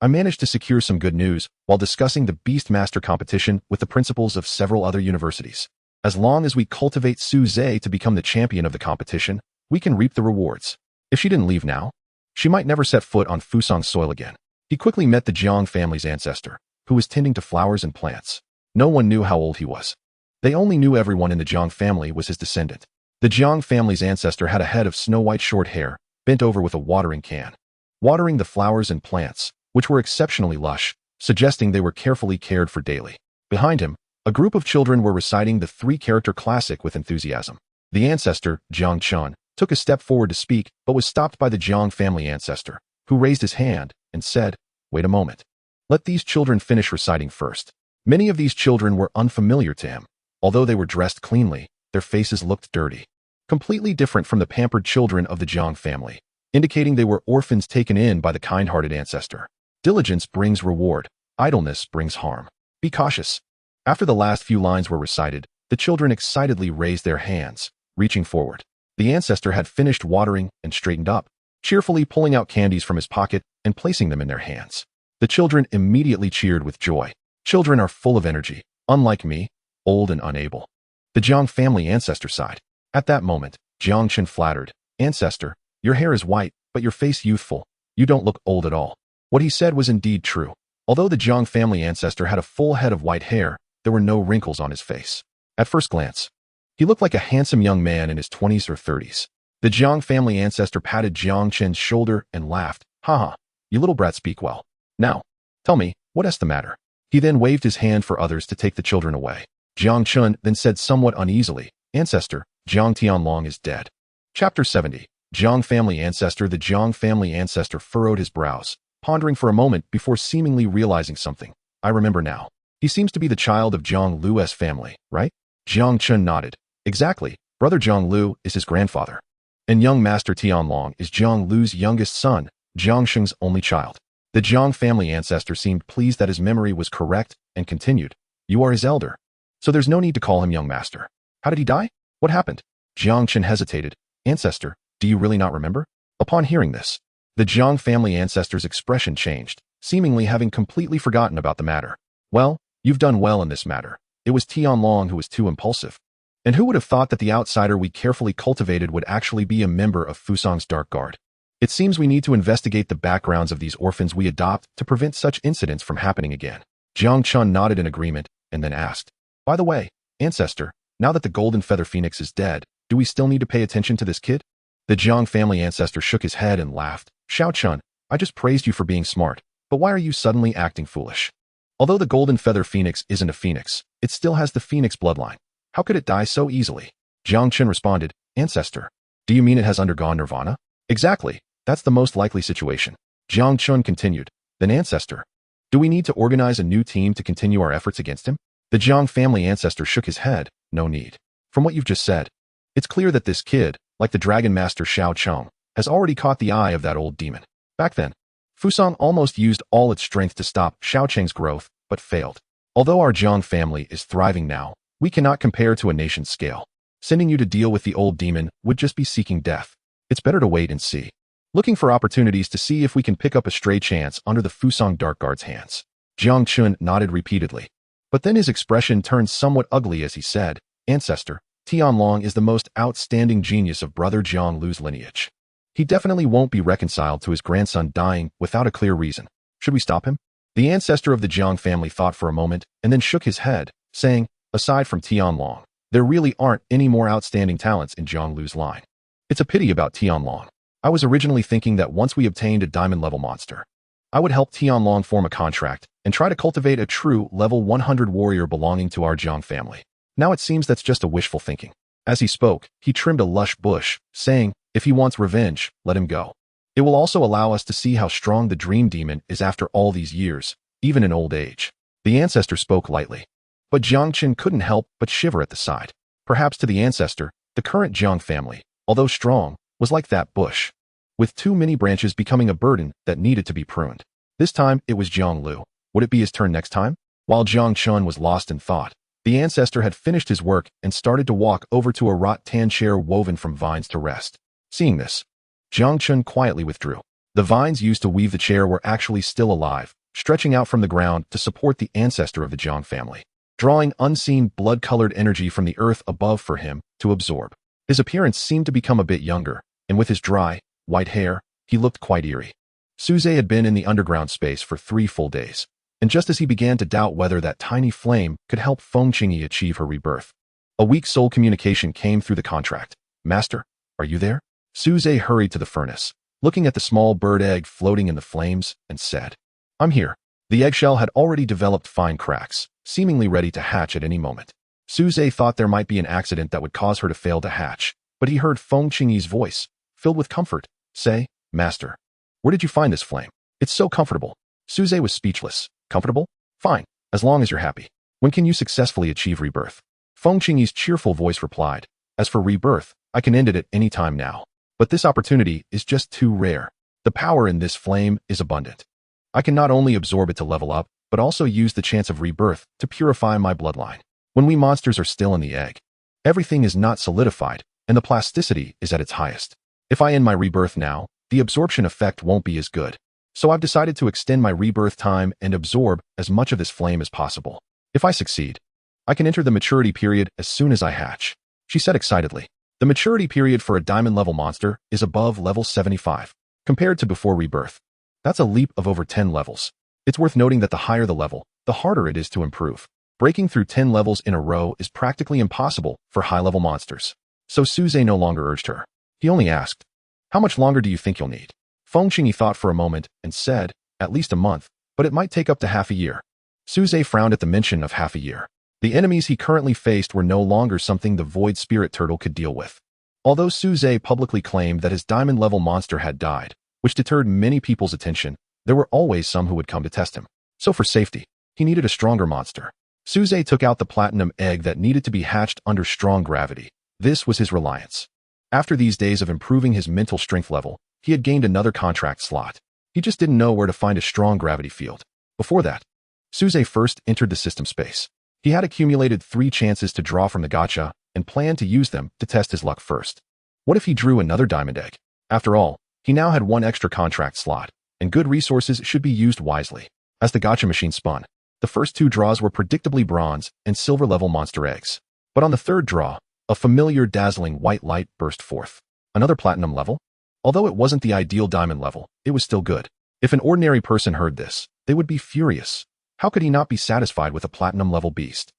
I managed to secure some good news while discussing the Beast Master competition with the principals of several other universities. As long as we cultivate Su Zhe to become the champion of the competition, we can reap the rewards. If she didn't leave now, she might never set foot on Fusang's soil again. He quickly met the Jiang family's ancestor, who was tending to flowers and plants. No one knew how old he was. They only knew everyone in the Jiang family was his descendant. The Jiang family's ancestor had a head of snow-white short hair, bent over with a watering can, watering the flowers and plants, which were exceptionally lush, suggesting they were carefully cared for daily. Behind him, a group of children were reciting the three-character classic with enthusiasm. The ancestor, Jiang Chun, took a step forward to speak, but was stopped by the Jiang family ancestor, who raised his hand and said, wait a moment. Let these children finish reciting first. Many of these children were unfamiliar to him. Although they were dressed cleanly, their faces looked dirty, completely different from the pampered children of the Jiang family, indicating they were orphans taken in by the kind-hearted ancestor. Diligence brings reward. Idleness brings harm. Be cautious. After the last few lines were recited, the children excitedly raised their hands, reaching forward. The ancestor had finished watering and straightened up, cheerfully pulling out candies from his pocket and placing them in their hands. The children immediately cheered with joy. Children are full of energy, unlike me, old and unable. The Jiang family ancestor sighed. At that moment, Jiang Chen flattered, Ancestor, your hair is white, but your face youthful. You don't look old at all. What he said was indeed true. Although the Jiang family ancestor had a full head of white hair, there were no wrinkles on his face. At first glance, he looked like a handsome young man in his 20s or 30s. The Jiang family ancestor patted Jiang Chen's shoulder and laughed. Haha, you little brat speak well. Now, tell me, what's the matter? He then waved his hand for others to take the children away. Jiang Chun then said somewhat uneasily, Ancestor, Jiang Tianlong is dead. Chapter 70. Jiang family ancestor. The Jiang family ancestor furrowed his brows, pondering for a moment before seemingly realizing something. I remember now. He seems to be the child of Jiang Lu's family, right? Jiang Chun nodded. Exactly. Brother Jiang Lu is his grandfather. And young Master Tianlong is Jiang Lu's youngest son, Jiang Sheng's only child. The Jiang family ancestor seemed pleased that his memory was correct and continued. You are his elder. So there's no need to call him young master. How did he die? What happened? Jiang Chen hesitated. Ancestor, do you really not remember? Upon hearing this, the Jiang family ancestor's expression changed, seemingly having completely forgotten about the matter. Well, you've done well in this matter. It was Tianlong who was too impulsive. And who would have thought that the outsider we carefully cultivated would actually be a member of Fusang's Dark Guard? It seems we need to investigate the backgrounds of these orphans we adopt to prevent such incidents from happening again. Jiang Chun nodded in agreement and then asked, By the way, Ancestor, now that the Golden Feather Phoenix is dead, do we still need to pay attention to this kid? The Jiang family ancestor shook his head and laughed. Xiao Chun, I just praised you for being smart, but why are you suddenly acting foolish? Although the Golden Feather Phoenix isn't a phoenix, it still has the phoenix bloodline. How could it die so easily? Jiang Chen responded, Ancestor, do you mean it has undergone nirvana? Exactly, that's the most likely situation. Jiang Chun continued, then Ancestor, do we need to organize a new team to continue our efforts against him? The Jiang family ancestor shook his head, no need. From what you've just said, it's clear that this kid, like the Dragon Master Xiao Chong, has already caught the eye of that old demon. Back then, Fusang almost used all its strength to stop Xiao Cheng's growth, but failed. Although our Jiang family is thriving now, we cannot compare to a nation's scale. Sending you to deal with the old demon would just be seeking death. It's better to wait and see. looking for opportunities to see if we can pick up a stray chance under the Fusang Dark Guard's hands. Jiang Chun nodded repeatedly. But then his expression turned somewhat ugly as he said, Ancestor, Tianlong is the most outstanding genius of brother Jiang Lu's lineage. He definitely won't be reconciled to his grandson dying without a clear reason. Should we stop him? The ancestor of the Jiang family thought for a moment and then shook his head, saying, aside from Tianlong, there really aren't any more outstanding talents in Jiang Lu's line. It's a pity about Tianlong. I was originally thinking that once we obtained a diamond-level monster, I would help Tianlong form a contract and try to cultivate a true level 100 warrior belonging to our Jiang family. Now it seems that's just a wishful thinking. As he spoke, he trimmed a lush bush, saying, if he wants revenge, let him go. It will also allow us to see how strong the dream demon is after all these years, even in old age. The ancestor spoke lightly. But Jiang Qin couldn't help but shiver at the sight. Perhaps to the ancestor, the current Jiang family, although strong, was like that bush, with too many branches becoming a burden that needed to be pruned. This time, it was Jiang Lu. Would it be his turn next time? While Jiang Chun was lost in thought, the ancestor had finished his work and started to walk over to a rattan chair woven from vines to rest. Seeing this, Jiang Chun quietly withdrew. The vines used to weave the chair were actually still alive, stretching out from the ground to support the ancestor of the Jiang family, drawing unseen blood-colored energy from the earth above for him to absorb. His appearance seemed to become a bit younger, and with his dry, white hair, he looked quite eerie. Suze had been in the underground space for 3 full days, and just as he began to doubt whether that tiny flame could help Feng Qingyi achieve her rebirth, a weak soul communication came through the contract. Master, are you there? Suze hurried to the furnace, looking at the small bird egg floating in the flames, and said, I'm here. The eggshell had already developed fine cracks, seemingly ready to hatch at any moment. Suze thought there might be an accident that would cause her to fail to hatch, but he heard Feng Qingyi's voice, filled with comfort, say, Master, where did you find this flame? It's so comfortable. Suze was speechless. Comfortable? Fine, as long as you're happy. When can you successfully achieve rebirth? Feng Qingyi's cheerful voice replied, as for rebirth, I can end it at any time now. But this opportunity is just too rare. The power in this flame is abundant. I can not only absorb it to level up, but also use the chance of rebirth to purify my bloodline. When we monsters are still in the egg, everything is not solidified, and the plasticity is at its highest. If I end my rebirth now, the absorption effect won't be as good. So I've decided to extend my rebirth time and absorb as much of this flame as possible. If I succeed, I can enter the maturity period as soon as I hatch, she said excitedly. The maturity period for a diamond-level monster is above level 75. Compared to before rebirth, that's a leap of over 10 levels. It's worth noting that the higher the level, the harder it is to improve. Breaking through 10 levels in a row is practically impossible for high-level monsters. So Suze no longer urged her. He only asked, how much longer do you think you'll need? Feng Qingyi thought for a moment and said, at least a month, but it might take up to half a year. Suze frowned at the mention of half a year. The enemies he currently faced were no longer something the Void Spirit Turtle could deal with. Although Suze publicly claimed that his diamond-level monster had died, which deterred many people's attention, there were always some who would come to test him. So for safety, he needed a stronger monster. Suze took out the platinum egg that needed to be hatched under strong gravity. This was his reliance. After these days of improving his mental strength level, he had gained another contract slot. He just didn't know where to find a strong gravity field. Before that, Suze first entered the system space. He had accumulated 3 chances to draw from the gacha and planned to use them to test his luck first. What if he drew another diamond egg? After all, he now had 1 extra contract slot, and good resources should be used wisely. As the gacha machine spun, the first 2 draws were predictably bronze and silver-level monster eggs. But on the 3rd draw, a familiar dazzling white light burst forth. Another platinum level? Although it wasn't the ideal diamond level, it was still good. If an ordinary person heard this, they would be furious. How could he not be satisfied with a platinum-level beast?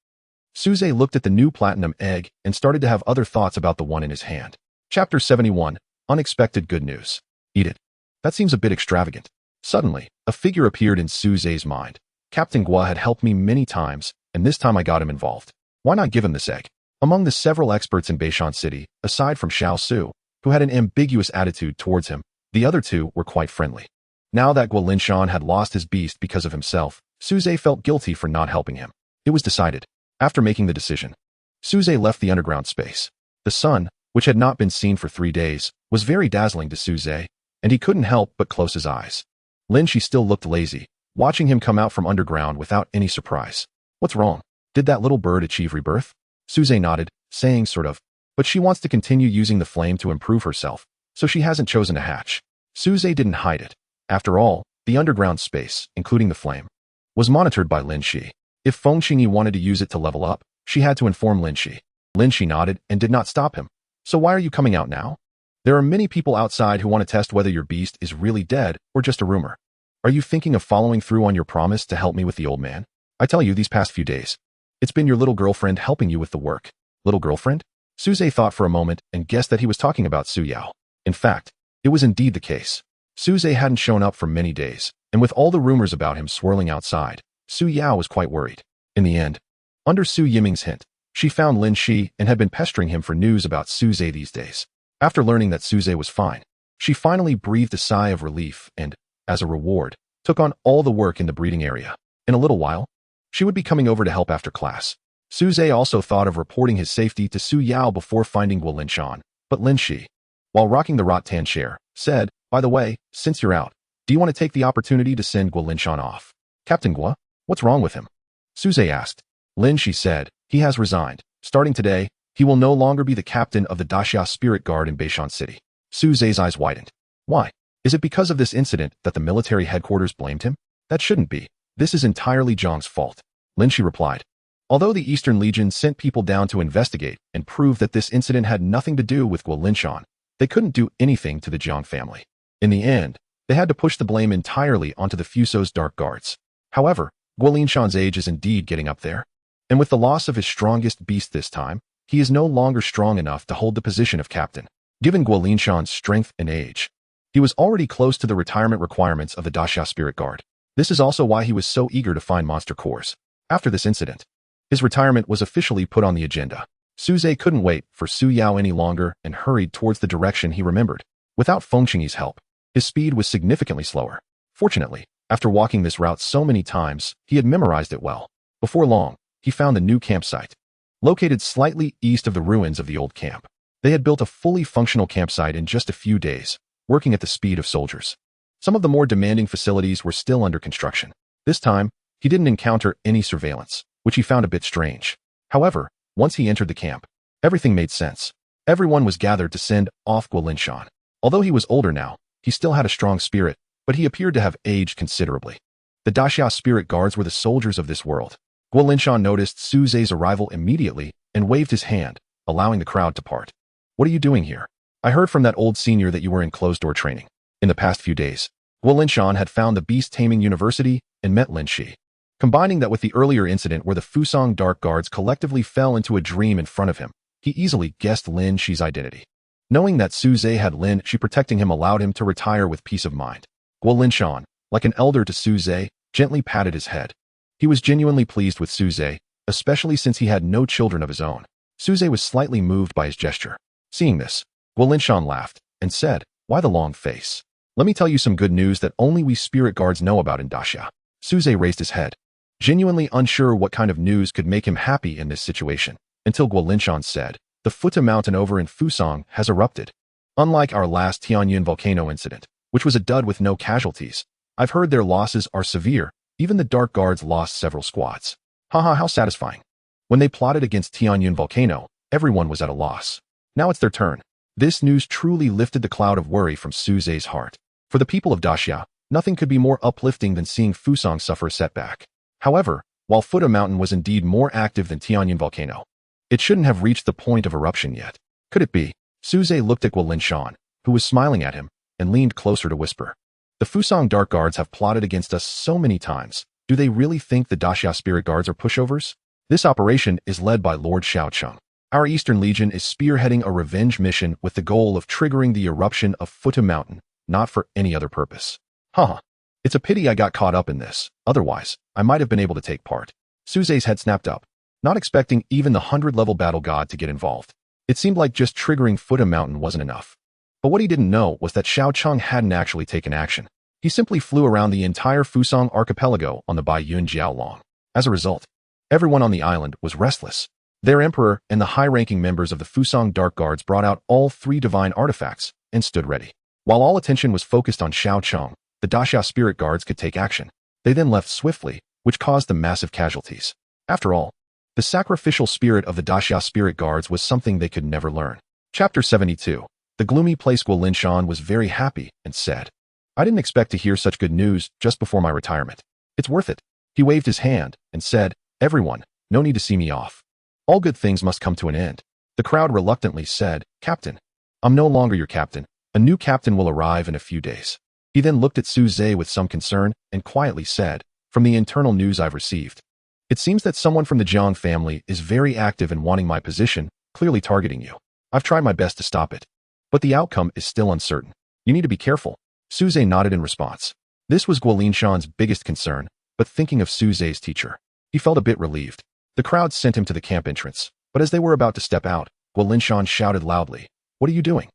Suze looked at the new platinum egg and started to have other thoughts about the one in his hand. Chapter 71, Unexpected Good News. Eat it. That seems a bit extravagant. Suddenly, a figure appeared in Suze's mind. Captain Gua had helped me many times, and this time I got him involved. Why not give him this egg? Among the several experts in Beishan City, aside from Xiao Su, who had an ambiguous attitude towards him, the other 2 were quite friendly. Now that Gua Linshan had lost his beast because of himself, Suze felt guilty for not helping him. It was decided. After making the decision, Suze left the underground space. The sun, which had not been seen for 3 days, was very dazzling to Suze, and he couldn't help but close his eyes. Linshi still looked lazy, watching him come out from underground without any surprise. What's wrong? Did that little bird achieve rebirth? Suze nodded, saying sort of, but she wants to continue using the flame to improve herself, so she hasn't chosen to hatch. Suze didn't hide it. After all, the underground space, including the flame, was monitored by Lin Shi. If Feng Qingyi wanted to use it to level up, she had to inform Lin Shi. Lin Shi nodded and did not stop him. So why are you coming out now? There are many people outside who want to test whether your beast is really dead or just a rumor. Are you thinking of following through on your promise to help me with the old man? I tell you, these past few days, it's been your little girlfriend helping you with the work. Little girlfriend? Suze thought for a moment and guessed that he was talking about Su Yao. In fact, it was indeed the case. Suze hadn't shown up for many days, and with all the rumors about him swirling outside, Su Yao was quite worried. In the end, under Su Yiming's hint, she found Lin Shi and had been pestering him for news about Suze these days. After learning that Suze was fine, she finally breathed a sigh of relief and, as a reward, took on all the work in the breeding area. In a little while, she would be coming over to help after class. Suze also thought of reporting his safety to Su Yao before finding Guo Linshan, but Lin Shi, while rocking the rattan chair, said, "By the way, since you're out, do you want to take the opportunity to send Guo Linshan off?" "Captain Guo, what's wrong with him?" Suze asked. Lin Shi said, "He has resigned. Starting today, he will no longer be the captain of the Daxia Spirit Guard in Beishan City." Suze's eyes widened. "Why? Is it because of this incident that the military headquarters blamed him? That shouldn't be. This is entirely Zhang's fault." Lin Shi replied. Although the Eastern Legion sent people down to investigate and prove that this incident had nothing to do with Guo Linshan, they couldn't do anything to the Zhang family. In the end, they had to push the blame entirely onto the Fuso's Dark Guards. However, Guo Linshan's age is indeed getting up there. And with the loss of his strongest beast this time, he is no longer strong enough to hold the position of captain. Given Guo Linshan's strength and age, he was already close to the retirement requirements of the Daxia Spirit Guard. This is also why he was so eager to find monster cores. After this incident, his retirement was officially put on the agenda. Suze couldn't wait for Su Yao any longer and hurried towards the direction he remembered. Without Feng Qingyi's help, his speed was significantly slower. Fortunately, after walking this route so many times, he had memorized it well. Before long, he found a new campsite. Located slightly east of the ruins of the old camp, they had built a fully functional campsite in just a few days, working at the speed of soldiers. Some of the more demanding facilities were still under construction. This time, he didn't encounter any surveillance, which he found a bit strange. However, once he entered the camp, everything made sense. Everyone was gathered to send off Guo Linshan. Although he was older now, he still had a strong spirit, but he appeared to have aged considerably. The Daxia Spirit Guards were the soldiers of this world. Guo Linshan noticed Suze's arrival immediately and waved his hand, allowing the crowd to part. "What are you doing here? I heard from that old senior that you were in closed-door training." In the past few days, Guo Linshan had found the Beast Taming University and met Lin Shi. Combining that with the earlier incident where the Fusang Dark Guards collectively fell into a dream in front of him, he easily guessed Lin Shi's identity. Knowing that Suze had Lin Shi protecting him allowed him to retire with peace of mind. Guo Linshan, like an elder to Suze, gently patted his head. He was genuinely pleased with Suze, especially since he had no children of his own. Suze was slightly moved by his gesture. Seeing this, Guo Linshan laughed and said, "Why the long face? Let me tell you some good news that only we spirit guards know about in Daxia." Suze raised his head, genuinely unsure what kind of news could make him happy in this situation, until Guo Linshan said, "The Futa Mountain over in Fusang has erupted. Unlike our last Tianyun volcano incident, which was a dud with no casualties, I've heard their losses are severe. Even the Dark Guards lost several squads. Haha, how satisfying. When they plotted against Tianyun volcano, everyone was at a loss. Now it's their turn." This news truly lifted the cloud of worry from Suze's heart. For the people of Daxia, nothing could be more uplifting than seeing Fusang suffer a setback. However, while Futa Mountain was indeed more active than Tianyun volcano, it shouldn't have reached the point of eruption yet. Could it be? Suze looked at Guo Linshan, who was smiling at him, and leaned closer to whisper. "The Fusang Dark Guards have plotted against us so many times. Do they really think the Daxia Spirit Guards are pushovers? This operation is led by Lord Xiaocheng. Our Eastern Legion is spearheading a revenge mission with the goal of triggering the eruption of Futa Mountain, not for any other purpose." Haha. It's a pity I got caught up in this. Otherwise, I might have been able to take part. Suze's head snapped up, not expecting even the 100-level battle god to get involved. It seemed like just triggering Futa Mountain wasn't enough. But what he didn't know was that Xiaocheng hadn't actually taken action. He simply flew around the entire Fusang archipelago on the Baiyun Jiaolong. As a result, everyone on the island was restless. Their emperor and the high-ranking members of the Fusang Dark Guards brought out all 3 divine artifacts and stood ready. While all attention was focused on Xiaocheng, the Daxia Spirit Guards could take action. They then left swiftly, which caused them massive casualties. After all, the sacrificial spirit of the Daxia Spirit Guards was something they could never learn. Chapter 72. The gloomy place Guolinshan was very happy and said, I didn't expect to hear such good news just before my retirement. It's worth it. He waved his hand and said, everyone, no need to see me off. All good things must come to an end. The crowd reluctantly said, Captain, I'm no longer your captain. A new captain will arrive in a few days. He then looked at Suze with some concern and quietly said, from the internal news I've received, it seems that someone from the Jiang family is very active in wanting my position, clearly targeting you. I've tried my best to stop it, but the outcome is still uncertain. You need to be careful. Suze nodded in response. This was Guolinshan's biggest concern, but thinking of Suze's teacher, he felt a bit relieved. The crowd sent him to the camp entrance, but as they were about to step out, Guolinshan shouted loudly, what are you doing?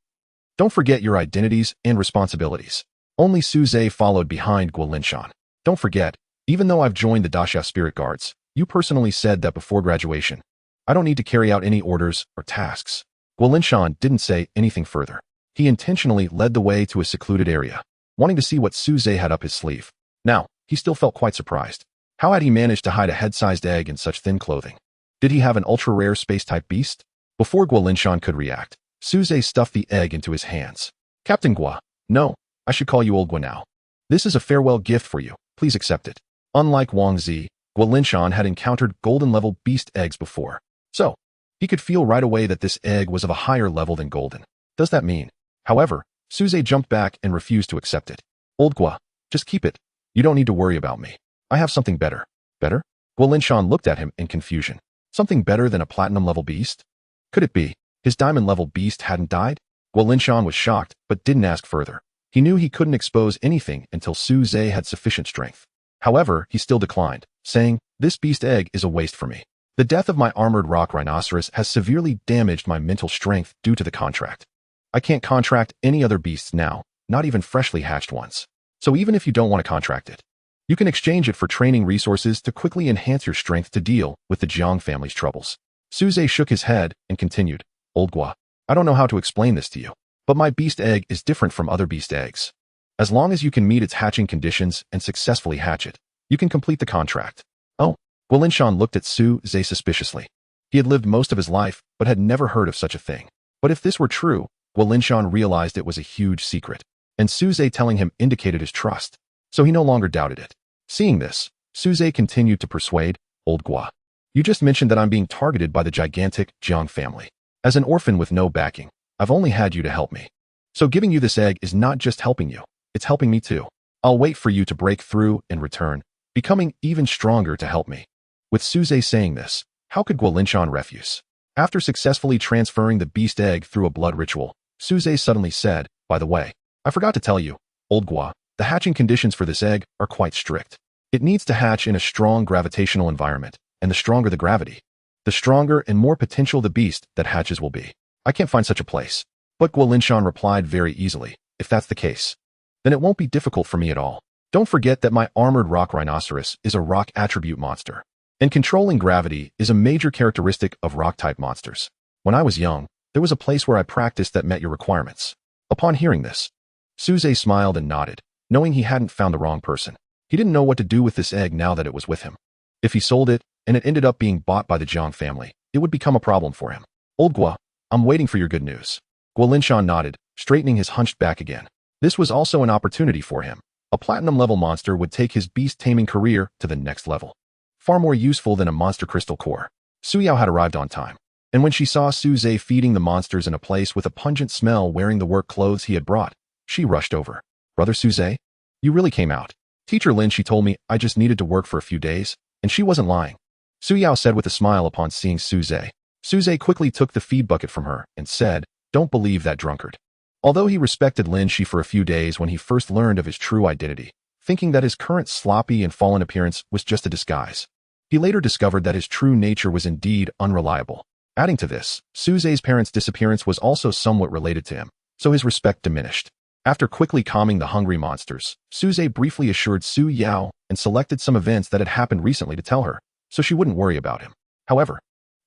Don't forget your identities and responsibilities. Only Suze followed behind Guolinshan. Don't forget, even though I've joined the Daxia Spirit Guards, you personally said that before graduation, I don't need to carry out any orders or tasks. Guolinshan didn't say anything further. He intentionally led the way to a secluded area, wanting to see what Suze had up his sleeve. Now, he still felt quite surprised. How had he managed to hide a head-sized egg in such thin clothing? Did he have an ultra-rare space-type beast? Before Guolinshan could react, Suze stuffed the egg into his hands. Captain Gua, no, I should call you Old Gua now. This is a farewell gift for you. Please accept it. Unlike Wang Zi, Guolinshan had encountered golden-level beast eggs before, so he could feel right away that this egg was of a higher level than golden. Does that mean? However, Suze jumped back and refused to accept it. Old Gua, just keep it. You don't need to worry about me. I have something better. Better? Guolinshan looked at him in confusion. Something better than a platinum-level beast? Could it be his diamond-level beast hadn't died? Guolinshan was shocked, but didn't ask further. He knew he couldn't expose anything until Suze had sufficient strength. However, he still declined, saying, this beast egg is a waste for me. The death of my armored rock rhinoceros has severely damaged my mental strength due to the contract. I can't contract any other beasts now, not even freshly hatched ones. So even if you don't want to contract it, you can exchange it for training resources to quickly enhance your strength to deal with the Jiang family's troubles. Suze shook his head and continued, Old Gua, I don't know how to explain this to you, but my beast egg is different from other beast eggs. As long as you can meet its hatching conditions and successfully hatch it, you can complete the contract. Oh, Guolinshan looked at Suze suspiciously. He had lived most of his life, but had never heard of such a thing. But if this were true, Guolinshan realized it was a huge secret, and Suze telling him indicated his trust, so he no longer doubted it. Seeing this, Suze continued to persuade, Old Gua, you just mentioned that I'm being targeted by the gigantic Jiang family. As an orphan with no backing, I've only had you to help me. So giving you this egg is not just helping you, it's helping me too. I'll wait for you to break through and return, becoming even stronger to help me. With Suze saying this, how could Guolinshan refuse? After successfully transferring the beast egg through a blood ritual, Suze suddenly said, by the way, I forgot to tell you, Old Gua, the hatching conditions for this egg are quite strict. It needs to hatch in a strong gravitational environment, and the stronger the gravity, the stronger and more potential the beast that hatches will be. I can't find such a place. But Guolinshan replied very easily, if that's the case, then it won't be difficult for me at all. Don't forget that my armored rock rhinoceros is a rock attribute monster, and controlling gravity is a major characteristic of rock-type monsters. When I was young, there was a place where I practiced that met your requirements. Upon hearing this, Suze smiled and nodded, knowing he hadn't found the wrong person. He didn't know what to do with this egg now that it was with him. If he sold it, and it ended up being bought by the Jiang family, it would become a problem for him. Old Gua, I'm waiting for your good news. Guolinshan nodded, straightening his hunched back again. This was also an opportunity for him. A platinum-level monster would take his beast taming career to the next level. Far more useful than a monster crystal core. Suyao had arrived on time, and when she saw Suze feeding the monsters in a place with a pungent smell wearing the work clothes he had brought, she rushed over. Brother Suze? You really came out. Teacher Lin, she told me I just needed to work for a few days, and she wasn't lying. Suyao said with a smile upon seeing Suze. Suze quickly took the feed bucket from her and said, don't believe that drunkard. Although he respected Lin Shi for a few days when he first learned of his true identity, thinking that his current sloppy and fallen appearance was just a disguise, he later discovered that his true nature was indeed unreliable. Adding to this, Suze's parents' disappearance was also somewhat related to him, so his respect diminished. After quickly calming the hungry monsters, Suze briefly assured Su Yao and selected some events that had happened recently to tell her, so she wouldn't worry about him. However,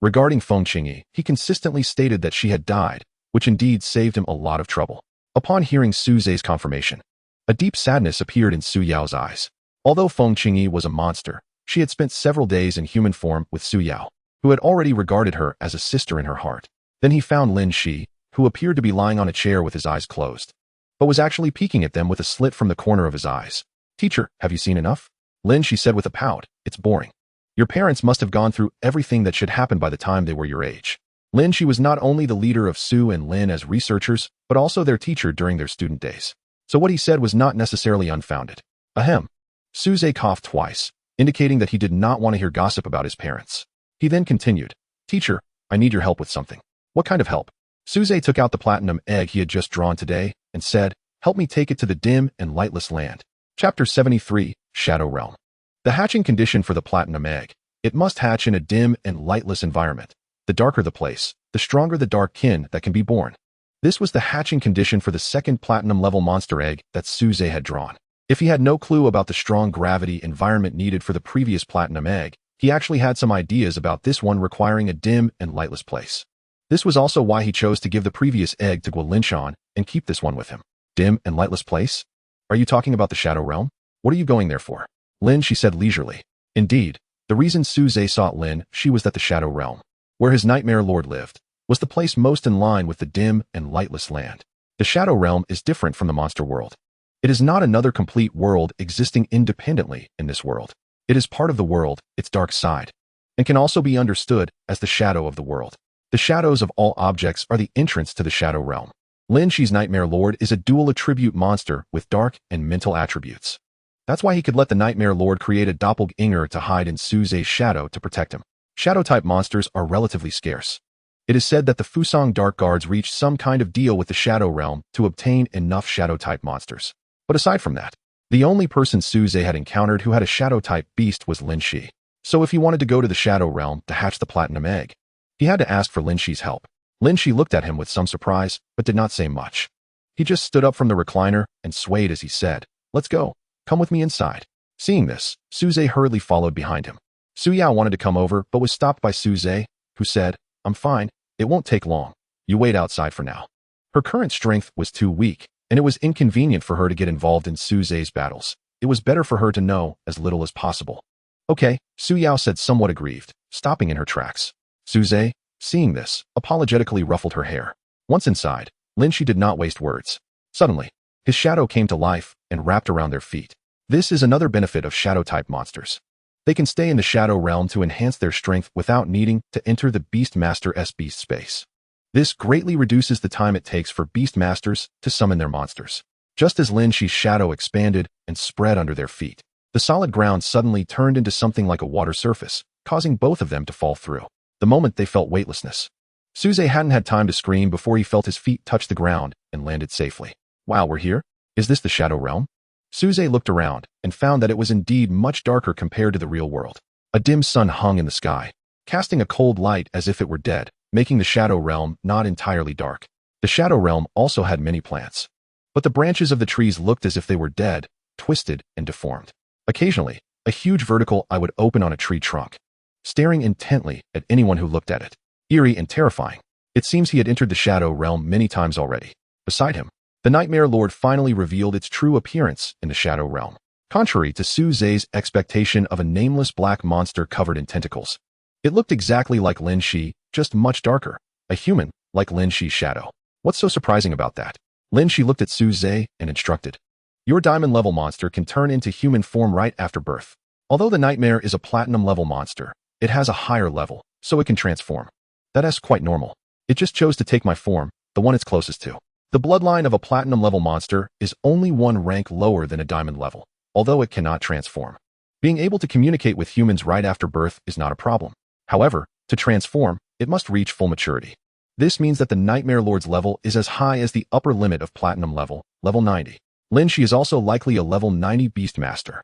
regarding Feng Qingyi, he consistently stated that she had died, which indeed saved him a lot of trouble. Upon hearing Suze's confirmation, a deep sadness appeared in Su Yao's eyes. Although Feng Qingyi was a monster, she had spent several days in human form with Su Yao, who had already regarded her as a sister in her heart. Then he found Lin Shi, who appeared to be lying on a chair with his eyes closed, but was actually peeking at them with a slit from the corner of his eyes. "Teacher, have you seen enough?" "Lin," she said with a pout, "it's boring. Your parents must have gone through everything that should happen by the time they were your age." Lin, she was not only the leader of Su and Lin as researchers, but also their teacher during their student days. So what he said was not necessarily unfounded. Ahem. Suze coughed twice, indicating that he did not want to hear gossip about his parents. He then continued, "Teacher, I need your help with something." "What kind of help?" Suze took out the platinum egg he had just drawn today and said, "Help me take it to the dim and lightless land." Chapter 73, Shadow Realm. The hatching condition for the platinum egg. It must hatch in a dim and lightless environment. The darker the place, the stronger the dark kin that can be born. This was the hatching condition for the second platinum level monster egg that Suze had drawn. If he had no clue about the strong gravity environment needed for the previous platinum egg, he actually had some ideas about this one requiring a dim and lightless place. This was also why he chose to give the previous egg to Guolinshan and keep this one with him. Dim and lightless place? Are you talking about the Shadow Realm? What are you going there for? Lin, she said leisurely. Indeed, the reason Suze sought Lin, she was that the Shadow Realm, where his Nightmare Lord lived, was the place most in line with the dim and lightless land. The Shadow Realm is different from the monster world. It is not another complete world existing independently in this world. It is part of the world, its dark side, and can also be understood as the shadow of the world. The shadows of all objects are the entrance to the Shadow Realm. Lin Shi's Nightmare Lord is a dual attribute monster with dark and mental attributes. That's why he could let the Nightmare Lord create a doppelganger to hide in Suze's shadow to protect him. Shadow-type monsters are relatively scarce. It is said that the Fusang Dark Guards reached some kind of deal with the Shadow Realm to obtain enough Shadow-type monsters. But aside from that, the only person Suze had encountered who had a Shadow-type beast was Lin Shi. So if he wanted to go to the Shadow Realm to hatch the Platinum Egg, he had to ask for Lin Shi's help. Lin Shi looked at him with some surprise, but did not say much. He just stood up from the recliner and swayed as he said, "Let's go. Come with me inside." Seeing this, Suze hurriedly followed behind him. Su Yao wanted to come over, but was stopped by Suze, who said, "I'm fine. It won't take long. You wait outside for now." Her current strength was too weak, and it was inconvenient for her to get involved in Suze's battles. It was better for her to know as little as possible. "Okay," Su Yao said somewhat aggrieved, stopping in her tracks. Suze, seeing this, apologetically ruffled her hair. Once inside, Lin Shi did not waste words. Suddenly, his shadow came to life and wrapped around their feet. This is another benefit of shadow-type monsters. They can stay in the Shadow Realm to enhance their strength without needing to enter the Beastmaster's beast space. This greatly reduces the time it takes for Beastmasters to summon their monsters. Just as Lin Shi's shadow expanded and spread under their feet, the solid ground suddenly turned into something like a water surface, causing both of them to fall through. The moment they felt weightlessness. Suze hadn't had time to scream before he felt his feet touch the ground and landed safely. "Wow, we're here? Is this the Shadow Realm?" Suze looked around and found that it was indeed much darker compared to the real world. A dim sun hung in the sky, casting a cold light as if it were dead, making the Shadow Realm not entirely dark. The Shadow Realm also had many plants, but the branches of the trees looked as if they were dead, twisted, and deformed. Occasionally, a huge vertical eye would open on a tree trunk, staring intently at anyone who looked at it. Eerie and terrifying. It seems he had entered the Shadow Realm many times already. Beside him, the Nightmare Lord finally revealed its true appearance in the Shadow Realm. Contrary to Suze's expectation of a nameless black monster covered in tentacles, it looked exactly like Lin Shi, just much darker. A human, like Lin Shi's shadow. What's so surprising about that? Lin Shi looked at Suze and instructed. Your diamond-level monster can turn into human form right after birth. Although the Nightmare is a platinum-level monster, it has a higher level, so it can transform. That's quite normal. It just chose to take my form, the one it's closest to. The bloodline of a platinum-level monster is only one rank lower than a diamond level, although it cannot transform. Being able to communicate with humans right after birth is not a problem. However, to transform, it must reach full maturity. This means that the Nightmare Lord's level is as high as the upper limit of platinum level, level 90. Lin Shi is also likely a level 90 Beastmaster.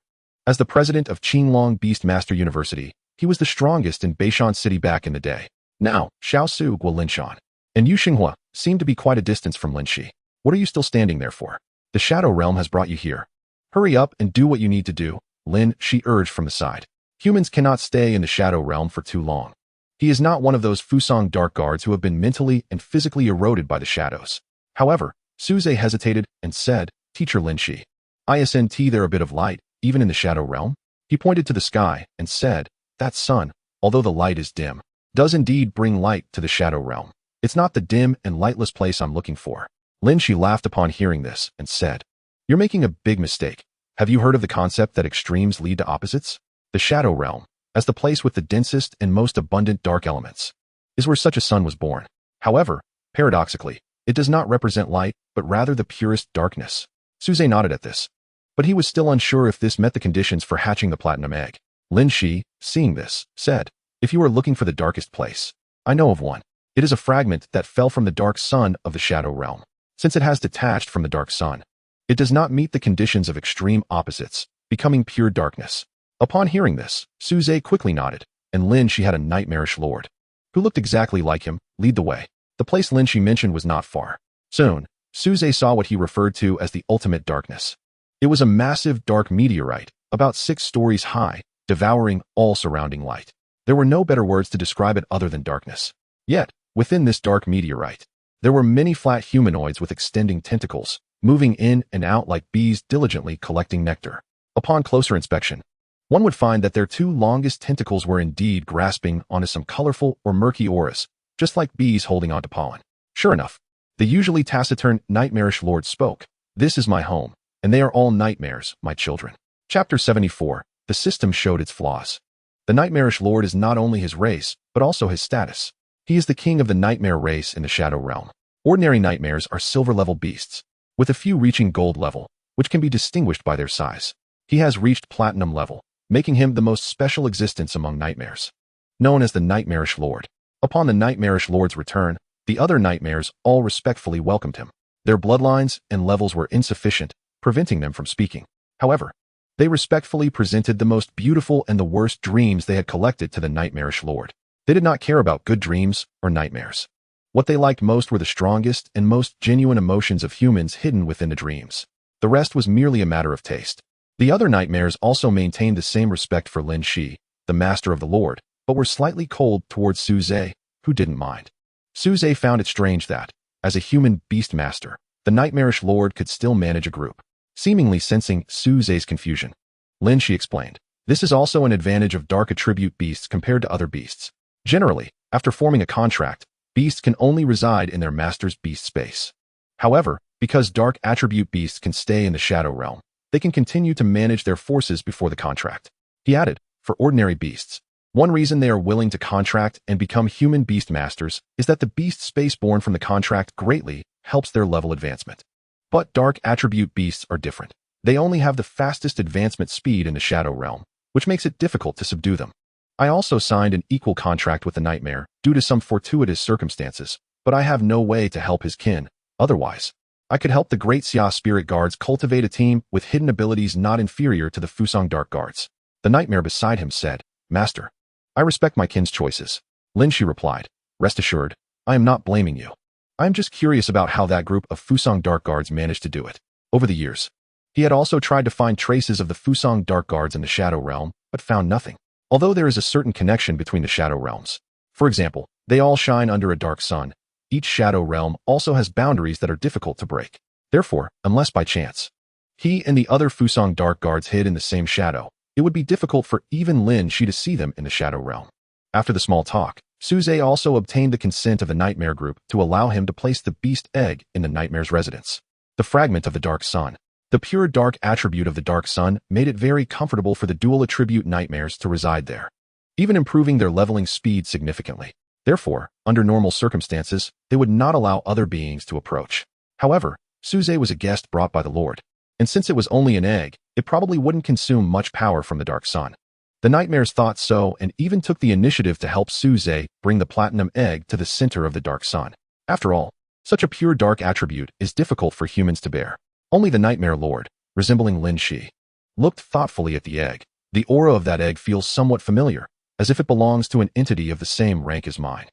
As the president of Qinglong Beastmaster University, he was the strongest in Beishan City back in the day. Now, Xiao Su Guolinshan and Yu Xinghua seem to be quite a distance from Lin Shi. What are you still standing there for? The Shadow Realm has brought you here. Hurry up and do what you need to do, Lin Shi urged from the side. Humans cannot stay in the Shadow Realm for too long. He is not one of those Fusang Dark Guards who have been mentally and physically eroded by the shadows. However, Suze hesitated and said, Teacher Lin Shi, isn't there a bit of light, even in the Shadow Realm? He pointed to the sky and said, that sun, although the light is dim, does indeed bring light to the Shadow Realm. It's not the dim and lightless place I'm looking for. Lin Shi laughed upon hearing this and said, "You're making a big mistake. Have you heard of the concept that extremes lead to opposites? The Shadow Realm, as the place with the densest and most abundant dark elements, is where such a sun was born. However, paradoxically, it does not represent light, but rather the purest darkness." Suze nodded at this, but he was still unsure if this met the conditions for hatching the platinum egg. Lin Shi, seeing this, said, "If you are looking for the darkest place, I know of one. It is a fragment that fell from the dark sun of the Shadow Realm. Since it has detached from the dark sun, it does not meet the conditions of extreme opposites, becoming pure darkness." Upon hearing this, Suze quickly nodded, and Lin Shi had a nightmarish lord, who looked exactly like him, lead the way. The place Lin Shi mentioned was not far. Soon, Suze saw what he referred to as the ultimate darkness. It was a massive dark meteorite, about 6 stories high, devouring all surrounding light. There were no better words to describe it other than darkness. Yet, within this dark meteorite, there were many flat humanoids with extending tentacles, moving in and out like bees diligently collecting nectar. Upon closer inspection, one would find that their 2 longest tentacles were indeed grasping onto some colorful or murky auras, just like bees holding onto pollen. Sure enough, the usually taciturn, nightmarish lord spoke. "This is my home, and they are all nightmares, my children." Chapter 74. The system showed its flaws. The nightmarish lord is not only his race, but also his status. He is the king of the nightmare race in the Shadow Realm. Ordinary nightmares are silver-level beasts, with a few reaching gold level, which can be distinguished by their size. He has reached platinum level, making him the most special existence among nightmares, known as the Nightmarish Lord. Upon the Nightmarish Lord's return, the other nightmares all respectfully welcomed him. Their bloodlines and levels were insufficient, preventing them from speaking. However, they respectfully presented the most beautiful and the worst dreams they had collected to the Nightmarish Lord. They did not care about good dreams or nightmares. What they liked most were the strongest and most genuine emotions of humans hidden within the dreams. The rest was merely a matter of taste. The other nightmares also maintained the same respect for Lin Shi, the master of the Lord, but were slightly cold towards Suze, who didn't mind. Suze found it strange that, as a human beast master, the Nightmarish Lord could still manage a group. Seemingly sensing Suze's confusion, Lin Shi explained, "This is also an advantage of dark attribute beasts compared to other beasts. Generally, after forming a contract, beasts can only reside in their master's beast space. However, because dark attribute beasts can stay in the Shadow Realm, they can continue to manage their forces before the contract." He added, "For ordinary beasts, one reason they are willing to contract and become human beast masters is that the beast space born from the contract greatly helps their level advancement. But dark attribute beasts are different. They only have the fastest advancement speed in the Shadow Realm, which makes it difficult to subdue them. I also signed an equal contract with the Nightmare due to some fortuitous circumstances, but I have no way to help his kin. Otherwise, I could help the Great Xia Spirit Guards cultivate a team with hidden abilities not inferior to the Fusang Dark Guards." The Nightmare beside him said, "Master, I respect my kin's choices." Lin Shi replied, "Rest assured, I am not blaming you. I am just curious about how that group of Fusang Dark Guards managed to do it." Over the years, he had also tried to find traces of the Fusang Dark Guards in the Shadow Realm, but found nothing. Although there is a certain connection between the Shadow Realms. For example, they all shine under a dark sun. Each Shadow Realm also has boundaries that are difficult to break. Therefore, unless by chance, he and the other Fusang Dark Guards hid in the same shadow, it would be difficult for even Lin Shi to see them in the Shadow Realm. After the small talk, Suze also obtained the consent of the Nightmare Group to allow him to place the Beast Egg in the Nightmare's residence. The fragment of the Dark Sun. The pure dark attribute of the Dark Sun made it very comfortable for the dual attribute nightmares to reside there, even improving their leveling speed significantly. Therefore, under normal circumstances, they would not allow other beings to approach. However, Suze was a guest brought by the Lord, and since it was only an egg, it probably wouldn't consume much power from the Dark Sun. The nightmares thought so and even took the initiative to help Suze bring the platinum egg to the center of the Dark Sun. After all, such a pure dark attribute is difficult for humans to bear. Only the Nightmare Lord, resembling Lin Shi, looked thoughtfully at the egg. The aura of that egg feels somewhat familiar, as if it belongs to an entity of the same rank as mine.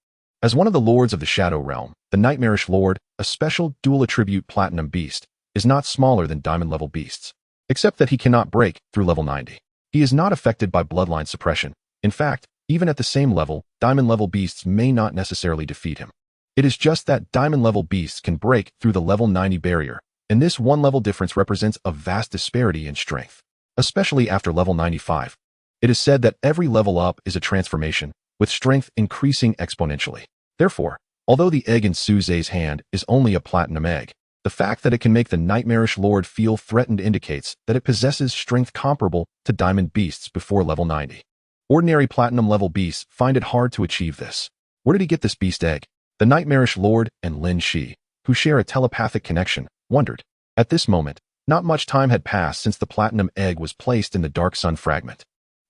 As one of the lords of the Shadow Realm, the Nightmarish Lord, a special dual attribute platinum beast, is not smaller than diamond level beasts, except that he cannot break through level 90. He is not affected by bloodline suppression. In fact, even at the same level, diamond level beasts may not necessarily defeat him. It is just that diamond level beasts can break through the level 90 barrier, and this one level difference represents a vast disparity in strength, especially after level 95. It is said that every level up is a transformation, with strength increasing exponentially. Therefore, Although the egg in Suze's hand is only a platinum egg, the fact that it can make the nightmarish lord feel threatened indicates that it possesses strength comparable to diamond beasts before level 90. Ordinary platinum level beasts find it hard to achieve this. Where did he get this beast egg? The nightmarish lord and Lin Shi, who share a telepathic connection, wondered. At this moment, not much time had passed since the platinum egg was placed in the dark sun fragment.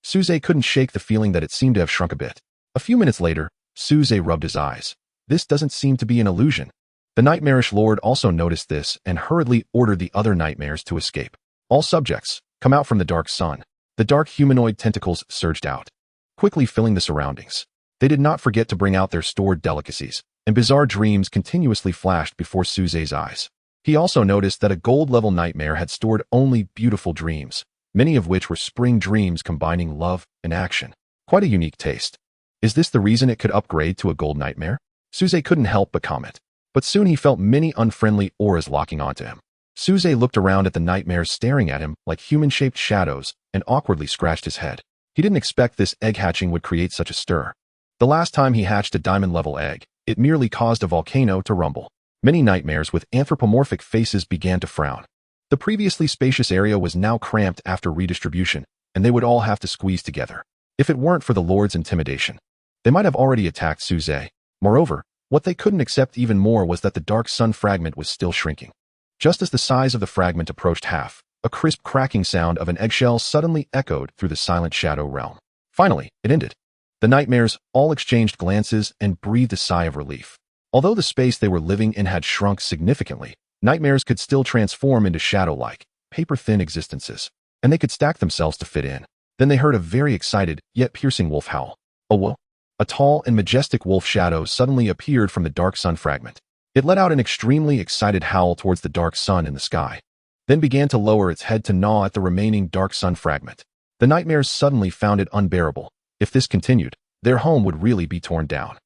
Suze couldn't shake the feeling that it seemed to have shrunk a bit. A few minutes later, Suze rubbed his eyes. This doesn't seem to be an illusion. The nightmarish lord also noticed this and hurriedly ordered the other nightmares to escape. All subjects, come out from the dark sun. The dark humanoid tentacles surged out, quickly filling the surroundings. They did not forget to bring out their stored delicacies, and bizarre dreams continuously flashed before Suze's eyes. He also noticed that a gold-level nightmare had stored only beautiful dreams, many of which were spring dreams combining love and action. Quite a unique taste. Is this the reason it could upgrade to a gold nightmare? Suze couldn't help but comment. But soon he felt many unfriendly auras locking onto him. Suze looked around at the nightmares staring at him like human-shaped shadows and awkwardly scratched his head. He didn't expect this egg hatching would create such a stir. The last time he hatched a diamond-level egg, it merely caused a volcano to rumble. Many nightmares with anthropomorphic faces began to frown. The previously spacious area was now cramped after redistribution, and they would all have to squeeze together. If it weren't for the Lord's intimidation, they might have already attacked Suze. Moreover, what they couldn't accept even more was that the dark sun fragment was still shrinking. Just as the size of the fragment approached half, a crisp cracking sound of an eggshell suddenly echoed through the silent shadow realm. Finally, it ended. The nightmares all exchanged glances and breathed a sigh of relief. Although the space they were living in had shrunk significantly, nightmares could still transform into shadow-like, paper-thin existences, and they could stack themselves to fit in. Then they heard a very excited, yet piercing wolf howl. A tall and majestic wolf shadow suddenly appeared from the dark sun fragment. It let out an extremely excited howl towards the dark sun in the sky, then began to lower its head to gnaw at the remaining dark sun fragment. The nightmares suddenly found it unbearable. If this continued, their home would really be torn down.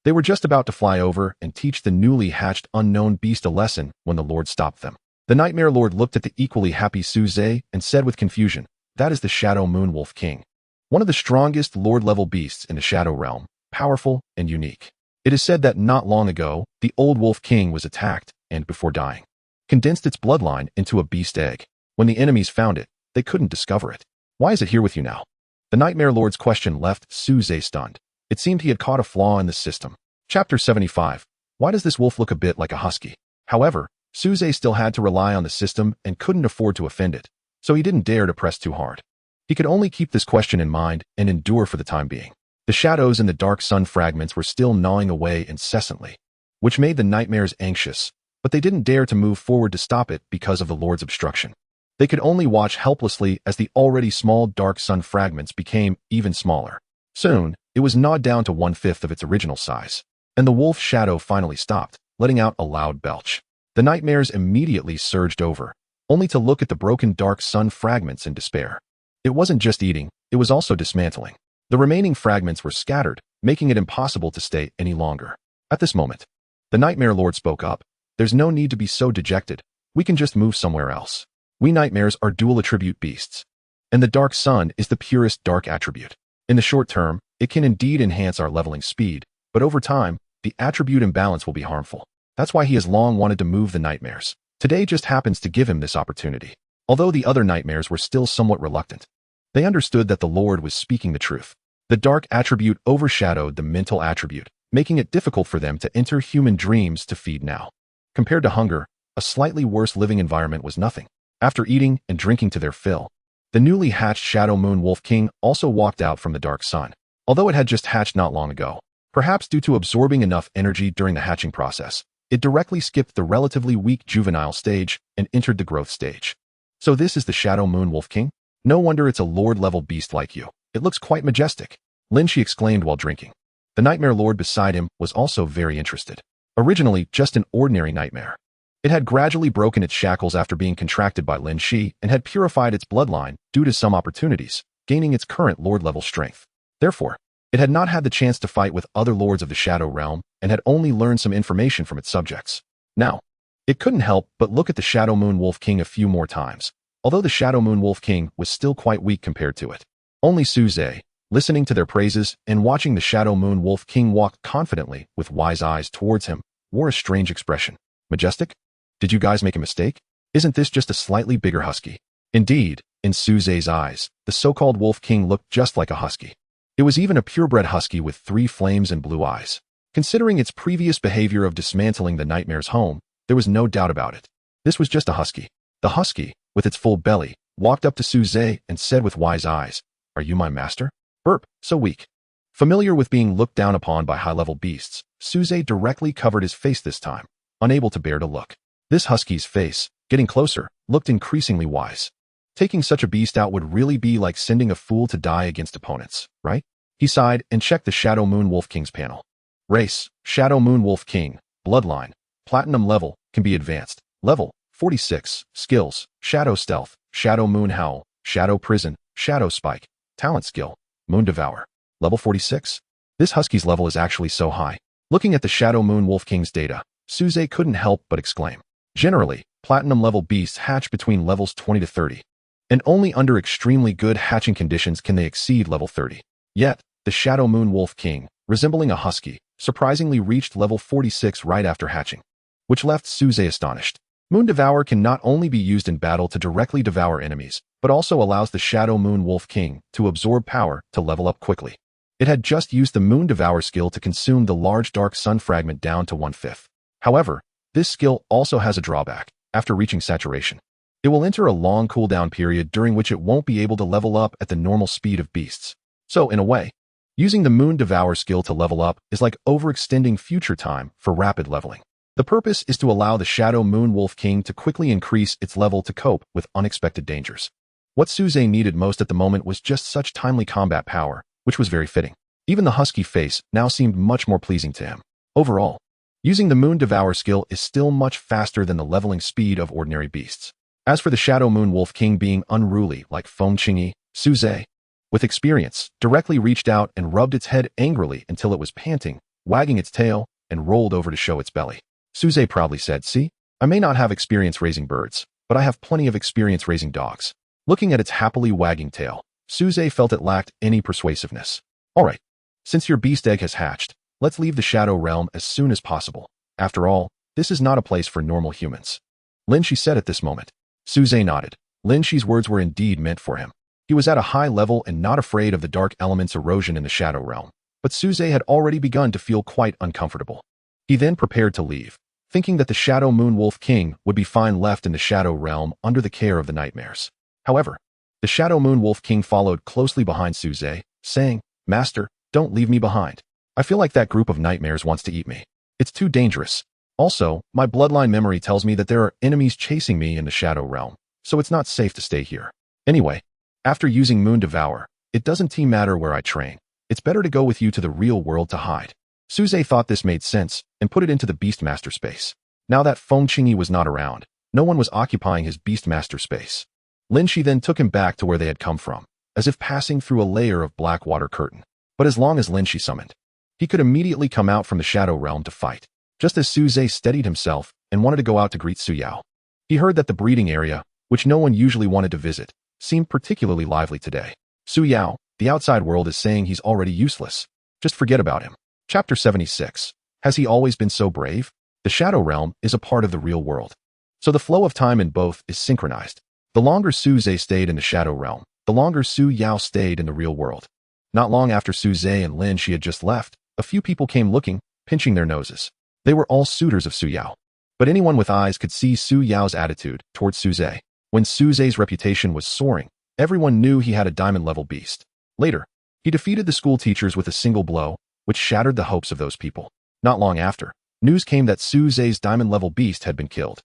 They were just about to fly over and teach the newly hatched unknown beast a lesson when the Lord stopped them. The Nightmare Lord looked at the equally happy Suze and said with confusion, "That is the Shadow Moon Wolf King. One of the strongest Lord-level beasts in the Shadow Realm, powerful and unique. It is said that not long ago, the old Wolf King was attacked and, before dying, condensed its bloodline into a beast egg. When the enemies found it, they couldn't discover it. Why is it here with you now?" The Nightmare Lord's question left Suze stunned. It seemed he had caught a flaw in the system. Chapter 75. Why does this wolf look a bit like a husky? However, Suze still had to rely on the system and couldn't afford to offend it, so he didn't dare to press too hard. He could only keep this question in mind and endure for the time being. The shadows in the dark sun fragments were still gnawing away incessantly, which made the nightmares anxious, but they didn't dare to move forward to stop it because of the Lord's obstruction. They could only watch helplessly as the already small dark sun fragments became even smaller. Soon, it was gnawed down to 1/5 of its original size, and the wolf's shadow finally stopped, letting out a loud belch. The nightmares immediately surged over, only to look at the broken dark sun fragments in despair. It wasn't just eating, it was also dismantling. The remaining fragments were scattered, making it impossible to stay any longer. At this moment, the Nightmare Lord spoke up. "There's no need to be so dejected. We can just move somewhere else. We nightmares are dual attribute beasts, and the dark sun is the purest dark attribute. In the short term, it can indeed enhance our leveling speed, but over time, the attribute imbalance will be harmful. That's why he has long wanted to move the nightmares. Today just happens to give him this opportunity." Although the other nightmares were still somewhat reluctant, they understood that the Lord was speaking the truth. The dark attribute overshadowed the mental attribute, making it difficult for them to enter human dreams to feed now. Compared to hunger, a slightly worse living environment was nothing. After eating and drinking to their fill, the newly hatched Shadow Moon Wolf King also walked out from the dark sun. Although it had just hatched not long ago, perhaps due to absorbing enough energy during the hatching process, it directly skipped the relatively weak juvenile stage and entered the growth stage. "So this is the Shadow Moon Wolf King? No wonder it's a Lord-level beast like you. It looks quite majestic," Lin Shi exclaimed while drinking. The Nightmare Lord beside him was also very interested. Originally just an ordinary nightmare, it had gradually broken its shackles after being contracted by Lin Shi and had purified its bloodline due to some opportunities, gaining its current Lord-level strength. Therefore, it had not had the chance to fight with other lords of the Shadow Realm and had only learned some information from its subjects. Now, it couldn't help but look at the Shadow Moon Wolf King a few more times, although the Shadow Moon Wolf King was still quite weak compared to it. Only Suze, listening to their praises and watching the Shadow Moon Wolf King walk confidently with wise eyes towards him wore a strange expression. Majestic? Did you guys make a mistake? Isn't this just a slightly bigger husky? Indeed, in Suze's eyes, the so-called Wolf King looked just like a husky. It was even a purebred husky with 3 flames and blue eyes. Considering its previous behavior of dismantling the Nightmare's home, there was no doubt about it. This was just a husky. The husky, with its full belly, walked up to Suze and said with wise eyes, "Are you my master?" Burp, so weak. Familiar with being looked down upon by high-level beasts, Suze directly covered his face this time, unable to bear to look. This husky's face, getting closer, looked increasingly wise. Taking such a beast out would really be like sending a fool to die against opponents, right? He sighed and checked the Shadow Moon Wolf King's panel. Race, Shadow Moon Wolf King, Bloodline, Platinum level, can be advanced. Level, 46, Skills, Shadow Stealth, Shadow Moon Howl, Shadow Prison, Shadow Spike, Talent Skill, Moon Devour. Level 46? This husky's level is actually so high. Looking at the Shadow Moon Wolf King's data, Suze couldn't help but exclaim. Generally, Platinum level beasts hatch between levels 20 to 30. And only under extremely good hatching conditions can they exceed level 30. Yet, the Shadow Moon Wolf King, resembling a husky, surprisingly reached level 46 right after hatching, which left Suze astonished. Moon Devour can not only be used in battle to directly devour enemies, but also allows the Shadow Moon Wolf King to absorb power to level up quickly. It had just used the Moon Devour skill to consume the large dark sun fragment down to 1/5. However, this skill also has a drawback. After reaching saturation, it will enter a long cooldown period during which it won't be able to level up at the normal speed of beasts. So, in a way, using the Moon Devour skill to level up is like overextending future time for rapid leveling. The purpose is to allow the Shadow Moon Wolf King to quickly increase its level to cope with unexpected dangers. What Suze needed most at the moment was just such timely combat power, which was very fitting. Even the husky face now seemed much more pleasing to him. Overall, using the Moon Devour skill is still much faster than the leveling speed of ordinary beasts. As for the Shadow Moon Wolf King being unruly like Feng Qingyi, Suze, with experience, directly reached out and rubbed its head angrily until it was panting, wagging its tail, and rolled over to show its belly. Suze proudly said, "See, I may not have experience raising birds, but I have plenty of experience raising dogs." Looking at its happily wagging tail, Suze felt it lacked any persuasiveness. "Alright, since your beast egg has hatched, let's leave the Shadow Realm as soon as possible. After all, this is not a place for normal humans." Lin Shi said at this moment. Suze nodded. Lin Shi's words were indeed meant for him. He was at a high level and not afraid of the dark element's erosion in the Shadow Realm, but Suze had already begun to feel quite uncomfortable. He then prepared to leave, thinking that the Shadow Moon Wolf King would be fine left in the Shadow Realm under the care of the nightmares. However, the Shadow Moon Wolf King followed closely behind Suze, saying, "Master, don't leave me behind. I feel like that group of nightmares wants to eat me. It's too dangerous. Also, my bloodline memory tells me that there are enemies chasing me in the Shadow Realm, so it's not safe to stay here. Anyway, after using Moon Devour, it doesn't matter where I train. It's better to go with you to the real world to hide." Suze thought this made sense and put it into the Beastmaster space. Now that Feng Qingyi was not around, no one was occupying his Beastmaster space. Lin Shi then took him back to where they had come from, as if passing through a layer of black water curtain. But as long as Lin Shi summoned, he could immediately come out from the Shadow Realm to fight. Just as Suze steadied himself and wanted to go out to greet Su Yao, he heard that the breeding area, which no one usually wanted to visit, seemed particularly lively today. Su Yao, the outside world is saying he's already useless. Just forget about him. Chapter 76. Has he always been so brave? The Shadow Realm is a part of the real world, so the flow of time in both is synchronized. The longer Suze stayed in the Shadow Realm, the longer Su Yao stayed in the real world. Not long after Suze and Lin Shi had just left, a few people came looking, pinching their noses. They were all suitors of Su Yao, but anyone with eyes could see Su Yao's attitude towards Suze. When Suze's reputation was soaring, everyone knew he had a diamond-level beast. Later, he defeated the school teachers with a single blow, which shattered the hopes of those people. Not long after, news came that Suze's diamond-level beast had been killed.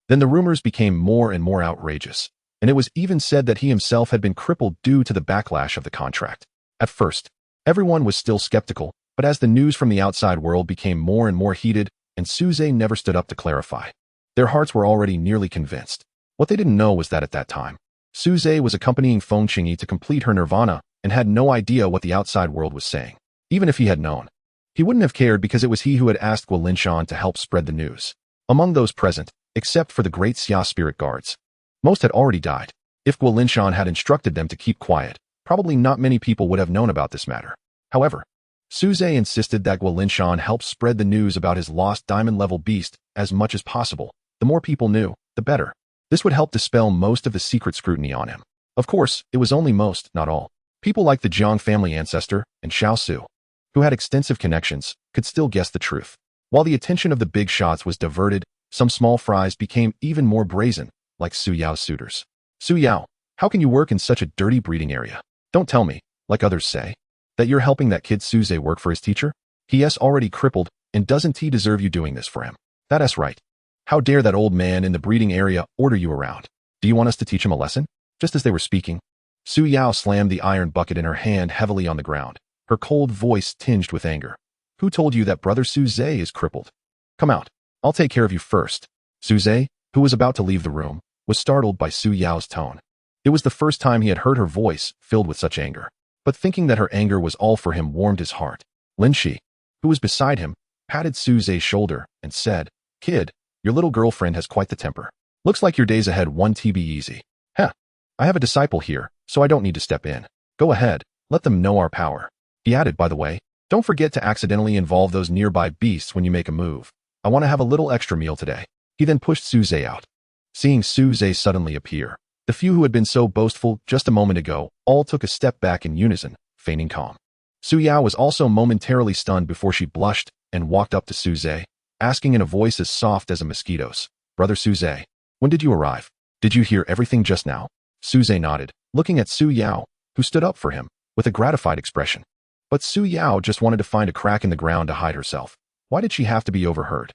Then the rumors became more and more outrageous, and it was even said that he himself had been crippled due to the backlash of the contract. At first, everyone was still skeptical, but as the news from the outside world became more and more heated, and Suze never stood up to clarify, their hearts were already nearly convinced. What they didn't know was that at that time, Suze was accompanying Feng Qingyi to complete her nirvana and had no idea what the outside world was saying. Even if he had known, he wouldn't have cared because it was he who had asked Guo Linshan to help spread the news. Among those present, except for the great Xia spirit guards, most had already died. If Guo Linshan had instructed them to keep quiet, Probably not many people would have known about this matter. However, Suze insisted that Guolinshan help spread the news about his lost diamond-level beast as much as possible. The more people knew, the better. This would help dispel most of the secret scrutiny on him. Of course, it was only most, not all. People like the Jiang family ancestor and Xiao Su, who had extensive connections, could still guess the truth. While the attention of the big shots was diverted, some small fries became even more brazen, like Su Yao's suitors. Su Yao, how can you work in such a dirty breeding area? Don't tell me, like others say, that you're helping that kid Suze work for his teacher? He's already crippled, and doesn't he deserve you doing this for him? That's right. How dare that old man in the breeding area order you around? Do you want us to teach him a lesson? Just as they were speaking, Su Yao slammed the iron bucket in her hand heavily on the ground, her cold voice tinged with anger. Who told you that brother Suze is crippled? Come out. I'll take care of you first. Suze, who was about to leave the room, was startled by Su Yao's tone. It was the first time he had heard her voice filled with such anger. But thinking that her anger was all for him warmed his heart. Lin Shi, who was beside him, patted Suze's shoulder and said, Kid, your little girlfriend has quite the temper. Looks like your days ahead won't be easy. Heh. I have a disciple here, so I don't need to step in. Go ahead, let them know our power. He added, by the way, don't forget to accidentally involve those nearby beasts when you make a move. I want to have a little extra meal today. He then pushed Suze out. Seeing Suze suddenly appear, the few who had been so boastful just a moment ago all took a step back in unison, feigning calm. Su Yao was also momentarily stunned before she blushed and walked up to Suze, asking in a voice as soft as a mosquito's, Brother Suze, when did you arrive? Did you hear everything just now? Suze nodded, looking at Su Yao, who stood up for him, with a gratified expression. But Su Yao just wanted to find a crack in the ground to hide herself. Why did she have to be overheard?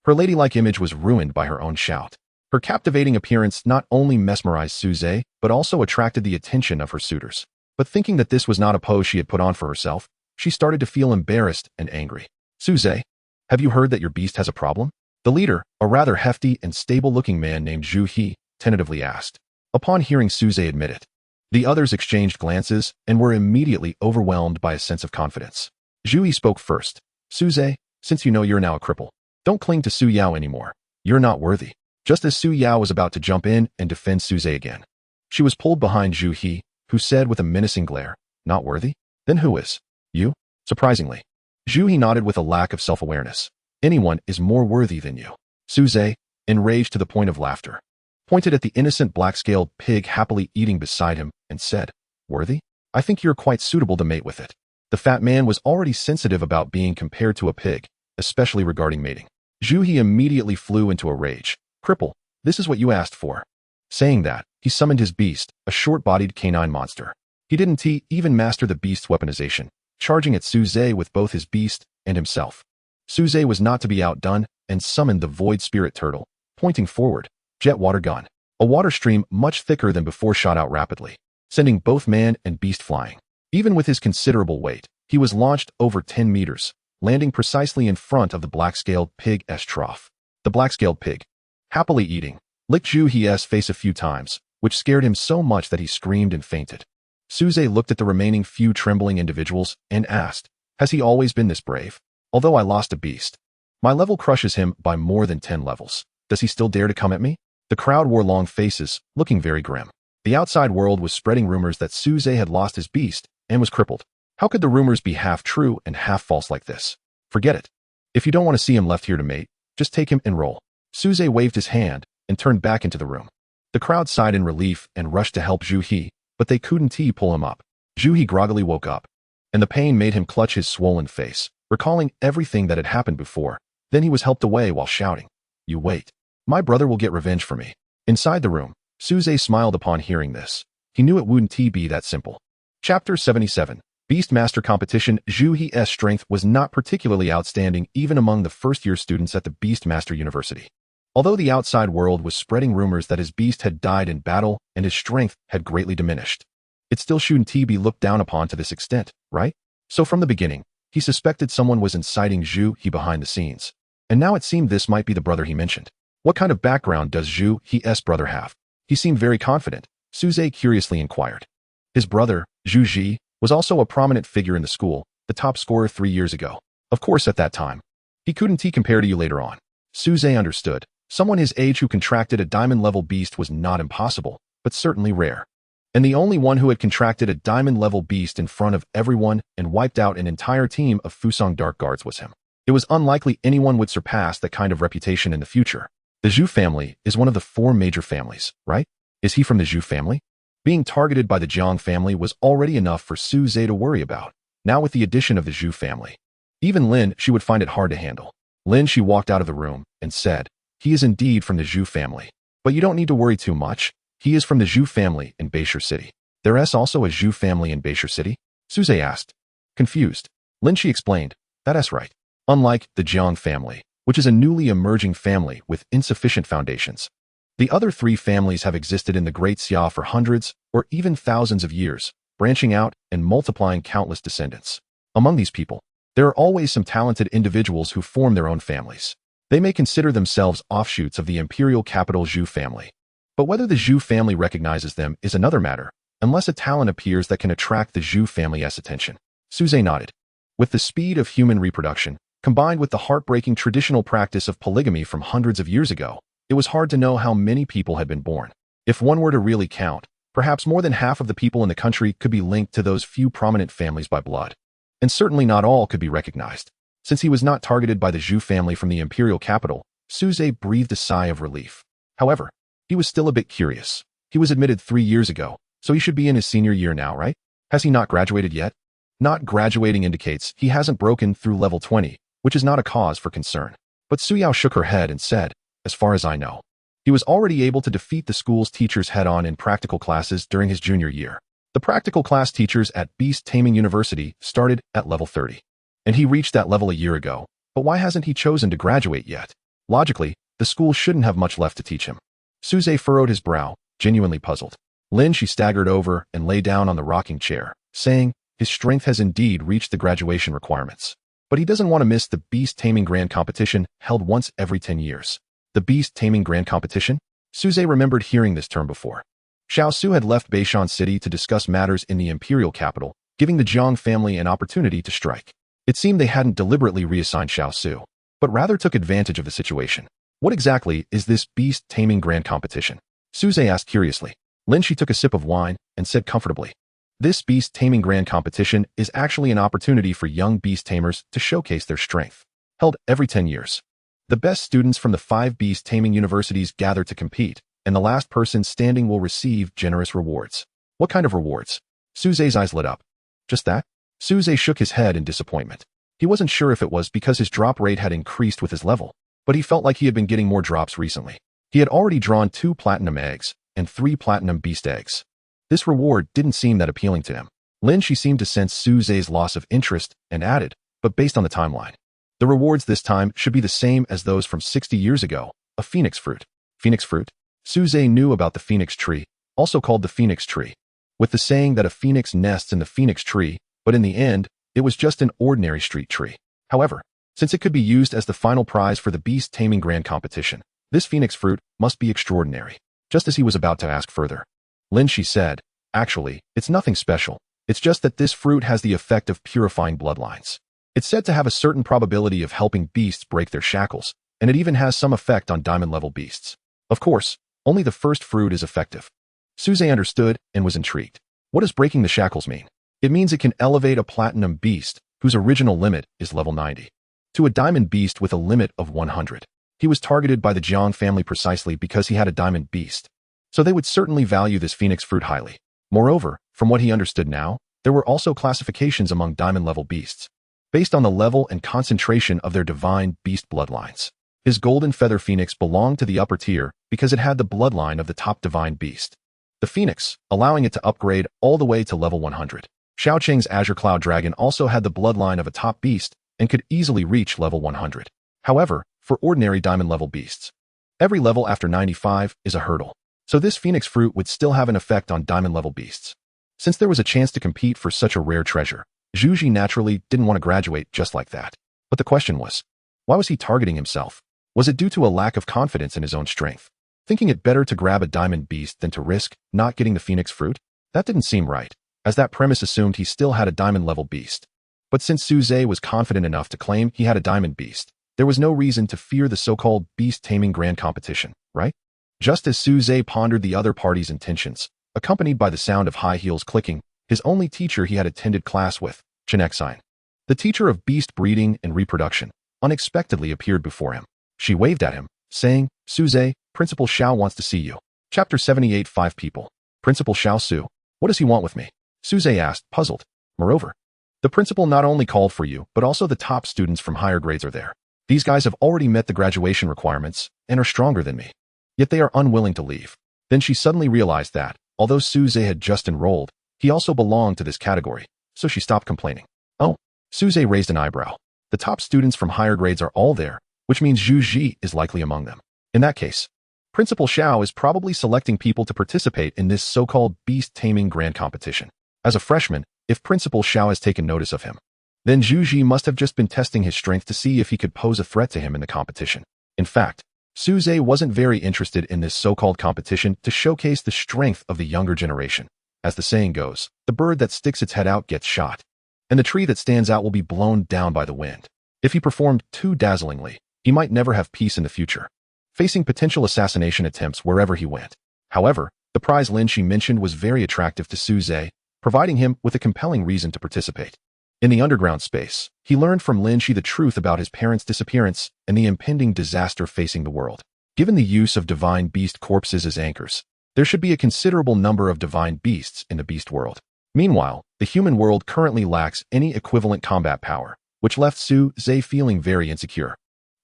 Her ladylike image was ruined by her own shout. Her captivating appearance not only mesmerized Suze, but also attracted the attention of her suitors. But thinking that this was not a pose she had put on for herself, she started to feel embarrassed and angry. Suze, have you heard that your beast has a problem? The leader, a rather hefty and stable-looking man named Zhu He, tentatively asked. Upon hearing Suze admit it, the others exchanged glances and were immediately overwhelmed by a sense of confidence. Zhu He spoke first. Suze, since you know you're now a cripple, don't cling to Su Yao anymore. You're not worthy. Just as Su Yao was about to jump in and defend Suze again, she was pulled behind Zhu He, who said with a menacing glare, Not worthy? Then who is? You? Surprisingly. Zhu He nodded with a lack of self-awareness. Anyone is more worthy than you. Suze, enraged to the point of laughter, pointed at the innocent black-scaled pig happily eating beside him and said, Worthy? I think you're quite suitable to mate with it. The fat man was already sensitive about being compared to a pig, especially regarding mating. Zhu He immediately flew into a rage. Cripple, this is what you asked for. Saying that, he summoned his beast, a short-bodied canine monster. He didn't even master the beast's weaponization, charging at Suze with both his beast and himself. Suze was not to be outdone and summoned the void spirit turtle, pointing forward, jet water gun. A water stream much thicker than before shot out rapidly, sending both man and beast flying. Even with his considerable weight, he was launched over 10 meters, landing precisely in front of the black-scaled pig's trough. The black-scaled pig, happily eating, licked Zhu He's face a few times, which scared him so much that he screamed and fainted. Suze looked at the remaining few trembling individuals and asked, Has he always been this brave? Although I lost a beast, my level crushes him by more than 10 levels. Does he still dare to come at me? The crowd wore long faces, looking very grim. The outside world was spreading rumors that Suze had lost his beast and was crippled. How could the rumors be half true and half false like this? Forget it. If you don't want to see him left here to mate, just take him and roll. Suze waved his hand and turned back into the room. The crowd sighed in relief and rushed to help Zhu He, but they couldn't pull him up. Zhu He groggily woke up, and the pain made him clutch his swollen face, recalling everything that had happened before. Then he was helped away while shouting, You wait. My brother will get revenge for me. Inside the room, Suze smiled upon hearing this. He knew it wouldn't be that simple. Chapter 77. Beastmaster Competition. Zhu He's strength was not particularly outstanding even among the first-year students at the Beastmaster University. Although the outside world was spreading rumors that his beast had died in battle and his strength had greatly diminished, it still shouldn't be looked down upon to this extent, right? So from the beginning, he suspected someone was inciting Zhu He behind the scenes. And now it seemed this might be the brother he mentioned. What kind of background does Zhu He's brother have? He seemed very confident, Suze curiously inquired. His brother, Zhu Ji, was also a prominent figure in the school, the top scorer 3 years ago. Of course at that time. He couldn't compare to you later on. Suze understood. Someone his age who contracted a diamond-level beast was not impossible, but certainly rare. and the only one who had contracted a diamond-level beast in front of everyone and wiped out an entire team of Fusong Dark Guards was him. It was unlikely anyone would surpass that kind of reputation in the future. The Zhu family is one of the 4 major families, right? Is he from the Zhu family? Being targeted by the Jiang family was already enough for Su Zhe to worry about. Now with the addition of the Zhu family, even Lin, she would find it hard to handle. Lin, she walked out of the room and said, "He is indeed from the Zhu family. But you don't need to worry too much. He is from the Zhu family in Beishir City." "There is also a Zhu family in Beishir City?" Su Zhe asked. Confused, Lin, she explained, "That's right. Unlike the Jiang family, which is a newly emerging family with insufficient foundations, the other 3 families have existed in the Great Xia for hundreds or even thousands of years, branching out and multiplying countless descendants. Among these people, there are always some talented individuals who form their own families. They may consider themselves offshoots of the imperial capital Zhu family. But whether the Zhu family recognizes them is another matter, unless a talent appears that can attract the Zhu family's attention." Su Zhe nodded. With the speed of human reproduction, combined with the heartbreaking traditional practice of polygamy from hundreds of years ago, it was hard to know how many people had been born. If one were to really count, perhaps more than half of the people in the country could be linked to those few prominent families by blood. And certainly not all could be recognized. Since he was not targeted by the Zhu family from the imperial capital, Su Zhe breathed a sigh of relief. However, he was still a bit curious. He was admitted 3 years ago, so he should be in his senior year now, right? Has he not graduated yet? Not graduating indicates he hasn't broken through level 20, which is not a cause for concern. But Su Yao shook her head and said, "As far as I know, he was already able to defeat the school's teachers head-on in practical classes during his junior year. The practical class teachers at Beast Taming University started at level 30. And he reached that level a year ago. But why hasn't he chosen to graduate yet? Logically, the school shouldn't have much left to teach him." Su Zhe furrowed his brow, genuinely puzzled. Lin, she staggered over and lay down on the rocking chair, saying, "His strength has indeed reached the graduation requirements. But he doesn't want to miss the Beast Taming Grand Competition held once every 10 years. The Beast Taming Grand Competition? Su Zhe remembered hearing this term before. Xiao Su had left Beishan City to discuss matters in the imperial capital, giving the Jiang family an opportunity to strike. It seemed they hadn't deliberately reassigned Xiao Su, but rather took advantage of the situation. "What exactly is this Beast Taming Grand Competition?" Su Zhe asked curiously. Lin, she took a sip of wine and said comfortably, "This Beast Taming Grand Competition is actually an opportunity for young beast tamers to showcase their strength. Held every 10 years. The best students from the 5 beast taming universities gather to compete, and the last person standing will receive generous rewards." "What kind of rewards?" Su Zhe's eyes lit up. "Just that?" Su Zhe shook his head in disappointment. He wasn't sure if it was because his drop rate had increased with his level, but he felt like he had been getting more drops recently. He had already drawn 2 platinum eggs and 3 platinum beast eggs. This reward didn't seem that appealing to him. Lin, she seemed to sense Su Zhe's loss of interest and added, "But based on the timeline, the rewards this time should be the same as those from 60 years ago, a phoenix fruit." Phoenix fruit? Su Zhe knew about the phoenix tree, also called the phoenix tree, with the saying that a phoenix nests in the phoenix tree, but in the end, it was just an ordinary street tree. However, since it could be used as the final prize for the Beast Taming Grand Competition, this phoenix fruit must be extraordinary. Just as he was about to ask further, Lin, she said, "Actually, it's nothing special. It's just that this fruit has the effect of purifying bloodlines. It's said to have a certain probability of helping beasts break their shackles, and it even has some effect on diamond-level beasts. Of course, only the first fruit is effective." Su Zhe understood and was intrigued. What does breaking the shackles mean? It means it can elevate a platinum beast, whose original limit is level 90, to a diamond beast with a limit of 100. He was targeted by the Jiang family precisely because he had a diamond beast, so they would certainly value this phoenix fruit highly. Moreover, from what he understood now, there were also classifications among diamond-level beasts, based on the level and concentration of their divine beast bloodlines. His golden feather phoenix belonged to the upper tier because it had the bloodline of the top divine beast, the phoenix, allowing it to upgrade all the way to level 100. Xiao Cheng's azure cloud dragon also had the bloodline of a top beast and could easily reach level 100. However, for ordinary diamond-level beasts, every level after 95 is a hurdle, so this phoenix fruit would still have an effect on diamond-level beasts. Since there was a chance to compete for such a rare treasure, Zhu Ji naturally didn't want to graduate just like that. But the question was, why was he targeting himself? Was it due to a lack of confidence in his own strength, thinking it better to grab a diamond beast than to risk not getting the phoenix fruit? That didn't seem right, as that premise assumed he still had a diamond-level beast. But since Su Zhe was confident enough to claim he had a diamond beast, there was no reason to fear the so-called Beast Taming Grand Competition, right? Just as Su Zhe pondered the other party's intentions, accompanied by the sound of high heels clicking, his only teacher he had attended class with, Chinexine. The teacher of beast breeding and reproduction, unexpectedly appeared before him. She waved at him, saying, "Suze, Principal Xiao wants to see you." Chapter 78 5 People. Principal Xiao Su. What does he want with me? Suze asked, puzzled. Moreover, the principal not only called for you, but also the top students from higher grades are there. These guys have already met the graduation requirements and are stronger than me. Yet they are unwilling to leave. Then she suddenly realized that, although Suze had just enrolled, he also belonged to this category, so she stopped complaining. Oh, Suze raised an eyebrow. The top students from higher grades are all there, which means Zhu Ji is likely among them. In that case, Principal Xiao is probably selecting people to participate in this so-called Beast Taming Grand Competition. As a freshman, if Principal Xiao has taken notice of him, then Zhu Ji must have just been testing his strength to see if he could pose a threat to him in the competition. In fact, Suze wasn't very interested in this so-called competition to showcase the strength of the younger generation. As the saying goes, the bird that sticks its head out gets shot, and the tree that stands out will be blown down by the wind. If he performed too dazzlingly, he might never have peace in the future, facing potential assassination attempts wherever he went. However, the prize Lin Shi mentioned was very attractive to Suze, providing him with a compelling reason to participate. In the underground space, he learned from Lin Shi the truth about his parents' disappearance and the impending disaster facing the world. Given the use of divine beast corpses as anchors, there should be a considerable number of divine beasts in the beast world. Meanwhile, the human world currently lacks any equivalent combat power, which left Suze feeling very insecure.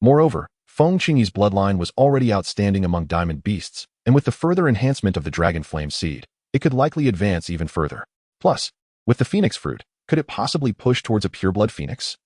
Moreover, Feng Qingyi's bloodline was already outstanding among diamond beasts, and with the further enhancement of the dragon flame seed, it could likely advance even further. Plus, with the phoenix fruit, could it possibly push towards a pureblood phoenix?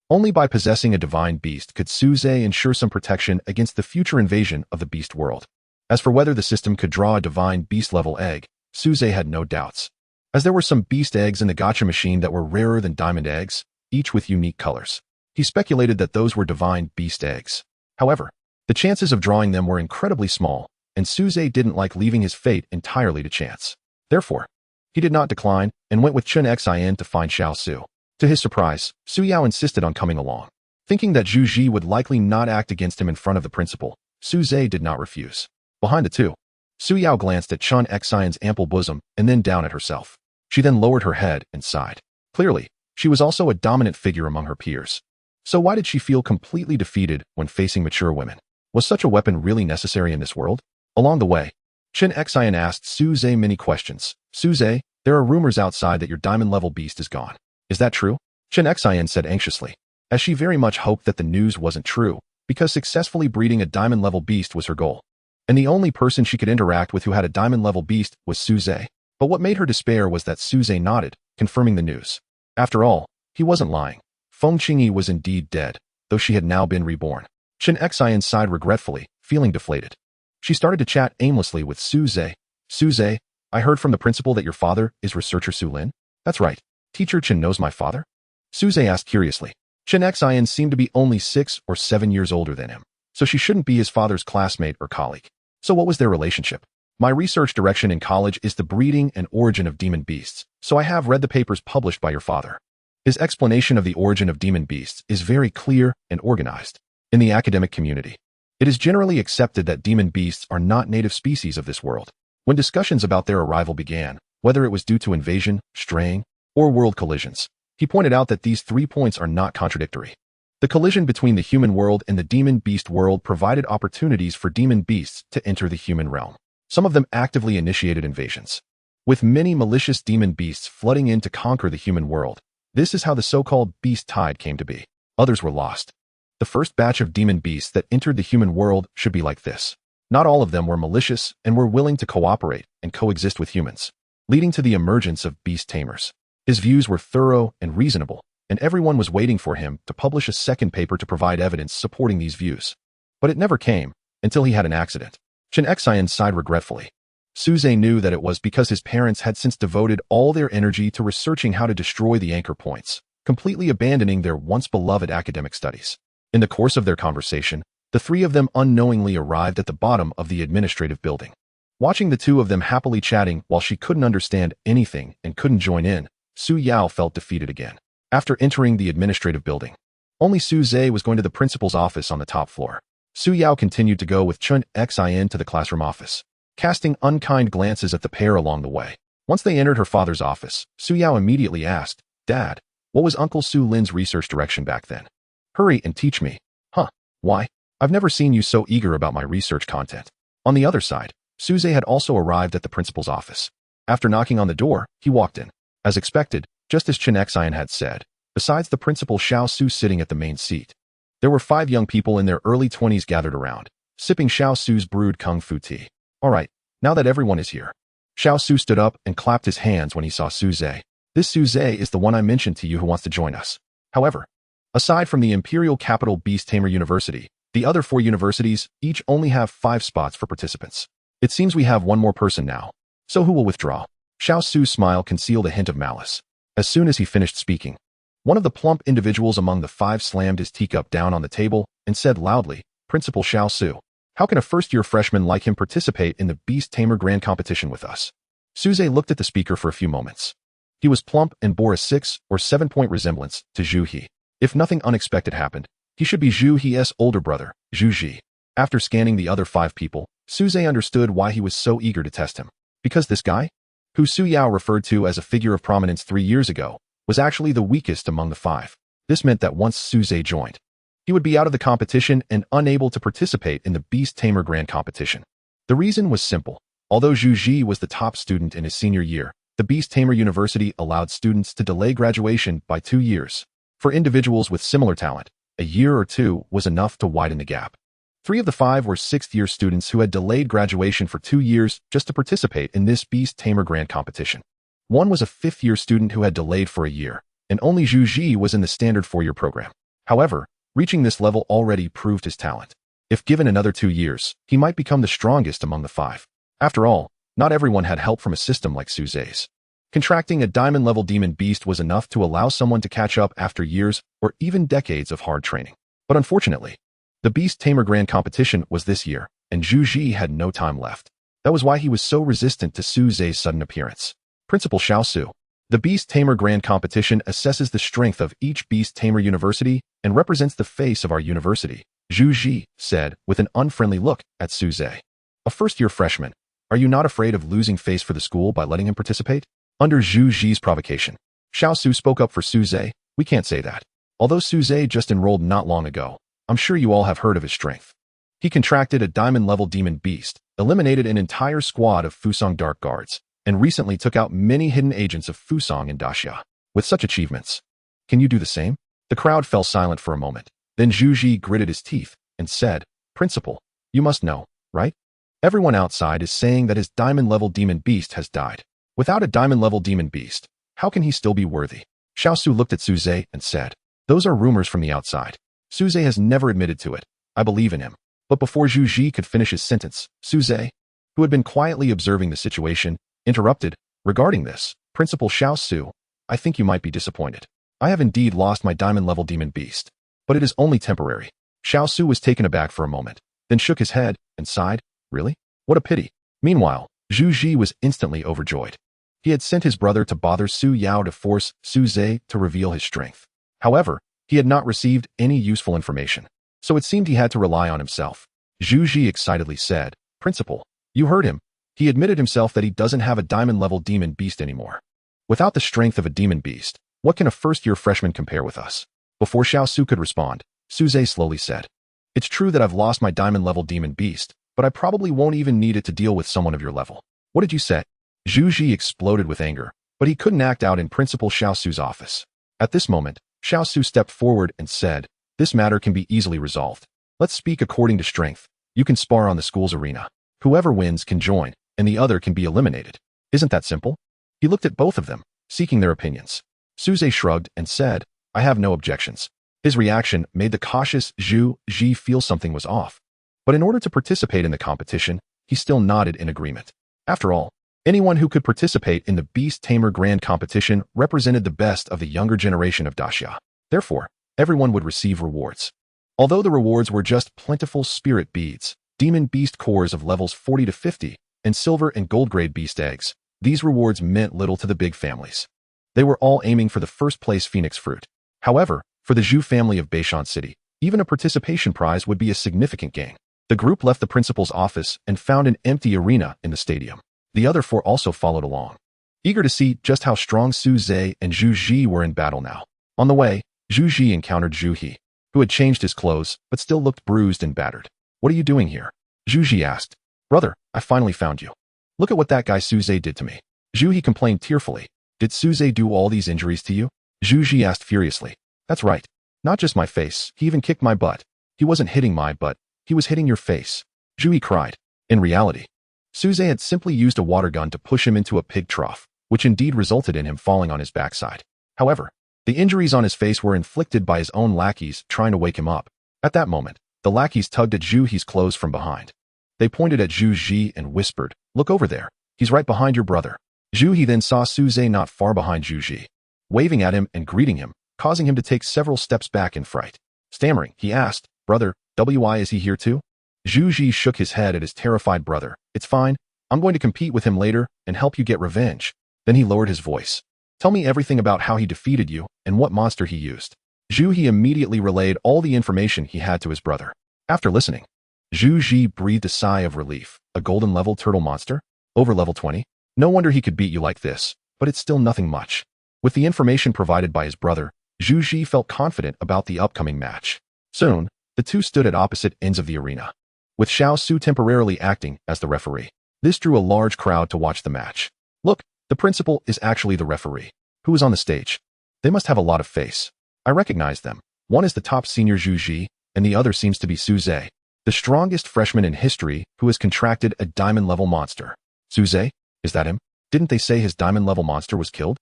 Only by possessing a divine beast could Suze ensure some protection against the future invasion of the beast world. As for whether the system could draw a divine beast-level egg, Suze had no doubts. As there were some beast eggs in the gacha machine that were rarer than diamond eggs, each with unique colors, he speculated that those were divine beast eggs. However, the chances of drawing them were incredibly small, and Suze didn't like leaving his fate entirely to chance. Therefore, he did not decline and went with Chen Xin to find Xiao Su. To his surprise, Su Yao insisted on coming along. Thinking that Zhu Ji would likely not act against him in front of the principal, Suze did not refuse. Behind the two, Su Yao glanced at Chen Xion's ample bosom and then down at herself. She then lowered her head and sighed. Clearly, she was also a dominant figure among her peers. So why did she feel completely defeated when facing mature women? Was such a weapon really necessary in this world? Along the way, Chen Xion asked Suze many questions. Suze, there are rumors outside that your diamond-level beast is gone. Is that true? Chen Xion said anxiously, as she very much hoped that the news wasn't true, because successfully breeding a diamond-level beast was her goal. And the only person she could interact with who had a diamond-level beast was Suze. But what made her despair was that Suze nodded, confirming the news. After all, he wasn't lying. Feng Qingyi was indeed dead, though she had now been reborn. Chen Xion sighed regretfully, feeling deflated. She started to chat aimlessly with Suze. Suze, I heard from the principal that your father is researcher Su Lin. That's right. Teacher Chen knows my father? Suze asked curiously. Chen Xion seemed to be only 6 or 7 years older than him, so she shouldn't be his father's classmate or colleague. So what was their relationship? My research direction in college is the breeding and origin of demon beasts, so I have read the papers published by your father. His explanation of the origin of demon beasts is very clear and organized. In the academic community, it is generally accepted that demon beasts are not native species of this world. When discussions about their arrival began, whether it was due to invasion, straying, or world collisions, he pointed out that these 3 points are not contradictory. The collision between the human world and the demon beast world provided opportunities for demon beasts to enter the human realm. Some of them actively initiated invasions, with many malicious demon beasts flooding in to conquer the human world. This is how the so-called beast tide came to be. Others were lost. The first batch of demon beasts that entered the human world should be like this. Not all of them were malicious and were willing to cooperate and coexist with humans, leading to the emergence of beast tamers. His views were thorough and reasonable, and everyone was waiting for him to publish a second paper to provide evidence supporting these views. But it never came, until he had an accident. Chen Xion sighed regretfully. Suze knew that it was because his parents had since devoted all their energy to researching how to destroy the anchor points, completely abandoning their once-beloved academic studies. In the course of their conversation, the three of them unknowingly arrived at the bottom of the administrative building. Watching the two of them happily chatting while she couldn't understand anything and couldn't join in, Su Yao felt defeated again. After entering the administrative building, only Suze was going to the principal's office on the top floor. Su Yao continued to go with Chen Xin to the classroom office. casting unkind glances at the pair along the way. Once they entered her father's office, Su Yao immediately asked, "Dad, what was Uncle Su Lin's research direction back then? Hurry and teach me." "Huh, why? I've never seen you so eager about my research content." On the other side, Suze had also arrived at the principal's office. After knocking on the door, he walked in. As expected, just as Chen Xian had said, besides the principal Xiao Su sitting at the main seat, there were 5 young people in their early 20s gathered around, sipping Xiao Su's brewed kung fu tea. "All right, now that everyone is here." Xiao Su stood up and clapped his hands when he saw Suze. "This Suze is the one I mentioned to you who wants to join us." However, aside from the imperial capital Beast Tamer University, the other 4 universities each only have 5 spots for participants. It seems we have one more person now. So who will withdraw? Xiao Su's smile concealed a hint of malice. As soon as he finished speaking, one of the plump individuals among the 5 slammed his teacup down on the table and said loudly, "Principal Xiao Su, how can a first-year freshman like him participate in the Beast Tamer Grand Competition with us?" Suze looked at the speaker for a few moments. He was plump and bore a 6 or 7-point resemblance to Zhu He. If nothing unexpected happened, he should be Zhu He's older brother, Zhu Ji. After scanning the other 5 people, Suze understood why he was so eager to test him. Because this guy, who Su Yao referred to as a figure of prominence 3 years ago, was actually the weakest among the 5. This meant that once Suze joined, he would be out of the competition and unable to participate in the Beast Tamer Grand Competition. The reason was simple. Although Zhu Ji was the top student in his senior year, the Beast Tamer University allowed students to delay graduation by 2 years. For individuals with similar talent, a year or 2 was enough to widen the gap. 3 of the 5 were 6th-year students who had delayed graduation for 2 years just to participate in this Beast Tamer Grand Competition. 1 was a 5th-year student who had delayed for a year, and only Zhu Ji was in the standard 4-year program. However, reaching this level already proved his talent. If given another 2 years, he might become the strongest among the 5. After all, not everyone had help from a system like Suze's. Contracting a diamond-level demon beast was enough to allow someone to catch up after years or even decades of hard training. But unfortunately, the Beast Tamer Grand Competition was this year, and Zhu Ji had no time left. That was why he was so resistant to Suze's sudden appearance. Principal Xiao Su. The Beast Tamer Grand Competition assesses the strength of each Beast Tamer University and represents the face of our university, Zhu Ji said with an unfriendly look at Suze. A first-year freshman, are you not afraid of losing face for the school by letting him participate? Under Zhu Ji's provocation, Xiao Su spoke up for Suze. "We can't say that. Although Suze just enrolled not long ago, I'm sure you all have heard of his strength. He contracted a diamond-level demon beast, eliminated an entire squad of Fusong Dark Guards, and recently took out many hidden agents of Fusong and Daxia. With such achievements, can you do the same?" The crowd fell silent for a moment. Then Zhu Ji gritted his teeth and said, "Principal, you must know, right? Everyone outside is saying that his diamond-level demon beast has died. Without a diamond-level demon beast, how can he still be worthy?" Xiao Su looked at Suze and said, "Those are rumors from the outside. Suze has never admitted to it. I believe in him." But before Zhu Ji could finish his sentence, Suze, who had been quietly observing the situation, interrupted. "Regarding this, Principal Xiao Su, I think you might be disappointed. I have indeed lost my diamond-level demon beast, but it is only temporary." Xiao Su was taken aback for a moment, then shook his head and sighed. "Really? What a pity." Meanwhile, Zhu Ji was instantly overjoyed. He had sent his brother to bother Su Yao to force Suze to reveal his strength. However, he had not received any useful information, so it seemed he had to rely on himself. Zhu Ji excitedly said, "Principal, you heard him. He admitted himself that he doesn't have a diamond-level demon beast anymore. Without the strength of a demon beast, what can a first-year freshman compare with us?" Before Xiao Su could respond, Suze slowly said, "It's true that I've lost my diamond-level demon beast, but I probably won't even need it to deal with someone of your level." "What did you say?" Zhu Ji exploded with anger, but he couldn't act out in Principal Xiao Su's office. At this moment, Xiao Su stepped forward and said, "This matter can be easily resolved. Let's speak according to strength. You can spar on the school's arena. Whoever wins can join, and the other can be eliminated. Isn't that simple?" He looked at both of them, seeking their opinions. Suze shrugged and said, "I have no objections." His reaction made the cautious Zhu Ji feel something was off. But in order to participate in the competition, he still nodded in agreement. After all, anyone who could participate in the Beast Tamer Grand Competition represented the best of the younger generation of Daxia. Therefore, everyone would receive rewards. Although the rewards were just plentiful spirit beads, demon beast cores of levels 40 to 50, and silver and gold grade beast eggs, these rewards meant little to the big families. They were all aiming for the first-place phoenix fruit. However, for the Zhu family of Beishan City, even a participation prize would be a significant gain. The group left the principal's office and found an empty arena in the stadium. The other four also followed along, eager to see just how strong Su Zhe and Zhu Ji were in battle now. On the way, Zhu Ji encountered Zhu He, who had changed his clothes but still looked bruised and battered. "What are you doing here?" Zhu Ji asked. "Brother, I finally found you. Look at what that guy Su Zhe did to me." Zhu He complained tearfully. "Did Su Zhe do all these injuries to you?" Zhu Ji asked furiously. "That's right. Not just my face, he even kicked my butt. He wasn't hitting my butt, he was hitting your face." Zhu He cried. In reality, Su Zhe had simply used a water gun to push him into a pig trough, which indeed resulted in him falling on his backside. However, the injuries on his face were inflicted by his own lackeys trying to wake him up. At that moment, the lackeys tugged at Zhu He's clothes from behind. They pointed at Zhu Ji and whispered, "Look over there. He's right behind your brother." Zhu He then saw Su Zhe not far behind Zhu Ji, waving at him and greeting him, causing him to take several steps back in fright. Stammering, he asked, "Brother, why is he here too?" Zhu Ji shook his head at his terrified brother. "It's fine. I'm going to compete with him later and help you get revenge." Then he lowered his voice. "Tell me everything about how he defeated you and what monster he used." Zhu He immediately relayed all the information he had to his brother. After listening, Zhu Ji breathed a sigh of relief. A golden level turtle monster? Over level 20? No wonder he could beat you like this, but it's still nothing much. With the information provided by his brother, Zhu Ji felt confident about the upcoming match. Soon, the two stood at opposite ends of the arena, with Xiao Su temporarily acting as the referee. This drew a large crowd to watch the match. "Look, the principal is actually the referee. Who is on the stage? They must have a lot of face. I recognize them. One is the top senior Zhu Ji, and the other seems to be Su Zhe, the strongest freshman in history who has contracted a diamond-level monster." "Su Zhe? Is that him? Didn't they say his diamond-level monster was killed?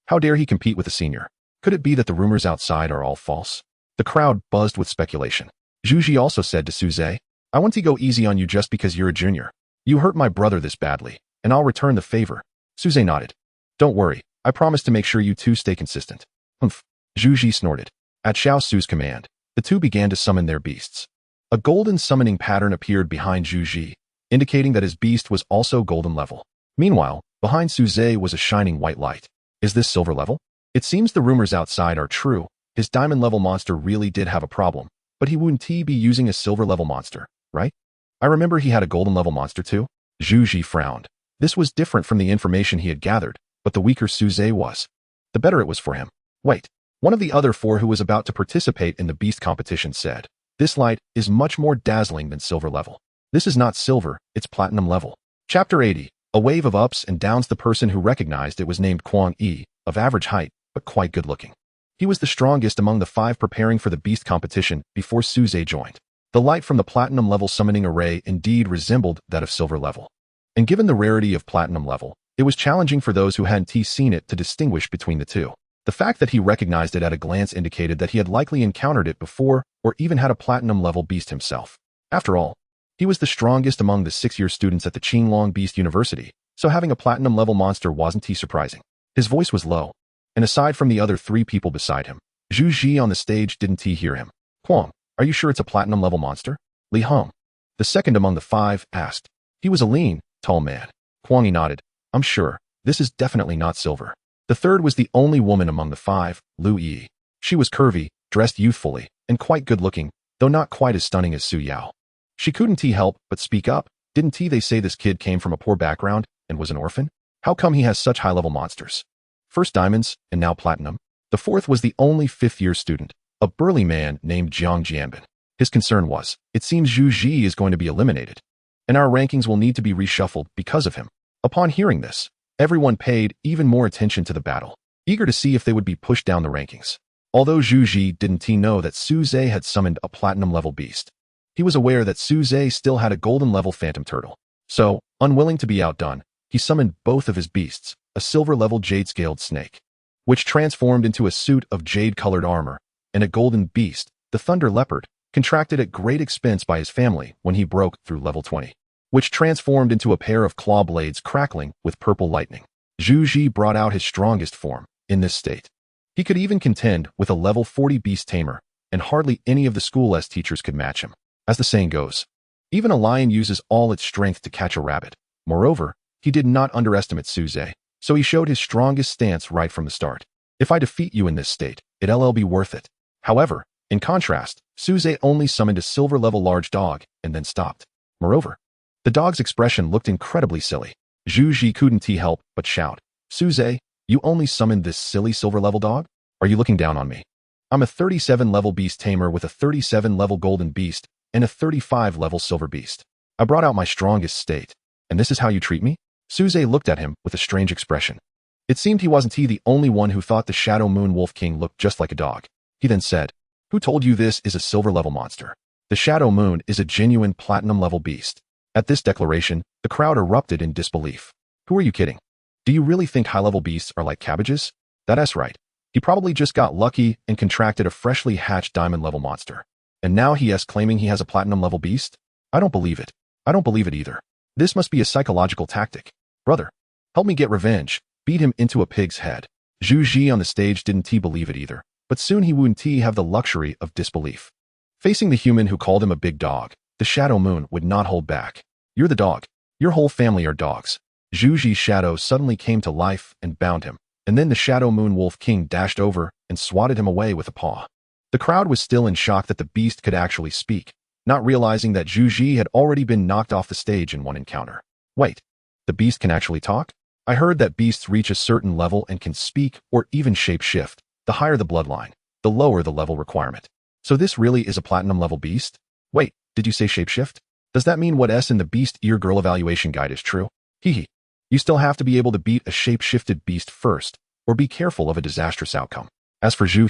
How dare he compete with a senior? Could it be that the rumors outside are all false?" The crowd buzzed with speculation. Zhu Ji also said to Su Zhe, "I want to go easy on you just because you're a junior. You hurt my brother this badly, and I'll return the favor." Su Zhe nodded. "Don't worry, I promise to make sure you two stay consistent." "Humph." Zhu Ji snorted. At Xiao Su's command, the two began to summon their beasts. A golden summoning pattern appeared behind Zhu Ji, indicating that his beast was also golden level. Meanwhile, behind Su Zhe was a shining white light. Is this silver level? It seems the rumors outside are true. His diamond level monster really did have a problem, but he wouldn't be using a silver level monster, right? I remember he had a golden level monster too. Zhu Ji frowned. This was different from the information he had gathered, but the weaker Su Zhe was, the better it was for him. Wait, one of the other four who was about to participate in the beast competition said, "This light is much more dazzling than silver level. This is not silver, it's platinum level." Chapter 80. A wave of ups and downs. The person who recognized it was named Kwang Yi, of average height, but quite good looking. He was the strongest among the five preparing for the beast competition before Su Zhe joined. The light from the platinum level summoning array indeed resembled that of silver level. And given the rarity of platinum level, it was challenging for those who hadn't seen it to distinguish between the two. The fact that he recognized it at a glance indicated that he had likely encountered it before or even had a platinum level beast himself. After all, he was the strongest among the 6-year students at the Qinglong Beast University, so having a platinum level monster wasn't surprising. His voice was low, and aside from the other three people beside him, Zhu Ji on the stage didn't hear him. "Kwang, are you sure it's a platinum level monster?" Li Hong, the second among the five, asked. He was a lean, tall man. Kwang nodded. "I'm sure. This is definitely not silver." The third was the only woman among the five, Lu Yi. She was curvy, dressed youthfully, and quite good-looking, though not quite as stunning as Su Yao. She couldn't help but speak up. "Didn't they say this kid came from a poor background and was an orphan? How come he has such high-level monsters? First diamonds, and now platinum?" The fourth was the only 5th-year student, a burly man named Jiang Jianbin. His concern was, "It seems Zhu Ji is going to be eliminated, and our rankings will need to be reshuffled because of him." Upon hearing this, everyone paid even more attention to the battle, eager to see if they would be pushed down the rankings. Although Zhu Ji didn't know that Su Zhe had summoned a platinum-level beast, he was aware that Su Zhe still had a golden-level phantom turtle. So, unwilling to be outdone, he summoned both of his beasts, a silver-level jade-scaled snake, which transformed into a suit of jade-colored armor, and a golden beast, the thunder leopard, contracted at great expense by his family when he broke through level 20, which transformed into a pair of claw blades crackling with purple lightning. Zhu Ji brought out his strongest form. In this state, he could even contend with a level 40 beast tamer, and hardly any of the school's teachers could match him. As the saying goes, even a lion uses all its strength to catch a rabbit. Moreover, he did not underestimate Su Zhe, so he showed his strongest stance right from the start. "If I defeat you in this state, it'll be worth it. However, In contrast, Suze only summoned a silver-level large dog and then stopped. Moreover, the dog's expression looked incredibly silly. Zhu Ji couldn't help but shout, "Suze, you only summoned this silly silver-level dog? Are you looking down on me? I'm a 37-level beast tamer with a 37-level golden beast and a 35-level silver beast. I brought out my strongest state, and this is how you treat me?" Suze looked at him with a strange expression. It seemed he wasn't the only one who thought the Shadow Moon Wolf King looked just like a dog. He then said, "Who told you this is a silver-level monster? The Shadow Moon is a genuine platinum-level beast." At this declaration, the crowd erupted in disbelief. "Who are you kidding? Do you really think high-level beasts are like cabbages? That's right. He probably just got lucky and contracted a freshly hatched diamond-level monster. And now he is claiming he has a platinum-level beast? I don't believe it. I don't believe it either. This must be a psychological tactic. Brother, help me get revenge. Beat him into a pig's head." Zhu Ji on the stage didn't believe it either, but soon he wouldn't have the luxury of disbelief. Facing the human who called him a big dog, the Shadow Moon would not hold back. "You're the dog. Your whole family are dogs." Zhu Ji's shadow suddenly came to life and bound him, and then the Shadow Moon Wolf King dashed over and swatted him away with a paw. The crowd was still in shock that the beast could actually speak, not realizing that Zhu Ji had already been knocked off the stage in one encounter. Wait, the beast can actually talk? I heard that beasts reach a certain level and can speak or even shape-shift. The higher the bloodline, the lower the level requirement. So this really is a platinum-level beast? Wait, did you say shape-shift? Does that mean what S in the Beast Ear Girl evaluation guide is true? Hehe. You still have to be able to beat a shape-shifted beast first, or be careful of a disastrous outcome. As for Zhu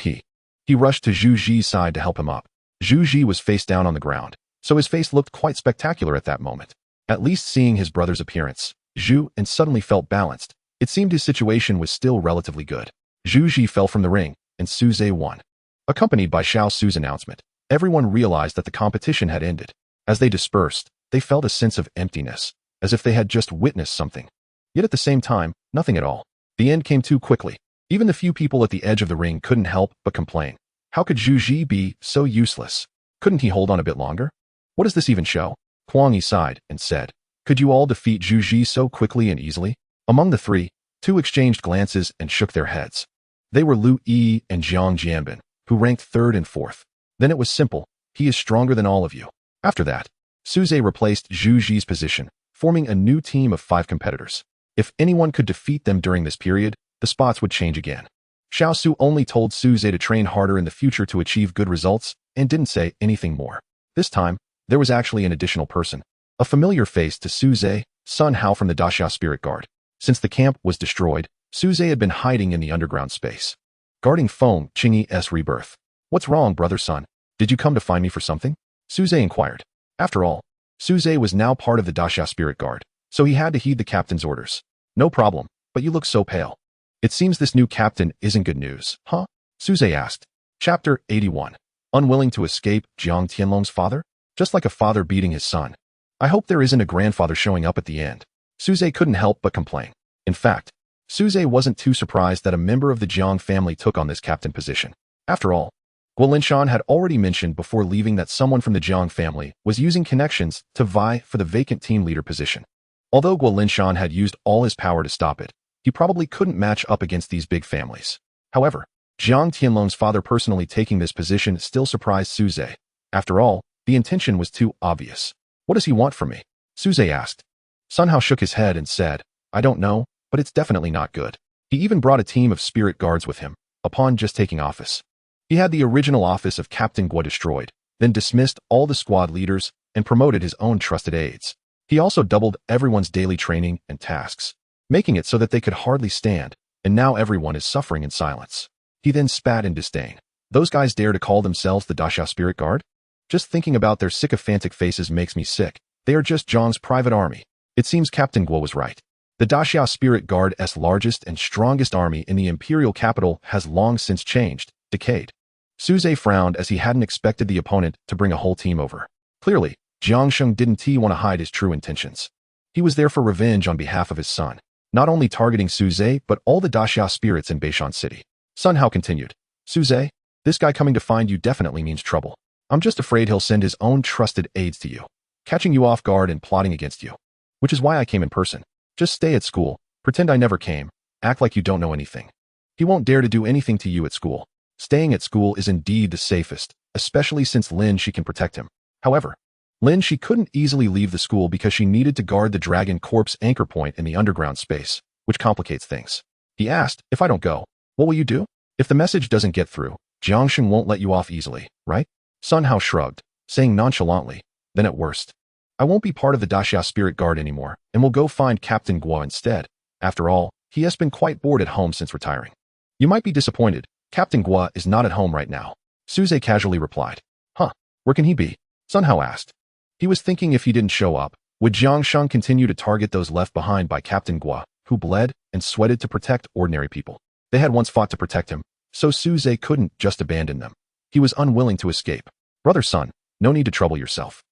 he rushed to Zhu Ji's side to help him up. Zhu Ji was face down on the ground, so his face looked quite spectacular at that moment. At least seeing his brother's appearance, Zhu and suddenly felt balanced. It seemed his situation was still relatively good. Zhu Ji fell from the ring, and Suze won. Accompanied by Xiao Su's announcement, everyone realized that the competition had ended. As they dispersed, they felt a sense of emptiness, as if they had just witnessed something. Yet at the same time, nothing at all. The end came too quickly. Even the few people at the edge of the ring couldn't help but complain. How could Zhu Ji be so useless? Couldn't he hold on a bit longer? What does this even show? Huang Yi sighed and said, "Could you all defeat Zhu Ji so quickly and easily?" Among the three, two exchanged glances and shook their heads. They were Lu Yi and Jiang Jianbin, who ranked third and fourth. Then it was simple. He is stronger than all of you. After that, Suze replaced Zhu Ji's position, forming a new team of 5 competitors. If anyone could defeat them during this period, the spots would change again. Xiao Su only told Suze to train harder in the future to achieve good results and didn't say anything more. This time, there was actually an additional person, a familiar face to Suze, Sun Hao from the Daxia Spirit Guard. Since the camp was destroyed, Suze had been hiding in the underground space, guarding Feng Qingyi's rebirth. "What's wrong, brother Sun? Did you come to find me for something?" Suze inquired. After all, Suze was now part of the Daxia Spirit Guard, so he had to heed the captain's orders. "No problem, but you look so pale. It seems this new captain isn't good news, huh?" Suze asked. Chapter 81. Unwilling to escape Jiang Tianlong's father? Just like a father beating his son. I hope there isn't a grandfather showing up at the end. Suze couldn't help but complain. In fact, Suze wasn't too surprised that a member of the Jiang family took on this captain position. After all, Guo Linshan had already mentioned before leaving that someone from the Jiang family was using connections to vie for the vacant team leader position. Although Guo Linshan had used all his power to stop it, he probably couldn't match up against these big families. However, Jiang Tianlong's father personally taking this position still surprised Suze. After all, the intention was too obvious. "What does he want from me?" Suze asked. Sun Hao shook his head and said, "I don't know, but it's definitely not good." He even brought a team of spirit guards with him, upon just taking office. He had the original office of Captain Guo destroyed, then dismissed all the squad leaders and promoted his own trusted aides. He also doubled everyone's daily training and tasks, making it so that they could hardly stand, and now everyone is suffering in silence. He then spat in disdain. "Those guys dare to call themselves the Daxia Spirit Guard? Just thinking about their sycophantic faces makes me sick. They are just Zhang's private army." It seems Captain Guo was right. The Daxia Spirit Guard's largest and strongest army in the imperial capital has long since changed, decayed. Suze frowned as he hadn't expected the opponent to bring a whole team over. Clearly, Jiang Sheng didn't want to hide his true intentions. He was there for revenge on behalf of his son, not only targeting Suze but all the Daxia spirits in Beishan City. Sun Hao continued, "Suze, this guy coming to find you definitely means trouble. I'm just afraid he'll send his own trusted aides to you, catching you off guard and plotting against you. Which is why I came in person. Just stay at school, pretend I never came, act like you don't know anything. He won't dare to do anything to you at school. Staying at school is indeed the safest, especially since Lin she can protect him. However, Lin she couldn't easily leave the school because she needed to guard the Dragon Corp's anchor point in the underground space, which complicates things. He asked, if I don't go, what will you do? If the message doesn't get through, Jiangsheng won't let you off easily, right? Sun Hao shrugged, saying nonchalantly, then at worst, I won't be part of the Daxia Spirit Guard anymore, and will go find Captain Guo instead. After all, he has been quite bored at home since retiring. You might be disappointed, Captain Guo is not at home right now. Suze casually replied. Huh, where can he be? Sun Hao asked. He was thinking if he didn't show up, would Jiangsheng continue to target those left behind by Captain Guo, who bled and sweated to protect ordinary people. They had once fought to protect him, so Suze couldn't just abandon them. He was unwilling to escape. Brother Sun, no need to trouble yourself.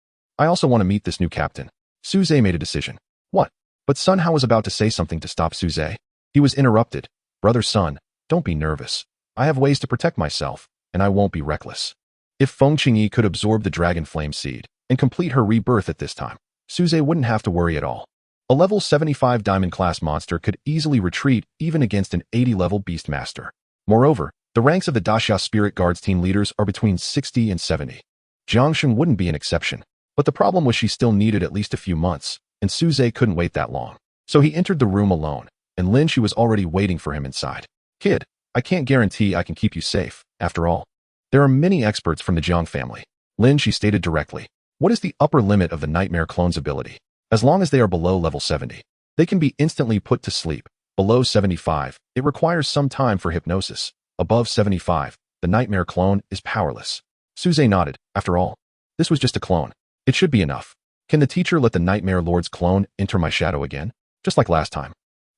I also want to meet this new captain. Suze made a decision. What? But Sun Hao was about to say something to stop Suze. He was interrupted. Brother Sun, don't be nervous. I have ways to protect myself, and I won't be reckless. If Feng Qingyi could absorb the Dragon Flame Seed and complete her rebirth at this time, Suze wouldn't have to worry at all. A level 75 Diamond class monster could easily retreat even against an 80 level Beast Master. Moreover, the ranks of the Daxia Spirit Guards team leaders are between 60 and 70. Jiangsheng wouldn't be an exception, but the problem was she still needed at least a few months, and Suze couldn't wait that long. So he entered the room alone, and Lin she was already waiting for him inside. Kid, I can't guarantee I can keep you safe, after all. There are many experts from the Jiang family. Lin she stated directly. What is the upper limit of the Nightmare Clone's ability? As long as they are below level 70, they can be instantly put to sleep. Below 75, it requires some time for hypnosis. Above 75, the Nightmare Clone is powerless. Suze nodded. After all, this was just a clone. It should be enough. Can the teacher let the Nightmare Lord's clone enter my shadow again? Just like last time.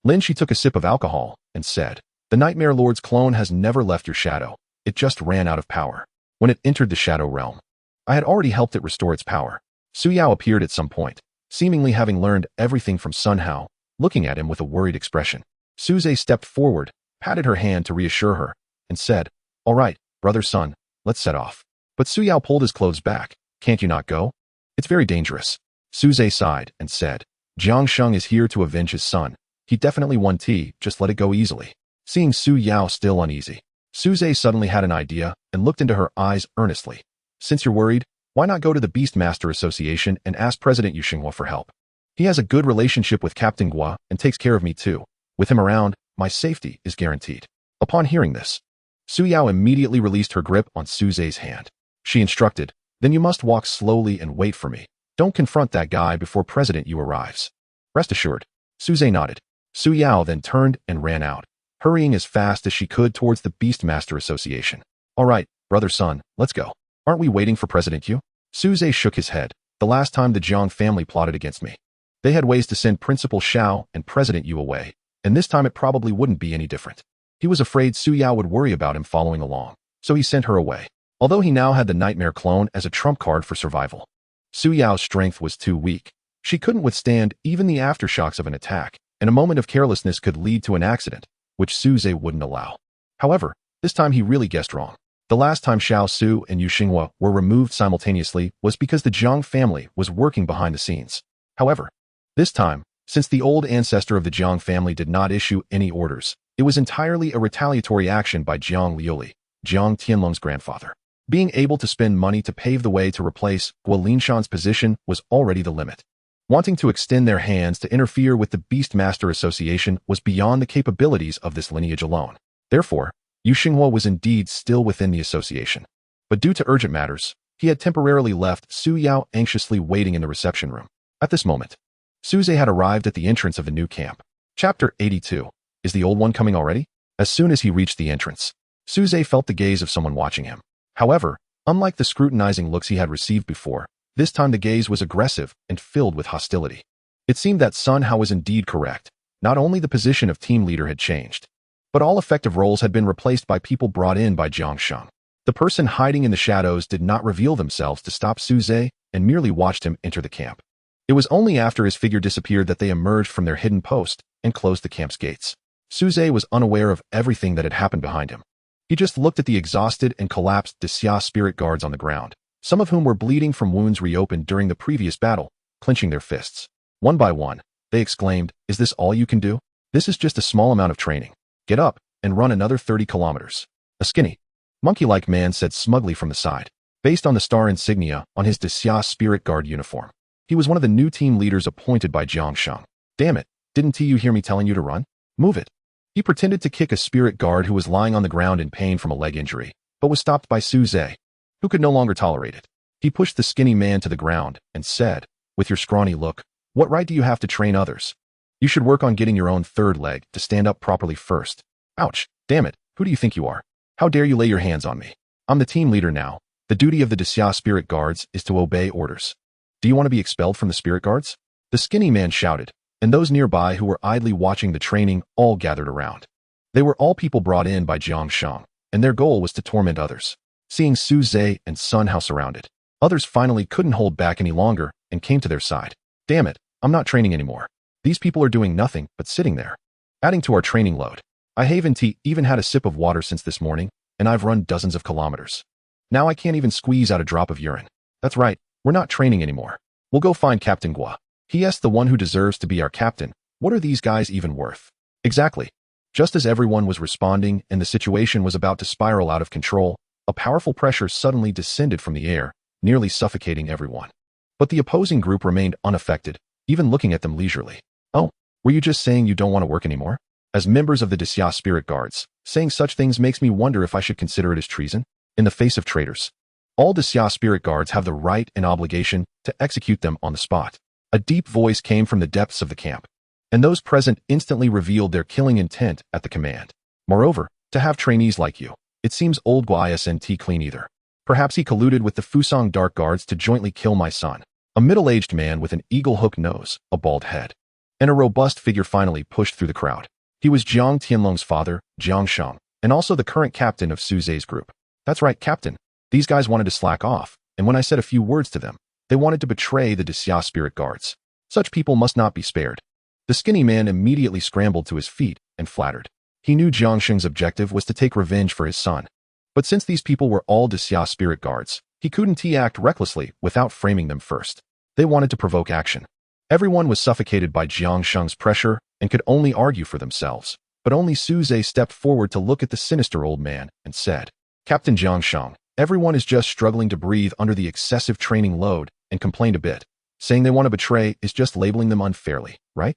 Lin she took a sip of alcohol and said, the Nightmare Lord's clone has never left your shadow. It just ran out of power when it entered the shadow realm. I had already helped it restore its power. Su Yao appeared at some point, seemingly having learned everything from Sun Hao, looking at him with a worried expression. Suze stepped forward, patted her hand to reassure her, and said, all right, brother Sun, let's set off. But Su Yao pulled his clothes back. Can't you not go? It's very dangerous. Suze sighed and said, Jiangsheng is here to avenge his son. He definitely won tea, just let it go easily. Seeing Su Yao still uneasy, Suze suddenly had an idea and looked into her eyes earnestly. Since you're worried, why not go to the Beastmaster Association and ask President Yu Xinghua for help? He has a good relationship with Captain Guo and takes care of me too. With him around, my safety is guaranteed. Upon hearing this, Su Yao immediately released her grip on Suze's hand. She instructed, then you must walk slowly and wait for me. Don't confront that guy before President Yu arrives. Rest assured. Suze nodded. Su Yao then turned and ran out, hurrying as fast as she could towards the Beastmaster Association. All right, brother Sun, let's go. Aren't we waiting for President Yu? Suze shook his head. The last time the Jiang family plotted against me, they had ways to send Principal Xiao and President Yu away, and this time it probably wouldn't be any different. He was afraid Su Yao would worry about him following along, so he sent her away. Although he now had the Nightmare Clone as a trump card for survival, Su Yao's strength was too weak. She couldn't withstand even the aftershocks of an attack, and a moment of carelessness could lead to an accident, which Suze wouldn't allow. However, this time he really guessed wrong. The last time Xiao Su and Yu Xinghua were removed simultaneously was because the Jiang family was working behind the scenes. However, this time, since the old ancestor of the Jiang family did not issue any orders, it was entirely a retaliatory action by Jiang Liuli, Jiang Tianlong's grandfather. Being able to spend money to pave the way to replace Guo Linshan's position was already the limit. Wanting to extend their hands to interfere with the Beastmaster Association was beyond the capabilities of this lineage alone. Therefore, Yu Xinghua was indeed still within the association. But due to urgent matters, he had temporarily left Su Yao anxiously waiting in the reception room. At this moment, Suze had arrived at the entrance of the new camp. Chapter 82. Is the old one coming already? As soon as he reached the entrance, Suze felt the gaze of someone watching him. However, unlike the scrutinizing looks he had received before, this time the gaze was aggressive and filled with hostility. It seemed that Sun Hao was indeed correct. Not only the position of team leader had changed, but all effective roles had been replaced by people brought in by Jiangsheng. The person hiding in the shadows did not reveal themselves to stop Suze and merely watched him enter the camp. It was only after his figure disappeared that they emerged from their hidden post and closed the camp's gates. Suze was unaware of everything that had happened behind him. He just looked at the exhausted and collapsed Daxia spirit guards on the ground, some of whom were bleeding from wounds reopened during the previous battle, clenching their fists. One by one, they exclaimed, is this all you can do? This is just a small amount of training. Get up and run another 30 kilometers. A skinny, monkey-like man said smugly from the side. based on the star insignia on his Dixia Spirit Guard uniform. He was one of the new team leaders appointed by Jiang Sheng. Damn it, didn't you hear me telling you to run? Move it. He pretended to kick a spirit guard who was lying on the ground in pain from a leg injury, but was stopped by Su Zhe, who could no longer tolerate it. He pushed the skinny man to the ground and said, with your scrawny look, what right do you have to train others? You should work on getting your own third leg to stand up properly first. Ouch, damn it, who do you think you are? How dare you lay your hands on me? I'm the team leader now. The duty of the Dixia Spirit Guards is to obey orders. Do you want to be expelled from the Spirit Guards? The skinny man shouted, and those nearby who were idly watching the training all gathered around. They were all people brought in by Jiang Sheng, and their goal was to torment others. Seeing Su Zhe and Sun Hao surrounded, others finally couldn't hold back any longer and came to their side. Damn it, I'm not training anymore. These people are doing nothing but sitting there. Adding to our training load. I haven't even had a sip of water since this morning, and I've run dozens of kilometers. Now I can't even squeeze out a drop of urine. That's right, we're not training anymore. We'll go find Captain Gua. He asked the one who deserves to be our captain, what are these guys even worth? Exactly. Just as everyone was responding and the situation was about to spiral out of control, a powerful pressure suddenly descended from the air, nearly suffocating everyone. But the opposing group remained unaffected, even looking at them leisurely. Oh, were you just saying you don't want to work anymore? As members of the Dixia Spirit Guards, saying such things makes me wonder if I should consider it as treason, in the face of traitors. All Dixia Spirit Guards have the right and obligation to execute them on the spot. A deep voice came from the depths of the camp, and those present instantly revealed their killing intent at the command. Moreover, to have trainees like you, it seems old Gua isn't clean either. Perhaps he colluded with the Fusang Dark Guards to jointly kill my son. A middle-aged man with an eagle-hook nose, a bald head, and a robust figure finally pushed through the crowd. He was Jiang Tianlong's father, Jiang Sheng, and also the current captain of Su Zhe's group. That's right, captain. These guys wanted to slack off, and when I said a few words to them, they wanted to betray the Dixia Spirit Guards. Such people must not be spared. The skinny man immediately scrambled to his feet and flattered. He knew Jiang Sheng's objective was to take revenge for his son. But since these people were all Dixia Spirit Guards, he couldn't act recklessly without framing them first. They wanted to provoke action. Everyone was suffocated by Jiang Sheng's pressure and could only argue for themselves. But only Su Zhe stepped forward to look at the sinister old man and said, Captain Jiang Sheng, everyone is just struggling to breathe under the excessive training load and complained a bit. Saying they want to betray is just labeling them unfairly, right?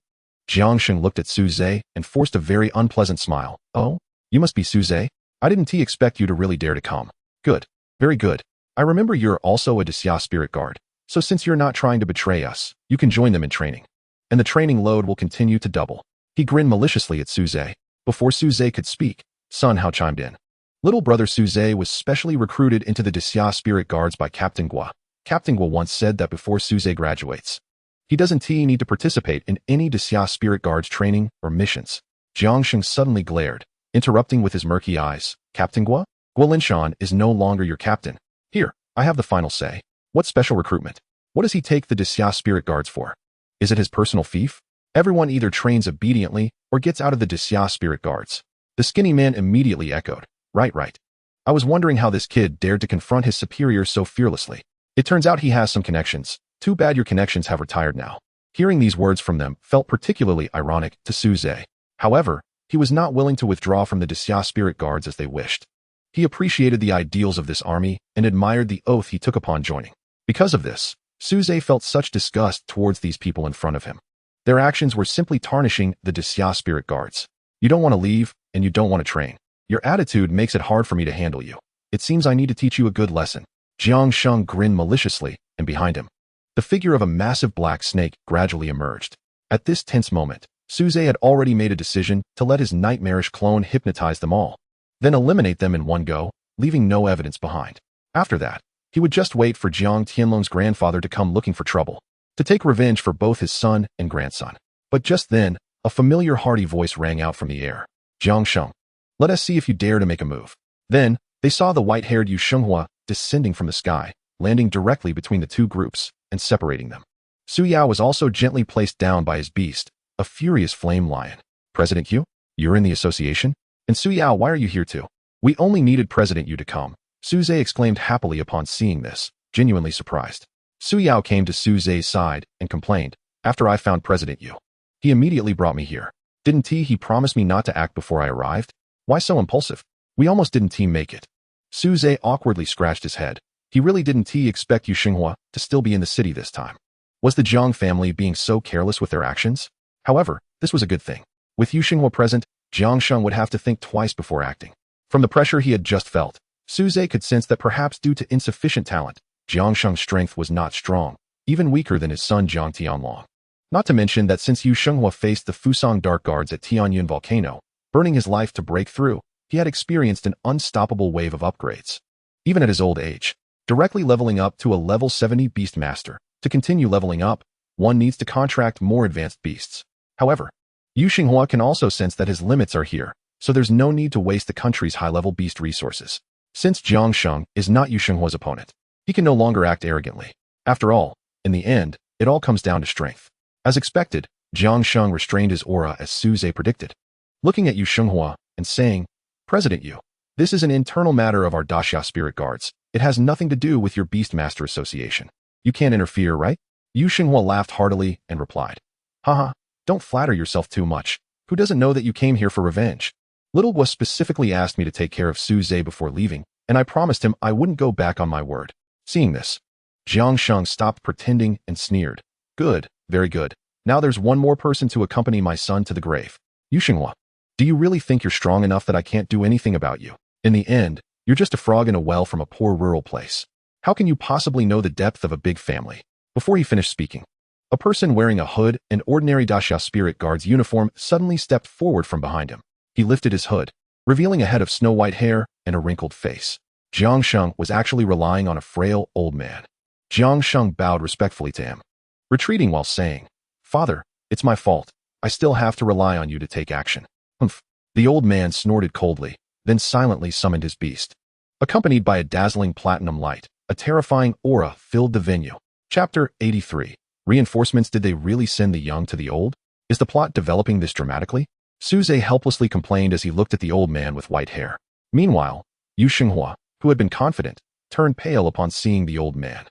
Jiang Sheng looked at Su Zhe and forced a very unpleasant smile. Oh, you must be Su Zhe? I didn't expect you to really dare to come. Good. Very good. I remember you're also a Dixia Spirit Guard. So since you're not trying to betray us, you can join them in training. And the training load will continue to double. He grinned maliciously at Su Zhe. Before Su Zhe could speak, Sun Hao chimed in. Little brother Su Zhe was specially recruited into the Dixia Spirit Guards by Captain Gua. Captain Gua once said that before Su Zhe graduates, he doesn't need to participate in any Dixia Spirit Guards training or missions. Jiang Sheng suddenly glared, interrupting with his murky eyes. Captain Gua? Gua Linshan is no longer your captain. Here, I have the final say. What special recruitment? What does he take the Dixia Spirit Guards for? Is it his personal fief? Everyone either trains obediently or gets out of the Dixia Spirit Guards. The skinny man immediately echoed. Right. I was wondering how this kid dared to confront his superiors so fearlessly. It turns out he has some connections. Too bad your connections have retired now. Hearing these words from them felt particularly ironic to Su Zhe. However, he was not willing to withdraw from the Dixia Spirit Guards as they wished. He appreciated the ideals of this army and admired the oath he took upon joining. Because of this, Su Zhe felt such disgust towards these people in front of him. Their actions were simply tarnishing the Dixia Spirit Guards. You don't want to leave, and you don't want to train. Your attitude makes it hard for me to handle you. It seems I need to teach you a good lesson. Jiang Sheng grinned maliciously, and behind him, the figure of a massive black snake gradually emerged. At this tense moment, Su Zhe had already made a decision to let his nightmarish clone hypnotize them all, then eliminate them in one go, leaving no evidence behind. After that, he would just wait for Jiang Tianlong's grandfather to come looking for trouble, to take revenge for both his son and grandson. But just then, a familiar hearty voice rang out from the air. Jiang Sheng, let us see if you dare to make a move. Then, they saw the white-haired Yu Shenghua descending from the sky, landing directly between the two groups and separating them. Su Yao was also gently placed down by his beast, a furious flame lion. President Yu, you're in the association? And Su Yao, why are you here too? We only needed President Yu to come. Su Zhe exclaimed happily upon seeing this, genuinely surprised. Su Yao came to Su Zhe's side and complained, after I found President Yu, he immediately brought me here. Didn't he promise me not to act before I arrived? Why so impulsive? We almost didn't make it. Su Zhe awkwardly scratched his head. He really didn't expect Yu Xinghua to still be in the city this time. Was the Jiang family being so careless with their actions? However, this was a good thing. With Yu Xinghua present, Jiang Sheng would have to think twice before acting. From the pressure he had just felt, Suze could sense that perhaps due to insufficient talent, Jiang Sheng's strength was not strong, even weaker than his son Jiang Tianlong. Not to mention that since Yu Xinghua faced the Fusang Dark Guards at Tianyun Volcano, burning his life to break through, he had experienced an unstoppable wave of upgrades. Even at his old age, directly leveling up to a level 70 Beast Master, to continue leveling up, one needs to contract more advanced beasts. However, Yu Xinghua can also sense that his limits are here, so there's no need to waste the country's high-level beast resources. Since Jiang Sheng is not Yu Xinghua's opponent, he can no longer act arrogantly. After all, in the end, it all comes down to strength. As expected, Jiang Sheng restrained his aura as Suze predicted, looking at Yu Xinghua and saying, "President Yu, this is an internal matter of our Daxia Spirit Guards. It has nothing to do with your Beastmaster Association. You can't interfere, right?" Yu Xinghua laughed heartily and replied, "Haha, don't flatter yourself too much. Who doesn't know that you came here for revenge? Little was specifically asked me to take care of Suze before leaving, and I promised him I wouldn't go back on my word." Seeing this, Jiang Sheng stopped pretending and sneered. "Good, very good. Now there's one more person to accompany my son to the grave. Yu Xinghua, do you really think you're strong enough that I can't do anything about you? In the end, you're just a frog in a well from a poor rural place. How can you possibly know the depth of a big family?" Before he finished speaking, a person wearing a hood and ordinary Daxia Spirit Guard's uniform suddenly stepped forward from behind him. He lifted his hood, revealing a head of snow-white hair and a wrinkled face. Jiang Sheng was actually relying on a frail old man. Jiang Sheng bowed respectfully to him, retreating while saying, "Father, it's my fault. I still have to rely on you to take action." "Humph." The old man snorted coldly, then silently summoned his beast. Accompanied by a dazzling platinum light, a terrifying aura filled the venue. Chapter 83. Reinforcements. Did they really send the young to the old? Is the plot developing this dramatically? Suze helplessly complained as he looked at the old man with white hair. Meanwhile, Yu Xinghua, who had been confident, turned pale upon seeing the old man.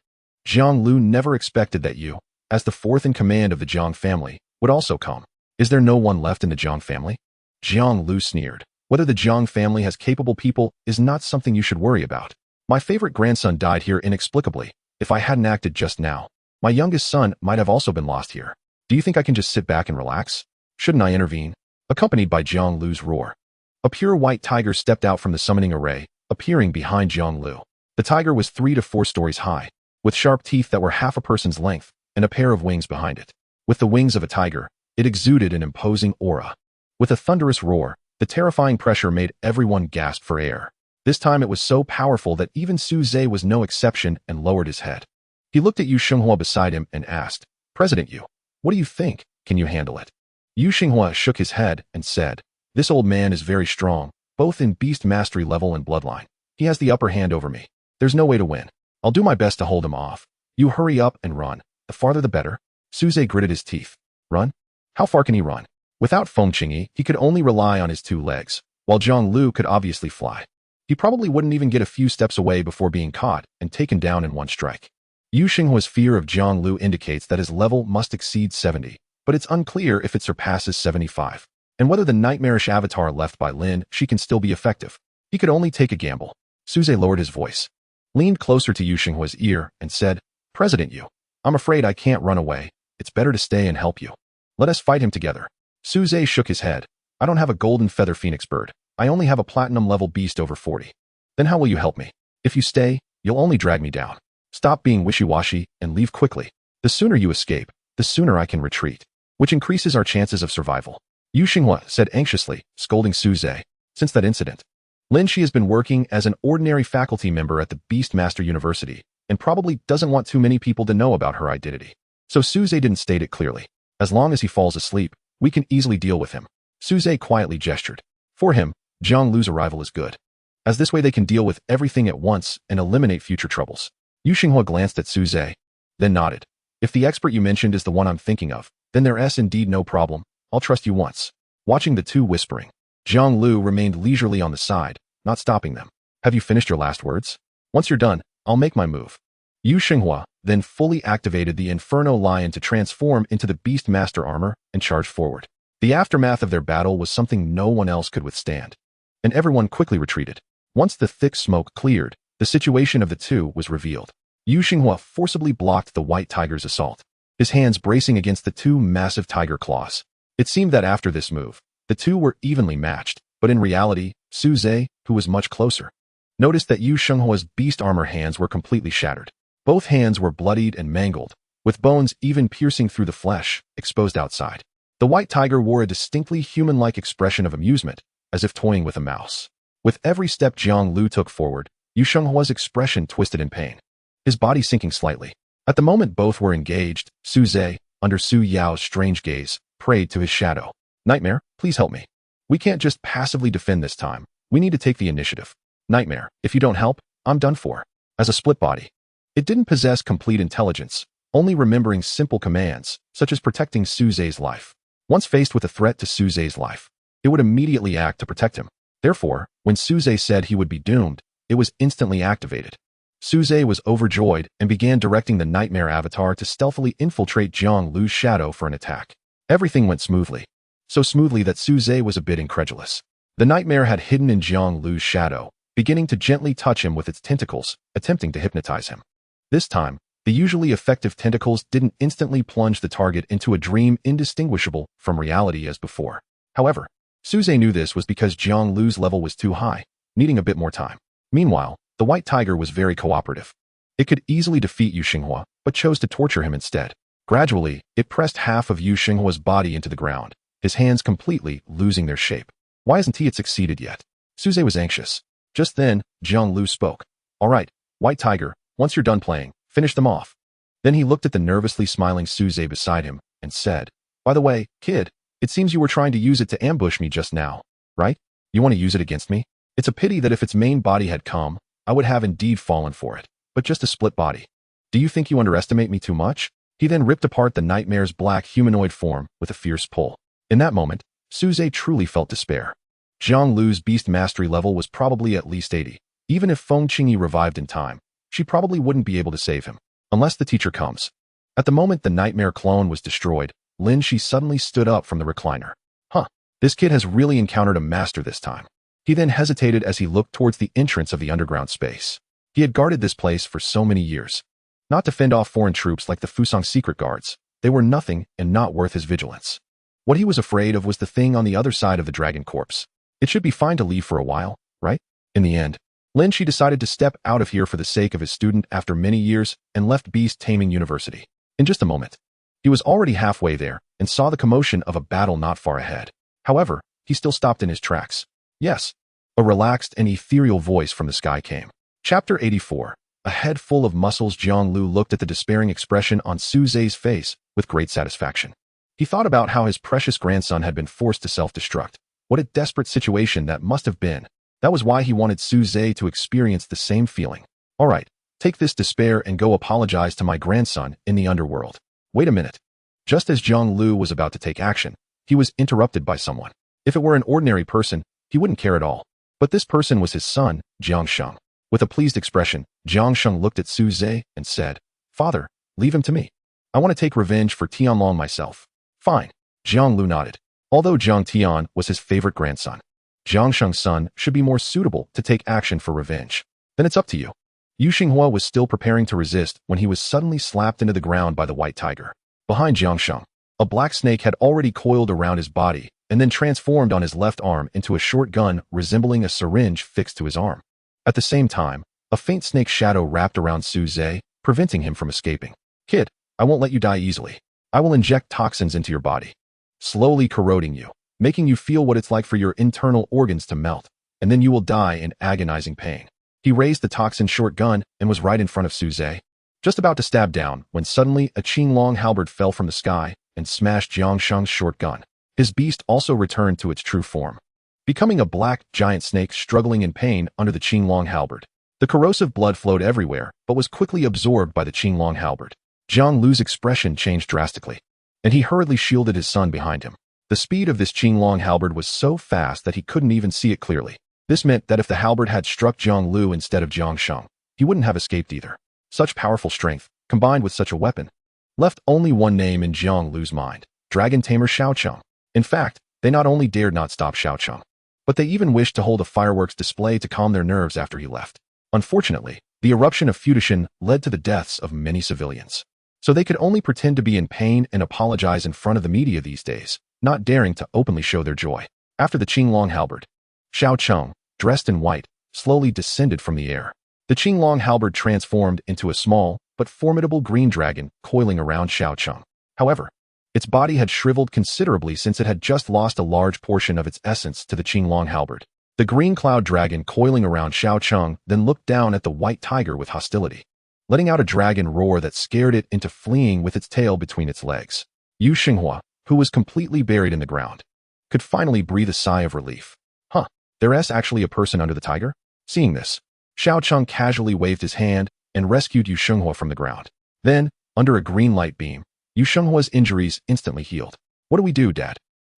Jiang Lu never expected that Yu, as the fourth in command of the Jiang family, would also come. Is there no one left in the Jiang family? Jiang Lu sneered. Whether the Jiang family has capable people is not something you should worry about. My favorite grandson died here inexplicably. If I hadn't acted just now, my youngest son might have also been lost here. Do you think I can just sit back and relax? Shouldn't I intervene? Accompanied by Jiang Lu's roar, a pure white tiger stepped out from the summoning array, appearing behind Jiang Lu. The tiger was 3 to 4 stories high, with sharp teeth that were half a person's length, and a pair of wings behind it. With the wings of a tiger, it exuded an imposing aura. With a thunderous roar, the terrifying pressure made everyone gasp for air. This time it was so powerful that even Suze was no exception and lowered his head. He looked at Yu Xinghua beside him and asked, "President Yu, what do you think? Can you handle it?" Yu Xinghua shook his head and said, "This old man is very strong, both in beast mastery level and bloodline. He has the upper hand over me. There's no way to win. I'll do my best to hold him off. You hurry up and run. The farther the better." Suze gritted his teeth. Run? How far can he run? Without Feng Qingyi, he could only rely on his 2 legs, while Jiang Lu could obviously fly. He probably wouldn't even get a few steps away before being caught and taken down in one strike. Yu Xinghua's fear of Jiang Lu indicates that his level must exceed 70, but it's unclear if it surpasses 75, and whether the nightmarish avatar left by Lin she can still be effective. He could only take a gamble. Suze lowered his voice, leaned closer to Yu Xinghua's ear, and said, "President Yu, I'm afraid I can't run away. It's better to stay and help you. Let us fight him together." Suze shook his head. "I don't have a golden feather phoenix bird. I only have a platinum level beast over 40. Then how will you help me? If you stay, you'll only drag me down. Stop being wishy-washy and leave quickly. The sooner you escape, the sooner I can retreat, which increases our chances of survival." Yu Xinghua said anxiously, scolding Suze. Since that incident, Lin Shi has been working as an ordinary faculty member at the Beastmaster University and probably doesn't want too many people to know about her identity. So Suze didn't state it clearly. As long as he falls asleep, we can easily deal with him. Suze quietly gestured. For him, Jiang Lu's arrival is good, as this way they can deal with everything at once and eliminate future troubles. Yu Xinghua glanced at Suze, then nodded. If the expert you mentioned is the one I'm thinking of, then there's indeed no problem. I'll trust you once. Watching the two whispering, Jiang Lu remained leisurely on the side, not stopping them. Have you finished your last words? Once you're done, I'll make my move. Yu Xinghua then fully activated the Inferno Lion to transform into the Beast Master armor and charge forward. The aftermath of their battle was something no one else could withstand, and everyone quickly retreated. Once the thick smoke cleared, the The situation of the two was revealed. Yu Xinghua forcibly blocked the white tiger's assault, his hands bracing against the two massive tiger claws. It seemed that after this move, the two were evenly matched, but in reality, Su Zhe, who was much closer, noticed that Yu Xinghua's beast armor hands were completely shattered. Both hands were bloodied and mangled, with bones even piercing through the flesh, exposed outside. The white tiger wore a distinctly human-like expression of amusement, as if toying with a mouse. With every step Jiang Lu took forward, Yu Xinghua's expression twisted in pain, his body sinking slightly. At the moment both were engaged, Su Zhe, under Su Yao's strange gaze, prayed to his shadow. Nightmare, please help me. We can't just passively defend this time. We need to take the initiative. Nightmare, if you don't help, I'm done for. As a split body, it didn't possess complete intelligence, only remembering simple commands, such as protecting Su Zhe's life. Once faced with a threat to Su Zhe's life, it would immediately act to protect him. Therefore, when Su Zhe said he would be doomed, it was instantly activated. Su Zhe was overjoyed and began directing the Nightmare avatar to stealthily infiltrate Jiang Lu's shadow for an attack. Everything went smoothly. So smoothly that Su Zhe was a bit incredulous. The Nightmare had hidden in Jiang Lu's shadow, beginning to gently touch him with its tentacles, attempting to hypnotize him. This time, the usually effective tentacles didn't instantly plunge the target into a dream indistinguishable from reality as before. However, Su Zhe knew this was because Jiang Lu's level was too high, needing a bit more time. Meanwhile, the white tiger was very cooperative. It could easily defeat Yu Xinghua, but chose to torture him instead. Gradually, it pressed half of Yu Xinghua's body into the ground, his hands completely losing their shape. Why hasn't he succeeded yet? Su Zhe was anxious. Just then, Jiang Lu spoke. All right, white tiger, once you're done playing, finish them off. Then he looked at the nervously smiling Su Zhe beside him and said, by the way, kid, it seems you were trying to use it to ambush me just now, right? You want to use it against me? It's a pity that if its main body had come, I would have indeed fallen for it, but just a split body. Do you think you underestimate me too much? He then ripped apart the Nightmare's black humanoid form with a fierce pull. In that moment, Su Zhe truly felt despair. Jiang Lu's beast mastery level was probably at least 80. Even if Feng Qingyi revived in time, she probably wouldn't be able to save him, unless the teacher comes. At the moment the Nightmare clone was destroyed, Lin Shi suddenly stood up from the recliner. Huh, this kid has really encountered a master this time. He then hesitated as he looked towards the entrance of the underground space. He had guarded this place for so many years. Not to fend off foreign troops like the Fusang secret guards, they were nothing and not worth his vigilance. What he was afraid of was the thing on the other side of the dragon corpse. It should be fine to leave for a while, right? In the end, Lin Shi decided to step out of here for the sake of his student after many years and left Beast Taming University. In just a moment, he was already halfway there and saw the commotion of a battle not far ahead. However, he still stopped in his tracks. Yes, a relaxed and ethereal voice from the sky came. Chapter 84. A head full of muscles. Jiang Lu looked at the despairing expression on Su Zhe's face with great satisfaction. He thought about how his precious grandson had been forced to self-destruct. What a desperate situation that must have been. That was why he wanted Su Zhe to experience the same feeling. All right, take this despair and go apologize to my grandson in the underworld. Wait a minute. Just as Jiang Lu was about to take action, he was interrupted by someone. If it were an ordinary person, he wouldn't care at all. But this person was his son, Jiang Sheng. With a pleased expression, Jiang Sheng looked at Su Zhe and said, Father, leave him to me. I want to take revenge for Tianlong myself. Fine. Jiang Lu nodded. Although Jiang Tian was his favorite grandson, Jiang Sheng's son should be more suitable to take action for revenge. Then it's up to you. Yu Xinghua was still preparing to resist when he was suddenly slapped into the ground by the white tiger. Behind Jiang Sheng, a black snake had already coiled around his body and then transformed on his left arm into a short gun resembling a syringe fixed to his arm. At the same time, a faint snake shadow wrapped around Su Zhe, preventing him from escaping. Kid, I won't let you die easily. I will inject toxins into your body, slowly corroding you, making you feel what it's like for your internal organs to melt, and then you will die in agonizing pain. He raised the toxin short gun and was right in front of Su Zhe, just about to stab down when suddenly a Qinglong halberd fell from the sky and smashed Jiang Sheng's short gun. His beast also returned to its true form, becoming a black giant snake struggling in pain under the Qinglong halberd. The corrosive blood flowed everywhere, but was quickly absorbed by the Qinglong halberd. Jiang Lu's expression changed drastically, and he hurriedly shielded his son behind him. The speed of this Qinglong halberd was so fast that he couldn't even see it clearly. This meant that if the halberd had struck Jiang Lu instead of Jiang Sheng, he wouldn't have escaped either. Such powerful strength, combined with such a weapon, left only one name in Jiang Lu's mind: Dragon Tamer Xiaocheng. In fact, they not only dared not stop Xiaocheng, but they even wished to hold a fireworks display to calm their nerves after he left. Unfortunately, the eruption of Futishin led to the deaths of many civilians. So they could only pretend to be in pain and apologize in front of the media these days, not daring to openly show their joy. After the Qinglong halberd, Xiao Cheng, dressed in white, slowly descended from the air. The Qinglong halberd transformed into a small but formidable green dragon coiling around Xiao Cheng. However, its body had shriveled considerably since it had just lost a large portion of its essence to the Qinglong halberd. The green cloud dragon coiling around Xiao Cheng then looked down at the white tiger with hostility, letting out a dragon roar that scared it into fleeing with its tail between its legs. Yu Xinghua, who was completely buried in the ground, could finally breathe a sigh of relief. Huh, there's actually a person under the tiger? Seeing this, Xiao Cheng casually waved his hand and rescued Yu Xinghua from the ground. Then, under a green light beam, Yu Xinghua's injuries instantly healed. What do we do, Dad?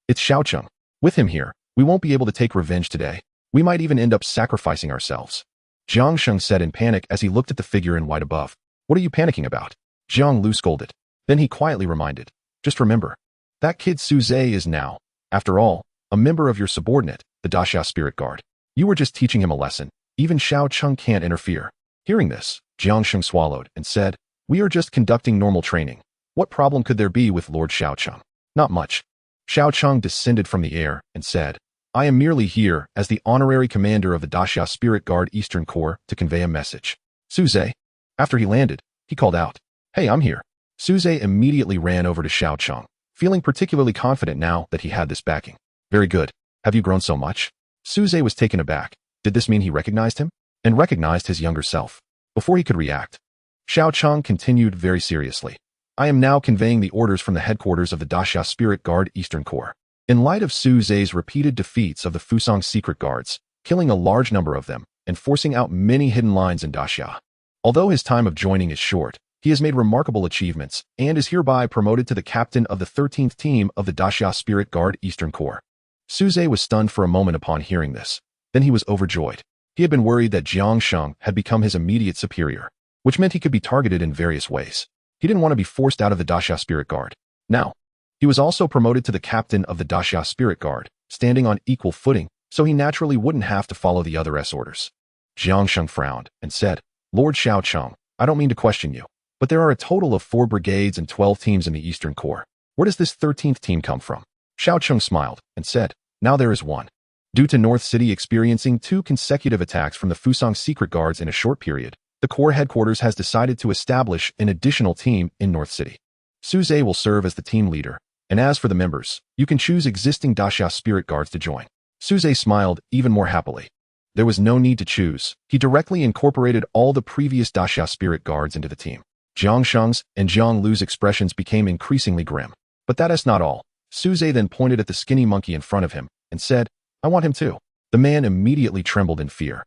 It's Xiao Cheng. With him here, we won't be able to take revenge today. We might even end up sacrificing ourselves. Jiang Sheng said in panic as he looked at the figure in white above. What are you panicking about? Jiang Lu scolded. Then he quietly reminded. Just remember, that kid Su Zhe is now, after all, a member of your subordinate, the Daxia Spirit Guard. You were just teaching him a lesson. Even Xiao Cheng can't interfere. Hearing this, Jiang Sheng swallowed and said, we are just conducting normal training. What problem could there be with Lord Xiao Cheng? Not much. Xiao Cheng descended from the air and said, I am merely here as the honorary commander of the Daxia Spirit Guard Eastern Corps to convey a message. Su Zhe. After he landed, he called out, Hey, I'm here. Su Zhe immediately ran over to Xiao Cheng, feeling particularly confident now that he had this backing. Very good. Have you grown so much? Su Zhe was taken aback. Did this mean he recognized him? And recognized his younger self? Before he could react, Xiao Cheng continued very seriously. I am now conveying the orders from the headquarters of the Daxia Spirit Guard Eastern Corps. In light of Su Zhe's repeated defeats of the Fusang secret guards, killing a large number of them, and forcing out many hidden lines in Daxia. Although his time of joining is short, he has made remarkable achievements and is hereby promoted to the captain of the 13th team of the Daxia Spirit Guard Eastern Corps. Su Zhe was stunned for a moment upon hearing this. Then he was overjoyed. He had been worried that Jiang Sheng had become his immediate superior, which meant he could be targeted in various ways. He didn't want to be forced out of the Daxia Spirit Guard. Now, he was also promoted to the captain of the Daxia Spirit Guard, standing on equal footing, so he naturally wouldn't have to follow the other's orders. Jiang Sheng frowned and said, Lord Xiao Cheng, I don't mean to question you, but there are a total of 4 brigades and 12 teams in the Eastern Corps. Where does this 13th team come from? Xiao Cheng smiled and said, Now there is one. Due to North City experiencing 2 consecutive attacks from the Fusang secret guards in a short period, the Corps headquarters has decided to establish an additional team in North City. Su Zhe will serve as the team leader, and as for the members, you can choose existing Daxia Spirit Guards to join. Su Zhe smiled even more happily. There was no need to choose. He directly incorporated all the previous Daxia Spirit Guards into the team. Jiang Sheng's and Jiang Lu's expressions became increasingly grim. But that is not all. Su Zhe then pointed at the skinny monkey in front of him and said, I want him too. The man immediately trembled in fear,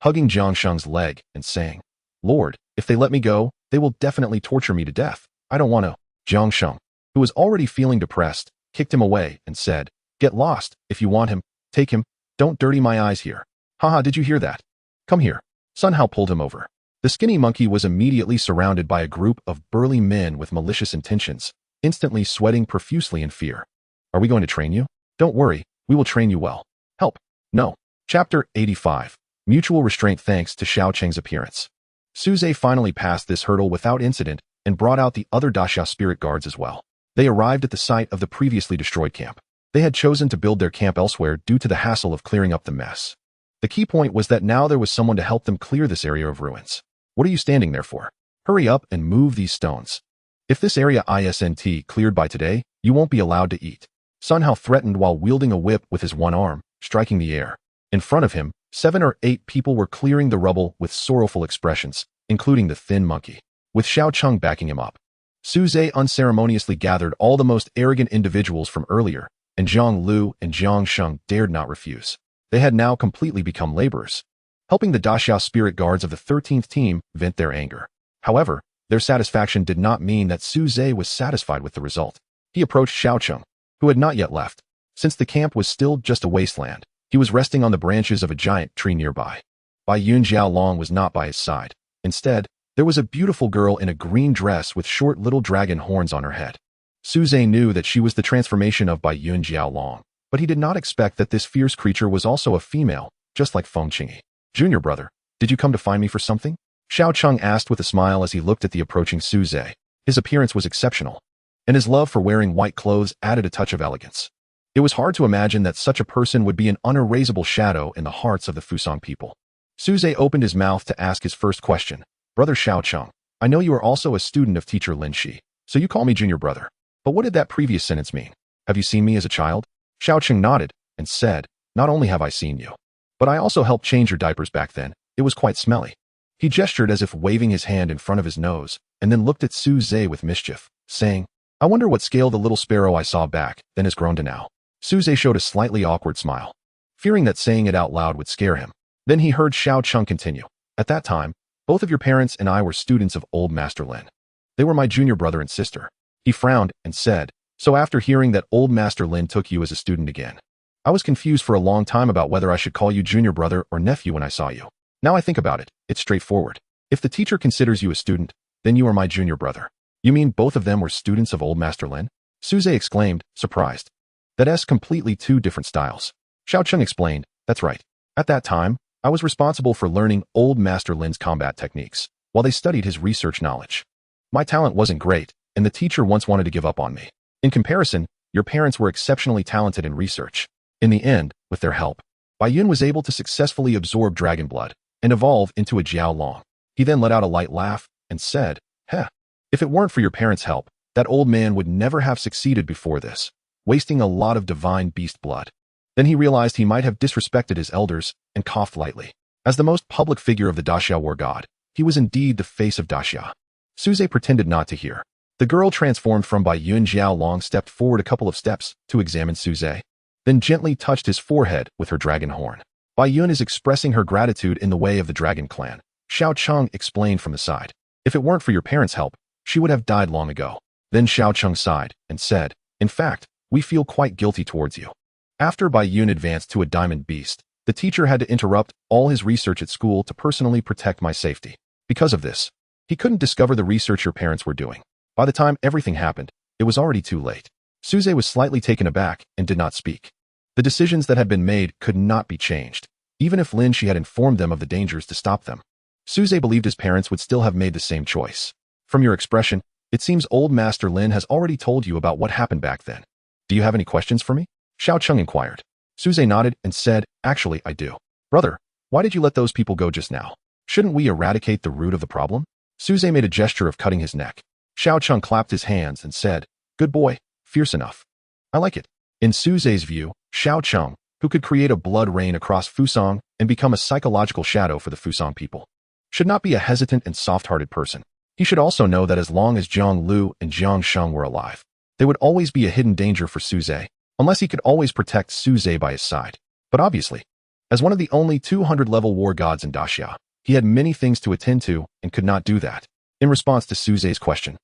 hugging Jiang Sheng's leg and saying, Lord, if they let me go, they will definitely torture me to death. I don't want to. Jiang Sheng, who was already feeling depressed, kicked him away and said, Get lost. If you want him, take him. Don't dirty my eyes here. Haha, did you hear that? Come here. Sun Hao pulled him over. The skinny monkey was immediately surrounded by a group of burly men with malicious intentions, instantly sweating profusely in fear. Are we going to train you? Don't worry, we will train you well. Help. No. Chapter 85. Mutual restraint thanks to Xiao Cheng's appearance. Su Zhe finally passed this hurdle without incident and brought out the other Daxia Spirit Guards as well. They arrived at the site of the previously destroyed camp. They had chosen to build their camp elsewhere due to the hassle of clearing up the mess. The key point was that now there was someone to help them clear this area of ruins. What are you standing there for? Hurry up and move these stones. If this area isn't cleared by today, you won't be allowed to eat. Sun Hao threatened while wielding a whip with his one arm, striking the air. In front of him, 7 or 8 people were clearing the rubble with sorrowful expressions, including the thin monkey, with Xiao Cheng backing him up. Su Zhe unceremoniously gathered all the most arrogant individuals from earlier, and Jiang Lu and Jiang Sheng dared not refuse. They had now completely become laborers, helping the Daxia Spirit Guards of the 13th team vent their anger. However, their satisfaction did not mean that Su Zhe was satisfied with the result. He approached Xiao Cheng, who had not yet left. Since the camp was still just a wasteland, he was resting on the branches of a giant tree nearby. Bai Yun Jiaolong was not by his side. Instead, there was a beautiful girl in a green dress with short little dragon horns on her head. Su Zhe knew that she was the transformation of Bai Yun Jiaolong, but he did not expect that this fierce creature was also a female, just like Feng Qingyi. Junior brother, Did you come to find me for something? Xiao Cheng asked with a smile as he looked at the approaching Suze. His appearance was exceptional, and his love for wearing white clothes added a touch of elegance. It was hard to imagine that such a person would be an unerasable shadow in the hearts of the Fusang people. Suze opened his mouth to ask his first question. Brother Xiao Cheng, I know you are also a student of teacher Lin Shi, so you call me junior brother. But what did that previous sentence mean? Have you seen me as a child? Xiao Cheng nodded and said, not only have I seen you, but I also helped change your diapers back then. It was quite smelly. He gestured as if waving his hand in front of his nose, and then looked at Suze with mischief, saying, I wonder what scale the little sparrow I saw back then has grown to now. Suze showed a slightly awkward smile, fearing that saying it out loud would scare him. Then he heard Xiao Cheng continue. At that time, both of your parents and I were students of old Master Lin. They were my junior brother and sister. He frowned and said, so after hearing that old Master Lin took you as a student again, I was confused for a long time about whether I should call you junior brother or nephew when I saw you. Now I think about it, it's straightforward. If the teacher considers you a student, then you are my junior brother. You mean both of them were students of old Master Lin? Suze exclaimed, surprised. That's completely two different styles. Xiao Cheng explained, that's right. At that time, I was responsible for learning old Master Lin's combat techniques, while they studied his research knowledge. My talent wasn't great, and the teacher once wanted to give up on me. In comparison, your parents were exceptionally talented in research. In the end, with their help, Bai Yun was able to successfully absorb dragon blood and evolve into a Jiao Long. He then let out a light laugh and said, Heh, if it weren't for your parents' help, that old man would never have succeeded before this, wasting a lot of divine beast blood. Then he realized he might have disrespected his elders and coughed lightly. As the most public figure of the Daxia war god, he was indeed the face of Daxia. Suze pretended not to hear. The girl transformed from Bai Yun Jiao Long stepped forward a couple of steps to examine Suze, then gently touched his forehead with her dragon horn. Bai Yun is expressing her gratitude in the way of the dragon clan, Xiao Cheng explained from the side. If it weren't for your parents' help, she would have died long ago. Then Xiao Cheng sighed and said, in fact, we feel quite guilty towards you. After Bai Yun advanced to a diamond beast, the teacher had to interrupt all his research at school to personally protect my safety. Because of this, he couldn't discover the research your parents were doing. By the time everything happened, it was already too late. Suze was slightly taken aback and did not speak. The decisions that had been made could not be changed, even if Lin Shi had informed them of the dangers to stop them. Suze believed his parents would still have made the same choice. From your expression, it seems old Master Lin has already told you about what happened back then. Do you have any questions for me? Xiao Cheng inquired. Suze nodded and said, actually, I do. Brother, why did you let those people go just now? Shouldn't we eradicate the root of the problem? Suze made a gesture of cutting his neck. Xiao Cheng clapped his hands and said, good boy, fierce enough. I like it. In Suze's view, Xiao Cheng, who could create a blood rain across Fusang and become a psychological shadow for the Fusang people, should not be a hesitant and soft-hearted person. He should also know that as long as Jiang Lu and Jiang Sheng were alive, they would always be a hidden danger for Suze, unless he could always protect Suze by his side. But obviously, as one of the only 200-level war gods in Daxia, he had many things to attend to and could not do that. In response to Suze's question,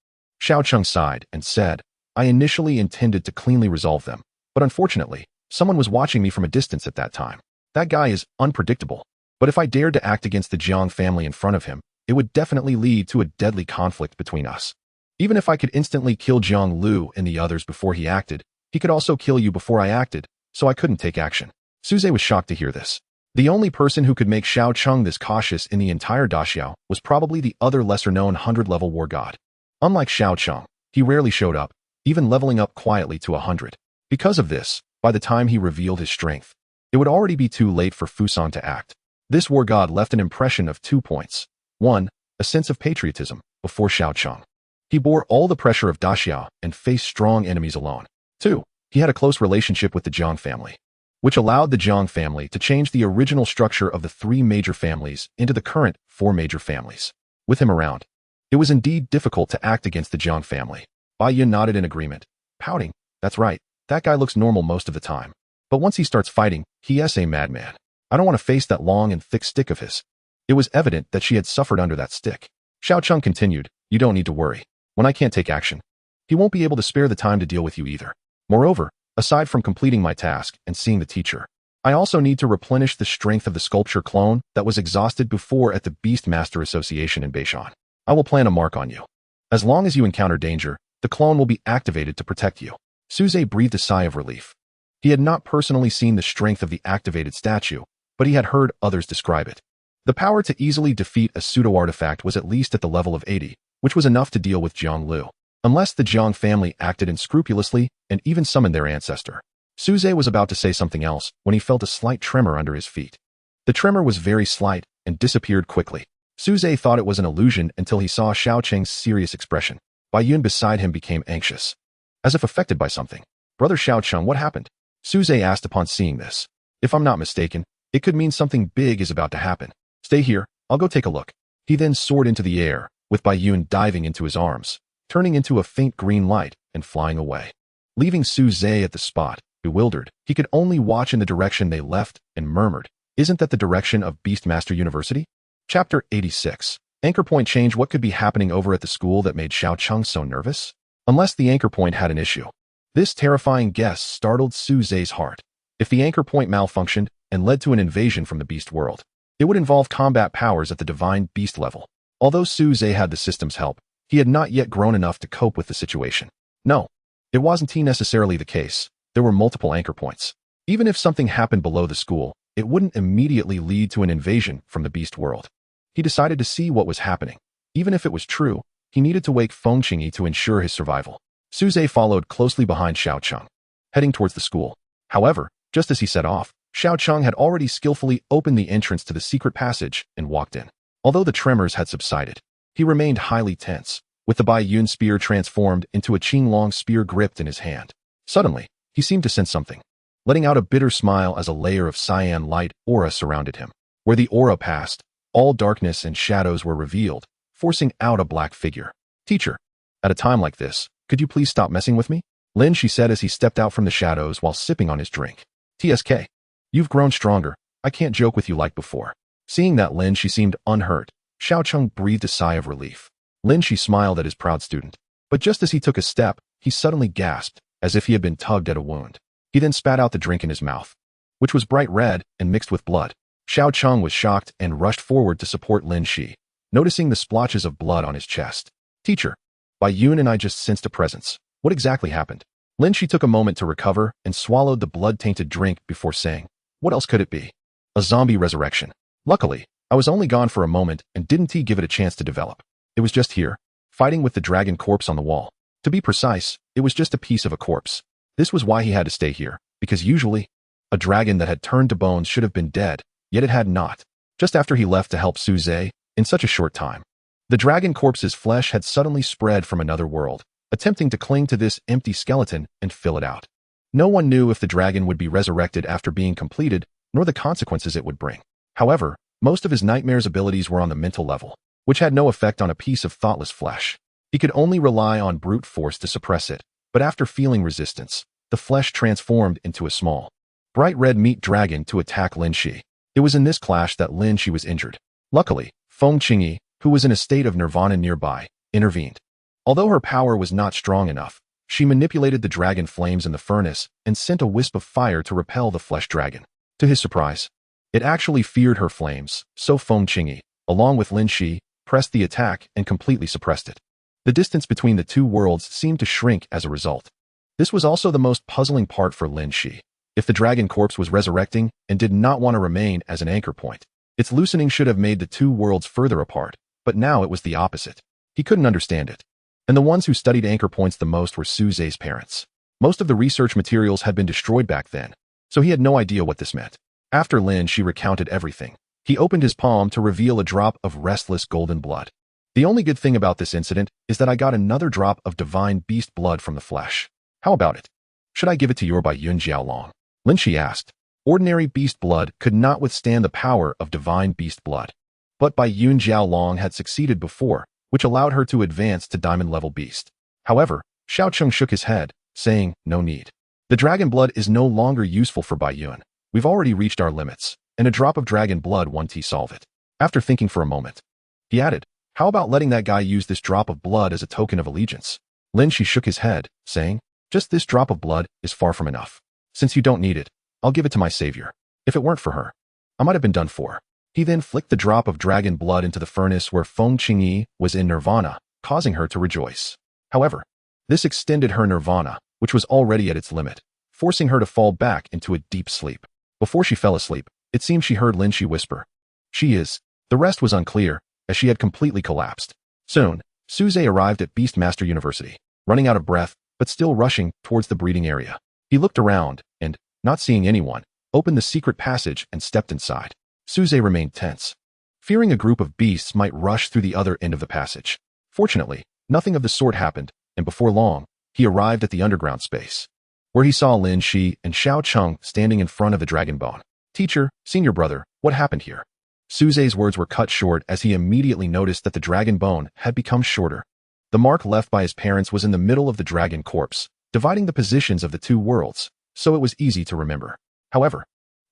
Xiao Cheng sighed and said, I initially intended to cleanly resolve them, but unfortunately, someone was watching me from a distance at that time. That guy is unpredictable, but if I dared to act against the Jiang family in front of him, it would definitely lead to a deadly conflict between us. Even if I could instantly kill Jiang Lu and the others before he acted, he could also kill you before I acted, so I couldn't take action. Suze was shocked to hear this. The only person who could make Xiao Cheng this cautious in the entire Daxiao was probably the other lesser-known 100-level war god. Unlike Xiao Cheng, he rarely showed up, even leveling up quietly to 100. Because of this, by the time he revealed his strength, it would already be too late for Fusang to act. This war god left an impression of 2 points. 1. A sense of patriotism before Xiao Cheng. He bore all the pressure of Daxiao and faced strong enemies alone. 2. He had a close relationship with the Jiang family, which allowed the Jiang family to change the original structure of the 3 major families into the current 4 major families. With him around, it was indeed difficult to act against the Jiang family. Bai Yun nodded in agreement, pouting, that's right, that guy looks normal most of the time. But once he starts fighting, he is a madman. I don't want to face that long and thick stick of his. It was evident that she had suffered under that stick. Xiao Cheng continued, you don't need to worry. When I can't take action, he won't be able to spare the time to deal with you either. Moreover, aside from completing my task and seeing the teacher, I also need to replenish the strength of the sculpture clone that was exhausted before at the Beast Master Association in Beishan. I will plant a mark on you. As long as you encounter danger, the clone will be activated to protect you. Suze breathed a sigh of relief. He had not personally seen the strength of the activated statue, but he had heard others describe it. The power to easily defeat a pseudo-artifact was at least at the level of 80, which was enough to deal with Jiang Lu. Unless the Jiang family acted unscrupulously and even summoned their ancestor. Suze was about to say something else when he felt a slight tremor under his feet. The tremor was very slight and disappeared quickly. Suze thought it was an illusion until he saw Xiao Cheng's serious expression. Bai Yun beside him became anxious, as if affected by something. Brother Xiao Cheng, what happened? Suze asked upon seeing this. If I'm not mistaken, it could mean something big is about to happen. Stay here, I'll go take a look. He then soared into the air, with Bai Yun diving into his arms, turning into a faint green light and flying away. Leaving Suze at the spot, bewildered, he could only watch in the direction they left and murmured, "Isn't that the direction of Beastmaster University?" Chapter 86. Anchor point change. What could be happening over at the school that made Xiao Cheng so nervous? Unless the anchor point had an issue. This terrifying guess startled Suze's heart. If the anchor point malfunctioned and led to an invasion from the beast world, it would involve combat powers at the divine beast level. Although Suze had the system's help, he had not yet grown enough to cope with the situation. No, it wasn't necessarily the case. There were multiple anchor points. Even if something happened below the school, it wouldn't immediately lead to an invasion from the beast world. He decided to see what was happening. Even if it was true, he needed to wake Feng Qingyi to ensure his survival. Suze followed closely behind Xiao Cheng, heading towards the school. However, just as he set off, Xiao Cheng had already skillfully opened the entrance to the secret passage and walked in. Although the tremors had subsided, he remained highly tense, with the Bai Yun spear transformed into a Qinglong spear gripped in his hand. Suddenly, he seemed to sense something, letting out a bitter smile as a layer of cyan light aura surrounded him. Where the aura passed, all darkness and shadows were revealed, forcing out a black figure. "Teacher, at a time like this, could you please stop messing with me?" Lin Shi said as he stepped out from the shadows while sipping on his drink. "TSK, you've grown stronger. I can't joke with you like before." Seeing that Lin Shi seemed unhurt, Xiao Cheng breathed a sigh of relief. Lin Shi smiled at his proud student. But just as he took a step, he suddenly gasped, as if he had been tugged at a wound. He then spat out the drink in his mouth, which was bright red and mixed with blood. Xiao Cheng was shocked and rushed forward to support Lin Shi, noticing the splotches of blood on his chest. "Teacher, Bai Yun and I just sensed a presence. What exactly happened?" Lin Shi took a moment to recover and swallowed the blood-tainted drink before saying, "What else could it be? A zombie resurrection. Luckily, I was only gone for a moment and didn't give it a chance to develop. It was just here, fighting with the dragon corpse on the wall. To be precise, it was just a piece of a corpse. This was why he had to stay here, because usually, a dragon that had turned to bones should have been dead, yet it had not." Just after he left to help Suze, in such a short time, the dragon corpse's flesh had suddenly spread from another world, attempting to cling to this empty skeleton and fill it out. No one knew if the dragon would be resurrected after being completed, nor the consequences it would bring. However, most of his nightmare's abilities were on the mental level, which had no effect on a piece of thoughtless flesh. He could only rely on brute force to suppress it, but after feeling resistance, the flesh transformed into a small, bright red meat dragon to attack Lin Shi. It was in this clash that Lin Shi was injured. Luckily, Feng Qingyi, who was in a state of nirvana nearby, intervened. Although her power was not strong enough, she manipulated the dragon flames in the furnace and sent a wisp of fire to repel the flesh dragon. To his surprise, it actually feared her flames, so Feng Qingyi, along with Lin Shi, pressed the attack and completely suppressed it. The distance between the two worlds seemed to shrink as a result. This was also the most puzzling part for Lin Shi. If the dragon corpse was resurrecting and did not want to remain as an anchor point, its loosening should have made the two worlds further apart, but now it was the opposite. He couldn't understand it. And the ones who studied anchor points the most were Suze's parents. Most of the research materials had been destroyed back then, so he had no idea what this meant. After Lin Shi recounted everything, he opened his palm to reveal a drop of restless golden blood. "The only good thing about this incident is that I got another drop of divine beast blood from the flesh. How about it? Should I give it to your Bai Yun Jiaolong?" Lin Shi asked. Ordinary beast blood could not withstand the power of divine beast blood. But Bai Yun Jiaolong had succeeded before, which allowed her to advance to diamond-level beast. However, Xiao Cheng shook his head, saying, "No need. The dragon blood is no longer useful for Bai Yun. We've already reached our limits, and a drop of dragon blood won't solve it." After thinking for a moment, he added, "How about letting that guy use this drop of blood as a token of allegiance?" Lin Shi shook his head, saying, "Just this drop of blood is far from enough. Since you don't need it, I'll give it to my savior. If it weren't for her, I might have been done for." He then flicked the drop of dragon blood into the furnace where Feng Qingyi was in nirvana, causing her to rejoice. However, this extended her nirvana, which was already at its limit, forcing her to fall back into a deep sleep. Before she fell asleep, it seemed she heard Lin Shi whisper, "She is The rest was unclear, as she had completely collapsed. Soon, Suze arrived at Beastmaster University, running out of breath, but still rushing towards the breeding area. He looked around, and, not seeing anyone, opened the secret passage and stepped inside. Suze remained tense, fearing a group of beasts might rush through the other end of the passage. Fortunately, nothing of the sort happened, and before long, he arrived at the underground space, where he saw Lin Shi and Xiao Cheng standing in front of the dragon bone. Teacher, senior brother, what happened here? Suze's words were cut short as he immediately noticed that the dragon bone had become shorter. The mark left by his parents was in the middle of the dragon corpse, dividing the positions of the two worlds, so it was easy to remember. However,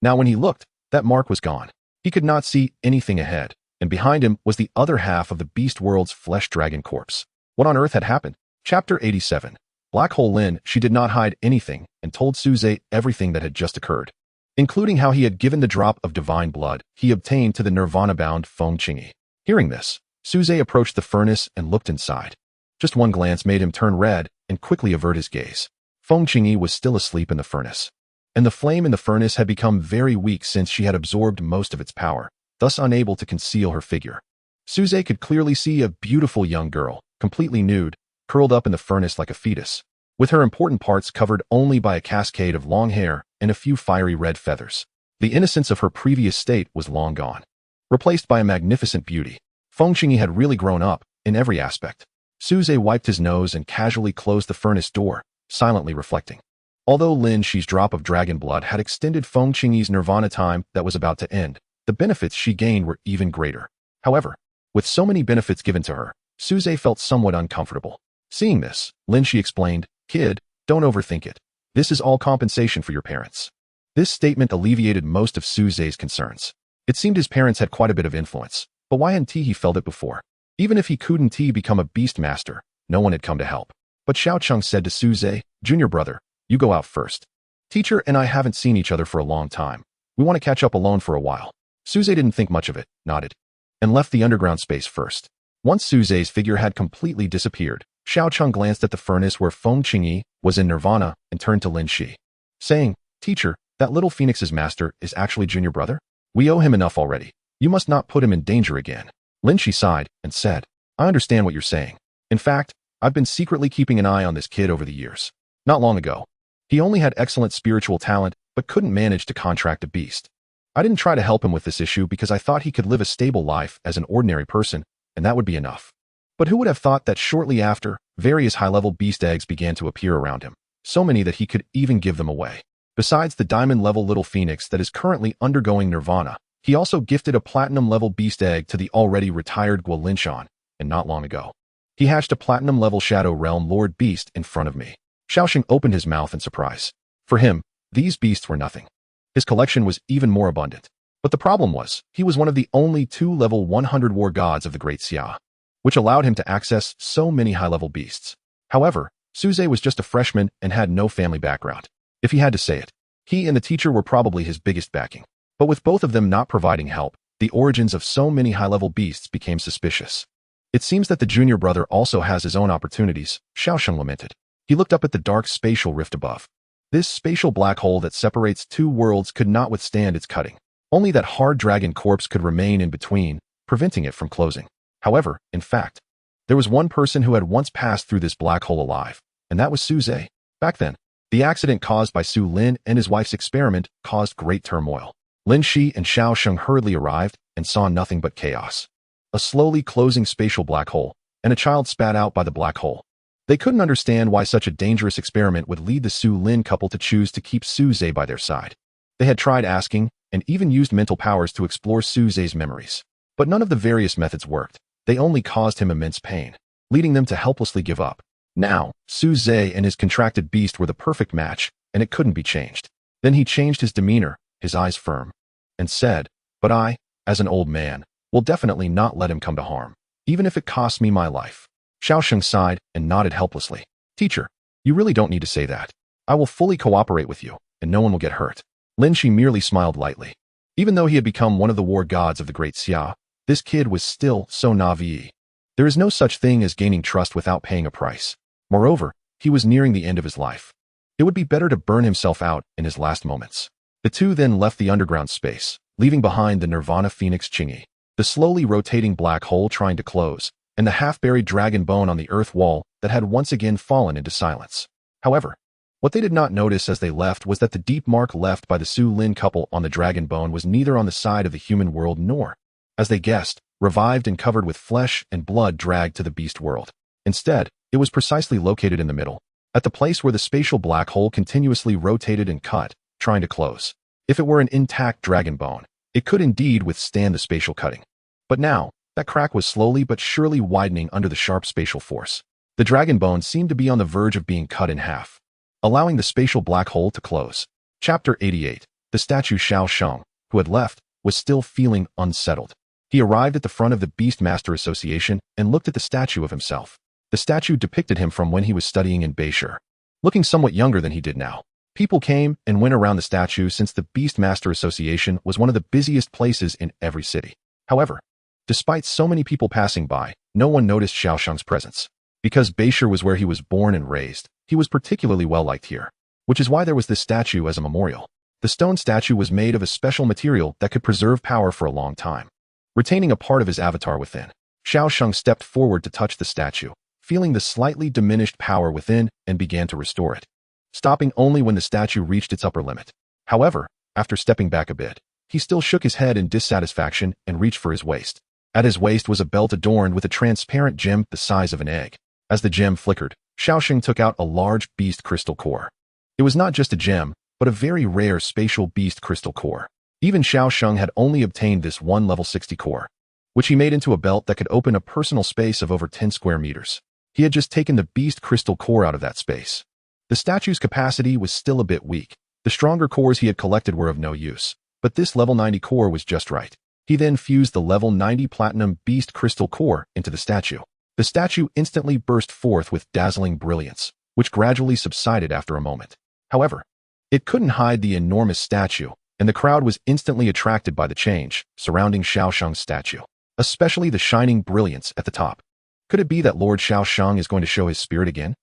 now when he looked, that mark was gone. He could not see anything ahead, and behind him was the other half of the beast world's flesh dragon corpse. What on earth had happened? Chapter 87. Black Hole Lin. She did not hide anything and told Suze everything that had just occurred, including how he had given the drop of divine blood he obtained to the nirvana-bound Feng Qingyi. Hearing this, Suze approached the furnace and looked inside. Just one glance made him turn red and quickly avert his gaze. Feng Qingyi was still asleep in the furnace, and the flame in the furnace had become very weak since she had absorbed most of its power, thus unable to conceal her figure. Suze could clearly see a beautiful young girl, completely nude, curled up in the furnace like a fetus, with her important parts covered only by a cascade of long hair and a few fiery red feathers. The innocence of her previous state was long gone, replaced by a magnificent beauty. Feng Qingyi had really grown up, in every aspect. Suze wiped his nose and casually closed the furnace door, silently reflecting. Although Lin Shi's drop of dragon blood had extended Feng Qingyi's nirvana time that was about to end, the benefits she gained were even greater. However, with so many benefits given to her, Suze felt somewhat uncomfortable. Seeing this, Lin Shi explained, "Kid, don't overthink it. This is all compensation for your parents." This statement alleviated most of Suze's concerns. It seemed his parents had quite a bit of influence, but why hadn't he felt it before? Even if he couldn't become a beast master, no one had come to help. But Xiao Cheng said to Suze, "Junior brother, you go out first. Teacher and I haven't seen each other for a long time. We want to catch up alone for a while." Suze didn't think much of it, nodded, and left the underground space first. Once Suze's figure had completely disappeared, Xiao Cheng glanced at the furnace where Feng Qingyi was in nirvana and turned to Lin Shi, saying, "Teacher, that little phoenix's master is actually junior brother? We owe him enough already. You must not put him in danger again." Lin Shi sighed and said, "I understand what you're saying. In fact, I've been secretly keeping an eye on this kid over the years. Not long ago, he only had excellent spiritual talent but couldn't manage to contract a beast. I didn't try to help him with this issue because I thought he could live a stable life as an ordinary person, and that would be enough. But who would have thought that shortly after, various high-level beast eggs began to appear around him, so many that he could even give them away. Besides the diamond-level little phoenix that is currently undergoing nirvana, he also gifted a platinum-level beast egg to the already retired Guolinshan, and not long ago, he hatched a platinum-level Shadow Realm Lord Beast in front of me." Xiaoxing opened his mouth in surprise. For him, these beasts were nothing. His collection was even more abundant. But the problem was, he was one of the only 2 level 100 war gods of the Great Xia, which allowed him to access so many high-level beasts. However, Suze was just a freshman and had no family background. If he had to say it, he and the teacher were probably his biggest backing. But with both of them not providing help, the origins of so many high-level beasts became suspicious. "It seems that the junior brother also has his own opportunities," Xiaosheng lamented. He looked up at the dark spatial rift above. This spatial black hole that separates 2 worlds could not withstand its cutting. Only that hard dragon corpse could remain in between, preventing it from closing. However, in fact, there was one person who had once passed through this black hole alive, and that was Suze. Back then, the accident caused by Su Lin and his wife's experiment caused great turmoil. Lin Shi and Xiao Sheng hurriedly arrived and saw nothing but chaos. A slowly closing spatial black hole, and a child spat out by the black hole. They couldn't understand why such a dangerous experiment would lead the Su Lin couple to choose to keep Suze by their side. They had tried asking, and even used mental powers to explore Suze's memories. But none of the various methods worked. They only caused him immense pain, leading them to helplessly give up. Now, Suze and his contracted beast were the perfect match, and it couldn't be changed. Then he changed his demeanor, his eyes firm, and said, "But I, as an old man, will definitely not let him come to harm, even if it costs me my life." Xiaosheng sighed and nodded helplessly. "Teacher, you really don't need to say that. I will fully cooperate with you, and no one will get hurt." Lin Shi merely smiled lightly. Even though he had become one of the war gods of the Great Xia, this kid was still so naive. There is no such thing as gaining trust without paying a price. Moreover, he was nearing the end of his life. It would be better to burn himself out in his last moments. The two then left the underground space, leaving behind the Nirvana Phoenix Qingyi. the slowly rotating black hole trying to close, and the half-buried dragon bone on the earth wall that had once again fallen into silence. However, what they did not notice as they left was that the deep mark left by the Su Lin couple on the dragon bone was neither on the side of the human world nor, as they guessed, revived and covered with flesh and blood dragged to the beast world. Instead, it was precisely located in the middle, at the place where the spatial black hole continuously rotated and cut, trying to close. If it were an intact dragon bone, it could indeed withstand the spatial cutting. But now, that crack was slowly but surely widening under the sharp spatial force. The dragon bone seemed to be on the verge of being cut in half, allowing the spatial black hole to close. Chapter 88. The statue Xiao Sheng, who had left, was still feeling unsettled. He arrived at the front of the Beast Master Association and looked at the statue of himself. The statue depicted him from when he was studying in Beishur, looking somewhat younger than he did now. People came and went around the statue since the Beast Master Association was one of the busiest places in every city. However, despite so many people passing by, no one noticed Xiao Sheng's presence. Because Beishur was where he was born and raised, he was particularly well-liked here, which is why there was this statue as a memorial. The stone statue was made of a special material that could preserve power for a long time, retaining a part of his avatar within. Xiao Sheng stepped forward to touch the statue, feeling the slightly diminished power within, and began to restore it, stopping only when the statue reached its upper limit. However, after stepping back a bit, he still shook his head in dissatisfaction and reached for his waist. At his waist was a belt adorned with a transparent gem the size of an egg. As the gem flickered, Xiao Sheng took out a large beast crystal core. It was not just a gem, but a very rare spatial beast crystal core. Even Xiao Sheng had only obtained this one level 60 core, which he made into a belt that could open a personal space of over 10 square meters. He had just taken the beast crystal core out of that space. The statue's capacity was still a bit weak. The stronger cores he had collected were of no use, but this level 90 core was just right. He then fused the level 90 platinum beast crystal core into the statue. The statue instantly burst forth with dazzling brilliance, which gradually subsided after a moment. However, it couldn't hide the enormous statue, and the crowd was instantly attracted by the change surrounding Xiao Sheng's statue, especially the shining brilliance at the top. Could it be that Lord Xiao Sheng is going to show his spirit again?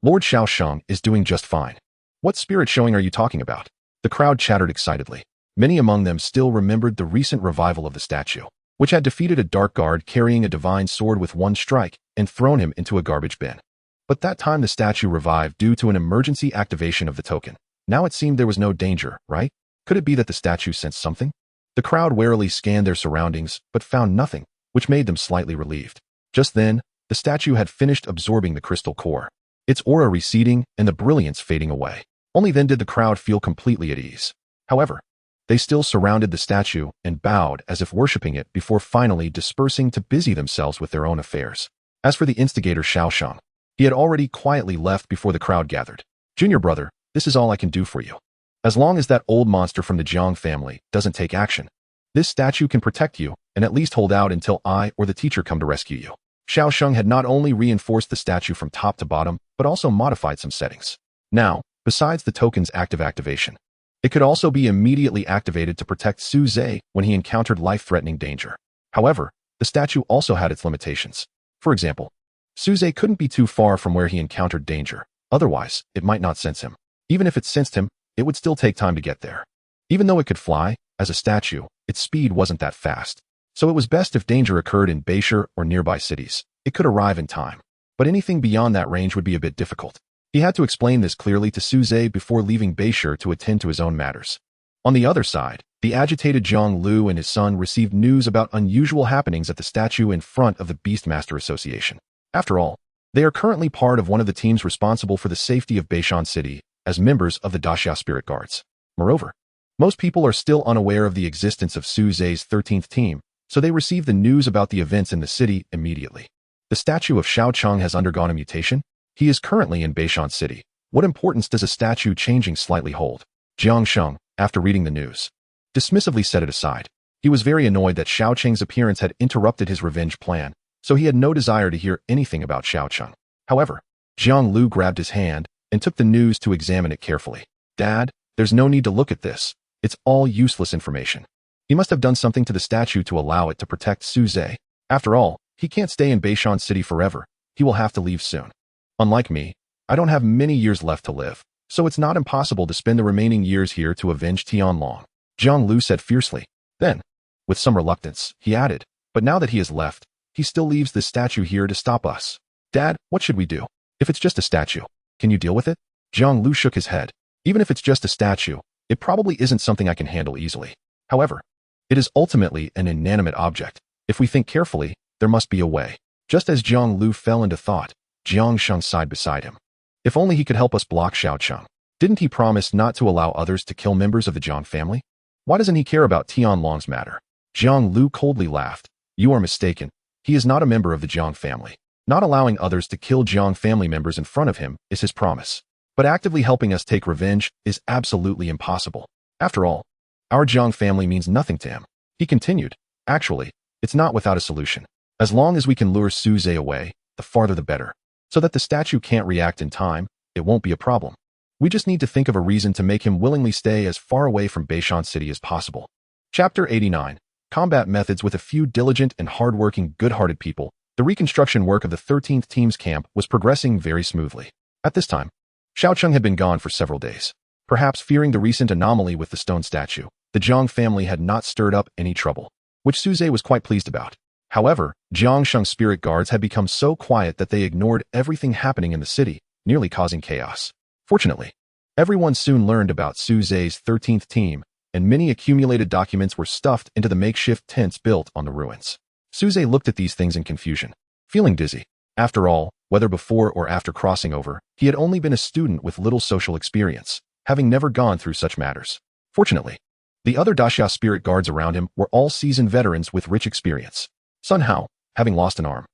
Lord Xiao Sheng is doing just fine. What spirit showing are you talking about? The crowd chattered excitedly. Many among them still remembered the recent revival of the statue, which had defeated a dark guard carrying a divine sword with one strike and thrown him into a garbage bin. But that time the statue revived due to an emergency activation of the token. Now it seemed there was no danger, right? Could it be that the statue sensed something? The crowd warily scanned their surroundings, but found nothing, which made them slightly relieved. Just then, the statue had finished absorbing the crystal core, its aura receding and the brilliance fading away. Only then did the crowd feel completely at ease. However, they still surrounded the statue and bowed as if worshipping it before finally dispersing to busy themselves with their own affairs. As for the instigator Xiao Sheng, he had already quietly left before the crowd gathered. Junior brother, this is all I can do for you. As long as that old monster from the Jiang family doesn't take action, this statue can protect you and at least hold out until I or the teacher come to rescue you. Xiao Sheng had not only reinforced the statue from top to bottom, but also modified some settings. Now, besides the token's active activation, it could also be immediately activated to protect Su Zhe when he encountered life-threatening danger. However, the statue also had its limitations. For example, Su Zhe couldn't be too far from where he encountered danger, otherwise it might not sense him. Even if it sensed him, it would still take time to get there. Even though it could fly, as a statue, its speed wasn't that fast. So it was best if danger occurred in Beishur or nearby cities. It could arrive in time. But anything beyond that range would be a bit difficult. He had to explain this clearly to Su Zhe before leaving Beishur to attend to his own matters. On the other side, the agitated Zhang Lu and his son received news about unusual happenings at the statue in front of the Beastmaster Association. After all, they are currently part of one of the teams responsible for the safety of Beishan City as members of the Daxia Spirit Guards. Moreover, most people are still unaware of the existence of Su Zhe's 13th team, so they receive the news about the events in the city immediately. The statue of Xiao Cheng has undergone a mutation. He is currently in Beishan City. What importance does a statue changing slightly hold? Jiang Sheng, after reading the news, dismissively set it aside. He was very annoyed that Xiao Cheng's appearance had interrupted his revenge plan, so he had no desire to hear anything about Xiao Cheng. However, Jiang Lu grabbed his hand and took the news to examine it carefully. Dad, there's no need to look at this. It's all useless information. He must have done something to the statue to allow it to protect Su Zhe. After all, he can't stay in Beishan City forever. He will have to leave soon. Unlike me, I don't have many years left to live, so it's not impossible to spend the remaining years here to avenge Tianlong. Jiang Lu said fiercely. Then, With some reluctance, he added, "But now that he has left, he still leaves this statue here to stop us. Dad, what should we do? If it's just a statue, can you deal with it?" Jiang Lu shook his head. "Even if it's just a statue, it probably isn't something I can handle easily. However, it is ultimately an inanimate object. If we think carefully, there must be a way." Just as Jiang Lu fell into thought, Jiang Sheng sighed beside him. If only he could help us block Xiao Cheng. Didn't he promise not to allow others to kill members of the Jiang family? Why doesn't he care about Tianlong's matter? Jiang Lu coldly laughed. "You are mistaken. He is not a member of the Jiang family. Not allowing others to kill Jiang family members in front of him is his promise. But actively helping us take revenge is absolutely impossible. After all, our Jiang family means nothing to him." He continued, "Actually, it's not without a solution. As long as we can lure Su Zhe away, the farther the better. So that the statue can't react in time, it won't be a problem. We just need to think of a reason to make him willingly stay as far away from Beishan City as possible." Chapter 89. Combat Methods. With a few diligent and hard-working, good-hearted people, the reconstruction work of the 13th Team's camp was progressing very smoothly. At this time, Xiao Cheng had been gone for several days. Perhaps fearing the recent anomaly with the stone statue, the Jiang family had not stirred up any trouble, which Su Zhe was quite pleased about. However, Jiang Sheng's spirit guards had become so quiet that they ignored everything happening in the city, nearly causing chaos. Fortunately, everyone soon learned about Su Zhe's 13th team, and many accumulated documents were stuffed into the makeshift tents built on the ruins. Su Zhe looked at these things in confusion, feeling dizzy. After all, whether before or after crossing over, he had only been a student with little social experience, having never gone through such matters. Fortunately, the other Daxia spirit guards around him were all seasoned veterans with rich experience. Sun Hao, having lost an arm,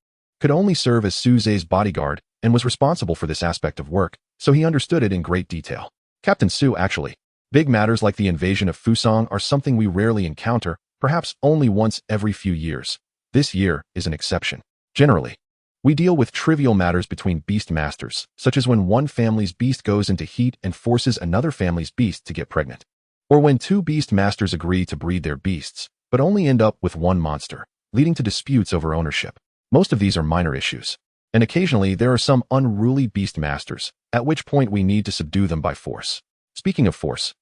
could only serve as Su Zhe's bodyguard and was responsible for this aspect of work, so he understood it in great detail. Captain Su, actually. Big matters like the invasion of Fusang are something we rarely encounter, perhaps only once every few years. This year is an exception. Generally, we deal with trivial matters between beast masters, such as when one family's beast goes into heat and forces another family's beast to get pregnant. Or when two beast masters agree to breed their beasts, but only end up with one monster, leading to disputes over ownership. Most of these are minor issues. And occasionally there are some unruly beast masters, at which point we need to subdue them by force. Speaking of force,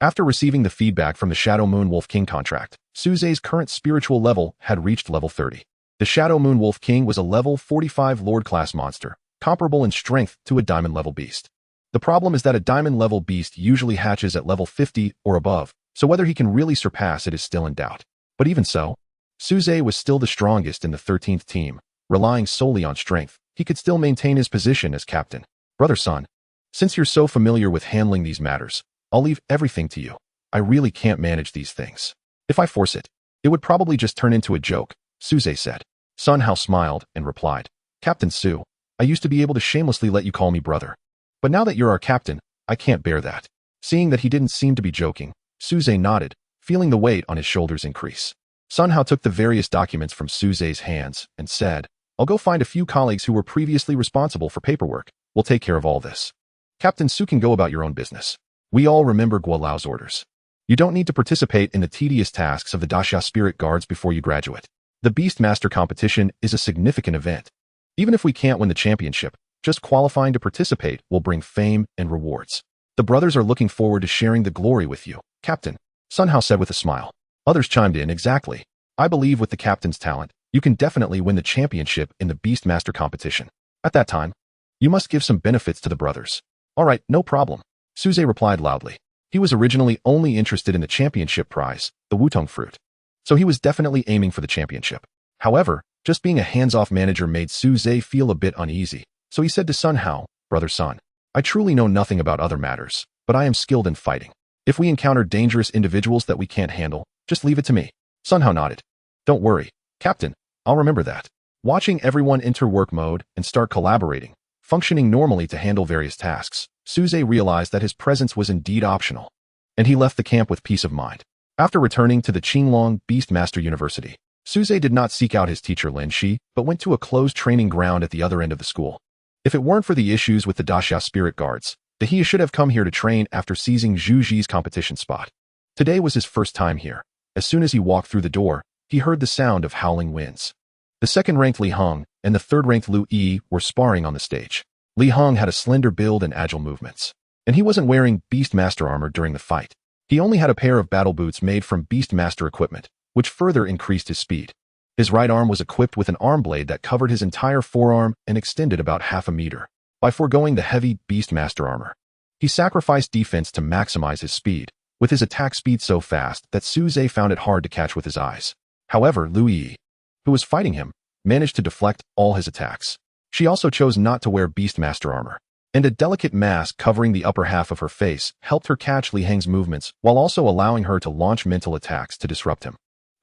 after receiving the feedback from the Shadow Moon Wolf King contract, Su Zhe's current spiritual level had reached level 30. The Shadow Moon Wolf King was a level 45 Lord-class monster, comparable in strength to a Diamond-level beast. The problem is that a Diamond-level beast usually hatches at level 50 or above, so whether he can really surpass it is still in doubt. But even so, Su Zhe was still the strongest in the 13th team. Relying solely on strength, he could still maintain his position as captain. "Brother Sun, since you're so familiar with handling these matters, I'll leave everything to you. I really can't manage these things. If I force it, it would probably just turn into a joke," Su Zhe said. Sun Hao smiled and replied, "Captain Su, I used to be able to shamelessly let you call me brother. But now that you're our captain, I can't bear that." Seeing that he didn't seem to be joking, Su Zhe nodded, feeling the weight on his shoulders increase. Sun Hao took the various documents from Su Zhe's hands and said, "I'll go find a few colleagues who were previously responsible for paperwork. We'll take care of all this. Captain Su can go about your own business. We all remember Guo Lao's orders. You don't need to participate in the tedious tasks of the Daxia Spirit Guards before you graduate. The Beastmaster competition is a significant event. Even if we can't win the championship, just qualifying to participate will bring fame and rewards. The brothers are looking forward to sharing the glory with you, Captain," Sun Hao said with a smile. Others chimed in, "Exactly. I believe with the captain's talent, you can definitely win the championship in the Beastmaster competition. At that time, you must give some benefits to the brothers." "All right, no problem," Su Zhe replied loudly. He was originally only interested in the championship prize, the Wutong fruit. So he was definitely aiming for the championship. However, just being a hands-off manager made Su Zhe feel a bit uneasy, so he said to Sun Hao, "Brother Sun, I truly know nothing about other matters, but I am skilled in fighting. If we encounter dangerous individuals that we can't handle, just leave it to me." Sun Hao nodded. "Don't worry, Captain, I'll remember that." Watching everyone enter work mode and start collaborating, functioning normally to handle various tasks, Su Zhe realized that his presence was indeed optional, and he left the camp with peace of mind. After returning to the Qinglong Beastmaster University, Su Zhe did not seek out his teacher Lin Shi, but went to a closed training ground at the other end of the school. If it weren't for the issues with the Daxia Spirit Guards, he should have come here to train after seizing Zhu Ji's competition spot. Today was his first time here. As soon as he walked through the door, he heard the sound of howling winds. The second-ranked Li Heng and the third-ranked Lu Yi were sparring on the stage. Li Heng had a slender build and agile movements, and he wasn't wearing Beastmaster armor during the fight. He only had a pair of battle boots made from Beastmaster equipment, which further increased his speed. His right arm was equipped with an arm blade that covered his entire forearm and extended about half a meter. By foregoing the heavy Beastmaster armor, he sacrificed defense to maximize his speed, with his attack speed so fast that Suze found it hard to catch with his eyes. However, Lui, who was fighting him, managed to deflect all his attacks. She also chose not to wear Beastmaster armor, and a delicate mask covering the upper half of her face helped her catch Li Heng's movements while also allowing her to launch mental attacks to disrupt him.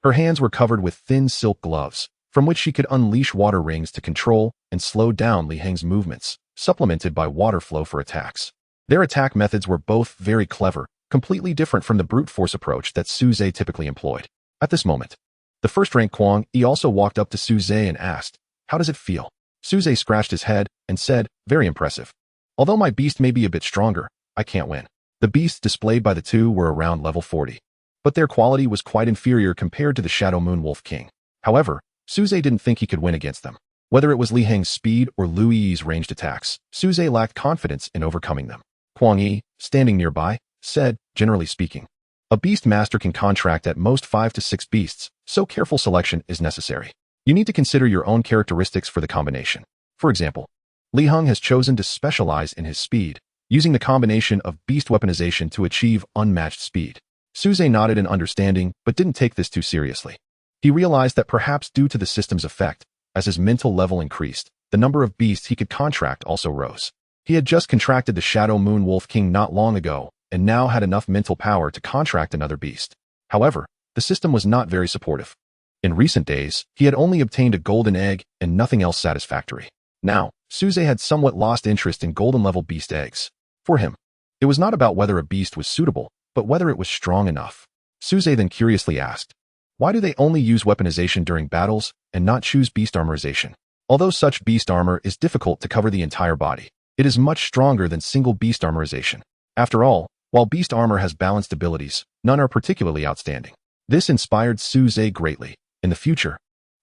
Her hands were covered with thin silk gloves, from which she could unleash water rings to control and slow down Li Heng's movements, supplemented by water flow for attacks. Their attack methods were both very clever, completely different from the brute force approach that Suze typically employed. At this moment, the first-rank Kwang Yi also walked up to Suze and asked, "How does it feel?" Suze scratched his head and said, "Very impressive. Although my beast may be a bit stronger, I can't win." The beasts displayed by the two were around level 40, but their quality was quite inferior compared to the Shadow Moon Wolf King. However, Suze didn't think he could win against them. Whether it was Li Heng's speed or Lui's ranged attacks, Suze lacked confidence in overcoming them. Kwang Yi, standing nearby, said, "Generally speaking, a beast master can contract at most 5 to 6 beasts, so careful selection is necessary. You need to consider your own characteristics for the combination. For example, Li Heng has chosen to specialize in his speed, using the combination of beast weaponization to achieve unmatched speed." Suze nodded in understanding but didn't take this too seriously. He realized that perhaps due to the system's effect, as his mental level increased, the number of beasts he could contract also rose. He had just contracted the Shadow Moon Wolf King not long ago, and now had enough mental power to contract another beast. However, the system was not very supportive. In recent days, he had only obtained a golden egg and nothing else satisfactory. Now, Suze had somewhat lost interest in golden-level beast eggs. For him, it was not about whether a beast was suitable, but whether it was strong enough. Suze then curiously asked, "Why do they only use weaponization during battles and not choose beast armorization? Although such beast armor is difficult to cover the entire body, it is much stronger than single beast armorization. After all, while beast armor has balanced abilities, none are particularly outstanding." This inspired Suze greatly. In the future,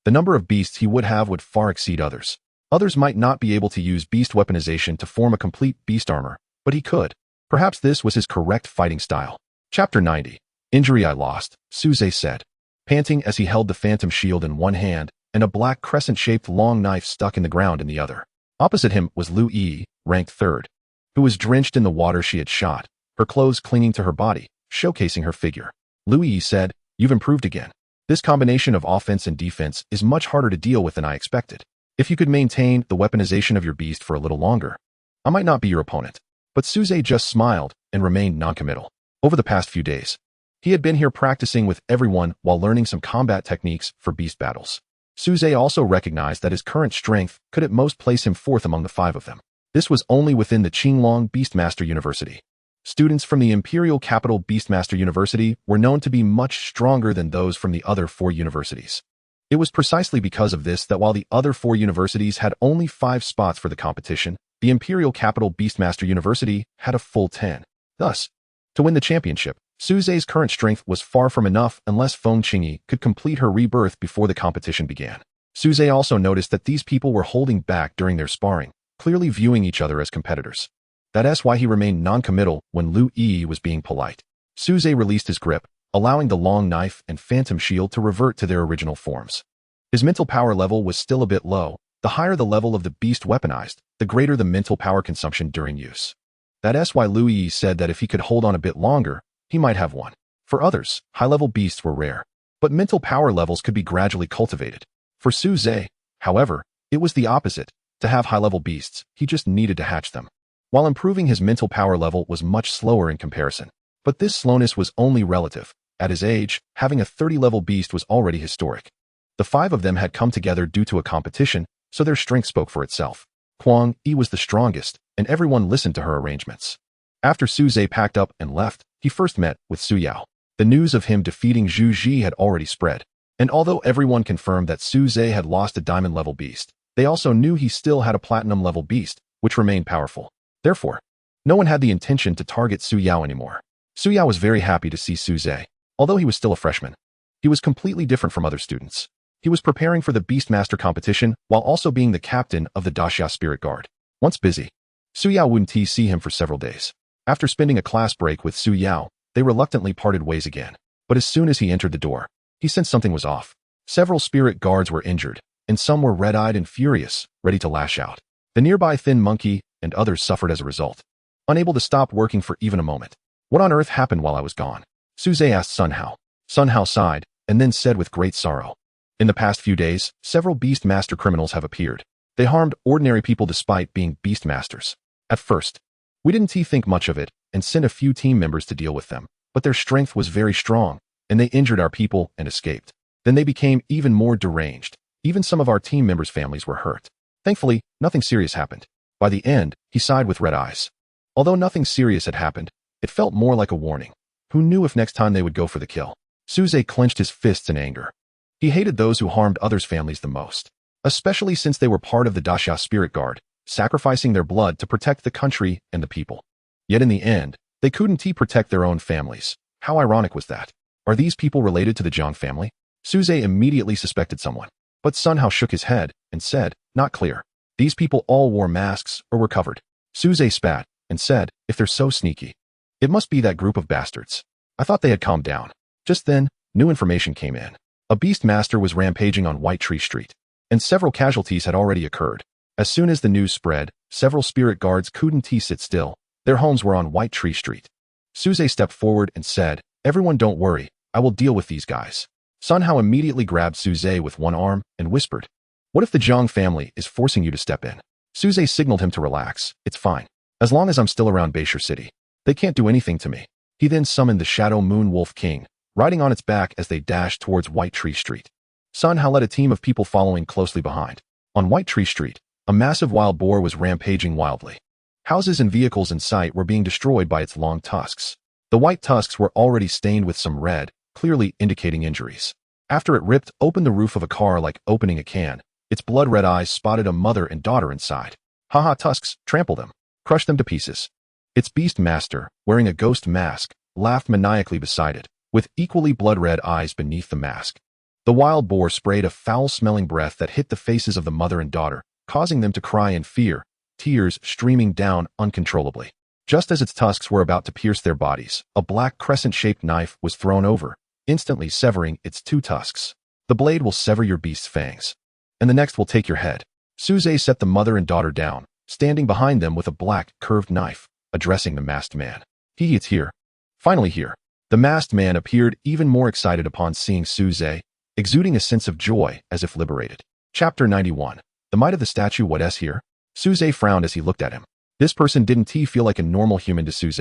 the number of beasts he would have would far exceed others. Others might not be able to use beast weaponization to form a complete beast armor, but he could. Perhaps this was his correct fighting style. Chapter 90. Injury I lost, Suze said, panting as he held the phantom shield in one hand and a black crescent-shaped long knife stuck in the ground in the other. Opposite him was Lu Yi, ranked 3rd, who was drenched in the water she had shot, her clothes clinging to her body, showcasing her figure. Lu Yi said, "You've improved again. This combination of offense and defense is much harder to deal with than I expected. If you could maintain the weaponization of your beast for a little longer, I might not be your opponent." But Suze just smiled and remained noncommittal. Over the past few days, he had been here practicing with everyone while learning some combat techniques for beast battles. Suze also recognized that his current strength could at most place him 4th among the 5 of them. This was only within the Qinglong Beastmaster University. Students from the imperial capital Beastmaster University were known to be much stronger than those from the other 4 universities. It was precisely because of this that while the other 4 universities had only 5 spots for the competition, the imperial capital Beastmaster University had a full 10. Thus, to win the championship, Suze's current strength was far from enough unless Feng Qingyi could complete her rebirth before the competition began. Suze also noticed that these people were holding back during their sparring, clearly viewing each other as competitors. That's why he remained non-committal when Lu Yi was being polite. Suze released his grip, allowing the long knife and phantom shield to revert to their original forms. His mental power level was still a bit low. The higher the level of the beast weaponized, the greater the mental power consumption during use. That's why Lu Yi said that if he could hold on a bit longer, he might have won. For others, high-level beasts were rare, but mental power levels could be gradually cultivated. For Suze, however, it was the opposite. To have high-level beasts, he just needed to hatch them. While improving his mental power level was much slower in comparison. But this slowness was only relative. At his age, having a 30-level beast was already historic. The 5 of them had come together due to a competition, so their strength spoke for itself. Kwang Yi was the strongest, and everyone listened to her arrangements. After Suze packed up and left, he first met with Su Yao. The news of him defeating Zhu Ji had already spread, and although everyone confirmed that Suze had lost a diamond-level beast, they also knew he still had a platinum-level beast, which remained powerful. Therefore, no one had the intention to target Su Yao anymore. Su Yao was very happy to see Suze. Although he was still a freshman, he was completely different from other students. He was preparing for the Beastmaster competition while also being the captain of the Daxia Spirit Guard. Once busy, Su Yao wouldn't see him for several days. After spending a class break with Su Yao, they reluctantly parted ways again. But as soon as he entered the door, He sensed something was off. Several spirit guards were injured, and some were red-eyed and furious, ready to lash out. The nearby thin monkey and others suffered as a result, unable to stop working for even a moment. What on earth happened while I was gone? Suze asked Sun Hao. Sun Hao sighed, and then said with great sorrow. In the past few days, several Beast Master criminals have appeared. They harmed ordinary people despite being Beast Masters. At first, we didn't think much of it and sent a few team members to deal with them, but their strength was very strong, and they injured our people and escaped. Then they became even more deranged. Even some of our team members' families were hurt. Thankfully, nothing serious happened. By the end, he sighed with red eyes. Although nothing serious had happened, it felt more like a warning. Who knew if next time they would go for the kill? Suze clenched his fists in anger. He hated those who harmed others' families the most, especially since they were part of the Daxia Spirit Guard, sacrificing their blood to protect the country and the people. Yet in the end, they couldn't protect their own families. How ironic was that? Are these people related to the Jiang family? Suze immediately suspected someone, but Sun Hao shook his head and said, not clear. These people all wore masks or were covered. Suze spat and said, if they're so sneaky, it must be that group of bastards. I thought they had calmed down. Just then, new information came in. A beast master was rampaging on White Tree Street, and several casualties had already occurred. As soon as the news spread, several spirit guards couldn't sit still. Their homes were on White Tree Street. Suze stepped forward and said, everyone don't worry, I will deal with these guys. Sun Hao immediately grabbed Suze with one arm and whispered, what if the Jiang family is forcing you to step in? Suze signaled him to relax. It's fine. As long as I'm still around Beishir City. They can't do anything to me. He then summoned the Shadow Moon Wolf King, riding on its back as they dashed towards White Tree Street. Sun Hao led a team of people following closely behind. On White Tree Street, a massive wild boar was rampaging wildly. Houses and vehicles in sight were being destroyed by its long tusks. The white tusks were already stained with some red, clearly indicating injuries. After it ripped open the roof of a car like opening a can, its blood-red eyes spotted a mother and daughter inside. Haha, tusks, trample them. Crush them to pieces. Its beast master, wearing a ghost mask, laughed maniacally beside it, with equally blood-red eyes beneath the mask. The wild boar sprayed a foul-smelling breath that hit the faces of the mother and daughter, causing them to cry in fear, tears streaming down uncontrollably. Just as its tusks were about to pierce their bodies, a black crescent-shaped knife was thrown over, instantly severing its two tusks. The blade will sever your beast's fangs, and the next will take your head. Suze set the mother and daughter down, standing behind them with a black, curved knife, addressing the masked man. It's here. Finally here. The masked man appeared even more excited upon seeing Suze, exuding a sense of joy as if liberated. Chapter 91. The might of the statue. What's here? Suze frowned as he looked at him. This person didn't feel like a normal human to Suze.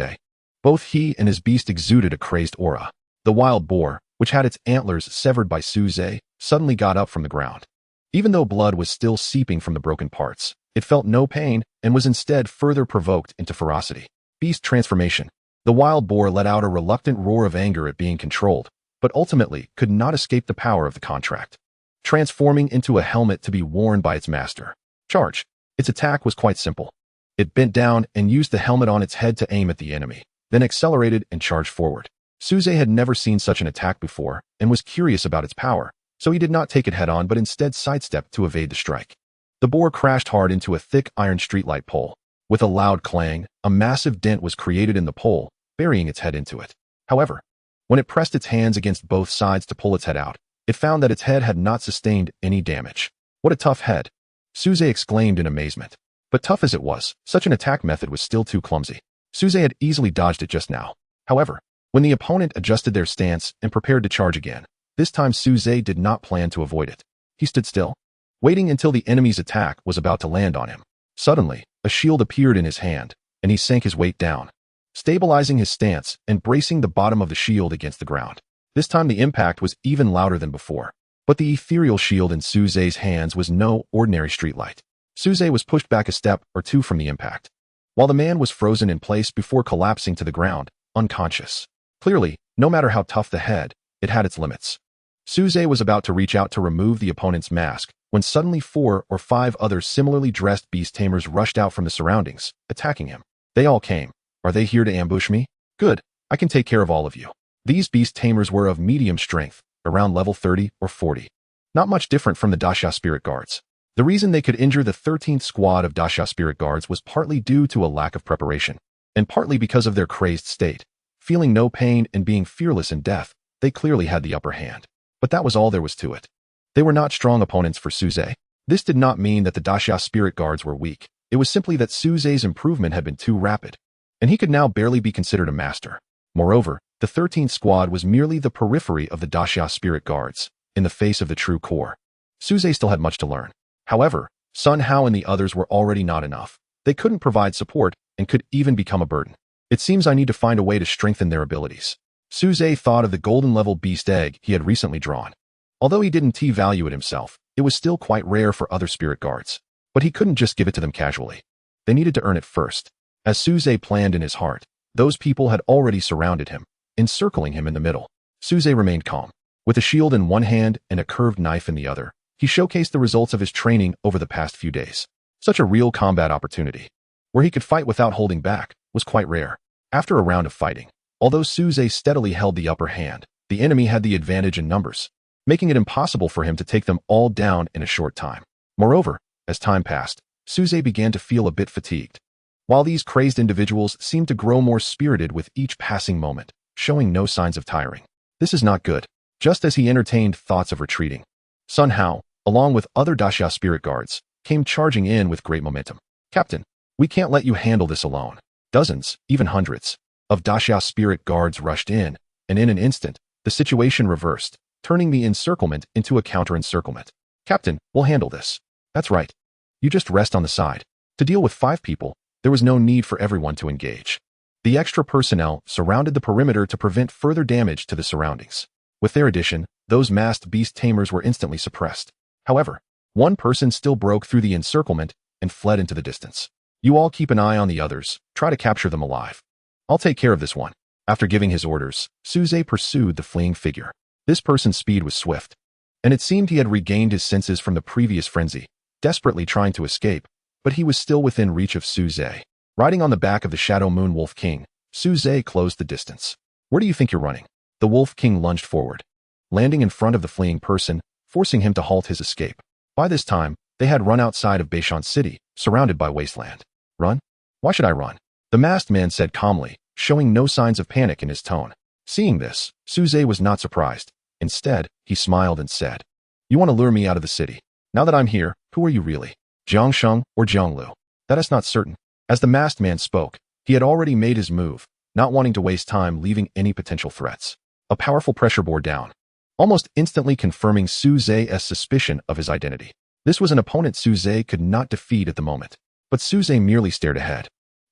Both he and his beast exuded a crazed aura. The wild boar, which had its antlers severed by Suze, suddenly got up from the ground. Even though blood was still seeping from the broken parts, it felt no pain and was instead further provoked into ferocity. Beast transformation. The wild boar let out a reluctant roar of anger at being controlled, but ultimately could not escape the power of the contract, transforming into a helmet to be worn by its master. Charge. Its attack was quite simple. It bent down and used the helmet on its head to aim at the enemy, then accelerated and charged forward. Suze had never seen such an attack before and was curious about its power, so he did not take it head-on but instead sidestepped to evade the strike. The boar crashed hard into a thick iron streetlight pole. With a loud clang, a massive dent was created in the pole, burying its head into it. However, when it pressed its hands against both sides to pull its head out, it found that its head had not sustained any damage. What a tough head! Suze exclaimed in amazement. But tough as it was, such an attack method was still too clumsy. Suze had easily dodged it just now. However, when the opponent adjusted their stance and prepared to charge again, this time Suze did not plan to avoid it. He stood still, waiting until the enemy's attack was about to land on him. Suddenly, a shield appeared in his hand, and he sank his weight down, stabilizing his stance and bracing the bottom of the shield against the ground. This time the impact was even louder than before. But the ethereal shield in Suze's hands was no ordinary streetlight. Suze was pushed back a step or two from the impact, while the man was frozen in place before collapsing to the ground, unconscious. Clearly, no matter how tough the head, it had its limits. Suze was about to reach out to remove the opponent's mask, when suddenly 4 or 5 other similarly dressed beast tamers rushed out from the surroundings, attacking him. They all came. Are they here to ambush me? Good, I can take care of all of you. These beast tamers were of medium strength, around level 30 or 40. Not much different from the Daxia Spirit Guards. The reason they could injure the 13th squad of Daxia Spirit Guards was partly due to a lack of preparation, and partly because of their crazed state. Feeling no pain and being fearless in death, they clearly had the upper hand. But but that was all there was to it. They were not strong opponents for Suze. This did not mean that the Daxia spirit guards were weak. It was simply that Suze's improvement had been too rapid, and he could now barely be considered a master. Moreover, the 13th squad was merely the periphery of the Daxia spirit guards, in the face of the true core. Suze still had much to learn. However, Sun Hao and the others were already not enough. They couldn't provide support and could even become a burden. It seems I need to find a way to strengthen their abilities. Suze thought of the golden-level beast egg he had recently drawn. Although he didn't value it himself, it was still quite rare for other spirit guards. But he couldn't just give it to them casually. They needed to earn it first. As Suze planned in his heart, those people had already surrounded him, encircling him in the middle. Suze remained calm. With a shield in one hand and a curved knife in the other, he showcased the results of his training over the past few days. Such a real combat opportunity, where he could fight without holding back, was quite rare. After a round of fighting, although Suze steadily held the upper hand, the enemy had the advantage in numbers, making it impossible for him to take them all down in a short time. Moreover, as time passed, Suze began to feel a bit fatigued. While these crazed individuals seemed to grow more spirited with each passing moment, showing no signs of tiring. This is not good. Just as he entertained thoughts of retreating, Sun Hao, along with other Daxia spirit guards, came charging in with great momentum. Captain, we can't let you handle this alone. Dozens, even hundreds, of Daxia spirit guards rushed in, and in an instant, the situation reversed, turning the encirclement into a counter-encirclement. Captain, we'll handle this. That's right. You just rest on the side. To deal with 5 people, there was no need for everyone to engage. The extra personnel surrounded the perimeter to prevent further damage to the surroundings. With their addition, those masked beast tamers were instantly suppressed. However, one person still broke through the encirclement and fled into the distance. You all keep an eye on the others, try to capture them alive. I'll take care of this one. After giving his orders, Suze pursued the fleeing figure. This person's speed was swift, and it seemed he had regained his senses from the previous frenzy, desperately trying to escape, but he was still within reach of Suze. Riding on the back of the Shadow Moon Wolf King, Suze closed the distance. Where do you think you're running? The Wolf King lunged forward, landing in front of the fleeing person, forcing him to halt his escape. By this time, they had run outside of Beishan City, surrounded by wasteland. Run? Why should I run? The masked man said calmly, showing no signs of panic in his tone. Seeing this, Suze was not surprised. Instead, he smiled and said, You want to lure me out of the city. Now that I'm here, who are you really? Jiang Sheng or Jiang Lu? That is not certain. As the masked man spoke, he had already made his move, not wanting to waste time leaving any potential threats. A powerful pressure bore down, almost instantly confirming Suze's suspicion of his identity. This was an opponent Suze could not defeat at the moment, but Suze merely stared ahead,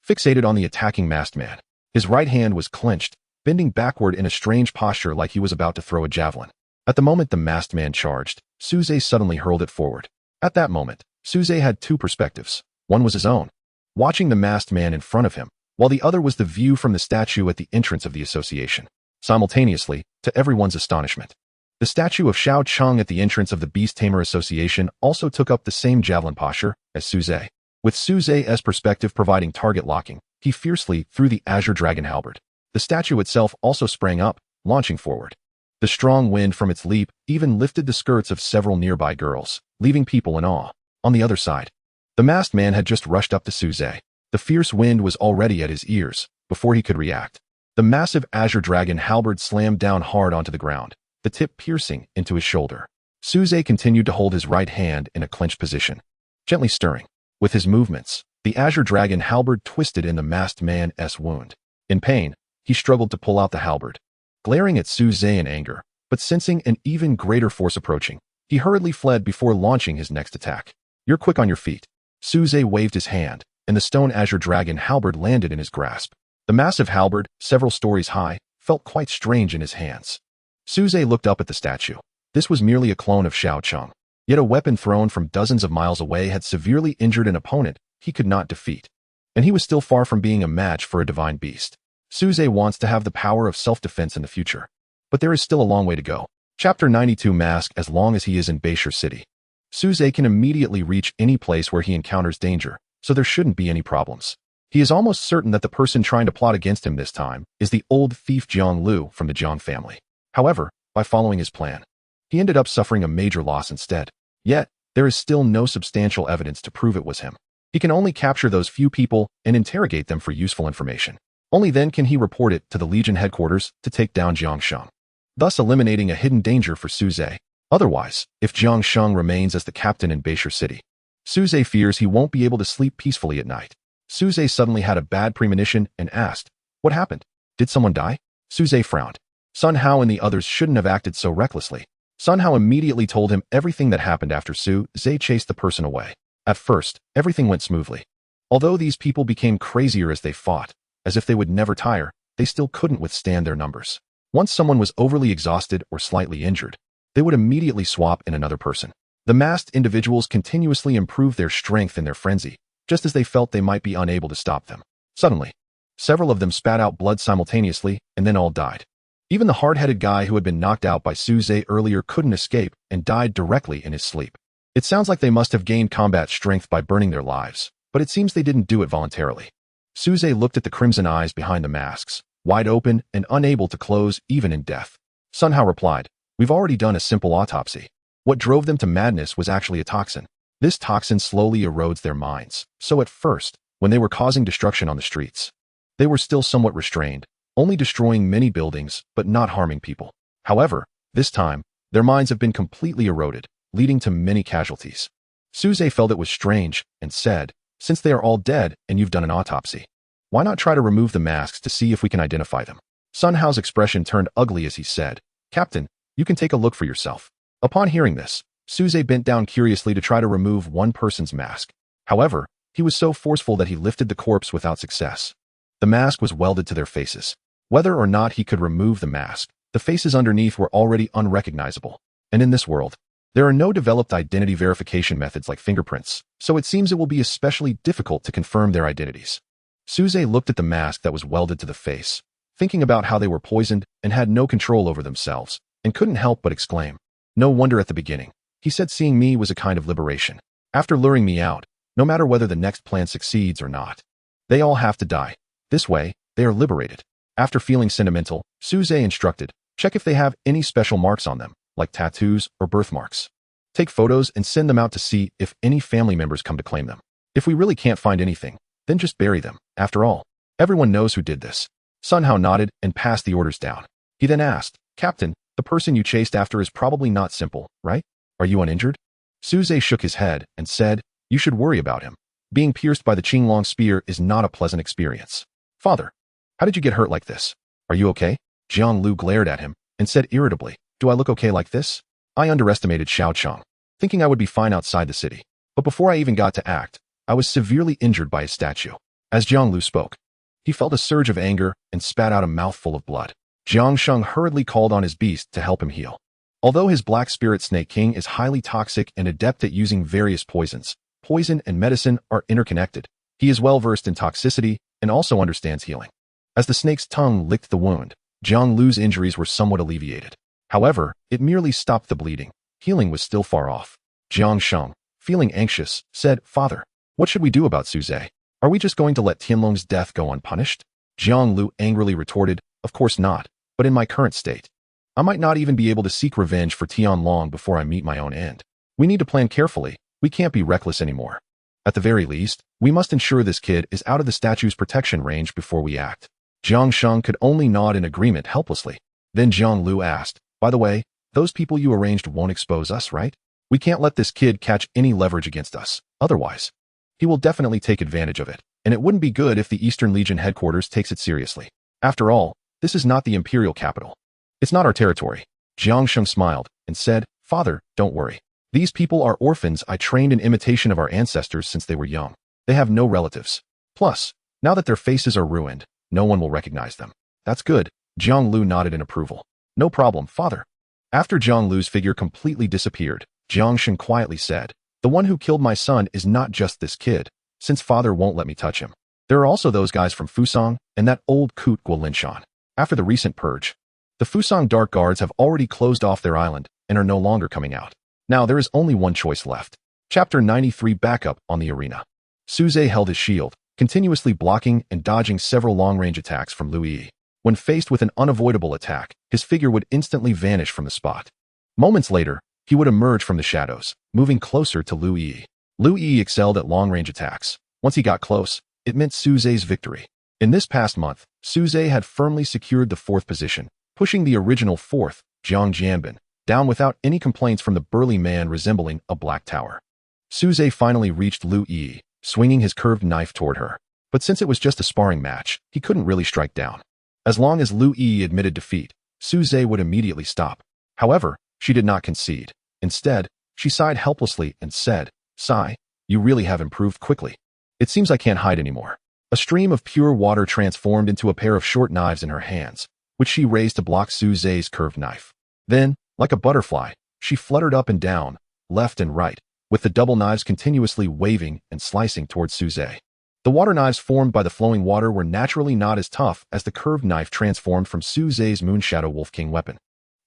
fixated on the attacking masked man. His right hand was clenched, bending backward in a strange posture like he was about to throw a javelin. At the moment the masked man charged, Suze suddenly hurled it forward. At that moment, Suze had 2 perspectives. One was his own, watching the masked man in front of him, while the other was the view from the statue at the entrance of the association. Simultaneously, to everyone's astonishment, the statue of Shao Cheng at the entrance of the Beast Tamer Association also took up the same javelin posture as Suze. With Suze's perspective providing target locking, he fiercely threw the Azure Dragon Halberd. The statue itself also sprang up, launching forward. The strong wind from its leap even lifted the skirts of several nearby girls, leaving people in awe. On the other side, the masked man had just rushed up to Suze. The fierce wind was already at his ears before he could react. The massive Azure Dragon Halberd slammed down hard onto the ground, the tip piercing into his shoulder. Suze continued to hold his right hand in a clenched position, gently stirring. With his movements, the Azure Dragon Halberd twisted in the masked man's wound. In pain, he struggled to pull out the halberd, glaring at Suze in anger, but sensing an even greater force approaching, he hurriedly fled before launching his next attack. You're quick on your feet. Suze waved his hand, and the stone Azure Dragon Halberd landed in his grasp. The massive halberd, several stories high, felt quite strange in his hands. Suze looked up at the statue. This was merely a clone of Shao Cheng, yet a weapon thrown from dozens of miles away had severely injured an opponent he could not defeat, and he was still far from being a match for a divine beast. Suze wants to have the power of self-defense in the future, but there is still a long way to go. Chapter 92 Mask. As long as he is in Beishar City, Suze can immediately reach any place where he encounters danger, so there shouldn't be any problems. He is almost certain that the person trying to plot against him this time is the old thief Jiang Lu from the Jiang family. However, by following his plan, he ended up suffering a major loss instead. Yet, there is still no substantial evidence to prove it was him. He can only capture those few people and interrogate them for useful information. Only then can he report it to the Legion headquarters to take down Jiang Sheng. thus eliminating a hidden danger for Suze. Otherwise, if Jiang Sheng remains as the captain in Beishar City, Suze fears he won't be able to sleep peacefully at night. Suze suddenly had a bad premonition and asked, "What happened? Did someone die?" Suze frowned. Sun Hao and the others shouldn't have acted so recklessly. Sun Hao immediately told him everything that happened after Suze chased the person away. At first, everything went smoothly. Although these people became crazier as they fought, as if they would never tire, they still couldn't withstand their numbers. Once someone was overly exhausted or slightly injured, they would immediately swap in another person. The masked individuals continuously improved their strength in their frenzy, just as they felt they might be unable to stop them. Suddenly, several of them spat out blood simultaneously, and then all died. Even the hard-headed guy who had been knocked out by Suze earlier couldn't escape and died directly in his sleep. It sounds like they must have gained combat strength by burning their lives, but it seems they didn't do it voluntarily. Suze looked at the crimson eyes behind the masks, wide open and unable to close even in death. Sun Hao replied, "We've already done a simple autopsy. What drove them to madness was actually a toxin. This toxin slowly erodes their minds, so at first, when they were causing destruction on the streets, they were still somewhat restrained, only destroying many buildings but not harming people. However, this time, their minds have been completely eroded, leading to many casualties." Suze felt it was strange and said, "Since they are all dead and you've done an autopsy, why not try to remove the masks to see if we can identify them?" Sun Hao's expression turned ugly as he said, "Captain, you can take a look for yourself." Upon hearing this, Suze bent down curiously to try to remove one person's mask. However, he was so forceful that he lifted the corpse without success. The mask was welded to their faces. Whether or not he could remove the mask, the faces underneath were already unrecognizable. And in this world, there are no developed identity verification methods like fingerprints, so it seems it will be especially difficult to confirm their identities. Suze looked at the mask that was welded to the face, thinking about how they were poisoned and had no control over themselves, and couldn't help but exclaim, "No wonder at the beginning. He said seeing me was a kind of liberation. After luring me out, no matter whether the next plan succeeds or not, they all have to die. This way, they are liberated." After feeling sentimental, Suze instructed, "Check if they have any special marks on them, like tattoos or birthmarks. Take photos and send them out to see if any family members come to claim them. If we really can't find anything, then just bury them. After all, everyone knows who did this." Sun Hao nodded and passed the orders down. He then asked, "Captain, the person you chased after is probably not simple, right? Are you uninjured?" Suze shook his head and said, "You should worry about him. Being pierced by the Qinglong spear is not a pleasant experience." "Father, how did you get hurt like this? Are you okay?" Jiang Lu glared at him and said irritably, "Do I look okay like this?" I underestimated Xiao Chong, thinking I would be fine outside the city. But before I even got to act, I was severely injured by a statue. As Jiang Lu spoke, he felt a surge of anger and spat out a mouthful of blood. Jiang Sheng hurriedly called on his beast to help him heal. Although his Black Spirit Snake King is highly toxic and adept at using various poisons, poison and medicine are interconnected. He is well versed in toxicity and also understands healing. As the snake's tongue licked the wound, Jiang Lu's injuries were somewhat alleviated. However, it merely stopped the bleeding. Healing was still far off. Jiang Sheng, feeling anxious, said, "Father, what should we do about Suze? Are we just going to let Tianlong's death go unpunished?" Jiang Lu angrily retorted, "Of course not, but in my current state, I might not even be able to seek revenge for Tianlong before I meet my own end. We need to plan carefully. We can't be reckless anymore. At the very least, we must ensure this kid is out of the statue's protection range before we act." Jiang Sheng could only nod in agreement helplessly. Then Jiang Lu asked, "By the way, those people you arranged won't expose us, right? We can't let this kid catch any leverage against us. Otherwise, he will definitely take advantage of it, and it wouldn't be good if the Eastern Legion headquarters takes it seriously. After all, this is not the imperial capital. It's not our territory." Jiang Sheng smiled and said, "Father, don't worry. These people are orphans I trained in imitation of our ancestors since they were young. They have no relatives. Plus, now that their faces are ruined, no one will recognize them." "That's good." Jiang Lu nodded in approval. "No problem, father." After Jiang Lu's figure completely disappeared, Jiang Sheng quietly said, "The one who killed my son is not just this kid, since father won't let me touch him. There are also those guys from Fusang and that old coot Guolinshan. After the recent purge, the Fusang Dark Guards have already closed off their island and are no longer coming out. Now there is only one choice left." Chapter 93 Backup on the Arena. Suze held his shield, continuously blocking and dodging several long-range attacks from Lu Yi. When faced with an unavoidable attack, his figure would instantly vanish from the spot. Moments later, he would emerge from the shadows, moving closer to Lu Yi. Lu Yi excelled at long-range attacks. Once he got close, it meant Suze's victory. In this past month, Suze had firmly secured the 4th position, pushing the original fourth, Jiang Jianbin, down without any complaints from the burly man resembling a black tower. Suze finally reached Lu Yi, swinging his curved knife toward her. But since it was just a sparring match, he couldn't really strike down. As long as Lu Yi admitted defeat, Suze would immediately stop. However, she did not concede. Instead, she sighed helplessly and said, "Sai, you really have improved quickly. It seems I can't hide anymore." A stream of pure water transformed into a pair of short knives in her hands, which she raised to block Suze's curved knife. Then, like a butterfly, she fluttered up and down, left and right, with the double knives continuously waving and slicing towards Suze. The water knives formed by the flowing water were naturally not as tough as the curved knife transformed from Suze's Moonshadow Wolf King weapon.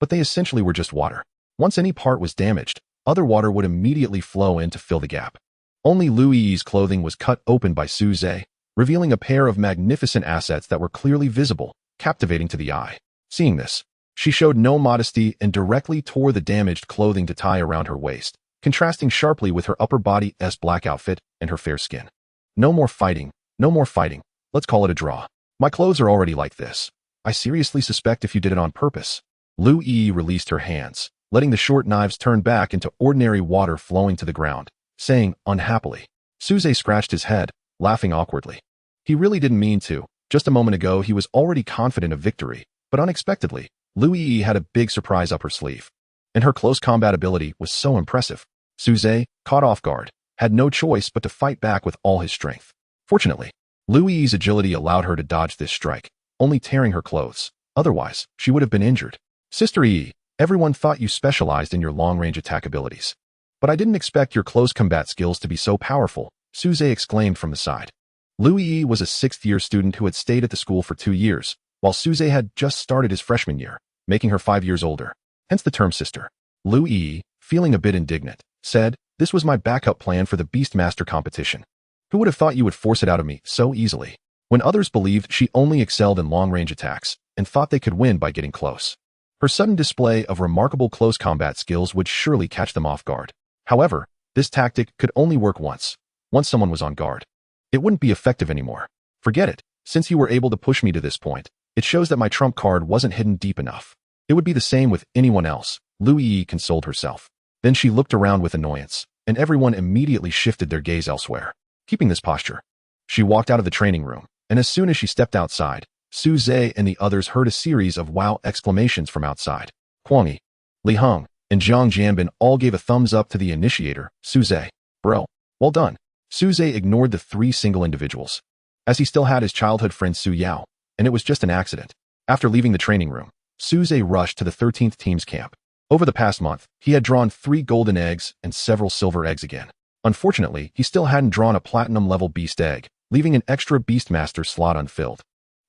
But they essentially were just water. Once any part was damaged, other water would immediately flow in to fill the gap. Only Lu Yi's clothing was cut open by Suze, revealing a pair of magnificent assets that were clearly visible, captivating to the eye. Seeing this, she showed no modesty and directly tore the damaged clothing to tie around her waist, contrasting sharply with her upper body's black outfit and her fair skin. "No more fighting, no more fighting. Let's call it a draw. My clothes are already like this. I seriously suspect if you did it on purpose." Lu Yi released her hands, letting the short knives turn back into ordinary water flowing to the ground, saying unhappily. Suze scratched his head, laughing awkwardly. He really didn't mean to. Just a moment ago he was already confident of victory, but unexpectedly, Lu Yi had a big surprise up her sleeve. And her close combat ability was so impressive. Suze, caught off guard, had no choice but to fight back with all his strength. Fortunately, Lu Yi's agility allowed her to dodge this strike, only tearing her clothes. Otherwise, she would have been injured. "Sister Yi, everyone thought you specialized in your long-range attack abilities. But I didn't expect your close combat skills to be so powerful," Suze exclaimed from the side. Lu Yi was a sixth-year student who had stayed at the school for 2 years, while Suze had just started his freshman year, making her 5 years older. Hence the term sister. Lu Yi, feeling a bit indignant, said, "This was my backup plan for the Beastmaster competition. Who would have thought you would force it out of me so easily?" When others believed she only excelled in long-range attacks and thought they could win by getting close. Her sudden display of remarkable close combat skills would surely catch them off guard. However, this tactic could only work once someone was on guard. It wouldn't be effective anymore. "Forget it. Since you were able to push me to this point, it shows that my trump card wasn't hidden deep enough. It would be the same with anyone else," Lu Yi consoled herself. Then she looked around with annoyance, and everyone immediately shifted their gaze elsewhere. Keeping this posture, she walked out of the training room, and as soon as she stepped outside, Suze and the others heard a series of wow exclamations from outside. Huang, Li Heng, and Jiang Jianbin all gave a thumbs up to the initiator, Suze. "Bro, well done." Suze ignored the 3 single individuals, as he still had his childhood friend Su Yao, and it was just an accident. After leaving the training room, Suze rushed to the 13th team's camp. Over the past month, he had drawn 3 golden eggs and several silver eggs again. Unfortunately, he still hadn't drawn a platinum-level beast egg, leaving an extra Beastmaster slot unfilled.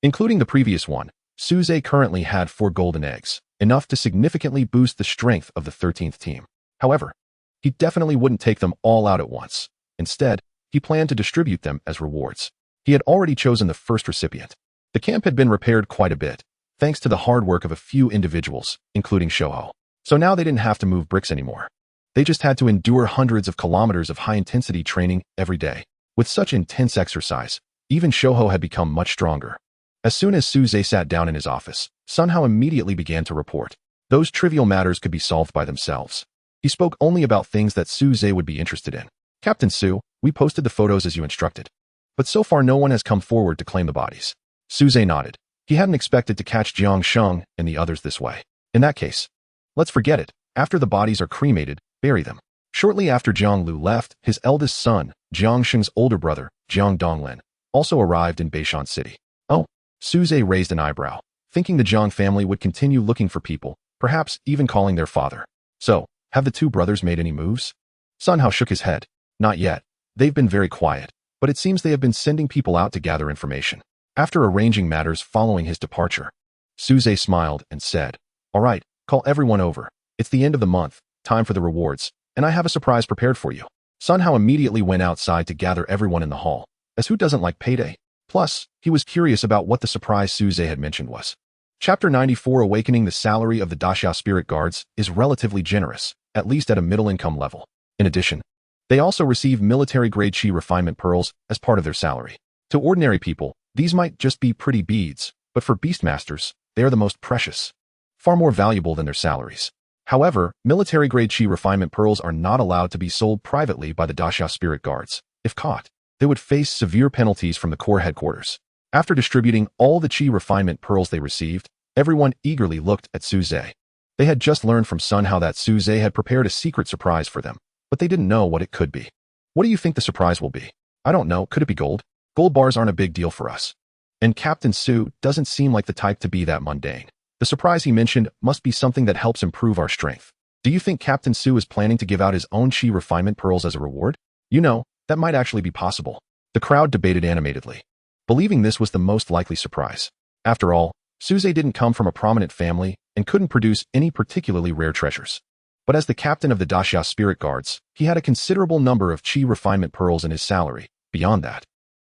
Including the previous one, Suze currently had 4 golden eggs, enough to significantly boost the strength of the 13th team. However, he definitely wouldn't take them all out at once. Instead, he planned to distribute them as rewards. He had already chosen the first recipient. The camp had been repaired quite a bit, thanks to the hard work of a few individuals, including Shouho. So now they didn't have to move bricks anymore. They just had to endure hundreds of kilometers of high-intensity training every day. With such intense exercise, even Shouho had become much stronger. As soon as Suze sat down in his office, Sunhao immediately began to report. Those trivial matters could be solved by themselves. He spoke only about things that Suze would be interested in. "Captain Su, we posted the photos as you instructed. But so far no one has come forward to claim the bodies." Suze nodded. He hadn't expected to catch Jiang Sheng and the others this way. "In that case, let's forget it. After the bodies are cremated, bury them." Shortly after Jiang Lu left, his eldest son, Jiang Sheng's older brother, Jiang Donglin, also arrived in Beishan City. "Oh," Suze raised an eyebrow, thinking the Jiang family would continue looking for people, perhaps even calling their father. "So, have the 2 brothers made any moves?" Sunhao shook his head. "Not yet. They've been very quiet, but it seems they have been sending people out to gather information." After arranging matters following his departure, Suze smiled and said, "All right, call everyone over. It's the end of the month, time for the rewards, and I have a surprise prepared for you." Sunhao immediately went outside to gather everyone in the hall, as who doesn't like payday? Plus, he was curious about what the surprise Suze had mentioned was. Chapter 94 Awakening. The salary of the Daxia Spirit Guards is relatively generous, at least at a middle-income level. In addition, they also receive military-grade chi refinement pearls as part of their salary. To ordinary people, these might just be pretty beads, but for Beastmasters, they are the most precious. far more valuable than their salaries. However, military-grade chi refinement pearls are not allowed to be sold privately by the Daxia spirit guards. If caught, they would face severe penalties from the core headquarters. After distributing all the chi refinement pearls they received, everyone eagerly looked at Suze. They had just learned from Sun how that Suze had prepared a secret surprise for them, but they didn't know what it could be. What do you think the surprise will be? I don't know. Could it be gold? Gold bars aren't a big deal for us. And Captain Su doesn't seem like the type to be that mundane. The surprise he mentioned must be something that helps improve our strength. Do you think Captain Su is planning to give out his own chi refinement pearls as a reward? You know, that might actually be possible. The crowd debated animatedly, believing this was the most likely surprise. After all, Suze didn't come from a prominent family and couldn't produce any particularly rare treasures. But as the captain of the Daxia Spirit Guards, he had a considerable number of chi refinement pearls in his salary. Beyond that,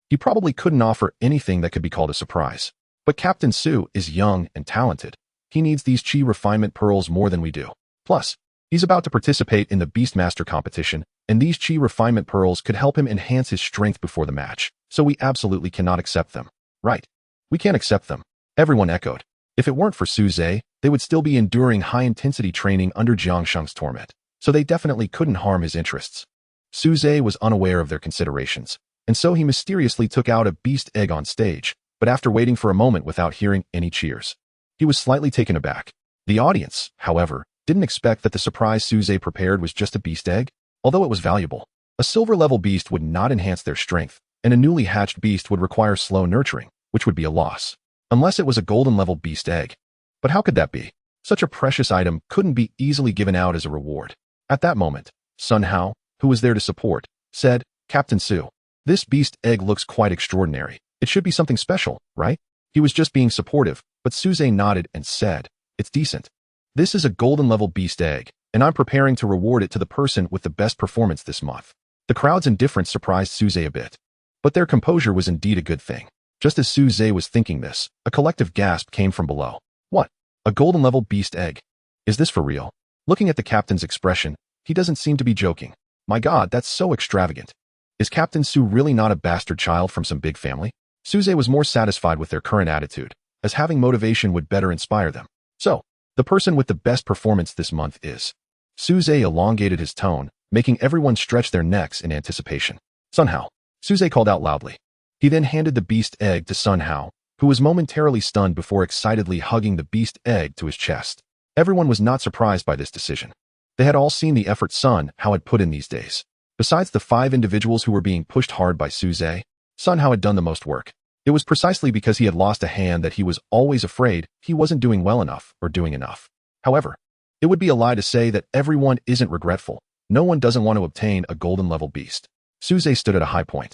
he probably couldn't offer anything that could be called a surprise. But Captain Su is young and talented. He needs these chi refinement pearls more than we do. Plus, he's about to participate in the Beastmaster competition, and these chi refinement pearls could help him enhance his strength before the match. So we absolutely cannot accept them. Right. We can't accept them. Everyone echoed. If it weren't for Suze, they would still be enduring high-intensity training under Jiangsheng's torment, so they definitely couldn't harm his interests. Suze was unaware of their considerations, and so he mysteriously took out a beast egg on stage, but after waiting for a moment without hearing any cheers, he was slightly taken aback. The audience, however, didn't expect that the surprise Suze prepared was just a beast egg, although it was valuable. A silver-level beast would not enhance their strength, and a newly hatched beast would require slow nurturing, which would be a loss, unless it was a golden-level beast egg. But how could that be? Such a precious item couldn't be easily given out as a reward. At that moment, Sun Hao, who was there to support, said, Captain Su, this beast egg looks quite extraordinary. It should be something special, right? He was just being supportive, but Suze nodded and said, it's decent. This is a golden-level beast egg, and I'm preparing to reward it to the person with the best performance this month. The crowd's indifference surprised Suze a bit, but their composure was indeed a good thing. Just as Suze was thinking this, a collective gasp came from below. What? A golden-level beast egg? Is this for real? Looking at the captain's expression, he doesn't seem to be joking. My God, that's so extravagant. Is Captain Su really not a bastard child from some big family? Suze was more satisfied with their current attitude, as having motivation would better inspire them. So, the person with the best performance this month is. Suze elongated his tone, making everyone stretch their necks in anticipation. Sun Hao. Suze called out loudly. He then handed the beast egg to Sun Hao, who was momentarily stunned before excitedly hugging the beast egg to his chest. Everyone was not surprised by this decision. They had all seen the effort Sun Hao had put in these days. Besides the 5 individuals who were being pushed hard by Suze, Sun Hao had done the most work. It was precisely because he had lost a hand that he was always afraid he wasn't doing well enough or doing enough. However, it would be a lie to say that everyone isn't regretful. No one doesn't want to obtain a golden-level beast. Suze stood at a high point,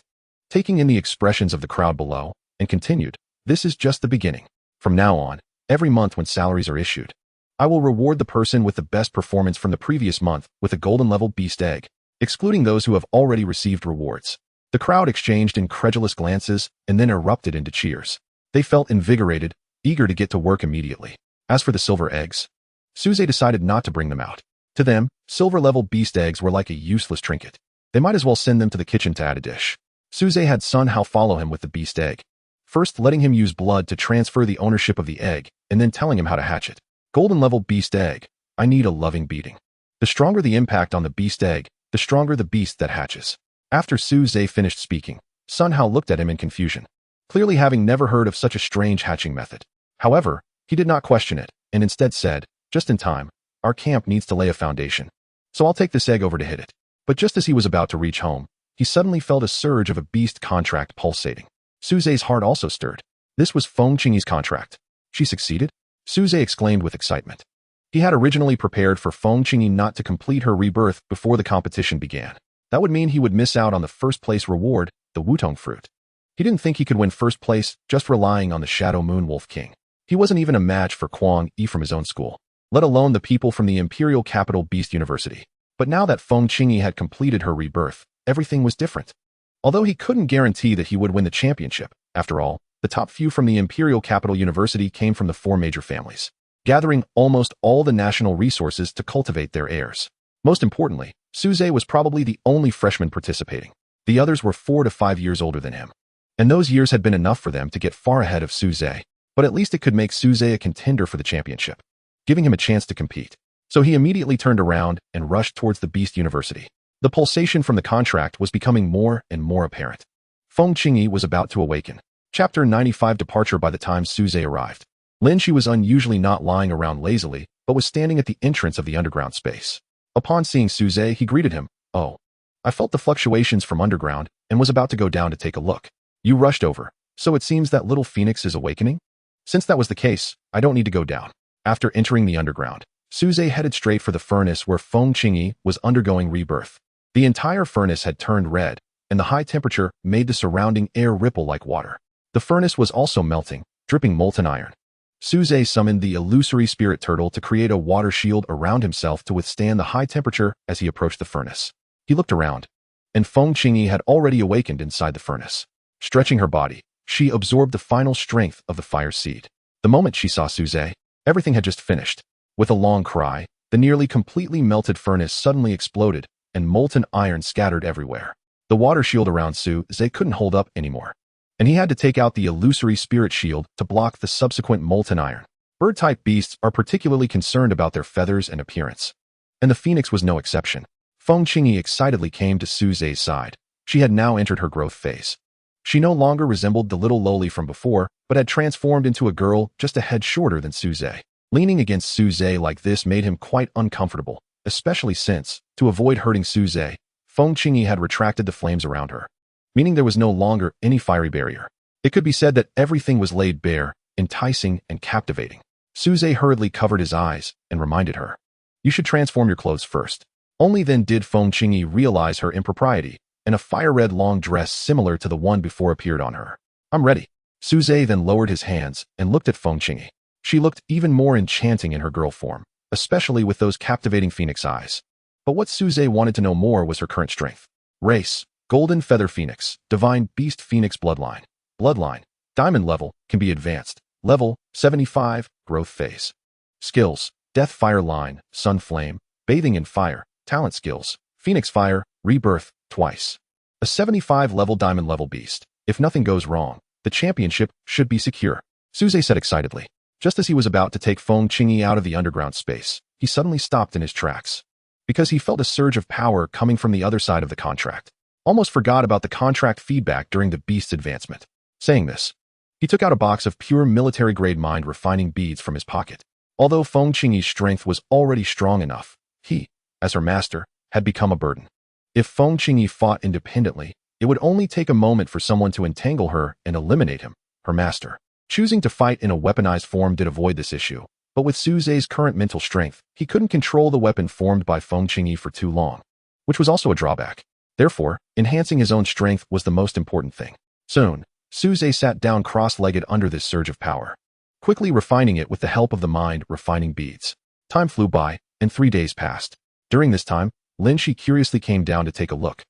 taking in the expressions of the crowd below, and continued, this is just the beginning. From now on, every month when salaries are issued, I will reward the person with the best performance from the previous month with a golden-level beast egg, excluding those who have already received rewards. The crowd exchanged incredulous glances and then erupted into cheers. They felt invigorated, eager to get to work immediately. As for the silver eggs, Suze decided not to bring them out. To them, silver-level beast eggs were like a useless trinket. They might as well send them to the kitchen to add a dish. Suze had Sun Hao follow him with the beast egg, first letting him use blood to transfer the ownership of the egg, and then telling him how to hatch it. Golden-level beast egg. I need a loving beating. The stronger the impact on the beast egg, the stronger the beast that hatches. After Suze finished speaking, Sun Hao looked at him in confusion, clearly having never heard of such a strange hatching method. However, he did not question it, and instead said, just in time, our camp needs to lay a foundation, so I'll take this egg over to hit it. But just as he was about to reach home, he suddenly felt a surge of a beast contract pulsating. Suze's heart also stirred. This was Feng Qingyi's contract. She succeeded? Suze exclaimed with excitement. He had originally prepared for Feng Qingyi not to complete her rebirth before the competition began. That would mean he would miss out on the first-place reward, the Wutong fruit. He didn't think he could win first place just relying on the Shadow Moon Wolf King. He wasn't even a match for Kuang Yi from his own school, let alone the people from the imperial capital Beast University. But now that Feng Qingyi had completed her rebirth, everything was different. Although he couldn't guarantee that he would win the championship, after all, the top few from the imperial capital university came from the 4 major families, gathering almost all the national resources to cultivate their heirs. Most importantly, Suze was probably the only freshman participating. The others were 4 to 5 years older than him. And those years had been enough for them to get far ahead of Suze, but at least it could make Suze a contender for the championship. giving him a chance to compete. So he immediately turned around and rushed towards the Beast University. The pulsation from the contract was becoming more and more apparent. Feng Qingyi was about to awaken. Chapter 95 Departure. By the time Suze arrived, Lin Shi was unusually not lying around lazily, but was standing at the entrance of the underground space. Upon seeing Suze, he greeted him. "Oh, I felt the fluctuations from underground and was about to go down to take a look. You rushed over, so it seems that little Phoenix is awakening? Since that was the case, I don't need to go down." After entering the underground, Suze headed straight for the furnace where Feng Qingyi was undergoing rebirth. The entire furnace had turned red, and the high temperature made the surrounding air ripple like water. The furnace was also melting, dripping molten iron. Suze summoned the illusory spirit turtle to create a water shield around himself to withstand the high temperature as he approached the furnace. He looked around, and Feng Qingyi had already awakened inside the furnace. Stretching her body, she absorbed the final strength of the fire seed. The moment she saw Suze, everything had just finished. With a long cry, the nearly completely melted furnace suddenly exploded, and molten iron scattered everywhere. The water shield around Suze couldn't hold up anymore, and he had to take out the illusory spirit shield to block the subsequent molten iron. Bird-type beasts are particularly concerned about their feathers and appearance, and the phoenix was no exception. Feng Qingyi excitedly came to Suze's side. She had now entered her growth phase. She no longer resembled the little lowly from before, but had transformed into a girl just a head shorter than Suze. Leaning against Suze like this made him quite uncomfortable, especially since, to avoid hurting Suze, Feng Qingyi had retracted the flames around her, meaning there was no longer any fiery barrier. It could be said that everything was laid bare, enticing and captivating. Suze hurriedly covered his eyes and reminded her, "You should transform your clothes first." Only then did Feng Qingyi realize her impropriety, and a fire-red long dress similar to the one before appeared on her. "I'm ready." Suze then lowered his hands and looked at Feng Qingyi. She looked even more enchanting in her girl form, especially with those captivating phoenix eyes. But what Suze wanted to know more was her current strength. Race: Golden Feather Phoenix, Divine Beast Phoenix Bloodline. Bloodline: Diamond level, can be advanced. Level: 75, Growth Phase. Skills: Death Fire Line, Sun Flame, Bathing in Fire. Talent skills: Phoenix Fire, Rebirth, twice. A 75 level Diamond level beast. If nothing goes wrong, the championship should be secure, Suze said excitedly. Just as he was about to take Feng Qingyi out of the underground space, he suddenly stopped in his tracks, because he felt a surge of power coming from the other side of the contract. Almost forgot about the contract feedback during the beast's advancement. Saying this, he took out a box of pure military-grade mind refining beads from his pocket. Although Feng Qingyi's strength was already strong enough, he, as her master, had become a burden. If Feng Qingyi fought independently, it would only take a moment for someone to entangle her and eliminate him, her master. Choosing to fight in a weaponized form did avoid this issue, but with Suze's current mental strength, he couldn't control the weapon formed by Feng Qingyi for too long, which was also a drawback. Therefore, enhancing his own strength was the most important thing. Soon, Suze sat down cross-legged under this surge of power, quickly refining it with the help of the mind refining beads. Time flew by, and 3 days passed. During this time, Lin Shi curiously came down to take a look,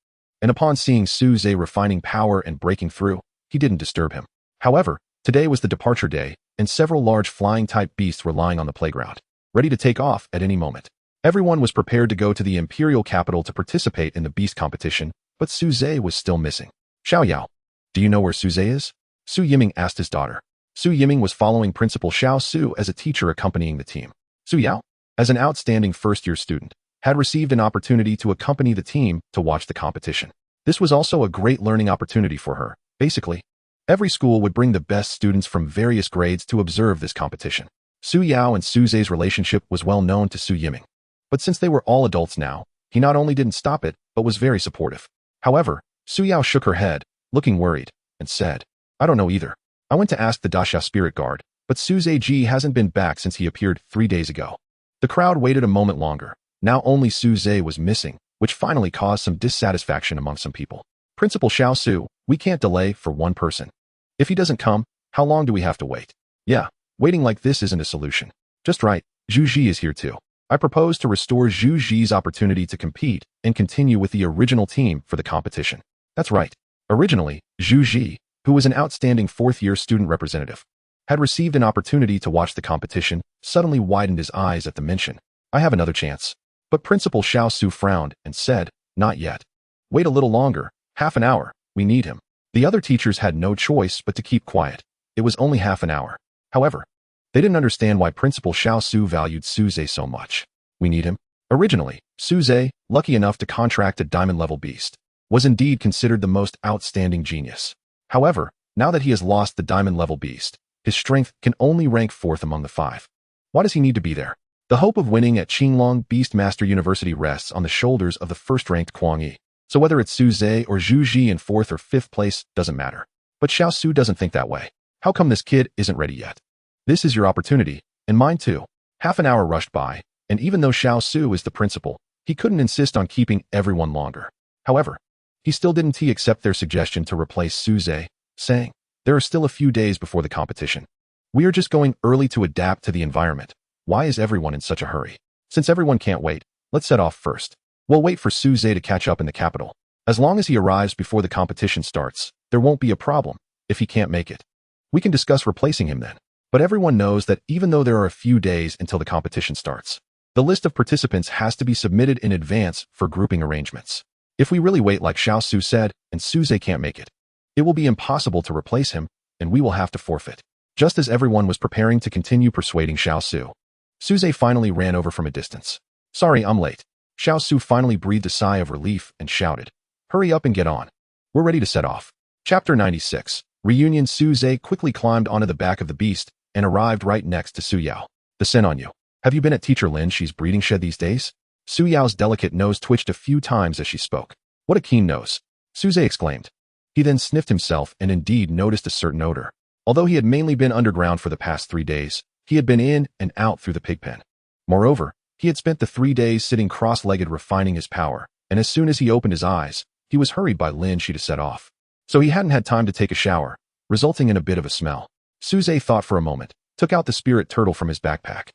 and upon seeing Suze refining power and breaking through, he didn't disturb him. However, today was the departure day, and several large flying-type beasts were lying on the playground, ready to take off at any moment. Everyone was prepared to go to the imperial capital to participate in the beast competition, but Suze was still missing. "Xiao Yao, do you know where Suze is?" Su Yiming asked his daughter. Su Yiming was following Principal Xiao Su as a teacher accompanying the team. Su Yao, as an outstanding first-year student, had received an opportunity to accompany the team to watch the competition. This was also a great learning opportunity for her. Basically, every school would bring the best students from various grades to observe this competition. Su Yao and Suze's relationship was well known to Su Yiming. But since they were all adults now, he not only didn't stop it, but was very supportive. However, Su Yao shook her head, looking worried, and said, "I don't know either. I went to ask the Dasha Spirit Guard, but Suze Ji hasn't been back since he appeared 3 days ago." The crowd waited a moment longer. Now only Suze was missing, which finally caused some dissatisfaction among some people. "Principal Xiao Su, we can't delay for one person. If he doesn't come, how long do we have to wait?" "Yeah, waiting like this isn't a solution." "Just right, Zhu Ji is here too. I propose to restore Zhu Ji's opportunity to compete and continue with the original team for the competition." "That's right." Originally, Zhu Ji, who was an outstanding fourth-year student representative, had received an opportunity to watch the competition, suddenly widened his eyes at the mention. "I have another chance." But Principal Xiao Su frowned and said, "Not yet. Wait a little longer, half an hour, we need him." The other teachers had no choice but to keep quiet. It was only half an hour. However, They didn't understand why Principal Xiao Su valued Suze so much. We need him. Originally, Suze, lucky enough to contract a diamond-level beast, was indeed considered the most outstanding genius. However, now that he has lost the diamond-level beast, his strength can only rank 4th among the 5. Why does he need to be there? The hope of winning at Qinglong Beastmaster University rests on the shoulders of the first-ranked Kuang Yi. So whether it's Suze or Zhu Ji in 4th or 5th place doesn't matter. But Xiao Su doesn't think that way. How come this kid isn't ready yet? This is your opportunity, and mine too. Half an hour rushed by, and even though Xiao Su is the principal, he couldn't insist on keeping everyone longer. However, he still didn't accept their suggestion to replace Suze, saying, "There are still a few days before the competition. We are just going early to adapt to the environment. Why is everyone in such a hurry? Since everyone can't wait, let's set off first. We'll wait for Suze to catch up in the capital. As long as he arrives before the competition starts, there won't be a problem. If he can't make it, we can discuss replacing him then." But everyone knows that even though there are a few days until the competition starts, the list of participants has to be submitted in advance for grouping arrangements. If we really wait like Xiao Su said, and Suze can't make it, it will be impossible to replace him, and we will have to forfeit. Just as everyone was preparing to continue persuading Xiao Su, Suze finally ran over from a distance. "Sorry, I'm late." Xiao Su finally breathed a sigh of relief and shouted, "Hurry up and get on. We're ready to set off." Chapter 96. Reunion. Suze quickly climbed onto the back of the beast and arrived right next to Su Yao. "The sin on you. Have you been at Teacher Lin Shi's breeding shed these days?" Su Yao's delicate nose twitched a few times as she spoke. "What a keen nose," Suze exclaimed. He then sniffed himself and indeed noticed a certain odor. Although he had mainly been underground for the past 3 days, he had been in and out through the pigpen. Moreover, he had spent the 3 days sitting cross-legged refining his power, and as soon as he opened his eyes, he was hurried by Lin Shi to set off. So he hadn't had time to take a shower, resulting in a bit of a smell. Suze thought for a moment, took out the spirit turtle from his backpack,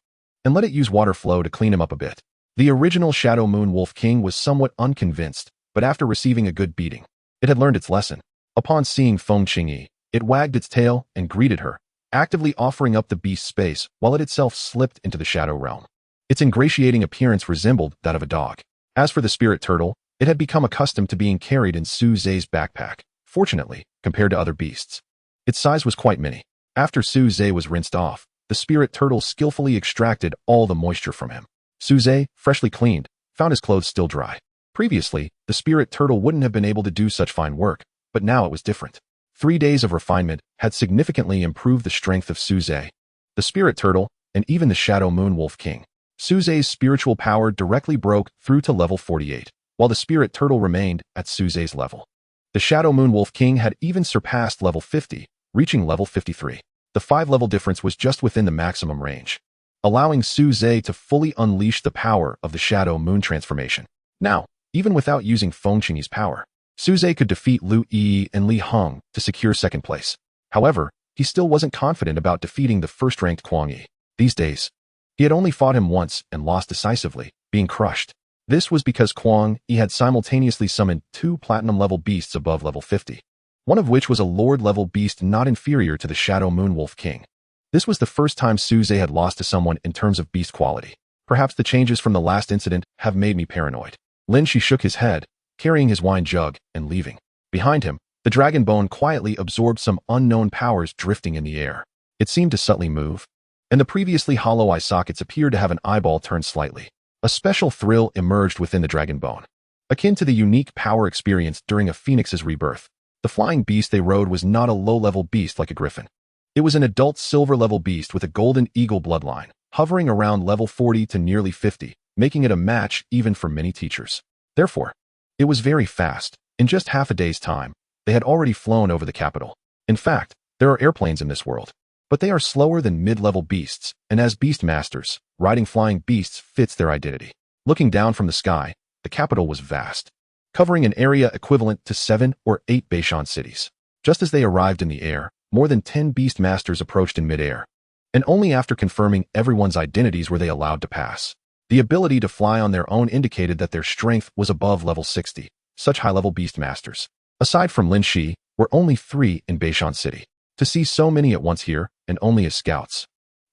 and let it use water flow to clean him up a bit. The original Shadow Moon Wolf King was somewhat unconvinced, but after receiving a good beating, it had learned its lesson. Upon seeing Feng Qingyi, it wagged its tail and greeted her, actively offering up the beast's space while it itself slipped into the shadow realm. Its ingratiating appearance resembled that of a dog. As for the spirit turtle, it had become accustomed to being carried in Suze's backpack. Fortunately, compared to other beasts, its size was quite mini. After Suze was rinsed off, the spirit turtle skillfully extracted all the moisture from him. Suze, freshly cleaned, found his clothes still dry. Previously, the spirit turtle wouldn't have been able to do such fine work, but now it was different. 3 days of refinement had significantly improved the strength of Suze, the spirit turtle, and even the Shadow Moon Wolf King. Suze's spiritual power directly broke through to level 48, while the spirit turtle remained at Suze's level. The Shadow Moon Wolf King had even surpassed level 50, reaching level 53. The 5-level difference was just within the maximum range, allowing Suze to fully unleash the power of the Shadow Moon transformation. Now, even without using Feng Qingyi's power, Suze could defeat Lu Yi and Li Heng to secure 2nd place. However, he still wasn't confident about defeating the first-ranked Kuang Yi. These days, he had only fought him once and lost decisively, being crushed. This was because Kuang Yi had simultaneously summoned 2 platinum-level beasts above level 50. One of which was a Lord-level beast not inferior to the Shadow Moon Wolf King. This was the first time Suze had lost to someone in terms of beast quality. Perhaps the changes from the last incident have made me paranoid. Lin Shi shook his head, carrying his wine jug and leaving. Behind him, the dragon bone quietly absorbed some unknown powers drifting in the air. It seemed to subtly move, and the previously hollow eye sockets appeared to have an eyeball turned slightly. A special thrill emerged within the dragon bone, akin to the unique power experienced during a phoenix's rebirth. The flying beast they rode was not a low-level beast like a griffin. It was an adult silver-level beast with a golden eagle bloodline, hovering around level 40 to nearly 50, making it a match even for many teachers. Therefore, it was very fast. In just half a day's time, they had already flown over the capital. In fact, there are airplanes in this world, but they are slower than mid-level beasts, and as beast masters, riding flying beasts fits their identity. Looking down from the sky, the capital was vast, covering an area equivalent to 7 or 8 Beishan cities. Just as they arrived in the air, more than 10 beast masters approached in midair, and only after confirming everyone's identities were they allowed to pass. The ability to fly on their own indicated that their strength was above level 60. Such high-level beast masters, aside from Lin Shi, were only 3 in Beishan City. To see so many at once here, and only as scouts,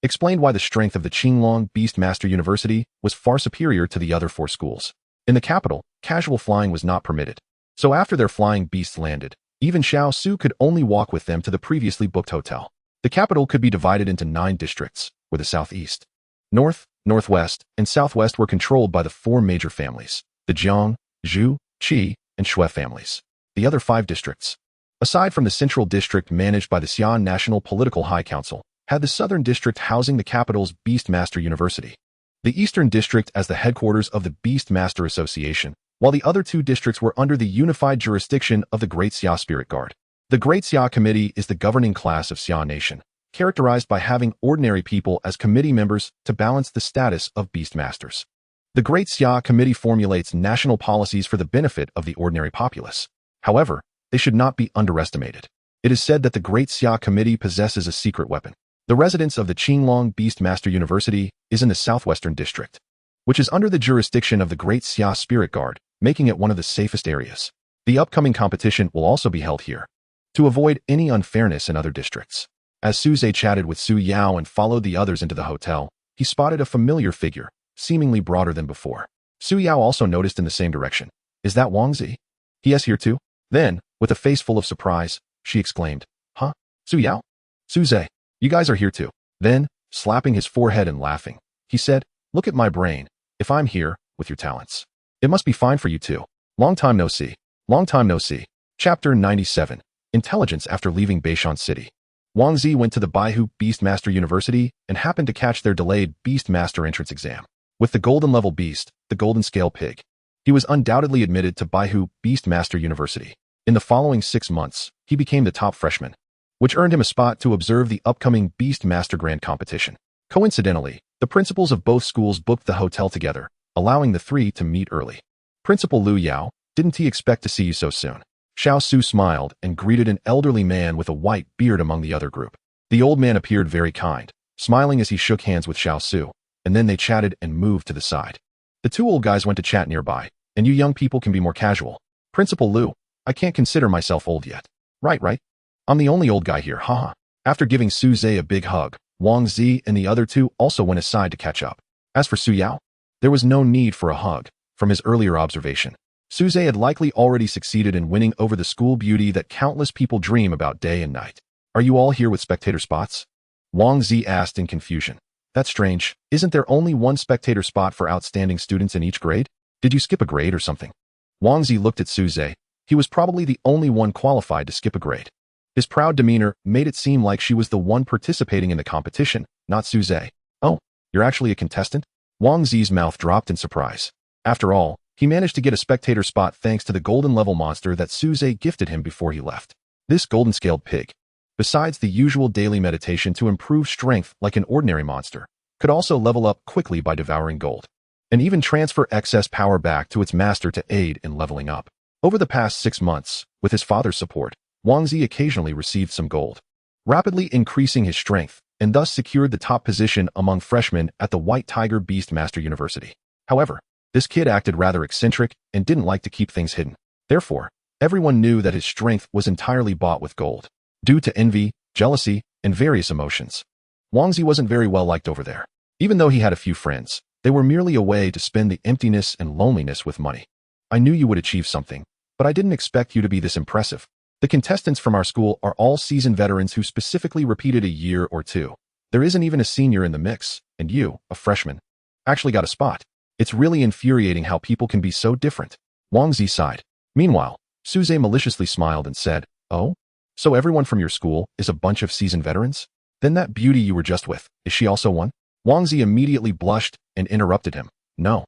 explained why the strength of the Qinglong Beastmaster University was far superior to the other 4 schools. In the capital, casual flying was not permitted. So after their flying beasts landed, even Xiao Su could only walk with them to the previously booked hotel. The capital could be divided into 9 districts, where the southeast, north, northwest, and southwest were controlled by the 4 major families, the Jiang, Zhu, Qi, and Shui families. The other 5 districts, aside from the central district managed by the Xi'an National Political High Council, had the southern district housing the capital's Beast Master University, the eastern district as the headquarters of the Beast Master Association, while the other 2 districts were under the unified jurisdiction of the Great Xia Spirit Guard. The Great Xia Committee is the governing class of Xia Nation, characterized by having ordinary people as committee members to balance the status of Beast Masters. The Great Xia Committee formulates national policies for the benefit of the ordinary populace. However, they should not be underestimated. It is said that the Great Xia Committee possesses a secret weapon. The residence of the Qinglong Beast Master University is in the southwestern district, which is under the jurisdiction of the Great Xia Spirit Guard, making it one of the safest areas. The upcoming competition will also be held here, to avoid any unfairness in other districts. As Suze chatted with Su Yao and followed the others into the hotel, he spotted a familiar figure, seemingly broader than before. Su Yao also noticed in the same direction. Is that Wang Zi? He is here too? Then, with a face full of surprise, she exclaimed, Huh? Su Yao? Suze, you guys are here too. Then, slapping his forehead and laughing, he said, Look at my brain. If I'm here, with your talents, it must be fine for you too. Long time no see. Long time no see. Chapter 97. Intelligence after leaving Beishan City. Wang Zi went to the Baihu Beastmaster University and happened to catch their delayed Beastmaster entrance exam. With the golden level beast, the golden scale pig, he was undoubtedly admitted to Baihu Beastmaster University. In the following 6 months, he became the top freshman, which earned him a spot to observe the upcoming Beastmaster Grand Competition. Coincidentally, the principals of both schools booked the hotel together, allowing the 3 to meet early. Principal Lu Yao, didn't he expect to see you so soon? Xiao Su smiled and greeted an elderly man with a white beard among the other group. The old man appeared very kind, smiling as he shook hands with Xiao Su, and then they chatted and moved to the side. The 2 old guys went to chat nearby, and you young people can be more casual. Principal Lu, I can't consider myself old yet. Right. I'm the only old guy here, haha. After giving Su Zhe a big hug, Wang Zi and the other 2 also went aside to catch up. As for Su Yao, there was no need for a hug. From his earlier observation, Su Zhe had likely already succeeded in winning over the school beauty that countless people dream about day and night. Are you all here with spectator spots? Wang Zi asked in confusion. That's strange. Isn't there only 1 spectator spot for outstanding students in each grade? Did you skip a grade or something? Wang Zi looked at Su Zhe. He was probably the only one qualified to skip a grade. His proud demeanor made it seem like she was the one participating in the competition, not Su Zhe. Oh, you're actually a contestant? Wang Zi's mouth dropped in surprise. After all, he managed to get a spectator spot thanks to the golden level monster that Su Zhe gifted him before he left. This golden scaled pig, besides the usual daily meditation to improve strength like an ordinary monster, could also level up quickly by devouring gold, and even transfer excess power back to its master to aid in leveling up. Over the past 6 months, with his father's support, Wang Zi occasionally received some gold, rapidly increasing his strength, and thus secured the top position among freshmen at the White Tiger Beastmaster University. However, this kid acted rather eccentric and didn't like to keep things hidden. Therefore, everyone knew that his strength was entirely bought with gold. Due to envy, jealousy, and various emotions, Wang Zi wasn't very well liked over there. Even though he had a few friends, they were merely a way to spend the emptiness and loneliness with money. I knew you would achieve something, but I didn't expect you to be this impressive. The contestants from our school are all seasoned veterans who specifically repeated a year or 2. There isn't even a senior in the mix, and you, a freshman, actually got a spot. It's really infuriating how people can be so different. Wang Zi sighed. Meanwhile, Su Zhe maliciously smiled and said, Oh? So everyone from your school is a bunch of seasoned veterans? Then that beauty you were just with, is she also one? Wang Zi immediately blushed and interrupted him. No,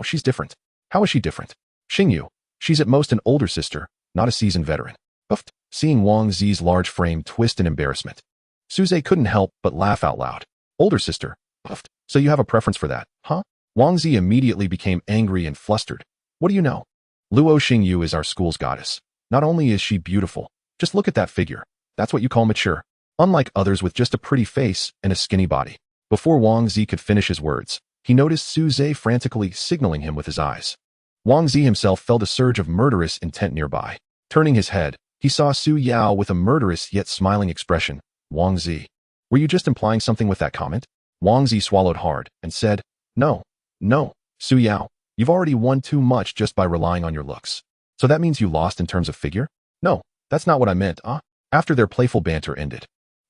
she's different. How is she different? Xingyu, she's at most an older sister, not a seasoned veteran. Puffed, seeing Wang Zi's large frame twist in embarrassment. Su Zhe couldn't help but laugh out loud. Older sister, puffed. So you have a preference for that, huh? Wang Zi immediately became angry and flustered. What do you know? Luo Xingyu is our school's goddess. Not only is she beautiful, just look at that figure. That's what you call mature. Unlike others with just a pretty face and a skinny body. Before Wang Zi could finish his words, he noticed Su Zhe frantically signaling him with his eyes. Wang Zi himself felt a surge of murderous intent nearby. Turning his head, he saw Su Yao with a murderous yet smiling expression. Wang Zi, were you just implying something with that comment? Wang Zi swallowed hard and said, No, Su Yao, you've already won too much just by relying on your looks. So that means you lost in terms of figure? No, that's not what I meant, After their playful banter ended,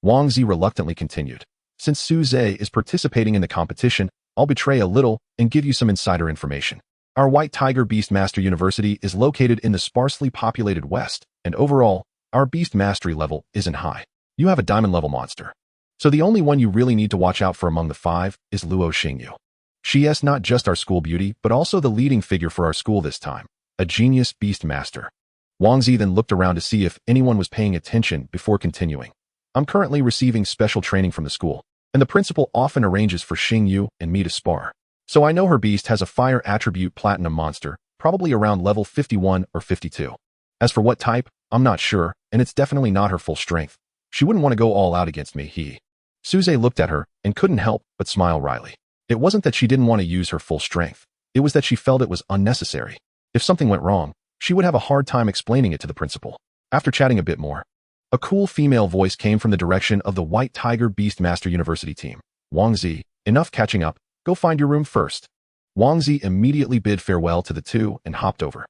Wang Zi reluctantly continued. Since Su Zhe is participating in the competition, I'll betray a little and give you some insider information. Our White Tiger Beast Master University is located in the sparsely populated West, and overall, our Beast Mastery level isn't high. You have a diamond level monster. So the only one you really need to watch out for among the 5 is Luo Xingyu. She is not just our school beauty, but also the leading figure for our school this time, a genius Beast Master. Wang Zi then looked around to see if anyone was paying attention before continuing. I'm currently receiving special training from the school, and the principal often arranges for Xingyu and me to spar. So I know her beast has a fire attribute platinum monster, probably around level 51 or 52. As for what type, I'm not sure, and it's definitely not her full strength. She wouldn't want to go all out against me, Su Zhe looked at her and couldn't help but smile wryly. It wasn't that she didn't want to use her full strength. It was that she felt it was unnecessary. If something went wrong, she would have a hard time explaining it to the principal. After chatting a bit more, a cool female voice came from the direction of the White Tiger Beast Master University team. Wang Zi, enough catching up, go find your room first. Wang Zi immediately bid farewell to the two and hopped over.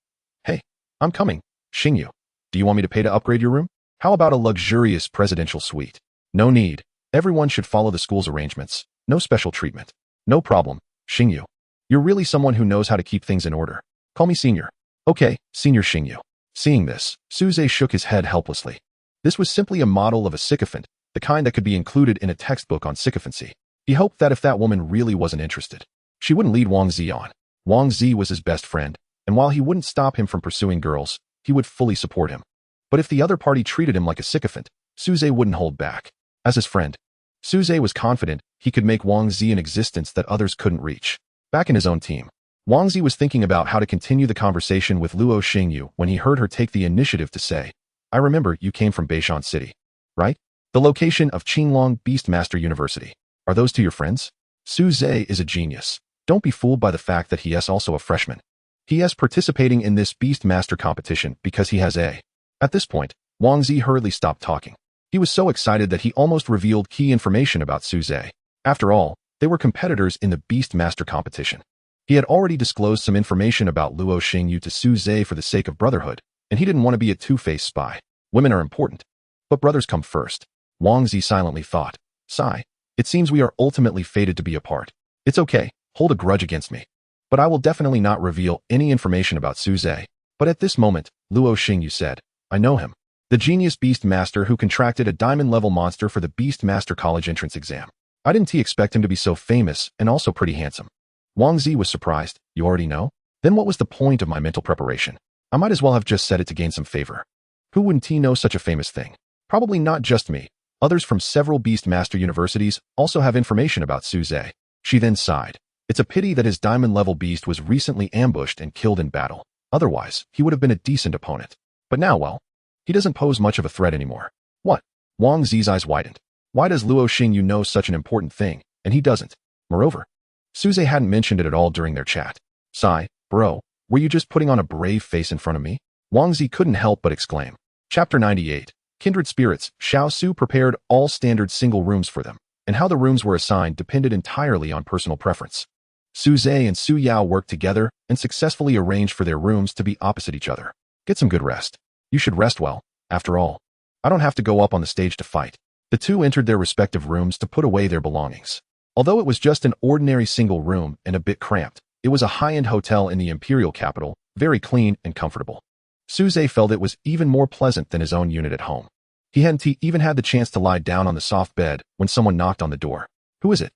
Hey, I'm coming, Xingyu. Do you want me to pay to upgrade your room? How about a luxurious presidential suite? No need. Everyone should follow the school's arrangements. No special treatment. No problem, Xingyu. You're really someone who knows how to keep things in order. Call me Senior. Okay, Senior Xingyu. Seeing this, Su Zhe shook his head helplessly. This was simply a model of a sycophant, the kind that could be included in a textbook on sycophancy. He hoped that if that woman really wasn't interested, she wouldn't lead Wang Zi on. Wang Zi was his best friend, and while he wouldn't stop him from pursuing girls, he would fully support him. But if the other party treated him like a sycophant, Su Zhe wouldn't hold back. As his friend, Su Zhe was confident he could make Wang Zi an existence that others couldn't reach. Back in his own team, Wang Zi was thinking about how to continue the conversation with Luo Xingyu when he heard her take the initiative to say, I remember you came from Beishan City, right? The location of Qinglong Beastmaster University. Are those two your friends? Su Zhe is a genius. Don't be fooled by the fact that he is also a freshman. He is participating in this Beastmaster competition because he has a. At this point, Wang Zi hurriedly stopped talking. He was so excited that he almost revealed key information about Su Zhe. After all, they were competitors in the Beastmaster competition. He had already disclosed some information about Luo Xingyu to Su Zhe for the sake of brotherhood, and he didn't want to be a two-faced spy. Women are important, but brothers come first. Wang Zi silently thought. Sigh. It seems we are ultimately fated to be apart. It's okay, hold a grudge against me. But I will definitely not reveal any information about Su Zhe. But at this moment, Luo Xingyu said, I know him. The genius Beast Master who contracted a diamond-level monster for the Beast Master College entrance exam. I didn't expect him to be so famous and also pretty handsome. Wang Zi was surprised. You already know? Then what was the point of my mental preparation? I might as well have just said it to gain some favor. Who wouldn't know such a famous thing? Probably not just me. Others from several Beast Master universities also have information about Su Zhe. She then sighed. It's a pity that his diamond-level beast was recently ambushed and killed in battle. Otherwise, he would have been a decent opponent. But now, well, he doesn't pose much of a threat anymore. What? Wang Zi's eyes widened. Why does Luo Xingyu know such an important thing, and he doesn't? Moreover, Su Zhe hadn't mentioned it at all during their chat. Sigh, bro, were you just putting on a brave face in front of me? Wang Zi couldn't help but exclaim. Chapter 98. Kindred Spirits. Xiao Su prepared all standard single rooms for them, and how the rooms were assigned depended entirely on personal preference. Su Zhe and Su Yao worked together and successfully arranged for their rooms to be opposite each other. Get some good rest. You should rest well, after all. I don't have to go up on the stage to fight. The two entered their respective rooms to put away their belongings. Although it was just an ordinary single room and a bit cramped, it was a high-end hotel in the imperial capital, very clean and comfortable. Su Zhe felt it was even more pleasant than his own unit at home. He hadn't even had the chance to lie down on the soft bed when someone knocked on the door. Who is it?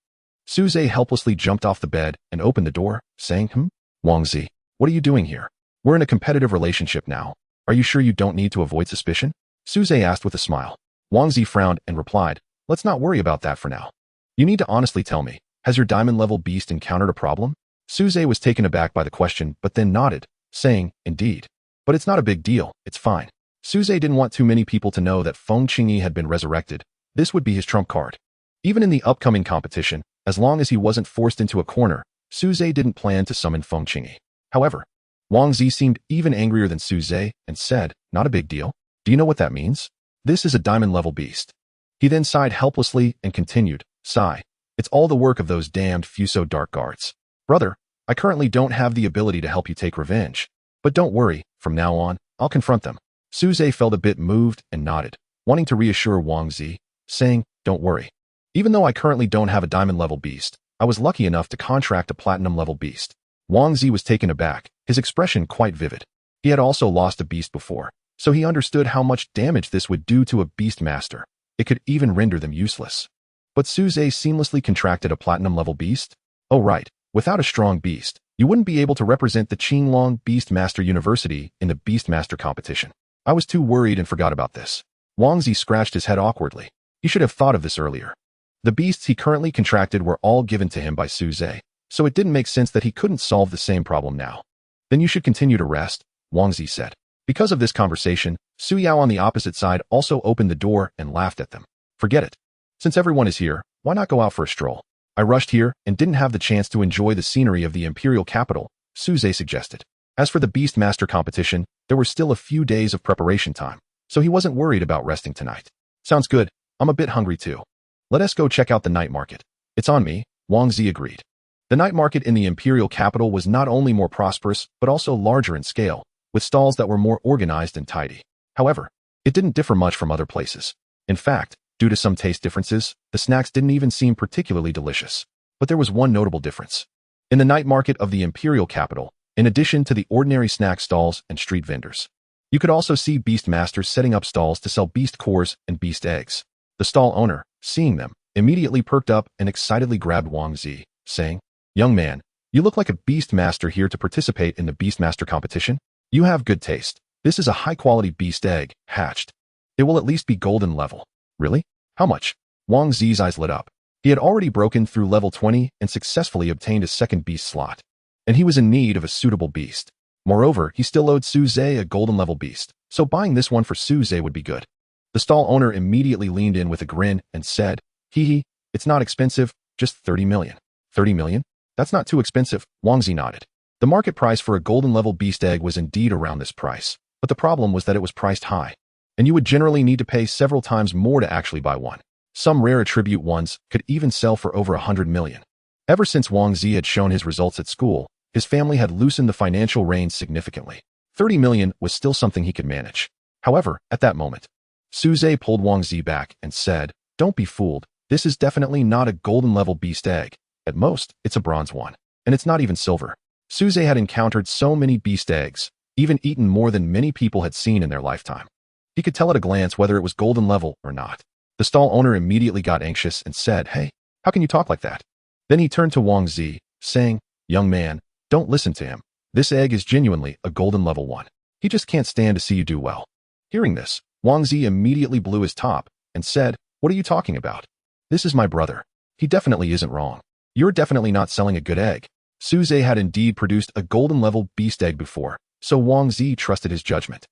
Su Zhe helplessly jumped off the bed and opened the door, saying, Wang Zi, what are you doing here? We're in a competitive relationship now. Are you sure you don't need to avoid suspicion? Su Zhe asked with a smile. Wang Zi frowned and replied, let's not worry about that for now. You need to honestly tell me, has your diamond-level beast encountered a problem? Su Zhe was taken aback by the question but then nodded, saying, indeed. But it's not a big deal, it's fine. Su Zhe didn't want too many people to know that Feng Qingyi had been resurrected. This would be his trump card. Even in the upcoming competition, as long as he wasn't forced into a corner, Su Zhe didn't plan to summon Feng Qingyi. However, Wang Zi seemed even angrier than Su Zhe and said, not a big deal. Do you know what that means? This is a diamond-level beast. He then sighed helplessly and continued, sigh. It's all the work of those damned Fuso Dark Guards. Brother, I currently don't have the ability to help you take revenge. But don't worry, from now on, I'll confront them. Su Zhe felt a bit moved and nodded, wanting to reassure Wang Zi, saying, Don't worry. Even though I currently don't have a diamond-level beast, I was lucky enough to contract a platinum-level beast. Wang Zi was taken aback, his expression quite vivid. He had also lost a beast before, so he understood how much damage this would do to a beast master. It could even render them useless. But Suze seamlessly contracted a platinum-level beast? Oh right, without a strong beast, you wouldn't be able to represent the Qinglong Beast Master University in the Beast Master competition. I was too worried and forgot about this. Wang Zi scratched his head awkwardly. He should have thought of this earlier. The beasts he currently contracted were all given to him by Suze, so it didn't make sense that he couldn't solve the same problem now. Then you should continue to rest, Wang Zi said. Because of this conversation, Su Yao on the opposite side also opened the door and laughed at them. Forget it. Since everyone is here, why not go out for a stroll? I rushed here and didn't have the chance to enjoy the scenery of the imperial capital, Suze suggested. As for the Beast Master competition, there were still a few days of preparation time, so he wasn't worried about resting tonight. Sounds good. I'm a bit hungry too. Let us go check out the night market. It's on me, Wang Zi agreed. The night market in the imperial capital was not only more prosperous, but also larger in scale, with stalls that were more organized and tidy. However, it didn't differ much from other places. In fact, due to some taste differences, the snacks didn't even seem particularly delicious. But there was one notable difference. In the night market of the imperial capital, in addition to the ordinary snack stalls and street vendors, you could also see beast masters setting up stalls to sell beast cores and beast eggs. The stall owner, seeing them, immediately perked up and excitedly grabbed Wang Zi, saying, "Young man, you look like a beast master here to participate in the beast master competition. You have good taste. This is a high-quality beast egg, hatched. It will at least be golden level." Really? How much? Wang Zi's eyes lit up. He had already broken through level 20 and successfully obtained a second beast slot. And he was in need of a suitable beast. Moreover, he still owed Suze a golden level beast, so buying this one for Suze would be good. The stall owner immediately leaned in with a grin and said, "Hee, it's not expensive, just 30 million. 30 million? That's not too expensive," Wang Zi nodded. The market price for a golden level beast egg was indeed around this price, but the problem was that it was priced high, and you would generally need to pay several times more to actually buy one. Some rare attribute ones could even sell for over 100 million. Ever since Wang Zi had shown his results at school, his family had loosened the financial reins significantly. 30 million was still something he could manage. However, at that moment, Suze pulled Wang Zi back and said, "Don't be fooled. This is definitely not a golden level beast egg. At most, it's a bronze one. And it's not even silver." Suze had encountered so many beast eggs, even eaten more than many people had seen in their lifetime. He could tell at a glance whether it was golden level or not. The stall owner immediately got anxious and said, "Hey, how can you talk like that?" Then he turned to Wang Zi, saying, "Young man, don't listen to him. This egg is genuinely a golden level one. He just can't stand to see you do well." Hearing this, Wang Zi immediately blew his top and said, "What are you talking about? This is my brother. He definitely isn't wrong. You're definitely not selling a good egg." Suze had indeed produced a golden level beast egg before, so Wang Zi trusted his judgment.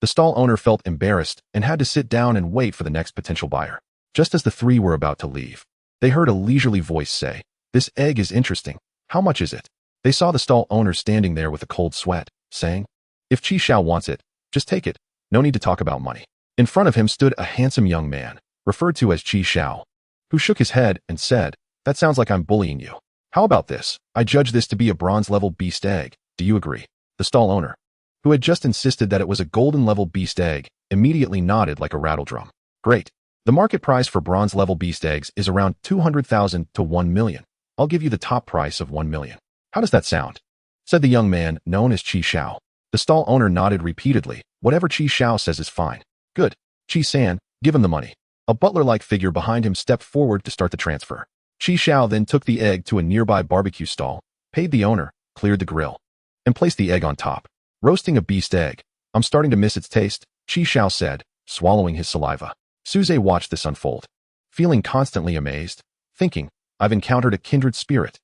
The stall owner felt embarrassed and had to sit down and wait for the next potential buyer. Just as the three were about to leave, they heard a leisurely voice say, "This egg is interesting. How much is it?" They saw the stall owner standing there with a cold sweat, saying, "If Qi Xiao wants it, just take it. No need to talk about money." In front of him stood a handsome young man, referred to as Qi Xiao, who shook his head and said, "That sounds like I'm bullying you. How about this? I judge this to be a bronze-level beast egg. Do you agree?" The stall owner, who had just insisted that it was a golden-level beast egg, immediately nodded like a rattledrum. "Great. The market price for bronze-level beast eggs is around 200,000 to 1 million. I'll give you the top price of 1 million. How does that sound?" said the young man known as Qi Xiao. The stall owner nodded repeatedly. "Whatever Qi Xiao says is fine." "Good. Qi-san, give him the money." A butler-like figure behind him stepped forward to start the transfer. Qi Xiao then took the egg to a nearby barbecue stall, paid the owner, cleared the grill, and placed the egg on top. "Roasting a beast egg. I'm starting to miss its taste," Qi Xiao said, swallowing his saliva. Suze watched this unfold, feeling constantly amazed, thinking, "I've encountered a kindred spirit."